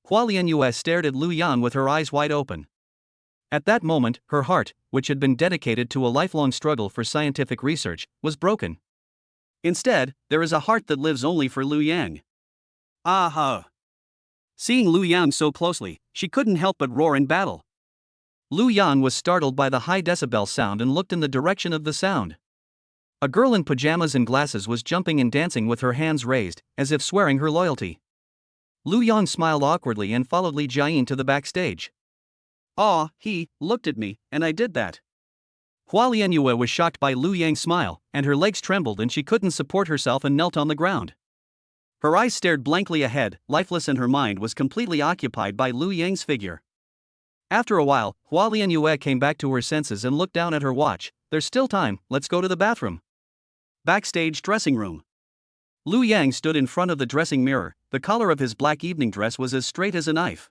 Hua Lianyue stared at Lu Yang with her eyes wide open. At that moment, her heart, which had been dedicated to a lifelong struggle for scientific research, was broken. Instead, there is a heart that lives only for Lu Yang. Aha! Seeing Lu Yang so closely, she couldn't help but roar in battle. Lu Yang was startled by the high decibel sound and looked in the direction of the sound. A girl in pajamas and glasses was jumping and dancing with her hands raised, as if swearing her loyalty. Lu Yang smiled awkwardly and followed Li Jiayin to the backstage. Aw, he looked at me, and I did that. Hua Lianyue was shocked by Lu Yang's smile, and her legs trembled and she couldn't support herself and knelt on the ground. Her eyes stared blankly ahead, lifeless, and her mind was completely occupied by Lu Yang's figure. After a while, Hua Lianyue came back to her senses and looked down at her watch. There's still time, let's go to the bathroom. Backstage dressing room. Lu Yang stood in front of the dressing mirror. The collar of his black evening dress was as straight as a knife.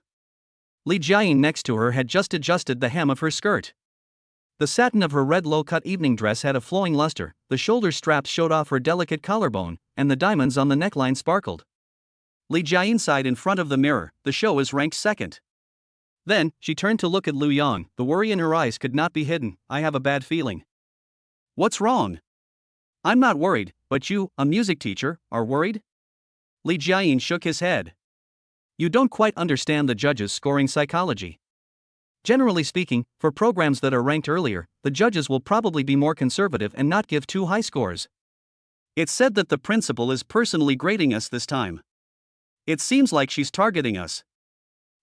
Li Jiayin next to her had just adjusted the hem of her skirt. The satin of her red low-cut evening dress had a flowing luster, the shoulder straps showed off her delicate collarbone, and the diamonds on the neckline sparkled. Li Jiayin sighed in front of the mirror. The show is ranked second. Then, she turned to look at Lu Yang. The worry in her eyes could not be hidden. I have a bad feeling. What's wrong? I'm not worried, but you, a music teacher, are worried? Li Jiayin shook his head. You don't quite understand the judges' scoring psychology. Generally speaking, for programs that are ranked earlier, the judges will probably be more conservative and not give too high scores. It's said that the principal is personally grading us this time. It seems like she's targeting us.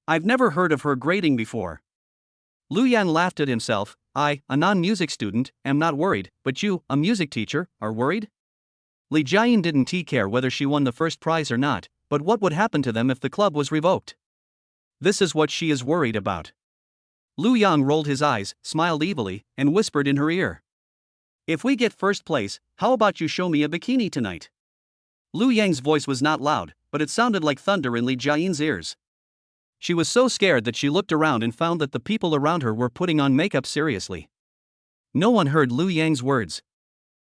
I've never heard of her grading before. Lu Yan laughed at himself. I, a non-music student, am not worried, but you, a music teacher, are worried? Li Jiayin didn't care whether she won the first prize or not, but what would happen to them if the club was revoked? This is what she is worried about. Lu Yang rolled his eyes, smiled evilly, and whispered in her ear. If we get first place, how about you show me a bikini tonight? Lu Yang's voice was not loud, but it sounded like thunder in Li Jiayin's ears. She was so scared that she looked around and found that the people around her were putting on makeup seriously. No one heard Lu Yang's words.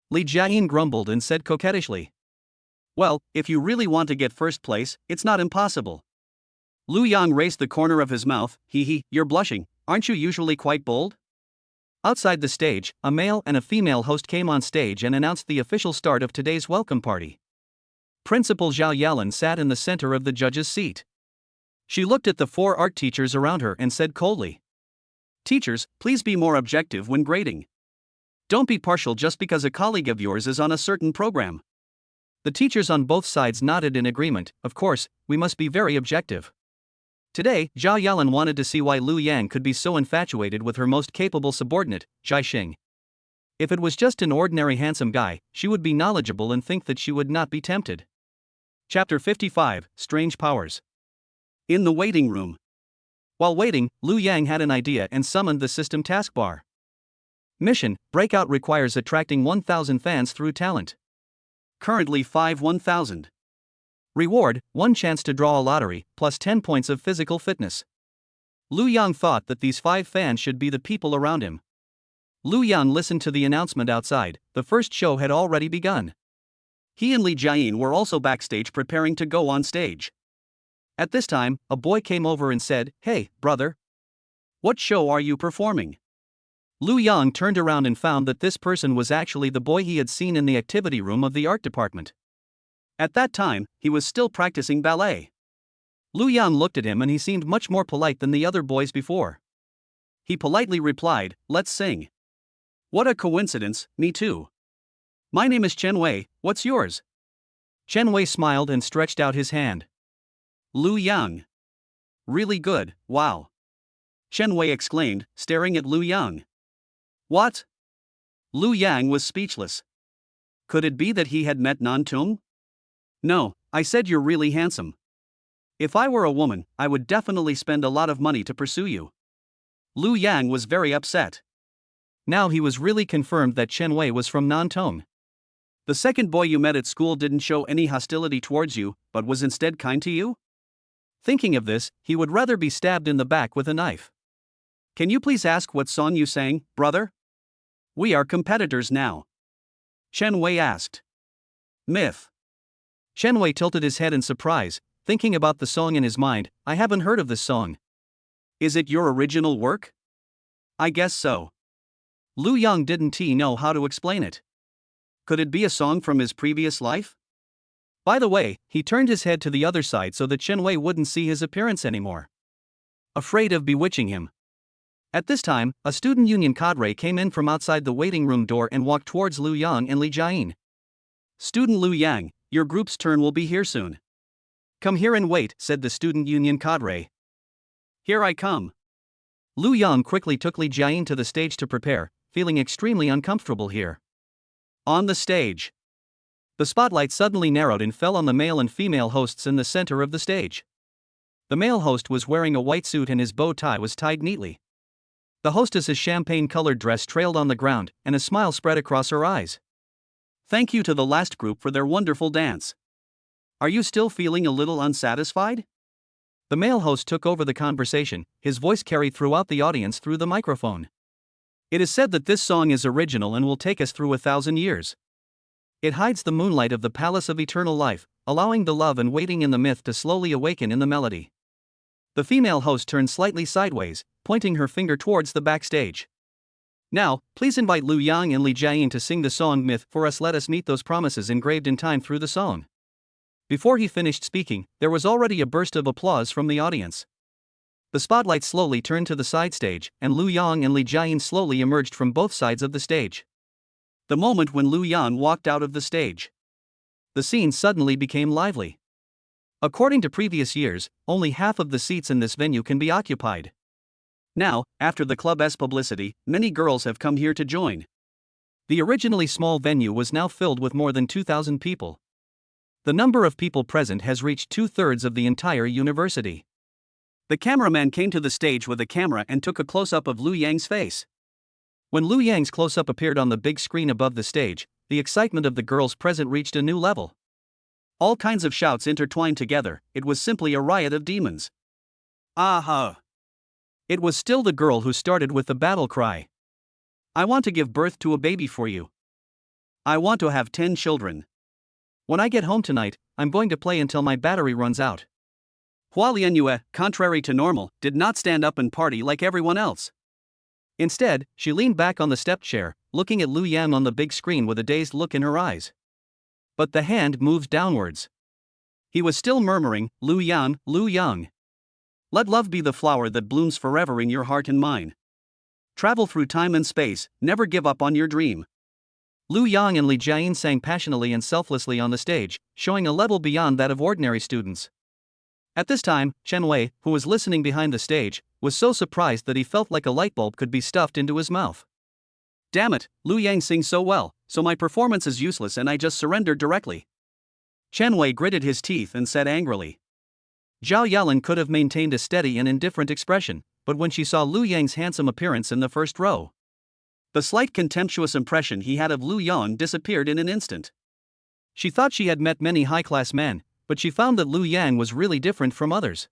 Li Jiayin grumbled and said coquettishly, well, if you really want to get first place, it's not impossible. Lu Yang raised the corner of his mouth. You're blushing, aren't you usually quite bold? Outside the stage, a male and a female host came on stage and announced the official start of today's welcome party. Principal Zhao Yalan sat in the center of the judge's seat. She looked at the 4 art teachers around her and said coldly, teachers, please be more objective when grading. Don't be partial just because a colleague of yours is on a certain program. The teachers on both sides nodded in agreement. Of course, we must be very objective. Today, Zhao Yalan wanted to see why Lu Yang could be so infatuated with her most capable subordinate, Zhai Xing. If it was just an ordinary handsome guy, she would be knowledgeable and think that she would not be tempted. Chapter 55, Strange Powers. In the waiting room. While waiting, Lu Yang had an idea and summoned the system taskbar. Mission: Breakout requires attracting 1,000 fans through talent. Currently 1,000. Reward: 1 chance to draw a lottery, plus 10 points of physical fitness. Lu Yang thought that these 5 fans should be the people around him. Lu Yang listened to the announcement outside. The first show had already begun. He and Li Jiayin were also backstage preparing to go on stage. At this time, a boy came over and said, "Hey, brother. What show are you performing?" Lu Yang turned around and found that this person was actually the boy he had seen in the activity room of the art department. At that time, he was still practicing ballet. Lu Yang looked at him and he seemed much more polite than the other boys before. He politely replied, "Let's sing." What a coincidence, me too. My name is Chen Wei, what's yours? Chen Wei smiled and stretched out his hand. Lu Yang. Really good, wow. Chen Wei exclaimed, staring at Lu Yang. What? Lu Yang was speechless. Could it be that he had met Nan Tung? No, I said you're really handsome. If I were a woman, I would definitely spend a lot of money to pursue you. Lu Yang was very upset. Now he was really confirmed that Chen Wei was from Nan Tung. The second boy you met at school didn't show any hostility towards you, but was instead kind to you? Thinking of this, he would rather be stabbed in the back with a knife. Can you please ask what song you sang, brother? We are competitors now. Chen Wei asked. Myth. Chen Wei tilted his head in surprise, thinking about the song in his mind. I haven't heard of this song. Is it your original work? I guess so. Lu Yang didn't know how to explain it. Could it be a song from his previous life? By the way, he turned his head to the other side so that Chen Wei wouldn't see his appearance anymore, afraid of bewitching him. At this time, a student union cadre came in from outside the waiting room door and walked towards Lu Yang and Li Jiayin. Student Lu Yang, your group's turn will be here soon. Come here and wait, said the student union cadre. Here I come. Lu Yang quickly took Li Jiayin to the stage to prepare, feeling extremely uncomfortable here. On the stage, the spotlight suddenly narrowed and fell on the male and female hosts in the center of the stage. The male host was wearing a white suit and his bow tie was tied neatly. The hostess's champagne-colored dress trailed on the ground, and a smile spread across her eyes. Thank you to the last group for their wonderful dance. Are you still feeling a little unsatisfied? The male host took over the conversation, his voice carried throughout the audience through the microphone. It is said that this song is original and will take us through 1,000 years. It hides the moonlight of the palace of eternal life, allowing the love and waiting in the myth to slowly awaken in the melody. The female host turned slightly sideways, pointing her finger towards the backstage. Now, please invite Lu Yang and Li Jiayin to sing the song Myth for us. Let us meet those promises engraved in time through the song. Before he finished speaking, there was already a burst of applause from the audience. The spotlight slowly turned to the side stage, and Lu Yang and Li Jiayin slowly emerged from both sides of the stage. The moment when Lu Yang walked out of the stage, the scene suddenly became lively. According to previous years, only half of the seats in this venue can be occupied. Now, after the club's publicity, many girls have come here to join. The originally small venue was now filled with more than 2,000 people. The number of people present has reached 2/3 of the entire university. The cameraman came to the stage with a camera and took a close-up of Lu Yang's face. When Lu Yang's close-up appeared on the big screen above the stage, the excitement of the girls present reached a new level. All kinds of shouts intertwined together, it was simply a riot of demons. Aha! It was still the girl who started with the battle cry. I want to give birth to a baby for you. I want to have 10 children. When I get home tonight, I'm going to play until my battery runs out. Hua Lianyue, contrary to normal, did not stand up and party like everyone else. Instead, she leaned back on the step chair, looking at Lu Yang on the big screen with a dazed look in her eyes. But the hand moved downwards. He was still murmuring, Lu Yang, Lu Yang. Let love be the flower that blooms forever in your heart and mine. Travel through time and space, never give up on your dream. Lu Yang and Li Jiayin sang passionately and selflessly on the stage, showing a level beyond that of ordinary students. At this time, Chen Wei, who was listening behind the stage, was so surprised that he felt like a light bulb could be stuffed into his mouth. Damn it, Lu Yang sings so well, so my performance is useless and I just surrendered directly. Chen Wei gritted his teeth and said angrily. Zhao Yalan could have maintained a steady and indifferent expression, but when she saw Lu Yang's handsome appearance in the first row, the slight contemptuous impression he had of Lu Yang disappeared in an instant. She thought she had met many high-class men, but she found that Lu Yang was really different from others.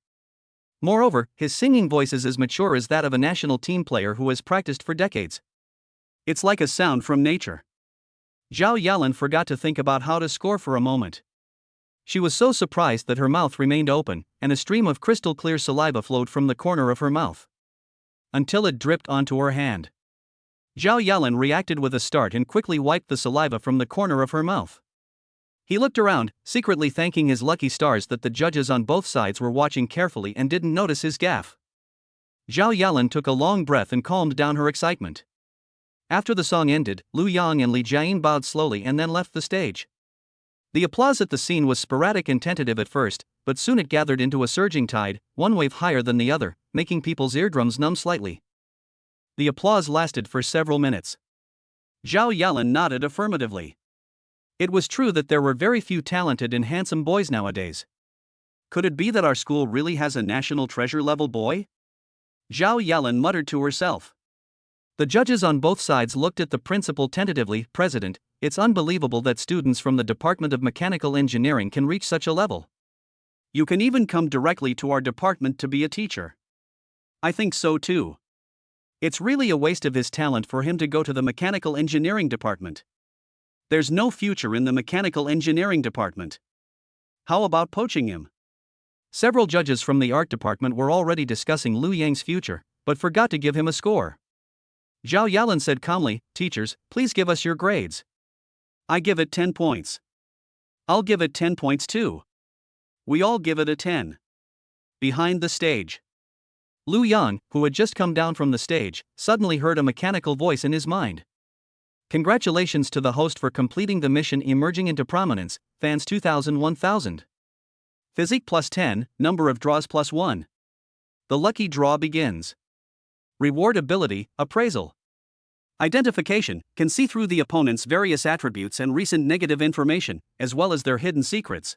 Moreover, his singing voice is as mature as that of a national team player who has practiced for decades. It's like a sound from nature. Zhao Yalan forgot to think about how to score for a moment. She was so surprised that her mouth remained open, and a stream of crystal-clear saliva flowed from the corner of her mouth, until it dripped onto her hand. Zhao Yalan reacted with a start and quickly wiped the saliva from the corner of her mouth. He looked around, secretly thanking his lucky stars that the judges on both sides were watching carefully and didn't notice his gaffe. Zhao Yalan took a long breath and calmed down her excitement. After the song ended, Lu Yang and Li Jiayin bowed slowly and then left the stage. The applause at the scene was sporadic and tentative at first, but soon it gathered into a surging tide, one wave higher than the other, making people's eardrums numb slightly. The applause lasted for several minutes. Zhao Yalan nodded affirmatively. It was true that there were very few talented and handsome boys nowadays. Could it be that our school really has a national treasure-level boy? Zhao Yalan muttered to herself. The judges on both sides looked at the principal tentatively. President, it's unbelievable that students from the Department of Mechanical Engineering can reach such a level. You can even come directly to our department to be a teacher. I think so too. It's really a waste of his talent for him to go to the Mechanical Engineering Department. There's no future in the Mechanical Engineering Department. How about poaching him? Several judges from the art department were already discussing Lu Yang's future, but forgot to give him a score. Zhao Yalan said calmly, "Teachers, please give us your grades." I give it 10 points. I'll give it 10 points too. We all give it a 10. Behind the stage. Lu Yang, who had just come down from the stage, suddenly heard a mechanical voice in his mind. Congratulations to the host for completing the mission emerging into prominence, fans 2000-1000. Physique plus 10, number of draws plus 1. The lucky draw begins. Reward ability, appraisal. Identification, can see through the opponent's various attributes and recent negative information, as well as their hidden secrets.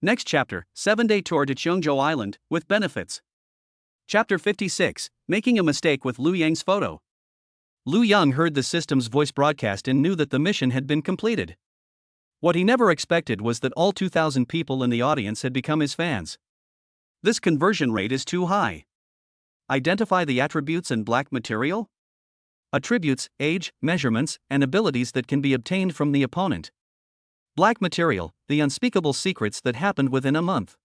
Next chapter, 7-day tour to Cheongjo Island, with benefits. Chapter 56, making a mistake with Lu Yang's photo. Lu Yang heard the system's voice broadcast and knew that the mission had been completed. What he never expected was that all 2,000 people in the audience had become his fans. This conversion rate is too high. Identify the attributes and black material? Attributes, age, measurements, and abilities that can be obtained from the opponent. Black material, the unspeakable secrets that happened within a month.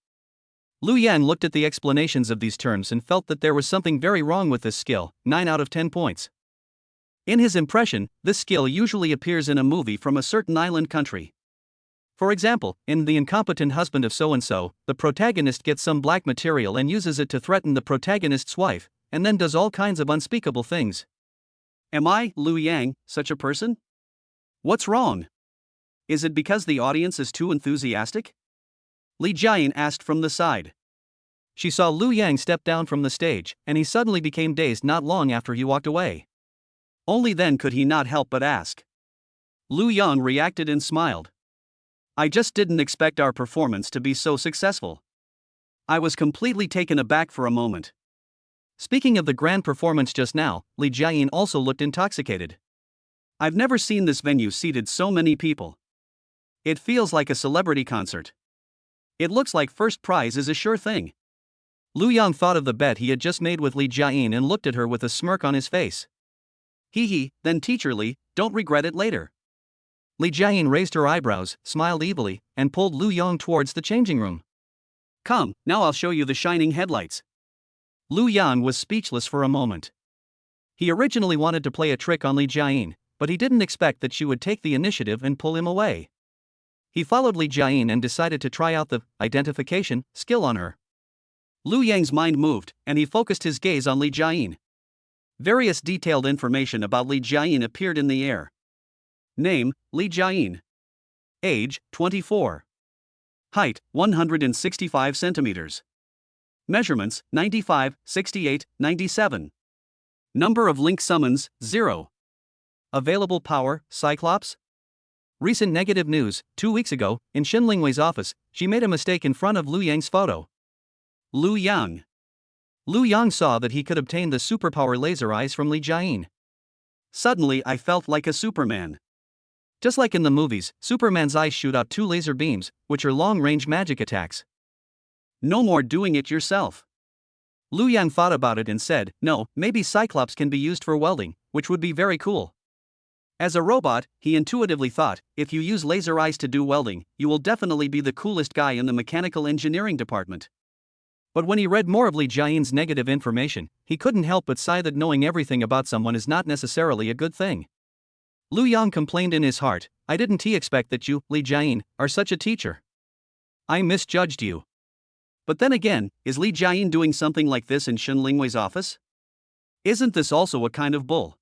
Lu Yang looked at the explanations of these terms and felt that there was something very wrong with this skill, 9 out of 10 points. In his impression, this skill usually appears in a movie from a certain island country. For example, in The Incompetent Husband of So-and-So, the protagonist gets some black material and uses it to threaten the protagonist's wife, and then does all kinds of unspeakable things. Am I, Lu Yang, such a person? What's wrong? Is it because the audience is too enthusiastic? Li Jiayin asked from the side. She saw Lu Yang step down from the stage, and he suddenly became dazed not long after he walked away. Only then could he not help but ask. Lu Yang reacted and smiled. I just didn't expect our performance to be so successful. I was completely taken aback for a moment. Speaking of the grand performance just now, Li Jiayin also looked intoxicated. I've never seen this venue seated so many people. It feels like a celebrity concert. It looks like first prize is a sure thing. Lu Yang thought of the bet he had just made with Li Jiayin and looked at her with a smirk on his face. Hee, then teacher Li, don't regret it later. Li Jiayin raised her eyebrows, smiled evilly, and pulled Lu Yang towards the changing room. Come, now I'll show you the shining headlights. Lu Yang was speechless for a moment. He originally wanted to play a trick on Li Jiayin, but he didn't expect that she would take the initiative and pull him away. He followed Li Jiayin and decided to try out the identification skill on her. Lu Yang's mind moved, and he focused his gaze on Li Jiayin. Various detailed information about Li Jiayin appeared in the air. Name, Li Jiayin. Age, 24. Height, 165 centimeters. Measurements, 95, 68, 97. Number of link summons, 0. Available power, Cyclops? Recent negative news, 2 weeks ago, in Xin Lingwei's office, she made a mistake in front of Lu Yang's photo. Lu Yang. Lu Yang saw that he could obtain the superpower laser eyes from Li Jiayin. Suddenly I felt like a Superman. Just like in the movies, Superman's eyes shoot out 2 laser beams, which are long-range magic attacks. No more doing it yourself. Lu Yang thought about it and said, no, maybe Cyclops can be used for welding, which would be very cool. As a robot, he intuitively thought, if you use laser eyes to do welding, you will definitely be the coolest guy in the mechanical engineering department. But when he read more of Li Jiayin's negative information, he couldn't help but sigh that knowing everything about someone is not necessarily a good thing. Lu Yang complained in his heart, I didn't expect that you, Li Jiayin, are such a teacher. I misjudged you. But then again, is Li Jiayin doing something like this in Xin Lingwei's office? Isn't this also a kind of bull?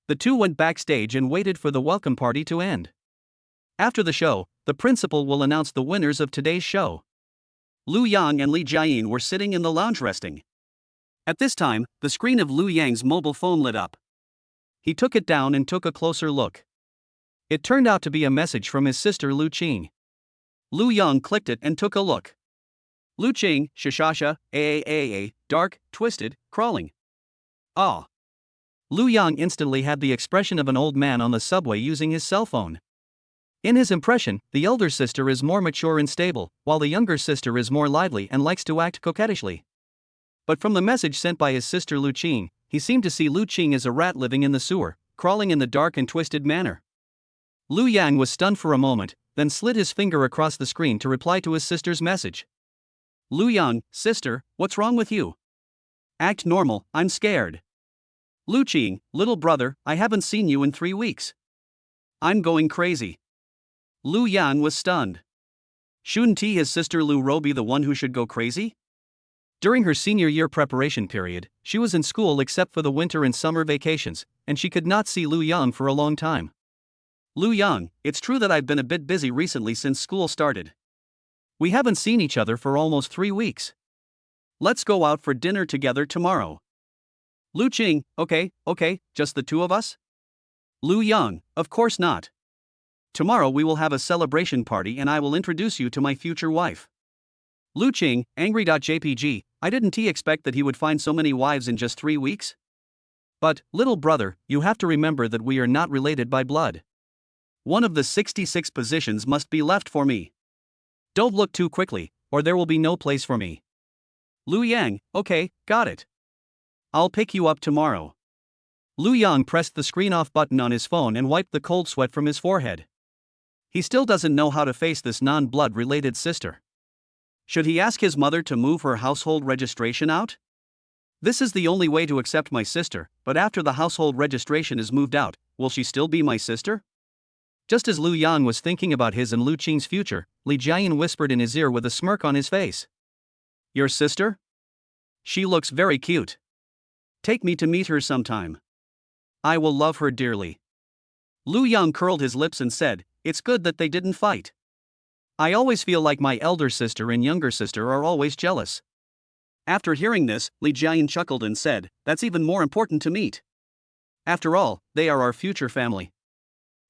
The two went backstage and waited for the welcome party to end. After the show, the principal will announce the winners of today's show. Lu Yang and Li Jiayin were sitting in the lounge resting. At this time, the screen of Lu Yang's mobile phone lit up. He took it down and took a closer look. It turned out to be a message from his sister Lu Qing. Lu Yang clicked it and took a look. Lu Qing, shashasha, aaaa, dark, twisted, crawling. Ah. Lu Yang instantly had the expression of an old man on the subway using his cell phone. In his impression, the elder sister is more mature and stable, while the younger sister is more lively and likes to act coquettishly. But from the message sent by his sister Lu Qing, he seemed to see Lu Qing as a rat living in the sewer, crawling in the dark and twisted manner. Lu Yang was stunned for a moment, then slid his finger across the screen to reply to his sister's message. Lu Yang, sister, what's wrong with you? Act normal, I'm scared. Lu Qing, little brother, I haven't seen you in 3 weeks. I'm going crazy. Lu Yang was stunned. Shouldn't his sister Lu Ro be the one who should go crazy? During her senior year preparation period, she was in school except for the winter and summer vacations, and she could not see Lu Yang for a long time. Lu Yang, it's true that I've been a bit busy recently since school started. We haven't seen each other for almost 3 weeks. Let's go out for dinner together tomorrow. Lu Qing, okay, just the two of us? Lu Yang, of course not. Tomorrow we will have a celebration party and I will introduce you to my future wife. Lu Qing, angry.jpg, I didn't expect that he would find so many wives in just 3 weeks? But, little brother, you have to remember that we are not related by blood. One of the 66 positions must be left for me. Don't look too quickly, or there will be no place for me. Lu Yang, okay, got it. I'll pick you up tomorrow. Lu Yang pressed the screen off button on his phone and wiped the cold sweat from his forehead. He still doesn't know how to face this non-blood related sister. Should he ask his mother to move her household registration out? This is the only way to accept my sister, but after the household registration is moved out, will she still be my sister? Just as Lu Yang was thinking about his and Lu Qing's future, Li Jiayin whispered in his ear with a smirk on his face. Your sister? She looks very cute. Take me to meet her sometime. I will love her dearly. Lu Yang curled his lips and said, it's good that they didn't fight. I always feel like my elder sister and younger sister are always jealous. After hearing this, Li Jiayin chuckled and said, that's even more important to meet. After all, they are our future family.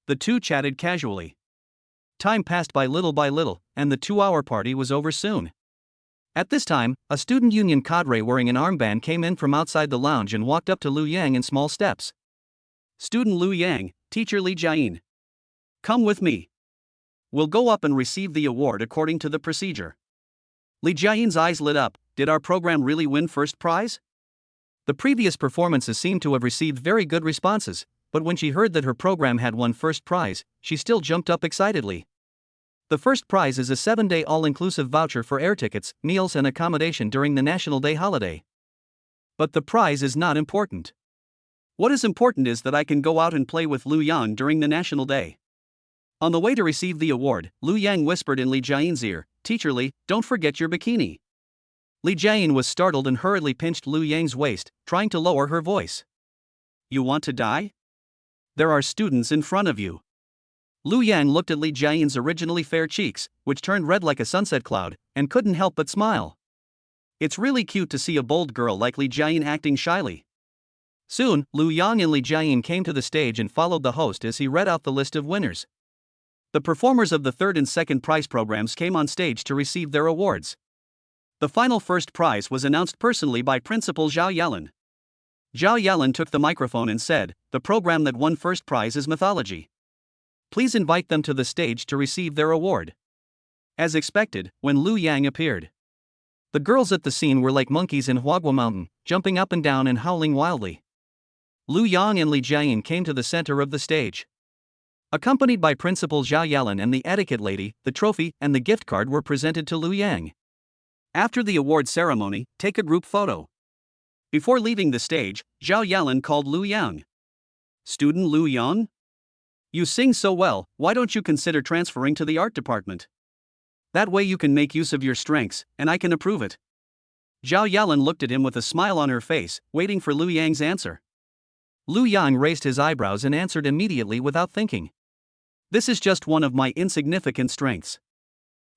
The two chatted casually. Time passed by little, and the 2-hour party was over soon. At this time, a student union cadre wearing an armband came in from outside the lounge and walked up to Lu Yang in small steps. Student Lu Yang, teacher Li Jiayin. Come with me. We'll go up and receive the award according to the procedure. Li Jiayin's eyes lit up. Did our program really win first prize? The previous performances seemed to have received very good responses, but when she heard that her program had won first prize, she still jumped up excitedly. The first prize is a 7-day all-inclusive voucher for air tickets, meals and accommodation during the National Day holiday. But the prize is not important. What is important is that I can go out and play with Lu Yang during the National Day. On the way to receive the award, Lu Yang whispered in Li Jiayin's ear, Teacher Li, don't forget your bikini. Li Jiayin was startled and hurriedly pinched Lu Yang's waist, trying to lower her voice. You want to die? There are students in front of you. Lu Yang looked at Li Jiayin's originally fair cheeks, which turned red like a sunset cloud, and couldn't help but smile. It's really cute to see a bold girl like Li Jiayin acting shyly. Soon, Lu Yang and Li Jiayin came to the stage and followed the host as he read out the list of winners. The performers of the third and second prize programs came on stage to receive their awards. The final first prize was announced personally by Principal Zhao Yalan. Zhao Yalan took the microphone and said, the program that won first prize is mythology. Please invite them to the stage to receive their award. As expected, when Lu Yang appeared, the girls at the scene were like monkeys in Huagua Mountain, jumping up and down and howling wildly. Lu Yang and Li Jiayin came to the center of the stage. Accompanied by Principal Zhao Yalan and the etiquette lady, the trophy and the gift card were presented to Lu Yang. After the award ceremony, take a group photo. Before leaving the stage, Zhao Yalan called Lu Yang. Student Lu Yang? You sing so well, why don't you consider transferring to the art department? That way you can make use of your strengths, and I can approve it. Zhao Yalan looked at him with a smile on her face, waiting for Lu Yang's answer. Lu Yang raised his eyebrows and answered immediately without thinking. This is just one of my insignificant strengths.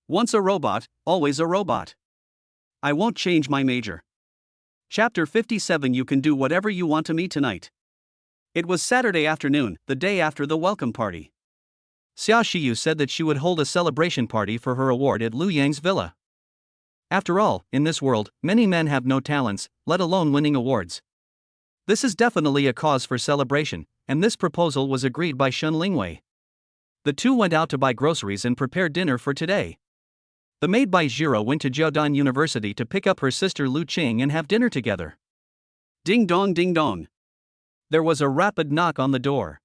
Once a robot, always a robot. I won't change my major. Chapter 57. You can do whatever you want to me tonight. It was Saturday afternoon, the day after the welcome party. Xia Shiyu said that she would hold a celebration party for her award at Lu Yang's villa. After all, in this world, many men have no talents, let alone winning awards. This is definitely a cause for celebration, and this proposal was agreed by Shun Lingwei. The two went out to buy groceries and prepare dinner for today. The maid Bai Jiro went to Jiaodan University to pick up her sister Lu Qing and have dinner together. Ding dong ding dong. There was a rapid knock on the door.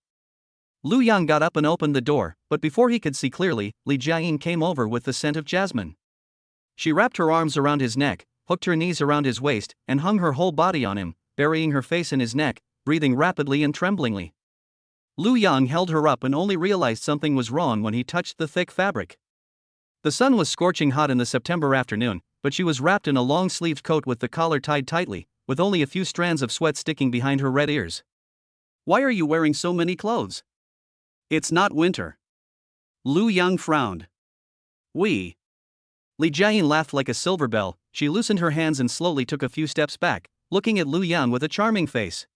Lu Yang got up and opened the door, but before he could see clearly, Li Jiayin came over with the scent of jasmine. She wrapped her arms around his neck, hooked her knees around his waist, and hung her whole body on him, burying her face in his neck, breathing rapidly and tremblingly. Lu Yang held her up and only realized something was wrong when he touched the thick fabric. The sun was scorching hot in the September afternoon, but she was wrapped in a long-sleeved coat with the collar tied tightly, with only a few strands of sweat sticking behind her red ears. Why are you wearing so many clothes? It's not winter. Lu Yang frowned. We. Li Jiayin laughed like a silver bell. She loosened her hands and slowly took a few steps back, looking at Lu Yang with a charming face.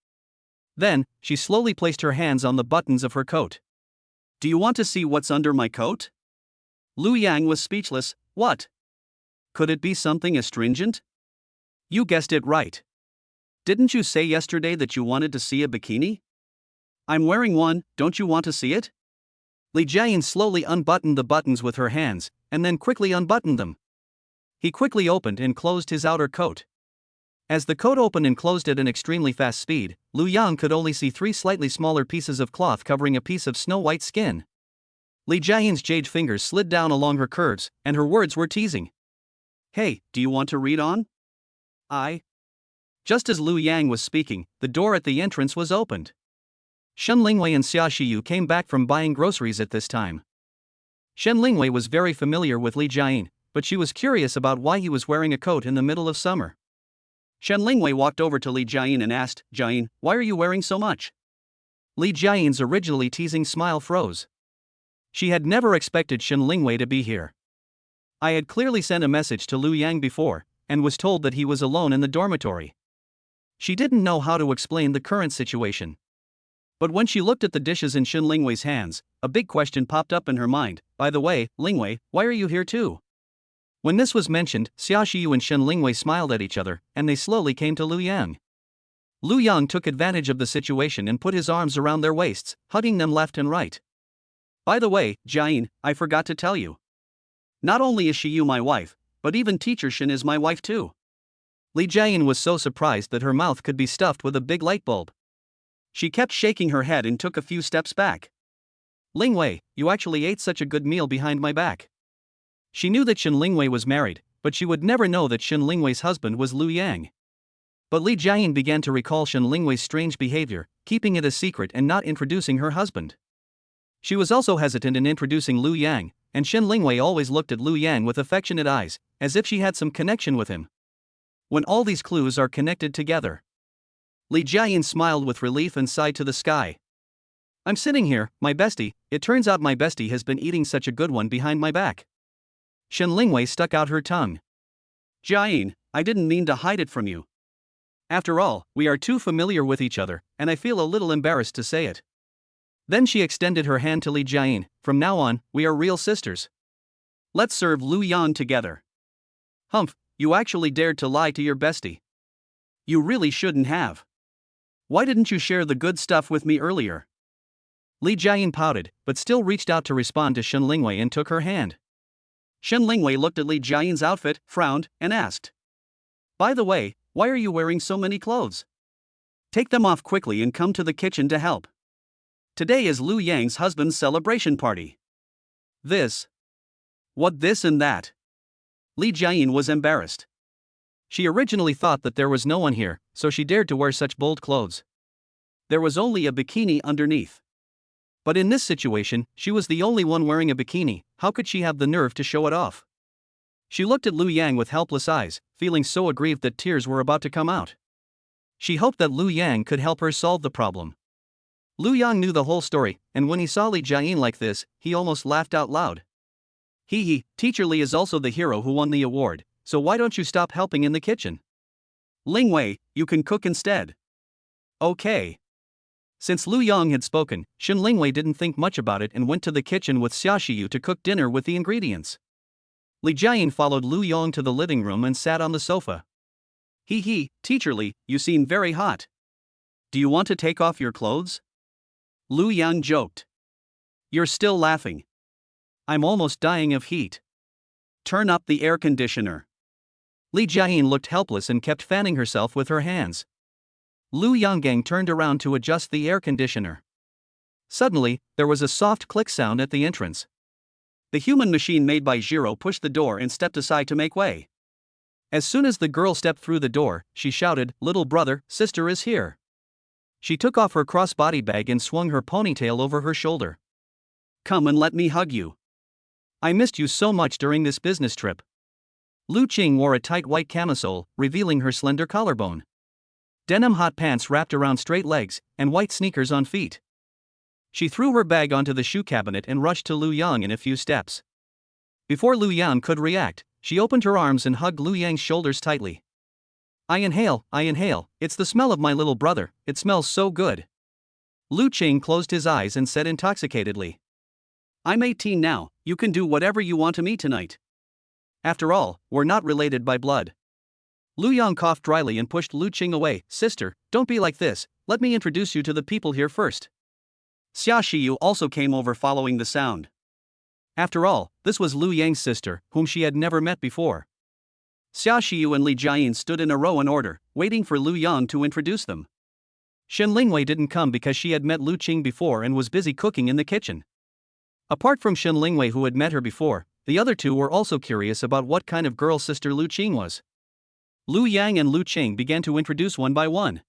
Then, she slowly placed her hands on the buttons of her coat. Do you want to see what's under my coat? Lu Yang was speechless. What? Could it be something astringent? You guessed it right. Didn't you say yesterday that you wanted to see a bikini? I'm wearing one, don't you want to see it? Li Jiayin slowly unbuttoned the buttons with her hands, and then quickly unbuttoned them. He quickly opened and closed his outer coat. As the coat opened and closed at an extremely fast speed, Lu Yang could only see 3 slightly smaller pieces of cloth covering a piece of snow-white skin. Li Jiayin's jade fingers slid down along her curves, and her words were teasing. Hey, do you want to read on? Just as Lu Yang was speaking, the door at the entrance was opened. Shen Lingwei and Xia Shiyu came back from buying groceries at this time. Shen Lingwei was very familiar with Li Jiayin, but she was curious about why he was wearing a coat in the middle of summer. Shen Lingwei walked over to Li Jiayin and asked, Jiayin, why are you wearing so much? Li Jiayin's originally teasing smile froze. She had never expected Shen Lingwei to be here. I had clearly sent a message to Lu Yang before, and was told that he was alone in the dormitory. She didn't know how to explain the current situation. But when she looked at the dishes in Shen Lingwei's hands, a big question popped up in her mind. By the way, Lingwei, why are you here too? When this was mentioned, Xia Shiyu and Shen Lingwei smiled at each other, and they slowly came to Lu Yang. Lu Yang took advantage of the situation and put his arms around their waists, hugging them left and right. By the way, Jiayin, I forgot to tell you. Not only is Shiyu my wife, but even teacher Shen is my wife too. Li Jiayin was so surprised that her mouth could be stuffed with a big light bulb. She kept shaking her head and took a few steps back. Lingwei, you actually ate such a good meal behind my back. She knew that Shen Lingwei was married, but she would never know that Shen Lingwei's husband was Lu Yang. But Li Jiayin began to recall Shen Lingwei's strange behavior, keeping it a secret and not introducing her husband. She was also hesitant in introducing Lu Yang, and Shen Lingwei always looked at Lu Yang with affectionate eyes, as if she had some connection with him. When all these clues are connected together. Li Jiayin smiled with relief and sighed to the sky. I'm sitting here, my bestie, it turns out my bestie has been eating such a good one behind my back. Shen Lingwei stuck out her tongue. Jiayin, I didn't mean to hide it from you. After all, we are too familiar with each other, and I feel a little embarrassed to say it. Then she extended her hand to Li Jiayin. From now on, we are real sisters. Let's serve Lu Yang together. Humph, you actually dared to lie to your bestie. You really shouldn't have. Why didn't you share the good stuff with me earlier? Li Jiayin pouted, but still reached out to respond to Shen Lingwei and took her hand. Shen Lingwei looked at Li Jiayin's outfit, frowned, and asked. By the way, why are you wearing so many clothes? Take them off quickly and come to the kitchen to help. Today is Lu Yang's husband's celebration party. What this and that? Li Jiayin was embarrassed. She originally thought that there was no one here, so she dared to wear such bold clothes. There was only a bikini underneath. But in this situation, she was the only one wearing a bikini. How could she have the nerve to show it off? She looked at Lu Yang with helpless eyes, feeling so aggrieved that tears were about to come out. She hoped that Lu Yang could help her solve the problem. Lu Yang knew the whole story, and when he saw Li Jiayin like this, he almost laughed out loud. Teacher Li is also the hero who won the award, so why don't you stop helping in the kitchen? Lingwei, you can cook instead. Okay. Since Lu Yang had spoken, Shen Lingwei didn't think much about it and went to the kitchen with Xia Shiyu to cook dinner with the ingredients. Li Jiayin followed Lu Yang to the living room and sat on the sofa. Teacher Li, you seem very hot. Do you want to take off your clothes? Lu Yang joked. You're still laughing. I'm almost dying of heat. Turn up the air conditioner. Li Jiayin looked helpless and kept fanning herself with her hands. Lu Yanggang turned around to adjust the air conditioner. Suddenly, there was a soft click sound at the entrance. The human machine made by Jiro pushed the door and stepped aside to make way. As soon as the girl stepped through the door, she shouted, "Little brother, sister is here." She took off her crossbody bag and swung her ponytail over her shoulder. Come and let me hug you. I missed you so much during this business trip. Lu Qing wore a tight white camisole, revealing her slender collarbone. Denim hot pants wrapped around straight legs, and white sneakers on feet. She threw her bag onto the shoe cabinet and rushed to Lu Yang in a few steps. Before Lu Yang could react, she opened her arms and hugged Lu Yang's shoulders tightly. I inhale, it's the smell of my little brother, it smells so good. Lu Qing closed his eyes and said intoxicatedly. I'm 18 now, you can do whatever you want to me tonight. After all, we're not related by blood. Lu Yang coughed dryly and pushed Lu Qing away. Sister, don't be like this, let me introduce you to the people here first. Xia Shiyu also came over following the sound. After all, this was Lu Yang's sister, whom she had never met before. Xia Shiyu and Li Jiayin stood in a row in order, waiting for Lu Yang to introduce them. Shen Lingwei didn't come because she had met Lu Qing before and was busy cooking in the kitchen. Apart from Shen Lingwei, who had met her before, the other two were also curious about what kind of girl sister Lu Qing was. Lu Yang and Lu Qing began to introduce one by one.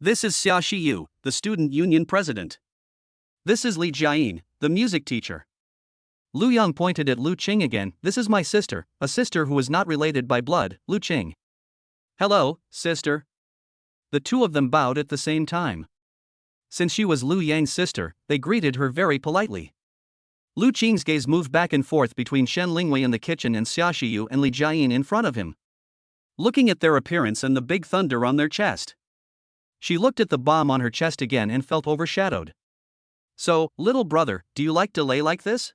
This is Xia Shiyu, the student union president. This is Li Jiayin, the music teacher. Lu Yang pointed at Lu Qing again. This is my sister, a sister who is not related by blood, Lu Qing. Hello, sister. The two of them bowed at the same time. Since she was Lu Yang's sister, they greeted her very politely. Lu Qing's gaze moved back and forth between Shen Lingwei in the kitchen and Xia Shiyu and Li Jiayin in front of him. Looking at their appearance and the big thunder on their chest. She looked at the bomb on her chest again and felt overshadowed. So, little brother, do you like delay like this?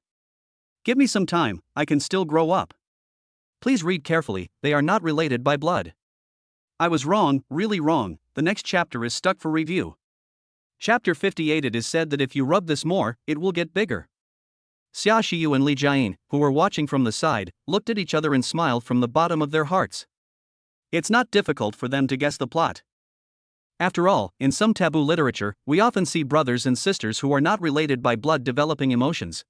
Give me some time, I can still grow up. Please read carefully, they are not related by blood. I was wrong, really wrong, the next chapter is stuck for review. Chapter 58. It is said that if you rub this more, it will get bigger. Xia Shiyu and Li Jiayin, who were watching from the side, looked at each other and smiled from the bottom of their hearts. It's not difficult for them to guess the plot. After all, in some taboo literature, we often see brothers and sisters who are not related by blood developing emotions.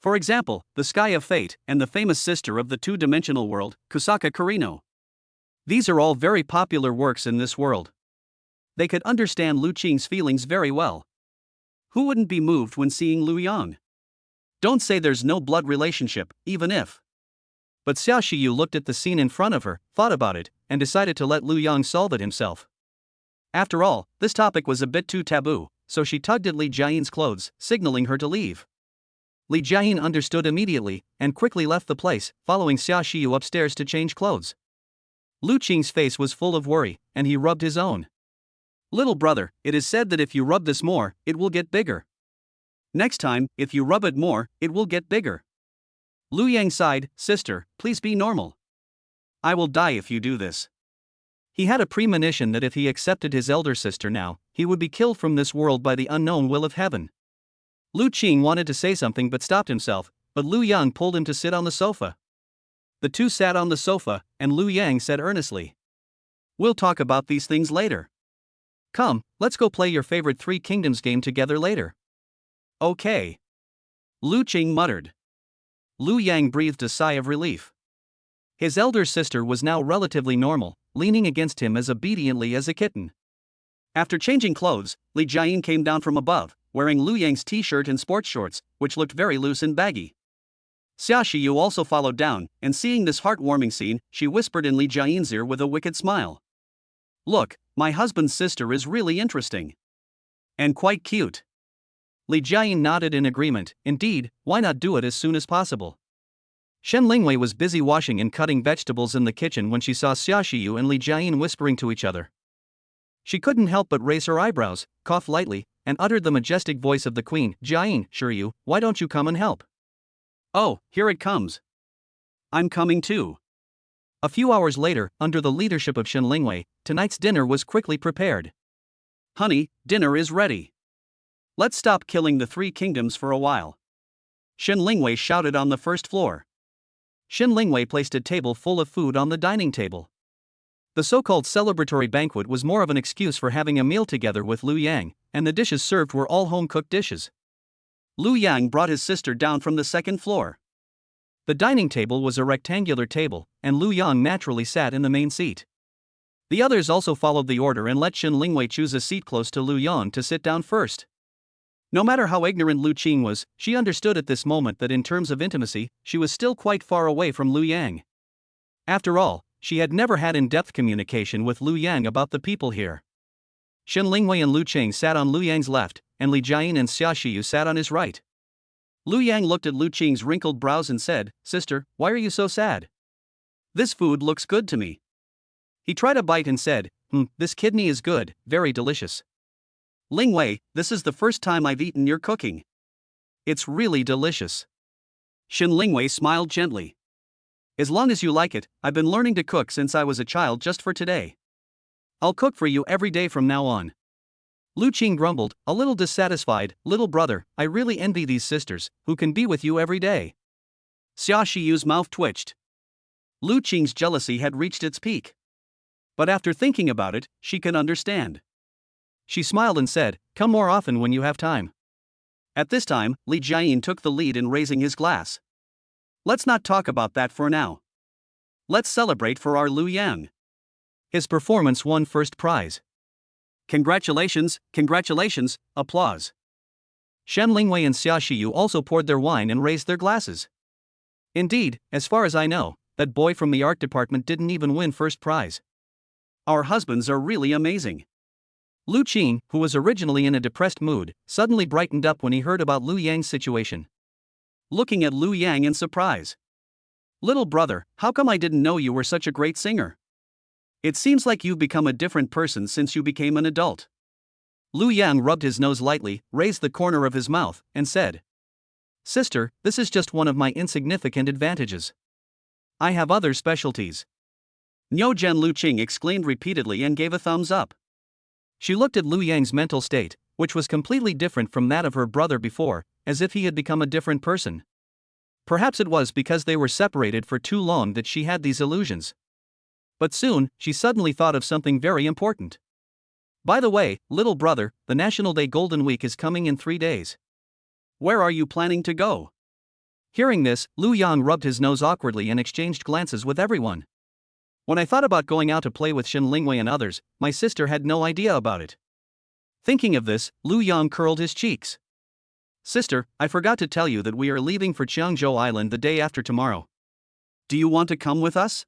For example, The Sky of Fate and the famous sister of the two-dimensional world, Kusaka Kurino. These are all very popular works in this world. They could understand Lu Qing's feelings very well. Who wouldn't be moved when seeing Lu Yang? Don't say there's no blood relationship, even if. But Xia Shiyu looked at the scene in front of her, thought about it, and decided to let Lu Yang solve it himself. After all, this topic was a bit too taboo, so she tugged at Li Jiayin's clothes, signaling her to leave. Li Jiayin understood immediately, and quickly left the place, following Xia Shiyu upstairs to change clothes. Lu Qing's face was full of worry, and he rubbed his own. Little brother, it is said that if you rub this more, it will get bigger. Next time, if you rub it more, it will get bigger. Lu Yang sighed. Sister, please be normal. I will die if you do this. He had a premonition that if he accepted his elder sister now, he would be killed from this world by the unknown will of heaven. Lu Qing wanted to say something but stopped himself, but Lu Yang pulled him to sit on the sofa. The two sat on the sofa, and Lu Yang said earnestly, We'll talk about these things later. Come, let's go play your favorite Three Kingdoms game together later. Okay. Lu Qing muttered. Lu Yang breathed a sigh of relief. His elder sister was now relatively normal, leaning against him as obediently as a kitten. After changing clothes, Li Jiayin came down from above, wearing Lu Yang's t-shirt and sports shorts, which looked very loose and baggy. Xia Shiyu also followed down, and seeing this heartwarming scene, she whispered in Li Jiayin's ear with a wicked smile. Look, my husband's sister is really interesting. And quite cute. Li Jiayin nodded in agreement. Indeed, why not do it as soon as possible? Shen Lingwei was busy washing and cutting vegetables in the kitchen when she saw Xia Shiyu and Li Jiayin whispering to each other. She couldn't help but raise her eyebrows, cough lightly, and uttered the majestic voice of the queen. Jiayin, Shiryu, why don't you come and help? Oh, here it comes. I'm coming too. A few hours later, under the leadership of Shen Lingwei, tonight's dinner was quickly prepared. Honey, dinner is ready. Let's stop killing the Three Kingdoms for a while. Shen Lingwei shouted on the first floor. Shen Lingwei placed a table full of food on the dining table. The so-called celebratory banquet was more of an excuse for having a meal together with Lu Yang, and the dishes served were all home-cooked dishes. Lu Yang brought his sister down from the second floor. The dining table was a rectangular table, and Lu Yang naturally sat in the main seat. The others also followed the order and let Shen Lingwei choose a seat close to Lu Yang to sit down first. No matter how ignorant Lu Qing was, she understood at this moment that in terms of intimacy, she was still quite far away from Lu Yang. After all, she had never had in-depth communication with Lu Yang about the people here. Shen Lingwei and Lu Qing sat on Lu Yang's left, and Li Jiayin and Xia Shiyu sat on his right. Lu Yang looked at Lu Qing's wrinkled brows and said, "Sister, why are you so sad? This food looks good to me." He tried a bite and said, "This kidney is good, very delicious. Lingwei, this is the first time I've eaten your cooking. It's really delicious." Shen Lingwei smiled gently. "As long as you like it, I've been learning to cook since I was a child just for today. I'll cook for you every day from now on." Lu Qing grumbled, a little dissatisfied, "Little brother, I really envy these sisters, who can be with you every day." Xia Shiyu's mouth twitched. Lu Qing's jealousy had reached its peak. But after thinking about it, she could understand. She smiled and said, "Come more often when you have time." At this time, Li Jiayin took the lead in raising his glass. "Let's not talk about that for now. Let's celebrate for our Lu Yang. His performance won first prize. Congratulations, congratulations," applause. Shen Lingwei and Xia Shiyu also poured their wine and raised their glasses. "Indeed, as far as I know, that boy from the art department didn't even win first prize. Our husbands are really amazing." Lu Qing, who was originally in a depressed mood, suddenly brightened up when he heard about Lu Yang's situation. Looking at Lu Yang in surprise. "Little brother, how come I didn't know you were such a great singer? It seems like you've become a different person since you became an adult." Lu Yang rubbed his nose lightly, raised the corner of his mouth, and said, "Sister, this is just one of my insignificant advantages. I have other specialties." Niujian Lu Qing exclaimed repeatedly and gave a thumbs up. She looked at Lu Yang's mental state, which was completely different from that of her brother before, as if he had become a different person. Perhaps it was because they were separated for too long that she had these illusions. But soon, she suddenly thought of something very important. "By the way, little brother, the National Day Golden Week is coming in 3 days. Where are you planning to go?" Hearing this, Lu Yang rubbed his nose awkwardly and exchanged glances with everyone. "When I thought about going out to play with Shen Lingwei and others, my sister had no idea about it." Thinking of this, Lu Yang curled his cheeks. "Sister, I forgot to tell you that we are leaving for Qiangzhou Island the day after tomorrow. Do you want to come with us?"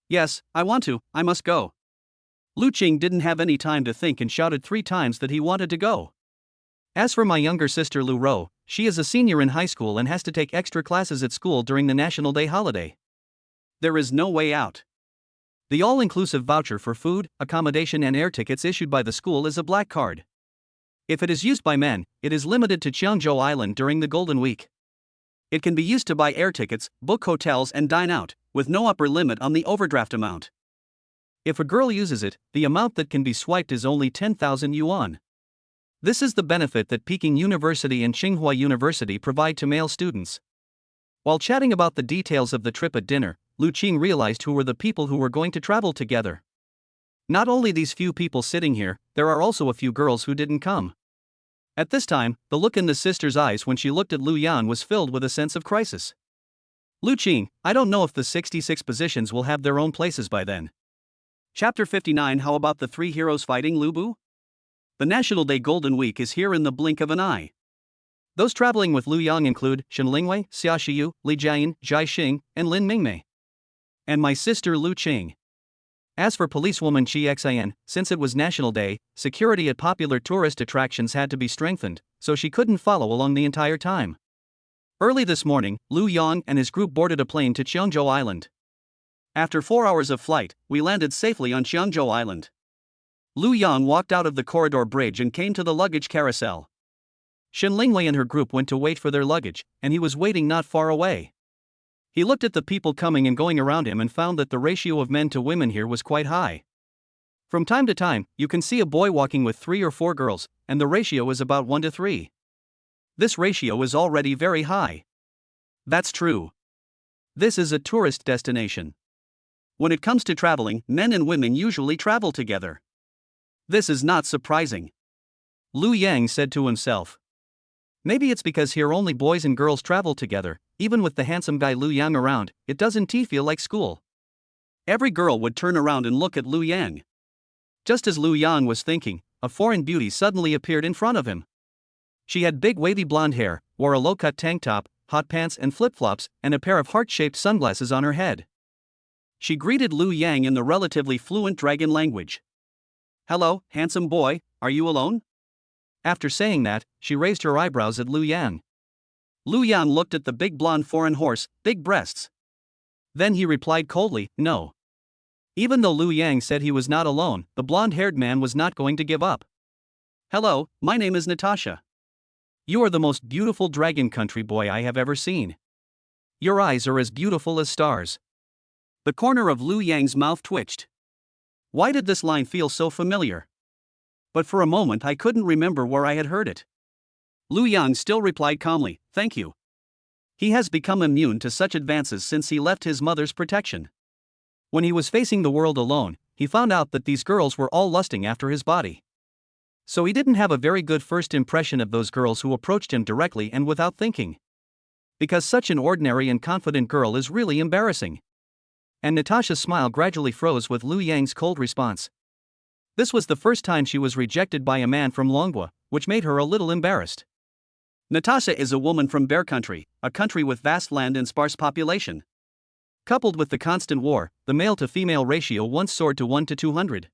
"Yes, I want to, I must go." Lu Qing didn't have any time to think and shouted 3 times that he wanted to go. "As for my younger sister Lu Ro, she is a senior in high school and has to take extra classes at school during the National Day holiday. There is no way out. The all-inclusive voucher for food, accommodation and air tickets issued by the school is a black card. If it is used by men, it is limited to Qiangzhou Island during the Golden Week. It can be used to buy air tickets, book hotels and dine out, with no upper limit on the overdraft amount. If a girl uses it, the amount that can be swiped is only 10,000 yuan. This is the benefit that Peking University and Tsinghua University provide to male students." While chatting about the details of the trip at dinner, Lu Qing realized who were the people who were going to travel together. Not only these few people sitting here, there are also a few girls who didn't come. At this time, the look in the sister's eyes when she looked at Lu Yan was filled with a sense of crisis. "Lu Qing, I don't know if the 66 positions will have their own places by then." Chapter 59. How about the 3 heroes fighting Lu Bu? The National Day Golden Week is here in the blink of an eye. Those traveling with Lu Yang include Shen Lingwei, Xia Shiyu, Li Jiayin, Zhai Xing, and Lin Mingmei. And my sister Lu Qing. As for policewoman Qi Xian, since it was National Day, security at popular tourist attractions had to be strengthened, so she couldn't follow along the entire time. Early this morning, Lu Yang and his group boarded a plane to Qiangzhou Island. After 4 hours of flight, we landed safely on Qiangzhou Island. Lu Yang walked out of the corridor bridge and came to the luggage carousel. Shen Lingwei and her group went to wait for their luggage, and he was waiting not far away. He looked at the people coming and going around him and found that the ratio of men to women here was quite high. From time to time, you can see a boy walking with 3 or 4 girls, and the ratio is about 1 to 3. This ratio is already very high. That's true. This is a tourist destination. When it comes to traveling, men and women usually travel together. This is not surprising. Lu Yang said to himself. Maybe it's because here only boys and girls travel together, even with the handsome guy Lu Yang around, it doesn't feel like school. every girl would turn around and look at Lu Yang. Just as Lu Yang was thinking, a foreign beauty suddenly appeared in front of him. She had big wavy blonde hair, wore a low-cut tank top, hot pants and flip-flops, and a pair of heart-shaped sunglasses on her head. She greeted Lu Yang in the relatively fluent dragon language. "Hello, handsome boy, are you alone?" After saying that, she raised her eyebrows at Lu Yang. Lu Yang looked at the big blonde foreign horse, big breasts. Then he replied coldly, "No." Even though Lu Yang said he was not alone, the blonde-haired man was not going to give up. "Hello, my name is Natasha. You are the most beautiful dragon country boy I have ever seen. Your eyes are as beautiful as stars." The corner of Lu Yang's mouth twitched. Why did this line feel so familiar? But for a moment I couldn't remember where I had heard it. Lu Yang still replied calmly, "Thank you." He has become immune to such advances since he left his mother's protection. When he was facing the world alone, he found out that these girls were all lusting after his body. So he didn't have a very good first impression of those girls who approached him directly and without thinking. Because such an ordinary and confident girl is really embarrassing. And Natasha's smile gradually froze with Lu Yang's cold response. This was the first time she was rejected by a man from Longwa, which made her a little embarrassed. Natasha is a woman from Bear Country, a country with vast land and sparse population. Coupled with the constant war, the male-to-female ratio once soared to 1 to 200.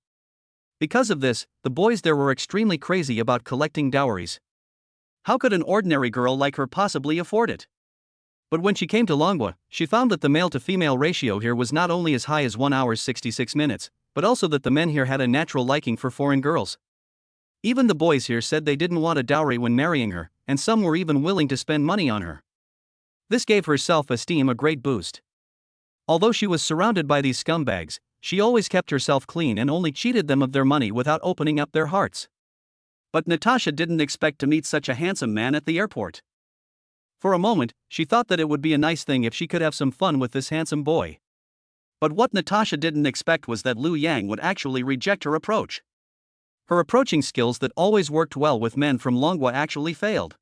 Because of this, the boys there were extremely crazy about collecting dowries. How could an ordinary girl like her possibly afford it? But when she came to Longwa, she found that the male-to-female ratio here was not only as high as 1 hour 66 minutes, but also that the men here had a natural liking for foreign girls. Even the boys here said they didn't want a dowry when marrying her, and some were even willing to spend money on her. This gave her self-esteem a great boost. Although she was surrounded by these scumbags, she always kept herself clean and only cheated them of their money without opening up their hearts. But Natasha didn't expect to meet such a handsome man at the airport. For a moment, she thought that it would be a nice thing if she could have some fun with this handsome boy. But what Natasha didn't expect was that Lu Yang would actually reject her approach. Her approaching skills that always worked well with men from Longwa actually failed.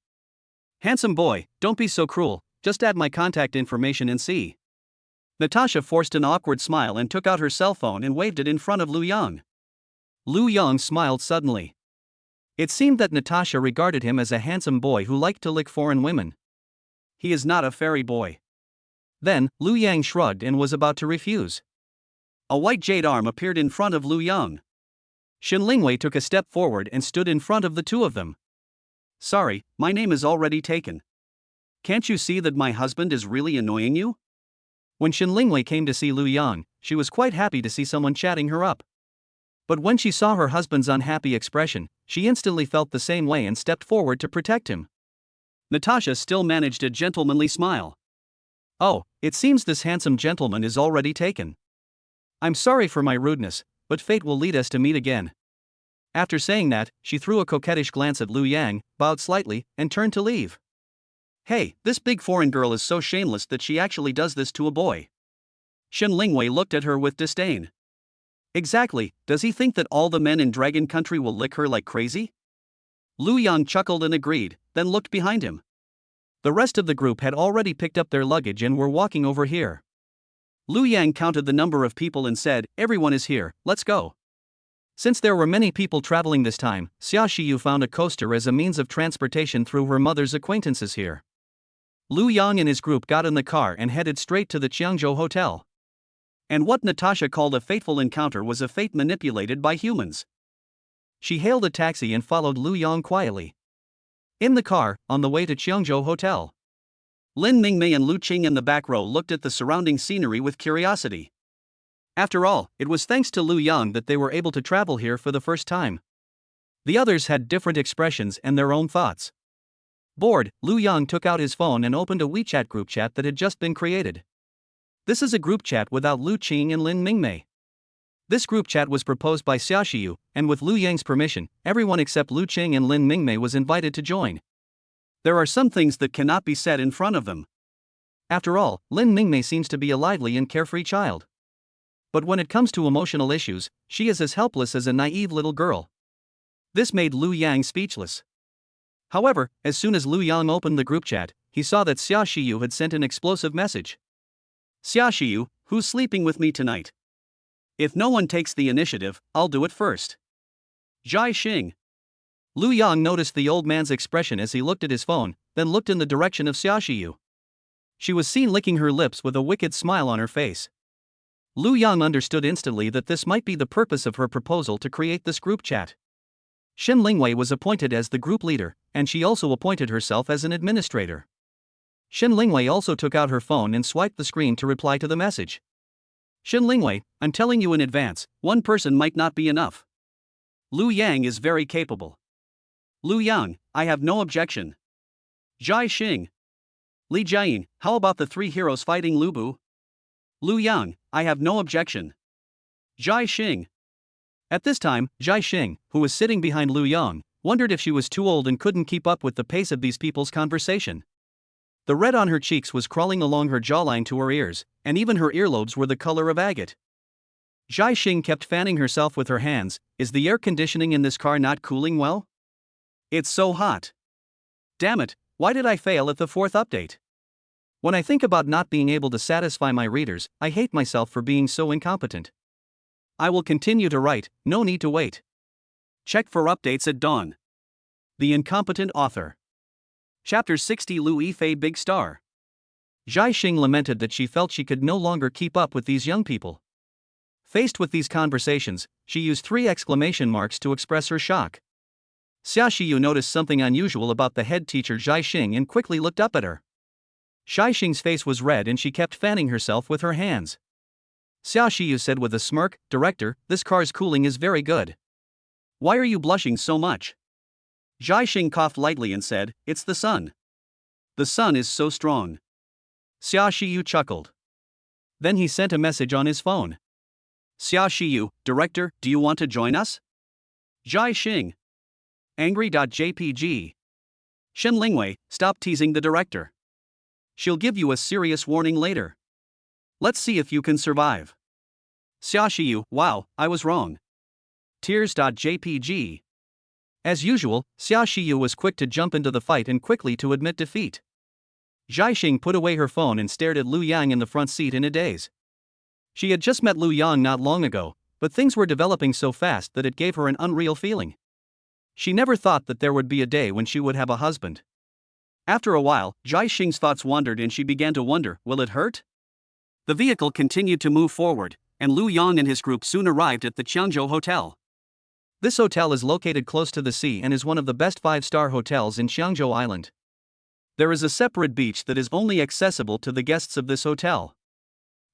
"Handsome boy, don't be so cruel, just add my contact information and see." Natasha forced an awkward smile and took out her cell phone and waved it in front of Lu Yang. Lu Yang smiled suddenly. It seemed that Natasha regarded him as a handsome boy who liked to lick foreign women. He is not a fairy boy. Then, Lu Yang shrugged and was about to refuse. A white jade arm appeared in front of Lu Yang. Xin Lingwei took a step forward and stood in front of the two of them. "Sorry, my name is already taken. Can't you see that my husband is really annoying you?" When Xin Lingwei came to see Lu Yang, she was quite happy to see someone chatting her up. But when she saw her husband's unhappy expression, she instantly felt the same way and stepped forward to protect him. Natasha still managed a gentlemanly smile. "Oh, it seems this handsome gentleman is already taken. I'm sorry for my rudeness, but fate will lead us to meet again." After saying that, she threw a coquettish glance at Lu Yang, bowed slightly, and turned to leave. "Hey, this big foreign girl is so shameless that she actually does this to a boy." Xin Lingwei looked at her with disdain. "Exactly, does he think that all the men in Dragon Country will lick her like crazy?" Lu Yang chuckled and agreed, then looked behind him. The rest of the group had already picked up their luggage and were walking over here. Lu Yang counted the number of people and said, "Everyone is here, let's go." Since there were many people traveling this time, Xia Shiyu found a coaster as a means of transportation through her mother's acquaintances here. Lu Yang and his group got in the car and headed straight to the Qiangzhou Hotel. And what Natasha called a fateful encounter was a fate manipulated by humans. She hailed a taxi and followed Lu Yang quietly. In the car, on the way to Qiangzhou Hotel, Lin Mingmei and Lu Qing in the back row looked at the surrounding scenery with curiosity. After all, it was thanks to Lu Yang that they were able to travel here for the first time. The others had different expressions and their own thoughts. Bored, Lu Yang took out his phone and opened a WeChat group chat that had just been created. This is a group chat without Lu Qing and Lin Mingmei. This group chat was proposed by Xia Shiyu, and with Lu Yang's permission, everyone except Lu Qing and Lin Mingmei was invited to join. There are some things that cannot be said in front of them. After all, Lin Mingmei seems to be a lively and carefree child. But when it comes to emotional issues, she is as helpless as a naive little girl. This made Lu Yang speechless. However, as soon as Lu Yang opened the group chat, he saw that Xia Shiyu had sent an explosive message. "Xia Shiyu, who's sleeping with me tonight?" If no one takes the initiative, I'll do it first. Jai Xing. Lu Yang noticed the old man's expression as he looked at his phone, then looked in the direction of Xiaoxiyu. She was seen licking her lips with a wicked smile on her face. Lu Yang understood instantly that this might be the purpose of her proposal to create this group chat. Shen Lingwei was appointed as the group leader, and she also appointed herself as an administrator. Shen Lingwei also took out her phone and swiped the screen to reply to the message. Shen Lingwei, I'm telling you in advance, one person might not be enough. Lu Yang is very capable. Lu Yang, I have no objection. Jai Xing. Li Jiaying, how about the three heroes fighting Lu Bu? Lu Yang, I have no objection. Jai Xing. At this time, Jai Xing, who was sitting behind Lu Yang, wondered if she was too old and couldn't keep up with the pace of these people's conversation. The red on her cheeks was crawling along her jawline to her ears, and even her earlobes were the color of agate. Jai Xing kept fanning herself with her hands. Is the air conditioning in this car not cooling well? It's so hot. Damn it, why did I fail at the 4th update? When I think about not being able to satisfy my readers, I hate myself for being so incompetent. I will continue to write, no need to wait. Check for updates at dawn. The Incompetent Author. Chapter 60 Lu Yifei Big Star. Jai Xing lamented that she felt she could no longer keep up with these young people. Faced with these conversations, she used 3 exclamation marks to express her shock. Xiaoxiyu noticed something unusual about the head teacher Jai Xing and quickly looked up at her. Jai Xing's face was red and she kept fanning herself with her hands. Xiaoxiyu said with a smirk, "Director, this car's cooling is very good. Why are you blushing so much?" Jai Xing coughed lightly and said, "It's the sun. The sun is so strong." Xiaoxiyu chuckled. Then he sent a message on his phone. Xiaoxiyu, Director, do you want to join us? Jai Xing. Angry.jpg. Shen Lingwei, stop teasing the director. She'll give you a serious warning later. Let's see if you can survive. Xiaoxiyu, wow, I was wrong. Tears.jpg. As usual, Xiaoxiyu was quick to jump into the fight and quickly to admit defeat. Jai Xing put away her phone and stared at Lu Yang in the front seat in a daze. She had just met Lu Yang not long ago, but things were developing so fast that it gave her an unreal feeling. She never thought that there would be a day when she would have a husband. After a while, Jai Xing's thoughts wandered and she began to wonder, will it hurt? The vehicle continued to move forward, and Lu Yang and his group soon arrived at the Qiangzhou Hotel. This hotel is located close to the sea and is one of the best 5-star hotels in Qiangzhou Island. There is a separate beach that is only accessible to the guests of this hotel.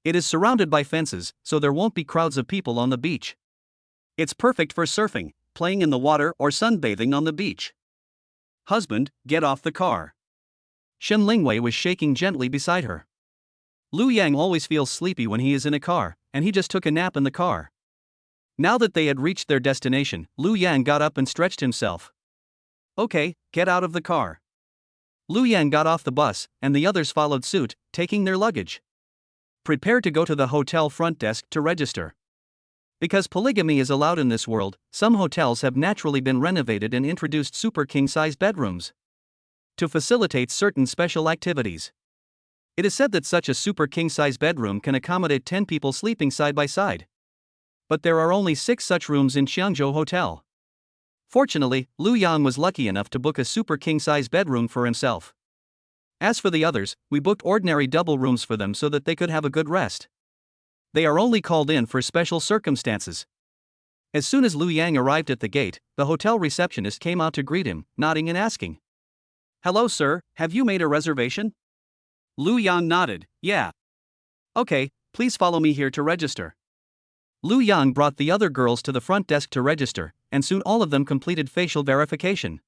It is surrounded by fences, so there won't be crowds of people on the beach. It's perfect for surfing, playing in the water, or sunbathing on the beach. Husband, get off the car. Shen Lingwei was shaking gently beside her. Lu Yang always feels sleepy when he is in a car, and he just took a nap in the car. Now that they had reached their destination, Lu Yang got up and stretched himself. Okay, get out of the car. Lu Yang got off the bus, and the others followed suit, taking their luggage. Prepare to go to the hotel front desk to register. Because polygamy is allowed in this world, some hotels have naturally been renovated and introduced super king-size bedrooms to facilitate certain special activities. It is said that such a super king-size bedroom can accommodate 10 people sleeping side by side. But there are only 6 such rooms in Qiangzhou Hotel. Fortunately, Lu Yang was lucky enough to book a super king-size bedroom for himself. As for the others, we booked ordinary double rooms for them so that they could have a good rest. They are only called in for special circumstances. As soon as Lu Yang arrived at the gate, the hotel receptionist came out to greet him, nodding and asking, "Hello sir, have you made a reservation?" Lu Yang nodded, "Yeah." "Okay, please follow me here to register." Lu Yang brought the other girls to the front desk to register, and soon all of them completed facial verification.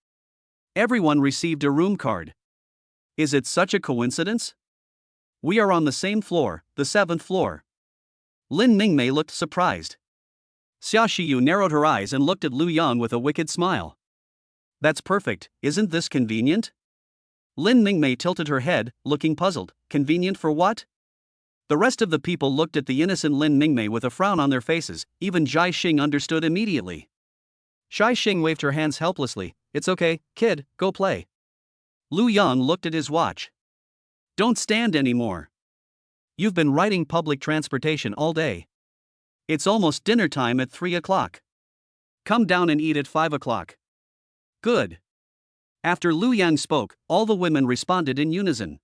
Everyone received a room card. Is it such a coincidence? We are on the same floor, the 7th floor. Lin Mingmei looked surprised. Xiaoxiyu narrowed her eyes and looked at Lu Yang with a wicked smile. "That's perfect, isn't this convenient?" Lin Mingmei tilted her head, looking puzzled. Convenient for what? The rest of the people looked at the innocent Lin Mingmei with a frown on their faces. Even Jai Xing understood immediately. Jai Xing waved her hands helplessly. "It's okay, kid, go play." Lu Yang looked at his watch. "Don't stand anymore. You've been riding public transportation all day. It's almost dinner time at 3 o'clock. Come down and eat at 5 o'clock. Good. After Lu Yang spoke, all the women responded in unison.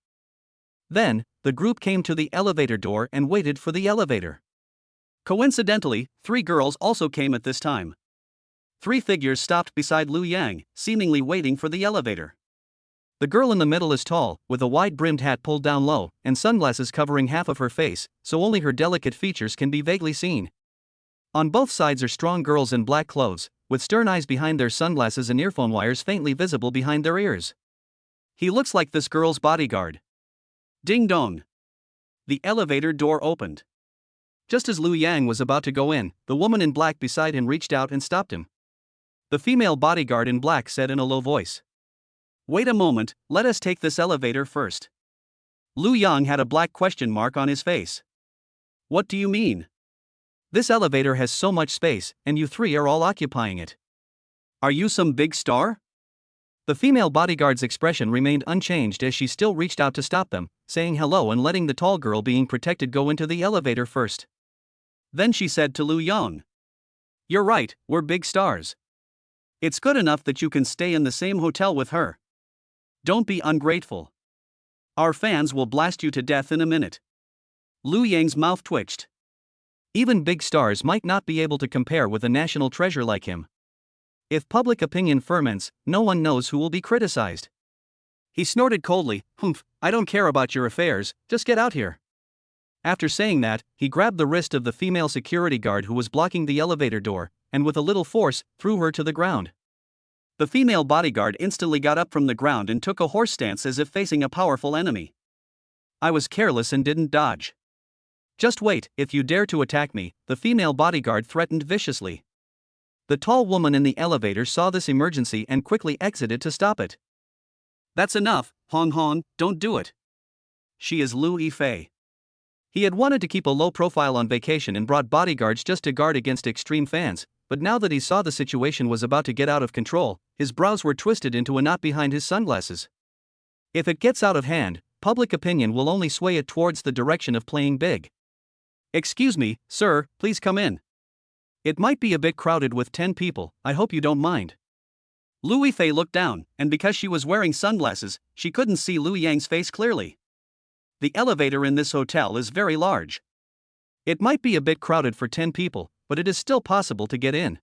Then, the group came to the elevator door and waited for the elevator. Coincidentally, 3 girls also came at this time. 3 figures stopped beside Lu Yang, seemingly waiting for the elevator. The girl in the middle is tall, with a wide-brimmed hat pulled down low, and sunglasses covering half of her face, so only her delicate features can be vaguely seen. On both sides are strong girls in black clothes, with stern eyes behind their sunglasses and earphone wires faintly visible behind their ears. He looks like this girl's bodyguard. Ding dong. The elevator door opened. Just as Lu Yang was about to go in, the woman in black beside him reached out and stopped him. The female bodyguard in black said in a low voice, "Wait a moment, let us take this elevator first." Lu Yang had a black question mark on his face. "What do you mean?" "This elevator has so much space, and you 3 are all occupying it." "Are you some big star?" The female bodyguard's expression remained unchanged as she still reached out to stop them, saying hello and letting the tall girl being protected go into the elevator first. Then she said to Lu Yang, "You're right, we're big stars. It's good enough that you can stay in the same hotel with her. Don't be ungrateful. Our fans will blast you to death in a minute." Lu Yang's mouth twitched. Even big stars might not be able to compare with a national treasure like him. If public opinion ferments, no one knows who will be criticized. He snorted coldly, "Humph, I don't care about your affairs, just get out here." After saying that, he grabbed the wrist of the female security guard who was blocking the elevator door, and with a little force, threw her to the ground. The female bodyguard instantly got up from the ground and took a horse stance as if facing a powerful enemy. "I was careless and didn't dodge. Just wait, if you dare to attack me," the female bodyguard threatened viciously. The tall woman in the elevator saw this emergency and quickly exited to stop it. "That's enough, Hong Hong, don't do it. She is Lu Yifei." He had wanted to keep a low profile on vacation and brought bodyguards just to guard against extreme fans, but now that he saw the situation was about to get out of control, his brows were twisted into a knot behind his sunglasses. If it gets out of hand, public opinion will only sway it towards the direction of playing big. "Excuse me, sir, please come in. It might be a bit crowded with 10 people, I hope you don't mind." Lu Yifei looked down, and because she was wearing sunglasses, she couldn't see Lu Yang's face clearly. The elevator in this hotel is very large. "It might be a bit crowded for 10 people, but it is still possible to get in."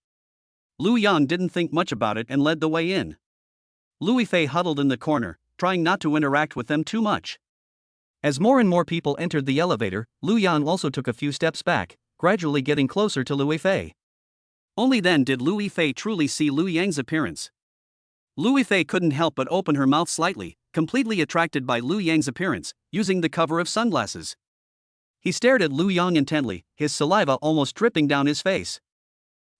Lu Yang didn't think much about it and led the way in. Lu Yifei huddled in the corner, trying not to interact with them too much. As more and more people entered the elevator, Lu Yang also took a few steps back, gradually getting closer to Lu Yifei. Only then did Lu Yifei truly see Lu Yang's appearance. Lu Yifei couldn't help but open her mouth slightly, completely attracted by Lu Yang's appearance, using the cover of sunglasses. He stared at Lu Yang intently, his saliva almost dripping down his face.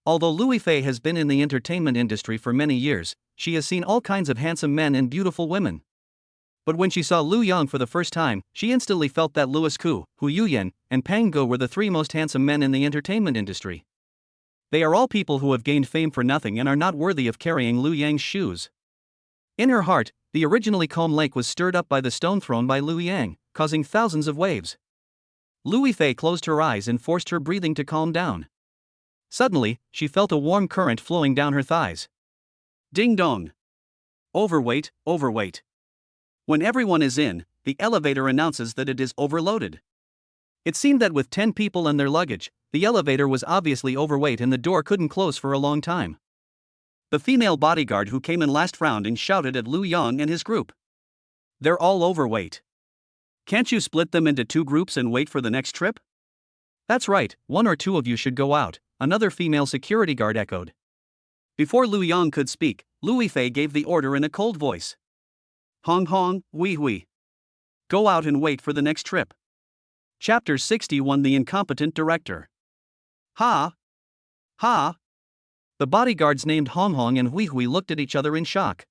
Although Lu Yifei has been in the entertainment industry for many years, she has seen all kinds of handsome men and beautiful women. But when she saw Lu Yang for the first time, she instantly felt that Louis Koo, Hu Yuyan, and Pang Go were the 3 most handsome men in the entertainment industry. They are all people who have gained fame for nothing and are not worthy of carrying Lu Yang's shoes. In her heart, the originally calm lake was stirred up by the stone thrown by Lu Yang, causing thousands of waves. Lu Yifei closed her eyes and forced her breathing to calm down. Suddenly, she felt a warm current flowing down her thighs. Ding dong. Overweight, overweight. When everyone is in, the elevator announces that it is overloaded. It seemed that with 10 people and their luggage, the elevator was obviously overweight and the door couldn't close for a long time. The female bodyguard who came in last frowned and shouted at Lu Yang and his group. "They're all overweight. Can't you split them into 2 groups and wait for the next trip?" "That's right, 1 or 2 of you should go out," another female security guard echoed. Before Lu Yang could speak, Lu Yifei gave the order in a cold voice. "Hong Hong, Hui Hui. Go out and wait for the next trip." Chapter 61 The Incompetent Director. Ha! Ha! The bodyguards named Hong Hong and Hui Hui looked at each other in shock.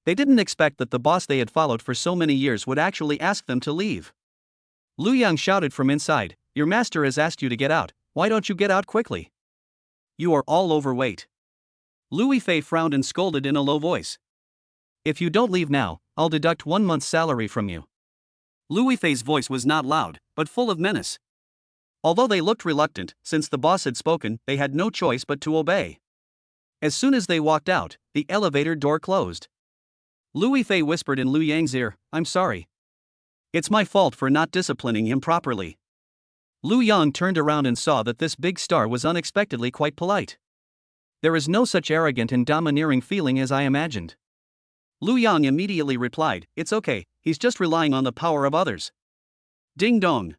They didn't expect that the boss they had followed for so many years would actually ask them to leave. Lu Yang shouted from inside, "Your master has asked you to get out, why don't you get out quickly?" "You are all overweight." Lu Yifei frowned and scolded in a low voice. "If you don't leave now, I'll deduct 1 month's salary from you." Lu Yifei's voice was not loud, but full of menace. Although they looked reluctant, since the boss had spoken, they had no choice but to obey. As soon as they walked out, the elevator door closed. Louis Fei whispered in Lu Yang's ear, "I'm sorry. It's my fault for not disciplining him properly." Lu Yang turned around and saw that this big star was unexpectedly quite polite. "There is no such arrogant and domineering feeling as I imagined." Lu Yang immediately replied, "It's okay, he's just relying on the power of others." Ding dong.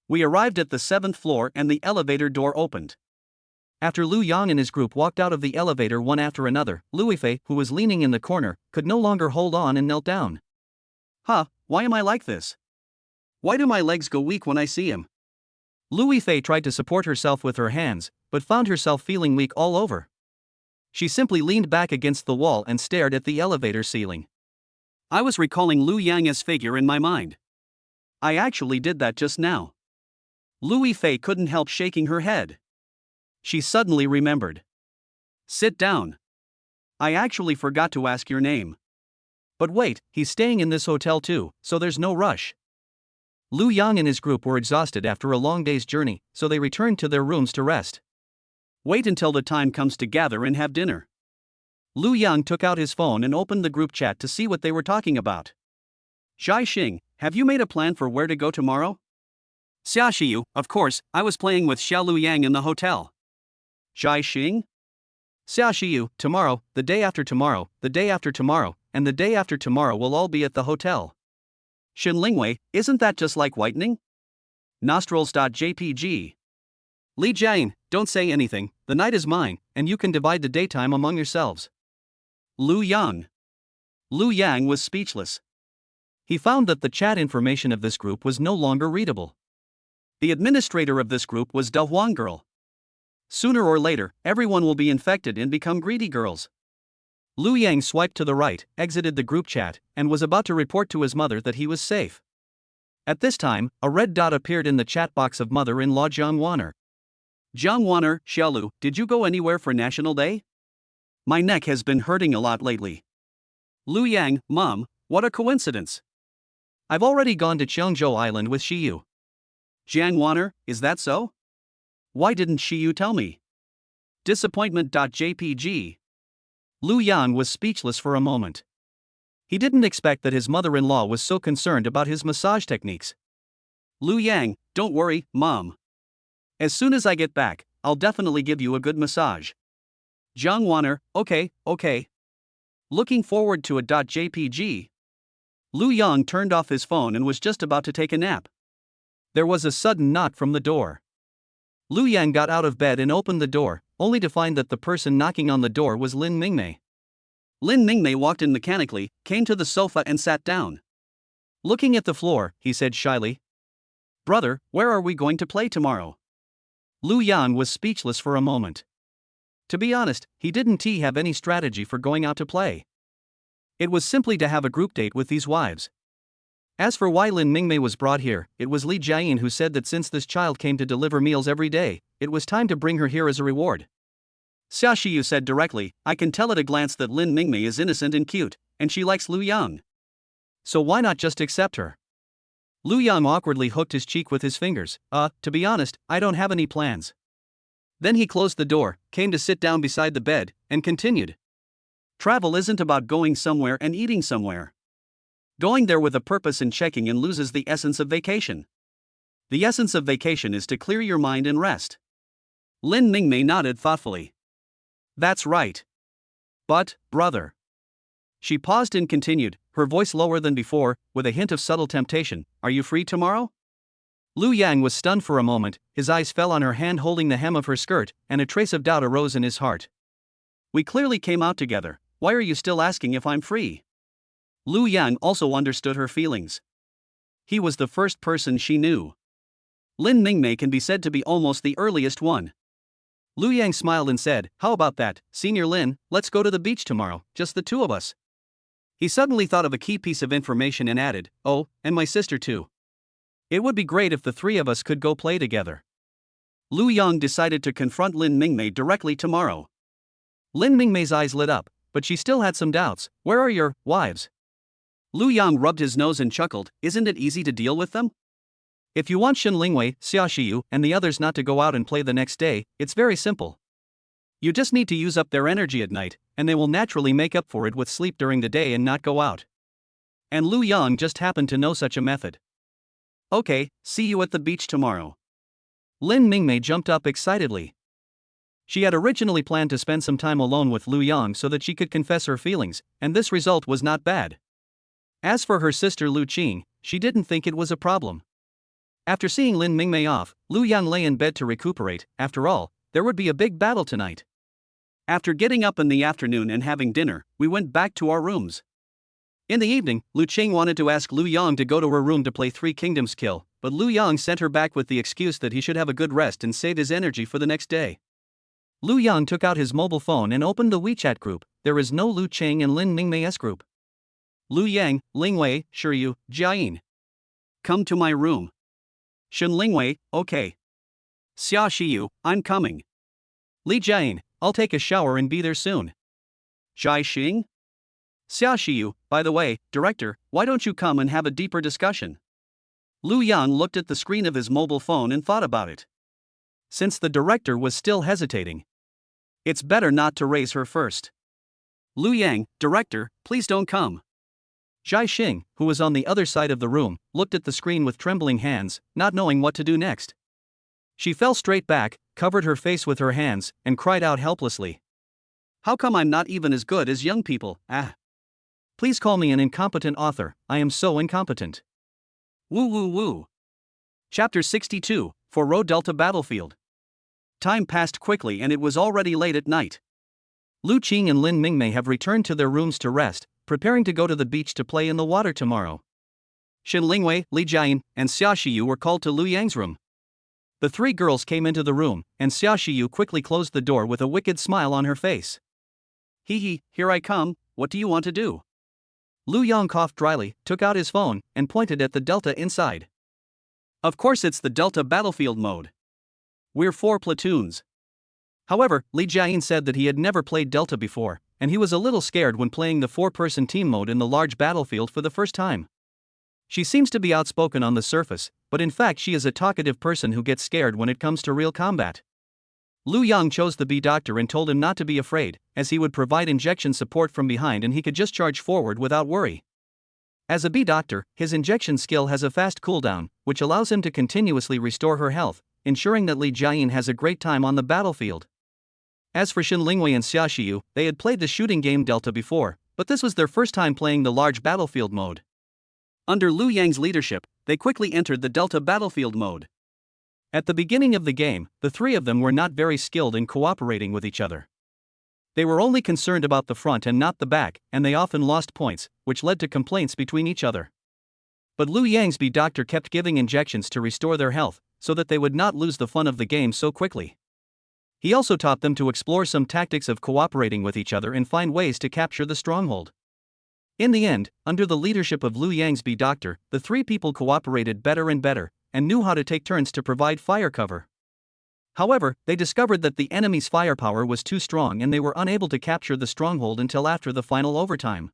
We arrived at the 7th floor and the elevator door opened. After Lu Yang and his group walked out of the elevator one after another, Louis Fei, who was leaning in the corner, could no longer hold on and knelt down. Why am I like this? Why do my legs go weak when I see him? Louis Fei tried to support herself with her hands, but found herself feeling weak all over. She simply leaned back against the wall and stared at the elevator ceiling. I was recalling Lu Yang's figure in my mind. I actually did that just now. Louis Fei couldn't help shaking her head. She suddenly remembered. Sit down. I actually forgot to ask your name. But wait, he's staying in this hotel too, so there's no rush. Lu Yang and his group were exhausted after a long day's journey, so they returned to their rooms to rest. Wait until the time comes to gather and have dinner. Lu Yang took out his phone and opened the group chat to see what they were talking about. Zhai Xing, have you made a plan for where to go tomorrow? Xia Xiyu, of course, I was playing with Xia Lu Yang in the hotel. Zhai Xing? Xia Xiyu, tomorrow, the day after tomorrow, the day after tomorrow, and the day after tomorrow will all be at the hotel. Xin Lingwei, isn't that just like whitening? Nostrils.jpg. Li Jian, don't say anything, the night is mine, and you can divide the daytime among yourselves. Lu Yang. Lu Yang was speechless. He found that the chat information of this group was no longer readable. The administrator of this group was Da Huang Girl. Sooner or later, everyone will be infected and become greedy girls. Lu Yang swiped to the right, exited the group chat, and was about to report to his mother that he was safe. At this time, a red dot appeared in the chat box of mother-in-law Jiang Wan'er. Jiang Wan'er, Xiaolu, did you go anywhere for National Day? My neck has been hurting a lot lately. Lu Yang, Mom, what a coincidence. I've already gone to Cheongzhou Island with Xiyu. Jiang Wan'er, is that so? Why didn't Xiyu tell me? Disappointment.jpg. Lu Yang was speechless for a moment. He didn't expect that his mother-in-law was so concerned about his massage techniques. Lu Yang, don't worry, Mom. As soon as I get back, I'll definitely give you a good massage. Jiang Wan'er, okay. Looking forward to it. .jpg. Lu Yang turned off his phone and was just about to take a nap. There was a sudden knock from the door. Lu Yang got out of bed and opened the door, only to find that the person knocking on the door was Lin Mingmei. Lin Mingmei walked in mechanically, came to the sofa and sat down. Looking at the floor, he said shyly, "Brother, where are we going to play tomorrow?" Lu Yang was speechless for a moment. To be honest, he didn't have any strategy for going out to play. It was simply to have a group date with these wives. As for why Lin Mingmei was brought here, it was Li Jian who said that since this child came to deliver meals every day, it was time to bring her here as a reward. Xia Xiyu said directly, "I can tell at a glance that Lin Mingmei is innocent and cute, and she likes Lu Yang. So why not just accept her?" Lu Yang awkwardly hooked his cheek with his fingers. To be honest, I don't have any plans." Then he closed the door, came to sit down beside the bed, and continued. Travel isn't about going somewhere and eating somewhere. Going there with a purpose and checking in loses the essence of vacation. The essence of vacation is to clear your mind and rest. Lin Mingmei nodded thoughtfully. That's right. But, brother. She paused and continued, her voice lower than before, with a hint of subtle temptation, are you free tomorrow? Lu Yang was stunned for a moment, his eyes fell on her hand holding the hem of her skirt, and a trace of doubt arose in his heart. We clearly came out together, why are you still asking if I'm free? Lu Yang also understood her feelings. He was the first person she knew. Lin Mingmei can be said to be almost the earliest one. Lu Yang smiled and said, how about that, Senior Lin, let's go to the beach tomorrow, just the two of us. He suddenly thought of a key piece of information and added, oh, and my sister too. It would be great if the three of us could go play together. Lu Yang decided to confront Lin Mingmei directly tomorrow. Lin Mingmei's eyes lit up, but she still had some doubts. Where are your wives? Lu Yang rubbed his nose and chuckled, isn't it easy to deal with them? If you want Shin Lingwei, Xia Shiyu, and the others not to go out and play the next day, it's very simple. You just need to use up their energy at night, and they will naturally make up for it with sleep during the day and not go out. And Lu Yang just happened to know such a method. Okay, see you at the beach tomorrow. Lin Mingmei jumped up excitedly. She had originally planned to spend some time alone with Lu Yang so that she could confess her feelings, and this result was not bad. As for her sister Lu Qing, she didn't think it was a problem. After seeing Lin Mingmei off, Lu Yang lay in bed to recuperate. After all, there would be a big battle tonight. After getting up in the afternoon and having dinner, we went back to our rooms. In the evening, Lu Qing wanted to ask Lu Yang to go to her room to play Three Kingdoms Kill, but Lu Yang sent her back with the excuse that he should have a good rest and save his energy for the next day. Lu Yang took out his mobile phone and opened the WeChat group. There is no Lu Qing in Lin Mingmei's group. Lu Yang, Lingwei, Shiryu, Jiayin. Come to my room. Shin Lingwei, okay. Xia Shiyu, I'm coming. Li Jiayin, I'll take a shower and be there soon. Jai Xing? Xia Shiyu, by the way, director, why don't you come and have a deeper discussion? Lu Yang looked at the screen of his mobile phone and thought about it. Since the director was still hesitating, it's better not to raise her first. Lu Yang, director, please don't come. Jai Xing, who was on the other side of the room, looked at the screen with trembling hands, not knowing what to do next. She fell straight back, covered her face with her hands, and cried out helplessly. How come I'm not even as good as young people? Please call me an incompetent author, I am so incompetent. Woo woo woo. Chapter 62, for Rho Delta Battlefield. Time passed quickly and it was already late at night. Lu Qing and Lin Mingmei have returned to their rooms to rest, preparing to go to the beach to play in the water tomorrow. Shin Lingwei, Li Jiayin, and Xia Shiyu were called to Lu Yang's room. The three girls came into the room, and Xia Shiyu quickly closed the door with a wicked smile on her face. Hee, here I come, what do you want to do? Lu Yang coughed dryly, took out his phone, and pointed at the Delta inside. Of course it's the Delta Battlefield mode. We're 4 platoons. However, Li Jiayin said that he had never played Delta before, and he was a little scared when playing the 4-person team mode in the large battlefield for the first time. She seems to be outspoken on the surface, but in fact she is a talkative person who gets scared when it comes to real combat. Lu Yang chose the B doctor and told him not to be afraid, as he would provide injection support from behind and he could just charge forward without worry. As a B doctor, his injection skill has a fast cooldown, which allows him to continuously restore her health, ensuring that Li Jiayin has a great time on the battlefield. As for Shin Lingwei and Xia Shiyu, they had played the shooting game Delta before, but this was their first time playing the large battlefield mode. Under Lu Yang's leadership, they quickly entered the Delta battlefield mode. At the beginning of the game, the three of them were not very skilled in cooperating with each other. They were only concerned about the front and not the back, and they often lost points, which led to complaints between each other. But Lu Yang's B doctor kept giving injections to restore their health, so that they would not lose the fun of the game so quickly. He also taught them to explore some tactics of cooperating with each other and find ways to capture the stronghold. In the end, under the leadership of Lu Yang's B doctor, the three people cooperated better and better, and knew how to take turns to provide fire cover. However, they discovered that the enemy's firepower was too strong and they were unable to capture the stronghold until after the final overtime.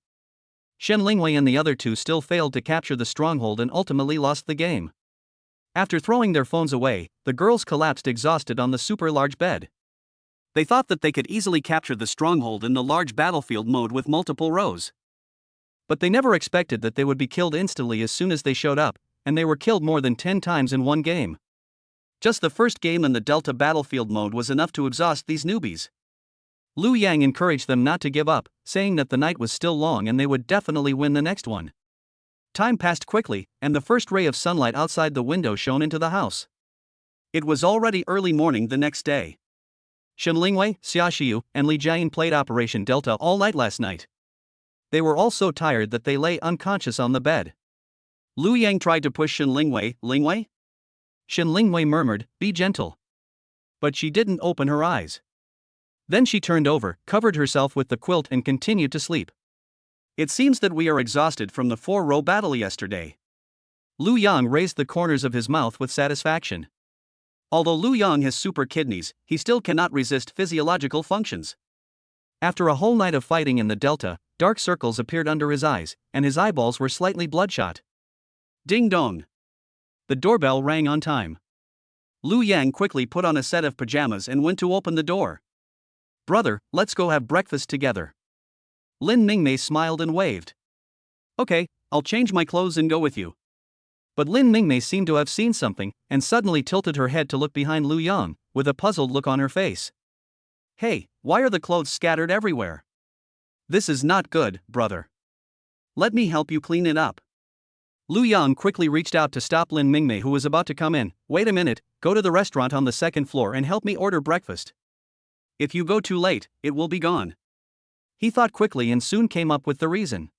Shen Lingwei and the other two still failed to capture the stronghold and ultimately lost the game. After throwing their phones away, the girls collapsed exhausted on the super large bed. They thought that they could easily capture the stronghold in the large battlefield mode with multiple rows. But they never expected that they would be killed instantly as soon as they showed up, and they were killed more than 10 times in one game. Just the first game in the Delta battlefield mode was enough to exhaust these newbies. Lu Yang encouraged them not to give up, saying that the night was still long and they would definitely win the next one. Time passed quickly, and the first ray of sunlight outside the window shone into the house. It was already early morning the next day. Shen Lingwei, Xia Shiyu, and Li Jiayin played Operation Delta all night last night. They were all so tired that they lay unconscious on the bed. Lu Yang tried to push Shin Lingwei. Lingwei? Shin Lingwei murmured, "Be gentle." But she didn't open her eyes. Then she turned over, covered herself with the quilt and continued to sleep. It seems that we are exhausted from the 4-row battle yesterday. Lu Yang raised the corners of his mouth with satisfaction. Although Lu Yang has super kidneys, he still cannot resist physiological functions. After a whole night of fighting in the Delta, dark circles appeared under his eyes, and his eyeballs were slightly bloodshot. Ding dong. The doorbell rang on time. Lu Yang quickly put on a set of pajamas and went to open the door. "Brother, let's go have breakfast together." Lin Mingmei smiled and waved. "Okay, I'll change my clothes and go with you." But Lin Mingmei seemed to have seen something, and suddenly tilted her head to look behind Lu Yang, with a puzzled look on her face. "Hey, why are the clothes scattered everywhere? This is not good, brother. Let me help you clean it up." Lu Yang quickly reached out to stop Lin Mingmei, who was about to come in. "Wait a minute, go to the restaurant on the second floor and help me order breakfast. If you go too late, it will be gone." He thought quickly and soon came up with the reason.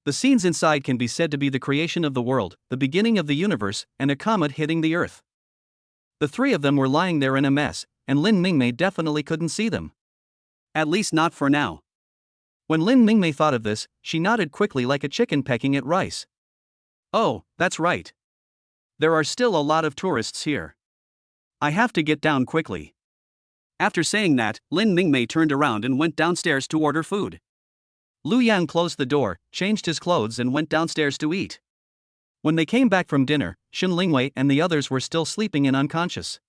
The scenes inside can be said to be the creation of the world, the beginning of the universe, and a comet hitting the earth. The three of them were lying there in a mess, and Lin Mingmei definitely couldn't see them. At least not for now. When Lin Mingmei thought of this, she nodded quickly like a chicken pecking at rice. "Oh, that's right. There are still a lot of tourists here. I have to get down quickly." After saying that, Lin Mingmei turned around and went downstairs to order food. Lu Yang closed the door, changed his clothes and went downstairs to eat. When they came back from dinner, Shen Lingwei and the others were still sleeping and unconscious.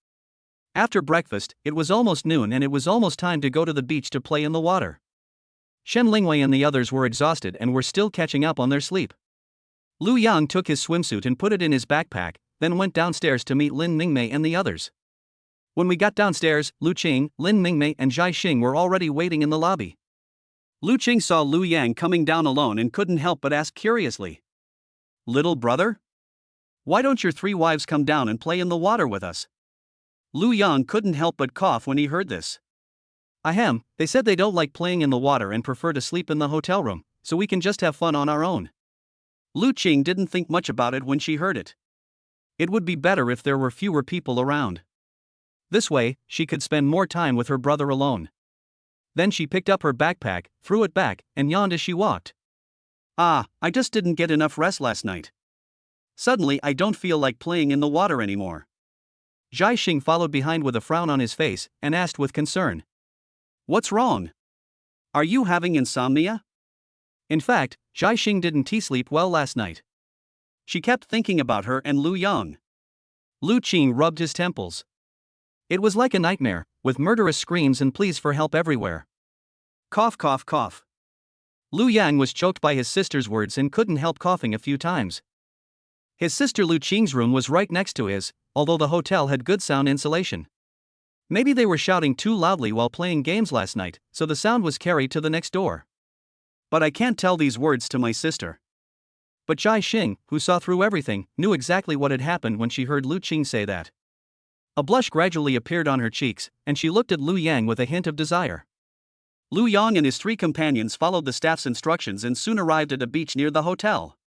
After breakfast, it was almost noon and it was almost time to go to the beach to play in the water. Shen Lingwei and the others were exhausted and were still catching up on their sleep. Lu Yang took his swimsuit and put it in his backpack, then went downstairs to meet Lin Mingmei and the others. When we got downstairs, Lu Qing, Lin Mingmei and Zhai Xing were already waiting in the lobby. Lu Qing saw Lu Yang coming down alone and couldn't help but ask curiously, "Little brother? Why don't your three wives come down and play in the water with us?" Lu Yang couldn't help but cough when he heard this. "Ahem, they said they don't like playing in the water and prefer to sleep in the hotel room, so we can just have fun on our own." Lu Qing didn't think much about it when she heard it. It would be better if there were fewer people around. This way, she could spend more time with her brother alone. Then she picked up her backpack, threw it back, and yawned as she walked. I just didn't get enough rest last night. Suddenly I don't feel like playing in the water anymore." Zhai Xing followed behind with a frown on his face, and asked with concern, "What's wrong? Are you having insomnia?" In fact, Zhai Xing didn't sleep well last night. She kept thinking about her and Lu Yang. Lu Qing rubbed his temples. It was like a nightmare, with murderous screams and pleas for help everywhere. Cough, cough, cough. Lu Yang was choked by his sister's words and couldn't help coughing a few times. His sister Lu Qing's room was right next to his, although the hotel had good sound insulation. Maybe they were shouting too loudly while playing games last night, so the sound was carried to the next door. "But I can't tell these words to my sister." But Zhai Xing, who saw through everything, knew exactly what had happened when she heard Lu Qing say that. A blush gradually appeared on her cheeks, and she looked at Lu Yang with a hint of desire. Lu Yang and his three companions followed the staff's instructions and soon arrived at a beach near the hotel.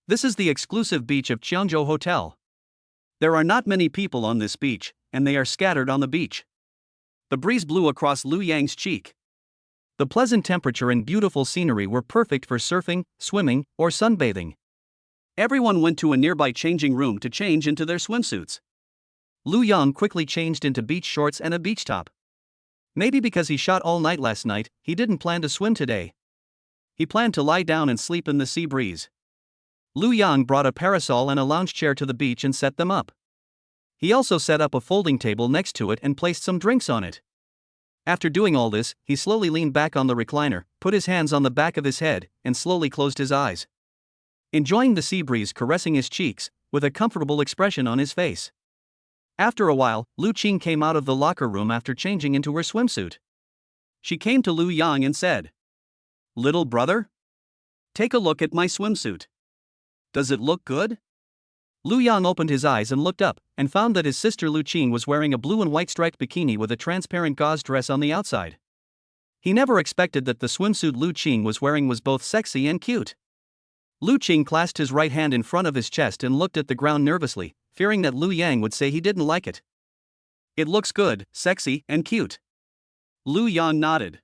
This is the exclusive beach of Cheongzhou Hotel. There are not many people on this beach, and they are scattered on the beach. The breeze blew across Lu Yang's cheek. The pleasant temperature and beautiful scenery were perfect for surfing, swimming, or sunbathing. Everyone went to a nearby changing room to change into their swimsuits. Lu Yang quickly changed into beach shorts and a beach top. Maybe because he shot all night last night, he didn't plan to swim today. He planned to lie down and sleep in the sea breeze. Lu Yang brought a parasol and a lounge chair to the beach and set them up. He also set up a folding table next to it and placed some drinks on it. After doing all this, he slowly leaned back on the recliner, put his hands on the back of his head, and slowly closed his eyes. Enjoying the sea breeze caressing his cheeks, with a comfortable expression on his face. After a while, Lu Qing came out of the locker room after changing into her swimsuit. She came to Lu Yang and said, "Little brother? Take a look at my swimsuit. Does it look good?" Lu Yang opened his eyes and looked up, and found that his sister Lu Qing was wearing a blue and white striped bikini with a transparent gauze dress on the outside. He never expected that the swimsuit Lu Qing was wearing was both sexy and cute. Lu Qing clasped his right hand in front of his chest and looked at the ground nervously, fearing that Lu Yang would say he didn't like it. "It looks good, sexy, and cute." Lu Yang nodded.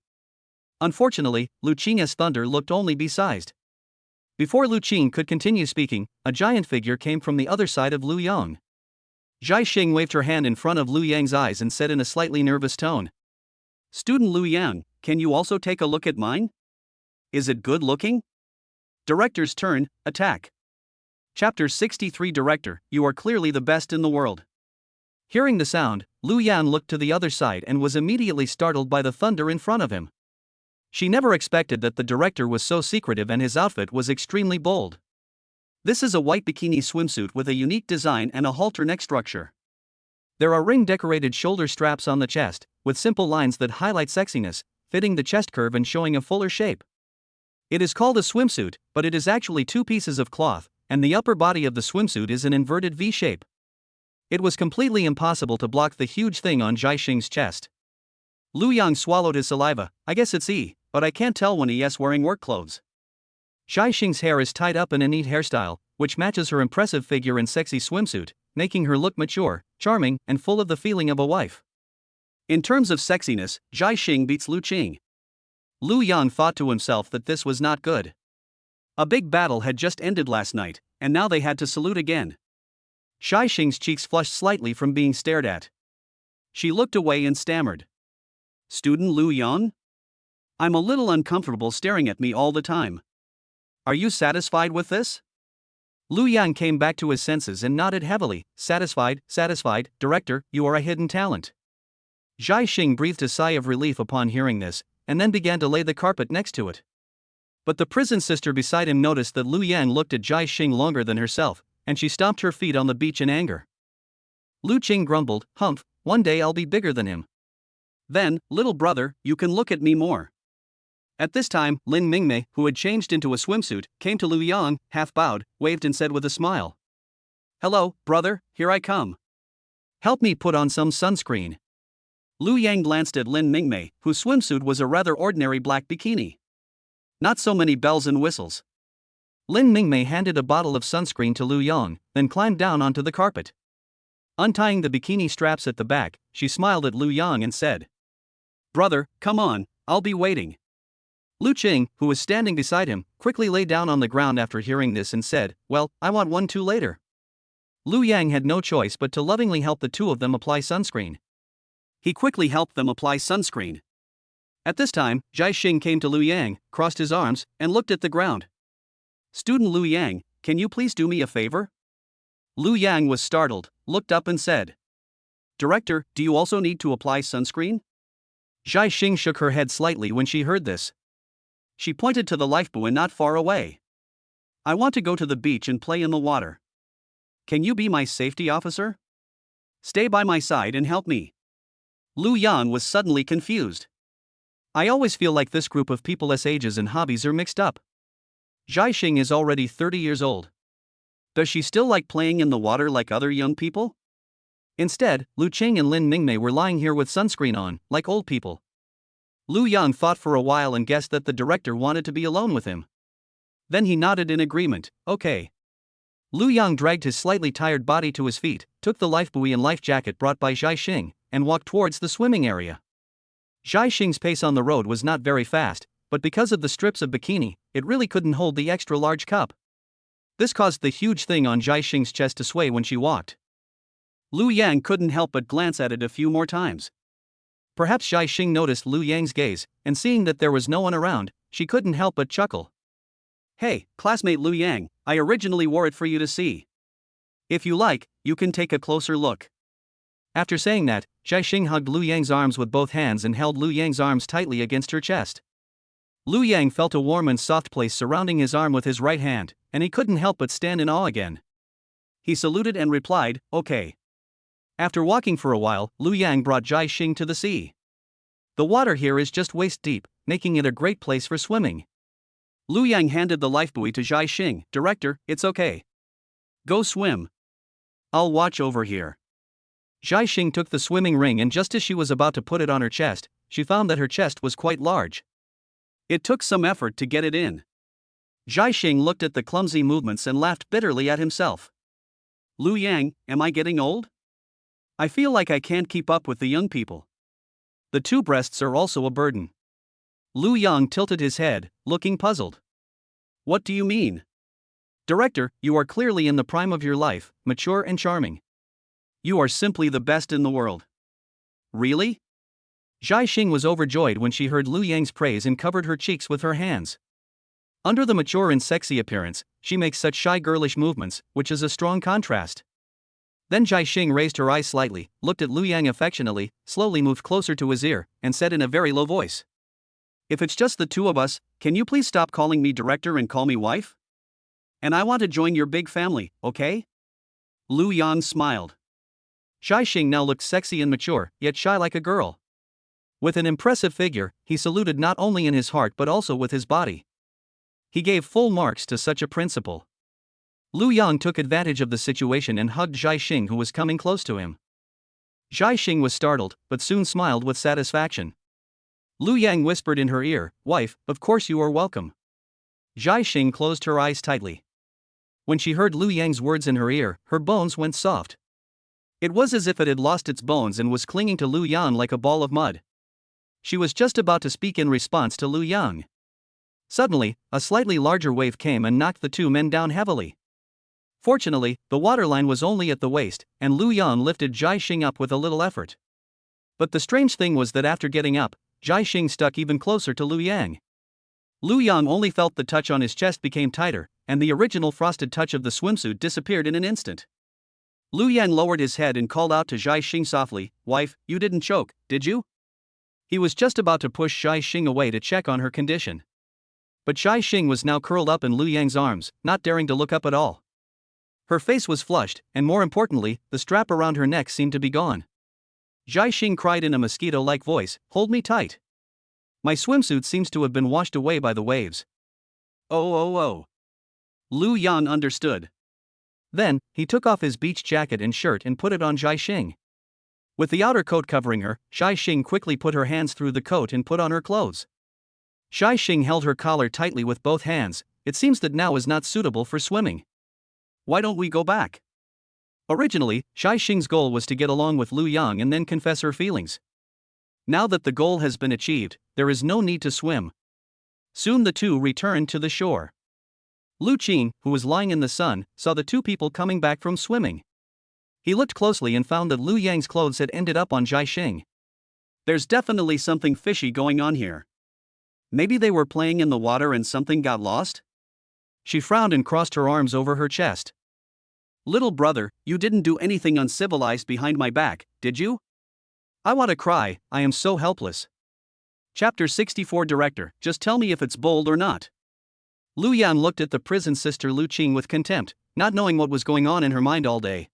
Unfortunately, Lu Qing's thunder looked only bee-sized. Before Lu Qing could continue speaking, a giant figure came from the other side of Lu Yang. Zhai Xing waved her hand in front of Lu Yang's eyes and said in a slightly nervous tone, "Student Lu Yang, can you also take a look at mine? Is it good looking?" Director's turn, attack. Chapter 63 Director, you are clearly the best in the world. Hearing the sound, Lu Yan looked to the other side and was immediately startled by the thunder in front of him. She never expected that the director was so secretive and his outfit was extremely bold. This is a white bikini swimsuit with a unique design and a halter neck structure. There are ring-decorated shoulder straps on the chest, with simple lines that highlight sexiness, fitting the chest curve and showing a fuller shape. It is called a swimsuit, but it is actually two pieces of cloth, and the upper body of the swimsuit is an inverted V shape. It was completely impossible to block the huge thing on Jai Xing's chest. Lu Yang swallowed his saliva. I guess it's E, but I can't tell when he's wearing work clothes. Jai Xing's hair is tied up in a neat hairstyle, which matches her impressive figure and sexy swimsuit, making her look mature, charming, and full of the feeling of a wife. In terms of sexiness, Jai Xing beats Lu Qing. Lu Yang thought to himself that this was not good. A big battle had just ended last night, and now they had to salute again. Jai Xing's cheeks flushed slightly from being stared at. She looked away and stammered. Student Lu Yang? I'm a little uncomfortable staring at me all the time. Are you satisfied with this? Lu Yang came back to his senses and nodded heavily. Satisfied, director, you are a hidden talent. Jai Xing breathed a sigh of relief upon hearing this, and then began to lay the carpet next to it. But the prison sister beside him noticed that Lu Yang looked at Jai Xing longer than herself, and she stomped her feet on the beach in anger. Lu Qing grumbled, "Humph, one day I'll be bigger than him. Then, little brother, you can look at me more." At this time, Lin Mingmei, who had changed into a swimsuit, came to Lu Yang, half bowed, waved and said with a smile, "Hello, brother, here I come. Help me put on some sunscreen." Lu Yang glanced at Lin Mingmei, whose swimsuit was a rather ordinary black bikini. Not so many bells and whistles. Lin Mingmei handed a bottle of sunscreen to Lu Yang, then climbed down onto the carpet. Untying the bikini straps at the back, she smiled at Lu Yang and said, "Brother, come on, I'll be waiting." Lu Qing, who was standing beside him, quickly lay down on the ground after hearing this and said, "Well, I want one too later." Lu Yang had no choice but to lovingly help the two of them apply sunscreen. He quickly helped them apply sunscreen. At this time, Jai Xing came to Lu Yang, crossed his arms, and looked at the ground. "Student Lu Yang, can you please do me a favor?" Lu Yang was startled, looked up and said, "Director, do you also need to apply sunscreen?" Jai Xing shook her head slightly when she heard this. She pointed to the lifebuoy not far away. "I want to go to the beach and play in the water. Can you be my safety officer? Stay by my side and help me." Lu Yang was suddenly confused. "I always feel like this group of people's ages and hobbies are mixed up. Jai Xing is already 30 years old. Does she still like playing in the water like other young people?" Instead, Lu Qing and Lin Mingmei were lying here with sunscreen on, like old people. Lu Yang thought for a while and guessed that the director wanted to be alone with him. Then he nodded in agreement, "Okay." Lu Yang dragged his slightly tired body to his feet, took the lifebuoy and life jacket brought by Jai Xing, and walked towards the swimming area. Jai Xing's pace on the road was not very fast, but because of the strips of bikini, it really couldn't hold the extra large cup. This caused the huge thing on Jai Xing's chest to sway when she walked. Lu Yang couldn't help but glance at it a few more times. Perhaps Jai Xing noticed Lu Yang's gaze, and seeing that there was no one around, she couldn't help but chuckle. "Hey, classmate Lu Yang, I originally wore it for you to see. If you like, you can take a closer look." After saying that, Jai Xing hugged Lu Yang's arms with both hands and held Lu Yang's arms tightly against her chest. Lu Yang felt a warm and soft place surrounding his arm with his right hand, and he couldn't help but stand in awe again. He saluted and replied, "Okay." After walking for a while, Lu Yang brought Jai Xing to the sea. The water here is just waist deep, making it a great place for swimming. Lu Yang handed the lifebuoy to Jai Xing. "Director, it's okay. Go swim. I'll watch over here." Jai Xing took the swimming ring, and just as she was about to put it on her chest, she found that her chest was quite large. It took some effort to get it in. Jai Xing looked at the clumsy movements and laughed bitterly at himself. "Lu Yang, am I getting old? I feel like I can't keep up with the young people. The two breasts are also a burden." Lu Yang tilted his head, looking puzzled. "What do you mean?" "Director, you are clearly in the prime of your life, mature and charming. You are simply the best in the world." "Really?" Jai Xing was overjoyed when she heard Lu Yang's praise and covered her cheeks with her hands. Under the mature and sexy appearance, she makes such shy girlish movements, which is a strong contrast. Then Jai Xing raised her eyes slightly, looked at Lu Yang affectionately, slowly moved closer to his ear, and said in a very low voice, "If it's just the two of us, can you please stop calling me director and call me wife? And I want to join your big family, okay?" Lu Yang smiled. Jai Xing now looked sexy and mature, yet shy like a girl. With an impressive figure, he saluted not only in his heart but also with his body. He gave full marks to such a principle. Lu Yang took advantage of the situation and hugged Jai Xing, who was coming close to him. Jai Xing was startled, but soon smiled with satisfaction. Lu Yang whispered in her ear, "Wife, of course you are welcome." Jai Xing closed her eyes tightly. When she heard Lu Yang's words in her ear, her bones went soft. It was as if it had lost its bones and was clinging to Lu Yang like a ball of mud. She was just about to speak in response to Lu Yang. Suddenly, a slightly larger wave came and knocked the two men down heavily. Fortunately, the waterline was only at the waist, and Lu Yang lifted Jai Xing up with a little effort. But the strange thing was that after getting up, Jai Xing stuck even closer to Lu Yang. Lu Yang only felt the touch on his chest became tighter, and the original frosted touch of the swimsuit disappeared in an instant. Lu Yang lowered his head and called out to Jai Xing softly, "Wife, you didn't choke, did you?" He was just about to push Jai Xing away to check on her condition. But Jai Xing was now curled up in Lu Yang's arms, not daring to look up at all. Her face was flushed, and more importantly, the strap around her neck seemed to be gone. Jai Xing cried in a mosquito-like voice, "Hold me tight. My swimsuit seems to have been washed away by the waves." Oh. Lu Yang understood. Then, he took off his beach jacket and shirt and put it on Jai Xing. With the outer coat covering her, Jai Xing quickly put her hands through the coat and put on her clothes. Jai Xing held her collar tightly with both hands. It seems that now is not suitable for swimming. Why don't we go back? Originally, Jai Xing's goal was to get along with Lu Yang and then confess her feelings. Now that the goal has been achieved, there is no need to swim. Soon the two returned to the shore. Lu Qing, who was lying in the sun, saw the two people coming back from swimming. He looked closely and found that Lu Yang's clothes had ended up on Jai Xing. There's definitely something fishy going on here. Maybe they were playing in the water and something got lost? She frowned and crossed her arms over her chest. "Little brother, you didn't do anything uncivilized behind my back, did you? I want to cry, I am so helpless." Chapter 64 Director, just tell me if it's bold or not. Lu Yang looked at the prison sister Lu Qing with contempt, not knowing what was going on in her mind all day.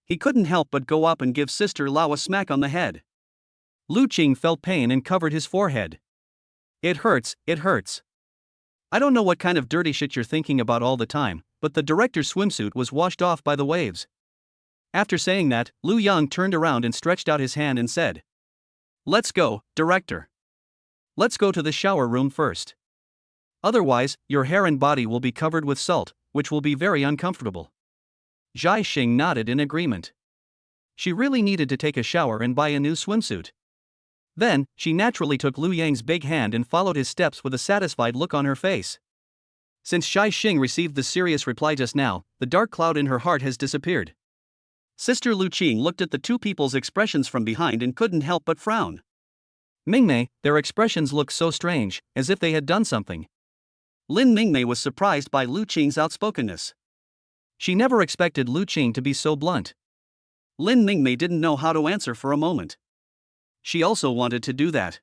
He couldn't help but go up and give Sister Lao a smack on the head. Lu Qing felt pain and covered his forehead. It hurts. I don't know what kind of dirty shit you're thinking about all the time, but the director's swimsuit was washed off by the waves." After saying that, Lu Yang turned around and stretched out his hand and said, "Let's go, director. Let's go to the shower room first. Otherwise, your hair and body will be covered with salt, which will be very uncomfortable." Jai Xing nodded in agreement. She really needed to take a shower and buy a new swimsuit. Then, she naturally took Lu Yang's big hand and followed his steps with a satisfied look on her face. Since Jai Xing received the serious reply just now, the dark cloud in her heart has disappeared. Sister Lu Qing looked at the two people's expressions from behind and couldn't help but frown. Mingmei, their expressions looked so strange, as if they had done something. Lin Mingmei was surprised by Lu Qing's outspokenness. She never expected Lu Qing to be so blunt. Lin Mingmei didn't know how to answer for a moment. She also wanted to do that.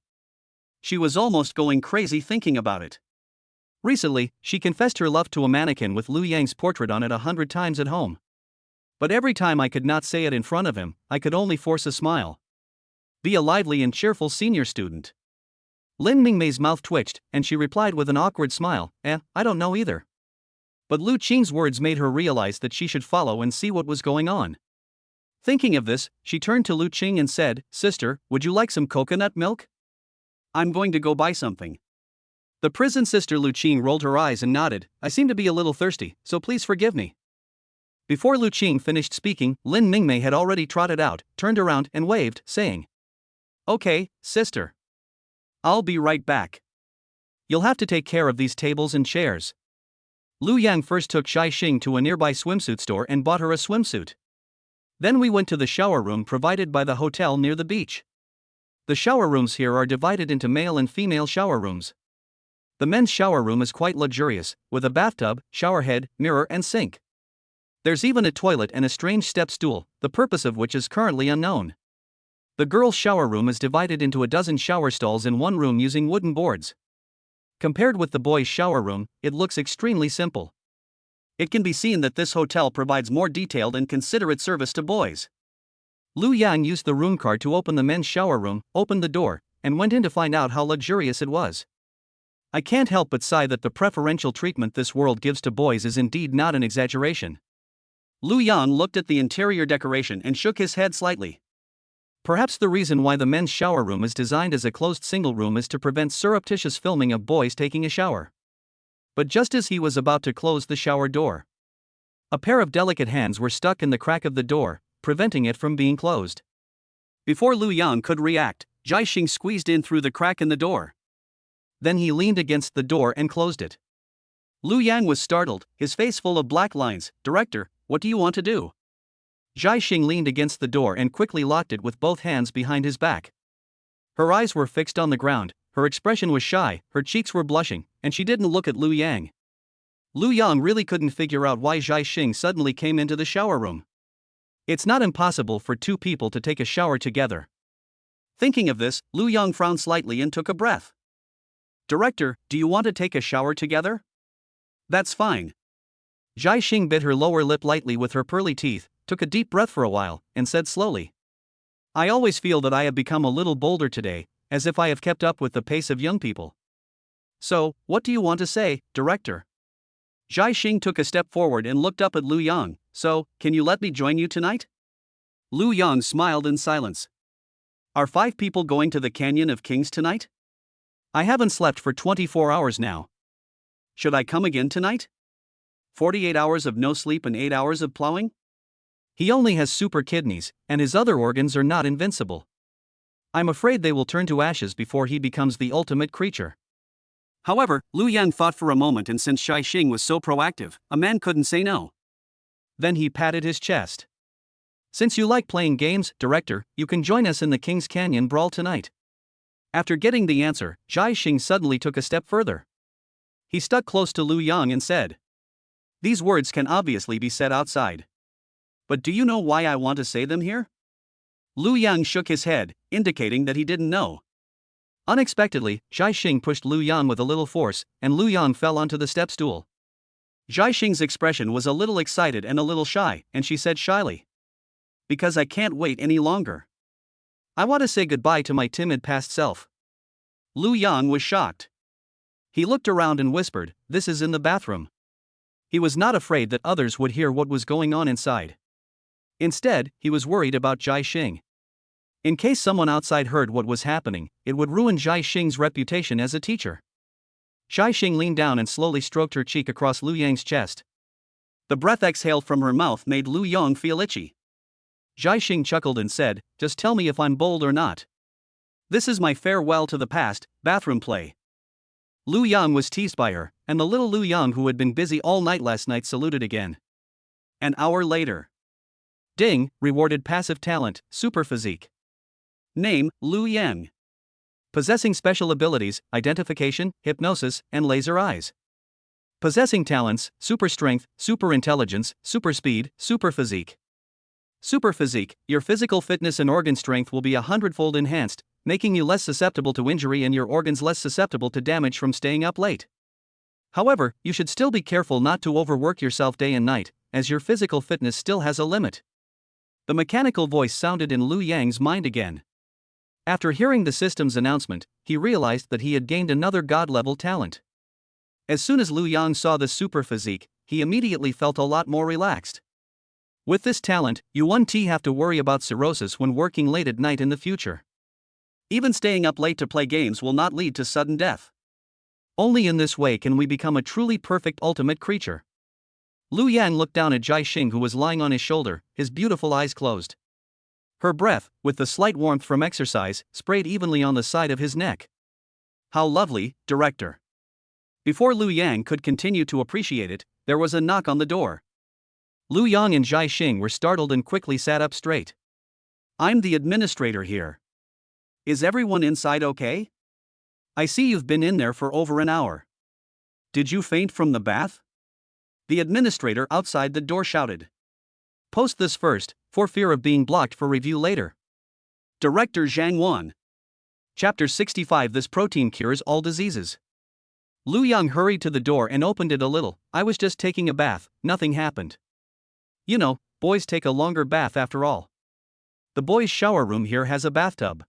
She was almost going crazy thinking about it. Recently, she confessed her love to a mannequin with Lu Yang's portrait on it 100 times at home. But every time I could not say it in front of him, I could only force a smile. Be a lively and cheerful senior student. Lin Mingmei's mouth twitched, and she replied with an awkward smile, I don't know either. But Lu Qing's words made her realize that she should follow and see what was going on. Thinking of this, she turned to Lu Qing and said, "Sister, would you like some coconut milk? I'm going to go buy something." The prison sister Lu Qing rolled her eyes and nodded, "I seem to be a little thirsty, so please forgive me." Before Lu Qing finished speaking, Lin Mingmei had already trotted out, turned around and waved, saying, "Okay, sister. I'll be right back. You'll have to take care of these tables and chairs." Lu Yang first took Jai Xing to a nearby swimsuit store and bought her a swimsuit. Then we went to the shower room provided by the hotel near the beach. The shower rooms here are divided into male and female shower rooms. The men's shower room is quite luxurious, with a bathtub, shower head, mirror, and sink. There's even a toilet and a strange step stool, the purpose of which is currently unknown. The girls' shower room is divided into a dozen shower stalls in one room using wooden boards. Compared with the boys' shower room, it looks extremely simple. It can be seen that this hotel provides more detailed and considerate service to boys. Lu Yang used the room card to open the men's shower room, opened the door, and went in to find out how luxurious it was. I can't help but sigh that the preferential treatment this world gives to boys is indeed not an exaggeration. Lu Yang looked at the interior decoration and shook his head slightly. Perhaps the reason why the men's shower room is designed as a closed single room is to prevent surreptitious filming of boys taking a shower. But just as he was about to close the shower door, a pair of delicate hands were stuck in the crack of the door, preventing it from being closed. Before Lu Yang could react, Jai Xing squeezed in through the crack in the door. Then he leaned against the door and closed it. Lu Yang was startled, his face full of black lines. "Director, what do you want to do?" Jai Xing leaned against the door and quickly locked it with both hands behind his back. Her eyes were fixed on the ground, her expression was shy, her cheeks were blushing, and she didn't look at Lu Yang. Lu Yang really couldn't figure out why Jai Xing suddenly came into the shower room. It's not impossible for two people to take a shower together. Thinking of this, Lu Yang frowned slightly and took a breath. "Director, do you want to take a shower together?" "That's fine." Jai Xing bit her lower lip lightly with her pearly teeth, took a deep breath for a while, and said slowly, "I always feel that I have become a little bolder today, as if I have kept up with the pace of young people." "So, what do you want to say, Director?" Jai Xing took a step forward and looked up at Lu Yang. "So, can you let me join you tonight?" Lu Yang smiled in silence. "Are 5 people going to the Canyon of Kings tonight?" "I haven't slept for 24 hours now." "Should I come again tonight? 48 hours of no sleep and 8 hours of plowing?" "He only has super kidneys, and his other organs are not invincible. I'm afraid they will turn to ashes before he becomes the ultimate creature." However, Lu Yang thought for a moment, and since Jai Xing was so proactive, a man couldn't say no. Then he patted his chest. "Since you like playing games, Director, you can join us in the King's Canyon Brawl tonight." After getting the answer, Jai Xing suddenly took a step further. He stuck close to Lu Yang and said, "These words can obviously be said outside. But do you know why I want to say them here?" Lu Yang shook his head, indicating that he didn't know. Unexpectedly, Jai Xing pushed Lu Yang with a little force, and Lu Yang fell onto the step stool. Jai Xing's expression was a little excited and a little shy, and she said shyly, "Because I can't wait any longer. I want to say goodbye to my timid past self." Lu Yang was shocked. He looked around and whispered, "This is in the bathroom." He was not afraid that others would hear what was going on inside. Instead, he was worried about Jai Xing. In case someone outside heard what was happening, it would ruin Jai Xing's reputation as a teacher. Jai Xing leaned down and slowly stroked her cheek across Lu Yang's chest. The breath exhaled from her mouth made Lu Yang feel itchy. Jai Xing chuckled and said, "Just tell me if I'm bold or not." "This is my farewell to the past, bathroom play." Lu Yang was teased by her, and the little Lu Yang who had been busy all night last night saluted again. An hour later. Ding, rewarded passive talent, super physique. Name, Lu Yang. Possessing special abilities, identification, hypnosis, and laser eyes. Possessing talents, super strength, super intelligence, super speed, super physique. Super physique, your physical fitness and organ strength will be 100-fold enhanced, making you less susceptible to injury and your organs less susceptible to damage from staying up late. However, you should still be careful not to overwork yourself day and night, as your physical fitness still has a limit. The mechanical voice sounded in Lu Yang's mind again. After hearing the system's announcement, he realized that he had gained another god-level talent. As soon as Lu Yang saw the super physique, he immediately felt a lot more relaxed. With this talent, you won't have to worry about cirrhosis when working late at night in the future. Even staying up late to play games will not lead to sudden death. Only in this way can we become a truly perfect ultimate creature. Lu Yang looked down at Jai Xing, who was lying on his shoulder, his beautiful eyes closed. Her breath, with the slight warmth from exercise, sprayed evenly on the side of his neck. How lovely, Director. Before Lu Yang could continue to appreciate it, there was a knock on the door. Lu Yang and Jai Xing were startled and quickly sat up straight. I'm the administrator here. Is everyone inside okay? I see you've been in there for over an hour. Did you faint from the bath? The administrator outside the door shouted. Post this first, for fear of being blocked for review later. Director Zhang Wan. Chapter 65. This protein cures all diseases. Lu Yang hurried to the door and opened it a little. I was just taking a bath, nothing happened. You know, boys take a longer bath after all. The boys' shower room here has a bathtub.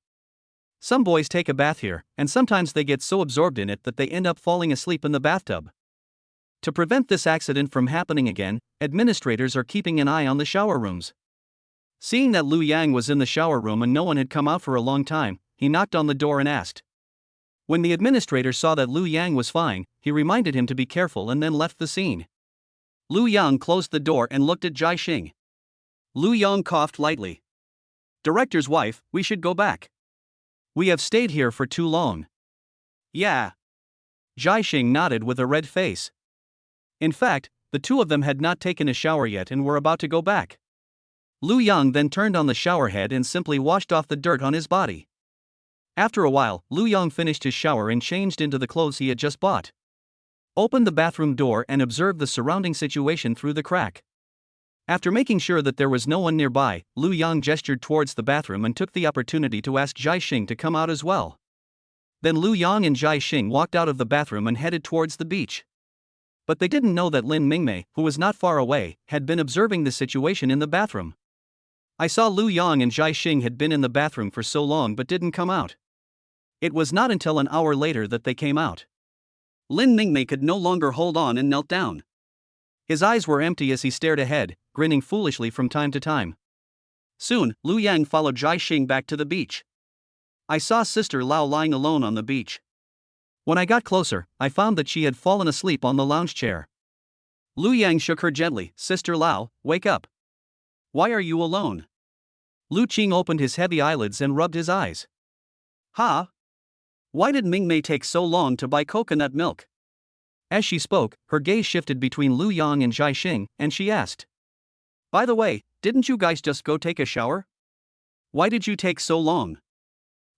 Some boys take a bath here, and sometimes they get so absorbed in it that they end up falling asleep in the bathtub. To prevent this accident from happening again, administrators are keeping an eye on the shower rooms. Seeing that Lu Yang was in the shower room and no one had come out for a long time, he knocked on the door and asked. When the administrator saw that Lu Yang was fine, he reminded him to be careful and then left the scene. Lu Yang closed the door and looked at Jai Xing. Lu Yang coughed lightly. Director's wife, we should go back. We have stayed here for too long. Yeah. Jai Xing nodded with a red face. In fact, the two of them had not taken a shower yet and were about to go back. Lu Yang then turned on the shower head and simply washed off the dirt on his body. After a while, Lu Yang finished his shower and changed into the clothes he had just bought. Opened the bathroom door and observed the surrounding situation through the crack. After making sure that there was no one nearby, Lu Yang gestured towards the bathroom and took the opportunity to ask Jai Xing to come out as well. Then Lu Yang and Jai Xing walked out of the bathroom and headed towards the beach. But they didn't know that Lin Mingmei, who was not far away, had been observing the situation in the bathroom. I saw Lu Yang and Jai Xing had been in the bathroom for so long but didn't come out. It was not until an hour later that they came out. Lin Mingmei could no longer hold on and knelt down. His eyes were empty as he stared ahead, grinning foolishly from time to time. Soon, Lu Yang followed Jai Xing back to the beach. I saw Sister Lao lying alone on the beach. When I got closer, I found that she had fallen asleep on the lounge chair. Lu Yang shook her gently. Sister Lao, wake up. Why are you alone? Lu Qing opened his heavy eyelids and rubbed his eyes. Huh? Why did Mingmei take so long to buy coconut milk? As she spoke, her gaze shifted between Lu Yang and Jai Xing, and she asked. By the way, didn't you guys just go take a shower? Why did you take so long?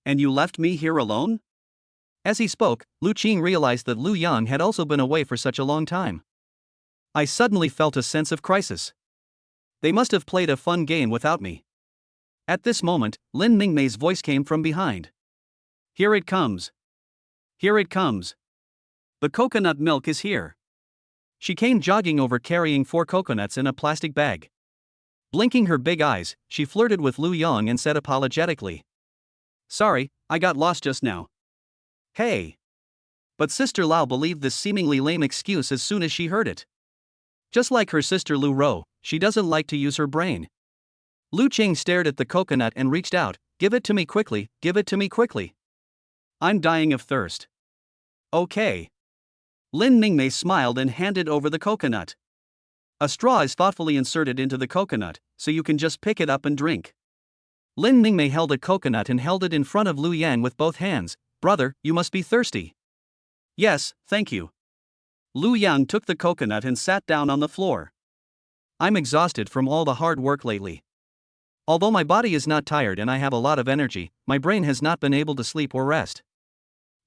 And you left me here alone? As he spoke, Lu Qing realized that Lu Yang had also been away for such a long time. I suddenly felt a sense of crisis. They must have played a fun game without me. At this moment, Lin Mingmei's voice came from behind. Here it comes. Here it comes. The coconut milk is here. She came jogging over carrying 4 coconuts in a plastic bag. Blinking her big eyes, she flirted with Lu Yang and said apologetically. Sorry, I got lost just now. Hey. But Sister Lao believed this seemingly lame excuse as soon as she heard it. Just like her sister Lu Ro, she doesn't like to use her brain. Lu Qing stared at the coconut and reached out. Give it to me quickly, give it to me quickly. I'm dying of thirst. Okay. Lin Mingmei smiled and handed over the coconut. A straw is thoughtfully inserted into the coconut, so you can just pick it up and drink. Lin Mingmei held a coconut and held it in front of Lu Yang with both hands. Brother, you must be thirsty. Yes, thank you. Lu Yang took the coconut and sat down on the floor. I'm exhausted from all the hard work lately. Although my body is not tired and I have a lot of energy, my brain has not been able to sleep or rest.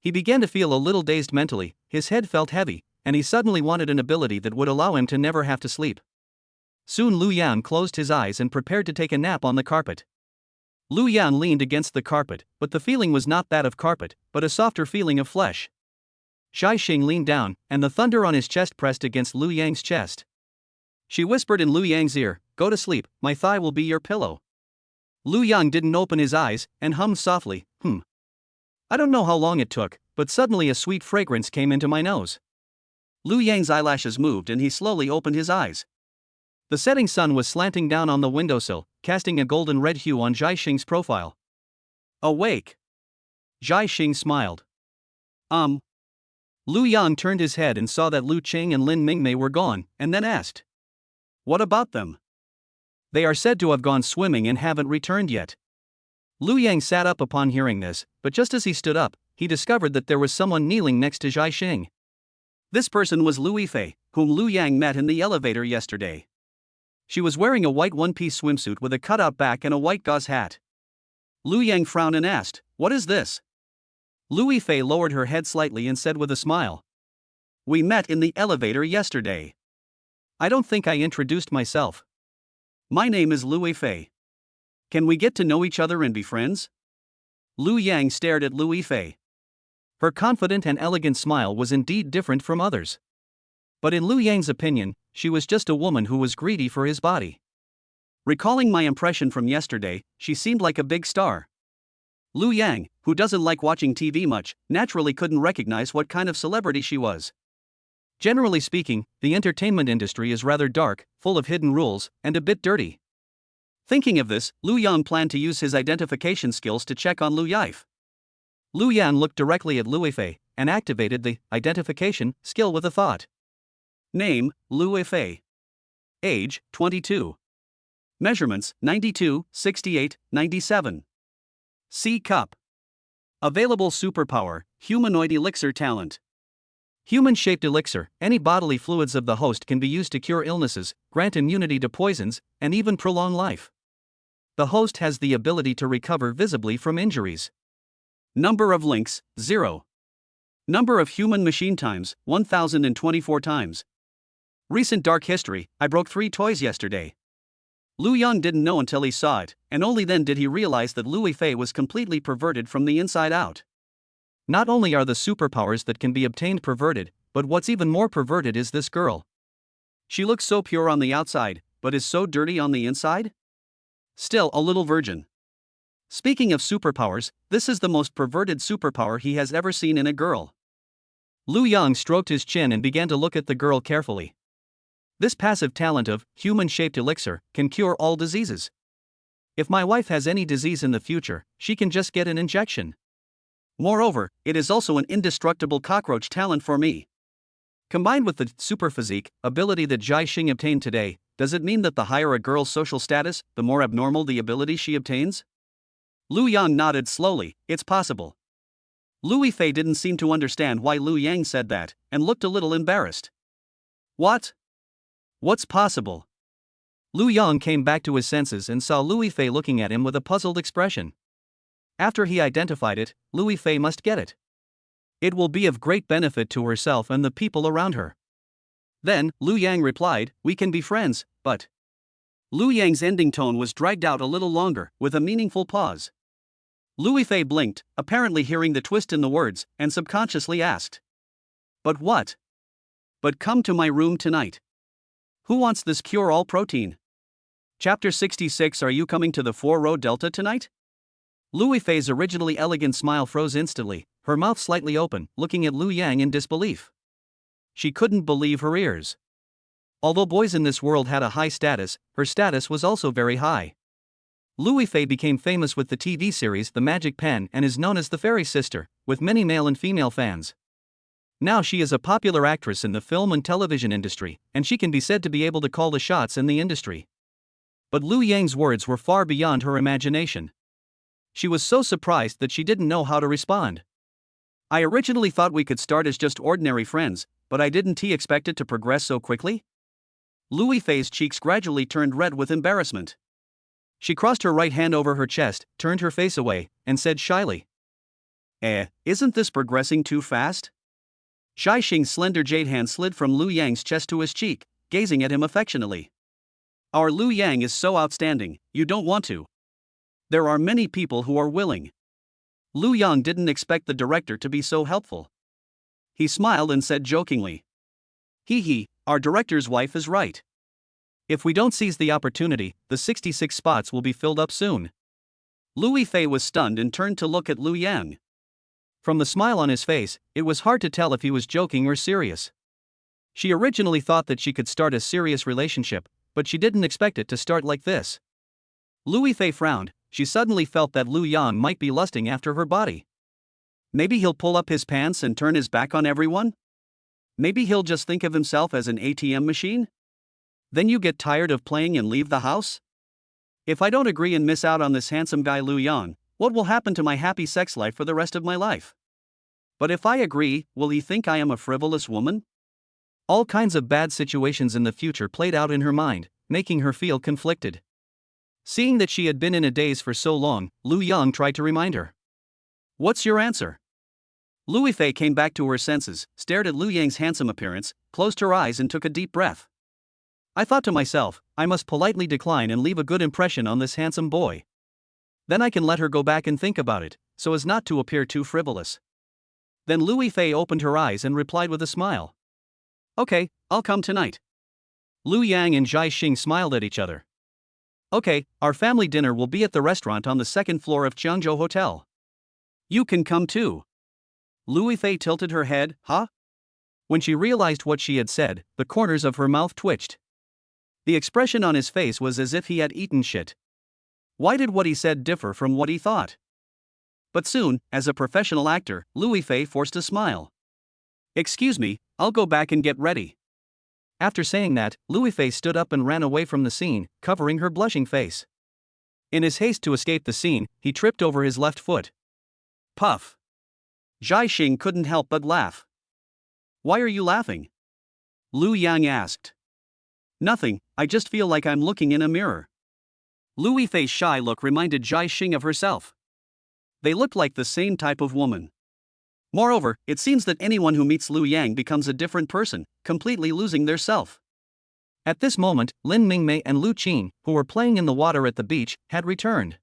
He began to feel a little dazed mentally, his head felt heavy, and he suddenly wanted an ability that would allow him to never have to sleep. Soon Lu Yang closed his eyes and prepared to take a nap on the carpet. Lu Yang leaned against the carpet, but the feeling was not that of carpet, but a softer feeling of flesh. Jai Xing leaned down, and the thunder on his chest pressed against Lu Yang's chest. She whispered in Lu Yang's ear, "Go to sleep, my thigh will be your pillow." Lu Yang didn't open his eyes, and hummed softly, I don't know how long it took, but suddenly a sweet fragrance came into my nose. Lu Yang's eyelashes moved and he slowly opened his eyes. The setting sun was slanting down on the windowsill, casting a golden red hue on Jai Xing's profile. Awake. Jai Xing smiled. Lu Yang turned his head and saw that Lu Qing and Lin Mingmei were gone, and then asked. What about them? They are said to have gone swimming and haven't returned yet. Lu Yang sat up upon hearing this, but just as he stood up, he discovered that there was someone kneeling next to Jai Xing. This person was Lu Yifei, whom Lu Yang met in the elevator yesterday. She was wearing a white one-piece swimsuit with a cutout back and a white gauze hat. Lu Yang frowned and asked, What is this? Louis Fei lowered her head slightly and said with a smile. We met in the elevator yesterday. I don't think I introduced myself. My name is Louis Fei. Can we get to know each other and be friends? Lu Yang stared at Louis Fei. Her confident and elegant smile was indeed different from others. But in Lu Yang's opinion, she was just a woman who was greedy for his body. Recalling my impression from yesterday, she seemed like a big star. Lu Yang, who doesn't like watching TV much, naturally couldn't recognize what kind of celebrity she was. Generally speaking, the entertainment industry is rather dark, full of hidden rules, and a bit dirty. Thinking of this, Lu Yang planned to use his identification skills to check on Lu Yaif. Lu Yan looked directly at Louis Fei and activated the identification skill with a thought. Name, Louis Fei. Age, 22. Measurements, 92, 68, 97. C cup. Available superpower, humanoid elixir talent. Human-shaped elixir, any bodily fluids of the host can be used to cure illnesses, grant immunity to poisons, and even prolong life. The host has the ability to recover visibly from injuries. Number of links, 0. Number of human-machine times, 1024 times. Recent dark history, I broke 3 toys yesterday. Lu Yang didn't know until he saw it, and only then did he realize that Louis Fei was completely perverted from the inside out. Not only are the superpowers that can be obtained perverted, but what's even more perverted is this girl. She looks so pure on the outside, but is so dirty on the inside? Still a little virgin. Speaking of superpowers, this is the most perverted superpower he has ever seen in a girl. Lu Yang stroked his chin and began to look at the girl carefully. This passive talent of human-shaped elixir can cure all diseases. If my wife has any disease in the future, she can just get an injection. Moreover, it is also an indestructible cockroach talent for me. Combined with the super physique ability that Jai Xing obtained today, does it mean that the higher a girl's social status, the more abnormal the ability she obtains? Lu Yang nodded slowly. It's possible. Louis Fei didn't seem to understand why Lu Yang said that, and looked a little embarrassed. What? What's possible? Lu Yang came back to his senses and saw Louis Fei looking at him with a puzzled expression. After he identified it, Louis Fei must get it. It will be of great benefit to herself and the people around her. Then, Lu Yang replied, we can be friends, but... Lu Yang's ending tone was dragged out a little longer, with a meaningful pause. Louis Fei blinked, apparently hearing the twist in the words, and subconsciously asked. But what? But come to my room tonight. Who wants this cure-all protein? Chapter 66. Are you coming to the 4-row delta tonight? Louis Fei's originally elegant smile froze instantly, her mouth slightly open, looking at Lu Yang in disbelief. She couldn't believe her ears. Although boys in this world had a high status, her status was also very high. Louis Fei became famous with the TV series The Magic Pen and is known as the Fairy Sister, with many male and female fans. Now she is a popular actress in the film and television industry, and she can be said to be able to call the shots in the industry. But Lu Yang's words were far beyond her imagination. She was so surprised that she didn't know how to respond. I originally thought we could start as just ordinary friends, but I didn't expect it to progress so quickly? Louis Fei's cheeks gradually turned red with embarrassment. She crossed her right hand over her chest, turned her face away, and said shyly. Isn't this progressing too fast? Jai Xing's slender jade hand slid from Lu Yang's chest to his cheek, gazing at him affectionately. Our Lu Yang is so outstanding, you don't want to. There are many people who are willing. Lu Yang didn't expect the director to be so helpful. He smiled and said jokingly. Our director's wife is right. If we don't seize the opportunity, the 66 spots will be filled up soon. Louis Fei was stunned and turned to look at Lu Yang. From the smile on his face, it was hard to tell if he was joking or serious. She originally thought that she could start a serious relationship, but she didn't expect it to start like this. Louis Fei frowned. She suddenly felt that Lu Yang might be lusting after her body. Maybe he'll pull up his pants and turn his back on everyone? Maybe he'll just think of himself as an ATM machine? Then you get tired of playing and leave the house? If I don't agree and miss out on this handsome guy Lu Yang, what will happen to my happy sex life for the rest of my life? But if I agree, will he think I am a frivolous woman? All kinds of bad situations in the future played out in her mind, making her feel conflicted. Seeing that she had been in a daze for so long, Lu Yang tried to remind her. What's your answer? Lu Fei came back to her senses, stared at Lu Yang's handsome appearance, closed her eyes and took a deep breath. I thought to myself, I must politely decline and leave a good impression on this handsome boy. Then I can let her go back and think about it, so as not to appear too frivolous. Then Lu Fei opened her eyes and replied with a smile. Okay, I'll come tonight. Lu Yang and Zhai Xing smiled at each other. Okay, our family dinner will be at the restaurant on the second floor of Changzhou Hotel. You can come too. Lu Fei tilted her head, huh? When she realized what she had said, the corners of her mouth twitched. The expression on his face was as if he had eaten shit. Why did what he said differ from what he thought? But soon, as a professional actor, Lu Fei forced a smile. Excuse me, I'll go back and get ready. After saying that, Lu Fei stood up and ran away from the scene, covering her blushing face. In his haste to escape the scene, he tripped over his left foot. Puff. Zhai Xing couldn't help but laugh. Why are you laughing? Lu Yang asked. Nothing, I just feel like I'm looking in a mirror. Lu Fei's shy look reminded Zhai Xing of herself. They looked like the same type of woman. Moreover, it seems that anyone who meets Lu Yang becomes a different person, completely losing their self. At this moment, Lin Mingmei and Lu Qin, who were playing in the water at the beach, had returned.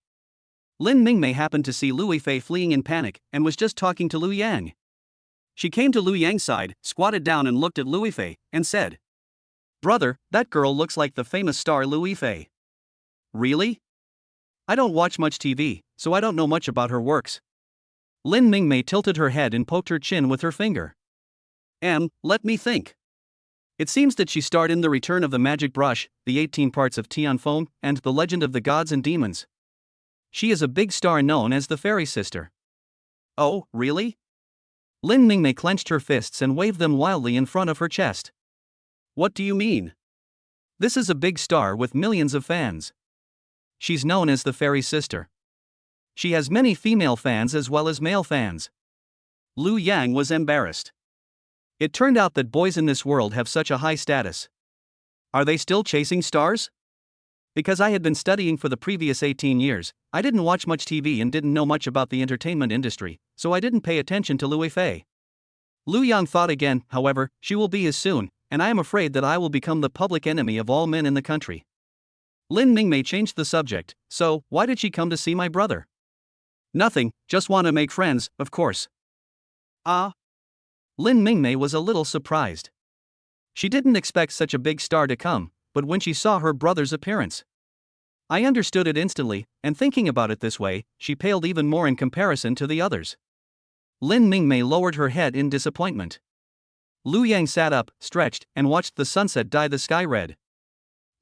Lin Mingmei happened to see Lu Fei fleeing in panic and was just talking to Lu Yang. She came to Lu Yang's side, squatted down and looked at Lu Fei, and said, Brother, that girl looks like the famous star Lu Fei. Really? I don't watch much TV, so I don't know much about her works. Lin Mingmei tilted her head and poked her chin with her finger. Let me think. It seems that she starred in The Return of the Magic Brush, The 18 Parts of Tianfeng, and The Legend of the Gods and Demons. She is a big star known as the Fairy Sister. Oh, really? Lin Mingmei clenched her fists and waved them wildly in front of her chest. What do you mean? This is a big star with millions of fans. She's known as the Fairy Sister. She has many female fans as well as male fans. Lu Yang was embarrassed. It turned out that boys in this world have such a high status. Are they still chasing stars? Because I had been studying for the previous 18 years, I didn't watch much TV and didn't know much about the entertainment industry, so I didn't pay attention to Lu Fei. Lu Yang thought again, however, she will be as soon, and I am afraid that I will become the public enemy of all men in the country. Lin Mingmei changed the subject, so, why did she come to see my brother? Nothing, just want to make friends, of course. Ah? Lin Mingmei was a little surprised. She didn't expect such a big star to come, but when she saw her brother's appearance, I understood it instantly, and thinking about it this way, she paled even more in comparison to the others. Lin Mingmei lowered her head in disappointment. Lu Yang sat up, stretched, and watched the sunset dye the sky red.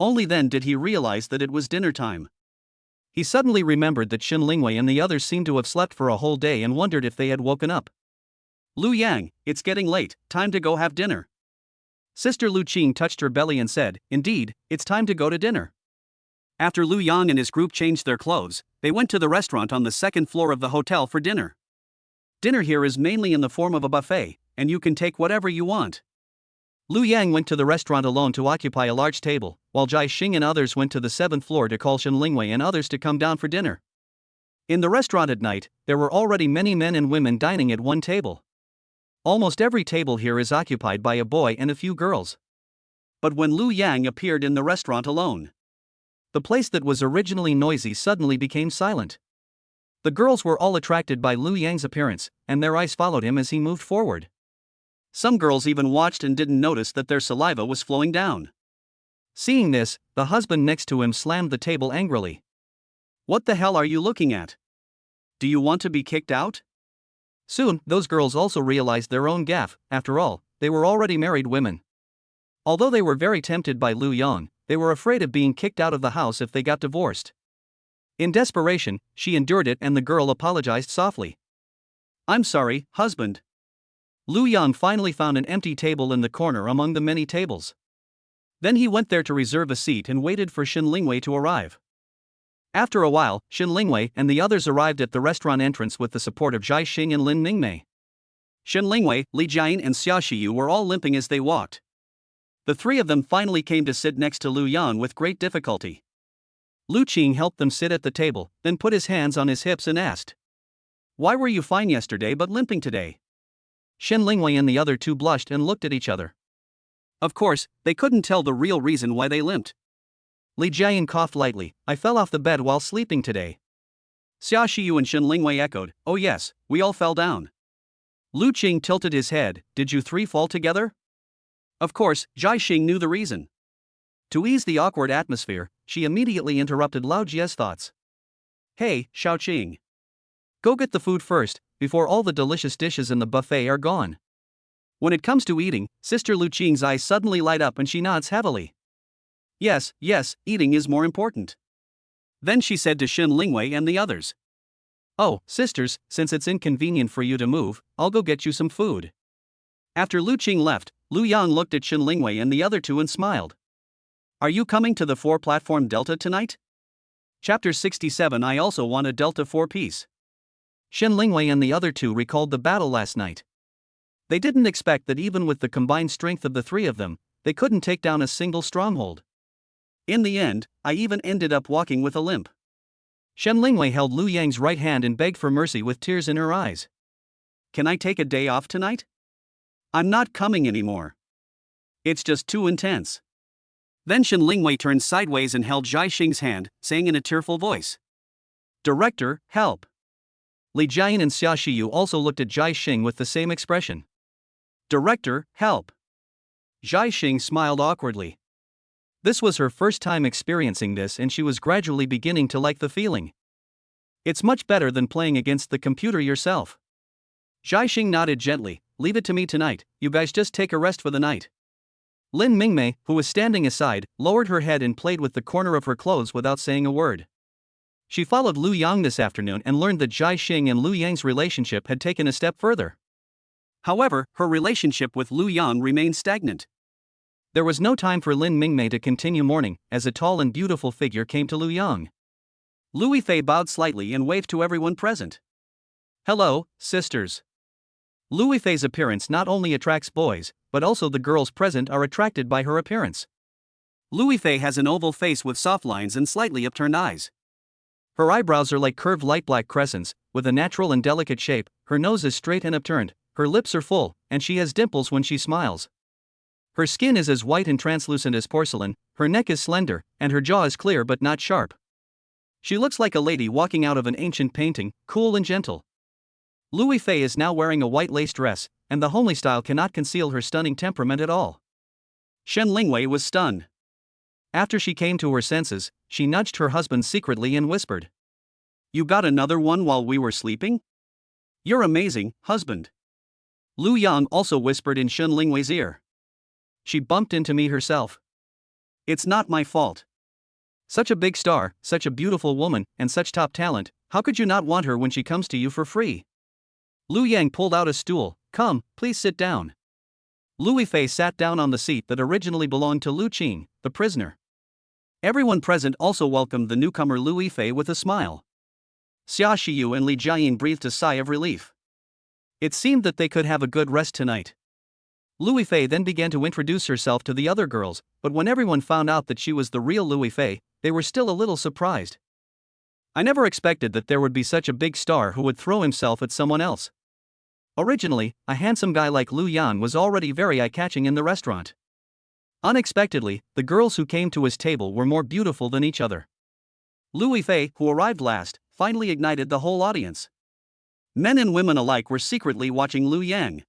Only then did he realize that it was dinner time. He suddenly remembered that Xin Lingwei and the others seemed to have slept for a whole day and wondered if they had woken up. Lu Yang, it's getting late, time to go have dinner. Sister Lu Qing touched her belly and said, Indeed, it's time to go to dinner. After Lu Yang and his group changed their clothes, they went to the restaurant on the second floor of the hotel for dinner. Dinner here is mainly in the form of a buffet, and you can take whatever you want. Lu Yang went to the restaurant alone to occupy a large table, while Zhai Xing and others went to the 7th floor to call Xin Lingwei and others to come down for dinner. In the restaurant at night, there were already many men and women dining at one table. Almost every table here is occupied by a boy and a few girls. But when Lu Yang appeared in the restaurant alone, the place that was originally noisy suddenly became silent. The girls were all attracted by Lu Yang's appearance, and their eyes followed him as he moved forward. Some girls even watched and didn't notice that their saliva was flowing down. Seeing this, the husband next to him slammed the table angrily. What the hell are you looking at? Do you want to be kicked out? Soon, those girls also realized their own gaffe. After all, they were already married women. Although they were very tempted by Lu Yang, they were afraid of being kicked out of the house if they got divorced. In desperation, she endured it and the girl apologized softly. I'm sorry, husband. Lu Yang finally found an empty table in the corner among the many tables. Then he went there to reserve a seat and waited for Xin Lingwei to arrive. After a while, Xin Lingwei and the others arrived at the restaurant entrance with the support of Zhai Xing and Lin Mingmei. Xin Lingwei, Li Jiayin and Xia Xiyu were all limping as they walked. The three of them finally came to sit next to Lu Yang with great difficulty. Lu Qing helped them sit at the table, then put his hands on his hips and asked, Why were you fine yesterday but limping today? Shen Lingwei and the other two blushed and looked at each other. Of course, they couldn't tell the real reason why they limped. Li Jiayin coughed lightly. I fell off the bed while sleeping today. Xia Shiyu and Shen Lingwei echoed, oh yes, we all fell down. Lu Qing tilted his head. Did you three fall together? Of course, Zhai Xing knew the reason. To ease the awkward atmosphere, she immediately interrupted Lao Jie's thoughts. Hey, Xiaoqing. Go get the food first, before all the delicious dishes in the buffet are gone. When it comes to eating, Sister Lu Qing's eyes suddenly light up and she nods heavily. Yes, eating is more important. Then she said to Shen Lingwei and the others. Oh, sisters, since it's inconvenient for you to move, I'll go get you some food. After Lu Qing left, Lu Yang looked at Shen Lingwei and the other two and smiled. Are you coming to the 4-platform Delta tonight? Chapter 67. I also want a Delta 4 piece. Shen Lingwei and the other two recalled the battle last night. They didn't expect that even with the combined strength of the three of them, they couldn't take down a single stronghold. In the end, I even ended up walking with a limp. Shen Lingwei held Lu Yang's right hand and begged for mercy with tears in her eyes. Can I take a day off tonight? I'm not coming anymore. It's just too intense. Then Shen Lingwei turned sideways and held Zhai Xing's hand, saying in a tearful voice, Director, help. Li Jiayin and Xia Shiyu also looked at Zhai Xing with the same expression. Director, help. Zhai Xing smiled awkwardly. This was her first time experiencing this and she was gradually beginning to like the feeling. It's much better than playing against the computer yourself. Zhai Xing nodded gently. Leave it to me tonight, you guys just take a rest for the night. Lin Mingmei, who was standing aside, lowered her head and played with the corner of her clothes without saying a word. She followed Lu Yang this afternoon and learned that Zhai Xing and Lu Yang's relationship had taken a step further. However, her relationship with Lu Yang remained stagnant. There was no time for Lin Mingmei to continue mourning, as a tall and beautiful figure came to Lu Yang. Lu Yifei bowed slightly and waved to everyone present. Hello, sisters. Lu Yifei's appearance not only attracts boys, but also the girls present are attracted by her appearance. Lu Yifei has an oval face with soft lines and slightly upturned eyes. Her eyebrows are like curved light black crescents, with a natural and delicate shape, her nose is straight and upturned, her lips are full, and she has dimples when she smiles. Her skin is as white and translucent as porcelain, her neck is slender, and her jaw is clear but not sharp. She looks like a lady walking out of an ancient painting, cool and gentle. Lu Yifei is now wearing a white lace dress, and the homely style cannot conceal her stunning temperament at all. Shen Lingwei was stunned. After she came to her senses, she nudged her husband secretly and whispered, You got another one while we were sleeping? You're amazing, husband. Lu Yang also whispered in Shen Lingwei's ear. She bumped into me herself. It's not my fault. Such a big star, such a beautiful woman, and such top talent, how could you not want her when she comes to you for free? Lu Yang pulled out a stool. Come, please sit down. Lu Yifei sat down on the seat that originally belonged to Lu Qing, the prisoner. Everyone present also welcomed the newcomer Lu Yifei with a smile. Xia Shiyu and Li Jiayin breathed a sigh of relief. It seemed that they could have a good rest tonight. Lu Yifei then began to introduce herself to the other girls, but when everyone found out that she was the real Lu Yifei, they were still a little surprised. I never expected that there would be such a big star who would throw himself at someone else. Originally, a handsome guy like Lu Yan was already very eye-catching in the restaurant. Unexpectedly, the girls who came to his table were more beautiful than each other. Lu Yifei, who arrived last, finally ignited the whole audience. Men and women alike were secretly watching Lu Yang.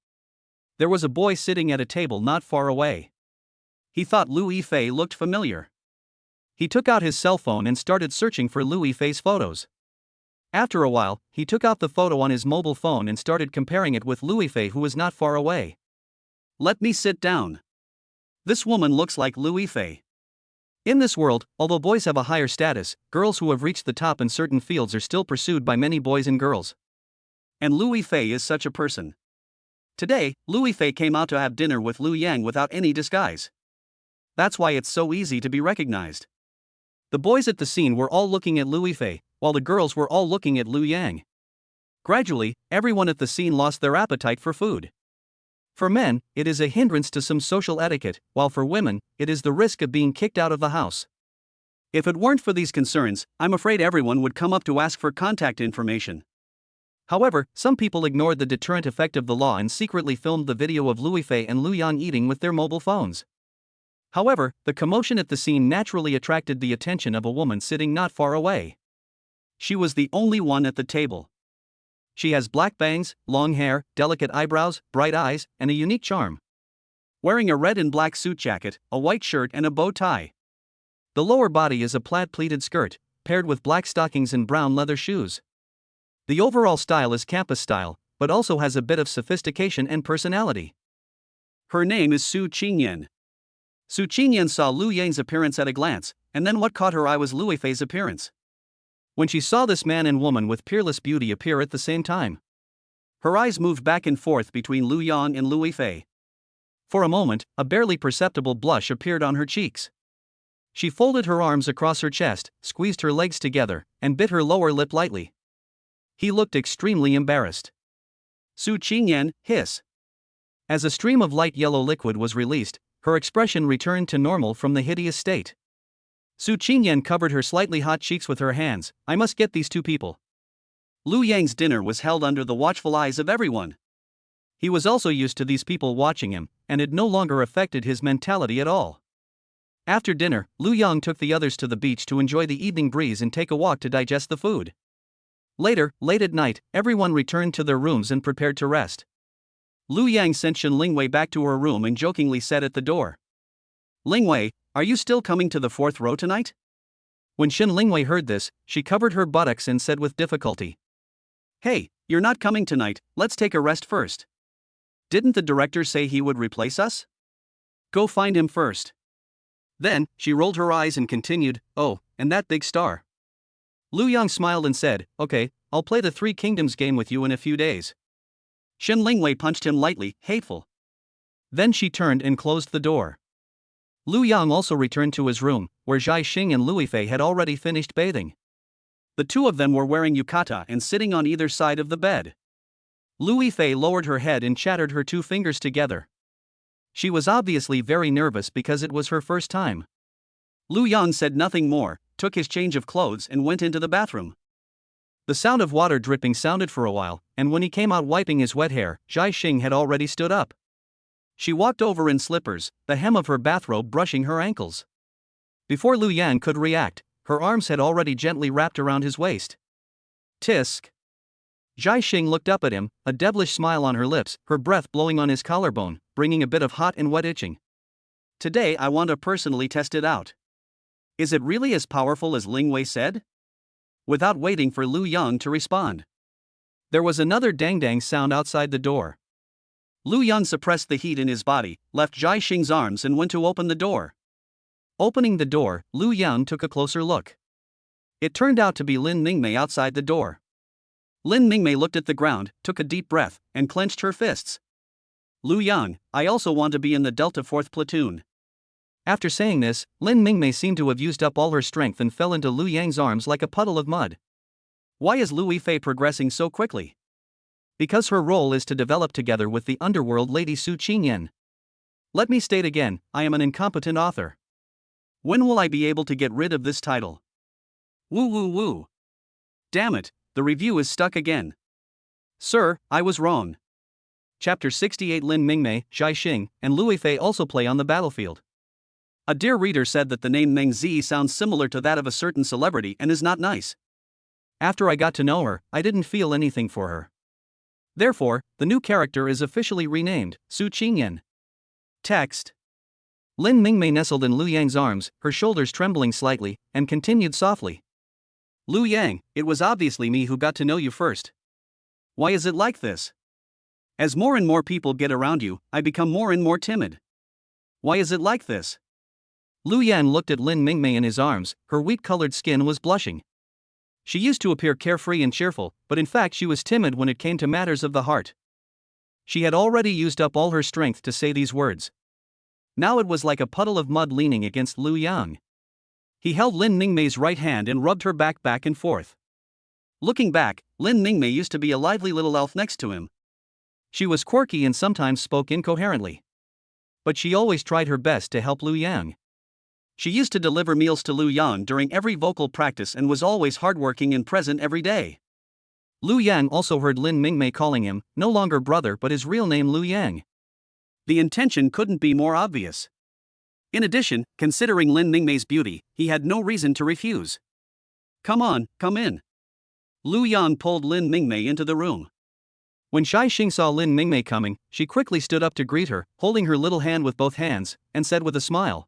There was a boy sitting at a table not far away. He thought Lu Yifei looked familiar. He took out his cell phone and started searching for Lu Yifei's photos. After a while, he took out the photo on his mobile phone and started comparing it with Lu Yifei, who was not far away. Let me sit down. This woman looks like Lu Yifei. In this world, although boys have a higher status, girls who have reached the top in certain fields are still pursued by many boys and girls. And Lu Yifei is such a person. Today, Lu Yifei came out to have dinner with Lu Yang without any disguise. That's why it's so easy to be recognized. The boys at the scene were all looking at Lu Yifei, while the girls were all looking at Lu Yang. Gradually, everyone at the scene lost their appetite for food. For men, it is a hindrance to some social etiquette, while for women, it is the risk of being kicked out of the house. If it weren't for these concerns, I'm afraid everyone would come up to ask for contact information. However, some people ignored the deterrent effect of the law and secretly filmed the video of Louis Fei and Lu Yang eating with their mobile phones. However, the commotion at the scene naturally attracted the attention of a woman sitting not far away. She was the only one at the table. She has black bangs, long hair, delicate eyebrows, bright eyes, and a unique charm. Wearing a red and black suit jacket, a white shirt and a bow tie. The lower body is a plaid pleated skirt, paired with black stockings and brown leather shoes. The overall style is campus style, but also has a bit of sophistication and personality. Her name is Su Qingyan. Su Qingyan saw Lu Yang's appearance at a glance, and then what caught her eye was Louis Fei's appearance. When she saw this man and woman with peerless beauty appear at the same time, her eyes moved back and forth between Lu Yang and Louis Fei. For a moment, a barely perceptible blush appeared on her cheeks. She folded her arms across her chest, squeezed her legs together, and bit her lower lip lightly. He looked extremely embarrassed. Su Qingyan, hiss. As a stream of light yellow liquid was released, her expression returned to normal from the hideous state. Su Qingyan covered her slightly hot cheeks with her hands. I must get these two people. Lu Yang's dinner was held under the watchful eyes of everyone. He was also used to these people watching him, and it no longer affected his mentality at all. After dinner, Lu Yang took the others to the beach to enjoy the evening breeze and take a walk to digest the food. Later, late at night, everyone returned to their rooms and prepared to rest. Lu Yang sent Shen Lingwei back to her room and jokingly said at the door, "Lingwei, are you still coming to the 4th row tonight?" When Shen Lingwei heard this, she covered her buttocks and said with difficulty, "Hey, you're not coming tonight, let's take a rest first. Didn't the director say he would replace us? Go find him first." Then, she rolled her eyes and continued, "Oh, and that big star." Lu Yang smiled and said, "Okay, I'll play the Three Kingdoms game with you in a few days." Shen Lingwei punched him lightly, hateful. Then she turned and closed the door. Lu Yang also returned to his room, where Zhai Xing and Louis Fei had already finished bathing. The two of them were wearing yukata and sitting on either side of the bed. Louis Fei lowered her head and chattered her two fingers together. She was obviously very nervous because it was her first time. Lu Yang said nothing more, took his change of clothes and went into the bathroom. The sound of water dripping sounded for a while, and when he came out wiping his wet hair, Zhai Xing had already stood up. She walked over in slippers, the hem of her bathrobe brushing her ankles. Before Lu Yang could react, her arms had already gently wrapped around his waist. Tisk. Zhai Xing looked up at him, a devilish smile on her lips, her breath blowing on his collarbone, bringing a bit of hot and wet itching. "Today I want to personally test it out. Is it really as powerful as Lingwei said?" Without waiting for Lu Yang to respond, there was another dang-dang sound outside the door. Lu Yang suppressed the heat in his body, left Zhai Xing's arms and went to open the door. Opening the door, Lu Yang took a closer look. It turned out to be Lin Mingmei outside the door. Lin Mingmei looked at the ground, took a deep breath, and clenched her fists. "Lu Yang, I also want to be in the Delta 4th Platoon." After saying this, Lin Mingmei seemed to have used up all her strength and fell into Lu Yang's arms like a puddle of mud. Why is Louis Fei progressing so quickly? Because her role is to develop together with the underworld lady Su Qingyan. Let me state again, I am an incompetent author. When will I be able to get rid of this title? Woo woo woo. Damn it, the review is stuck again. Sir, I was wrong. Chapter 68. Lin Mingmei, Zhai Xing, and Louis Fei also play on the battlefield. A dear reader said that the name Meng Zi sounds similar to that of a certain celebrity and is not nice. After I got to know her, I didn't feel anything for her. Therefore, the new character is officially renamed Su Qingyan. Text. Lin Mingmei nestled in Lu Yang's arms, her shoulders trembling slightly, and continued softly. Lu Yang, it was obviously me who got to know you first. Why is it like this? As more and more people get around you, I become more and more timid. Why is it like this? Lu Yan looked at Lin Mingmei in his arms, her wheat-colored skin was blushing. She used to appear carefree and cheerful, but in fact she was timid when it came to matters of the heart. She had already used up all her strength to say these words. Now it was like a puddle of mud leaning against Lu Yang. He held Lin Mingmei's right hand and rubbed her back and forth. Looking back, Lin Mingmei used to be a lively little elf next to him. She was quirky and sometimes spoke incoherently. But she always tried her best to help Lu Yang. She used to deliver meals to Lu Yang during every vocal practice and was always hardworking and present every day. Lu Yang also heard Lin Mingmei calling him, no longer brother but his real name Lu Yang. The intention couldn't be more obvious. In addition, considering Lin Mingmei's beauty, he had no reason to refuse. Come on, come in. Lu Yang pulled Lin Mingmei into the room. When Shai Xing saw Lin Mingmei coming, she quickly stood up to greet her, holding her little hand with both hands, and said with a smile,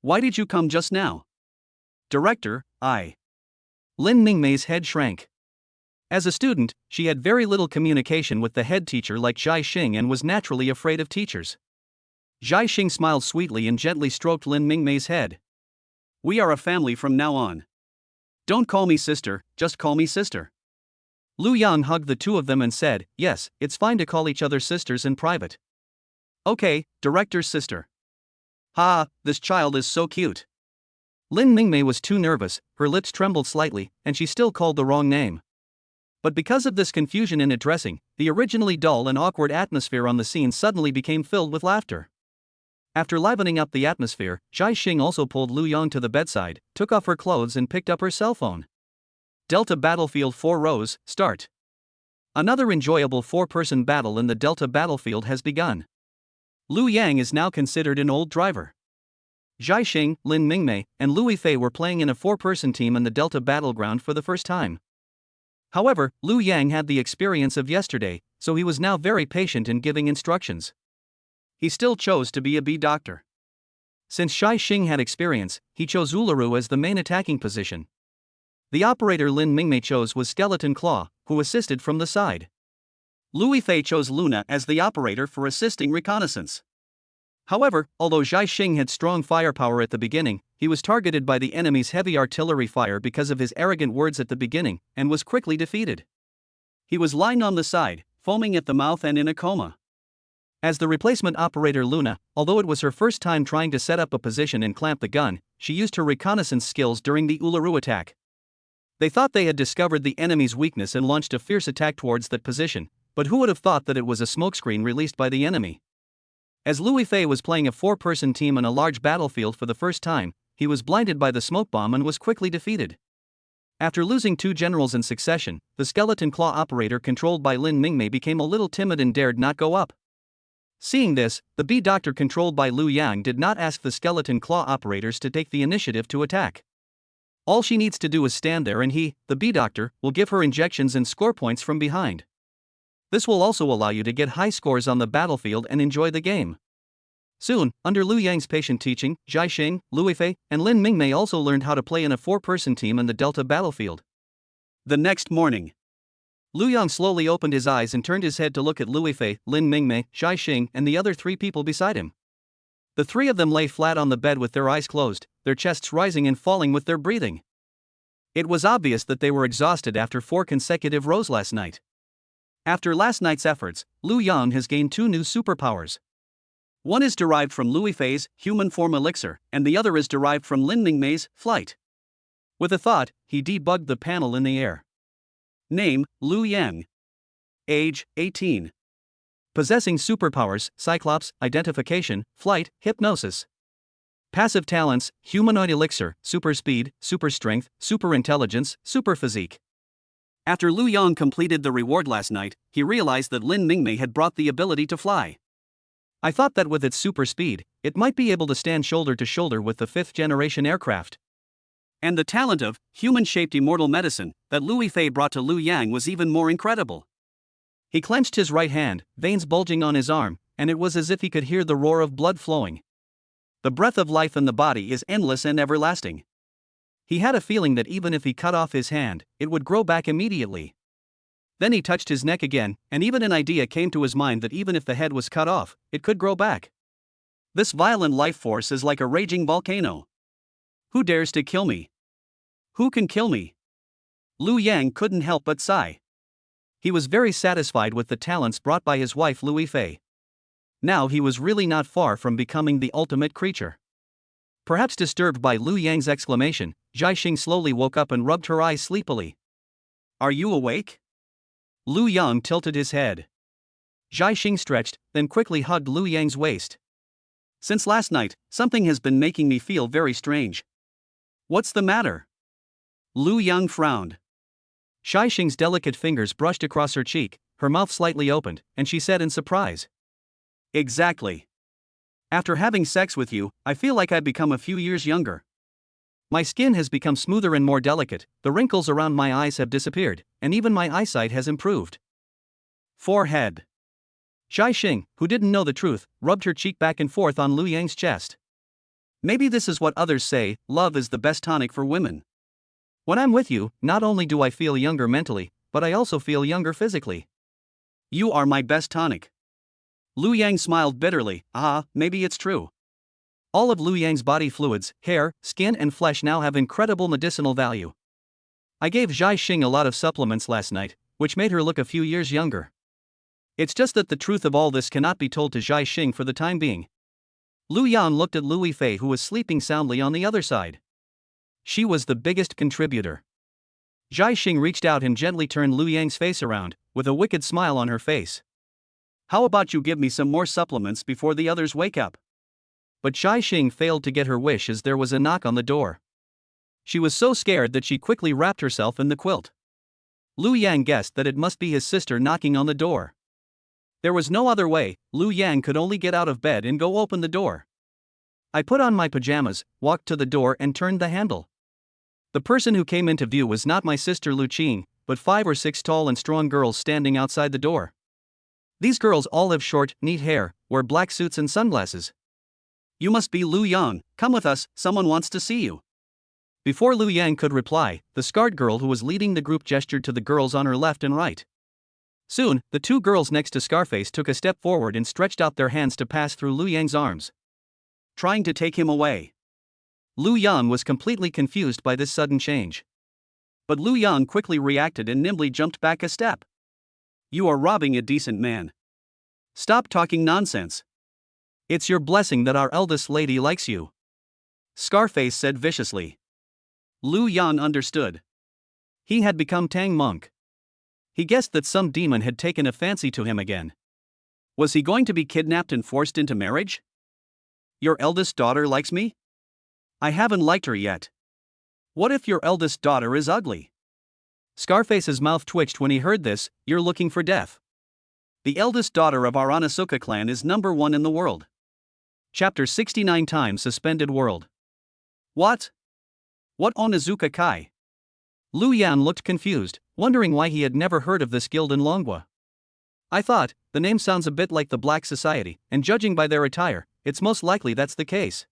"Why did you come just now?" "Director, I." Lin Mingmei's head shrank. As a student, she had very little communication with the head teacher like Shai Xing and was naturally afraid of teachers. Shai Xing smiled sweetly and gently stroked Lin Mingmei's head. "We are a family from now on. Don't call me sister, just call me sister." Lu Yang hugged the two of them and said, "Yes, it's fine to call each other sisters in private." "Okay, director's sister." "Ha, this child is so cute." Lin Mingmei was too nervous, her lips trembled slightly, and she still called the wrong name. But because of this confusion in addressing, the originally dull and awkward atmosphere on the scene suddenly became filled with laughter. After livening up the atmosphere, Shai Xing also pulled Lu Yang to the bedside, took off her clothes and picked up her cell phone. Delta Battlefield 4 Rose, start. Another enjoyable four-person battle in the Delta Battlefield has begun. Lu Yang is now considered an old driver. Shai Xing, Lin Mingmei, and Lu Yifei were playing in a four-person team in the Delta Battleground for the first time. However, Lu Yang had the experience of yesterday, so he was now very patient in giving instructions. He still chose to be a bee doctor. Since Shai Xing had experience, he chose Uluru as the main attacking position. The operator Lin Mingmei chose was Skeleton Claw, who assisted from the side. Lu Yifei chose Luna as the operator for assisting reconnaissance. However, although Shai Xing had strong firepower at the beginning, he was targeted by the enemy's heavy artillery fire because of his arrogant words at the beginning, and was quickly defeated. He was lying on the side, foaming at the mouth and in a coma. As the replacement operator Luna, although it was her first time trying to set up a position and clamp the gun, she used her reconnaissance skills during the Uluru attack. They thought they had discovered the enemy's weakness and launched a fierce attack towards that position, but who would have thought that it was a smokescreen released by the enemy? As Lu Yifei was playing a four-person team on a large battlefield for the first time, he was blinded by the smoke bomb and was quickly defeated. After losing two generals in succession, the Skeleton Claw operator controlled by Lin Mingmei became a little timid and dared not go up. Seeing this, the bee doctor controlled by Lu Yang did not ask the Skeleton Claw operators to take the initiative to attack. All she needs to do is stand there and he, the bee doctor, will give her injections and score points from behind. This will also allow you to get high scores on the battlefield and enjoy the game. Soon, under Lu Yang's patient teaching, Shai Xing, Lu Yifei, and Lin Mingmei also learned how to play in a four-person team in the Delta Battlefield. The next morning, Lu Yang slowly opened his eyes and turned his head to look at Lu Yifei, Lin Mingmei, Shai Xing, and the other three people beside him. The three of them lay flat on the bed with their eyes closed, their chests rising and falling with their breathing. It was obvious that they were exhausted after 4 consecutive rows last night. After last night's efforts, Lu Yang has gained 2 new superpowers. One is derived from Lu Yifei's human form elixir, and the other is derived from Lin Mingmei's flight. With a thought, he debugged the panel in the air. Name, Lu Yang. Age, 18. Possessing superpowers, Cyclops, Identification, Flight, Hypnosis. Passive talents, Humanoid Elixir, Super Speed, Super Strength, Super Intelligence, Super Physique. After Lu Yang completed the reward last night, he realized that Lin Mingmei had brought the ability to fly. I thought that with its super speed, it might be able to stand shoulder to shoulder with the 5th-generation aircraft. And the talent of human-shaped immortal medicine that Lu Yifei brought to Lu Yang was even more incredible. He clenched his right hand, veins bulging on his arm, and it was as if he could hear the roar of blood flowing. The breath of life in the body is endless and everlasting. He had a feeling that even if he cut off his hand, it would grow back immediately. Then he touched his neck again, and even an idea came to his mind that even if the head was cut off, it could grow back. This violent life force is like a raging volcano. Who dares to kill me? Who can kill me? Lu Yang couldn't help but sigh. He was very satisfied with the talents brought by his wife Lu Yifei. Now he was really not far from becoming the ultimate creature. Perhaps disturbed by Lu Yang's exclamation, Shai Xing slowly woke up and rubbed her eyes sleepily. Are you awake? Lu Yang tilted his head. Shai Xing stretched, then quickly hugged Lu Yang's waist. Since last night, something has been making me feel very strange. What's the matter? Lu Yang frowned. Shai Xing's delicate fingers brushed across her cheek, her mouth slightly opened, and she said in surprise. Exactly. After having sex with you, I feel like I've become a few years younger. My skin has become smoother and more delicate, the wrinkles around my eyes have disappeared, and even my eyesight has improved. Forehead. Shai Xing, who didn't know the truth, rubbed her cheek back and forth on Lu Yang's chest. Maybe this is what others say, love is the best tonic for women. When I'm with you, not only do I feel younger mentally, but I also feel younger physically. You are my best tonic. Lu Yang smiled bitterly. Maybe it's true. All of Lu Yang's body fluids, hair, skin and flesh now have incredible medicinal value. I gave Shai Xing a lot of supplements last night, which made her look a few years younger. It's just that the truth of all this cannot be told to Shai Xing for the time being. Lu Yan looked at Lu Yifei, who was sleeping soundly on the other side. She was the biggest contributor. Shai Xing reached out and gently turned Lu Yang's face around, with a wicked smile on her face. How about you give me some more supplements before the others wake up? But Shai Xing failed to get her wish as there was a knock on the door. She was so scared that she quickly wrapped herself in the quilt. Lu Yang guessed that it must be his sister knocking on the door. There was no other way, Lu Yang could only get out of bed and go open the door. I put on my pajamas, walked to the door and turned the handle. The person who came into view was not my sister Lu Qing, but 5 or 6 tall and strong girls standing outside the door. These girls all have short, neat hair, wear black suits and sunglasses. You must be Lu Yang, come with us, someone wants to see you. Before Lu Yang could reply, the scarred girl who was leading the group gestured to the girls on her left and right. Soon, the 2 girls next to Scarface took a step forward and stretched out their hands to pass through Lu Yang's arms, trying to take him away. Lu Yang was completely confused by this sudden change. But Lu Yang quickly reacted and nimbly jumped back a step. You are robbing a decent man. Stop talking nonsense. It's your blessing that our eldest lady likes you, Scarface said viciously. Lu Yang understood. He had become Tang Monk. He guessed that some demon had taken a fancy to him again. Was he going to be kidnapped and forced into marriage? Your eldest daughter likes me? I haven't liked her yet. What if your eldest daughter is ugly? Scarface's mouth twitched when he heard this. You're looking for death. The eldest daughter of our Onitsuka clan is number 1 in the world. Chapter 69 Time Suspended World. What? What Onizuka Kai? Lu Yan looked confused, wondering why he had never heard of this guild in Longwa. I thought, the name sounds a bit like the Black Society, and judging by their attire, it's most likely that's the case.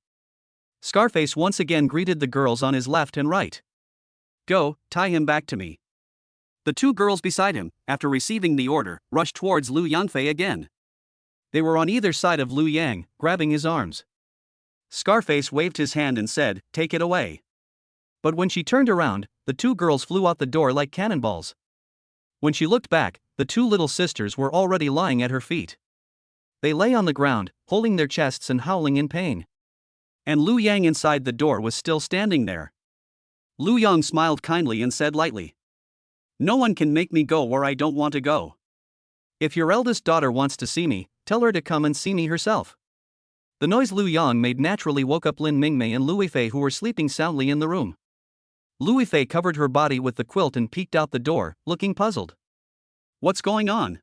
Scarface once again greeted the girls on his left and right. Go, tie him back to me. The 2 girls beside him, after receiving the order, rushed towards Lu Yanfei again. They were on either side of Lu Yang, grabbing his arms. Scarface waved his hand and said, take it away. But when she turned around, the 2 girls flew out the door like cannonballs. When she looked back, the 2 little sisters were already lying at her feet. They lay on the ground, holding their chests and howling in pain. And Lu Yang inside the door was still standing there. Lu Yang smiled kindly and said lightly, no one can make me go where I don't want to go. If your eldest daughter wants to see me, tell her to come and see me herself. The noise Lu Yang made naturally woke up Lin Mingmei and Lu Yifei, who were sleeping soundly in the room. Lu Yifei covered her body with the quilt and peeked out the door, looking puzzled. What's going on?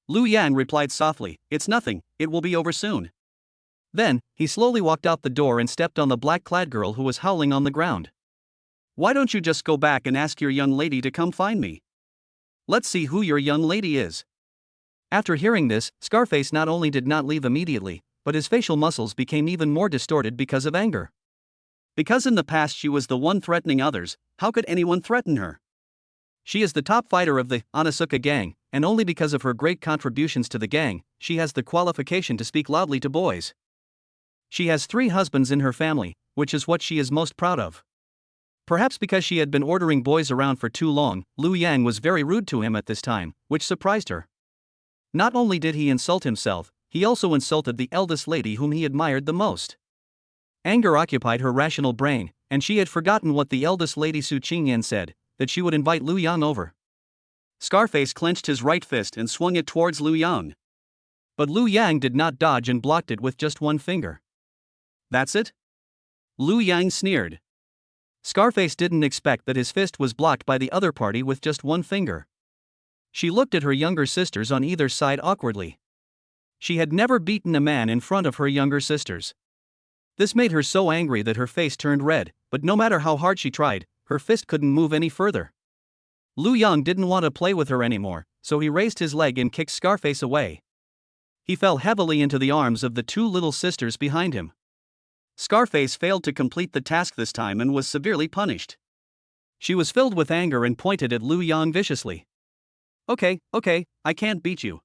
Lu Yang replied softly, it's nothing, it will be over soon. Then, he slowly walked out the door and stepped on the black-clad girl who was howling on the ground. Why don't you just go back and ask your young lady to come find me? Let's see who your young lady is. After hearing this, Scarface not only did not leave immediately, but his facial muscles became even more distorted because of anger. Because in the past she was the one threatening others, how could anyone threaten her? She is the top fighter of the Onitsuka gang, and only because of her great contributions to the gang, she has the qualification to speak loudly to boys. She has 3 husbands in her family, which is what she is most proud of. Perhaps because she had been ordering boys around for too long, Lu Yang was very rude to him at this time, which surprised her. Not only did he insult himself, he also insulted the eldest lady whom he admired the most. Anger occupied her rational brain, and she had forgotten what the eldest lady Su Qingyan said, that she would invite Lu Yang over. Scarface clenched his right fist and swung it towards Lu Yang. But Lu Yang did not dodge and blocked it with just one finger. That's it? Lu Yang sneered. Scarface didn't expect that his fist was blocked by the other party with just one finger. She looked at her younger sisters on either side awkwardly. She had never beaten a man in front of her younger sisters. This made her so angry that her face turned red, but no matter how hard she tried, her fist couldn't move any further. Lu Yang didn't want to play with her anymore, so he raised his leg and kicked Scarface away. He fell heavily into the arms of the two little sisters behind him. Scarface failed to complete the task this time and was severely punished. She was filled with anger and pointed at Lu Yang viciously. Okay, I can't beat you.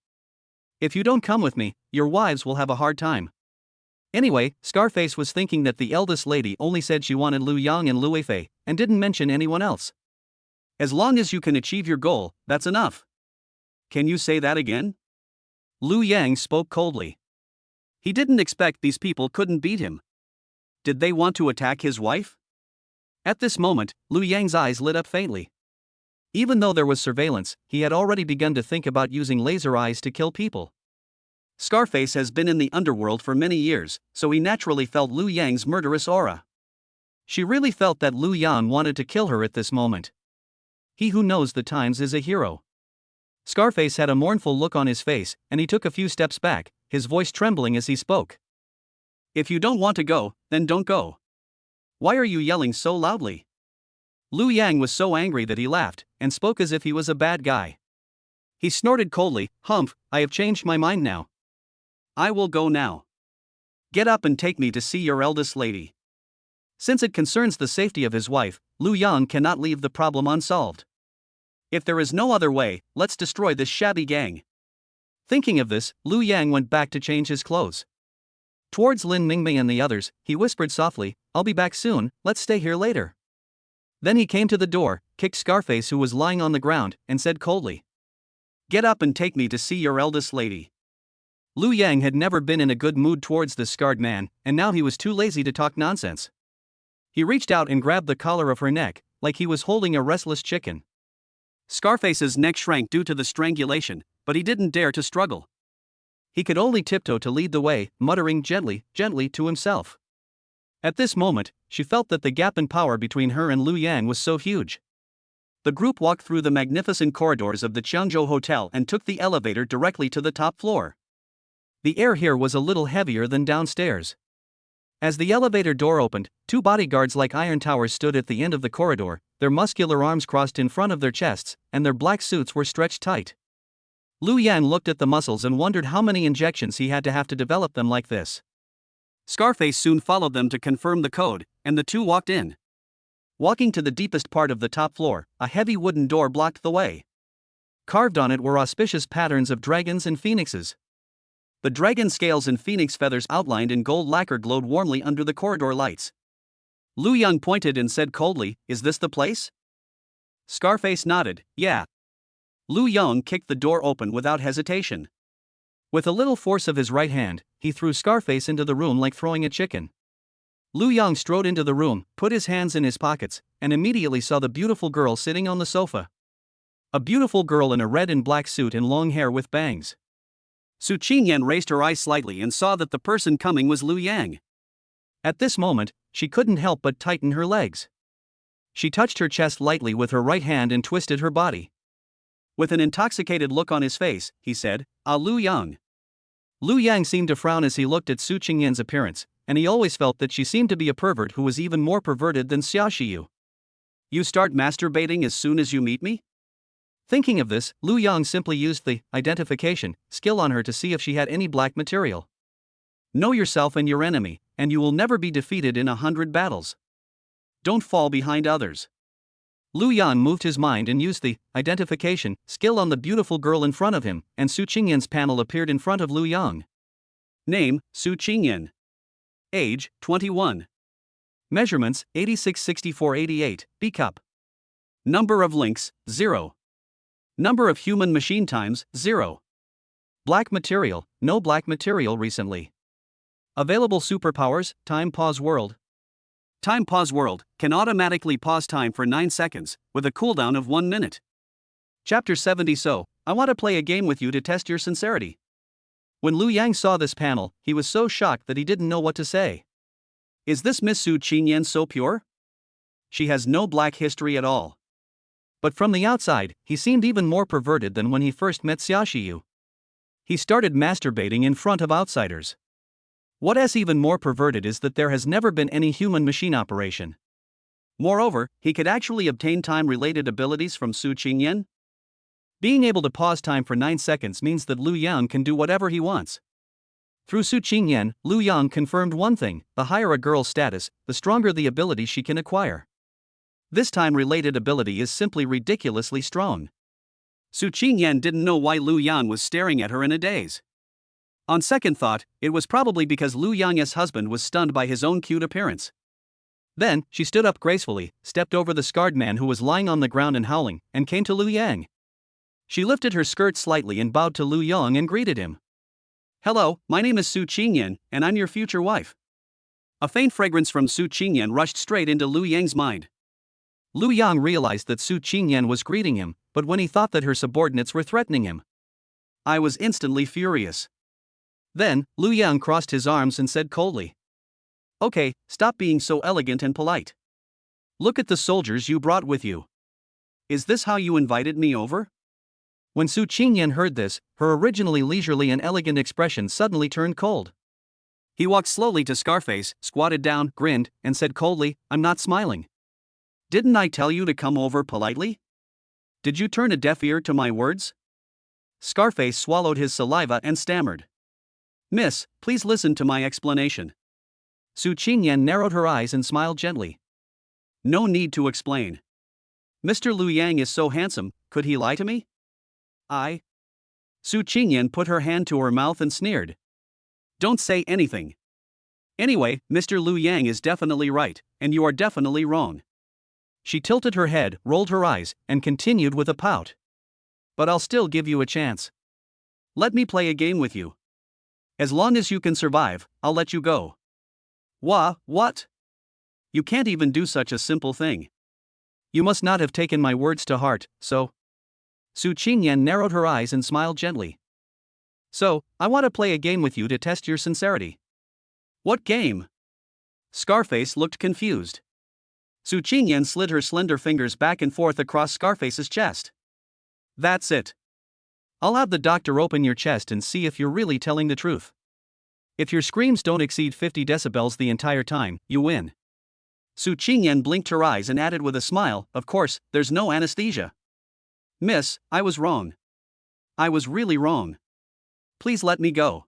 If you don't come with me, your wives will have a hard time. Anyway, Scarface was thinking that the eldest lady only said she wanted Lu Yang and Lu Weifei, and didn't mention anyone else. As long as you can achieve your goal, that's enough. Can you say that again? Lu Yang spoke coldly. He didn't expect these people couldn't beat him. Did they want to attack his wife? At this moment, Lu Yang's eyes lit up faintly. Even though there was surveillance, he had already begun to think about using laser eyes to kill people. Scarface has been in the underworld for many years, so he naturally felt Lu Yang's murderous aura. She really felt that Lu Yang wanted to kill her at this moment. He who knows the times is a hero. Scarface had a mournful look on his face, and he took a few steps back, his voice trembling as he spoke. If you don't want to go, then don't go. Why are you yelling so loudly? Lu Yang was so angry that he laughed, and spoke as if he was a bad guy. He snorted coldly, "Humph, I have changed my mind now. I will go now. Get up and take me to see your eldest lady." Since it concerns the safety of his wife, Lu Yang cannot leave the problem unsolved. If there is no other way, let's destroy this shabby gang. Thinking of this, Lu Yang went back to change his clothes. Towards Lin Mingmei and the others, he whispered softly, "I'll be back soon, let's stay here later." Then he came to the door, kicked Scarface who was lying on the ground, and said coldly, "Get up and take me to see your eldest lady." Lu Yang had never been in a good mood towards this scarred man, and now he was too lazy to talk nonsense. He reached out and grabbed the collar of her neck, like he was holding a restless chicken. Scarface's neck shrank due to the strangulation, but he didn't dare to struggle. He could only tiptoe to lead the way, muttering gently to himself. At this moment, she felt that the gap in power between her and Lu Yang was so huge. The group walked through the magnificent corridors of the Changzhou Hotel and took the elevator directly to the top floor. The air here was a little heavier than downstairs. As the elevator door opened, two bodyguards like iron towers stood at the end of the corridor, their muscular arms crossed in front of their chests, and their black suits were stretched tight. Lu Yang looked at the muscles and wondered how many injections he had to develop them like this. Scarface soon followed them to confirm the code, and the two walked in. Walking to the deepest part of the top floor, a heavy wooden door blocked the way. Carved on it were auspicious patterns of dragons and phoenixes. The dragon scales and phoenix feathers outlined in gold lacquer glowed warmly under the corridor lights. Lu Yang pointed and said coldly, "Is this the place?" Scarface nodded, "Yeah." Lu Yang kicked the door open without hesitation. With a little force of his right hand, he threw Scarface into the room like throwing a chicken. Lu Yang strode into the room, put his hands in his pockets, and immediately saw the beautiful girl sitting on the sofa. A beautiful girl in a red and black suit and long hair with bangs. Su Qingyan raised her eyes slightly and saw that the person coming was Lu Yang. At this moment, she couldn't help but tighten her legs. She touched her chest lightly with her right hand and twisted her body. With an intoxicated look on his face, he said, "Ah, Lu Yang." Lu Yang seemed to frown as he looked at Su Qingyan's appearance, and he always felt that she seemed to be a pervert who was even more perverted than Xia Shiyu. "You start masturbating as soon as you meet me?" Thinking of this, Lu Yang simply used the identification skill on her to see if she had any black material. Know yourself and your enemy, and you will never be defeated in 100 battles. Don't fall behind others. Lu Yang moved his mind and used the identification skill on the beautiful girl in front of him, and Su Qingyan's panel appeared in front of Lu Yang. Name, Su Qingyan. Age, 21. Measurements, 86, 64, 88, B cup. Number of links, 0. Number of human machine times, 0. Black material, no black material recently. Available superpowers, time pause world. Time pause world, can automatically pause time for 9 seconds, with a cooldown of 1 minute. Chapter 70. So, I want to play a game with you to test your sincerity. When Lu Yang saw this panel, he was so shocked that he didn't know what to say. Is this Miss Su Qingyan so pure? She has no black history at all. But from the outside, he seemed even more perverted than when he first met Xiaoxiyu. He started masturbating in front of outsiders. What's even more perverted is that there has never been any human-machine operation. Moreover, he could actually obtain time-related abilities from Su Qingyan. Being able to pause time for 9 seconds means that Lu Yang can do whatever he wants. Through Su Qingyan, Lu Yang confirmed one thing: the higher a girl's status, the stronger the ability she can acquire. This time-related ability is simply ridiculously strong. Su Qingyan didn't know why Lu Yang was staring at her in a daze. On second thought, it was probably because Lu Yang's husband was stunned by his own cute appearance. Then, she stood up gracefully, stepped over the scarred man who was lying on the ground and howling, and came to Lu Yang. She lifted her skirt slightly and bowed to Lu Yang and greeted him. "Hello, my name is Su Qingyan, and I'm your future wife." A faint fragrance from Su Qingyan rushed straight into Lu Yang's mind. Lu Yang realized that Su Qingyan was greeting him, but when he thought that her subordinates were threatening him, I was instantly furious. Then, Lu Yang crossed his arms and said coldly, "Okay, stop being so elegant and polite. Look at the soldiers you brought with you. Is this how you invited me over?" When Su Qingyan heard this, her originally leisurely and elegant expression suddenly turned cold. He walked slowly to Scarface, squatted down, grinned, and said coldly, "I'm not smiling. Didn't I tell you to come over politely? Did you turn a deaf ear to my words?" Scarface swallowed his saliva and stammered. "Miss, please listen to my explanation." Su Qingyan narrowed her eyes and smiled gently. "No need to explain. Mr. Lu Yang is so handsome, could he lie to me?" Su Qingyan put her hand to her mouth and sneered. "Don't say anything. Anyway, Mr. Lu Yang is definitely right, and you are definitely wrong." She tilted her head, rolled her eyes, and continued with a pout. "But I'll still give you a chance. Let me play a game with you. As long as you can survive, I'll let you go." What? You can't even do such a simple thing." "You must not have taken my words to heart, so..." Su Qingyan narrowed her eyes and smiled gently. "So, I want to play a game with you to test your sincerity." "What game?" Scarface looked confused. Su Qingyan slid her slender fingers back and forth across Scarface's chest. "That's it. I'll have the doctor open your chest and see if you're really telling the truth. If your screams don't exceed 50 decibels the entire time, you win." Su Qingyan blinked her eyes and added with a smile, "Of course, there's no anesthesia." "Miss, I was wrong. I was really wrong. Please let me go."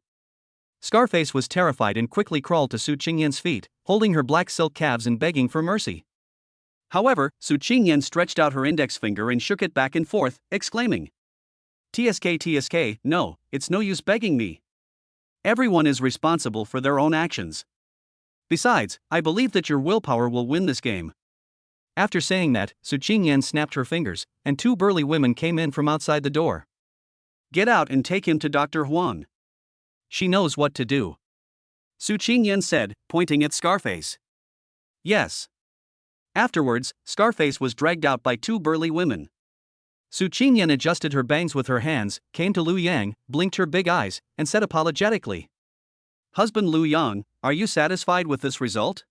Scarface was terrified and quickly crawled to Su Qingyan's feet, holding her black silk calves and begging for mercy. However, Su Qingyan stretched out her index finger and shook it back and forth, exclaiming, TSK, no, it's no use begging me. Everyone is responsible for their own actions. Besides, I believe that your willpower will win this game." After saying that, Su Qingyan snapped her fingers, and 2 burly women came in from outside the door. "Get out and take him to Dr. Huang. She knows what to do," Su Qingyan said, pointing at Scarface. "Yes." Afterwards, Scarface was dragged out by 2 burly women. Su Qingyan adjusted her bangs with her hands, came to Lu Yang, blinked her big eyes, and said apologetically, "Husband Lu Yang, are you satisfied with this result?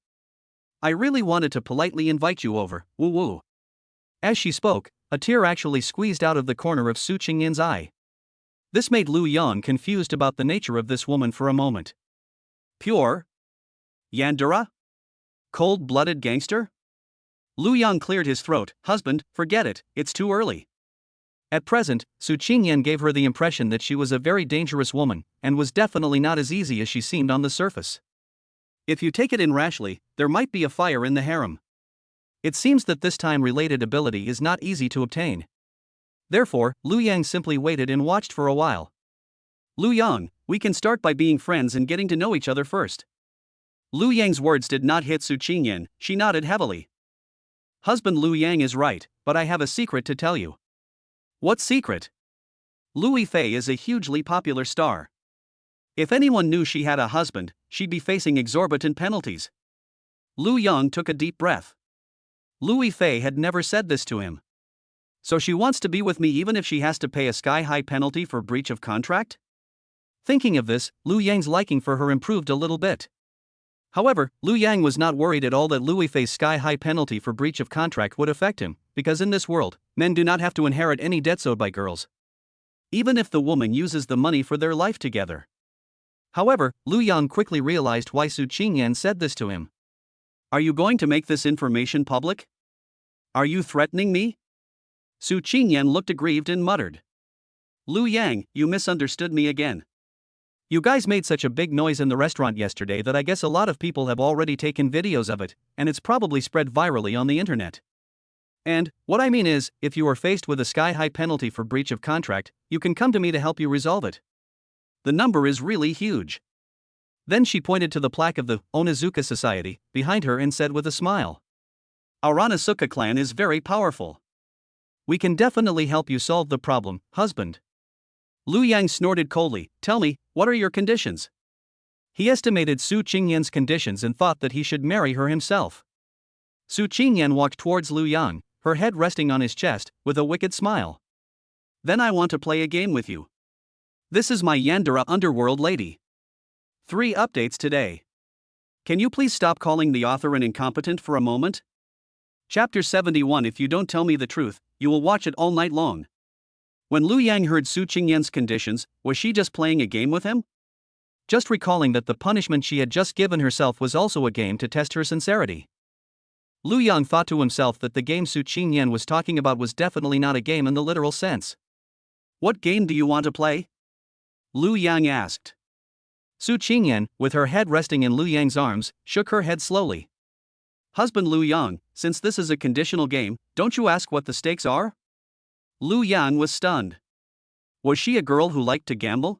I really wanted to politely invite you over, woo woo." As she spoke, a tear actually squeezed out of the corner of Su Qingyan's eye. This made Lu Yang confused about the nature of this woman for a moment. Pure? Yandere? Cold-blooded gangster? Lu Yang cleared his throat. "Husband, forget it, it's too early." At present, Su Qingyan gave her the impression that she was a very dangerous woman, and was definitely not as easy as she seemed on the surface. If you take it in rashly, there might be a fire in the harem. It seems that this time-related ability is not easy to obtain. Therefore, Lu Yang simply waited and watched for a while. "Lu Yang, we can start by being friends and getting to know each other first." Lu Yang's words did not hit Su Qingyan. She nodded heavily. "Husband Lu Yang is right, but I have a secret to tell you." "What secret?" "Louis Fei is a hugely popular star. If anyone knew she had a husband, she'd be facing exorbitant penalties." Lu Yang took a deep breath. Louis Fei had never said this to him. So she wants to be with me even if she has to pay a sky-high penalty for breach of contract? Thinking of this, Lu Yang's liking for her improved a little bit. However, Lu Yang was not worried at all that Louis Fei's sky-high penalty for breach of contract would affect him, because in this world, men do not have to inherit any debts owed by girls, even if the woman uses the money for their life together. However, Lu Yang quickly realized why Su Qingyan said this to him. Are you going to make this information public? Are you threatening me? Su Qingyan looked aggrieved and muttered. Lu Yang, you misunderstood me again. You guys made such a big noise in the restaurant yesterday that I guess a lot of people have already taken videos of it, and it's probably spread virally on the internet. And, what I mean is, if you are faced with a sky-high penalty for breach of contract, you can come to me to help you resolve it. The number is really huge. Then she pointed to the plaque of the Onizuka Society behind her and said with a smile. Our Onizuka clan is very powerful. We can definitely help you solve the problem, husband. Lu Yang snorted coldly. Tell me, what are your conditions? He estimated Su Qingyan's conditions and thought that he should marry her himself. Su Qingyan walked towards Lu Yang, her head resting on his chest, with a wicked smile. Then I want to play a game with you. This is my Yandere underworld lady. 3 updates today. Can you please stop calling the author an incompetent for a moment? Chapter 71. If you don't tell me the truth, you will watch it all night long. When Lu Yang heard Su Qingyan's conditions, was she just playing a game with him? Just recalling that the punishment she had just given herself was also a game to test her sincerity. Lu Yang thought to himself that the game Su Qingyan was talking about was definitely not a game in the literal sense. What game do you want to play? Lu Yang asked. Su Qingyan, with her head resting in Lu Yang's arms, shook her head slowly. Husband Lu Yang, since this is a conditional game, don't you ask what the stakes are? Lu Yang was stunned. Was she a girl who liked to gamble?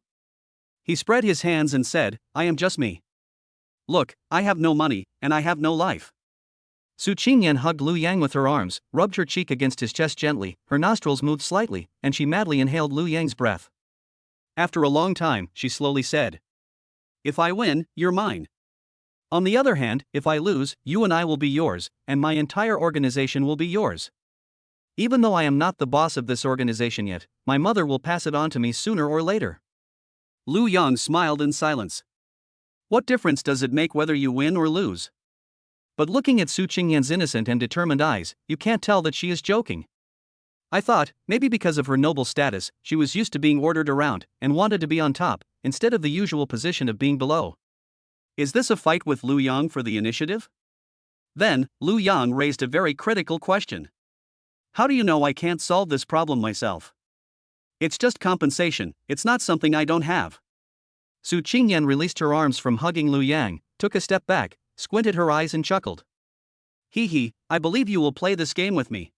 He spread his hands and said, I am just me. Look, I have no money, and I have no life. Su Qingyan hugged Lu Yang with her arms, rubbed her cheek against his chest gently, her nostrils moved slightly, and she madly inhaled Lu Yang's breath. After a long time, she slowly said, If I win, you're mine. On the other hand, if I lose, you and I will be yours, and my entire organization will be yours. Even though I am not the boss of this organization yet, my mother will pass it on to me sooner or later. Lu Yang smiled in silence. What difference does it make whether you win or lose? But looking at Su Qingyan's innocent and determined eyes, you can't tell that she is joking. I thought, maybe because of her noble status, she was used to being ordered around, and wanted to be on top, instead of the usual position of being below. Is this a fight with Lu Yang for the initiative? Then, Lu Yang raised a very critical question. How do you know I can't solve this problem myself? It's just compensation, it's not something I don't have. Su Qingyan released her arms from hugging Lu Yang, took a step back, squinted her eyes and chuckled. Hee, I believe you will play this game with me.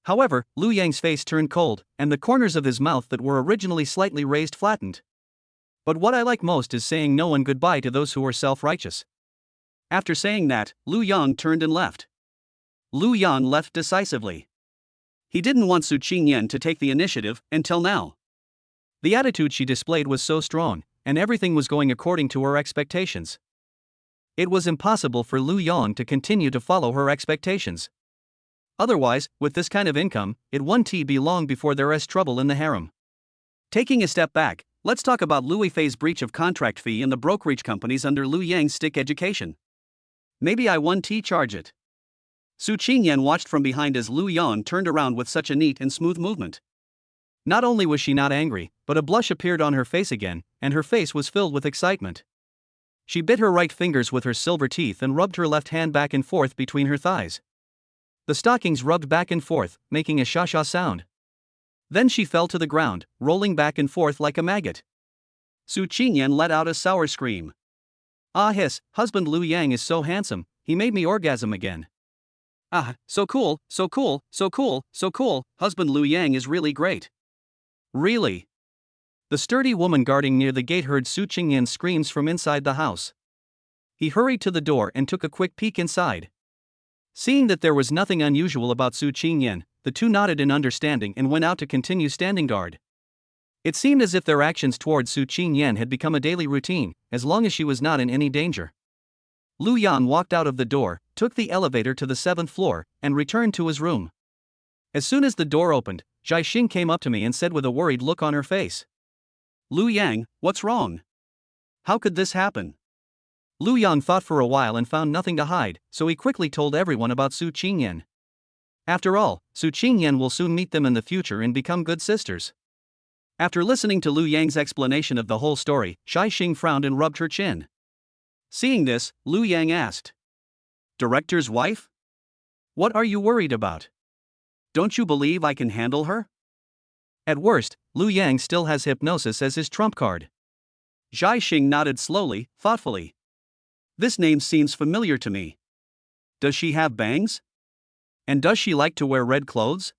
However, Lu Yang's face turned cold, and the corners of his mouth that were originally slightly raised flattened. But what I like most is saying no and goodbye to those who are self-righteous. After saying that, Lu Yang turned and left. Lu Yang left decisively. He didn't want Su Qingyan to take the initiative, until now. The attitude she displayed was so strong, and everything was going according to her expectations. It was impossible for Lu Yang to continue to follow her expectations. Otherwise, with this kind of income, it won't be long before there is trouble in the harem. Taking a step back, let's talk about Louis Fei's breach of contract fee and the brokerage companies under Lu Yang's stick education. Maybe I won't charge it. Su Qingyan watched from behind as Lu Yang turned around with such a neat and smooth movement. Not only was she not angry, but a blush appeared on her face again, and her face was filled with excitement. She bit her right fingers with her silver teeth and rubbed her left hand back and forth between her thighs. The stockings rubbed back and forth, making a sha-sha sound. Then she fell to the ground, rolling back and forth like a maggot. Su Qingyan let out a sour scream. Ah hiss, husband Lu Yang is so handsome, he made me orgasm again. Ah, so cool, so cool, so cool, so cool, husband Lu Yang is really great. Really? The sturdy woman guarding near the gate heard Su Qingyan's screams from inside the house. He hurried to the door and took a quick peek inside. Seeing that there was nothing unusual about Su Qingyan, the two nodded in understanding and went out to continue standing guard. It seemed as if their actions towards Su Qingyan had become a daily routine, as long as she was not in any danger. Lu Yang walked out of the door, took the elevator to the 7th floor, and returned to his room. As soon as the door opened, Zhai Xing came up to me and said with a worried look on her face. Lu Yang, what's wrong? How could this happen? Lu Yang thought for a while and found nothing to hide, so he quickly told everyone about Su Qingyan. After all, Su Qingyan will soon meet them in the future and become good sisters. After listening to Lu Yang's explanation of the whole story, Shai Xing frowned and rubbed her chin. Seeing this, Lu Yang asked, "Director's wife? What are you worried about? Don't you believe I can handle her?" At worst, Lu Yang still has hypnosis as his trump card. Shai Xing nodded slowly, thoughtfully. This name seems familiar to me. Does she have bangs? And does she like to wear red clothes?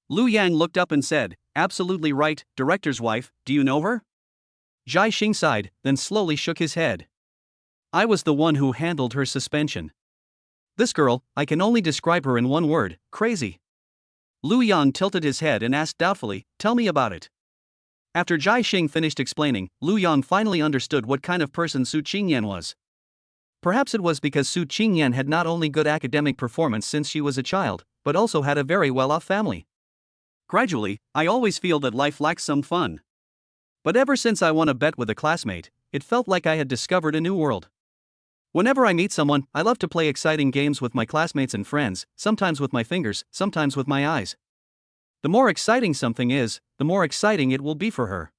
Lu Yang looked up and said, "Absolutely right, director's wife, do you know her?" Shai Xing sighed, then slowly shook his head. "I was the one who handled her suspension. This girl, I can only describe her in one word, crazy." Lu Yang tilted his head and asked doubtfully, "Tell me about it." After Shai Xing finished explaining, Lu Yang finally understood what kind of person Su Qingyan was. Perhaps it was because Su Qingyan had not only good academic performance since she was a child, but also had a very well-off family. "Gradually, I always feel that life lacks some fun. But ever since I won a bet with a classmate, it felt like I had discovered a new world. Whenever I meet someone, I love to play exciting games with my classmates and friends, sometimes with my fingers, sometimes with my eyes. The more exciting something is, the more exciting it will be for her."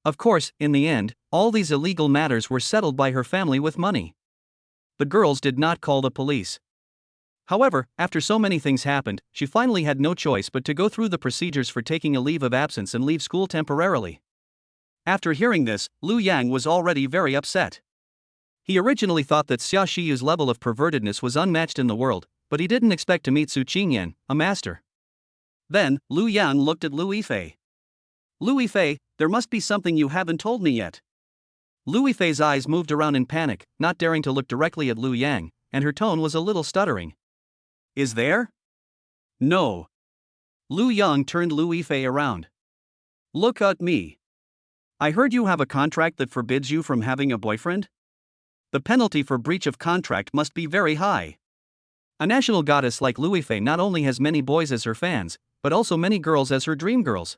Of course, in the end, all these illegal matters were settled by her family with money. The girls did not call the police. However, after so many things happened, she finally had no choice but to go through the procedures for taking a leave of absence and leave school temporarily. After hearing this, Lu Yang was already very upset. He originally thought that Xia Shiyu's level of pervertedness was unmatched in the world, but he didn't expect to meet Su Qingyan, a master. Then, Lu Yang looked at Lu Yifei. "Lu Yifei, there must be something you haven't told me yet." Lu Yifei's eyes moved around in panic, not daring to look directly at Lu Yang, and her tone was a little stuttering. "Is there?" "No." Lu Yang turned Lu Yifei around. "Look at me. I heard you have a contract that forbids you from having a boyfriend? The penalty for breach of contract must be very high. A national goddess like Lu Yifei not only has many boys as her fans, but also many girls as her dream girls.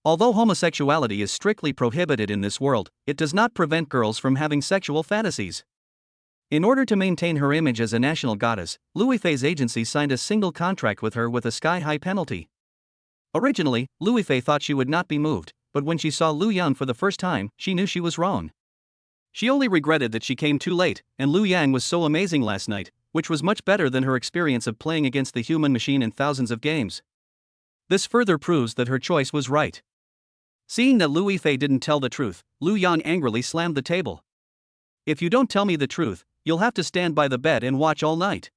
Although homosexuality is strictly prohibited in this world, it does not prevent girls from having sexual fantasies." In order to maintain her image as a national goddess, Lu Yifei's agency signed a single contract with her with a sky-high penalty. Originally, Lu Yifei thought she would not be moved, but when she saw Lu Yang for the first time, she knew she was wrong. She only regretted that she came too late, and Lu Yang was so amazing last night, which was much better than her experience of playing against the human machine in thousands of games. This further proves that her choice was right. Seeing that Lu Yifei didn't tell the truth, Lu Yang angrily slammed the table. "If you don't tell me the truth, you'll have to stand by the bed and watch all night.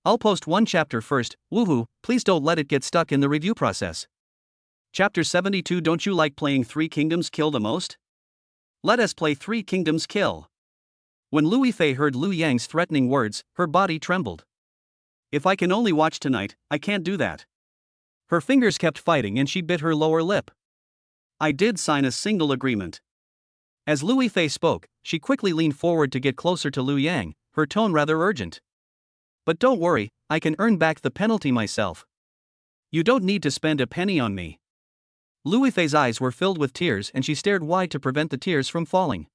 I'll post one chapter first, woohoo, please don't let it get stuck in the review process." Chapter 72. Don't you like playing Three Kingdoms Kill the most? Let us play Three Kingdoms Kill. When Lu Yifei heard Lu Yang's threatening words, her body trembled. "If I can only watch tonight, I can't do that." Her fingers kept fighting and she bit her lower lip. "I did sign a single agreement." As Lu Yifei spoke, she quickly leaned forward to get closer to Lu Yang, her tone rather urgent. "But don't worry, I can earn back the penalty myself. You don't need to spend a penny on me." Lu Yifei's eyes were filled with tears and she stared wide to prevent the tears from falling.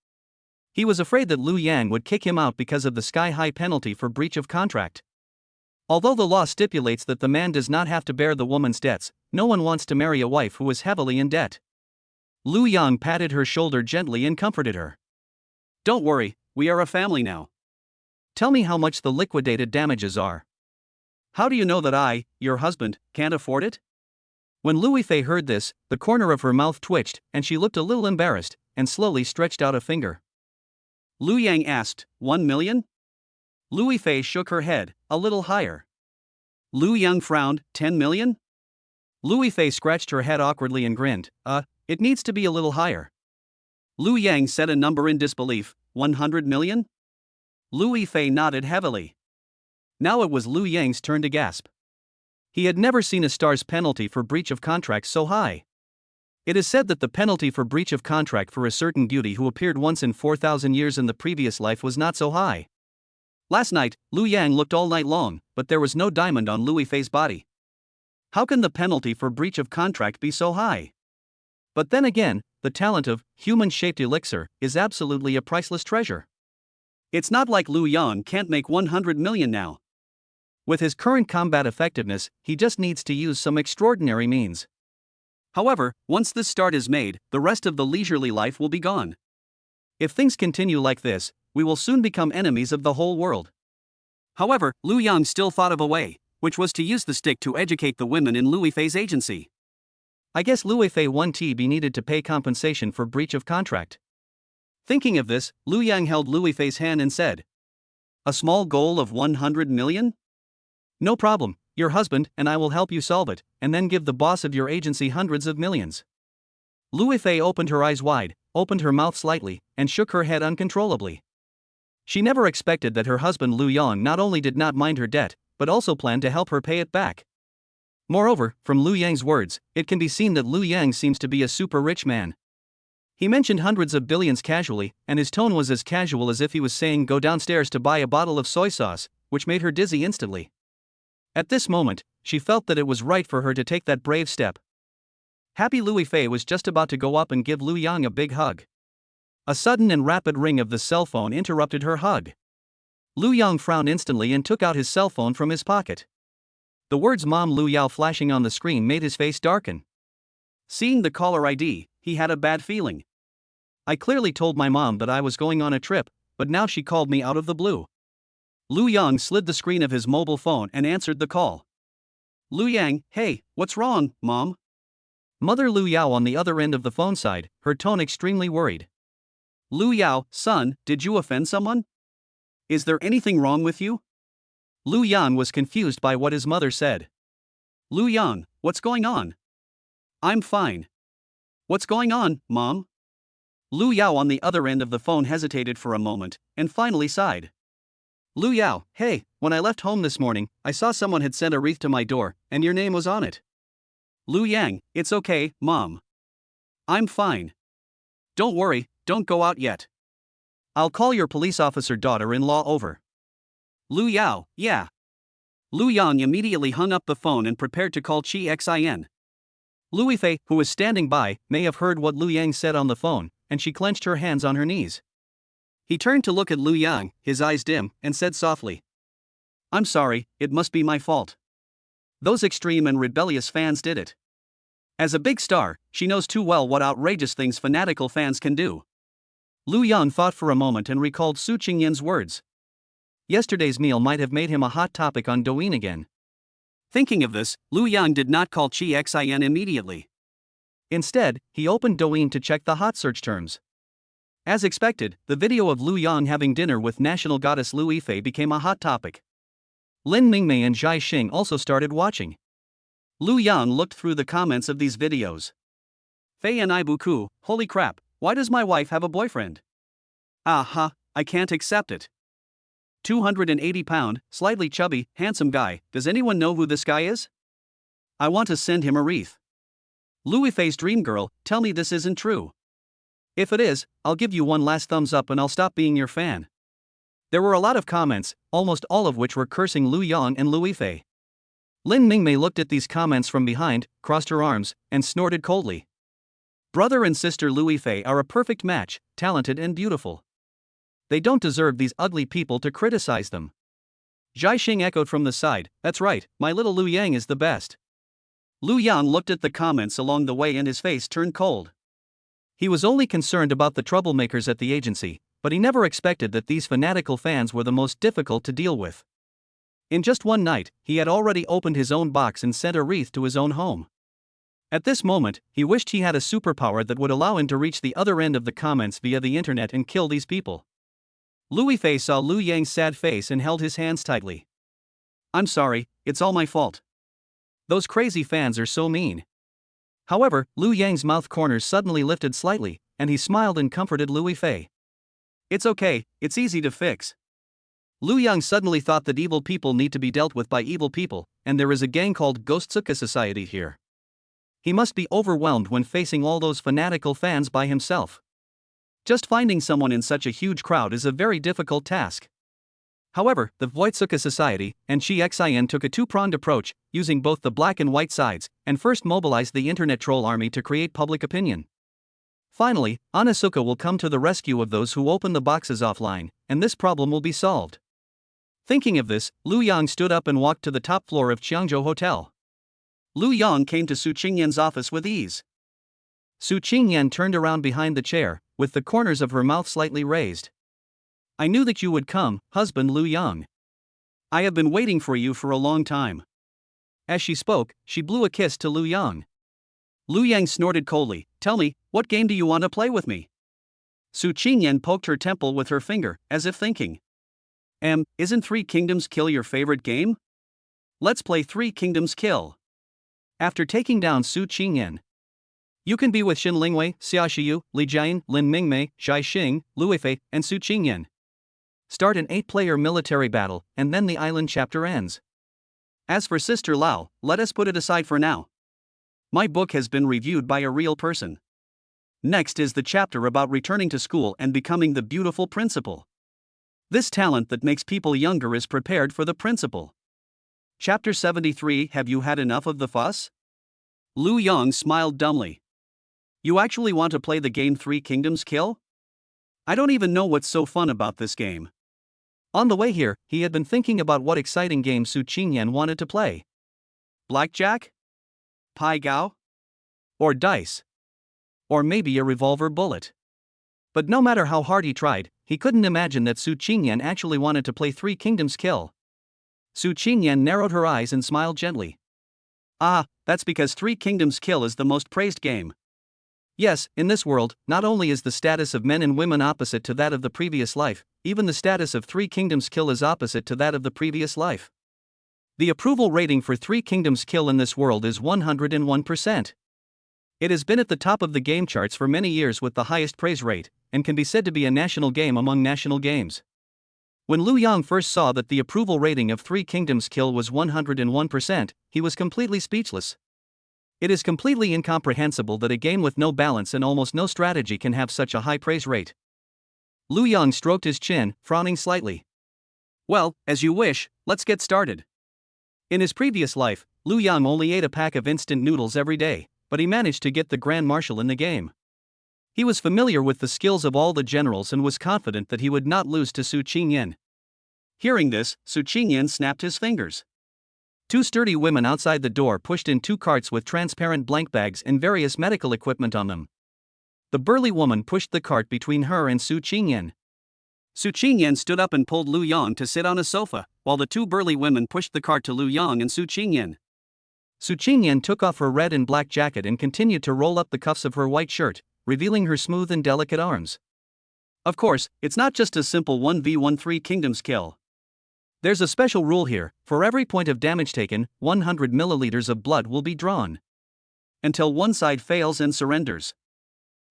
He was afraid that Lu Yang would kick him out because of the sky-high penalty for breach of contract. Although the law stipulates that the man does not have to bear the woman's debts, no one wants to marry a wife who is heavily in debt. Lu Yang patted her shoulder gently and comforted her. "Don't worry, we are a family now. Tell me how much the liquidated damages are." "How do you know that I, your husband, can't afford it?" When Lu Yifei heard this, the corner of her mouth twitched, and she looked a little embarrassed, and slowly stretched out a finger. Lu Yang asked, 1 million? Lu Yifei shook her head, a little higher. Lu Yang frowned, 10 million? Lu Yifei scratched her head awkwardly and grinned, it needs to be a little higher. Lu Yang said a number in disbelief, 100 million? Lu Yifei nodded heavily. Now it was Lu Yang's turn to gasp. He had never seen a star's penalty for breach of contract so high. It is said that the penalty for breach of contract for a certain beauty who appeared once in 4,000 years in the previous life was not so high. Last night, Lu Yang looked all night long, but there was no diamond on Lu Yifei's body. How can the penalty for breach of contract be so high? But then again, the talent of human-shaped elixir is absolutely a priceless treasure. It's not like Lu Yang can't make 100 million now. With his current combat effectiveness, he just needs to use some extraordinary means. However, once this start is made, the rest of the leisurely life will be gone. If things continue like this, we will soon become enemies of the whole world. However, Lu Yang still thought of a way, which was to use the stick to educate the women in Lu Weifei's agency. I guess Lu Weifei 1TB needed to pay compensation for breach of contract. Thinking of this, Lu Yang held Lu Weifei's hand and said, "A small goal of 100 million? No problem, your husband and I will help you solve it, and then give the boss of your agency hundreds of millions." Lu Weifei opened her eyes wide, opened her mouth slightly, and shook her head uncontrollably. She never expected that her husband Lu Yang not only did not mind her debt, but also planned to help her pay it back. Moreover, from Lu Yang's words, it can be seen that Lu Yang seems to be a super rich man. He mentioned hundreds of billions casually, and his tone was as casual as if he was saying go downstairs to buy a bottle of soy sauce, which made her dizzy instantly. At this moment, she felt that it was right for her to take that brave step. Happy Lu Weifei was just about to go up and give Lu Yang a big hug. A sudden and rapid ring of the cell phone interrupted her hug. Lu Yang frowned instantly and took out his cell phone from his pocket. The words Mom Lu Yao flashing on the screen made his face darken. Seeing the caller ID, he had a bad feeling. I clearly told my mom that I was going on a trip, but now she called me out of the blue. Lu Yang slid the screen of his mobile phone and answered the call. Lu Yang, hey, what's wrong, Mom? Mother Lu Yao on the other end of the phone side, her tone extremely worried. Lu Yao, son, did you offend someone? Is there anything wrong with you? Lu Yang was confused by what his mother said. Lu Yang, what's going on? I'm fine. What's going on, Mom? Lu Yao on the other end of the phone hesitated for a moment, and finally sighed. Lu Yao, hey, when I left home this morning, I saw someone had sent a wreath to my door, and your name was on it. Lu Yang, it's okay, Mom. I'm fine. Don't worry, don't go out yet. I'll call your police officer daughter-in-law over. Lu Yao, yeah. Lu Yang immediately hung up the phone and prepared to call Chi Xin. Lu Weifei, who was standing by, may have heard what Lu Yang said on the phone, and she clenched her hands on her knees. He turned to look at Lu Yang, his eyes dim, and said softly, "I'm sorry, it must be my fault. Those extreme and rebellious fans did it. As a big star, she knows too well what outrageous things fanatical fans can do." Lu Yang thought for a moment and recalled Su Qingyan's words. Yesterday's meal might have made him a hot topic on Douyin again. Thinking of this, Lu Yang did not call Chi Xin immediately. Instead, he opened Douyin to check the hot search terms. As expected, the video of Lu Yang having dinner with national goddess Lu Weifei became a hot topic. Lin Mingmei and Zhai Xing also started watching. Lu Yang looked through the comments of these videos. Fei and Ibuku, holy crap, why does my wife have a boyfriend? Aha, I can't accept it. 280-pound, slightly chubby, handsome guy, does anyone know who this guy is? I want to send him a wreath. Lu Weifei's dream girl, tell me this isn't true. If it is, I'll give you one last thumbs up and I'll stop being your fan. There were a lot of comments, almost all of which were cursing Lu Yang and Lu Weifei. Lin Mingmei looked at these comments from behind, crossed her arms, and snorted coldly. Brother and sister Lu Weifei are a perfect match, talented and beautiful. They don't deserve these ugly people to criticize them. Zhai Xing echoed from the side, that's right, my little Lu Yang is the best. Lu Yang looked at the comments along the way and his face turned cold. He was only concerned about the troublemakers at the agency, but he never expected that these fanatical fans were the most difficult to deal with. In just one night, he had already opened his own box and sent a wreath to his own home. At this moment, he wished he had a superpower that would allow him to reach the other end of the comments via the internet and kill these people. Lu Weifei saw Lu Yang's sad face and held his hands tightly. I'm sorry, it's all my fault. Those crazy fans are so mean. However, Lu Yang's mouth corners suddenly lifted slightly, and he smiled and comforted Lu Weifei. It's okay, it's easy to fix. Lu Yang suddenly thought that evil people need to be dealt with by evil people, and there is a gang called Ghostsuka Society here. He must be overwhelmed when facing all those fanatical fans by himself. Just finding someone in such a huge crowd is a very difficult task. However, the Ghostsuka Society and Chi Xin took a two-pronged approach, using both the black and white sides, and first mobilized the internet troll army to create public opinion. Finally, Onizuka will come to the rescue of those who open the boxes offline, and this problem will be solved. Thinking of this, Lu Yang stood up and walked to the top floor of Cheongjo Hotel. Lu Yang came to Su Qingyan's office with ease. Su Qingyan turned around behind the chair, with the corners of her mouth slightly raised. I knew that you would come, husband Lu Yang. I have been waiting for you for a long time. As she spoke, she blew a kiss to Lu Yang. Lu Yang snorted coldly. Tell me, what game do you want to play with me? Su Qingyan poked her temple with her finger, as if thinking. Isn't Three Kingdoms Kill your favorite game? Let's play Three Kingdoms Kill. After taking down Su Qingyan, you can be with Xin Lingwei, Xia Shiyu, Li Jian, Lin Mingmei, Shai Xing, Lu Weifei, and Su Qingyan. Start an 8-player military battle, and then the island chapter ends. As for Sister Lao, let us put it aside for now. My book has been reviewed by a real person. Next is the chapter about returning to school and becoming the beautiful principal. This talent that makes people younger is prepared for the principal. Chapter 73. Have you had enough of the fuss? Lu Yang smiled dumbly. You actually want to play the game Three Kingdoms Kill? I don't even know what's so fun about this game. On the way here, he had been thinking about what exciting game Su Qingyan wanted to play. Blackjack? Pai Gao? Or dice? Or maybe a revolver bullet? But no matter how hard he tried, he couldn't imagine that Su Qingyan actually wanted to play Three Kingdoms Kill. Su Qingyan narrowed her eyes and smiled gently. Ah, that's because Three Kingdoms Kill is the most praised game. Yes, in this world, not only is the status of men and women opposite to that of the previous life, even the status of Three Kingdoms Kill is opposite to that of the previous life. The approval rating for Three Kingdoms Kill in this world is 101%. It has been at the top of the game charts for many years with the highest praise rate, and can be said to be a national game among national games. When Lu Yang first saw that the approval rating of Three Kingdoms Kill was 101%, he was completely speechless. It is completely incomprehensible that a game with no balance and almost no strategy can have such a high praise rate. Lu Yang stroked his chin, frowning slightly. Well, as you wish, let's get started. In his previous life, Lu Yang only ate a pack of instant noodles every day, but he managed to get the Grand Marshal in the game. He was familiar with the skills of all the generals and was confident that he would not lose to Su Qingyan. Hearing this, Su Qingyan snapped his fingers. Two sturdy women outside the door pushed in 2 carts with transparent blank bags and various medical equipment on them. The burly woman pushed the cart between her and Su Qingyan. Su Qingyan stood up and pulled Lu Yang to sit on a sofa, while the 2 burly women pushed the cart to Lu Yang and Su Qingyan. Su Qingyan took off her red and black jacket and continued to roll up the cuffs of her white shirt, revealing her smooth and delicate arms. Of course, it's not just a simple 1v1 Three Kingdoms Kill. There's a special rule here: for every point of damage taken, 100 milliliters of blood will be drawn. Until one side fails and surrenders.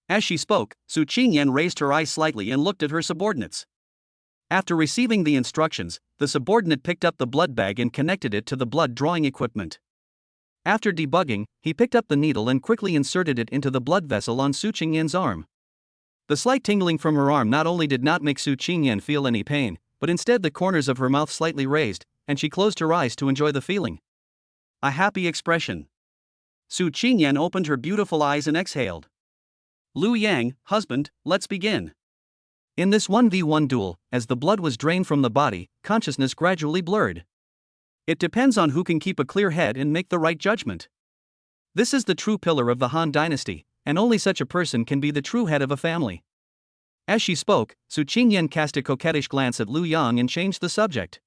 As she spoke, Su Qingyan raised her eyes slightly and looked at her subordinates. After receiving the instructions, the subordinate picked up the blood bag and connected it to the blood drawing equipment. After debugging, he picked up the needle and quickly inserted it into the blood vessel on Su Qingyan's arm. The slight tingling from her arm not only did not make Su Qingyan feel any pain, but instead the corners of her mouth slightly raised, and she closed her eyes to enjoy the feeling. A happy expression. Su Qingyan opened her beautiful eyes and exhaled. Lu Yang, husband, let's begin. In this 1v1 duel, as the blood was drained from the body, consciousness gradually blurred. It depends on who can keep a clear head and make the right judgment. This is the true pillar of the Han dynasty, and only such a person can be the true head of a family. As she spoke, Su Qingyan cast a coquettish glance at Lu Yang and changed the subject.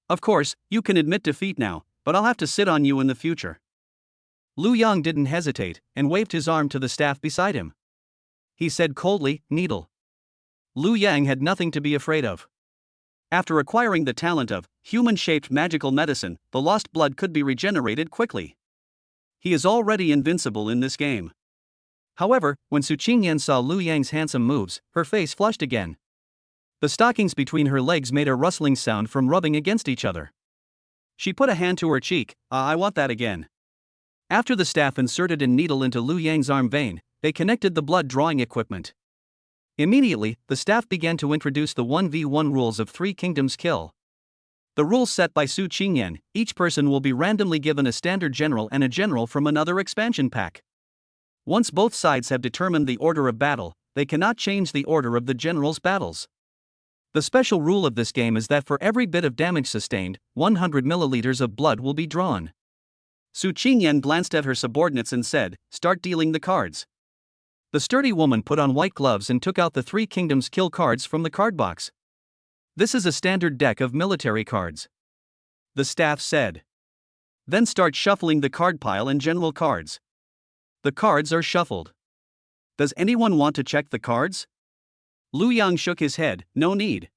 Of course, you can admit defeat now, but I'll have to sit on you in the future. Lu Yang didn't hesitate, and waved his arm to the staff beside him. He said coldly, "Needle." Lu Yang had nothing to be afraid of. After acquiring the talent of human-shaped magical medicine, the lost blood could be regenerated quickly. He is already invincible in this game. However, when Su Qingyan saw Lu Yang's handsome moves, her face flushed again. The stockings between her legs made a rustling sound from rubbing against each other. She put a hand to her cheek. I want that again. After the staff inserted a needle into Lu Yang's arm vein, they connected the blood drawing equipment. Immediately, the staff began to introduce the 1v1 rules of Three Kingdoms Kill. The rules set by Su Qingyan: each person will be randomly given a standard general and a general from another expansion pack. Once both sides have determined the order of battle, they cannot change the order of the general's battles. The special rule of this game is that for every bit of damage sustained, 100 milliliters of blood will be drawn. Su Qingyan glanced at her subordinates and said, "Start dealing the cards." The sturdy woman put on white gloves and took out the Three Kingdoms kill cards from the card box. "This is a standard deck of military cards," the staff said. "Then start shuffling the card pile and general cards." The cards are shuffled. "Does anyone want to check the cards?" Lu Yang shook his head, "No need.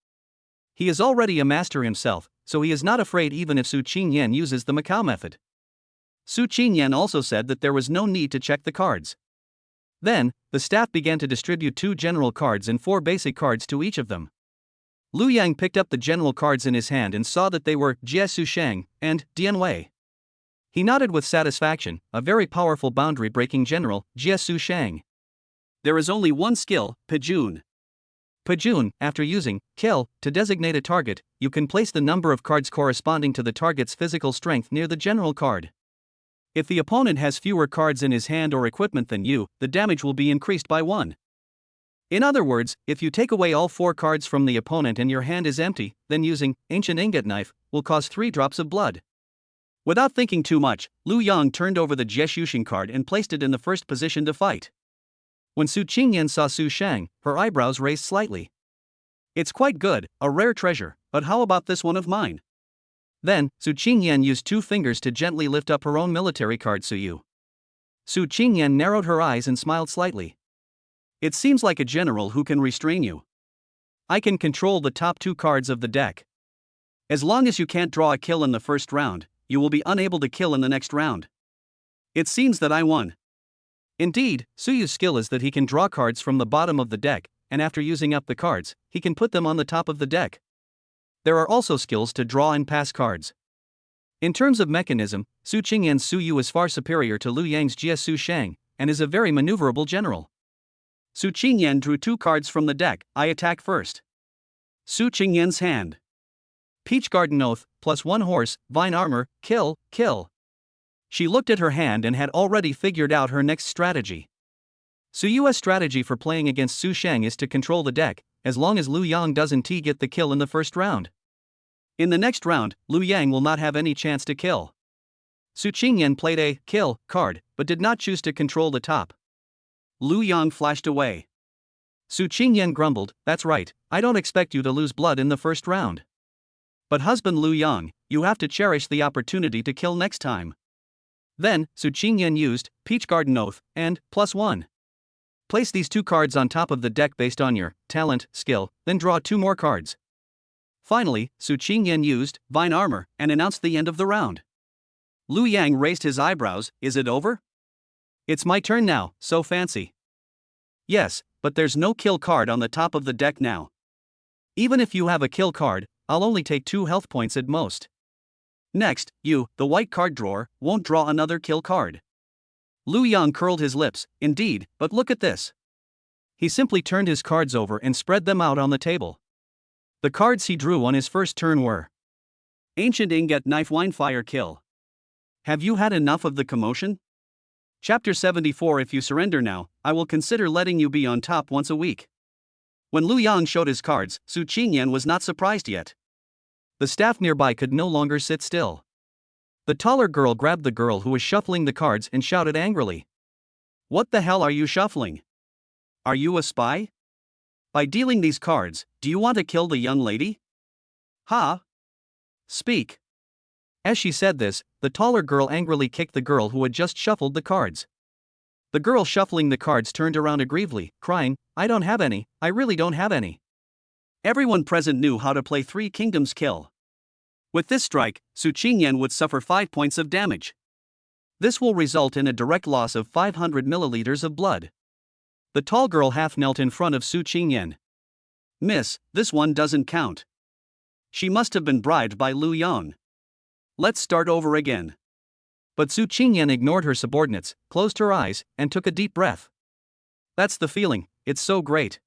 He is already a master himself, so he is not afraid even if Su Qingyan uses the Macau method." Su Qingyan also said that there was no need to check the cards. Then, the staff began to distribute 2 general cards and 4 basic cards to each of them. Lu Yang picked up the general cards in his hand and saw that they were Jie Su Shang and Dian Wei. He nodded with satisfaction, a very powerful boundary-breaking general, Jie Su Shang. There is only one skill, Pijun. Pijun, after using kill to designate a target, you can place the number of cards corresponding to the target's physical strength near the general card. If the opponent has fewer cards in his hand or equipment than you, the damage will be increased by 1. In other words, if you take away all 4 cards from the opponent and your hand is empty, then using ancient ingot knife will cause 3 drops of blood. Without thinking too much, Lu Yang turned over the Jie Shushan card and placed it in the first position to fight. When Su Qingyan saw Su Shang, her eyebrows raised slightly. "It's quite good, a rare treasure, but how about this one of mine?" Then, Su Qingyan used 2 fingers to gently lift up her own military card Su Qingyan narrowed her eyes and smiled slightly. "It seems like a general who can restrain you. I can control the top 2 cards of the deck. As long as you can't draw a kill in the first round, you will be unable to kill in the next round. It seems that I won." Indeed, Suyu's skill is that he can draw cards from the bottom of the deck, and after using up the cards, he can put them on the top of the deck. There are also skills to draw and pass cards. In terms of mechanism, Su Qingyan's Suyu is far superior to Lu Yang's Jie Su Shang, and is a very maneuverable general. Su Qingyan drew 2 cards from the deck. "I attack first." Su Qingyan's hand. Peach Garden Oath, +1 horse, vine armor, kill, kill. She looked at her hand and had already figured out her next strategy. Suyu's strategy for playing against Su Shang is to control the deck, as long as Lu Yang doesn't get the kill in the first round. In the next round, Lu Yang will not have any chance to kill. Su Qingyan played a kill card, but did not choose to control the top. Lu Yang flashed away. Su Qingyan grumbled, "That's right, I don't expect you to lose blood in the first round. But husband Lu Yang, you have to cherish the opportunity to kill next time." Then, Su Qingyan used Peach Garden Oath and +1. Place these 2 cards on top of the deck based on your talent, skill, then draw 2 more cards. Finally, Su Qingyan used Vine Armor and announced the end of the round. Lu Yang raised his eyebrows. "Is it over?" "It's my turn now, so fancy." "Yes, but there's no kill card on the top of the deck now. Even if you have a kill card, I'll only take 2 health points at most. Next, you, the white card drawer, won't draw another kill card." Lu Yang curled his lips. "Indeed, but look at this." He simply turned his cards over and spread them out on the table. The cards he drew on his first turn were Ancient Ingot Knife Wine Fire Kill. Have you had enough of the commotion? Chapter 74. If you surrender now, I will consider letting you be on top once a week. When Lu Yang showed his cards, Su Qingyan was not surprised yet. The staff nearby could no longer sit still. The taller girl grabbed the girl who was shuffling the cards and shouted angrily, "What the hell are you shuffling? Are you a spy? By dealing these cards, do you want to kill the young lady? Ha? Speak." As she said this, the taller girl angrily kicked the girl who had just shuffled the cards. The girl shuffling the cards turned around aggrievely, crying, "I don't have any, I really don't have any." Everyone present knew how to play Three Kingdoms Kill. With this strike, Su Qingyan would suffer 5 points of damage. This will result in a direct loss of 500 milliliters of blood. The tall girl half knelt in front of Su Qingyan. "Miss, this one doesn't count. She must have been bribed by Lu Yang. Let's start over again." But Su Qingyan ignored her subordinates, closed her eyes, and took a deep breath. "That's the feeling, it's so great.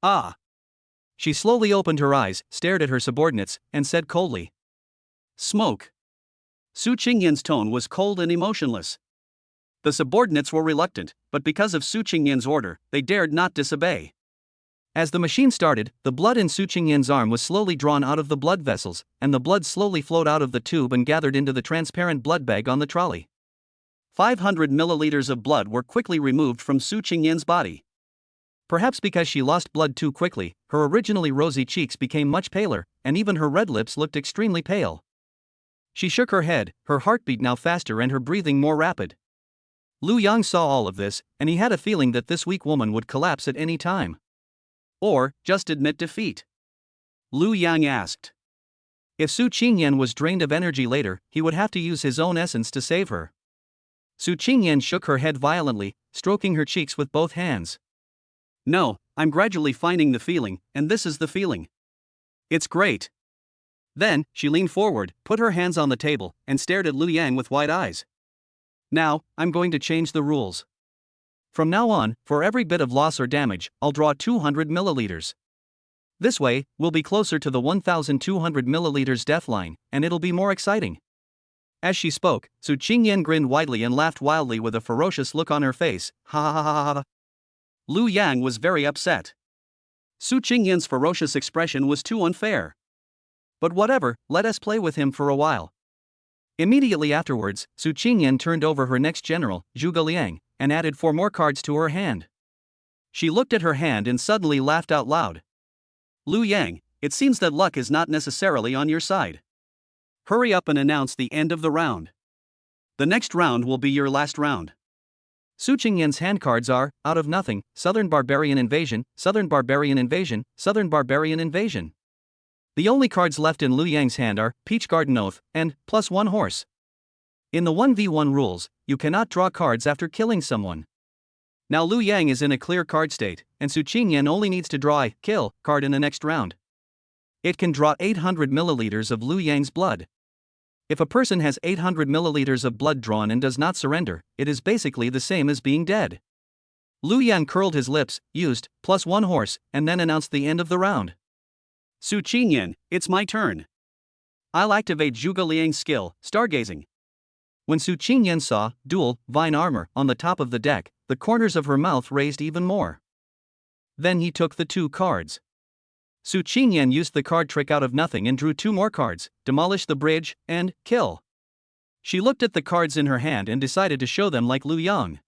Ah." She slowly opened her eyes, stared at her subordinates, and said coldly, "Smoke." Su Qingyan's tone was cold and emotionless. The subordinates were reluctant, but because of Su Qingyan's order, they dared not disobey. As the machine started, the blood in Su Qingyan's arm was slowly drawn out of the blood vessels, and the blood slowly flowed out of the tube and gathered into the transparent blood bag on the trolley. 500 milliliters of blood were quickly removed from Su Qingyan's body. Perhaps because she lost blood too quickly, her originally rosy cheeks became much paler, and even her red lips looked extremely pale. She shook her head, her heartbeat now faster and her breathing more rapid. Lu Yang saw all of this, and he had a feeling that this weak woman would collapse at any time. Or, just admit defeat? Lu Yang asked. If Su Qingyan was drained of energy later, he would have to use his own essence to save her. Su Qingyan shook her head violently, stroking her cheeks with both hands. No, I'm gradually finding the feeling, and this is the feeling. It's great. Then, she leaned forward, put her hands on the table, and stared at Lu Yang with wide eyes. Now, I'm going to change the rules. From now on, for every bit of loss or damage, I'll draw 200 milliliters. This way, we'll be closer to the 1,200 milliliters death line, and it'll be more exciting. As she spoke, Su Qingyan grinned widely and laughed wildly with a ferocious look on her face. Ha ha ha ha ha. Lu Yang was very upset. Su Qingyan's ferocious expression was too unfair. But whatever, let us play with him for a while. Immediately afterwards, Su Qingyan turned over her next general, Zhuge Liang, and added 4 more cards to her hand. She looked at her hand and suddenly laughed out loud. Lu Yang, it seems that luck is not necessarily on your side. Hurry up and announce the end of the round. The next round will be your last round. Su Qingyan's hand cards are, Out of Nothing, Southern Barbarian Invasion, Southern Barbarian Invasion, Southern Barbarian Invasion. The only cards left in Lu Yang's hand are Peach Garden Oath and +1 horse. In the 1v1 rules, you cannot draw cards after killing someone. Now Lu Yang is in a clear card state, and Su Qingyan only needs to draw a kill card in the next round. It can draw 800 milliliters of Lu Yang's blood. If a person has 800 milliliters of blood drawn and does not surrender, it is basically the same as being dead. Lu Yang curled his lips, used +1 horse, and then announced the end of the round. Su Qingyan, it's my turn. I'll activate Zhuge Liang's skill, Stargazing. When Su Qingyan saw dual vine armor on the top of the deck, the corners of her mouth raised even more. Then he took the 2 cards. Su Qingyan used the card trick Out of Nothing and drew 2 more cards, Demolish the Bridge and Kill. She looked at the cards in her hand and decided to show them like Lu Yang.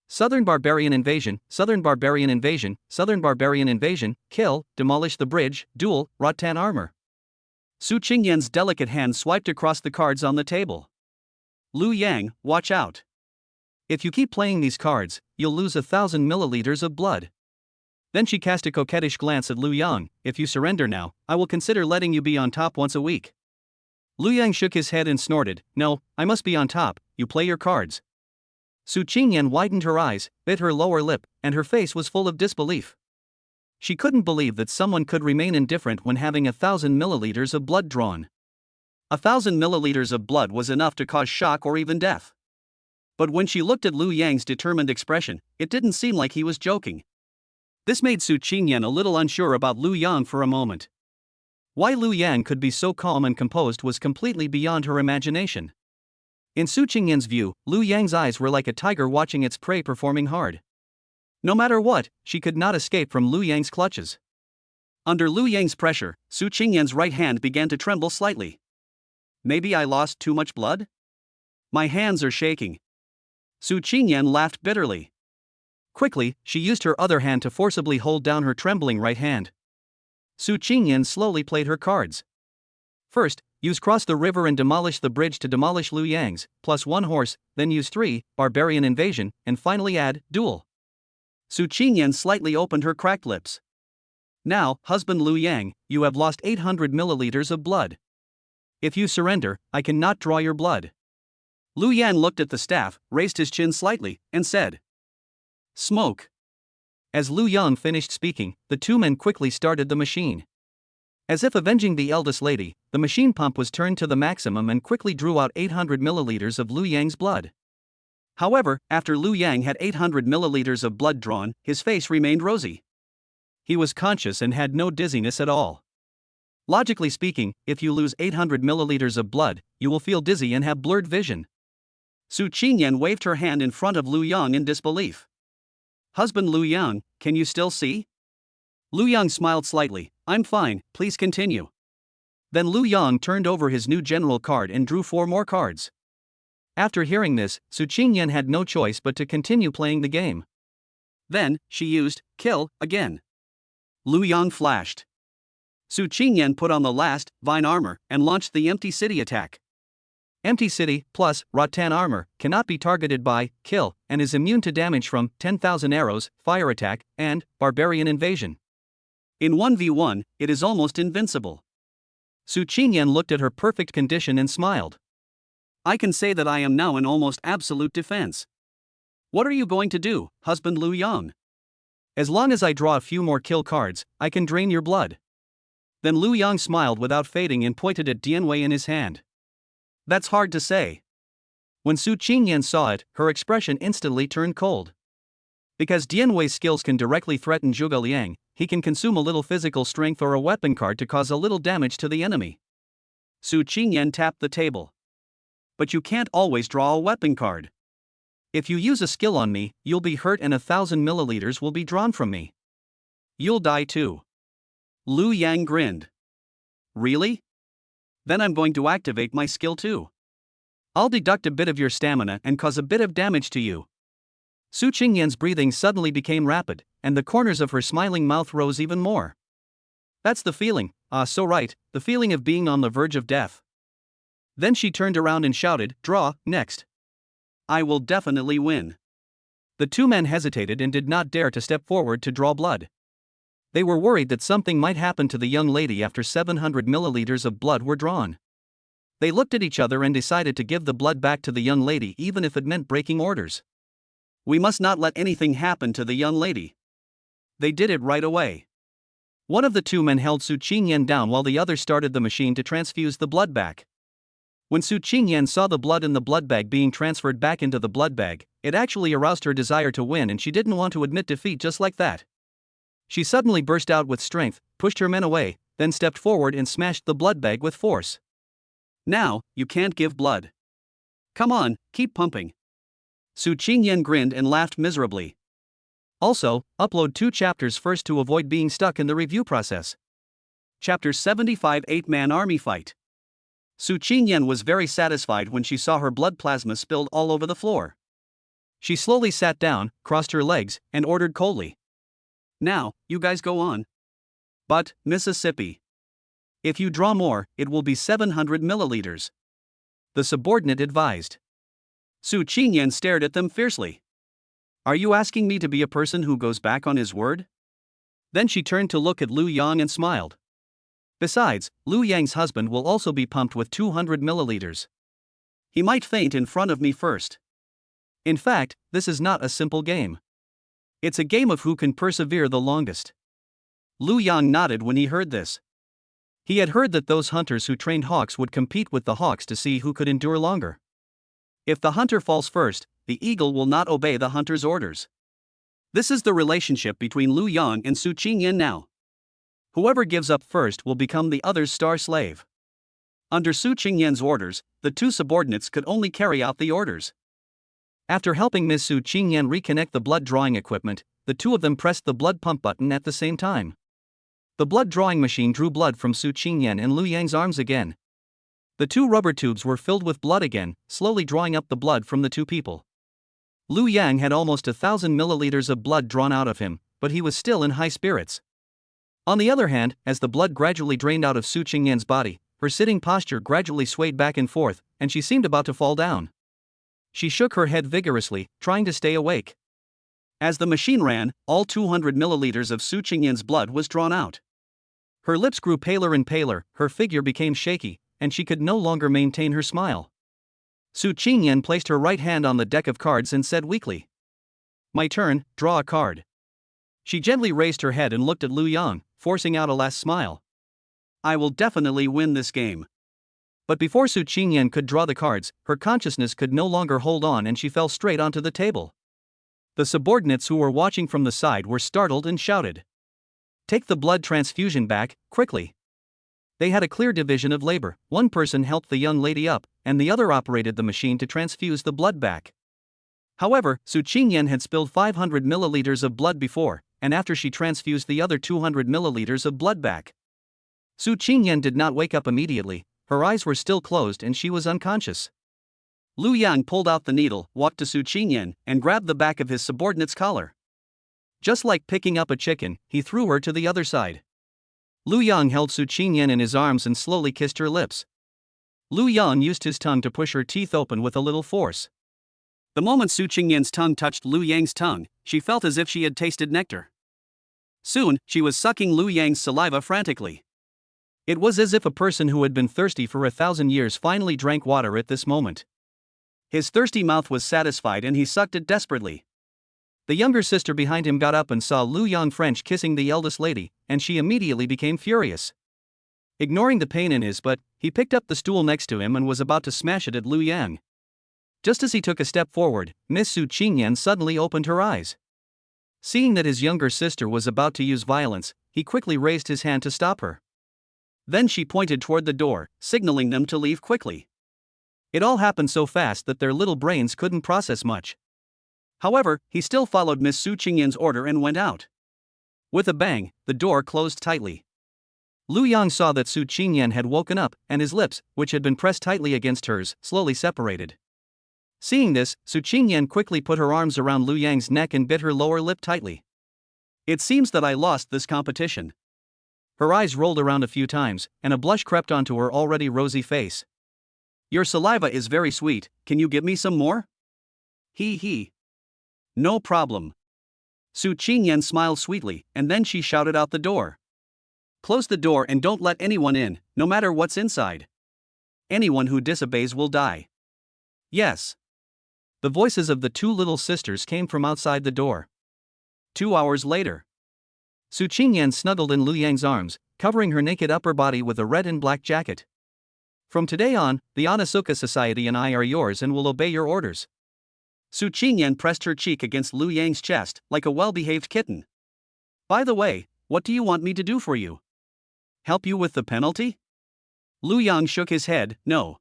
Southern Barbarian Invasion, Southern Barbarian Invasion, Southern Barbarian Invasion, Kill, Demolish the Bridge, Duel, Rattan Armor. Su Qingyan's delicate hand swiped across the cards on the table. Lu Yang, watch out. If you keep playing these cards, you'll lose 1,000 milliliters of blood. Then she cast a coquettish glance at Lu Yang. If you surrender now, I will consider letting you be on top once a week. Lu Yang shook his head and snorted, No, I must be on top, you play your cards. Su Qingyan widened her eyes, bit her lower lip, and her face was full of disbelief. She couldn't believe that someone could remain indifferent when having 1,000 milliliters of blood drawn. 1,000 milliliters of blood was enough to cause shock or even death. But when she looked at Lu Yang's determined expression, it didn't seem like he was joking. This made Su Qingyan a little unsure about Lu Yang for a moment. Why Lu Yang could be so calm and composed was completely beyond her imagination. In Su Qingyan's view, Lu Yang's eyes were like a tiger watching its prey performing hard. No matter what, she could not escape from Lu Yang's clutches. Under Lu Yang's pressure, Su Qingyan's right hand began to tremble slightly. Maybe I lost too much blood? My hands are shaking. Su Qingyan laughed bitterly. Quickly, she used her other hand to forcibly hold down her trembling right hand. Su Qingyan slowly played her cards. First, use Cross the River and Demolish the Bridge to demolish Lu Yang's +1 horse, then use 3, Barbarian Invasion, and finally add Duel. Su Qingyan slightly opened her cracked lips. Now, husband Lu Yang, you have lost 800 milliliters of blood. If you surrender, I cannot draw your blood. Lu Yan looked at the staff, raised his chin slightly, and said, Smoke. As Lu Yang finished speaking, the 2 men quickly started the machine. As if avenging the eldest lady, the machine pump was turned to the maximum and quickly drew out 800 milliliters of Lu Yang's blood. However, after Lu Yang had 800 milliliters of blood drawn, his face remained rosy. He was conscious and had no dizziness at all. Logically speaking, if you lose 800 milliliters of blood, you will feel dizzy and have blurred vision. Su Qingyan waved her hand in front of Lu Yang in disbelief. Husband Lu Yang, can you still see? Lu Yang smiled slightly. I'm fine, please continue. Then Lu Yang turned over his new general card and drew 4 more cards. After hearing this, Su Qingyan had no choice but to continue playing the game. Then, she used kill again. Lu Yang flashed. Su Qingyan put on the last vine armor and launched the empty city attack. Empty city plus rattan armor cannot be targeted by kill and is immune to damage from 10,000 arrows, fire attack, and barbarian invasion. In 1v1, it is almost invincible. Su Qingyan looked at her perfect condition and smiled. I can say that I am now in almost absolute defense. What are you going to do, husband Lu Yang? As long as I draw a few more kill cards, I can drain your blood. Then Lu Yang smiled without fading and pointed at Dianwei in his hand. That's hard to say. When Su Qingyan saw it, her expression instantly turned cold. Because Dianwei's skills can directly threaten Zhuge Liang, he can consume a little physical strength or a weapon card to cause a little damage to the enemy. Su Qingyan tapped the table. But you can't always draw a weapon card. If you use a skill on me, you'll be hurt and 1,000 milliliters will be drawn from me. You'll die too. Lu Yang grinned. Really? Then I'm going to activate my skill too. I'll deduct a bit of your stamina and cause a bit of damage to you. Su Qingyan's breathing suddenly became rapid, and the corners of her smiling mouth rose even more. That's the feeling, so right, the feeling of being on the verge of death. Then she turned around and shouted, draw, next. I will definitely win. The 2 men hesitated and did not dare to step forward to draw blood. They were worried that something might happen to the young lady after 700 milliliters of blood were drawn. They looked at each other and decided to give the blood back to the young lady even if it meant breaking orders. We must not let anything happen to the young lady. They did it right away. One of the 2 men held Su Qingyan down while the other started the machine to transfuse the blood back. When Su Qingyan saw the blood in the blood bag being transferred back into the blood bag, it actually aroused her desire to win and she didn't want to admit defeat just like that. She suddenly burst out with strength, pushed her men away, then stepped forward and smashed the blood bag with force. Now, you can't give blood. Come on, keep pumping. Su Qingyan grinned and laughed miserably. Also, upload 2 chapters first to avoid being stuck in the review process. Chapter 75 8-Man Army Fight. Su Qingyan was very satisfied when she saw her blood plasma spilled all over the floor. She slowly sat down, crossed her legs, and ordered coldly. Now, you guys go on. But, Mississippi. If you draw more, it will be 700 milliliters. The subordinate advised. Su Qingyan stared at them fiercely. Are you asking me to be a person who goes back on his word? Then she turned to look at Lu Yang and smiled. Besides, Lu Yang's husband will also be pumped with 200 milliliters. He might faint in front of me first. In fact, this is not a simple game. It's a game of who can persevere the longest. Lu Yang nodded when he heard this. He had heard that those hunters who trained hawks would compete with the hawks to see who could endure longer. If the hunter falls first, the eagle will not obey the hunter's orders. This is the relationship between Lu Yang and Su Qingyan now. Whoever gives up first will become the other's star slave. Under Su Qingyan's orders, the 2 subordinates could only carry out the orders. After helping Ms. Su Qingyan reconnect the blood drawing equipment, the 2 of them pressed the blood pump button at the same time. The blood drawing machine drew blood from Su Qingyan and Lu Yang's arms again. The 2 rubber tubes were filled with blood again, slowly drawing up the blood from the 2 people. Lu Yang had almost 1,000 milliliters of blood drawn out of him, but he was still in high spirits. On the other hand, as the blood gradually drained out of Su Qingyan's body, her sitting posture gradually swayed back and forth, and she seemed about to fall down. She shook her head vigorously, trying to stay awake. As the machine ran, all 200 milliliters of Su Qingyan's blood was drawn out. Her lips grew paler and paler, her figure became shaky, and she could no longer maintain her smile. Su Qingyan placed her right hand on the deck of cards and said weakly, "My turn, draw a card." She gently raised her head and looked at Lu Yang, forcing out a last smile. I will definitely win this game. But before Su Qingyan could draw the cards, her consciousness could no longer hold on and she fell straight onto the table. The subordinates who were watching from the side were startled and shouted, "Take the blood transfusion back, quickly." They had a clear division of labor. One person helped the young lady up, and the other operated the machine to transfuse the blood back. However, Su Qingyan had spilled 500 milliliters of blood before, and after she transfused the other 200 milliliters of blood back. Su Qingyan did not wake up immediately, her eyes were still closed and she was unconscious. Lu Yang pulled out the needle, walked to Su Qingyan, and grabbed the back of his subordinate's collar. Just like picking up a chicken, he threw her to the other side. Lu Yang held Su Qingyan in his arms and slowly kissed her lips. Lu Yang used his tongue to push her teeth open with a little force. The moment Su Qingyan's tongue touched Lu Yang's tongue, she felt as if she had tasted nectar. Soon, she was sucking Lu Yang's saliva frantically. It was as if a person who had been thirsty for 1,000 years finally drank water at this moment. His thirsty mouth was satisfied and he sucked it desperately. The younger sister behind him got up and saw Lu Yang French kissing the eldest lady, and she immediately became furious. Ignoring the pain in his butt, he picked up the stool next to him and was about to smash it at Lu Yang. Just as he took a step forward, Miss Su Qingyan suddenly opened her eyes. Seeing that his younger sister was about to use violence, he quickly raised his hand to stop her. Then she pointed toward the door, signaling them to leave quickly. It all happened so fast that their little brains couldn't process much. However, he still followed Miss Su Qingyan's order and went out. With a bang, the door closed tightly. Lu Yang saw that Su Qingyan had woken up, and his lips, which had been pressed tightly against hers, slowly separated. Seeing this, Su Qingyan quickly put her arms around Lu Yang's neck and bit her lower lip tightly. It seems that I lost this competition. Her eyes rolled around a few times, and a blush crept onto her already rosy face. Your saliva is very sweet, can you give me some more? He. No problem. Su Qingyan smiled sweetly, and then she shouted out the door. Close the door and don't let anyone in, no matter what's inside. Anyone who disobeys will die. Yes. The voices of the two little sisters came from outside the door. 2 hours later. Su Qingyan snuggled in Lu Yang's arms, covering her naked upper body with a red and black jacket. From today on, the Onitsuka Society and I are yours and will obey your orders. Su Qingyan pressed her cheek against Lu Yang's chest, like a well-behaved kitten. By the way, what do you want me to do for you? Help you with the penalty? Lu Yang shook his head, no.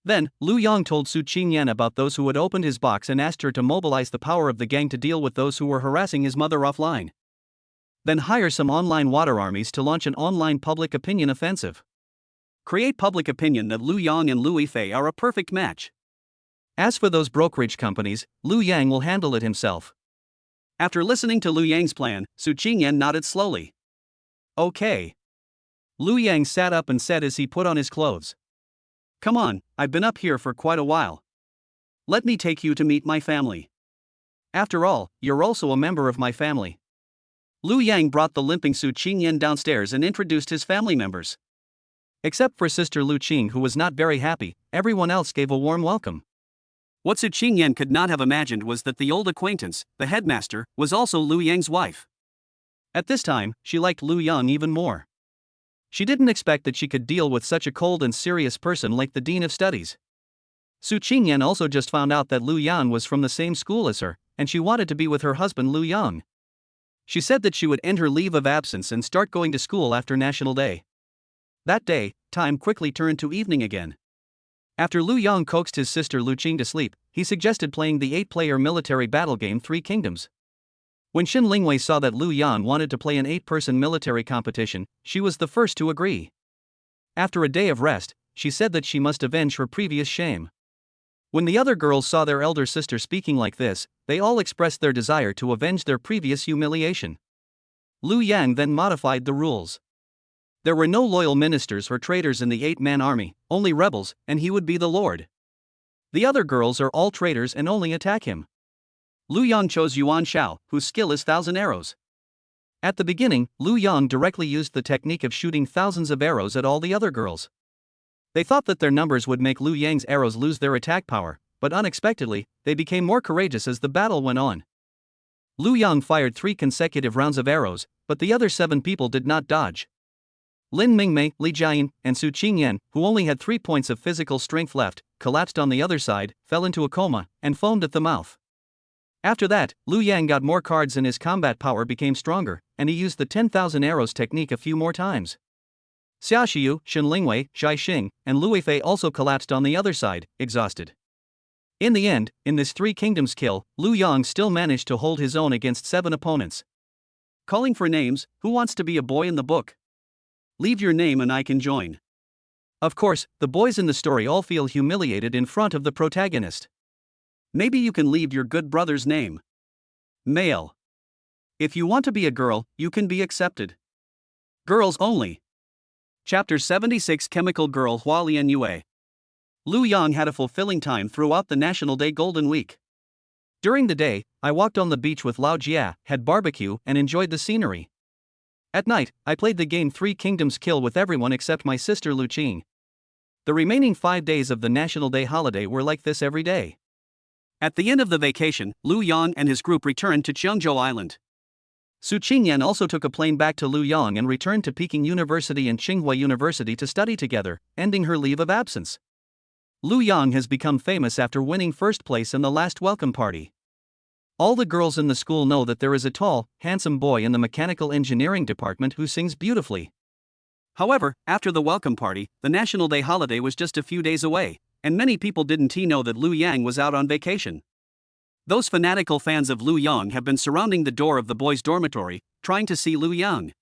Then, Lu Yang told Su Qingyan about those who had opened his box and asked her to mobilize the power of the gang to deal with those who were harassing his mother offline. Then hire some online water armies to launch an online public opinion offensive. Create public opinion that Lu Yang and Lu Yifei are a perfect match. As for those brokerage companies, Lu Yang will handle it himself. After listening to Lu Yang's plan, Su Qingyan nodded slowly. Okay. Lu Yang sat up and said as he put on his clothes. Come on, I've been up here for quite a while. Let me take you to meet my family. After all, you're also a member of my family. Lu Yang brought the limping Su Qingyan downstairs and introduced his family members. Except for Sister Lu Qing, who was not very happy, everyone else gave a warm welcome. What Su Qingyan could not have imagined was that the old acquaintance, the headmaster, was also Lu Yang's wife. At this time, she liked Lu Yang even more. She didn't expect that she could deal with such a cold and serious person like the Dean of Studies. Su Qingyan also just found out that Lu Yang was from the same school as her, and she wanted to be with her husband Lu Yang. She said that she would end her leave of absence and start going to school after National Day. That day, time quickly turned to evening again. After Lu Yang coaxed his sister Lu Qing to sleep, he suggested playing the 8-player military battle game Three Kingdoms. When Xin Lingwei saw that Lu Yang wanted to play an 8-person military competition, she was the first to agree. After a day of rest, she said that she must avenge her previous shame. When the other girls saw their elder sister speaking like this, they all expressed their desire to avenge their previous humiliation. Lu Yang then modified the rules. There were no loyal ministers or traitors in the 8-man army, only rebels, and he would be the lord. The other girls are all traitors and only attack him. Lu Yang chose Yuan Shao, whose skill is 1,000 arrows. At the beginning, Lu Yang directly used the technique of shooting thousands of arrows at all the other girls. They thought that their numbers would make Lu Yang's arrows lose their attack power, but unexpectedly, they became more courageous as the battle went on. Lu Yang fired 3 consecutive rounds of arrows, but the other 7 people did not dodge. Lin Mingmei, Li Jiayin, and Su Qingyan, who only had 3 points of physical strength left, collapsed on the other side, fell into a coma, and foamed at the mouth. After that, Lu Yang got more cards and his combat power became stronger, and he used the 10,000 arrows technique a few more times. Xiaoxiu, Shenlingwei, Xiaixing, and Luifei also collapsed on the other side, exhausted. In the end, in this Three Kingdoms kill, Lu Yang still managed to hold his own against 7 opponents. Calling for names, who wants to be a boy in the book? Leave your name and I can join. Of course, the boys in the story all feel humiliated in front of the protagonist. Maybe you can leave your good brother's name. Male. If you want to be a girl, you can be accepted. Girls only. Chapter 76 Chemical Girl Hualian Yue. Lu Yang had a fulfilling time throughout the National Day Golden Week. During the day, I walked on the beach with Lao Jia, had barbecue, and enjoyed the scenery. At night, I played the game Three Kingdoms Kill with everyone except my sister Lu Qing. The remaining 5 days of the National Day holiday were like this every day. At the end of the vacation, Lu Yang and his group returned to Cheongzhou Island. Su Qingyan also took a plane back to Luoyang and returned to Peking University and Tsinghua University to study together, ending her leave of absence. Luoyang has become famous after winning first place in the last welcome party. All the girls in the school know that there is a tall, handsome boy in the mechanical engineering department who sings beautifully. However, after the welcome party, the National Day holiday was just a few days away, and many people didn't know that Lu Yang was out on vacation. Those fanatical fans of Lu Yang have been surrounding the door of the boys' dormitory, trying to see Lu Yang.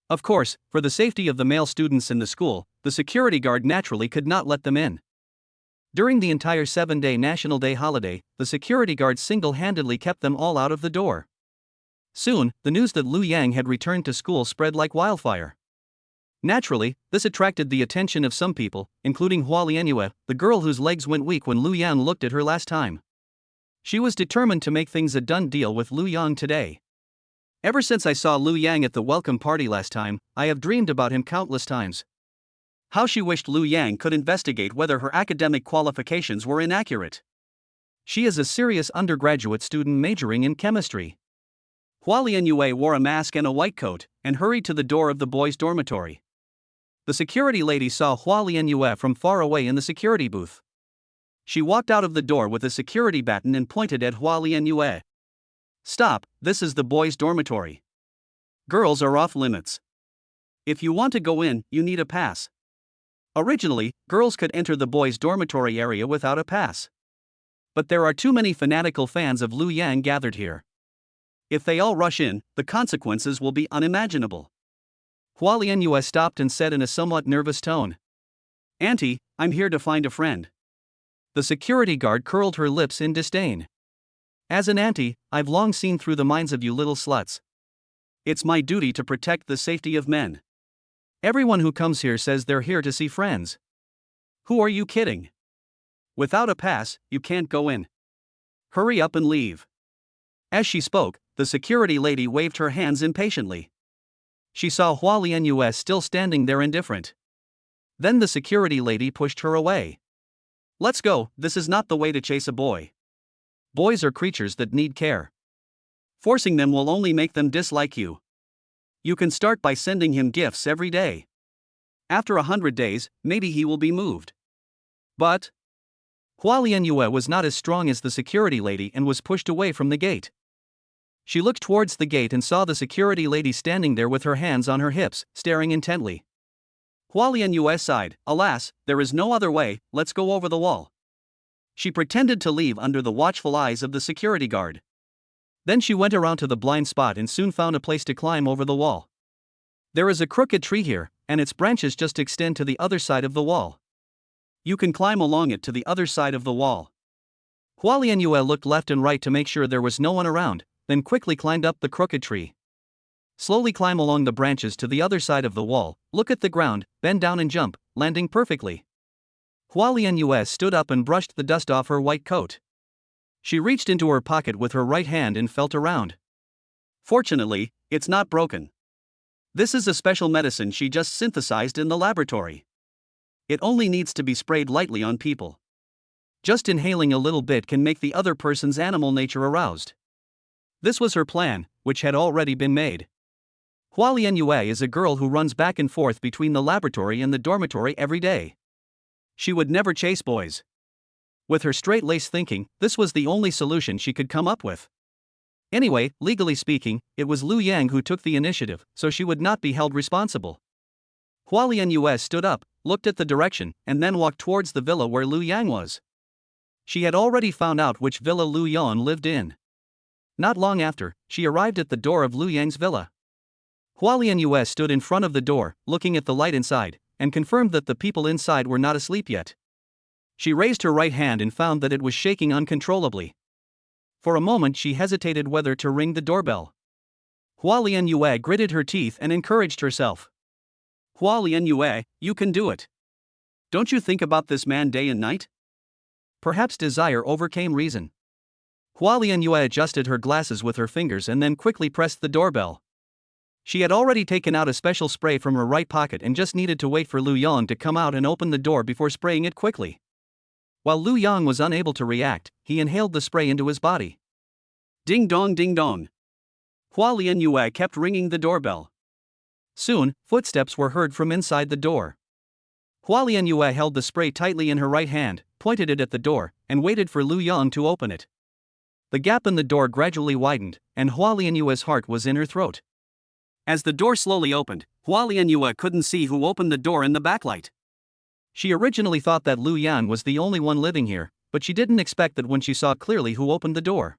Of course, for the safety of the male students in the school, the security guard naturally could not let them in. During the entire 7-day National Day holiday, the security guard single-handedly kept them all out of the door. Soon, the news that Lu Yang had returned to school spread like wildfire. Naturally, this attracted the attention of some people, including Hua Lianyue, the girl whose legs went weak when Lu Yang looked at her last time. She was determined to make things a done deal with Lu Yang today. Ever since I saw Lu Yang at the welcome party last time, I have dreamed about him countless times. How she wished Lu Yang could investigate whether her academic qualifications were inaccurate. She is a serious undergraduate student majoring in chemistry. Hua Lianyue wore a mask and a white coat, and hurried to the door of the boys' dormitory. The security lady saw Hua Lianyue from far away in the security booth. She walked out of the door with a security baton and pointed at Hua Lianyue. Stop, this is the boys' dormitory. Girls are off limits. If you want to go in, you need a pass. Originally, girls could enter the boys' dormitory area without a pass. But there are too many fanatical fans of Lu Yang gathered here. If they all rush in, the consequences will be unimaginable. Hua Lianyue stopped and said in a somewhat nervous tone. Auntie, I'm here to find a friend. The security guard curled her lips in disdain. As an auntie, I've long seen through the minds of you little sluts. It's my duty to protect the safety of men. Everyone who comes here says they're here to see friends. Who are you kidding? Without a pass, you can't go in. Hurry up and leave. As she spoke, the security lady waved her hands impatiently. She saw Hua Lianyue still standing there indifferent. Then the security lady pushed her away. Let's go, this is not the way to chase a boy. Boys are creatures that need care. Forcing them will only make them dislike you. You can start by sending him gifts every day. After 100 days, maybe he will be moved. But Hua Lianyue was not as strong as the security lady and was pushed away from the gate. She looked towards the gate and saw the security lady standing there with her hands on her hips, staring intently. Hua Lianyue sighed, alas, there is no other way, let's go over the wall. She pretended to leave under the watchful eyes of the security guard. Then she went around to the blind spot and soon found a place to climb over the wall. There is a crooked tree here, and its branches just extend to the other side of the wall. You can climb along it to the other side of the wall. Hua Lianyue looked left and right to make sure there was no one around, then quickly climbed up the crooked tree. Slowly climb along the branches to the other side of the wall, look at the ground, bend down and jump, landing perfectly. Hua Lianyue stood up and brushed the dust off her white coat. She reached into her pocket with her right hand and felt around. Fortunately, it's not broken. This is a special medicine she just synthesized in the laboratory. It only needs to be sprayed lightly on people. Just inhaling a little bit can make the other person's animal nature aroused. This was her plan, which had already been made. Hua Lianyue is a girl who runs back and forth between the laboratory and the dormitory every day. She would never chase boys. With her straight-laced thinking, this was the only solution she could come up with. Anyway, legally speaking, it was Lu Yang who took the initiative, so she would not be held responsible. Hua Lianyue stood up, looked at the direction, and then walked towards the villa where Lu Yang was. She had already found out which villa Lu Yan lived in. Not long after, she arrived at the door of Lu Yang's villa. Hua Lianyue stood in front of the door, looking at the light inside, and confirmed that the people inside were not asleep yet. She raised her right hand and found that it was shaking uncontrollably. For a moment she hesitated whether to ring the doorbell. Hua Lianyue gritted her teeth and encouraged herself. Hua Lianyue, you can do it. Don't you think about this man day and night? Perhaps desire overcame reason. Hua Lianyue adjusted her glasses with her fingers and then quickly pressed the doorbell. She had already taken out a special spray from her right pocket and just needed to wait for Lu Yang to come out and open the door before spraying it quickly. While Lu Yang was unable to react, he inhaled the spray into his body. Ding dong ding dong. Hua Lianyue kept ringing the doorbell. Soon, footsteps were heard from inside the door. Hua Lianyue held the spray tightly in her right hand, pointed it at the door, and waited for Lu Yang to open it. The gap in the door gradually widened, and Hua Lianyue's heart was in her throat. As the door slowly opened, Hua Lianyue couldn't see who opened the door in the backlight. She originally thought that Lu Yan was the only one living here, but she didn't expect that when she saw clearly who opened the door.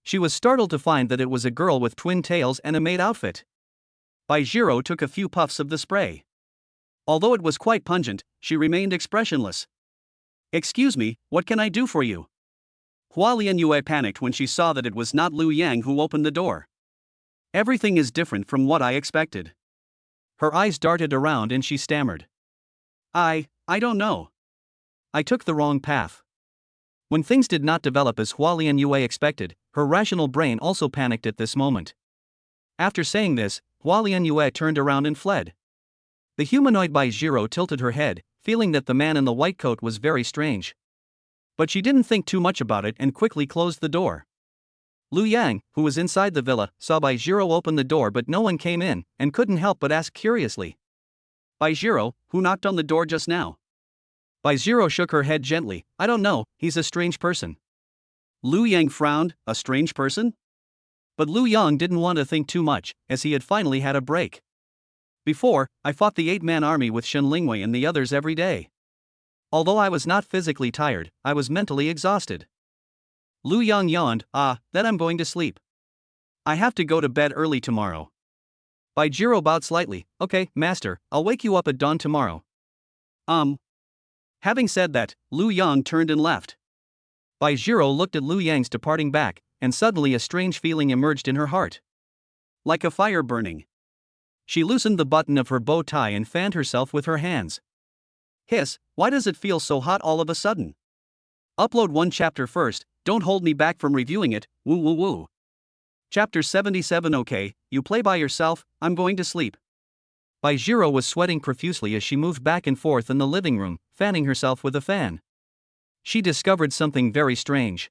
She was startled to find that it was a girl with twin tails and a maid outfit. Bai Jiro took a few puffs of the spray. Although it was quite pungent, she remained expressionless. Excuse me, what can I do for you? Hua Lianyue panicked when she saw that it was not Lu Yang who opened the door. Everything is different from what I expected. Her eyes darted around and she stammered. I don't know. I took the wrong path. When things did not develop as Hua Lianyue expected, her rational brain also panicked at this moment. After saying this, Hua Lianyue turned around and fled. The humanoid Bai Jiro tilted her head, feeling that the man in the white coat was very strange. But she didn't think too much about it and quickly closed the door. Lu Yang, who was inside the villa, saw Bai Jiro open the door but no one came in, and couldn't help but ask curiously. Bai Jiro, who knocked on the door just now? Bai Jiro shook her head gently. I don't know, he's a strange person. Lu Yang frowned. A strange person? But Lu Yang didn't want to think too much, as he had finally had a break. Before, I fought the 8-man army with Shen Lingwei and the others every day. Although I was not physically tired, I was mentally exhausted. Lu Yang yawned. Then I'm going to sleep. I have to go to bed early tomorrow. Bai Jiro bowed slightly. Okay, master, I'll wake you up at dawn tomorrow. Having said that, Lu Yang turned and left. Bai Jiro looked at Lu Yang's departing back, and suddenly a strange feeling emerged in her heart. Like a fire burning. She loosened the button of her bow tie and fanned herself with her hands. Hiss, why does it feel so hot all of a sudden? Upload one chapter first, don't hold me back from reviewing it, woo woo woo. Chapter 77. Okay, you play by yourself, I'm going to sleep. Bai Jiro was sweating profusely as she moved back and forth in the living room, fanning herself with a fan. She discovered something very strange.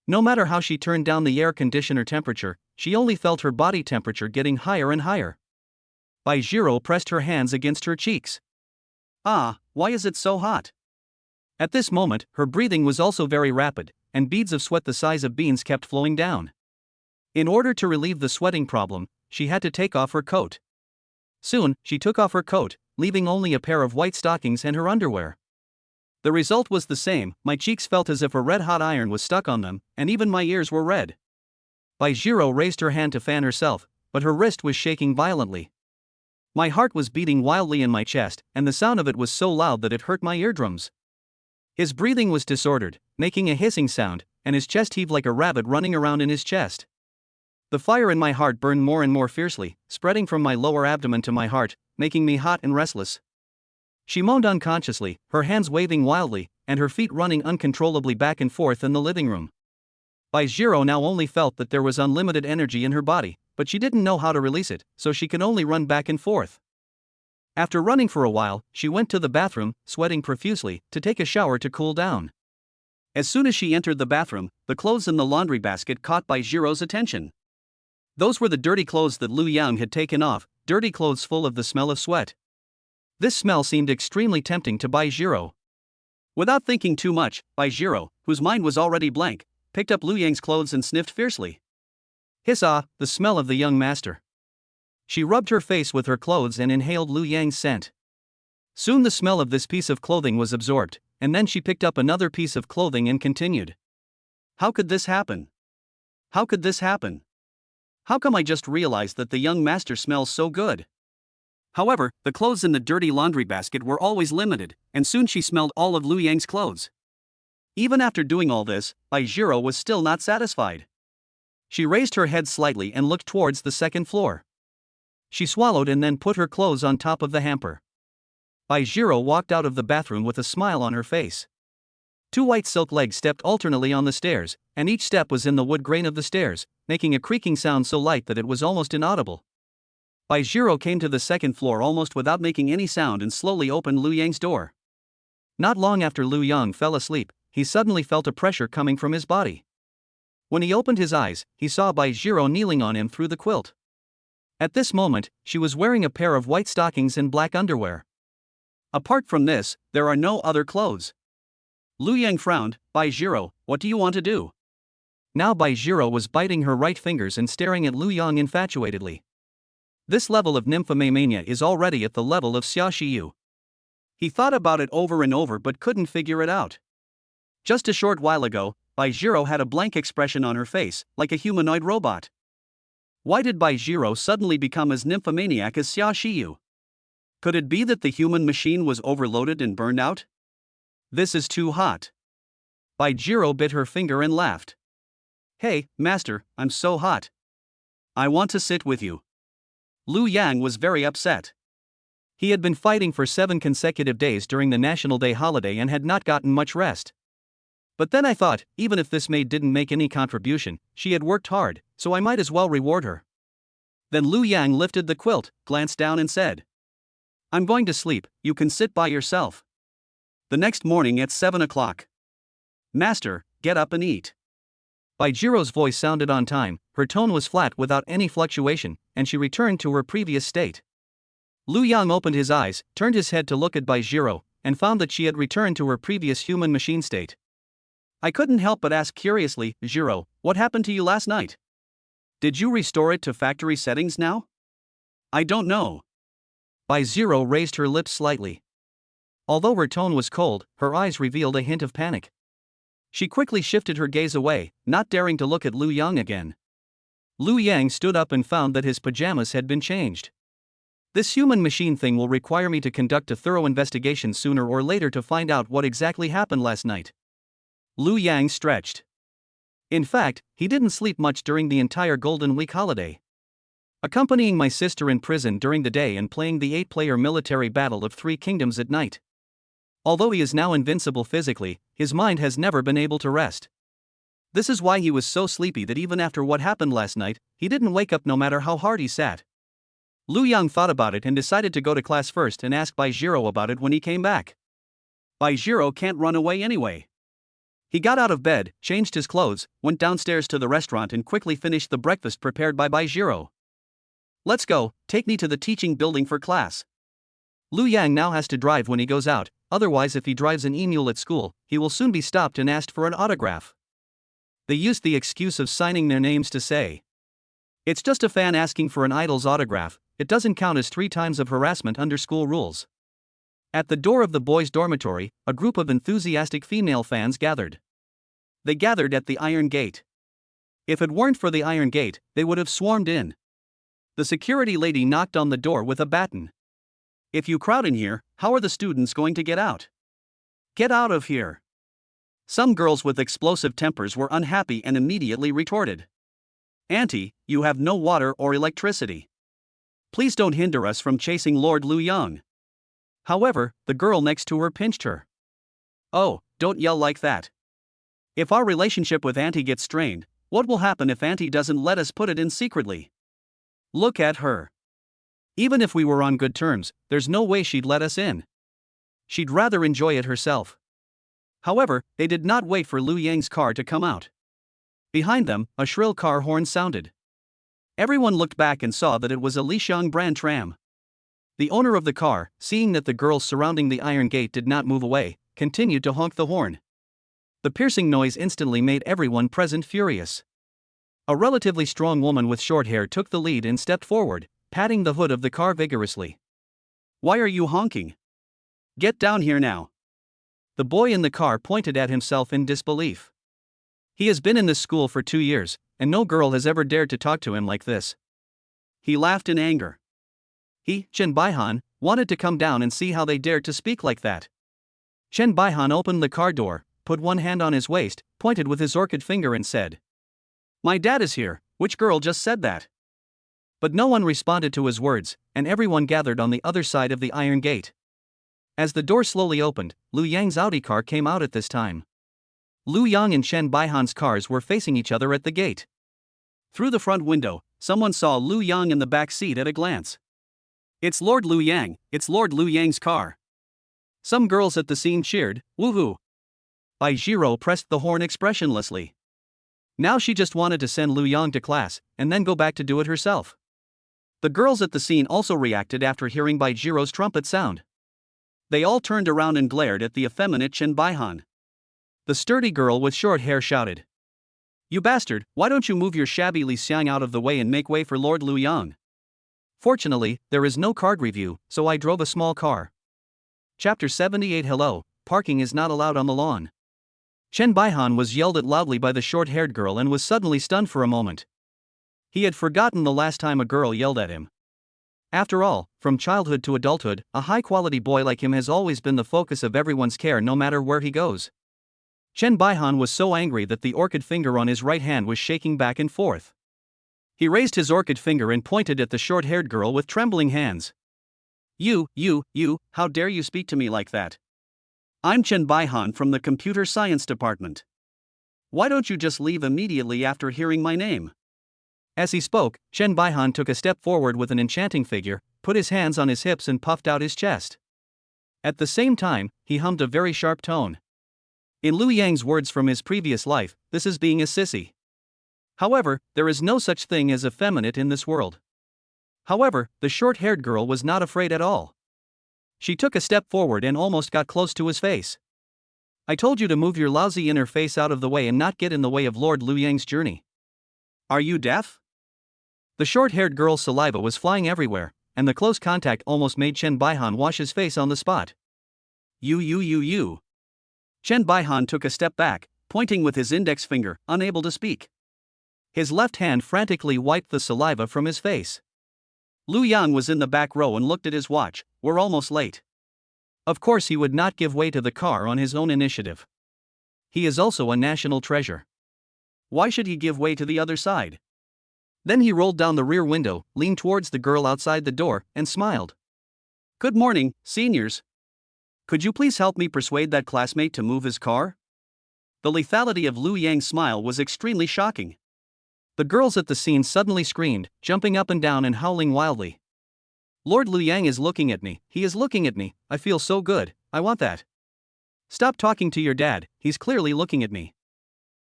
No matter how she turned down the air conditioner temperature, she only felt her body temperature getting higher and higher. Bai Jiro pressed her hands against her cheeks. Why is it so hot? At this moment, her breathing was also very rapid, and beads of sweat the size of beans kept flowing down. In order to relieve the sweating problem, she had to take off her coat. Soon, she took off her coat, leaving only a pair of white stockings and her underwear. The result was the same. My cheeks felt as if a red-hot iron was stuck on them, and even my ears were red. Bai Jiro raised her hand to fan herself, but her wrist was shaking violently. My heart was beating wildly in my chest, and the sound of it was so loud that it hurt my eardrums. His breathing was disordered, making a hissing sound, and his chest heaved like a rabbit running around in his chest. The fire in my heart burned more and more fiercely, spreading from my lower abdomen to my heart, making me hot and restless. She moaned unconsciously, her hands waving wildly, and her feet running uncontrollably back and forth in the living room. Bai Jiro now only felt that there was unlimited energy in her body, but she didn't know how to release it, so she could only run back and forth. After running for a while, she went to the bathroom, sweating profusely, to take a shower to cool down. As soon as she entered the bathroom, the clothes in the laundry basket caught Bai Jiro's attention. Those were the dirty clothes that Lu Yang had taken off, dirty clothes full of the smell of sweat. This smell seemed extremely tempting to Bai Jiro. Without thinking too much, Bai Jiro, whose mind was already blank, picked up Lu Yang's clothes and sniffed fiercely. Hiss, the smell of the young master. She rubbed her face with her clothes and inhaled Lu Yang's scent. Soon the smell of this piece of clothing was absorbed, and then she picked up another piece of clothing and continued. How could this happen? How could this happen? How come I just realized that the young master smells so good? However, the clothes in the dirty laundry basket were always limited, and soon she smelled all of Lu Yang's clothes. Even after doing all this, Bai Jiro was still not satisfied. She raised her head slightly and looked towards the second floor. She swallowed and then put her clothes on top of the hamper. Bai Jiro walked out of the bathroom with a smile on her face. 2 white silk legs stepped alternately on the stairs, and each step was in the wood grain of the stairs, making a creaking sound so light that it was almost inaudible. Bai Jiro came to the second floor almost without making any sound and slowly opened Lu Yang's door. Not long after Lu Yang fell asleep, he suddenly felt a pressure coming from his body. When he opened his eyes, he saw Bai Jiro kneeling on him through the quilt. At this moment, she was wearing a pair of white stockings and black underwear. Apart from this, there are no other clothes. Lu Yang frowned. Bai Jiro, what do you want to do? Now Bai Jiro was biting her right fingers and staring at Lu Yang infatuatedly. This level of nymphomania is already at the level of Xia Shiyu. He thought about it over and over but couldn't figure it out. Just a short while ago, Bai Jiro had a blank expression on her face, like a humanoid robot. Why did Bai Jiro suddenly become as nymphomaniac as Xia Shiyu? Could it be that the human machine was overloaded and burned out? This is too hot. Bai Jiro bit her finger and laughed. Hey, master, I'm so hot. I want to sit with you. Lu Yang was very upset. He had been fighting for 7 consecutive days during the National Day holiday and had not gotten much rest. But then I thought, even if this maid didn't make any contribution, she had worked hard, so I might as well reward her. Then Lu Yang lifted the quilt, glanced down and said, I'm going to sleep, you can sit by yourself. The next morning at 7 o'clock. Master, get up and eat. Bai Jiro's voice sounded on time, her tone was flat without any fluctuation, and she returned to her previous state. Lu Yang opened his eyes, turned his head to look at Bai Jiro, and found that she had returned to her previous human-machine state. I couldn't help but ask curiously, Jiro, what happened to you last night? Did you restore it to factory settings now? I don't know. Bai Jiro raised her lips slightly. Although her tone was cold, her eyes revealed a hint of panic. She quickly shifted her gaze away, not daring to look at Lu Yang again. Lu Yang stood up and found that his pajamas had been changed. This human-machine thing will require me to conduct a thorough investigation sooner or later to find out what exactly happened last night. Lu Yang stretched. In fact, he didn't sleep much during the entire Golden Week holiday. Accompanying my sister in prison during the day and playing the 8-player military battle of 3 kingdoms at night. Although he is now invincible physically, his mind has never been able to rest. This is why he was so sleepy that even after what happened last night, he didn't wake up no matter how hard he sat. Lu Yang thought about it and decided to go to class first and ask Bai Jiro about it when he came back. Bai Jiro can't run away anyway. He got out of bed, changed his clothes, went downstairs to the restaurant and quickly finished the breakfast prepared by Bai Jiro. Let's go, take me to the teaching building for class. Lu Yang now has to drive when he goes out, otherwise if he drives an e-mule at school, he will soon be stopped and asked for an autograph. They used the excuse of signing their names to say, it's just a fan asking for an idol's autograph, it doesn't count as 3 times of harassment under school rules. At the door of the boys' dormitory, a group of enthusiastic female fans gathered. They gathered at the Iron Gate. If it weren't for the Iron Gate, they would have swarmed in. The security lady knocked on the door with a baton. If you crowd in here, how are the students going to get out? Get out of here. Some girls with explosive tempers were unhappy and immediately retorted. Auntie, you have no water or electricity. Please don't hinder us from chasing Lord Lu Yang. However, the girl next to her pinched her. Oh, don't yell like that. If our relationship with Auntie gets strained, what will happen if Auntie doesn't let us put it in secretly? Look at her. Even if we were on good terms, there's no way she'd let us in. She'd rather enjoy it herself. However, they did not wait for Lu Yang's car to come out. Behind them, a shrill car horn sounded. Everyone looked back and saw that it was a Lixiang brand tram. The owner of the car, seeing that the girls surrounding the Iron Gate did not move away, continued to honk the horn. The piercing noise instantly made everyone present furious. A relatively strong woman with short hair took the lead and stepped forward, patting the hood of the car vigorously. Why are you honking? Get down here now. The boy in the car pointed at himself in disbelief. He has been in this school for 2 years, and no girl has ever dared to talk to him like this. He laughed in anger. He, Chen Baihan, wanted to come down and see how they dared to speak like that. Chen Baihan opened the car door, put one hand on his waist, pointed with his orchid finger and said, My dad is here. Which girl just said that? But no one responded to his words, and everyone gathered on the other side of the iron gate. As the door slowly opened, Lu Yang's Audi car came out at this time. Lu Yang and Chen Baihan's cars were facing each other at the gate. Through the front window, someone saw Lu Yang in the back seat at a glance. It's Lord Lu Yang, it's Lord Lu Yang's car. Some girls at the scene cheered, woohoo. Bai Jiro pressed the horn expressionlessly. Now she just wanted to send Lu Yang to class, and then go back to do it herself. The girls at the scene also reacted after hearing Bai Jiro's trumpet sound. They all turned around and glared at the effeminate Chen Baihan. The sturdy girl with short hair shouted, You bastard, why don't you move your shabby Li Xiang out of the way and make way for Lord Lu Yang? Fortunately, there is no card review, so I drove a small car. Chapter 78 Hello, parking is not allowed on the lawn. Chen Baihan was yelled at loudly by the short-haired girl and was suddenly stunned for a moment. He had forgotten the last time a girl yelled at him. After all, from childhood to adulthood, a high-quality boy like him has always been the focus of everyone's care no matter where he goes. Chen Baihan was so angry that the orchid finger on his right hand was shaking back and forth. He raised his orchid finger and pointed at the short-haired girl with trembling hands. You, how dare you speak to me like that? I'm Chen Baihan from the Computer Science Department. Why don't you just leave immediately after hearing my name? As he spoke, Chen Baihan took a step forward with an enchanting figure, put his hands on his hips and puffed out his chest. At the same time, he hummed a very sharp tone. In Lu Yang's words from his previous life, this is being a sissy. However, there is no such thing as effeminate in this world. However, the short-haired girl was not afraid at all. She took a step forward and almost got close to his face. I told you to move your lousy inner face out of the way and not get in the way of Lord Lu Yang's journey. Are you deaf? The short-haired girl's saliva was flying everywhere, and the close contact almost made Chen Baihan wash his face on the spot. You. Chen Baihan took a step back, pointing with his index finger, unable to speak. His left hand frantically wiped the saliva from his face. Lu Yang was in the back row and looked at his watch. We're almost late. Of course he would not give way to the car on his own initiative. He is also a national treasure. Why should he give way to the other side? Then he rolled down the rear window, leaned towards the girl outside the door, and smiled. Good morning, seniors. Could you please help me persuade that classmate to move his car? The lethality of Lu Yang's smile was extremely shocking. The girls at the scene suddenly screamed, jumping up and down and howling wildly. Lord Lu Yang is looking at me, he is looking at me, I feel so good, I want that. Stop talking to your dad, he's clearly looking at me.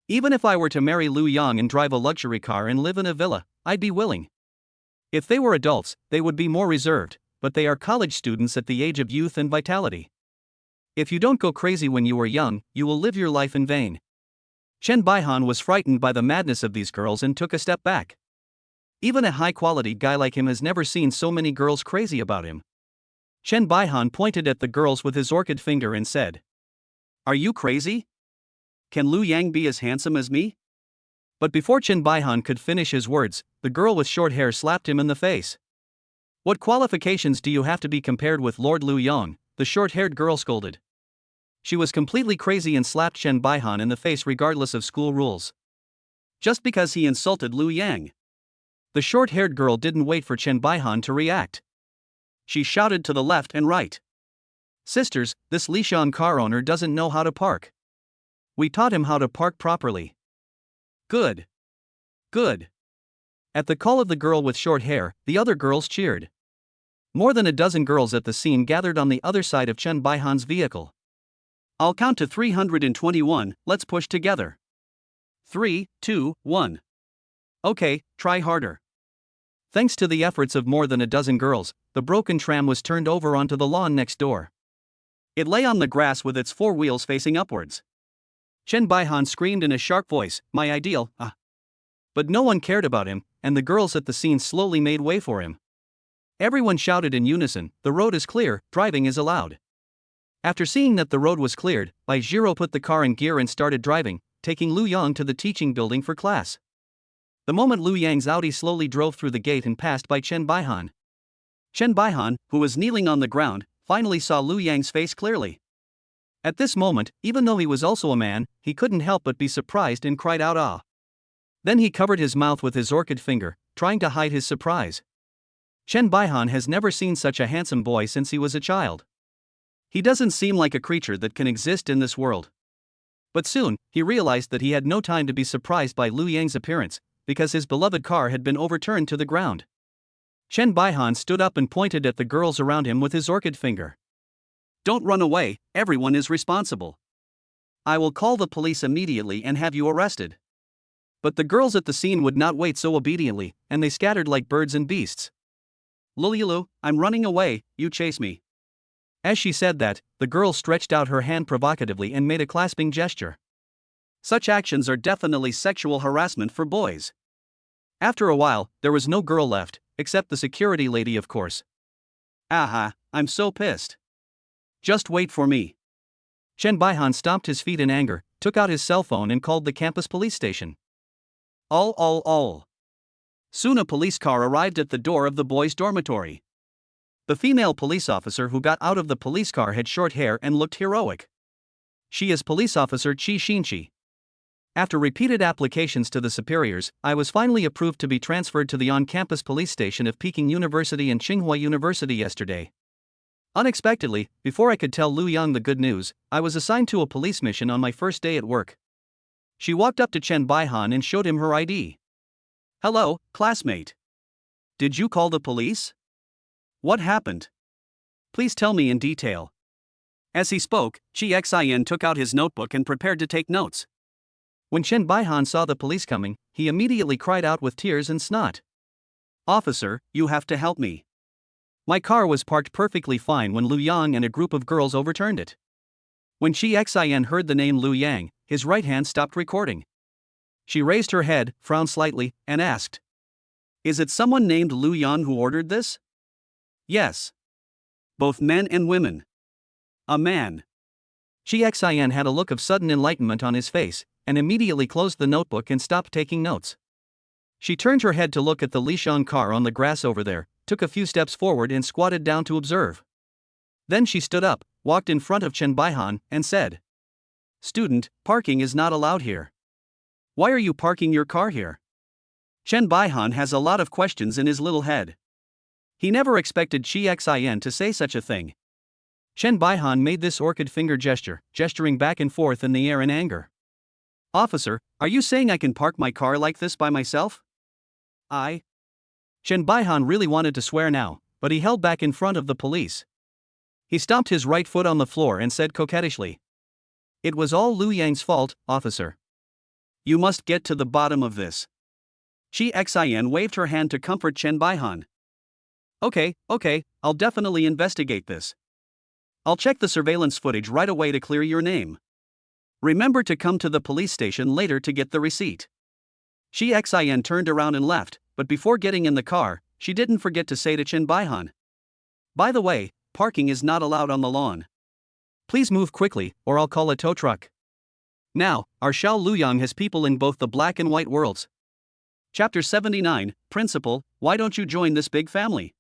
Even if I were to marry Lu Yang and drive a luxury car and live in a villa, I'd be willing. If they were adults, they would be more reserved, but they are college students at the age of youth and vitality. If you don't go crazy when you are young, you will live your life in vain. Chen Baihan was frightened by the madness of these girls and took a step back. Even a high-quality guy like him has never seen so many girls crazy about him. Chen Baihan pointed at the girls with his orchid finger and said, Are you crazy? Can Lu Yang be as handsome as me? But before Chen Baihan could finish his words, the girl with short hair slapped him in the face. What qualifications do you have to be compared with Lord Lu Yang? The short-haired girl scolded. She was completely crazy and slapped Chen Baihan in the face regardless of school rules. Just because he insulted Lu Yang. The short-haired girl didn't wait for Chen Baihan to react. She shouted to the left and right. Sisters, this Lishan car owner doesn't know how to park. We taught him how to park properly. Good. At the call of the girl with short hair, the other girls cheered. More than a dozen girls at the scene gathered on the other side of Chen Baihan's vehicle. I'll count to 321, let's push together. 3, 2, 1. Okay, try harder. Thanks to the efforts of more than a dozen girls, the broken tram was turned over onto the lawn next door. It lay on the grass with its 4 wheels facing upwards. Chen Baihan screamed in a sharp voice, my ideal, ah. But no one cared about him, and the girls at the scene slowly made way for him. Everyone shouted in unison, "The road is clear, driving is allowed." After seeing that the road was cleared, Bai Jiro put the car in gear and started driving, taking Lu Yang to the teaching building for class. The moment Lu Yang's Audi slowly drove through the gate and passed by Chen Baihan. Chen Baihan, who was kneeling on the ground, finally saw Lu Yang's face clearly. At this moment, even though he was also a man, he couldn't help but be surprised and cried out "ah." Then he covered his mouth with his orchid finger, trying to hide his surprise. Chen Baihan has never seen such a handsome boy since he was a child. He doesn't seem like a creature that can exist in this world. But soon, he realized that he had no time to be surprised by Lu Yang's appearance, because his beloved car had been overturned to the ground. Chen Baihan stood up and pointed at the girls around him with his orchid finger. "Don't run away, everyone is responsible. I will call the police immediately and have you arrested." But the girls at the scene would not wait so obediently, and they scattered like birds and beasts. "Lulu, I'm running away, you chase me." As she said that, the girl stretched out her hand provocatively and made a clasping gesture. Such actions are definitely sexual harassment for boys. After a while, there was no girl left, except the security lady, of course. Aha, I'm so pissed. Just wait for me. Chen Baihan stomped his feet in anger, took out his cell phone and called the campus police station. All. Soon a police car arrived at the door of the boys' dormitory. The female police officer who got out of the police car had short hair and looked heroic. She is police officer Qi Xinqi. After repeated applications to the superiors, I was finally approved to be transferred to the on-campus police station of Peking University and Tsinghua University yesterday. Unexpectedly, before I could tell Lu Yang the good news, I was assigned to a police mission on my first day at work. She walked up to Chen Baihan and showed him her ID. "Hello, classmate. Did you call the police? What happened? Please tell me in detail." As he spoke, Chi Xin took out his notebook and prepared to take notes. When Chen Baihan saw the police coming, he immediately cried out with tears and snot. "Officer, you have to help me. My car was parked perfectly fine when Lu Yang and a group of girls overturned it." When Chi Xin heard the name Lu Yang, his right hand stopped recording. She raised her head, frowned slightly, and asked, "Is it someone named Lu Yang who ordered this?" "Yes. Both men and women. A man." Chi Xin had a look of sudden enlightenment on his face, and immediately closed the notebook and stopped taking notes. She turned her head to look at the Lixiang car on the grass over there, took a few steps forward and squatted down to observe. Then she stood up, walked in front of Chen Baihan, and said, "Student, parking is not allowed here. Why are you parking your car here?" Chen Baihan has a lot of questions in his little head. He never expected Chi Xin to say such a thing. Chen Baihan made this orchid finger gesture, gesturing back and forth in the air in anger. "Officer, are you saying I can park my car like this by myself?" Chen Baihan really wanted to swear now, but he held back in front of the police. He stomped his right foot on the floor and said coquettishly, "It was all Lu Yang's fault, officer. You must get to the bottom of this." Chi Xin waved her hand to comfort Chen Baihan. Okay, I'll definitely investigate this. I'll check the surveillance footage right away to clear your name. Remember to come to the police station later to get the receipt." Chi Xin turned around and left, but before getting in the car, she didn't forget to say to Chen Baihan, "By the way, parking is not allowed on the lawn. Please move quickly, or I'll call a tow truck." Now, our Xiao Luyang has people in both the black and white worlds. Chapter 79, Principal, why don't you join this big family?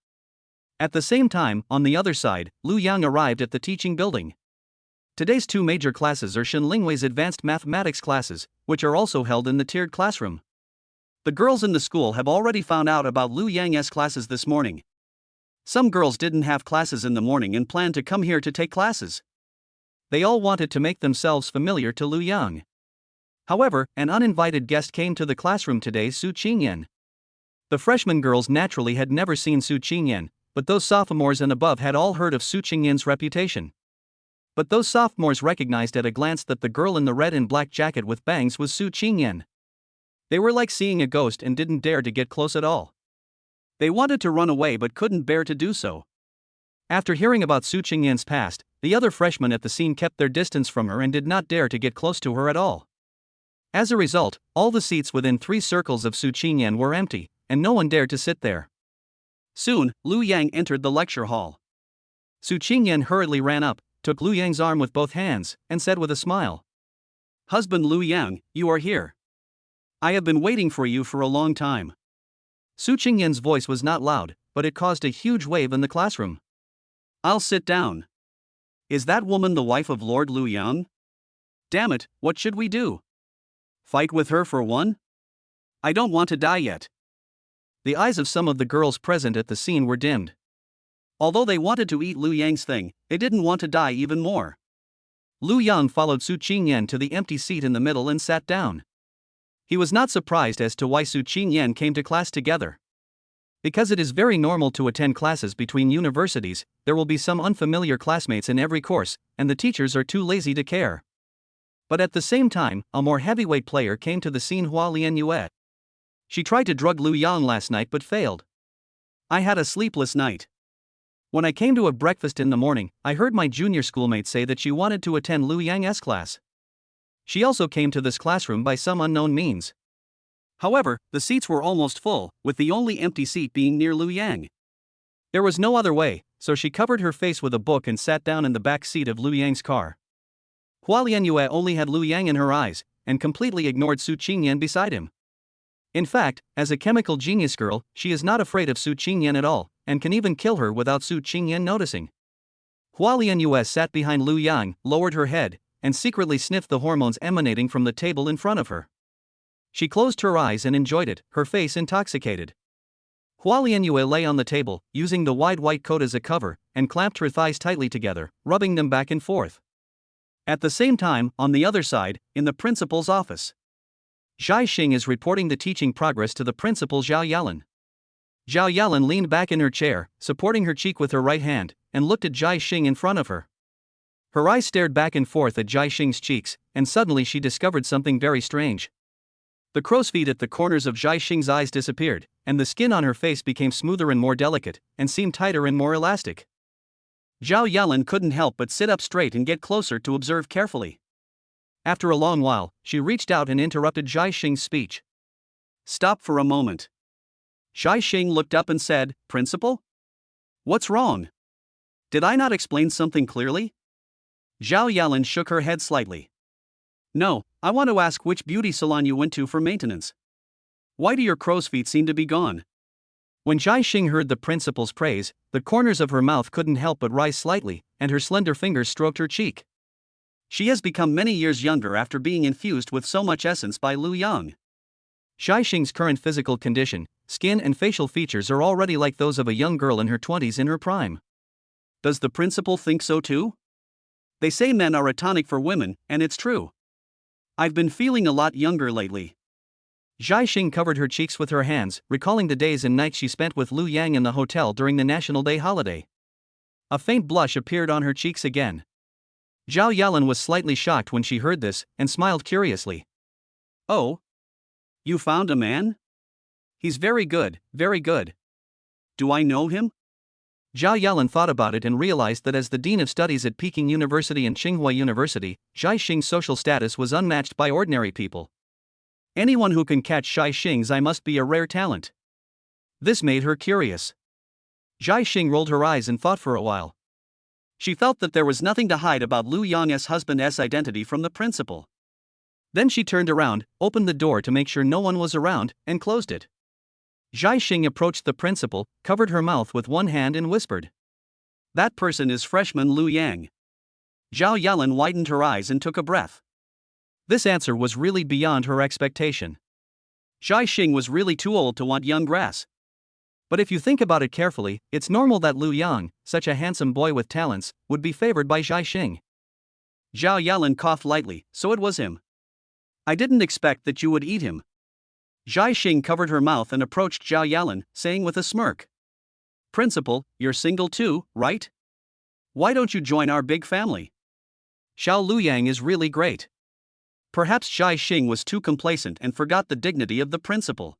At the same time, on the other side, Lu Yang arrived at the teaching building. Today's two major classes are Shen Lingwei's advanced mathematics classes, which are also held in the tiered classroom. The girls in the school have already found out about Lu Yang's classes this morning. Some girls didn't have classes in the morning and planned to come here to take classes. They all wanted to make themselves familiar to Lu Yang. However, an uninvited guest came to the classroom today, Su Qingyan. The freshman girls naturally had never seen Su Qingyan, but those sophomores and above had all heard of Su Qingyan's reputation. But those sophomores recognized at a glance that the girl in the red and black jacket with bangs was Su Qingyan. They were like seeing a ghost and didn't dare to get close at all. They wanted to run away but couldn't bear to do so. After hearing about Su Qingyan's past, the other freshmen at the scene kept their distance from her and did not dare to get close to her at all. As a result, all the seats within 3 circles of Su Qingyan were empty, and no one dared to sit there. Soon, Lu Yang entered the lecture hall. Su Qingyan hurriedly ran up, took Lu Yang's arm with both hands, and said with a smile, "Husband Lu Yang, you are here. I have been waiting for you for a long time." Su Qingyan's voice was not loud, but it caused a huge wave in the classroom. "I'll sit down. Is that woman the wife of Lord Lu Yang? Damn it, what should we do? Fight with her for one? I don't want to die yet." The eyes of some of the girls present at the scene were dimmed. Although they wanted to eat Lu Yang's thing, they didn't want to die even more. Lu Yang followed Su Qingyan to the empty seat in the middle and sat down. He was not surprised as to why Su Qingyan came to class together. Because it is very normal to attend classes between universities, there will be some unfamiliar classmates in every course, and the teachers are too lazy to care. But at the same time, a more heavyweight player came to the scene, Hua Lianyue. She tried to drug Lu Yang last night but failed. "I had a sleepless night. When I came to a breakfast in the morning, I heard my junior schoolmate say that she wanted to attend Lu Yang's class. She also came to this classroom by some unknown means. However, the seats were almost full, with the only empty seat being near Lu Yang. There was no other way, so she covered her face with a book and sat down in the back seat of Lu Yang's car. Hua Lianyue only had Lu Yang in her eyes, and completely ignored Su Qingyan beside him. In fact, as a chemical genius girl, she is not afraid of Su Qingyan at all, and can even kill her without Su Qingyan noticing. Hua Lianyue sat behind Lu Yang, lowered her head, and secretly sniffed the hormones emanating from the table in front of her. She closed her eyes and enjoyed it, her face intoxicated. Hua Lianyue lay on the table, using the wide white coat as a cover, and clamped her thighs tightly together, rubbing them back and forth. At the same time, on the other side, in the principal's office, Zhai Xing is reporting the teaching progress to the principal Zhao Yalan. Zhao Yalan leaned back in her chair, supporting her cheek with her right hand, and looked at Zhai Xing in front of her. Her eyes stared back and forth at Zhai Xing's cheeks, and suddenly she discovered something very strange. The crow's feet at the corners of Zhai Xing's eyes disappeared, and the skin on her face became smoother and more delicate, and seemed tighter and more elastic. Zhao Yalan couldn't help but sit up straight and get closer to observe carefully. After a long while, she reached out and interrupted Zhai Xing's speech. "Stop for a moment." Zhai Xing looked up and said, "Principal? What's wrong? Did I not explain something clearly?" Zhao Yalan shook her head slightly. "No, I want to ask which beauty salon you went to for maintenance. Why do your crow's feet seem to be gone?" When Zhai Xing heard the principal's praise, the corners of her mouth couldn't help but rise slightly, and her slender fingers stroked her cheek. She has become many years younger after being infused with so much essence by Lu Yang. Zhai Xing's current physical condition, skin and facial features are already like those of a young girl in her 20s in her prime. Does the principal think so too? They say men are a tonic for women, and it's true. I've been feeling a lot younger lately. Zhai Xing covered her cheeks with her hands, recalling the days and nights she spent with Lu Yang in the hotel during the National Day holiday. A faint blush appeared on her cheeks again. Zhao Yalan was slightly shocked when she heard this, and smiled curiously. "Oh? You found a man? He's very good, very good. Do I know him?" Zhao Yalan thought about it and realized that as the Dean of Studies at Peking University and Tsinghua University, Zhai Xing's social status was unmatched by ordinary people. Anyone who can catch Zhai Xing's eye must be a rare talent. This made her curious. Zhai Xing rolled her eyes and thought for a while. She felt that there was nothing to hide about Lu Yang's husband's identity from the principal. Then she turned around, opened the door to make sure no one was around, and closed it. Zhai Xing approached the principal, covered her mouth with one hand and whispered, "That person is freshman Lu Yang." Zhao Yalan widened her eyes and took a breath. This answer was really beyond her expectation. Zhai Xing was really too old to want young grass. But if you think about it carefully, it's normal that Lu Yang, such a handsome boy with talents, would be favored by Zhai Xing. Zhao Yalan coughed lightly, so it was him. "I didn't expect that you would eat him." Zhai Xing covered her mouth and approached Zhao Yalan, saying with a smirk, "Principal, you're single too, right? Why don't you join our big family? Xiao Luyang is really great." Perhaps Zhai Xing was too complacent and forgot the dignity of the principal.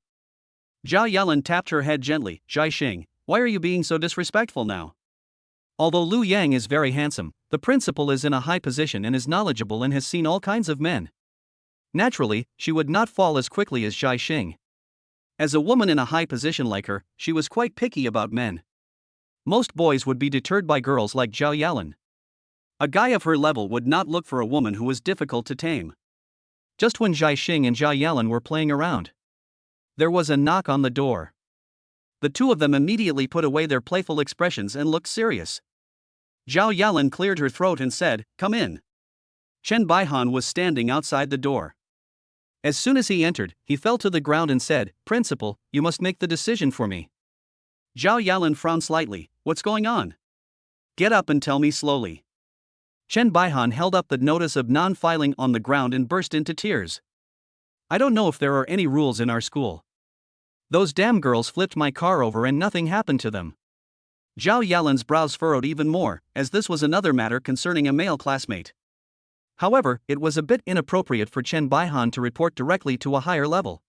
Zhao Yalan tapped her head gently. "Zhai Xing, why are you being so disrespectful now?" Although Lu Yang is very handsome, the principal is in a high position and is knowledgeable and has seen all kinds of men. Naturally, she would not fall as quickly as Zhai Xing. As a woman in a high position like her, she was quite picky about men. Most boys would be deterred by girls like Zhao Yalan. A guy of her level would not look for a woman who was difficult to tame. Just when Zhai Xing and Zhao Yalan were playing around, there was a knock on the door. The two of them immediately put away their playful expressions and looked serious. Zhao Yalan cleared her throat and said, "Come in." Chen Baihan was standing outside the door. As soon as he entered, he fell to the ground and said, "Principal, you must make the decision for me." Zhao Yalan frowned slightly. "What's going on? Get up and tell me slowly." Chen Baihan held up the notice of non-filing on the ground and burst into tears. "I don't know if there are any rules in our school. Those damn girls flipped my car over and nothing happened to them." Zhao Yalan's brows furrowed even more, as this was another matter concerning a male classmate. However, it was a bit inappropriate for Chen Baihan to report directly to a higher level.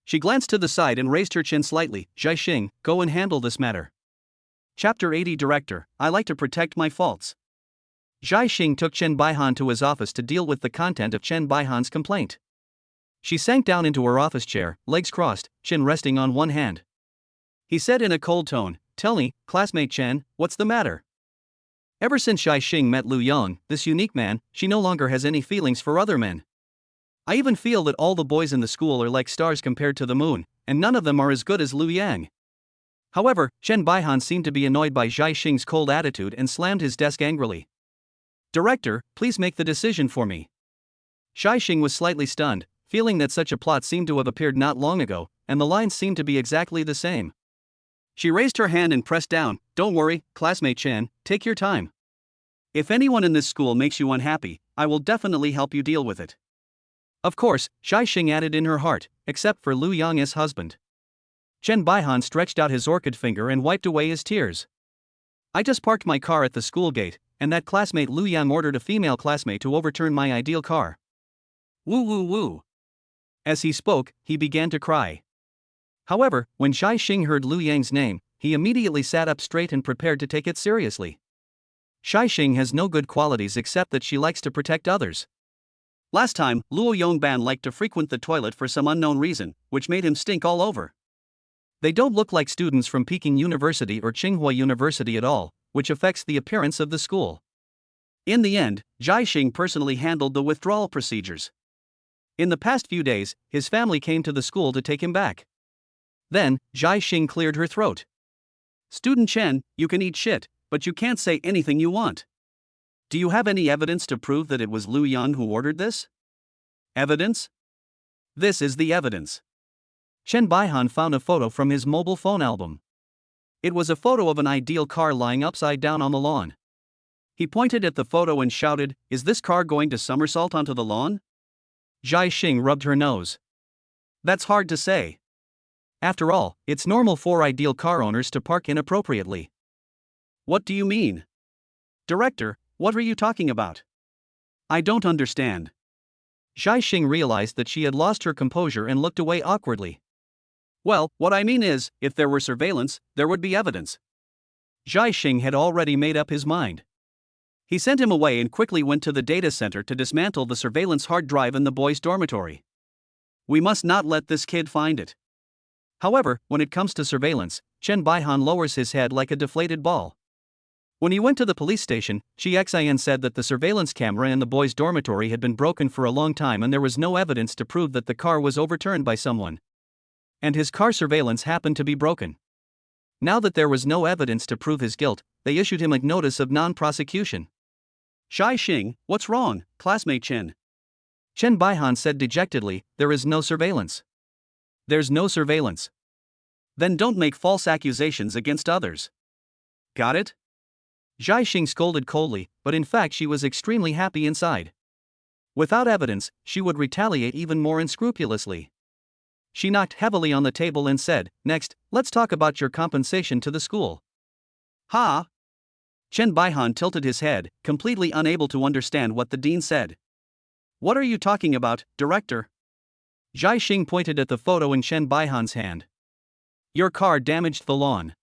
She glanced to the side and raised her chin slightly. "Zhai Xing, go and handle this matter." Chapter 80 Director, I like to protect my faults. Zhai Xing took Chen Baihan to his office to deal with the content of Chen Baihan's complaint. She sank down into her office chair, legs crossed, chin resting on one hand. He said in a cold tone, "Tell me, classmate Chen, what's the matter?" Ever since Zhai Xing met Lu Yang, this unique man, she no longer has any feelings for other men. I even feel that all the boys in the school are like stars compared to the moon, and none of them are as good as Lu Yang. However, Chen Baihan seemed to be annoyed by Zhai Xing's cold attitude and slammed his desk angrily. "Director, please make the decision for me." Zhai Xing was slightly stunned, feeling that such a plot seemed to have appeared not long ago, and the lines seemed to be exactly the same. She raised her hand and pressed down. "Don't worry, classmate Chen, take your time. If anyone in this school makes you unhappy, I will definitely help you deal with it." Of course, Zhai Xing added in her heart, except for Lu Yang's husband. Chen Baihan stretched out his orchid finger and wiped away his tears. "I just parked my car at the school gate, and that classmate Lu Yang ordered a female classmate to overturn my ideal car. Woo woo woo." As he spoke, he began to cry. However, when Zhai Xing heard Lu Yang's name, he immediately sat up straight and prepared to take it seriously. Zhai Xing has no good qualities except that she likes to protect others. Last time, Luo Yongban liked to frequent the toilet for some unknown reason, which made him stink all over. They don't look like students from Peking University or Tsinghua University at all, which affects the appearance of the school. In the end, Zhai Xing personally handled the withdrawal procedures. In the past few days, his family came to the school to take him back. Then, Zhai Xing cleared her throat. "Student Chen, you can eat shit, but you can't say anything you want. Do you have any evidence to prove that it was Lu Yang who ordered this?" "Evidence? This is the evidence." Chen Baihan found a photo from his mobile phone album. It was a photo of an ideal car lying upside down on the lawn. He pointed at the photo and shouted, "Is this car going to somersault onto the lawn?" Zhai Xing rubbed her nose. "That's hard to say. After all, it's normal for ideal car owners to park inappropriately." "What do you mean? Director, what are you talking about? I don't understand." Zhai Xing realized that she had lost her composure and looked away awkwardly. "Well, what I mean is, if there were surveillance, there would be evidence." Zhai Xing had already made up his mind. He sent him away and quickly went to the data center to dismantle the surveillance hard drive in the boys' dormitory. "We must not let this kid find it." However, when it comes to surveillance, Chen Baihan lowers his head like a deflated ball. When he went to the police station, Chi Xian said that the surveillance camera in the boys' dormitory had been broken for a long time and there was no evidence to prove that the car was overturned by someone. And his car surveillance happened to be broken. Now that there was no evidence to prove his guilt, they issued him a notice of non-prosecution. "Zhai Xing, what's wrong, classmate Chen?" Chen Baihan said dejectedly, "There is no surveillance." "There's no surveillance. Then don't make false accusations against others. Got it?" Zhai Xing scolded coldly, but in fact she was extremely happy inside. Without evidence, she would retaliate even more unscrupulously. She knocked heavily on the table and said, "Next, let's talk about your compensation to the school." "Ha!" Chen Baihan tilted his head, completely unable to understand what the dean said. "What are you talking about, director?" Zhai Xing pointed at the photo in Chen Baihan's hand. "Your car damaged the lawn.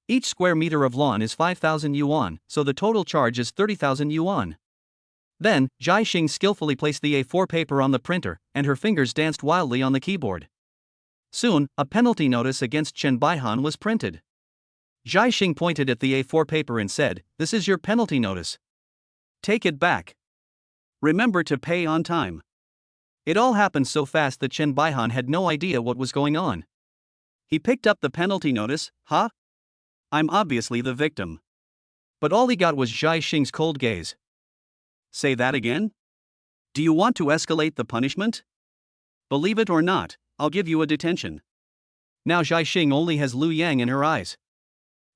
Each square meter of lawn is 5,000 yuan, so the total charge is 30,000 yuan. Then, Zhai Xing skillfully placed the A4 paper on the printer, and her fingers danced wildly on the keyboard. Soon, a penalty notice against Chen Baihan was printed. Zhai Xing pointed at the A4 paper and said, "This is your penalty notice. Take it back. Remember to pay on time." It all happened so fast that Chen Baihan had no idea what was going on. He picked up the penalty notice. Huh? I'm obviously the victim. But all he got was Zhai Xing's cold gaze. Say that again? Do you want to escalate the punishment? Believe it or not, I'll give you a detention. Now Zhai Xing only has Lu Yang in her eyes.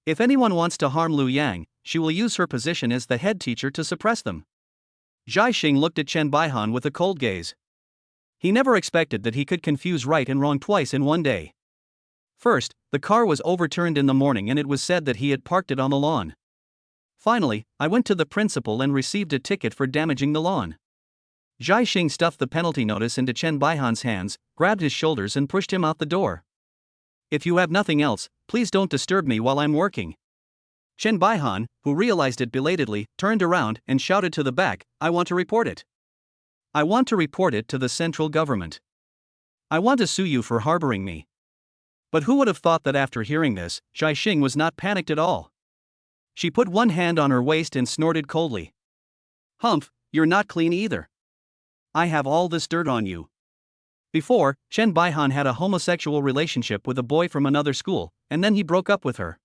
If anyone wants to harm Lu Yang, she will use her position as the head teacher to suppress them. Zhai Xing looked at Chen Baihan with a cold gaze. He never expected that he could confuse right and wrong twice in one day. First, the car was overturned in the morning and it was said that he had parked it on the lawn. Finally, I went to the principal and received a ticket for damaging the lawn. Zhai Xing stuffed the penalty notice into Chen Baihan's hands, grabbed his shoulders and pushed him out the door. If you have nothing else, please don't disturb me while I'm working. Chen Baihan, who realized it belatedly, turned around and shouted to the back, I want to report it. I want to report it to the central government. I want to sue you for harboring me. But who would have thought that after hearing this, Zhai Xing was not panicked at all. She put one hand on her waist and snorted coldly. Humph, you're not clean either. I have all this dirt on you. Before, Chen Baihan had a homosexual relationship with a boy from another school, and then he broke up with her.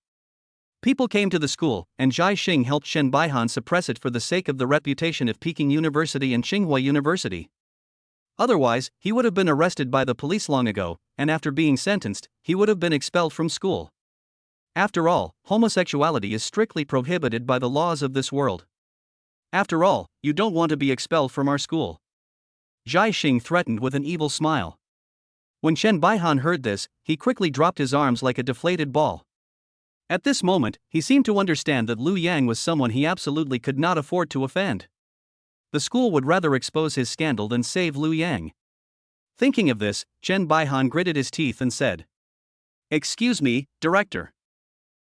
People came to the school, and Zhai Xing helped Chen Baihan suppress it for the sake of the reputation of Peking University and Tsinghua University. Otherwise, he would have been arrested by the police long ago, and after being sentenced, he would have been expelled from school. After all, homosexuality is strictly prohibited by the laws of this world. After all, you don't want to be expelled from our school. Zhai Xing threatened with an evil smile. When Chen Baihan heard this, he quickly dropped his arms like a deflated ball. At this moment, he seemed to understand that Lu Yang was someone he absolutely could not afford to offend. The school would rather expose his scandal than save Lu Yang. Thinking of this, Chen Baihan gritted his teeth and said, "Excuse me, director."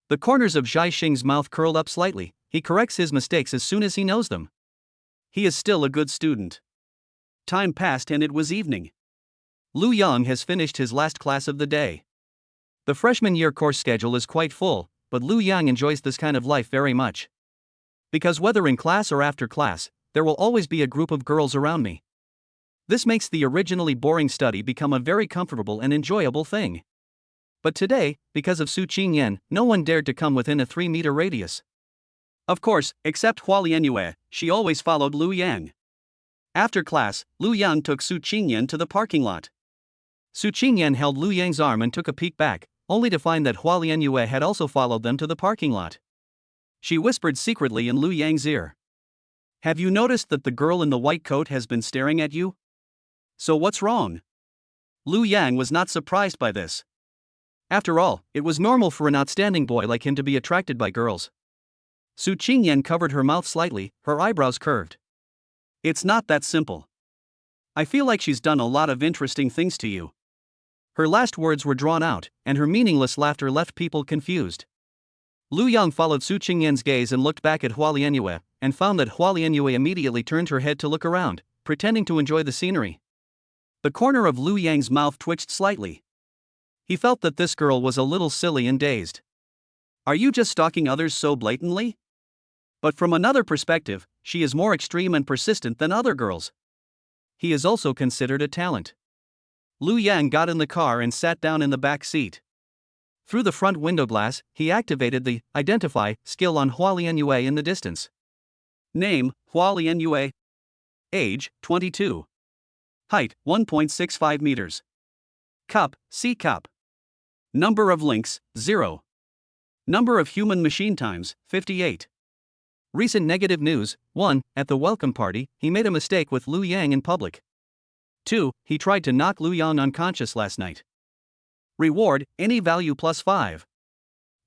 The corners of Zhai Xing's mouth curled up slightly. He corrects his mistakes as soon as he knows them. He is still a good student. Time passed and it was evening. Lu Yang has finished his last class of the day. The freshman year course schedule is quite full, but Lu Yang enjoys this kind of life very much. Because whether in class or after class, there will always be a group of girls around me. This makes the originally boring study become a very comfortable and enjoyable thing. But today, because of Su Qingyan, no one dared to come within a 3-meter radius. Of course, except Hua Lianyue, she always followed Lu Yang. After class, Lu Yang took Su Qingyan to the parking lot. Su Qingyan held Lu Yang's arm and took a peek back, only to find that Hua Lianyue had also followed them to the parking lot. She whispered secretly in Lu Yang's ear. Have you noticed that the girl in the white coat has been staring at you? So what's wrong? Lu Yang was not surprised by this. After all, it was normal for an outstanding boy like him to be attracted by girls. Su Qingyan covered her mouth slightly, her eyebrows curved. It's not that simple. I feel like she's done a lot of interesting things to you. Her last words were drawn out, and her meaningless laughter left people confused. Lu Yang followed Su Qingyan's gaze and looked back at Hua Lianyue, and found that Hua Lianyue immediately turned her head to look around, pretending to enjoy the scenery. The corner of Lu Yang's mouth twitched slightly. He felt that this girl was a little silly and dazed. Are you just stalking others so blatantly? But from another perspective, she is more extreme and persistent than other girls. He is also considered a talent. Lu Yang got in the car and sat down in the back seat. Through the front window glass, he activated the Identify skill on Hua Lianyue in the distance. Name, Hua Lianyue. Age, 22. Height, 1.65 meters. Cup, C cup. Number of links, 0. Number of human machine times, 58. Recent negative news, 1. At the welcome party, he made a mistake with Lu Yang in public. 2. He tried to knock Lu Yang unconscious last night. Reward, any value plus 5.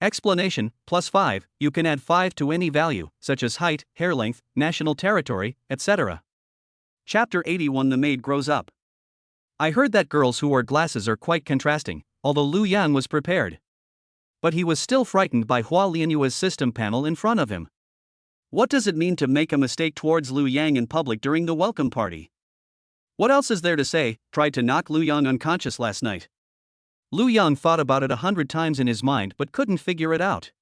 Explanation, plus 5, you can add 5 to any value, such as height, hair length, national territory, etc. Chapter 81 The maid grows up. I heard that girls who wear glasses are quite contrasting, although Lu Yang was prepared. But he was still frightened by Hua Lianyue's system panel in front of him. What does it mean to make a mistake towards Lu Yang in public during the welcome party? What else is there to say? Tried to knock Lu Yang unconscious last night. Lu Yang thought about it 100 times in his mind but couldn't figure it out.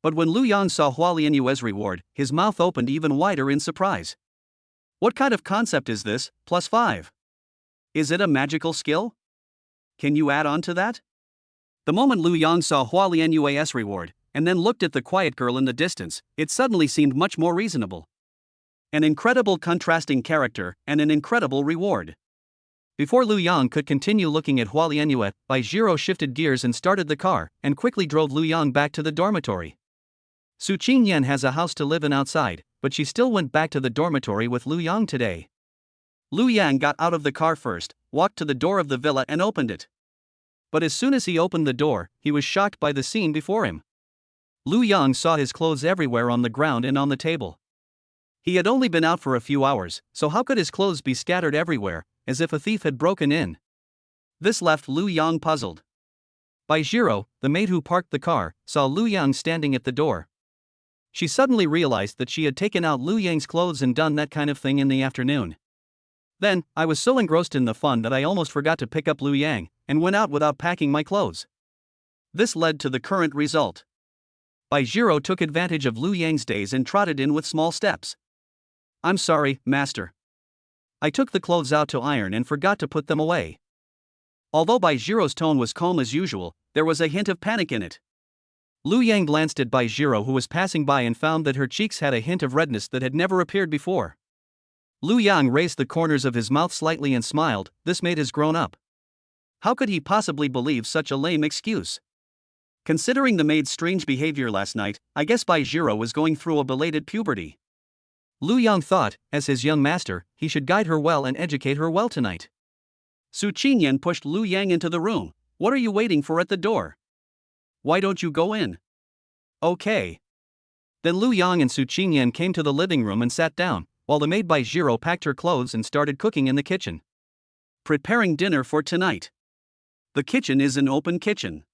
But when Lu Yang saw Hua Lianyue's reward, his mouth opened even wider in surprise. What kind of concept is this, +5? Is it a magical skill? Can you add on to that? The moment Lu Yang saw Hua Lianyue's reward, and then looked at the quiet girl in the distance, it suddenly seemed much more reasonable. An incredible contrasting character, and an incredible reward. Before Lu Yang could continue looking at Hua Lianyue, Baizhiro shifted gears and started the car, and quickly drove Lu Yang back to the dormitory. Su Qingyan has a house to live in outside, but she still went back to the dormitory with Lu Yang today. Lu Yang got out of the car first, walked to the door of the villa and opened it. But as soon as he opened the door, he was shocked by the scene before him. Lu Yang saw his clothes everywhere on the ground and on the table. He had only been out for a few hours, so how could his clothes be scattered everywhere, as if a thief had broken in? This left Lu Yang puzzled. Baizhiro, the maid who parked the car, saw Lu Yang standing at the door. She suddenly realized that she had taken out Lu Yang's clothes and done that kind of thing in the afternoon. Then, I was so engrossed in the fun that I almost forgot to pick up Lu Yang, and went out without packing my clothes. This led to the current result. Baizhiro took advantage of Lu Yang's days and trotted in with small steps. I'm sorry, master. I took the clothes out to iron and forgot to put them away. Although Baizhiro's tone was calm as usual, there was a hint of panic in it. Lu Yang glanced at Baizhiro, who was passing by, and found that her cheeks had a hint of redness that had never appeared before. Lu Yang raised the corners of his mouth slightly and smiled. This maid has grown up. How could he possibly believe such a lame excuse? Considering the maid's strange behavior last night, I guess Baizhiro was going through a belated puberty. Lu Yang thought, as his young master, he should guide her well and educate her well tonight. Su Qingyan pushed Lu Yang into the room. What are you waiting for at the door? Why don't you go in? Okay. Then Lu Yang and Su Qingyan came to the living room and sat down, while the maid Baizhiro packed her clothes and started cooking in the kitchen. Preparing dinner for tonight. The kitchen is an open kitchen.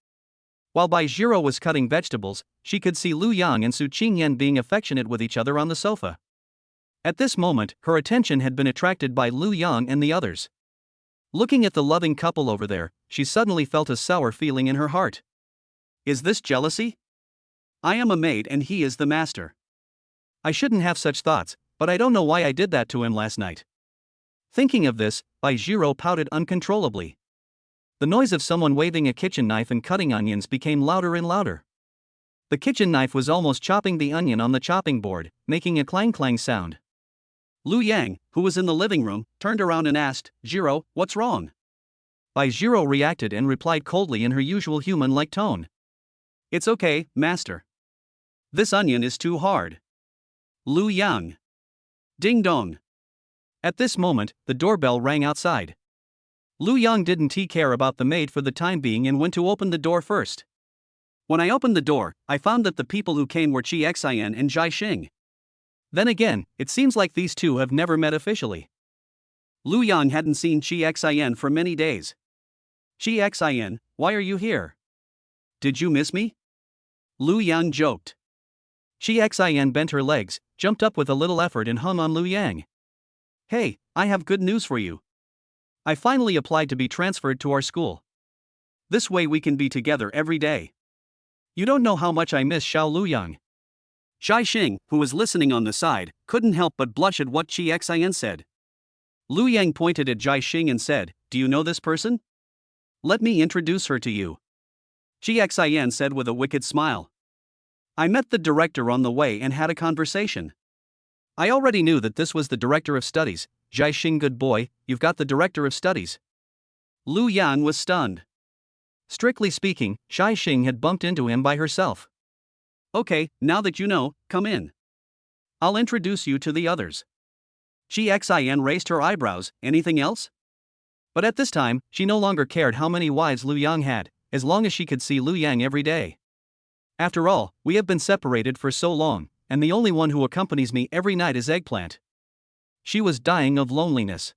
While Baizhiro was cutting vegetables, she could see Lu Yang and Su Qingyan being affectionate with each other on the sofa. At this moment, her attention had been attracted by Lu Yang and the others. Looking at the loving couple over there, she suddenly felt a sour feeling in her heart. Is this jealousy? I am a maid and he is the master. I shouldn't have such thoughts, but I don't know why I did that to him last night. Thinking of this, Baizhiro pouted uncontrollably. The noise of someone waving a kitchen knife and cutting onions became louder and louder. The kitchen knife was almost chopping the onion on the chopping board, making a clang-clang sound. Lu Yang, who was in the living room, turned around and asked, Jiro, what's wrong? Baizhiro reacted and replied coldly in her usual human-like tone. It's okay, master. This onion is too hard. Lu Yang. Ding dong. At this moment, the doorbell rang outside. Lu Yang didn't care about the maid for the time being and went to open the door first. When I opened the door, I found that the people who came were Qi Xian and Zhai Xing. Then again, it seems like these two have never met officially. Lu Yang hadn't seen Qi Xian for many days. Qi Xian, why are you here? Did you miss me? Lu Yang joked. Qi Xian bent her legs, jumped up with a little effort and hung on Lu Yang. Hey, I have good news for you. I finally applied to be transferred to our school. This way we can be together every day. You don't know how much I miss Xiao Lu Yang. Zhai Xing, who was listening on the side, couldn't help but blush at what Qi Xian said. Lu Yang pointed at Zhai Xing and said, Do you know this person? Let me introduce her to you. Qi Xian said with a wicked smile. I met the director on the way and had a conversation. I already knew that this was the director of studies. Zhai Xing, good boy, you've got the director of studies. Lu Yang was stunned. Strictly speaking, Zhai Xing had bumped into him by herself. Okay, now that you know, come in. I'll introduce you to the others. Qi Xian raised her eyebrows. Anything else? But at this time, she no longer cared how many wives Lu Yang had, as long as she could see Lu Yang every day. After all, we have been separated for so long, and the only one who accompanies me every night is Eggplant. She was dying of loneliness.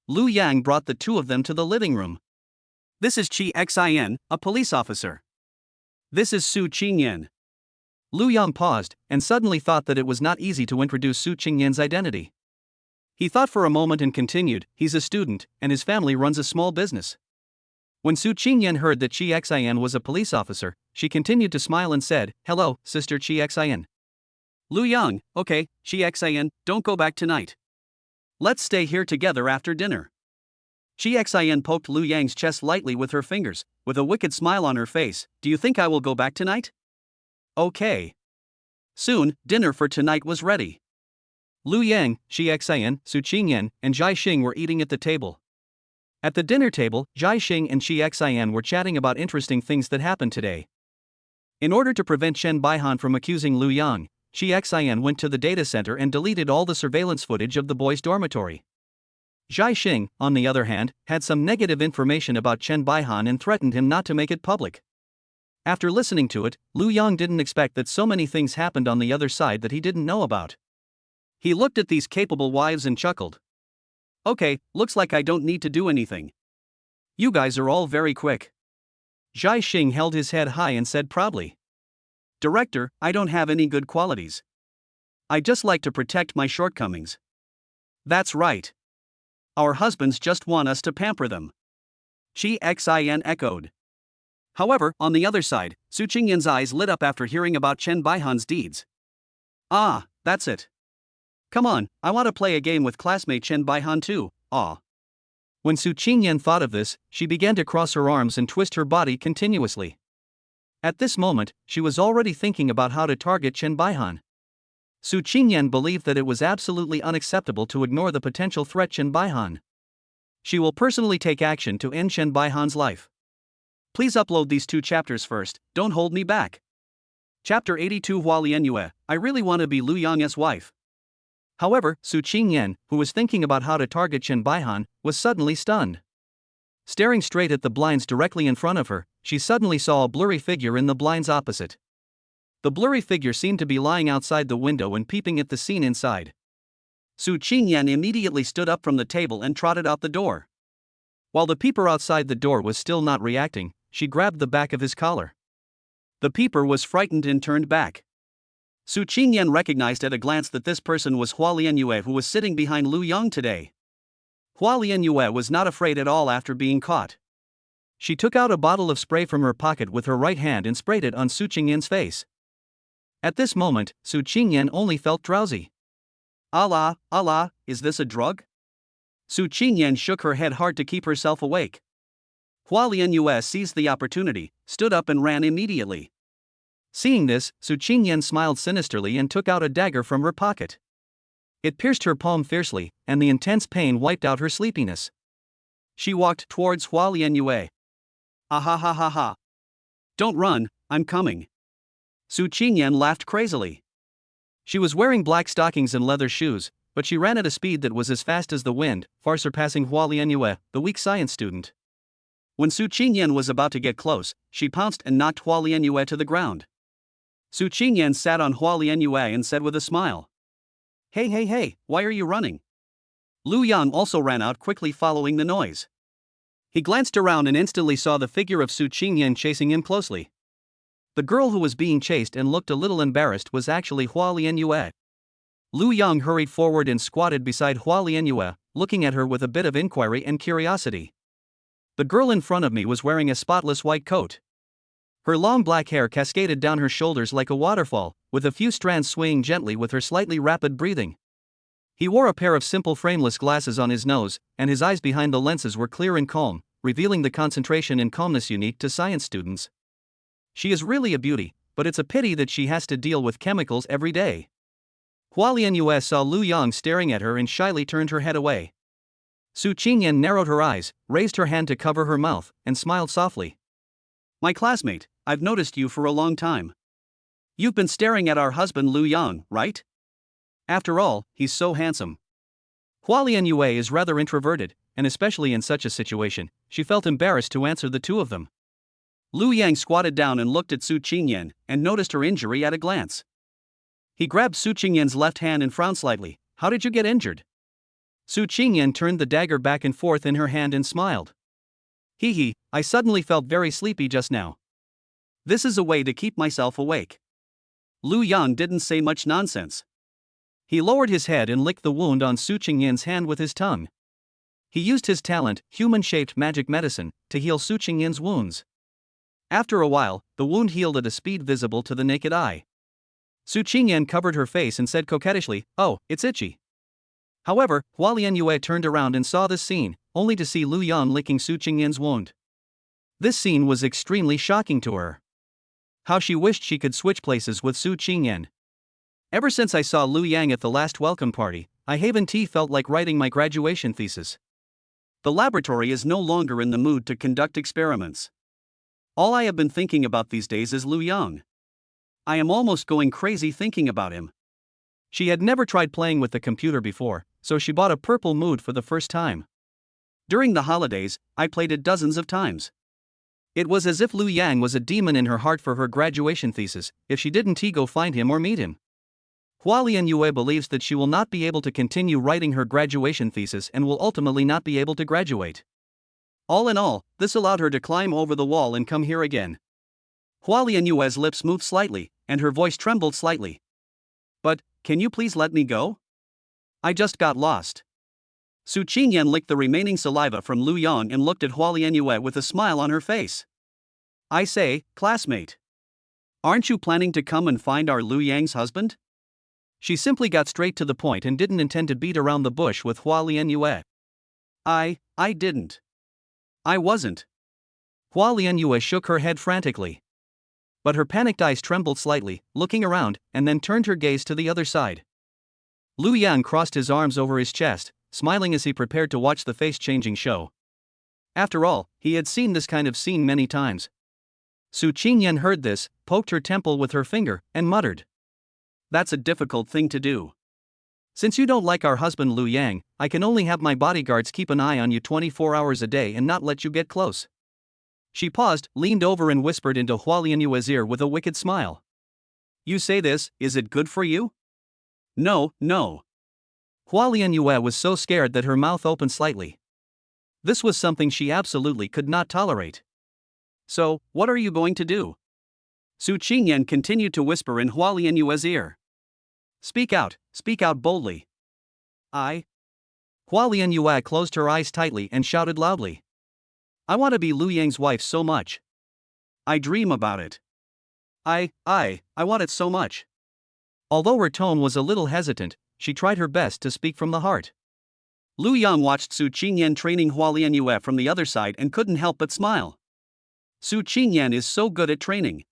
Lu Yang brought the two of them to the living room. This is Qi Xian, a police officer. This is Su Qingyan. Lu Yang paused, and suddenly thought that it was not easy to introduce Su Qingyan's identity. He thought for a moment and continued, he's a student, and his family runs a small business. When Su Qingyan heard that Chi Xian was a police officer, she continued to smile and said, "Hello, Sister Chi Xian." Lu Yang, okay, Chi Xian, don't go back tonight. Let's stay here together after dinner. Chi Xian poked Lu Yang's chest lightly with her fingers, with a wicked smile on her face. Do you think I will go back tonight? Okay. Soon, dinner for tonight was ready. Lu Yang, Chi Xian, Su Qingyan, and Zhai Xing were eating at the table. At the dinner table, Zhai Xing and Chi Xian were chatting about interesting things that happened today. In order to prevent Chen Baihan from accusing Lu Yang, Chi Xian went to the data center and deleted all the surveillance footage of the boys' dormitory. Zhai Xing, on the other hand, had some negative information about Chen Baihan and threatened him not to make it public. After listening to it, Lu Yang didn't expect that so many things happened on the other side that he didn't know about. He looked at these capable wives and chuckled. Okay, looks like I don't need to do anything. You guys are all very quick. Zhai Xing held his head high and said proudly, Director, I don't have any good qualities. I just like to protect my shortcomings. That's right. Our husbands just want us to pamper them. Chi Xian echoed. However, on the other side, Su Qingyan's eyes lit up after hearing about Chen Baihan's deeds. Ah, that's it. Come on, I want to play a game with classmate Chen Baihan too, ah. When Su Qingyan thought of this, she began to cross her arms and twist her body continuously. At this moment, she was already thinking about how to target Chen Baihan. Su Qingyan believed that it was absolutely unacceptable to ignore the potential threat Chen Baihan. She will personally take action to end Chen Baihan's life. Please upload these 2 chapters first, don't hold me back. Chapter 82 Hua Lianyue, I really want to be Lu Yang's wife. However, Su Qingyan, who was thinking about how to target Chen Baihan, was suddenly stunned. Staring straight at the blinds directly in front of her, she suddenly saw a blurry figure in the blinds opposite. The blurry figure seemed to be lying outside the window and peeping at the scene inside. Su Qingyan immediately stood up from the table and trotted out the door. While the peeper outside the door was still not reacting, she grabbed the back of his collar. The peeper was frightened and turned back. Su Qingyan recognized at a glance that this person was Hua Lianyue, who was sitting behind Lu Yang today. Hua Lianyue was not afraid at all after being caught. She took out a bottle of spray from her pocket with her right hand and sprayed it on Su Qingyan's face. At this moment, Su Qingyan only felt drowsy. Allah, is this a drug? Su Qingyan shook her head hard to keep herself awake. Hua Lianyue seized the opportunity, stood up and ran immediately. Seeing this, Su Qingyan smiled sinisterly and took out a dagger from her pocket. It pierced her palm fiercely, and the intense pain wiped out her sleepiness. She walked towards Hua Lianyue. Ah. Don't run, I'm coming. Su Qingyan laughed crazily. She was wearing black stockings and leather shoes, but she ran at a speed that was as fast as the wind, far surpassing Hua Lianyue, the weak science student. When Su Qingyan was about to get close, she pounced and knocked Hua Lianyue to the ground. Su Qingyan sat on Hua Lianyue and said with a smile, Hey, why are you running? Lu Yang also ran out quickly following the noise. He glanced around and instantly saw the figure of Su Qingyan chasing him closely. The girl who was being chased and looked a little embarrassed was actually Hua Lianyue. Lu Yang hurried forward and squatted beside Hua Lianyue, looking at her with a bit of inquiry and curiosity. The girl in front of me was wearing a spotless white coat. Her long black hair cascaded down her shoulders like a waterfall, with a few strands swaying gently with her slightly rapid breathing. He wore a pair of simple frameless glasses on his nose, and his eyes behind the lenses were clear and calm, revealing the concentration and calmness unique to science students. She is really a beauty, but it's a pity that she has to deal with chemicals every day. Hua Lianyue saw Lu Yang staring at her and shyly turned her head away. Su Qingyan narrowed her eyes, raised her hand to cover her mouth, and smiled softly. My classmate, I've noticed you for a long time. You've been staring at our husband Lu Yang, right? After all, he's so handsome. Hua Lianyue is rather introverted, and especially in such a situation, she felt embarrassed to answer the two of them. Lu Yang squatted down and looked at Su Qingyan, and noticed her injury at a glance. He grabbed Su Qingyan's left hand and frowned slightly. How did you get injured? Su Qingyan turned the dagger back and forth in her hand and smiled. I suddenly felt very sleepy just now. This is a way to keep myself awake. Lu Yang didn't say much nonsense. He lowered his head and licked the wound on Su Qingyan's hand with his tongue. He used his talent, human-shaped magic medicine, to heal Su Qingyan's wounds. After a while, the wound healed at a speed visible to the naked eye. Su Qingyan covered her face and said coquettishly, "Oh, it's itchy." However, Hualien Yue turned around and saw this scene, only to see Lu Yang licking Su Qingyan's wound. This scene was extremely shocking to her. How she wished she could switch places with Su Qingyan. Ever since I saw Lu Yang at the last welcome party, I haven't felt like writing my graduation thesis. The laboratory is no longer in the mood to conduct experiments. All I have been thinking about these days is Lu Yang. I am almost going crazy thinking about him. She had never tried playing with the computer before, so she bought a purple mood for the first time. During the holidays, I played it dozens of times. It was as if Lu Yang was a demon in her heart for her graduation thesis, if she didn't go find him or meet him. Hualien Yue believes that she will not be able to continue writing her graduation thesis and will ultimately not be able to graduate. All in all, this allowed her to climb over the wall and come here again. Hualien Yue's lips moved slightly, and her voice trembled slightly. "But, can you please let me go? I just got lost." Su Qingyan licked the remaining saliva from Lu Yang and looked at Hualien Yue with a smile on her face. "I say, classmate. Aren't you planning to come and find our Lu Yang's husband?" She simply got straight to the point and didn't intend to beat around the bush with Hualien Yue. I didn't. I wasn't." Hualien Yue shook her head frantically. But her panicked eyes trembled slightly, looking around, and then turned her gaze to the other side. Lu Yang crossed his arms over his chest, smiling as he prepared to watch the face-changing show. After all, he had seen this kind of scene many times. Su Qingyan heard this, poked her temple with her finger, and muttered, "That's a difficult thing to do. Since you don't like our husband Lu Yang, I can only have my bodyguards keep an eye on you 24 hours a day and not let you get close." She paused, leaned over and whispered into Hualien Yue's ear with a wicked smile. "You say this, is it good for you?" No. Hualien Yue was so scared that her mouth opened slightly. This was something she absolutely could not tolerate. "So, what are you going to do?" Su Qingyan continued to whisper in Hualien Yue's ear. Speak out boldly." Hualien Yue closed her eyes tightly and shouted loudly. "I want to be Lu Yang's wife so much. I dream about it. I want it so much." Although her tone was a little hesitant, she tried her best to speak from the heart. Lu Yang watched Su Qingyan training Hualien Yue from the other side and couldn't help but smile. Su Qingyan is so good at training.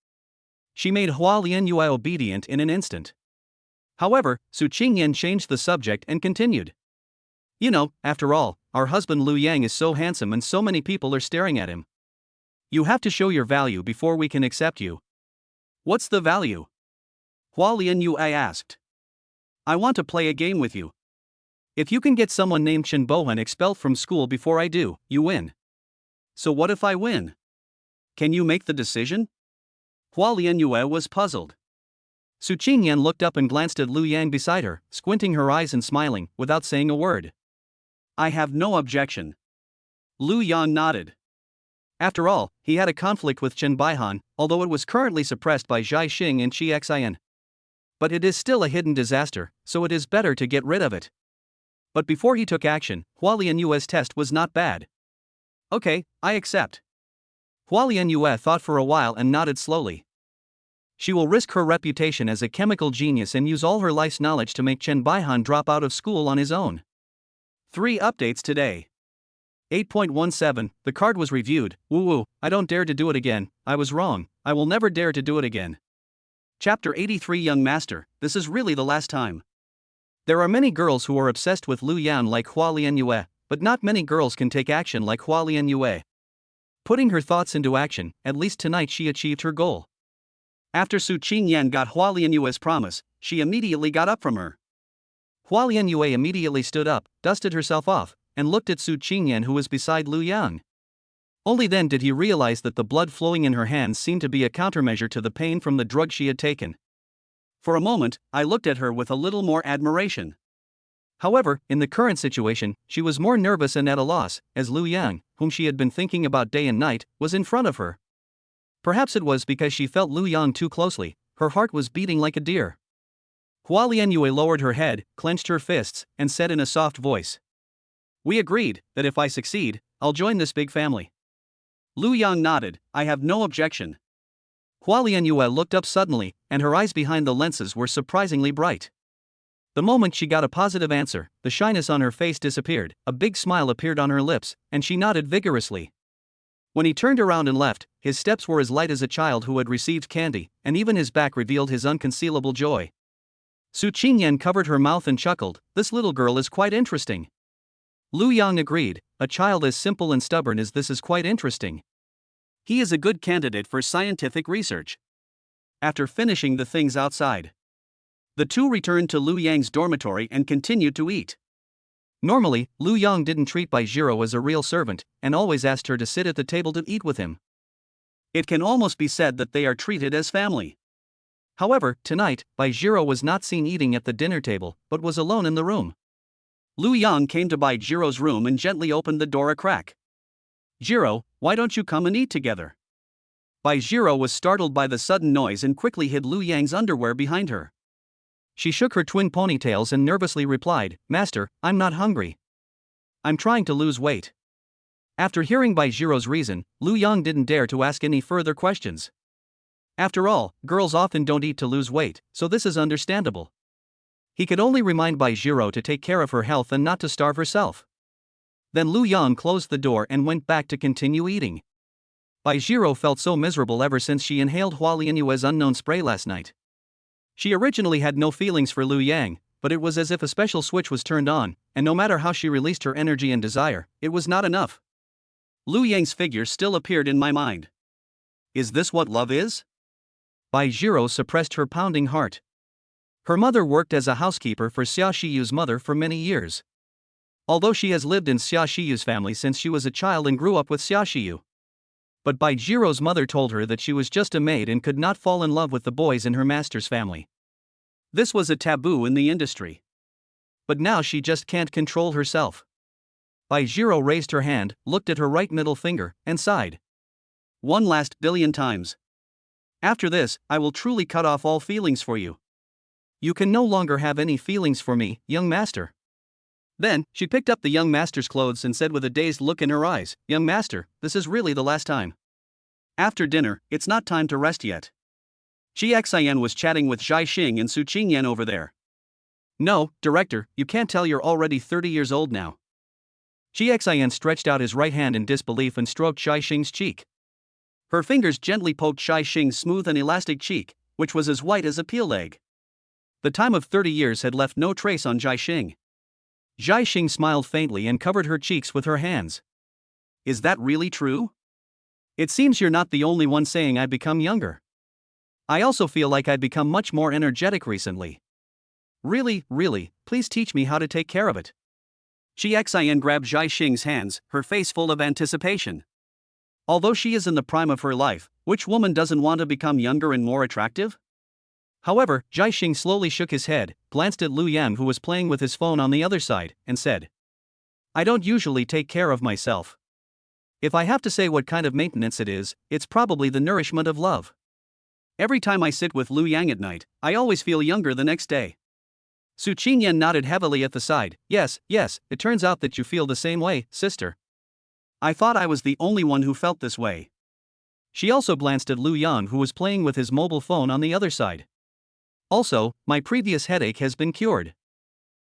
She made Hualien Yue obedient in an instant. However, Su Qingyan changed the subject and continued. "You know, after all, our husband Lu Yang is so handsome and so many people are staring at him. You have to show your value before we can accept you." "What's the value?" Hualien Yue asked. "I want to play a game with you. If you can get someone named Chen Bohan expelled from school before I do, you win." "So what if I win? Can you make the decision?" Hualien Yue was puzzled. Su Qingyan looked up and glanced at Lu Yang beside her, squinting her eyes and smiling, without saying a word. "I have no objection." Lu Yang nodded. After all, he had a conflict with Chen Baihan, although it was currently suppressed by Zhai Xing and Qi Xian. But it is still a hidden disaster, so it is better to get rid of it. But before he took action, Hualien Yue's test was not bad. "Okay, I accept." Hualien Yue thought for a while and nodded slowly. She will risk her reputation as a chemical genius and use all her life's knowledge to make Chen Baihan drop out of school on his own. 3 updates today. 8.17, the card was reviewed. Woo, I don't dare to do it again. I was wrong. I will never dare to do it again. Chapter 83, Young Master, this is really the last time. There are many girls who are obsessed with Lu Yang like Hualien Yue, but not many girls can take action like Hualien Yue. Putting her thoughts into action, at least tonight she achieved her goal. After Su Qingyan got Hualien Yue's promise, she immediately got up from her. Hualien Yue immediately stood up, dusted herself off, and looked at Su Qingyan who was beside Lu Yang. Only then did he realize that the blood flowing in her hands seemed to be a countermeasure to the pain from the drug she had taken. For a moment, I looked at her with a little more admiration. However, in the current situation, she was more nervous and at a loss, as Lu Yang, whom she had been thinking about day and night, was in front of her. Perhaps it was because she felt Lu Yang too closely, her heart was beating like a deer. Hualien Yue lowered her head, clenched her fists, and said in a soft voice, We agreed that if I succeed, I'll join this big family. Lu Yang nodded, I have no objection. Hua Lianyue looked up suddenly, and her eyes behind the lenses were surprisingly bright. The moment she got a positive answer, the shyness on her face disappeared, a big smile appeared on her lips, and she nodded vigorously. When he turned around and left, his steps were as light as a child who had received candy, and even his back revealed his unconcealable joy. Su Qingyan covered her mouth and chuckled, this little girl is quite interesting. Lu Yang agreed, a child as simple and stubborn as this is quite interesting. He is a good candidate for scientific research. After finishing the things outside, the two returned to Lu Yang's dormitory and continued to eat. Normally, Lu Yang didn't treat Bai Jiro as a real servant, and always asked her to sit at the table to eat with him. It can almost be said that they are treated as family. However, tonight, Bai Jiro was not seen eating at the dinner table, but was alone in the room. Lu Yang came to Bai Jiro's room and gently opened the door a crack. Jiro, why don't you come and eat together? Bai Jiro was startled by the sudden noise and quickly hid Lu Yang's underwear behind her. She shook her twin ponytails and nervously replied, Master, I'm not hungry. I'm trying to lose weight. After hearing Bai Jiro's reason, Lu Yang didn't dare to ask any further questions. After all, girls often don't eat to lose weight, so this is understandable. He could only remind Bai Jiro to take care of her health and not to starve herself. Then Lu Yang closed the door and went back to continue eating. Bai Jiro felt so miserable ever since she inhaled Hua Lianyue's unknown spray last night. She originally had no feelings for Lu Yang, but it was as if a special switch was turned on, and no matter how she released her energy and desire, it was not enough. Lu Yang's figure still appeared in my mind. Is this what love is? Bai Jiro suppressed her pounding heart. Her mother worked as a housekeeper for Xia Shiyu's mother for many years. Although she has lived in Xia Shiyu's family since she was a child and grew up with Xia Shiyu. But Bai Jiro's mother told her that she was just a maid and could not fall in love with the boys in her master's family. This was a taboo in the industry. But now she just can't control herself. Bai Jiro raised her hand, looked at her right middle finger, and sighed. One last billion times. After this, I will truly cut off all feelings for you. You can no longer have any feelings for me, young master. Then, she picked up the young master's clothes and said with a dazed look in her eyes, Young master, this is really the last time. After dinner, it's not time to rest yet. Xi Xian was chatting with Zhai Xing and Su Qingyan over there. No, director, you can't tell you're already 30 years old now. Xi Xian stretched out his right hand in disbelief and stroked Zhai Xing's cheek. Her fingers gently poked Zhai Xing's smooth and elastic cheek, which was as white as a peel egg. The time of 30 years had left no trace on Zhai Xing. Zhai Xing smiled faintly and covered her cheeks with her hands. Is that really true? It seems you're not the only one saying I've become younger. I also feel like I've become much more energetic recently. Really, please teach me how to take care of it. Xi Xian grabbed Zhai Xing's hands, her face full of anticipation. Although she is in the prime of her life, which woman doesn't want to become younger and more attractive? However, Zhai Xing slowly shook his head, glanced at Lu Yang who was playing with his phone on the other side, and said, I don't usually take care of myself. If I have to say what kind of maintenance it is, it's probably the nourishment of love. Every time I sit with Lu Yang at night, I always feel younger the next day. Su Qingyan nodded heavily at the side. Yes, it turns out that you feel the same way, sister. I thought I was the only one who felt this way. She also glanced at Lu Yang who was playing with his mobile phone on the other side. Also, my previous headache has been cured.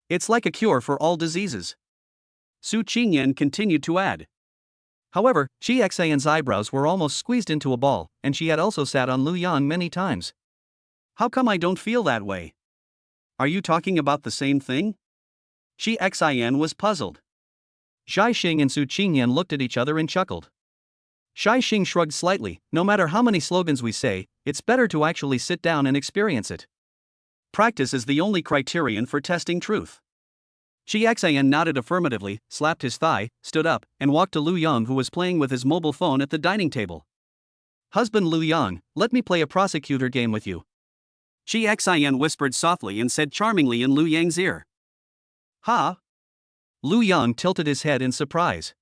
It's like a cure for all diseases. Su Qingyan continued to add. However, Xi Xian's eyebrows were almost squeezed into a ball, and she had also sat on Lu Yang many times. How come I don't feel that way? Are you talking about the same thing? Xi Xian was puzzled. Zhai Xing and Su Qingyan looked at each other and chuckled. Zhai Xing shrugged slightly. No matter how many slogans we say, it's better to actually sit down and experience it. Practice is the only criterion for testing truth. Xi Xian nodded affirmatively, slapped his thigh, stood up, and walked to Lu Yang who was playing with his mobile phone at the dining table. Husband Lu Yang, let me play a prosecutor game with you. Xi Xian whispered softly and said charmingly in Lu Yang's ear. Ha? Lu Yang tilted his head in surprise.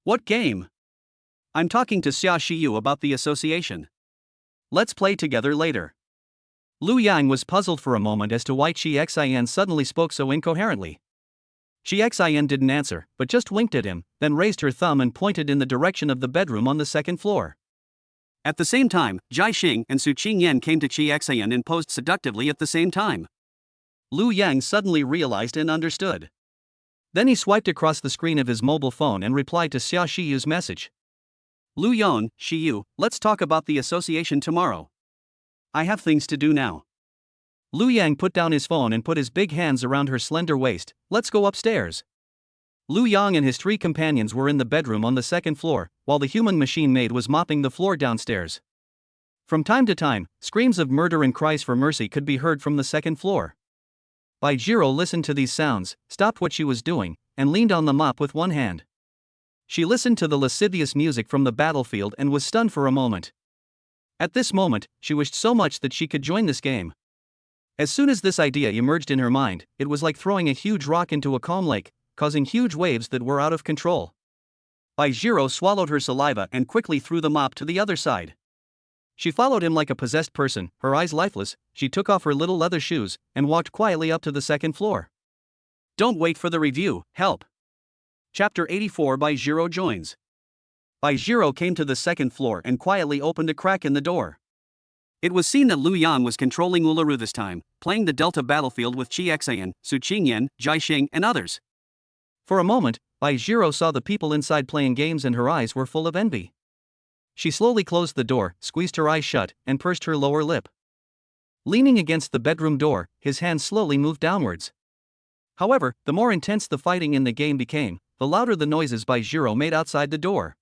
What game? I'm talking to Xia Shiyu about the association. Let's play together later. Lu Yang was puzzled for a moment as to why Xi Xian suddenly spoke so incoherently. Xin didn't answer, but just winked at him, then raised her thumb and pointed in the direction of the bedroom on the second floor. At the same time, Jai Xing and Su Qingyan came to Xian and posed seductively at the same time. Lu Yang suddenly realized and understood. Then he swiped across the screen of his mobile phone and replied to Xia Shiyu's message. Lu Yon, Shiyu, let's talk about the association tomorrow. I have things to do now. Lu Yang put down his phone and put his big hands around her slender waist. Let's go upstairs. Lu Yang and his 3 companions were in the bedroom on the second floor, while the human machine maid was mopping the floor downstairs. From time to time, screams of murder and cries for mercy could be heard from the second floor. Bai Jiro listened to these sounds, stopped what she was doing, and leaned on the mop with one hand. She listened to the lascivious music from the battlefield and was stunned for a moment. At this moment, she wished so much that she could join this game. As soon as this idea emerged in her mind, it was like throwing a huge rock into a calm lake, causing huge waves that were out of control. Bai Jiro swallowed her saliva and quickly threw the mop to the other side. She followed him like a possessed person, her eyes lifeless. She took off her little leather shoes and walked quietly up to the second floor. Don't wait for the review, help. Chapter 84. Bai Jiro joins. Bai Jiro came to the second floor and quietly opened a crack in the door. It was seen that Lu Yan was controlling Uluru this time, playing the Delta battlefield with Xian, Su Qingyan, Jai Xing, and others. For a moment, Bai Jiro saw the people inside playing games and her eyes were full of envy. She slowly closed the door, squeezed her eyes shut, and pursed her lower lip. Leaning against the bedroom door, his hands slowly moved downwards. However, the more intense the fighting in the game became, the louder the noises Bai Jiro made outside the door.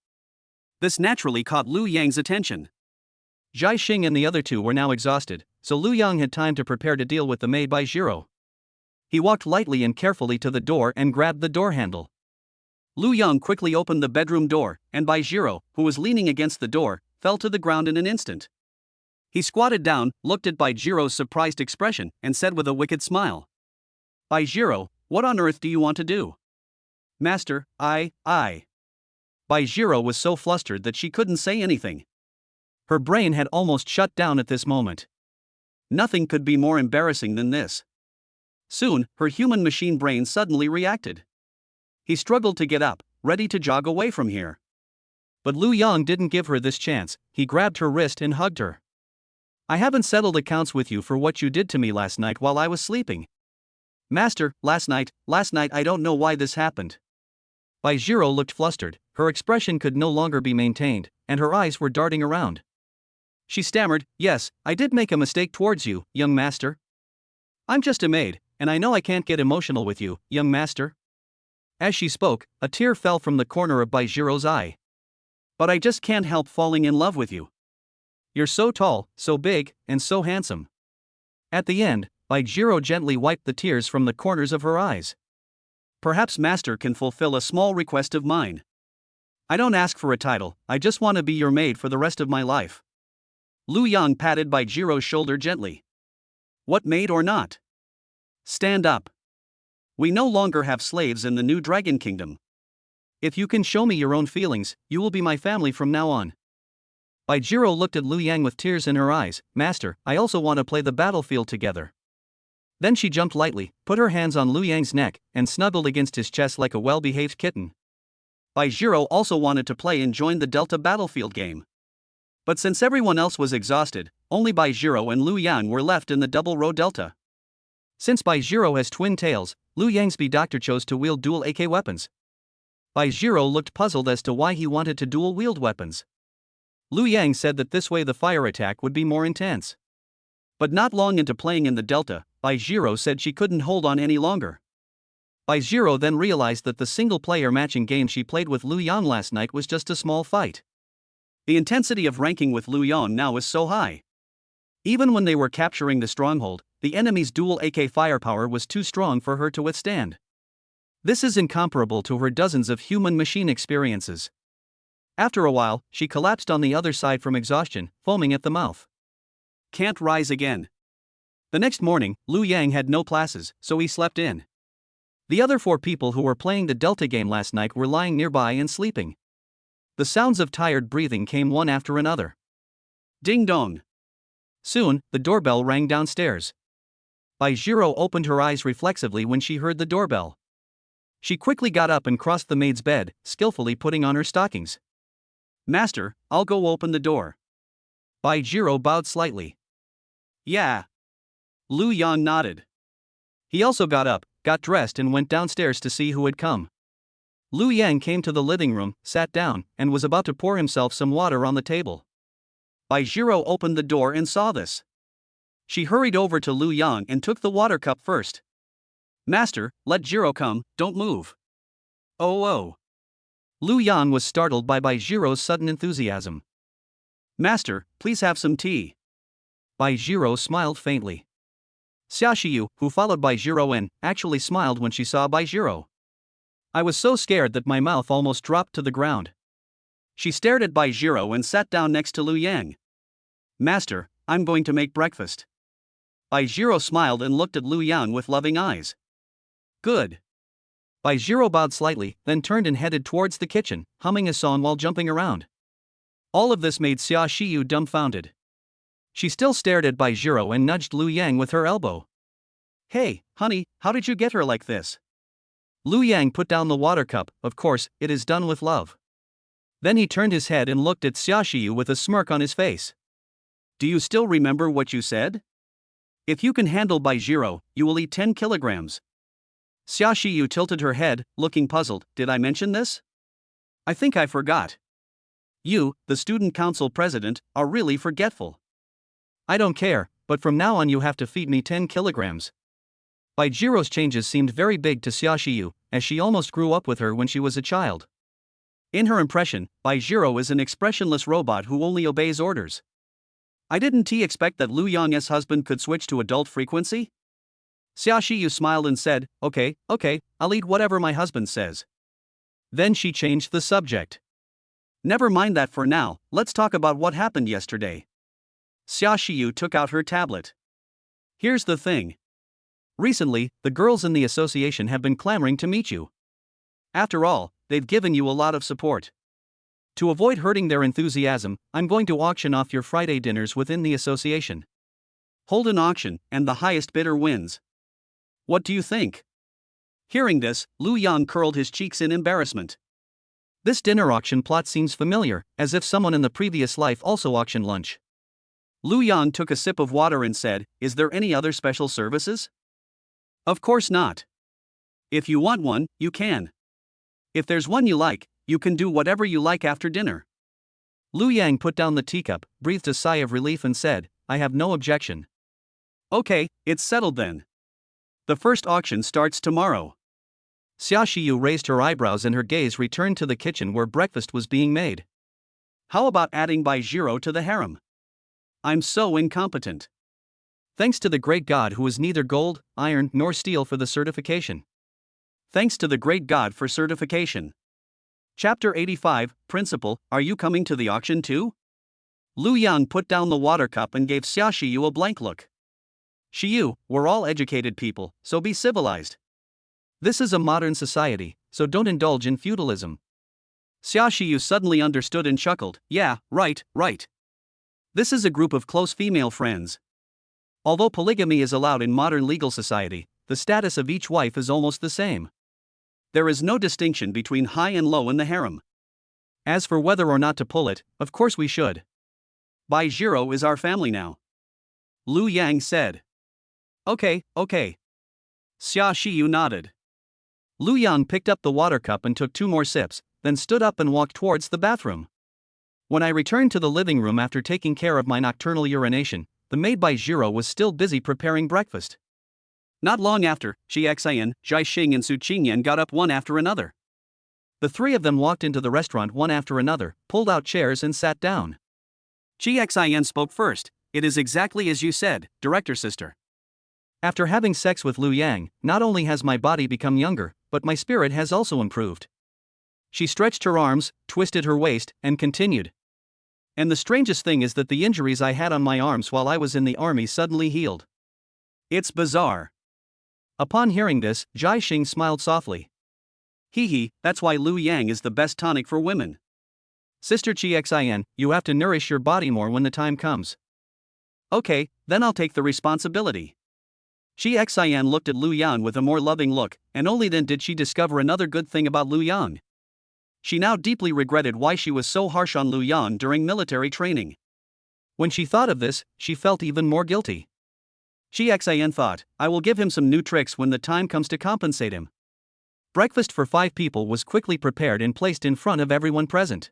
This naturally caught Lu Yang's attention. Jai Xing and the other 2 were now exhausted, so Lu Yang had time to prepare to deal with the maid Bai Jiro. He walked lightly and carefully to the door and grabbed the door handle. Lu Yang quickly opened the bedroom door, and Bai Jiro, who was leaning against the door, fell to the ground in an instant. He squatted down, looked at Bai Jiro's surprised expression, and said with a wicked smile. Bai Jiro, what on earth do you want to do? Master, I. Bai Jiro was so flustered that she couldn't say anything. Her brain had almost shut down at this moment. Nothing could be more embarrassing than this. Soon, her human machine brain suddenly reacted. He struggled to get up, ready to jog away from here. But Lu Yang didn't give her this chance. He grabbed her wrist and hugged her. I haven't settled accounts with you for what you did to me last night while I was sleeping. Master, last night I don't know why this happened. Bai Jiro looked flustered, her expression could no longer be maintained, and her eyes were darting around. She stammered, yes, I did make a mistake towards you, young master. I'm just a maid, and I know I can't get emotional with you, young master. As she spoke, a tear fell from the corner of Bai Jiro's eye. But I just can't help falling in love with you. You're so tall, so big, and so handsome. At the end, Bai Jiro gently wiped the tears from the corners of her eyes. Perhaps Master can fulfill a small request of mine. I don't ask for a title, I just want to be your maid for the rest of my life. Lu Yang patted Bai Jiro's shoulder gently. What, maid or not? Stand up. We no longer have slaves in the new Dragon Kingdom. If you can show me your own feelings, you will be my family from now on. Bai Jiro looked at Lu Yang with tears in her eyes. Master, I also want to play the battlefield together. Then she jumped lightly, put her hands on Lu Yang's neck, and snuggled against his chest like a well-behaved kitten. Bai Jiro also wanted to play and joined the Delta battlefield game. But since everyone else was exhausted, only Bai Jiro and Lu Yang were left in the double row Delta. Since Bai Jiro has twin tails, Lu Yang's doctor chose to wield dual AK weapons. Bai Jiro looked puzzled as to why he wanted to dual wield weapons. Lu Yang said that this way the fire attack would be more intense. But not long into playing in the Delta, Bai Jiro said she couldn't hold on any longer. Bai Jiro then realized that the single-player matching game she played with Lu Yang last night was just a small fight. The intensity of ranking with Lu Yang now was so high. Even when they were capturing the stronghold, the enemy's dual AK firepower was too strong for her to withstand. This is incomparable to her dozens of human-machine experiences. After a while, she collapsed on the other side from exhaustion, foaming at the mouth. Can't rise again. The next morning, Lu Yang had no classes, so he slept in. The other 4 people who were playing the Delta game last night were lying nearby and sleeping. The sounds of tired breathing came one after another. Ding dong. Soon, the doorbell rang downstairs. Bai Jiro opened her eyes reflexively when she heard the doorbell. She quickly got up and crossed the maid's bed, skillfully putting on her stockings. Master, I'll go open the door. Baijiro bowed slightly. Yeah. Lu Yang nodded. He also got up, got dressed and went downstairs to see who had come. Lu Yang came to the living room, sat down, and was about to pour himself some water on the table. Baijiro opened the door and saw this. She hurried over to Lu Yang and took the water cup first. Master, let Jiro come, don't move. Oh. Lu Yang was startled by Baijiro's sudden enthusiasm. Master, please have some tea. Baijiro smiled faintly. Xiaoxiu, who followed Baijiro in, actually smiled when she saw Baijiro. I was so scared that my mouth almost dropped to the ground. She stared at Baijiro and sat down next to Lu Yang. Master, I'm going to make breakfast. Baijiro smiled and looked at Lu Yang with loving eyes. Good. Baijiro bowed slightly, then turned and headed towards the kitchen, humming a song while jumping around. All of this made Xiaoxiu dumbfounded. She still stared at Baijiro and nudged Lu Yang with her elbow. Hey, honey, how did you get her like this? Lu Yang put down the water cup. Of course, it is done with love. Then he turned his head and looked at Xiaoxiu with a smirk on his face. Do you still remember what you said? If you can handle Baijiro, you will eat 10 kilograms. Xiaoxiu tilted her head, looking puzzled. Did I mention this? I think I forgot. You, the student council president, are really forgetful. I don't care, but from now on you have to feed me 10 kilograms. Baijiro's changes seemed very big to Xiaoxiu, as she almost grew up with her when she was a child. In her impression, Baijiro is an expressionless robot who only obeys orders. Didn't he expect that Lu Yang's husband could switch to adult frequency? Xiaoxiu smiled and said, Okay, I'll eat whatever my husband says. Then she changed the subject. Never mind that for now, let's talk about what happened yesterday. Xiaoxiu took out her tablet. Here's the thing. Recently, the girls in the association have been clamoring to meet you. After all, they've given you a lot of support. To avoid hurting their enthusiasm, I'm going to auction off your Friday dinners within the association. Hold an auction, and the highest bidder wins. What do you think? Hearing this, Lu Yang curled his cheeks in embarrassment. This dinner auction plot seems familiar, as if someone in the previous life also auctioned lunch. Lu Yang took a sip of water and said, Is there any other special services? Of course not. If you want one, you can. If there's one you like, you can do whatever you like after dinner. Lu Yang put down the teacup, breathed a sigh of relief and said, I have no objection. Okay, it's settled then. The first auction starts tomorrow. Xiaoxiu raised her eyebrows and her gaze returned to the kitchen where breakfast was being made. How about adding Baijiro to the harem? I'm so incompetent. Thanks to the great God who is neither gold, iron, nor steel for the certification. Thanks to the great God for certification. Chapter 85, Principal, are you coming to the auction too? Lu Yang put down the water cup and gave Xiaoxiu a blank look. Xiu, we're all educated people, so be civilized. This is a modern society, so don't indulge in feudalism. Xiaoxiu suddenly understood and chuckled. Yeah, right. This is a group of close female friends. Although polygamy is allowed in modern legal society, the status of each wife is almost the same. There is no distinction between high and low in the harem. As for whether or not to pull it, of course we should. Baijiro is our family now. Lu Yang said. Okay. Xiaoxiu nodded. Lu Yang picked up the water cup and took 2 more sips, then stood up and walked towards the bathroom. When I returned to the living room after taking care of my nocturnal urination, the maid Baijiro was still busy preparing breakfast. Not long after, Ji Xian, Zhai Xing and Su Qingyan got up one after another. The 3 of them walked into the restaurant one after another, pulled out chairs and sat down. Ji Xian spoke first. It is exactly as you said, director sister. After having sex with Lu Yang, not only has my body become younger, but my spirit has also improved. She stretched her arms, twisted her waist, and continued. And the strangest thing is that the injuries I had on my arms while I was in the army suddenly healed. It's bizarre. Upon hearing this, Zhai Xing smiled softly. That's why Lu Yang is the best tonic for women. Sister Ji Xian, you have to nourish your body more when the time comes. Okay, then I'll take the responsibility. Xian looked at Lu Yang with a more loving look, and only then did she discover another good thing about Lu Yang. She now deeply regretted why she was so harsh on Lu Yang during military training. When she thought of this, she felt even more guilty. Xian thought, I will give him some new tricks when the time comes to compensate him. Breakfast for 5 people was quickly prepared and placed in front of everyone present.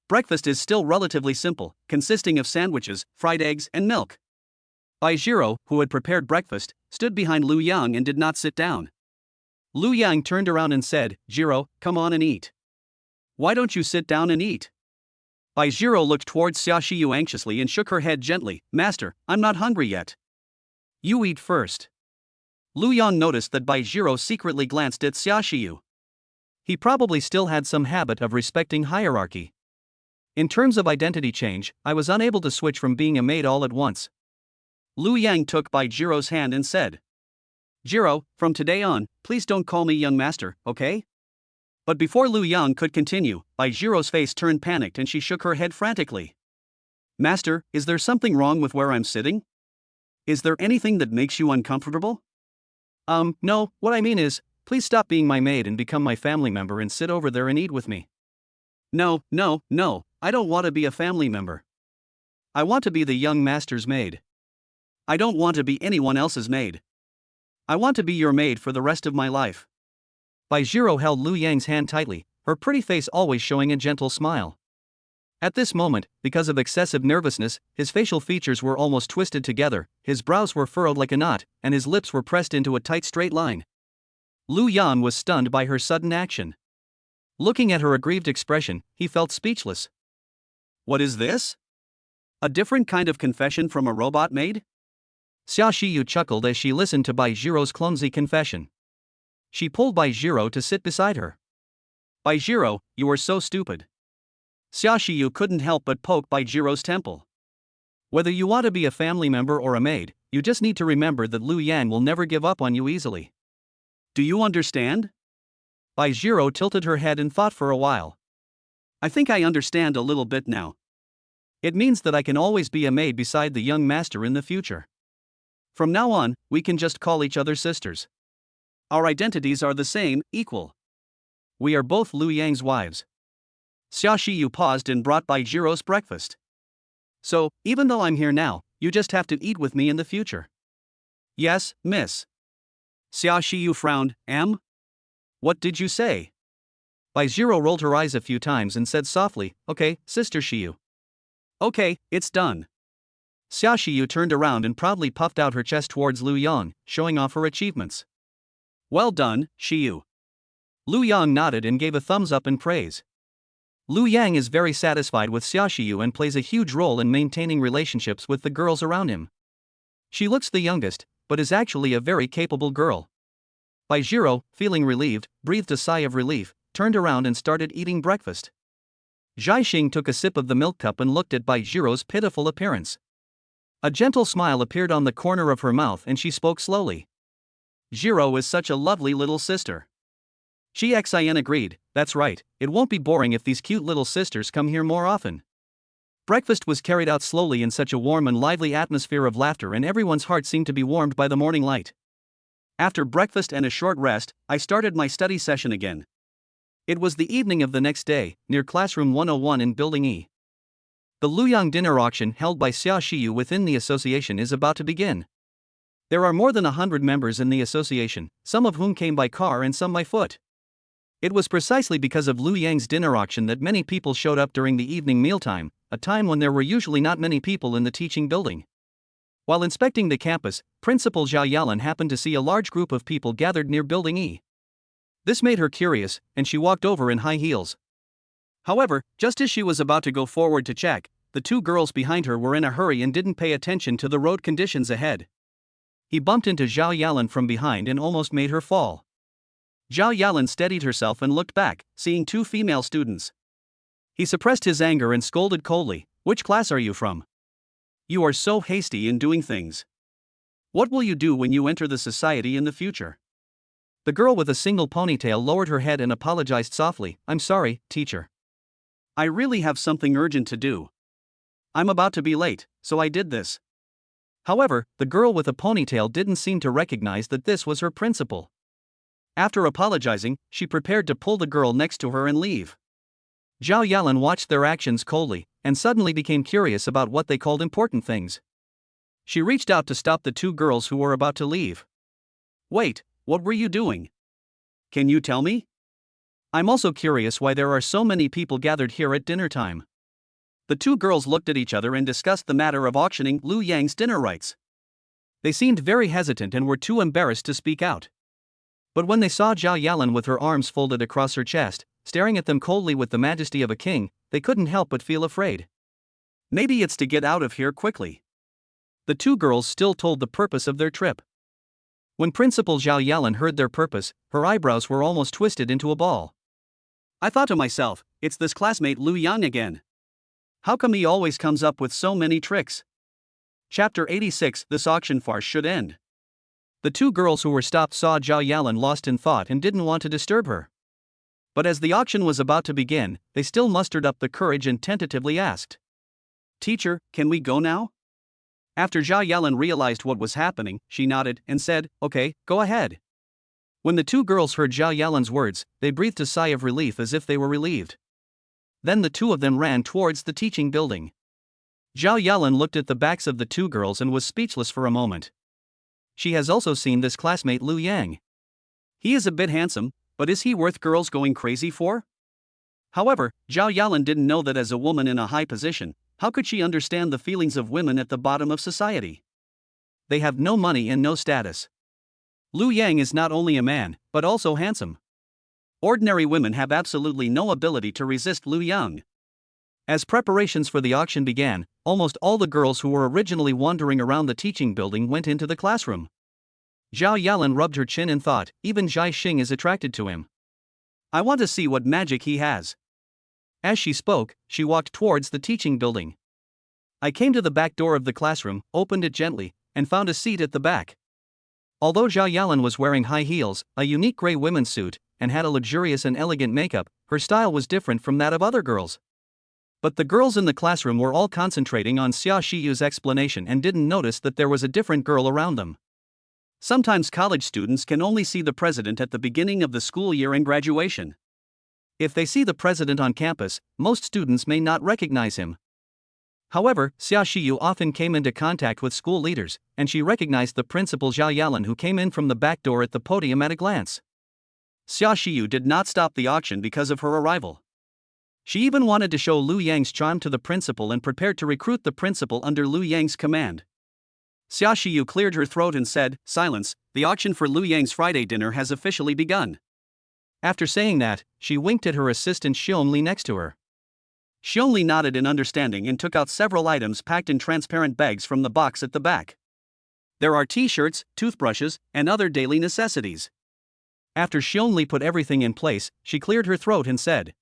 Breakfast is still relatively simple, consisting of sandwiches, fried eggs, and milk. Baizhiro, who had prepared breakfast, stood behind Lu Yang and did not sit down. Lu Yang turned around and said, Jiro, come on and eat. Why don't you sit down and eat? Baizhiro looked towards Xiaoxiyu anxiously and shook her head gently, Master, I'm not hungry yet. You eat first. Lu Yang noticed that Baizhiro secretly glanced at Xiaoxiyu. He probably still had some habit of respecting hierarchy. In terms of identity change, I was unable to switch from being a maid all at once. Lu Yang took Baijiro's hand and said, Jiro, from today on, please don't call me young master, okay? But before Lu Yang could continue, Baijiro's face turned panicked and she shook her head frantically. Master, is there something wrong with where I'm sitting? Is there anything that makes you uncomfortable? No, what I mean is, please stop being my maid and become my family member and sit over there and eat with me. No, I don't want to be a family member. I want to be the young master's maid. I don't want to be anyone else's maid. I want to be your maid for the rest of my life. Baizhiro held Lu Yang's hand tightly, her pretty face always showing a gentle smile. At this moment, because of excessive nervousness, his facial features were almost twisted together, his brows were furrowed like a knot, and his lips were pressed into a tight straight line. Lu Yang was stunned by her sudden action. Looking at her aggrieved expression, he felt speechless. What is this? A different kind of confession from a robot maid? Xiaoxiyu chuckled as she listened to Baijiro's clumsy confession. She pulled Baizhiro to sit beside her. Baizhiro, you are so stupid. Xiaoxiyu couldn't help but poke Baijiro's temple. Whether you want to be a family member or a maid, you just need to remember that Lu Yang will never give up on you easily. Do you understand? Baizhiro tilted her head and thought for a while. I think I understand a little bit now. It means that I can always be a maid beside the young master in the future. From now on, we can just call each other sisters. Our identities are the same, equal. We are both Lu Yang's wives. Xiaoxiyu paused and brought Baijiro's breakfast. So, even though I'm here now, you just have to eat with me in the future. Yes, miss. Xiaoxiyu frowned, What did you say? Baizhiro rolled her eyes a few times and said softly, Okay, Sister Xiyu. Okay, it's done. Xiaoxiyu turned around and proudly puffed out her chest towards Lu Yang, showing off her achievements. Well done, Xiyu. Lu Yang nodded and gave a thumbs up in praise. Lu Yang is very satisfied with Xiaoxiyu and plays a huge role in maintaining relationships with the girls around him. She looks the youngest, but is actually a very capable girl. Baizhiro, feeling relieved, breathed a sigh of relief, turned around and started eating breakfast. Zhaixing took a sip of the milk cup and looked at Baijiro's pitiful appearance. A gentle smile appeared on the corner of her mouth and she spoke slowly. Jiro is such a lovely little sister. Xian agreed, that's right, it won't be boring if these cute little sisters come here more often. Breakfast was carried out slowly in such a warm and lively atmosphere of laughter and everyone's heart seemed to be warmed by the morning light. After breakfast and a short rest, I started my study session again. It was the evening of the next day, near Classroom 101 in Building E. The Luyang dinner auction held by Xiaoxiyu within the association is about to begin. There are more than 100 members in the association, some of whom came by car and some by foot. It was precisely because of Lu Yang's dinner auction that many people showed up during the evening mealtime, a time when there were usually not many people in the teaching building. While inspecting the campus, Principal Zhao Yalan happened to see a large group of people gathered near Building E. This made her curious, and she walked over in high heels. However, just as she was about to go forward to check, the 2 girls behind her were in a hurry and didn't pay attention to the road conditions ahead. He bumped into Zhao Yalan from behind and almost made her fall. Zhao Yalan steadied herself and looked back, seeing 2 female students. He suppressed his anger and scolded coldly, "Which class are you from? You are so hasty in doing things. What will you do when you enter the society in the future?" The girl with a single ponytail lowered her head and apologized softly, "I'm sorry, teacher. I really have something urgent to do. I'm about to be late, so I did this." However, the girl with a ponytail didn't seem to recognize that this was her principal. After apologizing, she prepared to pull the girl next to her and leave. Zhao Yalan watched their actions coldly, and suddenly became curious about what they called important things. She reached out to stop the two girls who were about to leave. Wait, what were you doing? Can you tell me? I'm also curious why there are so many people gathered here at dinner time. The two girls looked at each other and discussed the matter of auctioning Lu Yang's dinner rights. They seemed very hesitant and were too embarrassed to speak out. But when they saw Zhao Yalan with her arms folded across her chest, staring at them coldly with the majesty of a king, they couldn't help but feel afraid. Maybe it's to get out of here quickly. The two girls still told the purpose of their trip. When Principal Zhao Yalan heard their purpose, her eyebrows were almost twisted into a ball. I thought to myself, it's this classmate Lu Yang again. How come he always comes up with so many tricks? Chapter 86. This auction farce should end. The two girls who were stopped saw Zhao Yalan lost in thought and didn't want to disturb her. But as the auction was about to begin, they still mustered up the courage and tentatively asked, Teacher, can we go now? After Zhao Yalan realized what was happening, she nodded and said, Okay, go ahead. When the two girls heard Zhao Yalan's words, they breathed a sigh of relief as if they were relieved. Then the two of them ran towards the teaching building. Zhao Yalan looked at the backs of the two girls and was speechless for a moment. She has also seen this classmate Lu Yang. He is a bit handsome, but is he worth girls going crazy for? However, Zhao Yalan didn't know that as a woman in a high position, how could she understand the feelings of women at the bottom of society? They have no money and no status. Lu Yang is not only a man, but also handsome. Ordinary women have absolutely no ability to resist Lu Yang. As preparations for the auction began, almost all the girls who were originally wandering around the teaching building went into the classroom. Zhao Yalan rubbed her chin and thought, even Zhai Xing is attracted to him. I want to see what magic he has. As she spoke, she walked towards the teaching building. I came to the back door of the classroom, opened it gently, and found a seat at the back. Although Zhao Yalan was wearing high heels, a unique gray women's suit, and had a luxurious and elegant makeup, her style was different from that of other girls. But the girls in the classroom were all concentrating on Xia Shiyu's explanation and didn't notice that there was a different girl around them. Sometimes college students can only see the president at the beginning of the school year and graduation. If they see the president on campus, most students may not recognize him. However, Xia Shiyu often came into contact with school leaders, and she recognized the principal Zhao Yalan who came in from the back door at the podium at a glance. Xia Shiyu did not stop the auction because of her arrival. She even wanted to show Lu Yang's charm to the principal and prepared to recruit the principal under Lu Yang's command. Xia Shiyu cleared her throat and said, Silence, the auction for Lu Yang's Friday dinner has officially begun. After saying that, she winked at her assistant Xiongli next to her. Xiongli nodded in understanding and took out several items packed in transparent bags from the box at the back. There are t-shirts, toothbrushes, and other daily necessities. After Xiongli put everything in place, she cleared her throat and said,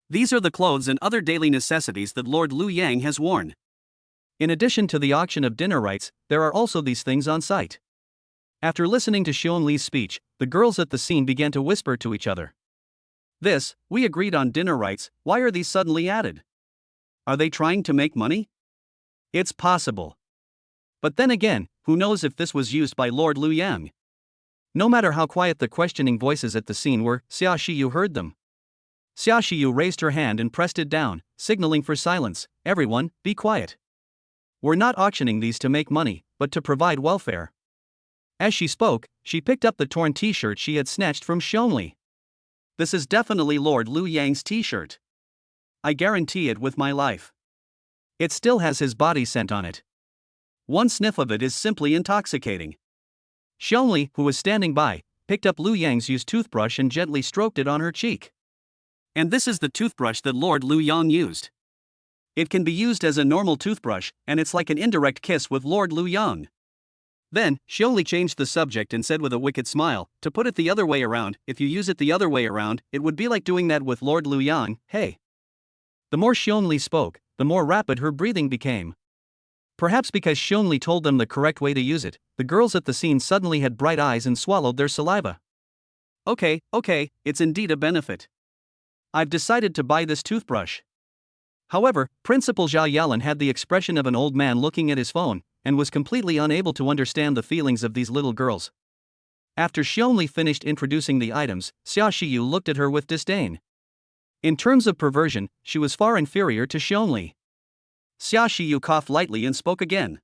These are the clothes and other daily necessities that Lord Lu Yang has worn. In addition to the auction of dinner rights, there are also these things on site. After listening to Xiongli's speech, the girls at the scene began to whisper to each other. We agreed on dinner rights, why are these suddenly added? Are they trying to make money? It's possible. But then again, who knows if this was used by Lord Lu Yang? No matter how quiet the questioning voices at the scene were, Xia Shiyu heard them. Xia Shiyu raised her hand and pressed it down, signaling for silence. Everyone, be quiet. We're not auctioning these to make money, but to provide welfare. As she spoke, she picked up the torn t-shirt she had snatched from Xiongli. This is definitely Lord Lu Yang's t-shirt. I guarantee it with my life. It still has his body scent on it. One sniff of it is simply intoxicating. Xiongli, who was standing by, picked up Lu Yang's used toothbrush and gently stroked it on her cheek. And this is the toothbrush that Lord Lu Yang used. It can be used as a normal toothbrush, and it's like an indirect kiss with Lord Lu Yang. Then, Xiongli changed the subject and said with a wicked smile, to put it the other way around, if you use it the other way around, it would be like doing that with Lord Lu Yang, hey. The more Xiongli spoke, the more rapid her breathing became. Perhaps because Xiongli told them the correct way to use it, the girls at the scene suddenly had bright eyes and swallowed their saliva. Okay, it's indeed a benefit. I've decided to buy this toothbrush. However, Principal Zhao Yalan had the expression of an old man looking at his phone, and was completely unable to understand the feelings of these little girls. After Xiongli finished introducing the items, Xia Shiyu looked at her with disdain. In terms of perversion, she was far inferior to Xiongli. Xia Shiyu coughed lightly and spoke again.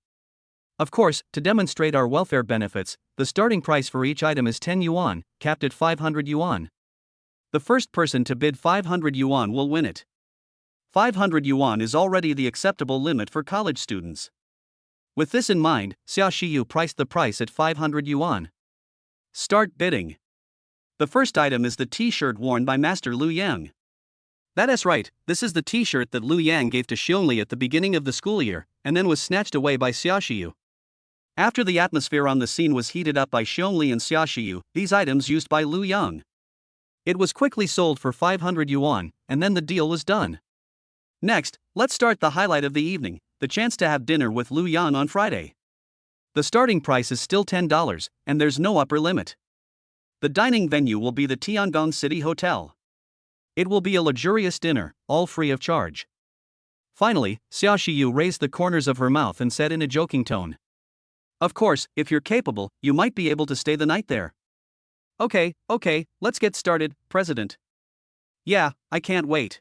Of course, to demonstrate our welfare benefits, the starting price for each item is 10 yuan, capped at 500 yuan. The first person to bid 500 yuan will win it. 500 yuan is already the acceptable limit for college students. With this in mind, Xia Shiyu priced the price at 500 yuan. Start bidding. The first item is the t-shirt worn by Master Lu Yang. That is right, this is the t-shirt that Lu Yang gave to Xiongli at the beginning of the school year, and then was snatched away by Xia Shiyu. After the atmosphere on the scene was heated up by Xiongli and Xia Shiyu, these items used by Lu Yang. It was quickly sold for 500 yuan, and then the deal was done. Next, let's start the highlight of the evening, the chance to have dinner with Lu Yang on Friday. The starting price is still $10, and there's no upper limit. The dining venue will be the Tiangong City Hotel. It will be a luxurious dinner, all free of charge. Finally, Xia Shiyu raised the corners of her mouth and said in a joking tone, "Of course, if you're capable, you might be able to stay the night there." Okay, let's get started, President. Yeah, I can't wait.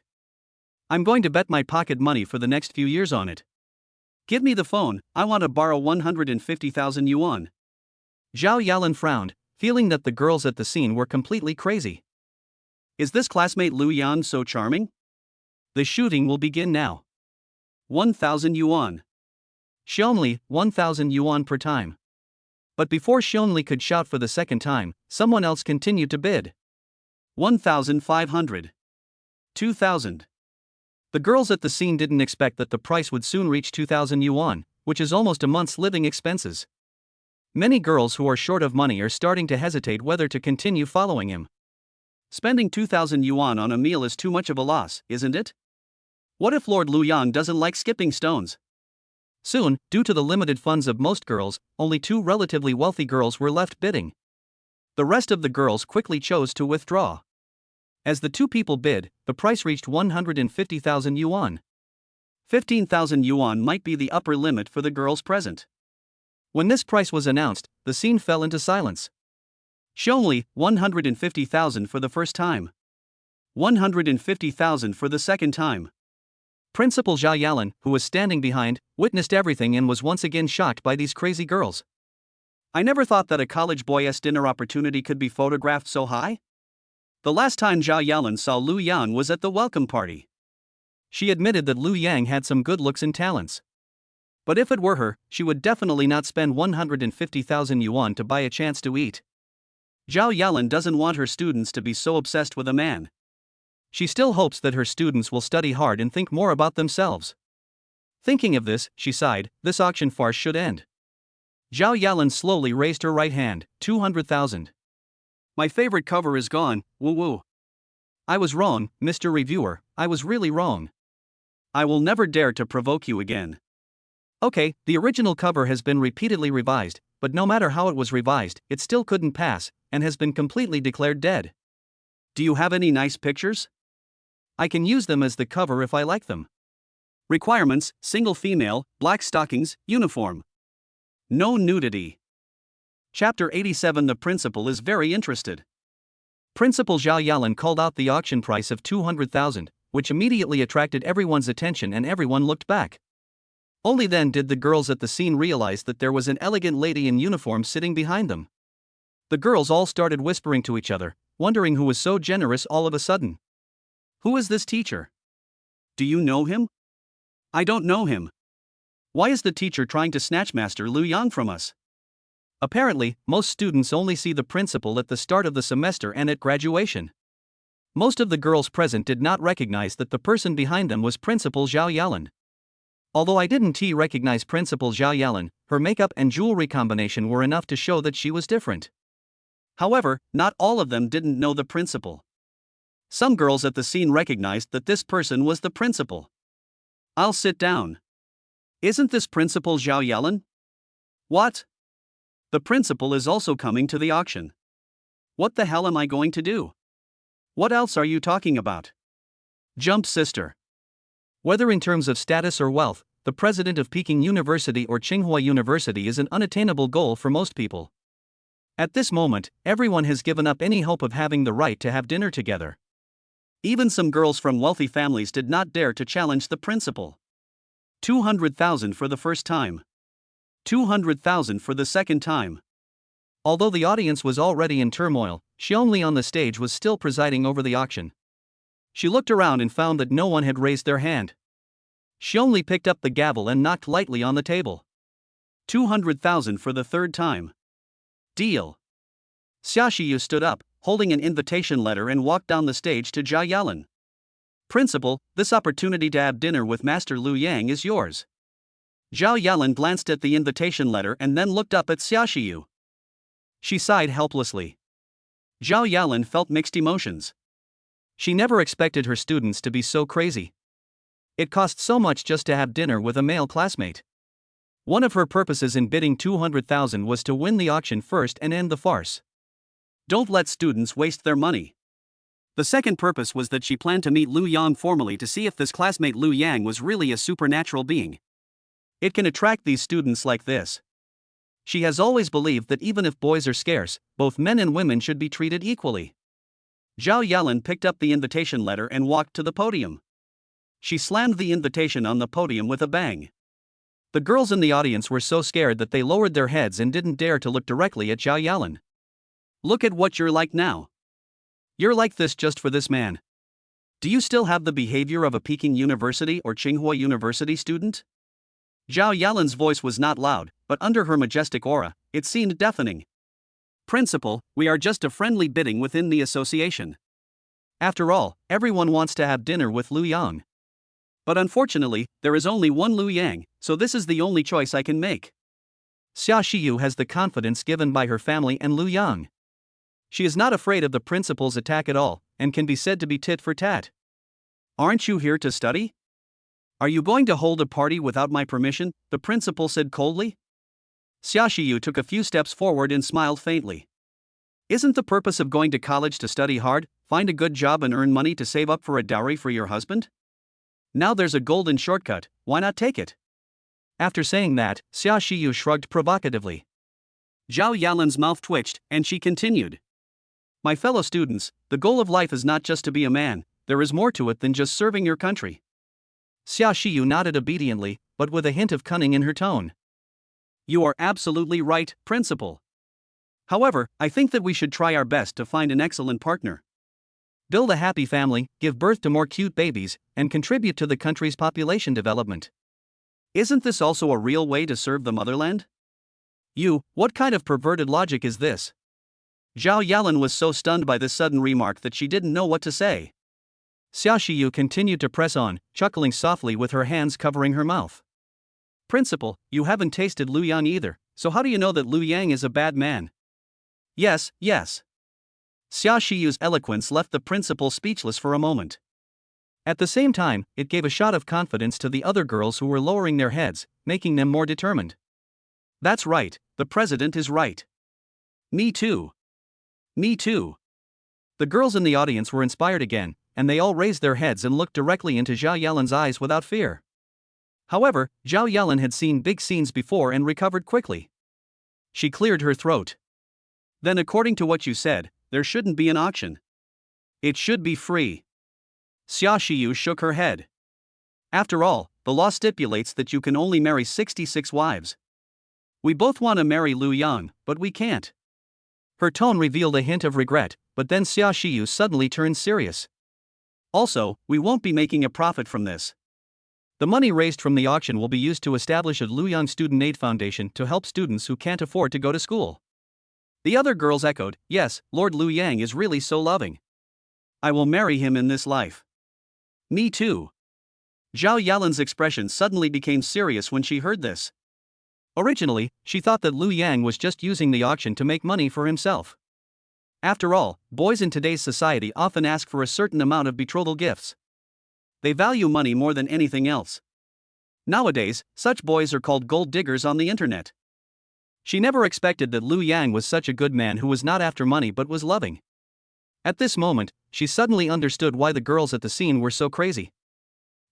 I'm going to bet my pocket money for the next few years on it. Give me the phone, I want to borrow 150,000 yuan. Zhao Yalan frowned, feeling that the girls at the scene were completely crazy. Is this classmate Lu Yang so charming? The shooting will begin now. 1,000 yuan. Xiongli, 1,000 yuan per time. But before Xiongli could shout for the second time, someone else continued to bid. 1,500. 2,000. The girls at the scene didn't expect that the price would soon reach 2,000 yuan, which is almost a month's living expenses. Many girls who are short of money are starting to hesitate whether to continue following him. Spending 2,000 yuan on a meal is too much of a loss, isn't it? What if Lord Lu Yang doesn't like skipping stones? Soon, due to the limited funds of most girls, only 2 relatively wealthy girls were left bidding. The rest of the girls quickly chose to withdraw. As the 2 people bid, the price reached 150,000 yuan. 15,000 yuan might be the upper limit for the girls present. When this price was announced, the scene fell into silence. Xiongli, 150,000 for the first time. 150,000 for the second time. Principal Zhao Yalan, who was standing behind, witnessed everything and was once again shocked by these crazy girls. I never thought that a college boy's dinner opportunity could be photographed so high. The last time Zhao Yalan saw Lu Yang was at the welcome party. She admitted that Lu Yang had some good looks and talents. But if it were her, she would definitely not spend 150,000 yuan to buy a chance to eat. Zhao Yalan doesn't want her students to be so obsessed with a man. She still hopes that her students will study hard and think more about themselves. Thinking of this, she sighed, this auction farce should end. Zhao Yalan slowly raised her right hand, 200,000. My favorite cover is gone, woo woo. I was wrong, Mr. Reviewer, I was really wrong. I will never dare to provoke you again. Okay, the original cover has been repeatedly revised, but no matter how it was revised, it still couldn't pass, and has been completely declared dead. Do you have any nice pictures? I can use them as the cover if I like them. Requirements: single female, black stockings, uniform. No nudity. Chapter 87. The principal is very interested. Principal Zhao Yalan called out the auction price of 200,000, which immediately attracted everyone's attention and everyone looked back. Only then did the girls at the scene realize that there was an elegant lady in uniform sitting behind them. The girls all started whispering to each other, wondering who was so generous all of a sudden. Who is this teacher? Do you know him? I don't know him. Why is the teacher trying to snatch Master Lu Yang from us? Apparently, most students only see the principal at the start of the semester and at graduation. Most of the girls present did not recognize that the person behind them was Principal Zhao Yalan. Although I didn't recognize Principal Zhao Yalan, her makeup and jewelry combination were enough to show that she was different. However, not all of them didn't know the principal. Some girls at the scene recognized that this person was the principal. I'll sit down. Isn't this Principal Zhao Yalan? What? The principal is also coming to the auction. What the hell am I going to do? What else are you talking about? Jump sister. Whether in terms of status or wealth, the president of Peking University or Tsinghua University is an unattainable goal for most people. At this moment, everyone has given up any hope of having the right to have dinner together. Even some girls from wealthy families did not dare to challenge the principal. 200,000 for the first time. 200,000 for the second time. Although the audience was already in turmoil, Xiongli on the stage was still presiding over the auction. She looked around and found that no one had raised their hand. Xiongli picked up the gavel and knocked lightly on the table. 200,000 for the third time. Deal. Xia Shiyu stood up, holding an invitation letter, and walked down the stage to Zhao Yalan. Principal, this opportunity to have dinner with Master Liu Yang is yours. Zhao Yalan glanced at the invitation letter and then looked up at Xia Shiyu. She sighed helplessly. Zhao Yalan felt mixed emotions. She never expected her students to be so crazy. It cost so much just to have dinner with a male classmate. One of her purposes in bidding 200,000 was to win the auction first and end the farce. Don't let students waste their money. The second purpose was that she planned to meet Liu Yang formally to see if this classmate Liu Yang was really a supernatural being. It can attract these students like this. She has always believed that even if boys are scarce, both men and women should be treated equally. Zhao Yalan picked up the invitation letter and walked to the podium. She slammed the invitation on the podium with a bang. The girls in the audience were so scared that they lowered their heads and didn't dare to look directly at Zhao Yalan. Look at what you're like now. You're like this just for this man. Do you still have the behavior of a Peking University or Tsinghua University student? Zhao Yalan's voice was not loud, but under her majestic aura, it seemed deafening. Principal, we are just a friendly bidding within the association. After all, everyone wants to have dinner with Liu Yang. But unfortunately, there is only one Liu Yang, so this is the only choice I can make. Xia Shiyu has the confidence given by her family and Liu Yang. She is not afraid of the principal's attack at all, and can be said to be tit for tat. Aren't you here to study? Are you going to hold a party without my permission? The principal said coldly. Xia Shiyu took a few steps forward and smiled faintly. Isn't the purpose of going to college to study hard, find a good job and earn money to save up for a dowry for your husband? Now there's a golden shortcut, why not take it? After saying that, Xia Shiyu shrugged provocatively. Zhao Yalan's mouth twitched, and she continued. My fellow students, the goal of life is not just to be a man, there is more to it than just serving your country. Xia Shiyu nodded obediently, but with a hint of cunning in her tone. You are absolutely right, Principal. However, I think that we should try our best to find an excellent partner. Build a happy family, give birth to more cute babies, and contribute to the country's population development. Isn't this also a real way to serve the motherland? What kind of perverted logic is this? Zhao Yalan was so stunned by this sudden remark that she didn't know what to say. Xia Shiyu continued to press on, chuckling softly with her hands covering her mouth. Principal, you haven't tasted Liu Yang either, so how do you know that Liu Yang is a bad man? Yes. Xia Shiyu's eloquence left the principal speechless for a moment. At the same time, it gave a shot of confidence to the other girls who were lowering their heads, making them more determined. That's right, the president is right. Me too. The girls in the audience were inspired again, and they all raised their heads and looked directly into Zhao Yalan's eyes without fear. However, Zhao Yalan had seen big scenes before and recovered quickly. She cleared her throat. Then according to what you said, there shouldn't be an auction. It should be free. Xia Shiyu shook her head. After all, the law stipulates that you can only marry 66 wives. We both want to marry Liu Yang, but we can't. Her tone revealed a hint of regret, but then Xia Shiyu suddenly turned serious. Also, we won't be making a profit from this. The money raised from the auction will be used to establish a Liu Yang Student Aid Foundation to help students who can't afford to go to school. The other girls echoed, yes, Lord Liu Yang is really so loving. I will marry him in this life. Me too. Zhao Yalan's expression suddenly became serious when she heard this. Originally, she thought that Liu Yang was just using the auction to make money for himself. After all, boys in today's society often ask for a certain amount of betrothal gifts. They value money more than anything else. Nowadays, such boys are called gold diggers on the internet. She never expected that Liu Yang was such a good man who was not after money but was loving. At this moment, she suddenly understood why the girls at the scene were so crazy.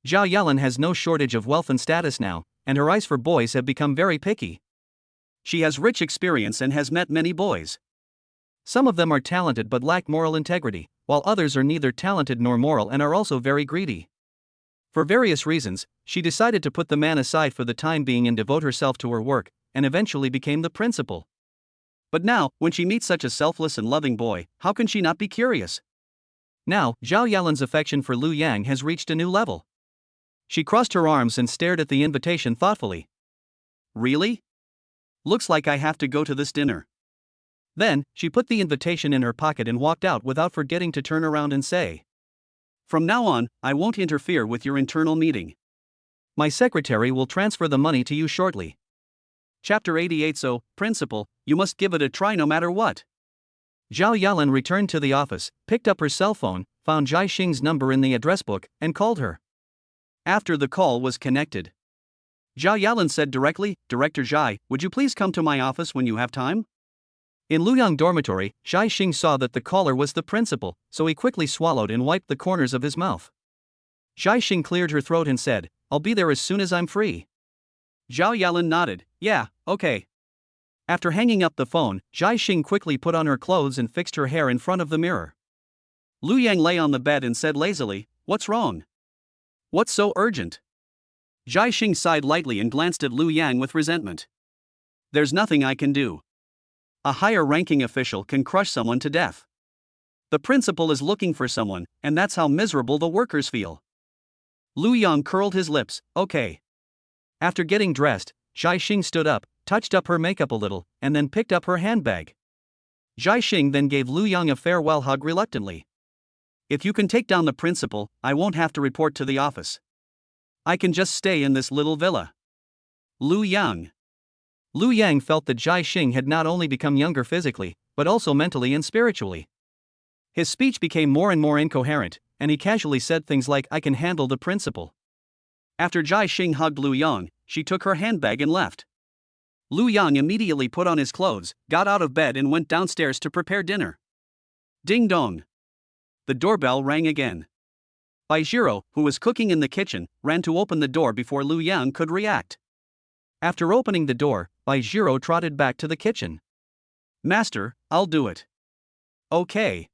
Zhao Yalan has no shortage of wealth and status now, and her eyes for boys have become very picky. She has rich experience and has met many boys. Some of them are talented but lack moral integrity, while others are neither talented nor moral and are also very greedy. For various reasons, she decided to put the man aside for the time being and devote herself to her work, and eventually became the principal. But now, when she meets such a selfless and loving boy, how can she not be curious? Now, Zhao Yalan's affection for Lu Yang has reached a new level. She crossed her arms and stared at the invitation thoughtfully. Really? Looks like I have to go to this dinner. Then, she put the invitation in her pocket and walked out without forgetting to turn around and say, "From now on, I won't interfere with your internal meeting. My secretary will transfer the money to you shortly." Chapter 88. So, principal, you must give it a try no matter what. Zhao Yalan returned to the office, picked up her cell phone, found Zhai Xing's number in the address book, and called her. After the call was connected, Zhao Yalan said directly, "Director Zhai, would you please come to my office when you have time?" In Luyang dormitory, Zhai Xing saw that the caller was the principal, so he quickly swallowed and wiped the corners of his mouth. Zhai Xing cleared her throat and said, "I'll be there as soon as I'm free." Zhao Yalan nodded, "Yeah, okay." After hanging up the phone, Zhai Xing quickly put on her clothes and fixed her hair in front of the mirror. Lu Yang lay on the bed and said lazily, "What's wrong? What's so urgent?" Zhai Xing sighed lightly and glanced at Lu Yang with resentment. "There's nothing I can do. A higher-ranking official can crush someone to death. The principal is looking for someone, and that's how miserable the workers feel." Lu Yang curled his lips, "Okay." After getting dressed, Zhai Xing stood up, touched up her makeup a little, and then picked up her handbag. Zhai Xing then gave Lu Yang a farewell hug reluctantly. "If you can take down the principal, I won't have to report to the office. I can just stay in this little villa." Lu Yang. Lu Yang felt that Zhai Xing had not only become younger physically, but also mentally and spiritually. His speech became more and more incoherent, and he casually said things like, "I can handle the principal." After Zhai Xing hugged Lu Yang, she took her handbag and left. Lu Yang immediately put on his clothes, got out of bed and went downstairs to prepare dinner. Ding dong. The doorbell rang again. Bai Jiro, who was cooking in the kitchen, ran to open the door before Lu Yang could react. After opening the door, Bai Jiro trotted back to the kitchen. "Master, I'll do it." "Okay."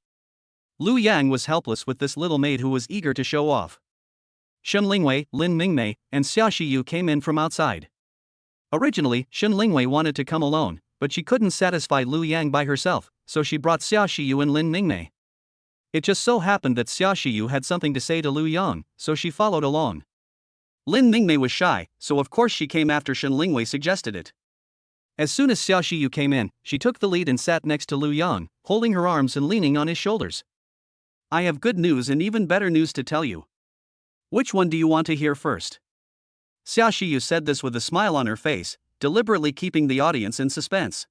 Lu Yang was helpless with this little maid who was eager to show off. Shen Lingwei, Lin Mingmei, and Xia Shiyu came in from outside. Originally, Shen Lingwei wanted to come alone, but she couldn't satisfy Lu Yang by herself, so she brought Xia Shiyu and Lin Mingmei. It just so happened that Xia Shiyu had something to say to Lu Yang, so she followed along. Lin Mingmei was shy, so of course she came after Shen Lingwei suggested it. As soon as Xia Shiyu came in, she took the lead and sat next to Lu Yang, holding her arms and leaning on his shoulders. "I have good news and even better news to tell you. Which one do you want to hear first?" Xia Shiyu said this with a smile on her face, deliberately keeping the audience in suspense.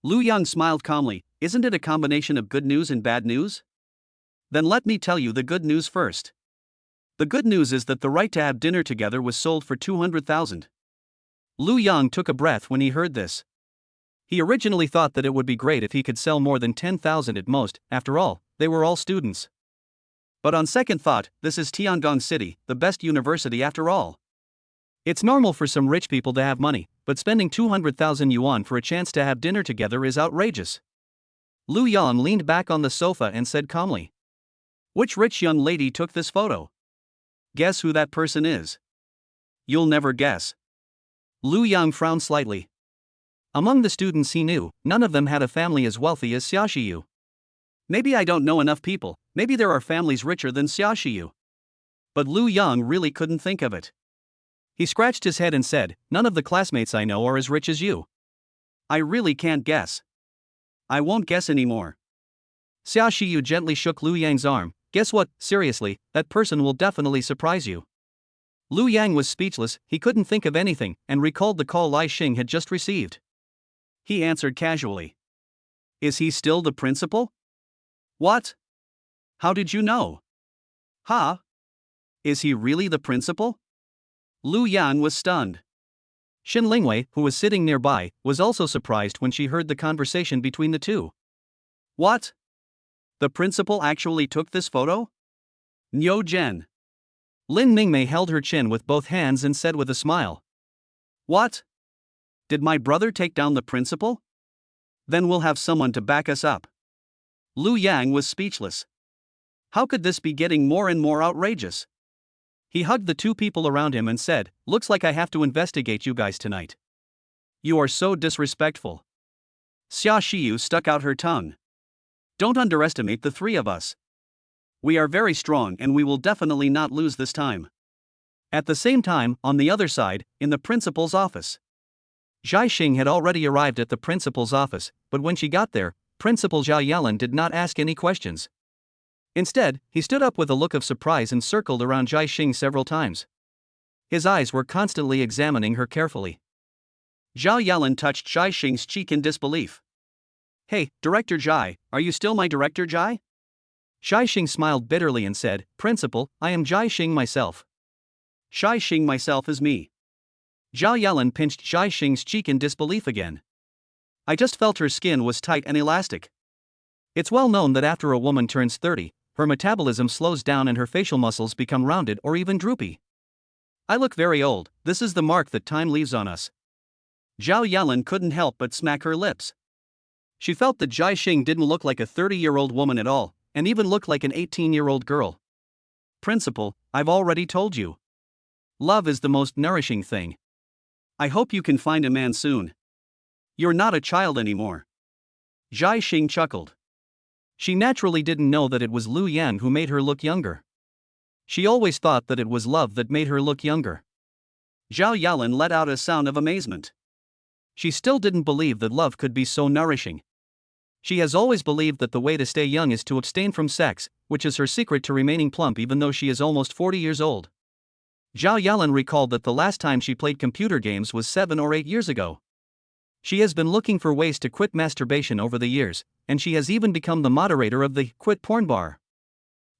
Lu Yang smiled calmly, "Isn't it a combination of good news and bad news? Then let me tell you the good news first. The good news is that the right to have dinner together was sold for 200,000. Lu Yang took a breath when he heard this. He originally thought that it would be great if he could sell more than 10,000 at most, after all, they were all students. But on second thought, this is Tiangong City, the best university after all. It's normal for some rich people to have money, but spending 200,000 yuan for a chance to have dinner together is outrageous. Lu Yang leaned back on the sofa and said calmly, "Which rich young lady took this photo? Guess who that person is?" "You'll never guess." Lu Yang frowned slightly. Among the students he knew, none of them had a family as wealthy as Xia Shiyu. Maybe I don't know enough people, maybe there are families richer than Xia Shiyu. But Lu Yang really couldn't think of it. He scratched his head and said, "None of the classmates I know are as rich as you." "I really can't guess." "I won't guess anymore." Xia Shiyu gently shook Lu Yang's arm. "Guess what, seriously, that person will definitely surprise you." Lu Yang was speechless, he couldn't think of anything, and recalled the call Lai Xing had just received. He answered casually, "Is he still the principal?" "What? How did you know?" "Huh? Is he really the principal?" Lu Yang was stunned. Shen Lingwei, who was sitting nearby, was also surprised when she heard the conversation between the two. "What? The principal actually took this photo?" "Niu Zhen. Lin Mingmei held her chin with both hands and said with a smile. What? Did my brother take down the principal? Then we'll have someone to back us up. Lu Yang was speechless. How could this be getting more and more outrageous? He hugged the two people around him and said, "Looks like I have to investigate you guys tonight. You are so disrespectful." Xia Xiyu stuck out her tongue. Don't underestimate the three of us. We are very strong and we will definitely not lose this time. At the same time, on the other side, in the principal's office. Zhai Xing had already arrived at the principal's office, but when she got there, Principal Zhao Yalan did not ask any questions. Instead, he stood up with a look of surprise and circled around Zhai Xing several times. His eyes were constantly examining her carefully. Zhao Yalan touched Zhai Xing's cheek in disbelief. "Hey, Director Zhai, are you still my Director Zhai?" Zhai Xing smiled bitterly and said, "Principal, I am Zhai Xing myself." "Zhai Xing myself is me." Zhao Yalan pinched Zhai Xing's cheek in disbelief again. "I just felt her skin was tight and elastic." It's well known that after a woman turns 30, her metabolism slows down and her facial muscles become rounded or even droopy. "I look very old, this is the mark that time leaves on us." Zhao Yalan couldn't help but smack her lips. She felt that Zhai Xing didn't look like a 30-year-old woman at all, and even looked like an 18-year-old girl. "Principal, I've already told you. Love is the most nourishing thing. I hope you can find a man soon. You're not a child anymore." Zhai Xing chuckled. She naturally didn't know that it was Lu Yan who made her look younger. She always thought that it was love that made her look younger. Zhao Yalan let out a sound of amazement. She still didn't believe that love could be so nourishing. She has always believed that the way to stay young is to abstain from sex, which is her secret to remaining plump even though she is almost 40 years old. Zhao Yalan recalled that the last time she played computer games was 7 or 8 years ago. She has been looking for ways to quit masturbation over the years, and she has even become the moderator of the Quit Porn Bar.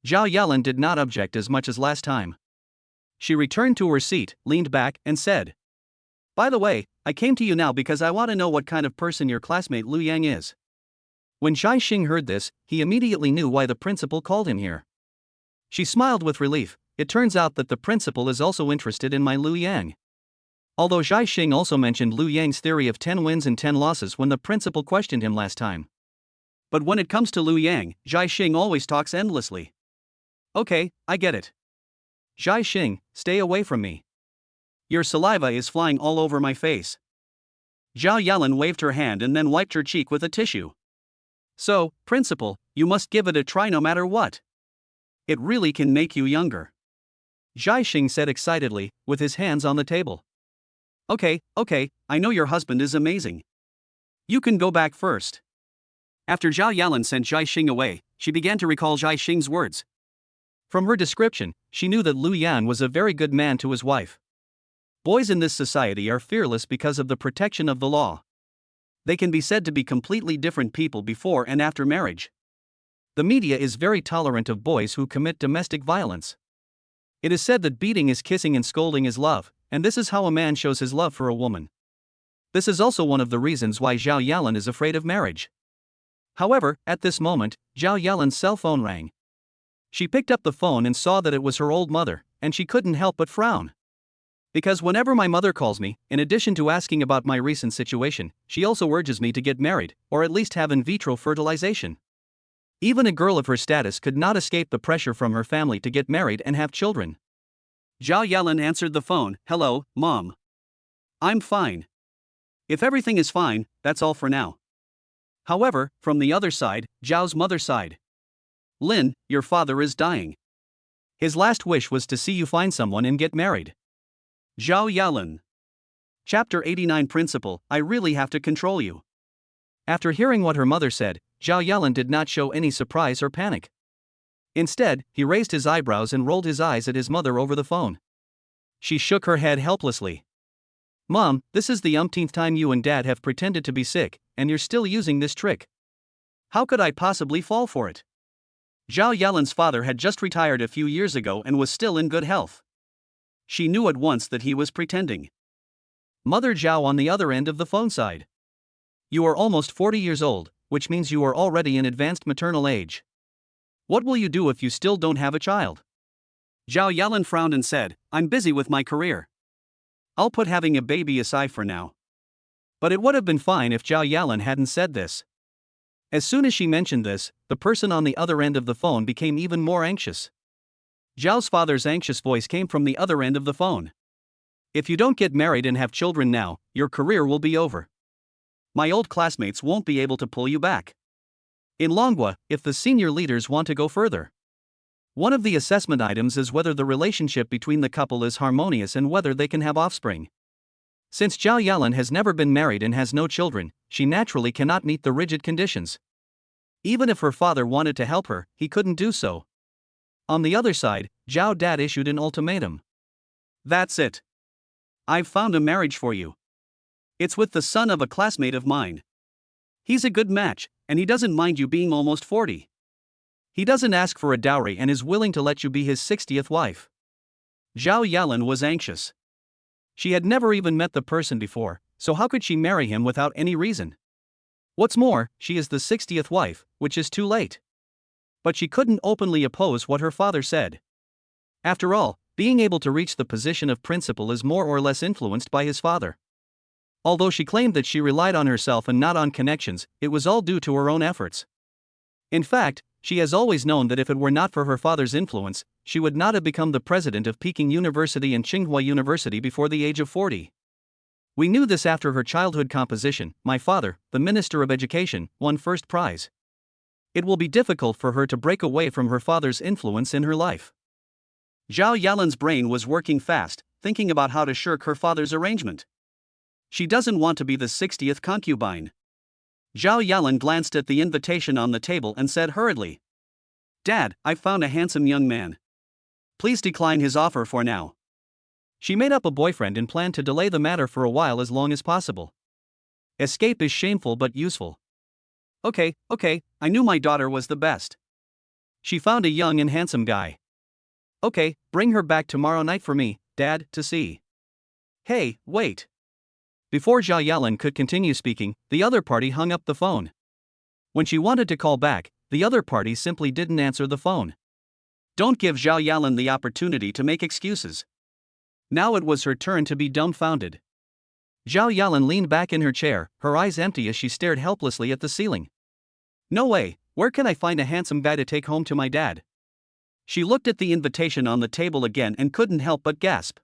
Zhao Yalan did not object as much as last time. She returned to her seat, leaned back, and said, "By the way, I came to you now because I want to know what kind of person your classmate Lu Yang is." When Zhai Xing heard this, he immediately knew why the principal called him here. She smiled with relief. It turns out that the principal is also interested in my Lu Yang. Although Zhai Xing also mentioned Lu Yang's theory of 10 wins and 10 losses when the principal questioned him last time. But when it comes to Lu Yang, Zhai Xing always talks endlessly. "Okay, I get it. Zhai Xing, stay away from me. Your saliva is flying all over my face." Zhao Yalan waved her hand and then wiped her cheek with a tissue. "So, principal, you must give it a try no matter what. It really can make you younger." Zhai Xing said excitedly, with his hands on the table. Okay, I know your husband is amazing. You can go back first." After Zhao Yalan sent Zhai Xing away, she began to recall Zhai Xing's words. From her description, she knew that Lu Yan was a very good man to his wife. Boys in this society are fearless because of the protection of the law. They can be said to be completely different people before and after marriage. The media is very tolerant of boys who commit domestic violence. It is said that beating is kissing and scolding is love, and this is how a man shows his love for a woman. This is also one of the reasons why Zhao Yalan is afraid of marriage. However, at this moment, Zhao Yalan's cell phone rang. She picked up the phone and saw that it was her old mother, and she couldn't help but frown. Because whenever my mother calls me, in addition to asking about my recent situation, she also urges me to get married, or at least have in vitro fertilization. Even a girl of her status could not escape the pressure from her family to get married and have children. Zhao Yalan answered the phone. "Hello, Mom. I'm fine. If everything is fine, that's all for now." However, from the other side, Zhao's mother sighed. "Lin, your father is dying. His last wish was to see you find someone and get married." Zhao Yalan. Chapter 89 Principal, I really have to control you. After hearing what her mother said, Zhao Yalan did not show any surprise or panic. Instead, he raised his eyebrows and rolled his eyes at his mother over the phone. She shook her head helplessly. "Mom, this is the umpteenth time you and Dad have pretended to be sick, and you're still using this trick. How could I possibly fall for it?" Zhao Yalan's father had just retired a few years ago and was still in good health. She knew at once that he was pretending. Mother Zhao on the other end of the phone sighed. "You are almost 40 years old, which means you are already in advanced maternal age. What will you do if you still don't have a child?" Zhao Yalan frowned and said, I'm busy with my career. I'll put having a baby aside for now. But it would have been fine if Zhao Yalan hadn't said this. As soon as she mentioned this, the person on the other end of the phone became even more anxious. Zhao's father's anxious voice came from the other end of the phone. If you don't get married and have children now, your career will be over. My old classmates won't be able to pull you back. In Longwa, if the senior leaders want to go further, one of the assessment items is whether the relationship between the couple is harmonious and whether they can have offspring. Since Zhao Yalan has never been married and has no children, she naturally cannot meet the rigid conditions. Even if her father wanted to help her, he couldn't do so. On the other side, Zhao Dad issued an ultimatum. That's it. I've found a marriage for you. It's with the son of a classmate of mine. He's a good match, and he doesn't mind you being almost 40. He doesn't ask for a dowry and is willing to let you be his 60th wife. Zhao Yalan was anxious. She had never even met the person before, so how could she marry him without any reason? What's more, she is the 60th wife, which is too late. But she couldn't openly oppose what her father said. After all, being able to reach the position of principal is more or less influenced by his father. Although she claimed that she relied on herself and not on connections, it was all due to her own efforts. In fact, she has always known that if it were not for her father's influence, she would not have become the president of Peking University and Tsinghua University before the age of 40. We knew this after her childhood composition. My father, the Minister of Education, won first prize. It will be difficult for her to break away from her father's influence in her life. Zhao Yalan's brain was working fast, thinking about how to shirk her father's arrangement. She doesn't want to be the 60th concubine. Zhao Yalan glanced at the invitation on the table and said hurriedly, Dad, I've found a handsome young man. Please decline his offer for now. She made up a boyfriend and planned to delay the matter for a while as long as possible. Escape is shameful but useful. Okay, I knew my daughter was the best. She found a young and handsome guy. Okay, bring her back tomorrow night for me, Dad, to see. Hey, wait. Before Zhao Yalan could continue speaking, the other party hung up the phone. When she wanted to call back, the other party simply didn't answer the phone. Don't give Zhao Yalan the opportunity to make excuses. Now it was her turn to be dumbfounded. Zhao Yalan leaned back in her chair, her eyes empty as she stared helplessly at the ceiling. No way, where can I find a handsome guy to take home to my dad? She looked at the invitation on the table again and couldn't help but gasp.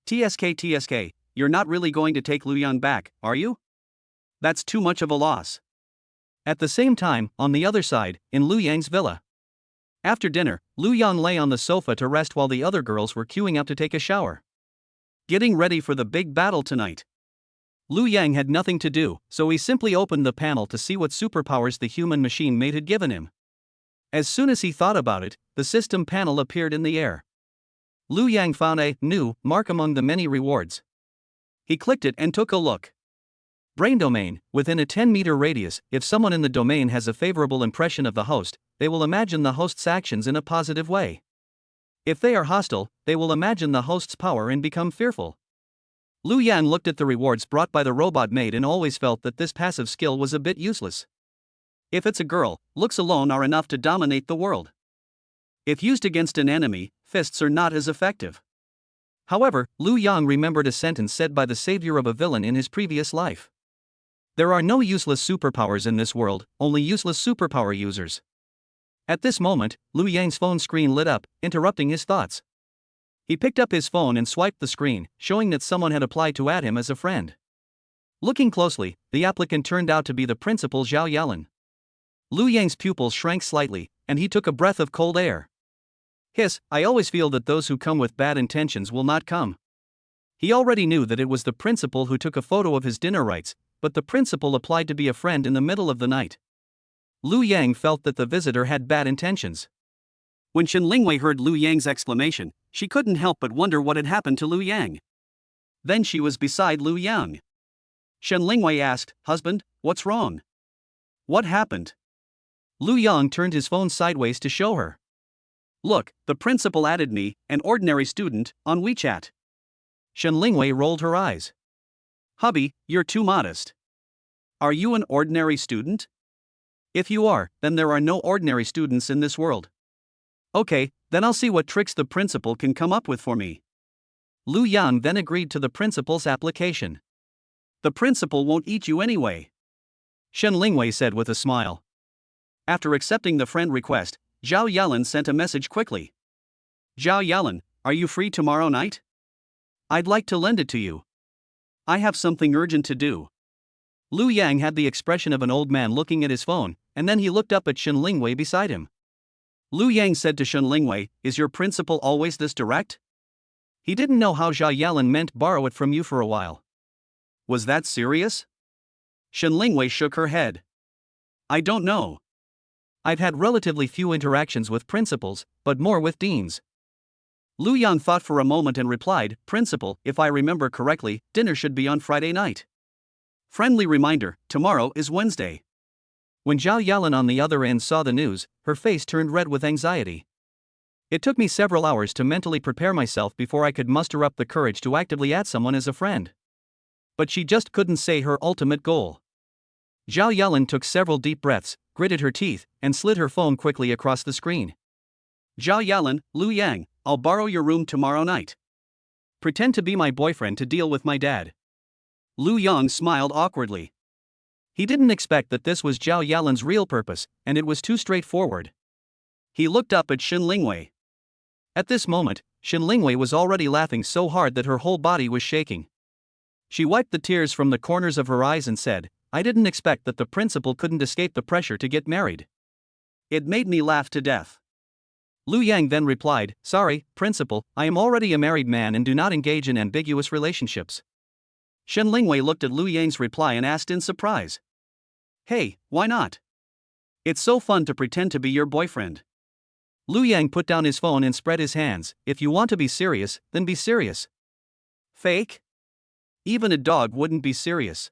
TSK, you're not really going to take Lu Yang back, are you? That's too much of a loss. At the same time, on the other side, in Lu Yang's villa. After dinner, Lu Yang lay on the sofa to rest while the other girls were queuing up to take a shower. Getting ready for the big battle tonight. Lu Yang had nothing to do, so he simply opened the panel to see what superpowers the human machine mate had given him. As soon as he thought about it, the system panel appeared in the air. Lu Yang found a new mark among the many rewards. He clicked it and took a look. Brain domain. Within a 10-meter radius, if someone in the domain has a favorable impression of the host, they will imagine the host's actions in a positive way. If they are hostile, they will imagine the host's power and become fearful. Lu Yang looked at the rewards brought by the robot maid and always felt that this passive skill was a bit useless. If it's a girl, looks alone are enough to dominate the world. If used against an enemy, fists are not as effective. However, Lu Yang remembered a sentence said by the savior of a villain in his previous life. There are no useless superpowers in this world, only useless superpower users. At this moment, Lu Yang's phone screen lit up, interrupting his thoughts. He picked up his phone and swiped the screen, showing that someone had applied to add him as a friend. Looking closely, the applicant turned out to be the principal Zhao Yalan. Lu Yang's pupils shrank slightly, and he took a breath of cold air. Hiss, I always feel that those who come with bad intentions will not come. He already knew that it was the principal who took a photo of his dinner rights, but the principal applied to be a friend in the middle of the night. Lu Yang felt that the visitor had bad intentions. When Shen Lingwei heard Lu Yang's exclamation, she couldn't help but wonder what had happened to Lu Yang. Then she was beside Lu Yang. Shen Lingwei asked, Husband, what's wrong? What happened? Lu Yang turned his phone sideways to show her. Look, the principal added me, an ordinary student, on WeChat. Shen Lingwei rolled her eyes. Hubby, you're too modest. Are you an ordinary student? If you are, then there are no ordinary students in this world. Okay, Then I'll see what tricks the principal can come up with for me. Lu Yang then agreed to the principal's application. The principal won't eat you anyway, Shen Lingwei said with a smile. After accepting the friend request, Zhao Yalan sent a message quickly. Zhao Yalan, are you free tomorrow night? I'd like to lend it to you. I have something urgent to do. Lu Yang had the expression of an old man looking at his phone, and then he looked up at Shen Lingwei beside him. Lu Yang said to Shen Lingwei, is your principal always this direct? He didn't know how Zhao Yalan meant borrow it from you for a while. Was that serious? Shen Lingwei shook her head. I don't know. I've had relatively few interactions with principals, but more with deans. Lu Yang thought for a moment and replied, Principal, if I remember correctly, dinner should be on Friday night. Friendly reminder, tomorrow is Wednesday. When Zhao Yalan on the other end saw the news, her face turned red with anxiety. It took me several hours to mentally prepare myself before I could muster up the courage to actively add someone as a friend. But she just couldn't say her ultimate goal. Zhao Yalan took several deep breaths, gritted her teeth, and slid her phone quickly across the screen. Zhao Yalan, Lu Yang, I'll borrow your room tomorrow night. Pretend to be my boyfriend to deal with my dad. Lu Yang smiled awkwardly. He didn't expect that this was Zhao Yalan's real purpose, and it was too straightforward. He looked up at Shen Lingwei. At this moment, Shen Lingwei was already laughing so hard that her whole body was shaking. She wiped the tears from the corners of her eyes and said, I didn't expect that the principal couldn't escape the pressure to get married. It made me laugh to death. Lu Yang then replied, Sorry, principal, I am already a married man and do not engage in ambiguous relationships. Shen Lingwei looked at Lu Yang's reply and asked in surprise. Hey, why not? It's so fun to pretend to be your boyfriend. Lu Yang put down his phone and spread his hands. If you want to be serious, then be serious. Fake? Even a dog wouldn't be serious.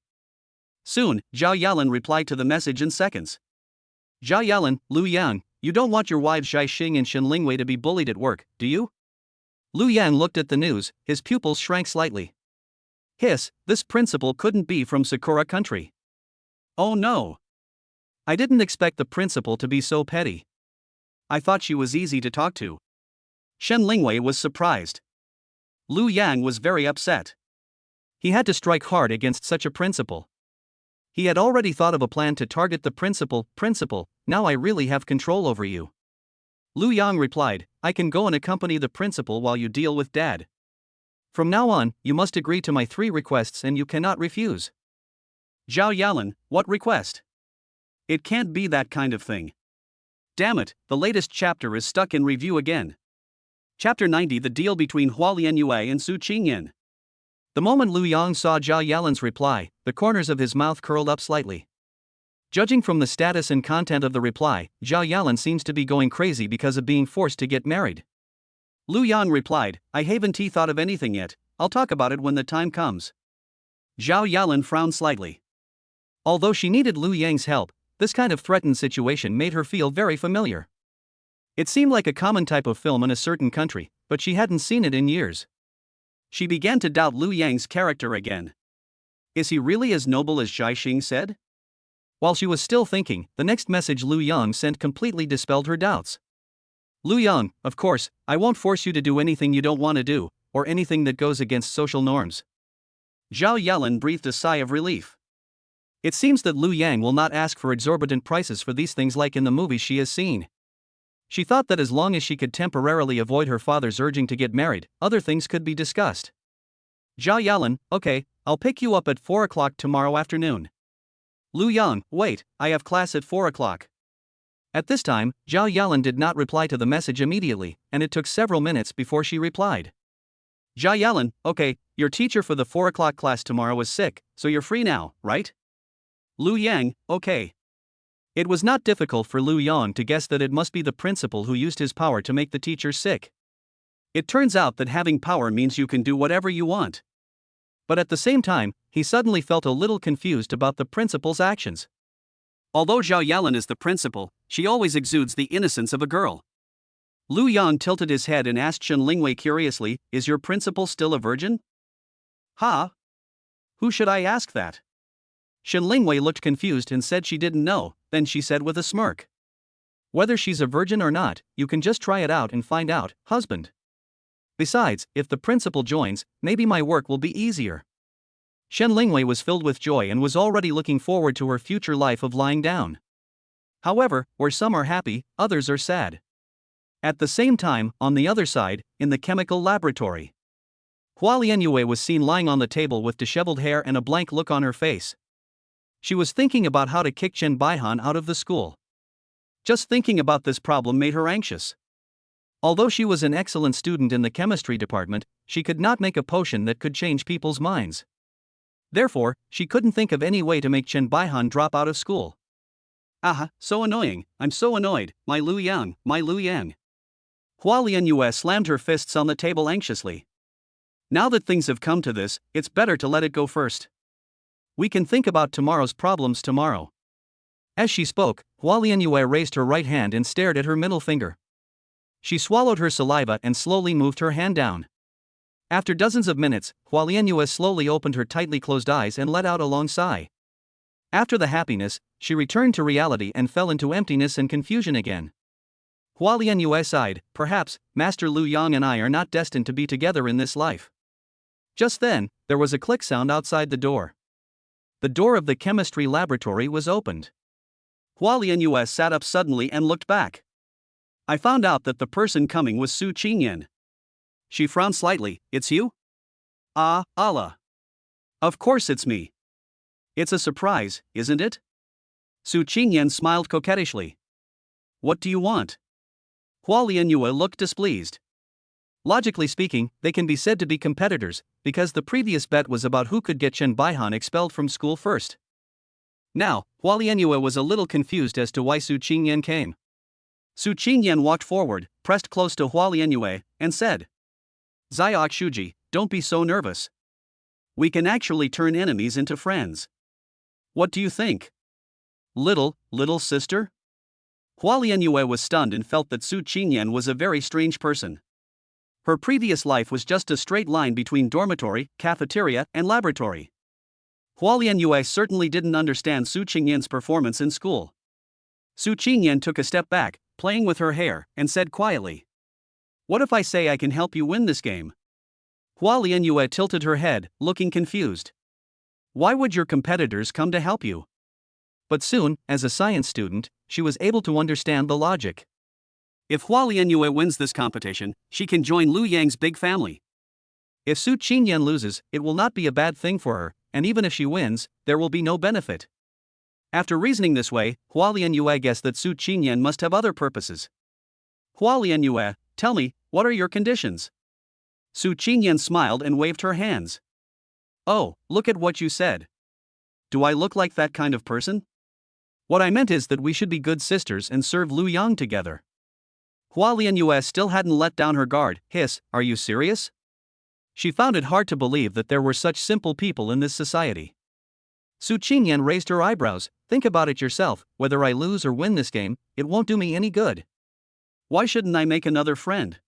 Soon, Zhao Yalan replied to the message in seconds. Zhao Yalan, Lu Yang, you don't want your wives Zhai Xing and Shen Lingwei to be bullied at work, do you? Lu Yang looked at the news, his pupils shrank slightly. Hiss, this principal couldn't be from Sakura country. Oh no. I didn't expect the principal to be so petty. I thought she was easy to talk to. Shen Lingwei was surprised. Lu Yang was very upset. He had to strike hard against such a principal. He had already thought of a plan to target the principal. Principal, now I really have control over you. Lu Yang replied, I can go and accompany the principal while you deal with dad. From now on, you must agree to my 3 requests and you cannot refuse. Zhao Yalan, what request? It can't be that kind of thing. Damn it, the latest chapter is stuck in review again. Chapter 90, the deal between Hua Lianyue and Su Qingyan. The moment Lu Yang saw Zhao Yalan's reply, the corners of his mouth curled up slightly. Judging from the status and content of the reply, Zhao Yalan seems to be going crazy because of being forced to get married. Lu Yang replied, I haven't thought of anything yet, I'll talk about it when the time comes. Zhao Yalan frowned slightly. Although she needed Lu Yang's help, this kind of threatened situation made her feel very familiar. It seemed like a common type of film in a certain country, but she hadn't seen it in years. She began to doubt Lu Yang's character again. Is he really as noble as Zhai Xing said? While she was still thinking, the next message Lu Yang sent completely dispelled her doubts. Lu Yang, of course, I won't force you to do anything you don't want to do, or anything that goes against social norms. Zhao Yalan breathed a sigh of relief. It seems that Lu Yang will not ask for exorbitant prices for these things like in the movies she has seen. She thought that as long as she could temporarily avoid her father's urging to get married, other things could be discussed. Zhao Yalan, okay, I'll pick you up at 4 o'clock tomorrow afternoon. Lu Yang, wait, I have class at 4 o'clock. At this time, Zhao Yalan did not reply to the message immediately, and it took several minutes before she replied. Zhao Yalan, okay, your teacher for the 4 o'clock class tomorrow is sick, so you're free now, right? Lu Yang, okay. It was not difficult for Lu Yang to guess that it must be the principal who used his power to make the teacher sick. It turns out that having power means you can do whatever you want. But at the same time, he suddenly felt a little confused about the principal's actions. Although Zhao Yalan is the principal, she always exudes the innocence of a girl. Lu Yang tilted his head and asked Shen Lingwei curiously, is your principal still a virgin? Huh? Who should I ask that? Shen Lingwei looked confused and said she didn't know, then she said with a smirk. Whether she's a virgin or not, you can just try it out and find out, husband. Besides, if the principal joins, maybe my work will be easier. Shen Lingwei was filled with joy and was already looking forward to her future life of lying down. However, where some are happy, others are sad. At the same time, on the other side, in the chemical laboratory, Hua Lianyue was seen lying on the table with disheveled hair and a blank look on her face. She was thinking about how to kick Chen Baihan out of the school. Just thinking about this problem made her anxious. Although she was an excellent student in the chemistry department, she could not make a potion that could change people's minds. Therefore, she couldn't think of any way to make Chen Baihan drop out of school. So annoying, I'm so annoyed, my Lu Yang, my Lu Yang. Hua Lianyue slammed her fists on the table anxiously. Now that things have come to this, it's better to let it go first. We can think about tomorrow's problems tomorrow. As she spoke, Hua Lianyue raised her right hand and stared at her middle finger. She swallowed her saliva and slowly moved her hand down. After dozens of minutes, Hua Lianyue slowly opened her tightly closed eyes and let out a long sigh. After the happiness, she returned to reality and fell into emptiness and confusion again. Hua Lianyue sighed, perhaps, Master Lu Yang and I are not destined to be together in this life. Just then, there was a click sound outside the door. The door of the chemistry laboratory was opened. Hua Lianyue sat up suddenly and looked back. I found out that the person coming was Su Qingyan. She frowned slightly. It's you? Ah, Allah. Of course it's me. It's a surprise, isn't it? Su Qingyan smiled coquettishly. What do you want? Hua Lianyue looked displeased. Logically speaking, they can be said to be competitors, because the previous bet was about who could get Chen Baihan expelled from school first. Now, Hua Lianyue was a little confused as to why Su Qingyan came. Su Qingyan walked forward, pressed close to Hua Lianyue, and said, Ziyao Shuji, don't be so nervous. We can actually turn enemies into friends. What do you think? Little sister? Hua Lianyue was stunned and felt that Su Qingyan was a very strange person. Her previous life was just a straight line between dormitory, cafeteria, and laboratory. Hua Lianyue certainly didn't understand Su Qingyan's performance in school. Su Qingyan took a step back, playing with her hair, and said quietly, What if I say I can help you win this game? Hua Lianyue tilted her head, looking confused. Why would your competitors come to help you? But soon, as a science student, she was able to understand the logic. If Hua Lianyue wins this competition, she can join Lu Yang's big family. If Su Qingyan loses, it will not be a bad thing for her, and even if she wins, there will be no benefit. After reasoning this way, Hua Lianyue guessed that Su Qingyan must have other purposes. Hua Lianyue, tell me, what are your conditions? Su Qingyan smiled and waved her hands. Oh, look at what you said. Do I look like that kind of person? What I meant is that we should be good sisters and serve Lu Yang together. Hua Lianyue still hadn't let down her guard. Hiss, are you serious? She found it hard to believe that there were such simple people in this society. Su Qingyan raised her eyebrows. Think about it yourself, whether I lose or win this game, it won't do me any good. Why shouldn't I make another friend?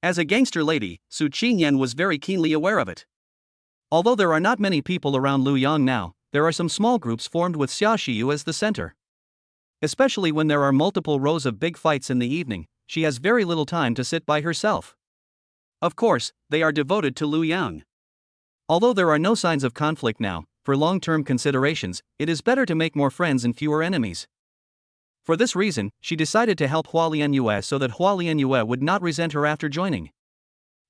As a gangster lady, Su Qingyan was very keenly aware of it. Although there are not many people around Lu Yang now, there are some small groups formed with Xia Xiyu as the center. Especially when there are multiple rows of big fights in the evening, she has very little time to sit by herself. Of course, they are devoted to Lu Yang. Although there are no signs of conflict now, for long-term considerations, it is better to make more friends and fewer enemies. For this reason, she decided to help Hua Lianyue so that Hua Lianyue would not resent her after joining.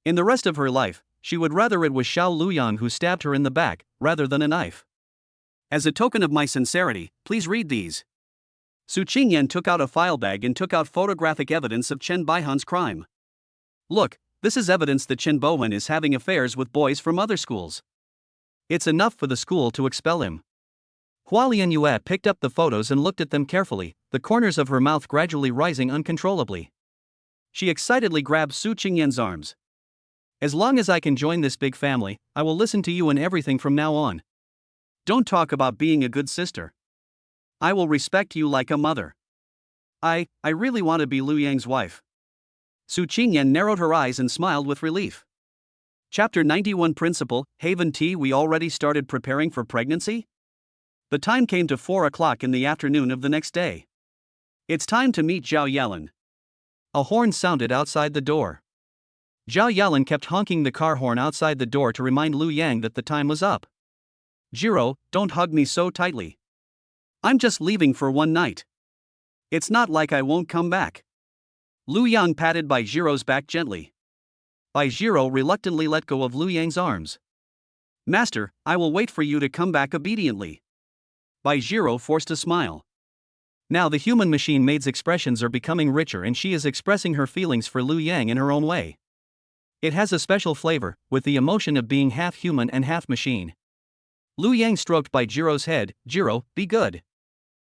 In the rest of her life, she would rather it was Xiao Luyang who stabbed her in the back, rather than a knife. As a token of my sincerity, please read these. Su Qingyan took out a file bag and took out photographic evidence of Chen Baihan's crime. Look, this is evidence that Chen Bowen is having affairs with boys from other schools. It's enough for the school to expel him. Hua Lianyue picked up the photos and looked at them carefully, the corners of her mouth gradually rising uncontrollably. She excitedly grabbed Su Qingyan's arms. As long as I can join this big family, I will listen to you in everything from now on. Don't talk about being a good sister. I will respect you like a mother. I really want to be Lu Yang's wife. Su Qingyan narrowed her eyes and smiled with relief. Chapter 91 Principal, Haven Tea. We already started preparing for pregnancy? The time came to 4 o'clock in the afternoon of the next day. It's time to meet Zhao Yalan. A horn sounded outside the door. Zhao Yalan kept honking the car horn outside the door to remind Lu Yang that the time was up. Jiro, don't hug me so tightly. I'm just leaving for one night. It's not like I won't come back. Lu Yang patted Bai Jiro's back gently. Bai Jiro reluctantly let go of Lu Yang's arms. Master, I will wait for you to come back obediently. Bai Jiro forced a smile. Now the human machine maid's expressions are becoming richer and she is expressing her feelings for Lu Yang in her own way. It has a special flavor, with the emotion of being half human and half machine. Lu Yang stroked Bai Jiro's head. Jiro, be good.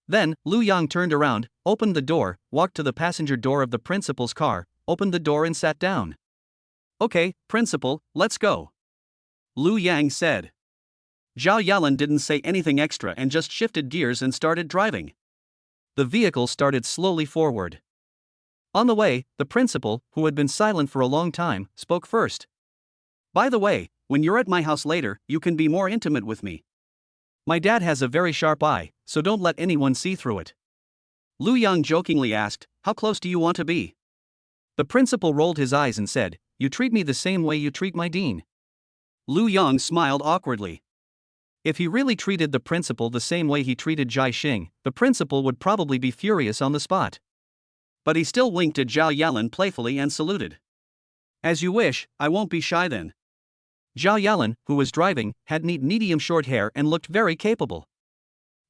Then, Lu Yang turned around, opened the door, walked to the passenger door of the principal's car, opened the door and sat down. Okay, principal, let's go. Lu Yang said. Zhao Yalan didn't say anything extra and just shifted gears and started driving. The vehicle started slowly forward. On the way, the principal, who had been silent for a long time, spoke first. By the way, when you're at my house later, you can be more intimate with me. My dad has a very sharp eye, so don't let anyone see through it. Lu Yang jokingly asked, how close do you want to be? The principal rolled his eyes and said, you treat me the same way you treat my dean. Lu Yang smiled awkwardly. If he really treated the principal the same way he treated Jai Xing, the principal would probably be furious on the spot. But he still winked at Zhao Yalan playfully and saluted. As you wish, I won't be shy then. Zhao Yalan, who was driving, had neat medium short hair and looked very capable.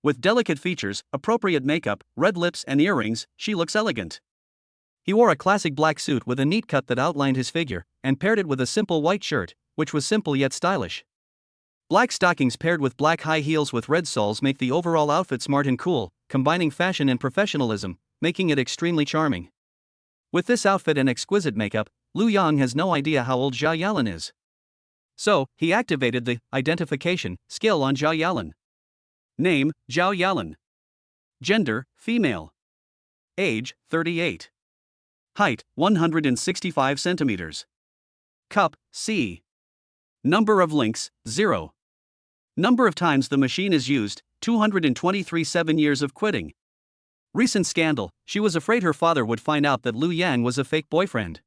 With delicate features, appropriate makeup, red lips and earrings, she looks elegant. He wore a classic black suit with a neat cut that outlined his figure, and paired it with a simple white shirt, which was simple yet stylish. Black stockings paired with black high heels with red soles make the overall outfit smart and cool, combining fashion and professionalism, making it extremely charming. With this outfit and exquisite makeup, Lu Yang has no idea how old Zhao Yalan is. So, he activated the identification skill on Zhao Yalan. Name, Zhao Yalan. Gender, female. Age, 38. Height, 165 centimeters. Cup, C. Number of links, 0. Number of times the machine is used, 223. 7 years of quitting. Recent scandal, she was afraid her father would find out that Lu Yang was a fake boyfriend.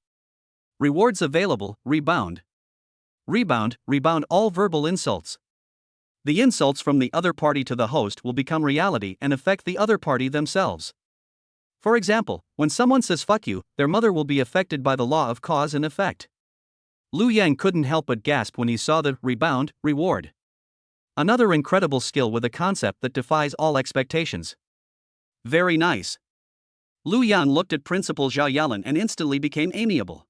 Rewards available, rebound. Rebound all verbal insults. The insults from the other party to the host will become reality and affect the other party themselves. For example, when someone says fuck you, their mother will be affected by the law of cause and effect. Lu Yang couldn't help but gasp when he saw the rebound reward. Another incredible skill with a concept that defies all expectations. Very nice. Lu Yang looked at Principal Zhao Yalan and instantly became amiable.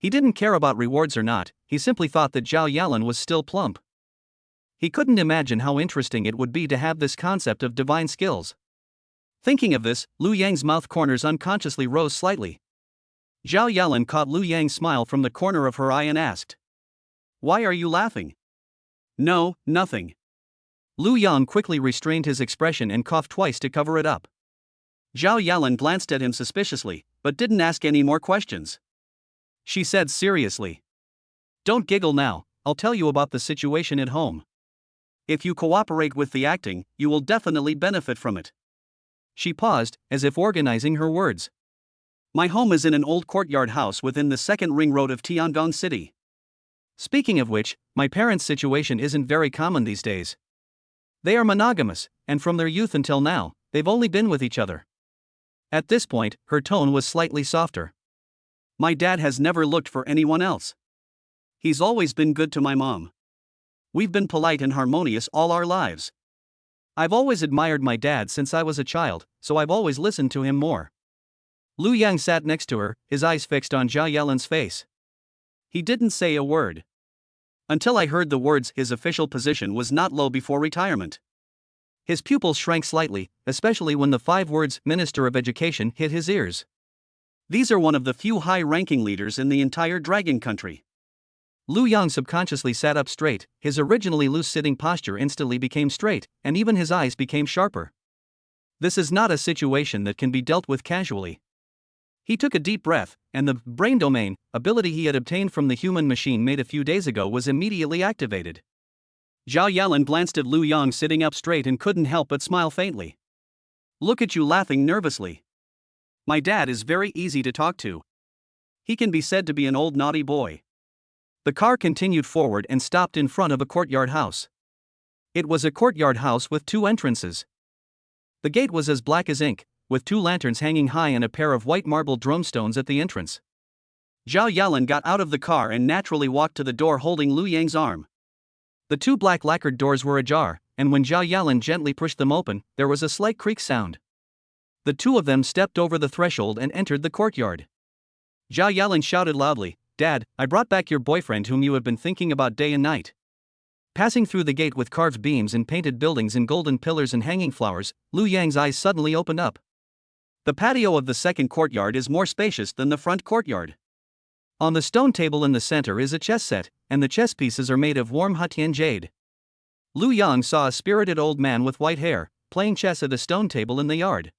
He didn't care about rewards or not, he simply thought that Zhao Yalan was still plump. He couldn't imagine how interesting it would be to have this concept of divine skills. Thinking of this, Lu Yang's mouth corners unconsciously rose slightly. Zhao Yalan caught Lu Yang's smile from the corner of her eye and asked, "Why are you laughing?" "No, nothing." Lu Yang quickly restrained his expression and coughed twice to cover it up. Zhao Yalan glanced at him suspiciously, but didn't ask any more questions. She said seriously, "Don't giggle now, I'll tell you about the situation at home. If you cooperate with the acting, you will definitely benefit from it." She paused, as if organizing her words. "My home is in an old courtyard house within the second ring road of Tiangong City. Speaking of which, my parents' situation isn't very common these days. They are monogamous, and from their youth until now, they've only been with each other." At this point, her tone was slightly softer. "My dad has never looked for anyone else. He's always been good to my mom. We've been polite and harmonious all our lives. I've always admired my dad since I was a child, so I've always listened to him more." Lu Yang sat next to her, his eyes fixed on Zhao Yalan's face. He didn't say a word. Until I heard the words his official position was not low before retirement. His pupils shrank slightly, especially when the 5 words Minister of Education hit his ears. These are one of the few high-ranking leaders in the entire Dragon Country. Lu Yang subconsciously sat up straight, his originally loose sitting posture instantly became straight, and even his eyes became sharper. This is not a situation that can be dealt with casually. He took a deep breath, and the brain domain ability he had obtained from the human machine made a few days ago was immediately activated. Zhao Yalan glanced at Lu Yang sitting up straight and couldn't help but smile faintly. "Look at you laughing nervously. My dad is very easy to talk to. He can be said to be an old naughty boy. The car continued forward and stopped in front of a courtyard house. It was a courtyard house with 2 entrances. The gate was as black as ink, with 2 lanterns hanging high and a pair of white marble dronestones at the entrance. Zhao Yalan got out of the car and naturally walked to the door holding Lu Yang's arm. The 2 black lacquered doors were ajar, and when Zhao Yalan gently pushed them open, there was a slight creak sound. The 2 of them stepped over the threshold and entered the courtyard. Zhao Yalan shouted loudly, "Dad, I brought back your boyfriend whom you have been thinking about day and night." Passing through the gate with carved beams and painted buildings and golden pillars and hanging flowers, Lu Yang's eyes suddenly opened up. The patio of the second courtyard is more spacious than the front courtyard. On the stone table in the center is a chess set, and the chess pieces are made of warm Hatian jade. Lu Yang saw a spirited old man with white hair, playing chess at a stone table in the yard.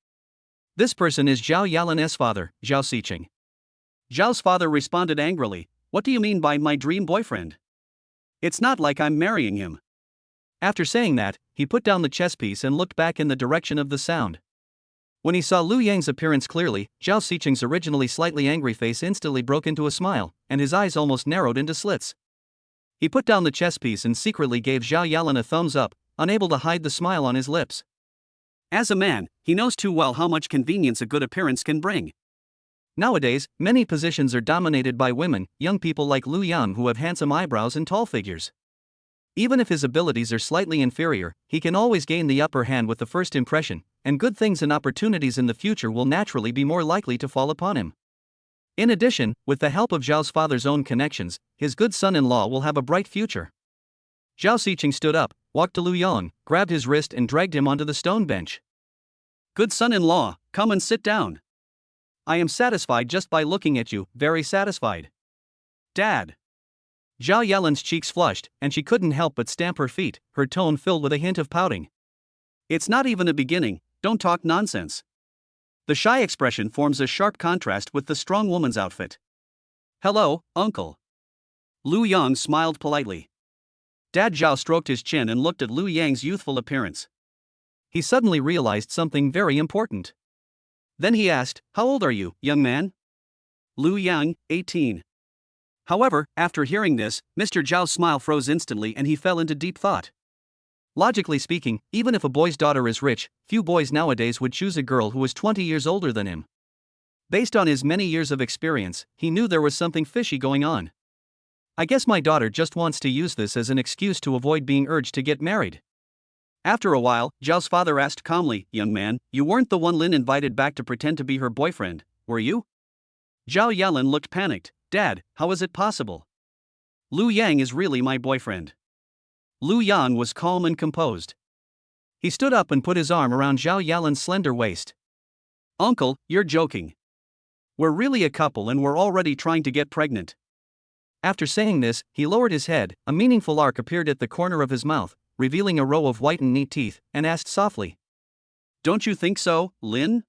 This person is Zhao Yalan's father, Zhao Xiqing. Zhao's father responded angrily, "What do you mean by my dream boyfriend? It's not like I'm marrying him." After saying that, he put down the chess piece and looked back in the direction of the sound. When he saw Lu Yang's appearance clearly, Zhao Xiqing's originally slightly angry face instantly broke into a smile, and his eyes almost narrowed into slits. He put down the chess piece and secretly gave Zhao Yalan a thumbs up, unable to hide the smile on his lips. As a man, he knows too well how much convenience a good appearance can bring. Nowadays, many positions are dominated by women, young people like Lu Yang who have handsome eyebrows and tall figures. Even if his abilities are slightly inferior, he can always gain the upper hand with the first impression, and good things and opportunities in the future will naturally be more likely to fall upon him. In addition, with the help of Zhao's father's own connections, his good son-in-law will have a bright future. Zhao Xiqing stood up, walked to Lu Yang, grabbed his wrist and dragged him onto the stone bench. "Good son-in-law, come and sit down. I am satisfied just by looking at you, very satisfied." "Dad." Zhao Yalan's cheeks flushed, and she couldn't help but stamp her feet, her tone filled with a hint of pouting. "It's not even a beginning, don't talk nonsense." The shy expression forms a sharp contrast with the strong woman's outfit. "Hello, uncle." Lu Yang smiled politely. Dad Zhao stroked his chin and looked at Lu Yang's youthful appearance. He suddenly realized something very important. Then he asked, "How old are you, young man?" Lu Yang, 18. However, after hearing this, Mr. Zhao's smile froze instantly and he fell into deep thought. Logically speaking, even if a boy's daughter is rich, few boys nowadays would choose a girl who is 20 years older than him. Based on his many years of experience, he knew there was something fishy going on. I guess my daughter just wants to use this as an excuse to avoid being urged to get married. After a while, Zhao's father asked calmly, "Young man, you weren't the one Lin invited back to pretend to be her boyfriend, were you?" Zhao Yalan looked panicked. "Dad, how is it possible? Lu Yang is really my boyfriend." Lu Yang was calm and composed. He stood up and put his arm around Zhao Yalan's slender waist. "Uncle, you're joking. We're really a couple and we're already trying to get pregnant." After saying this, he lowered his head, a meaningful arc appeared at the corner of his mouth, revealing a row of white and neat teeth, and asked softly, "Don't you think so, Lin?"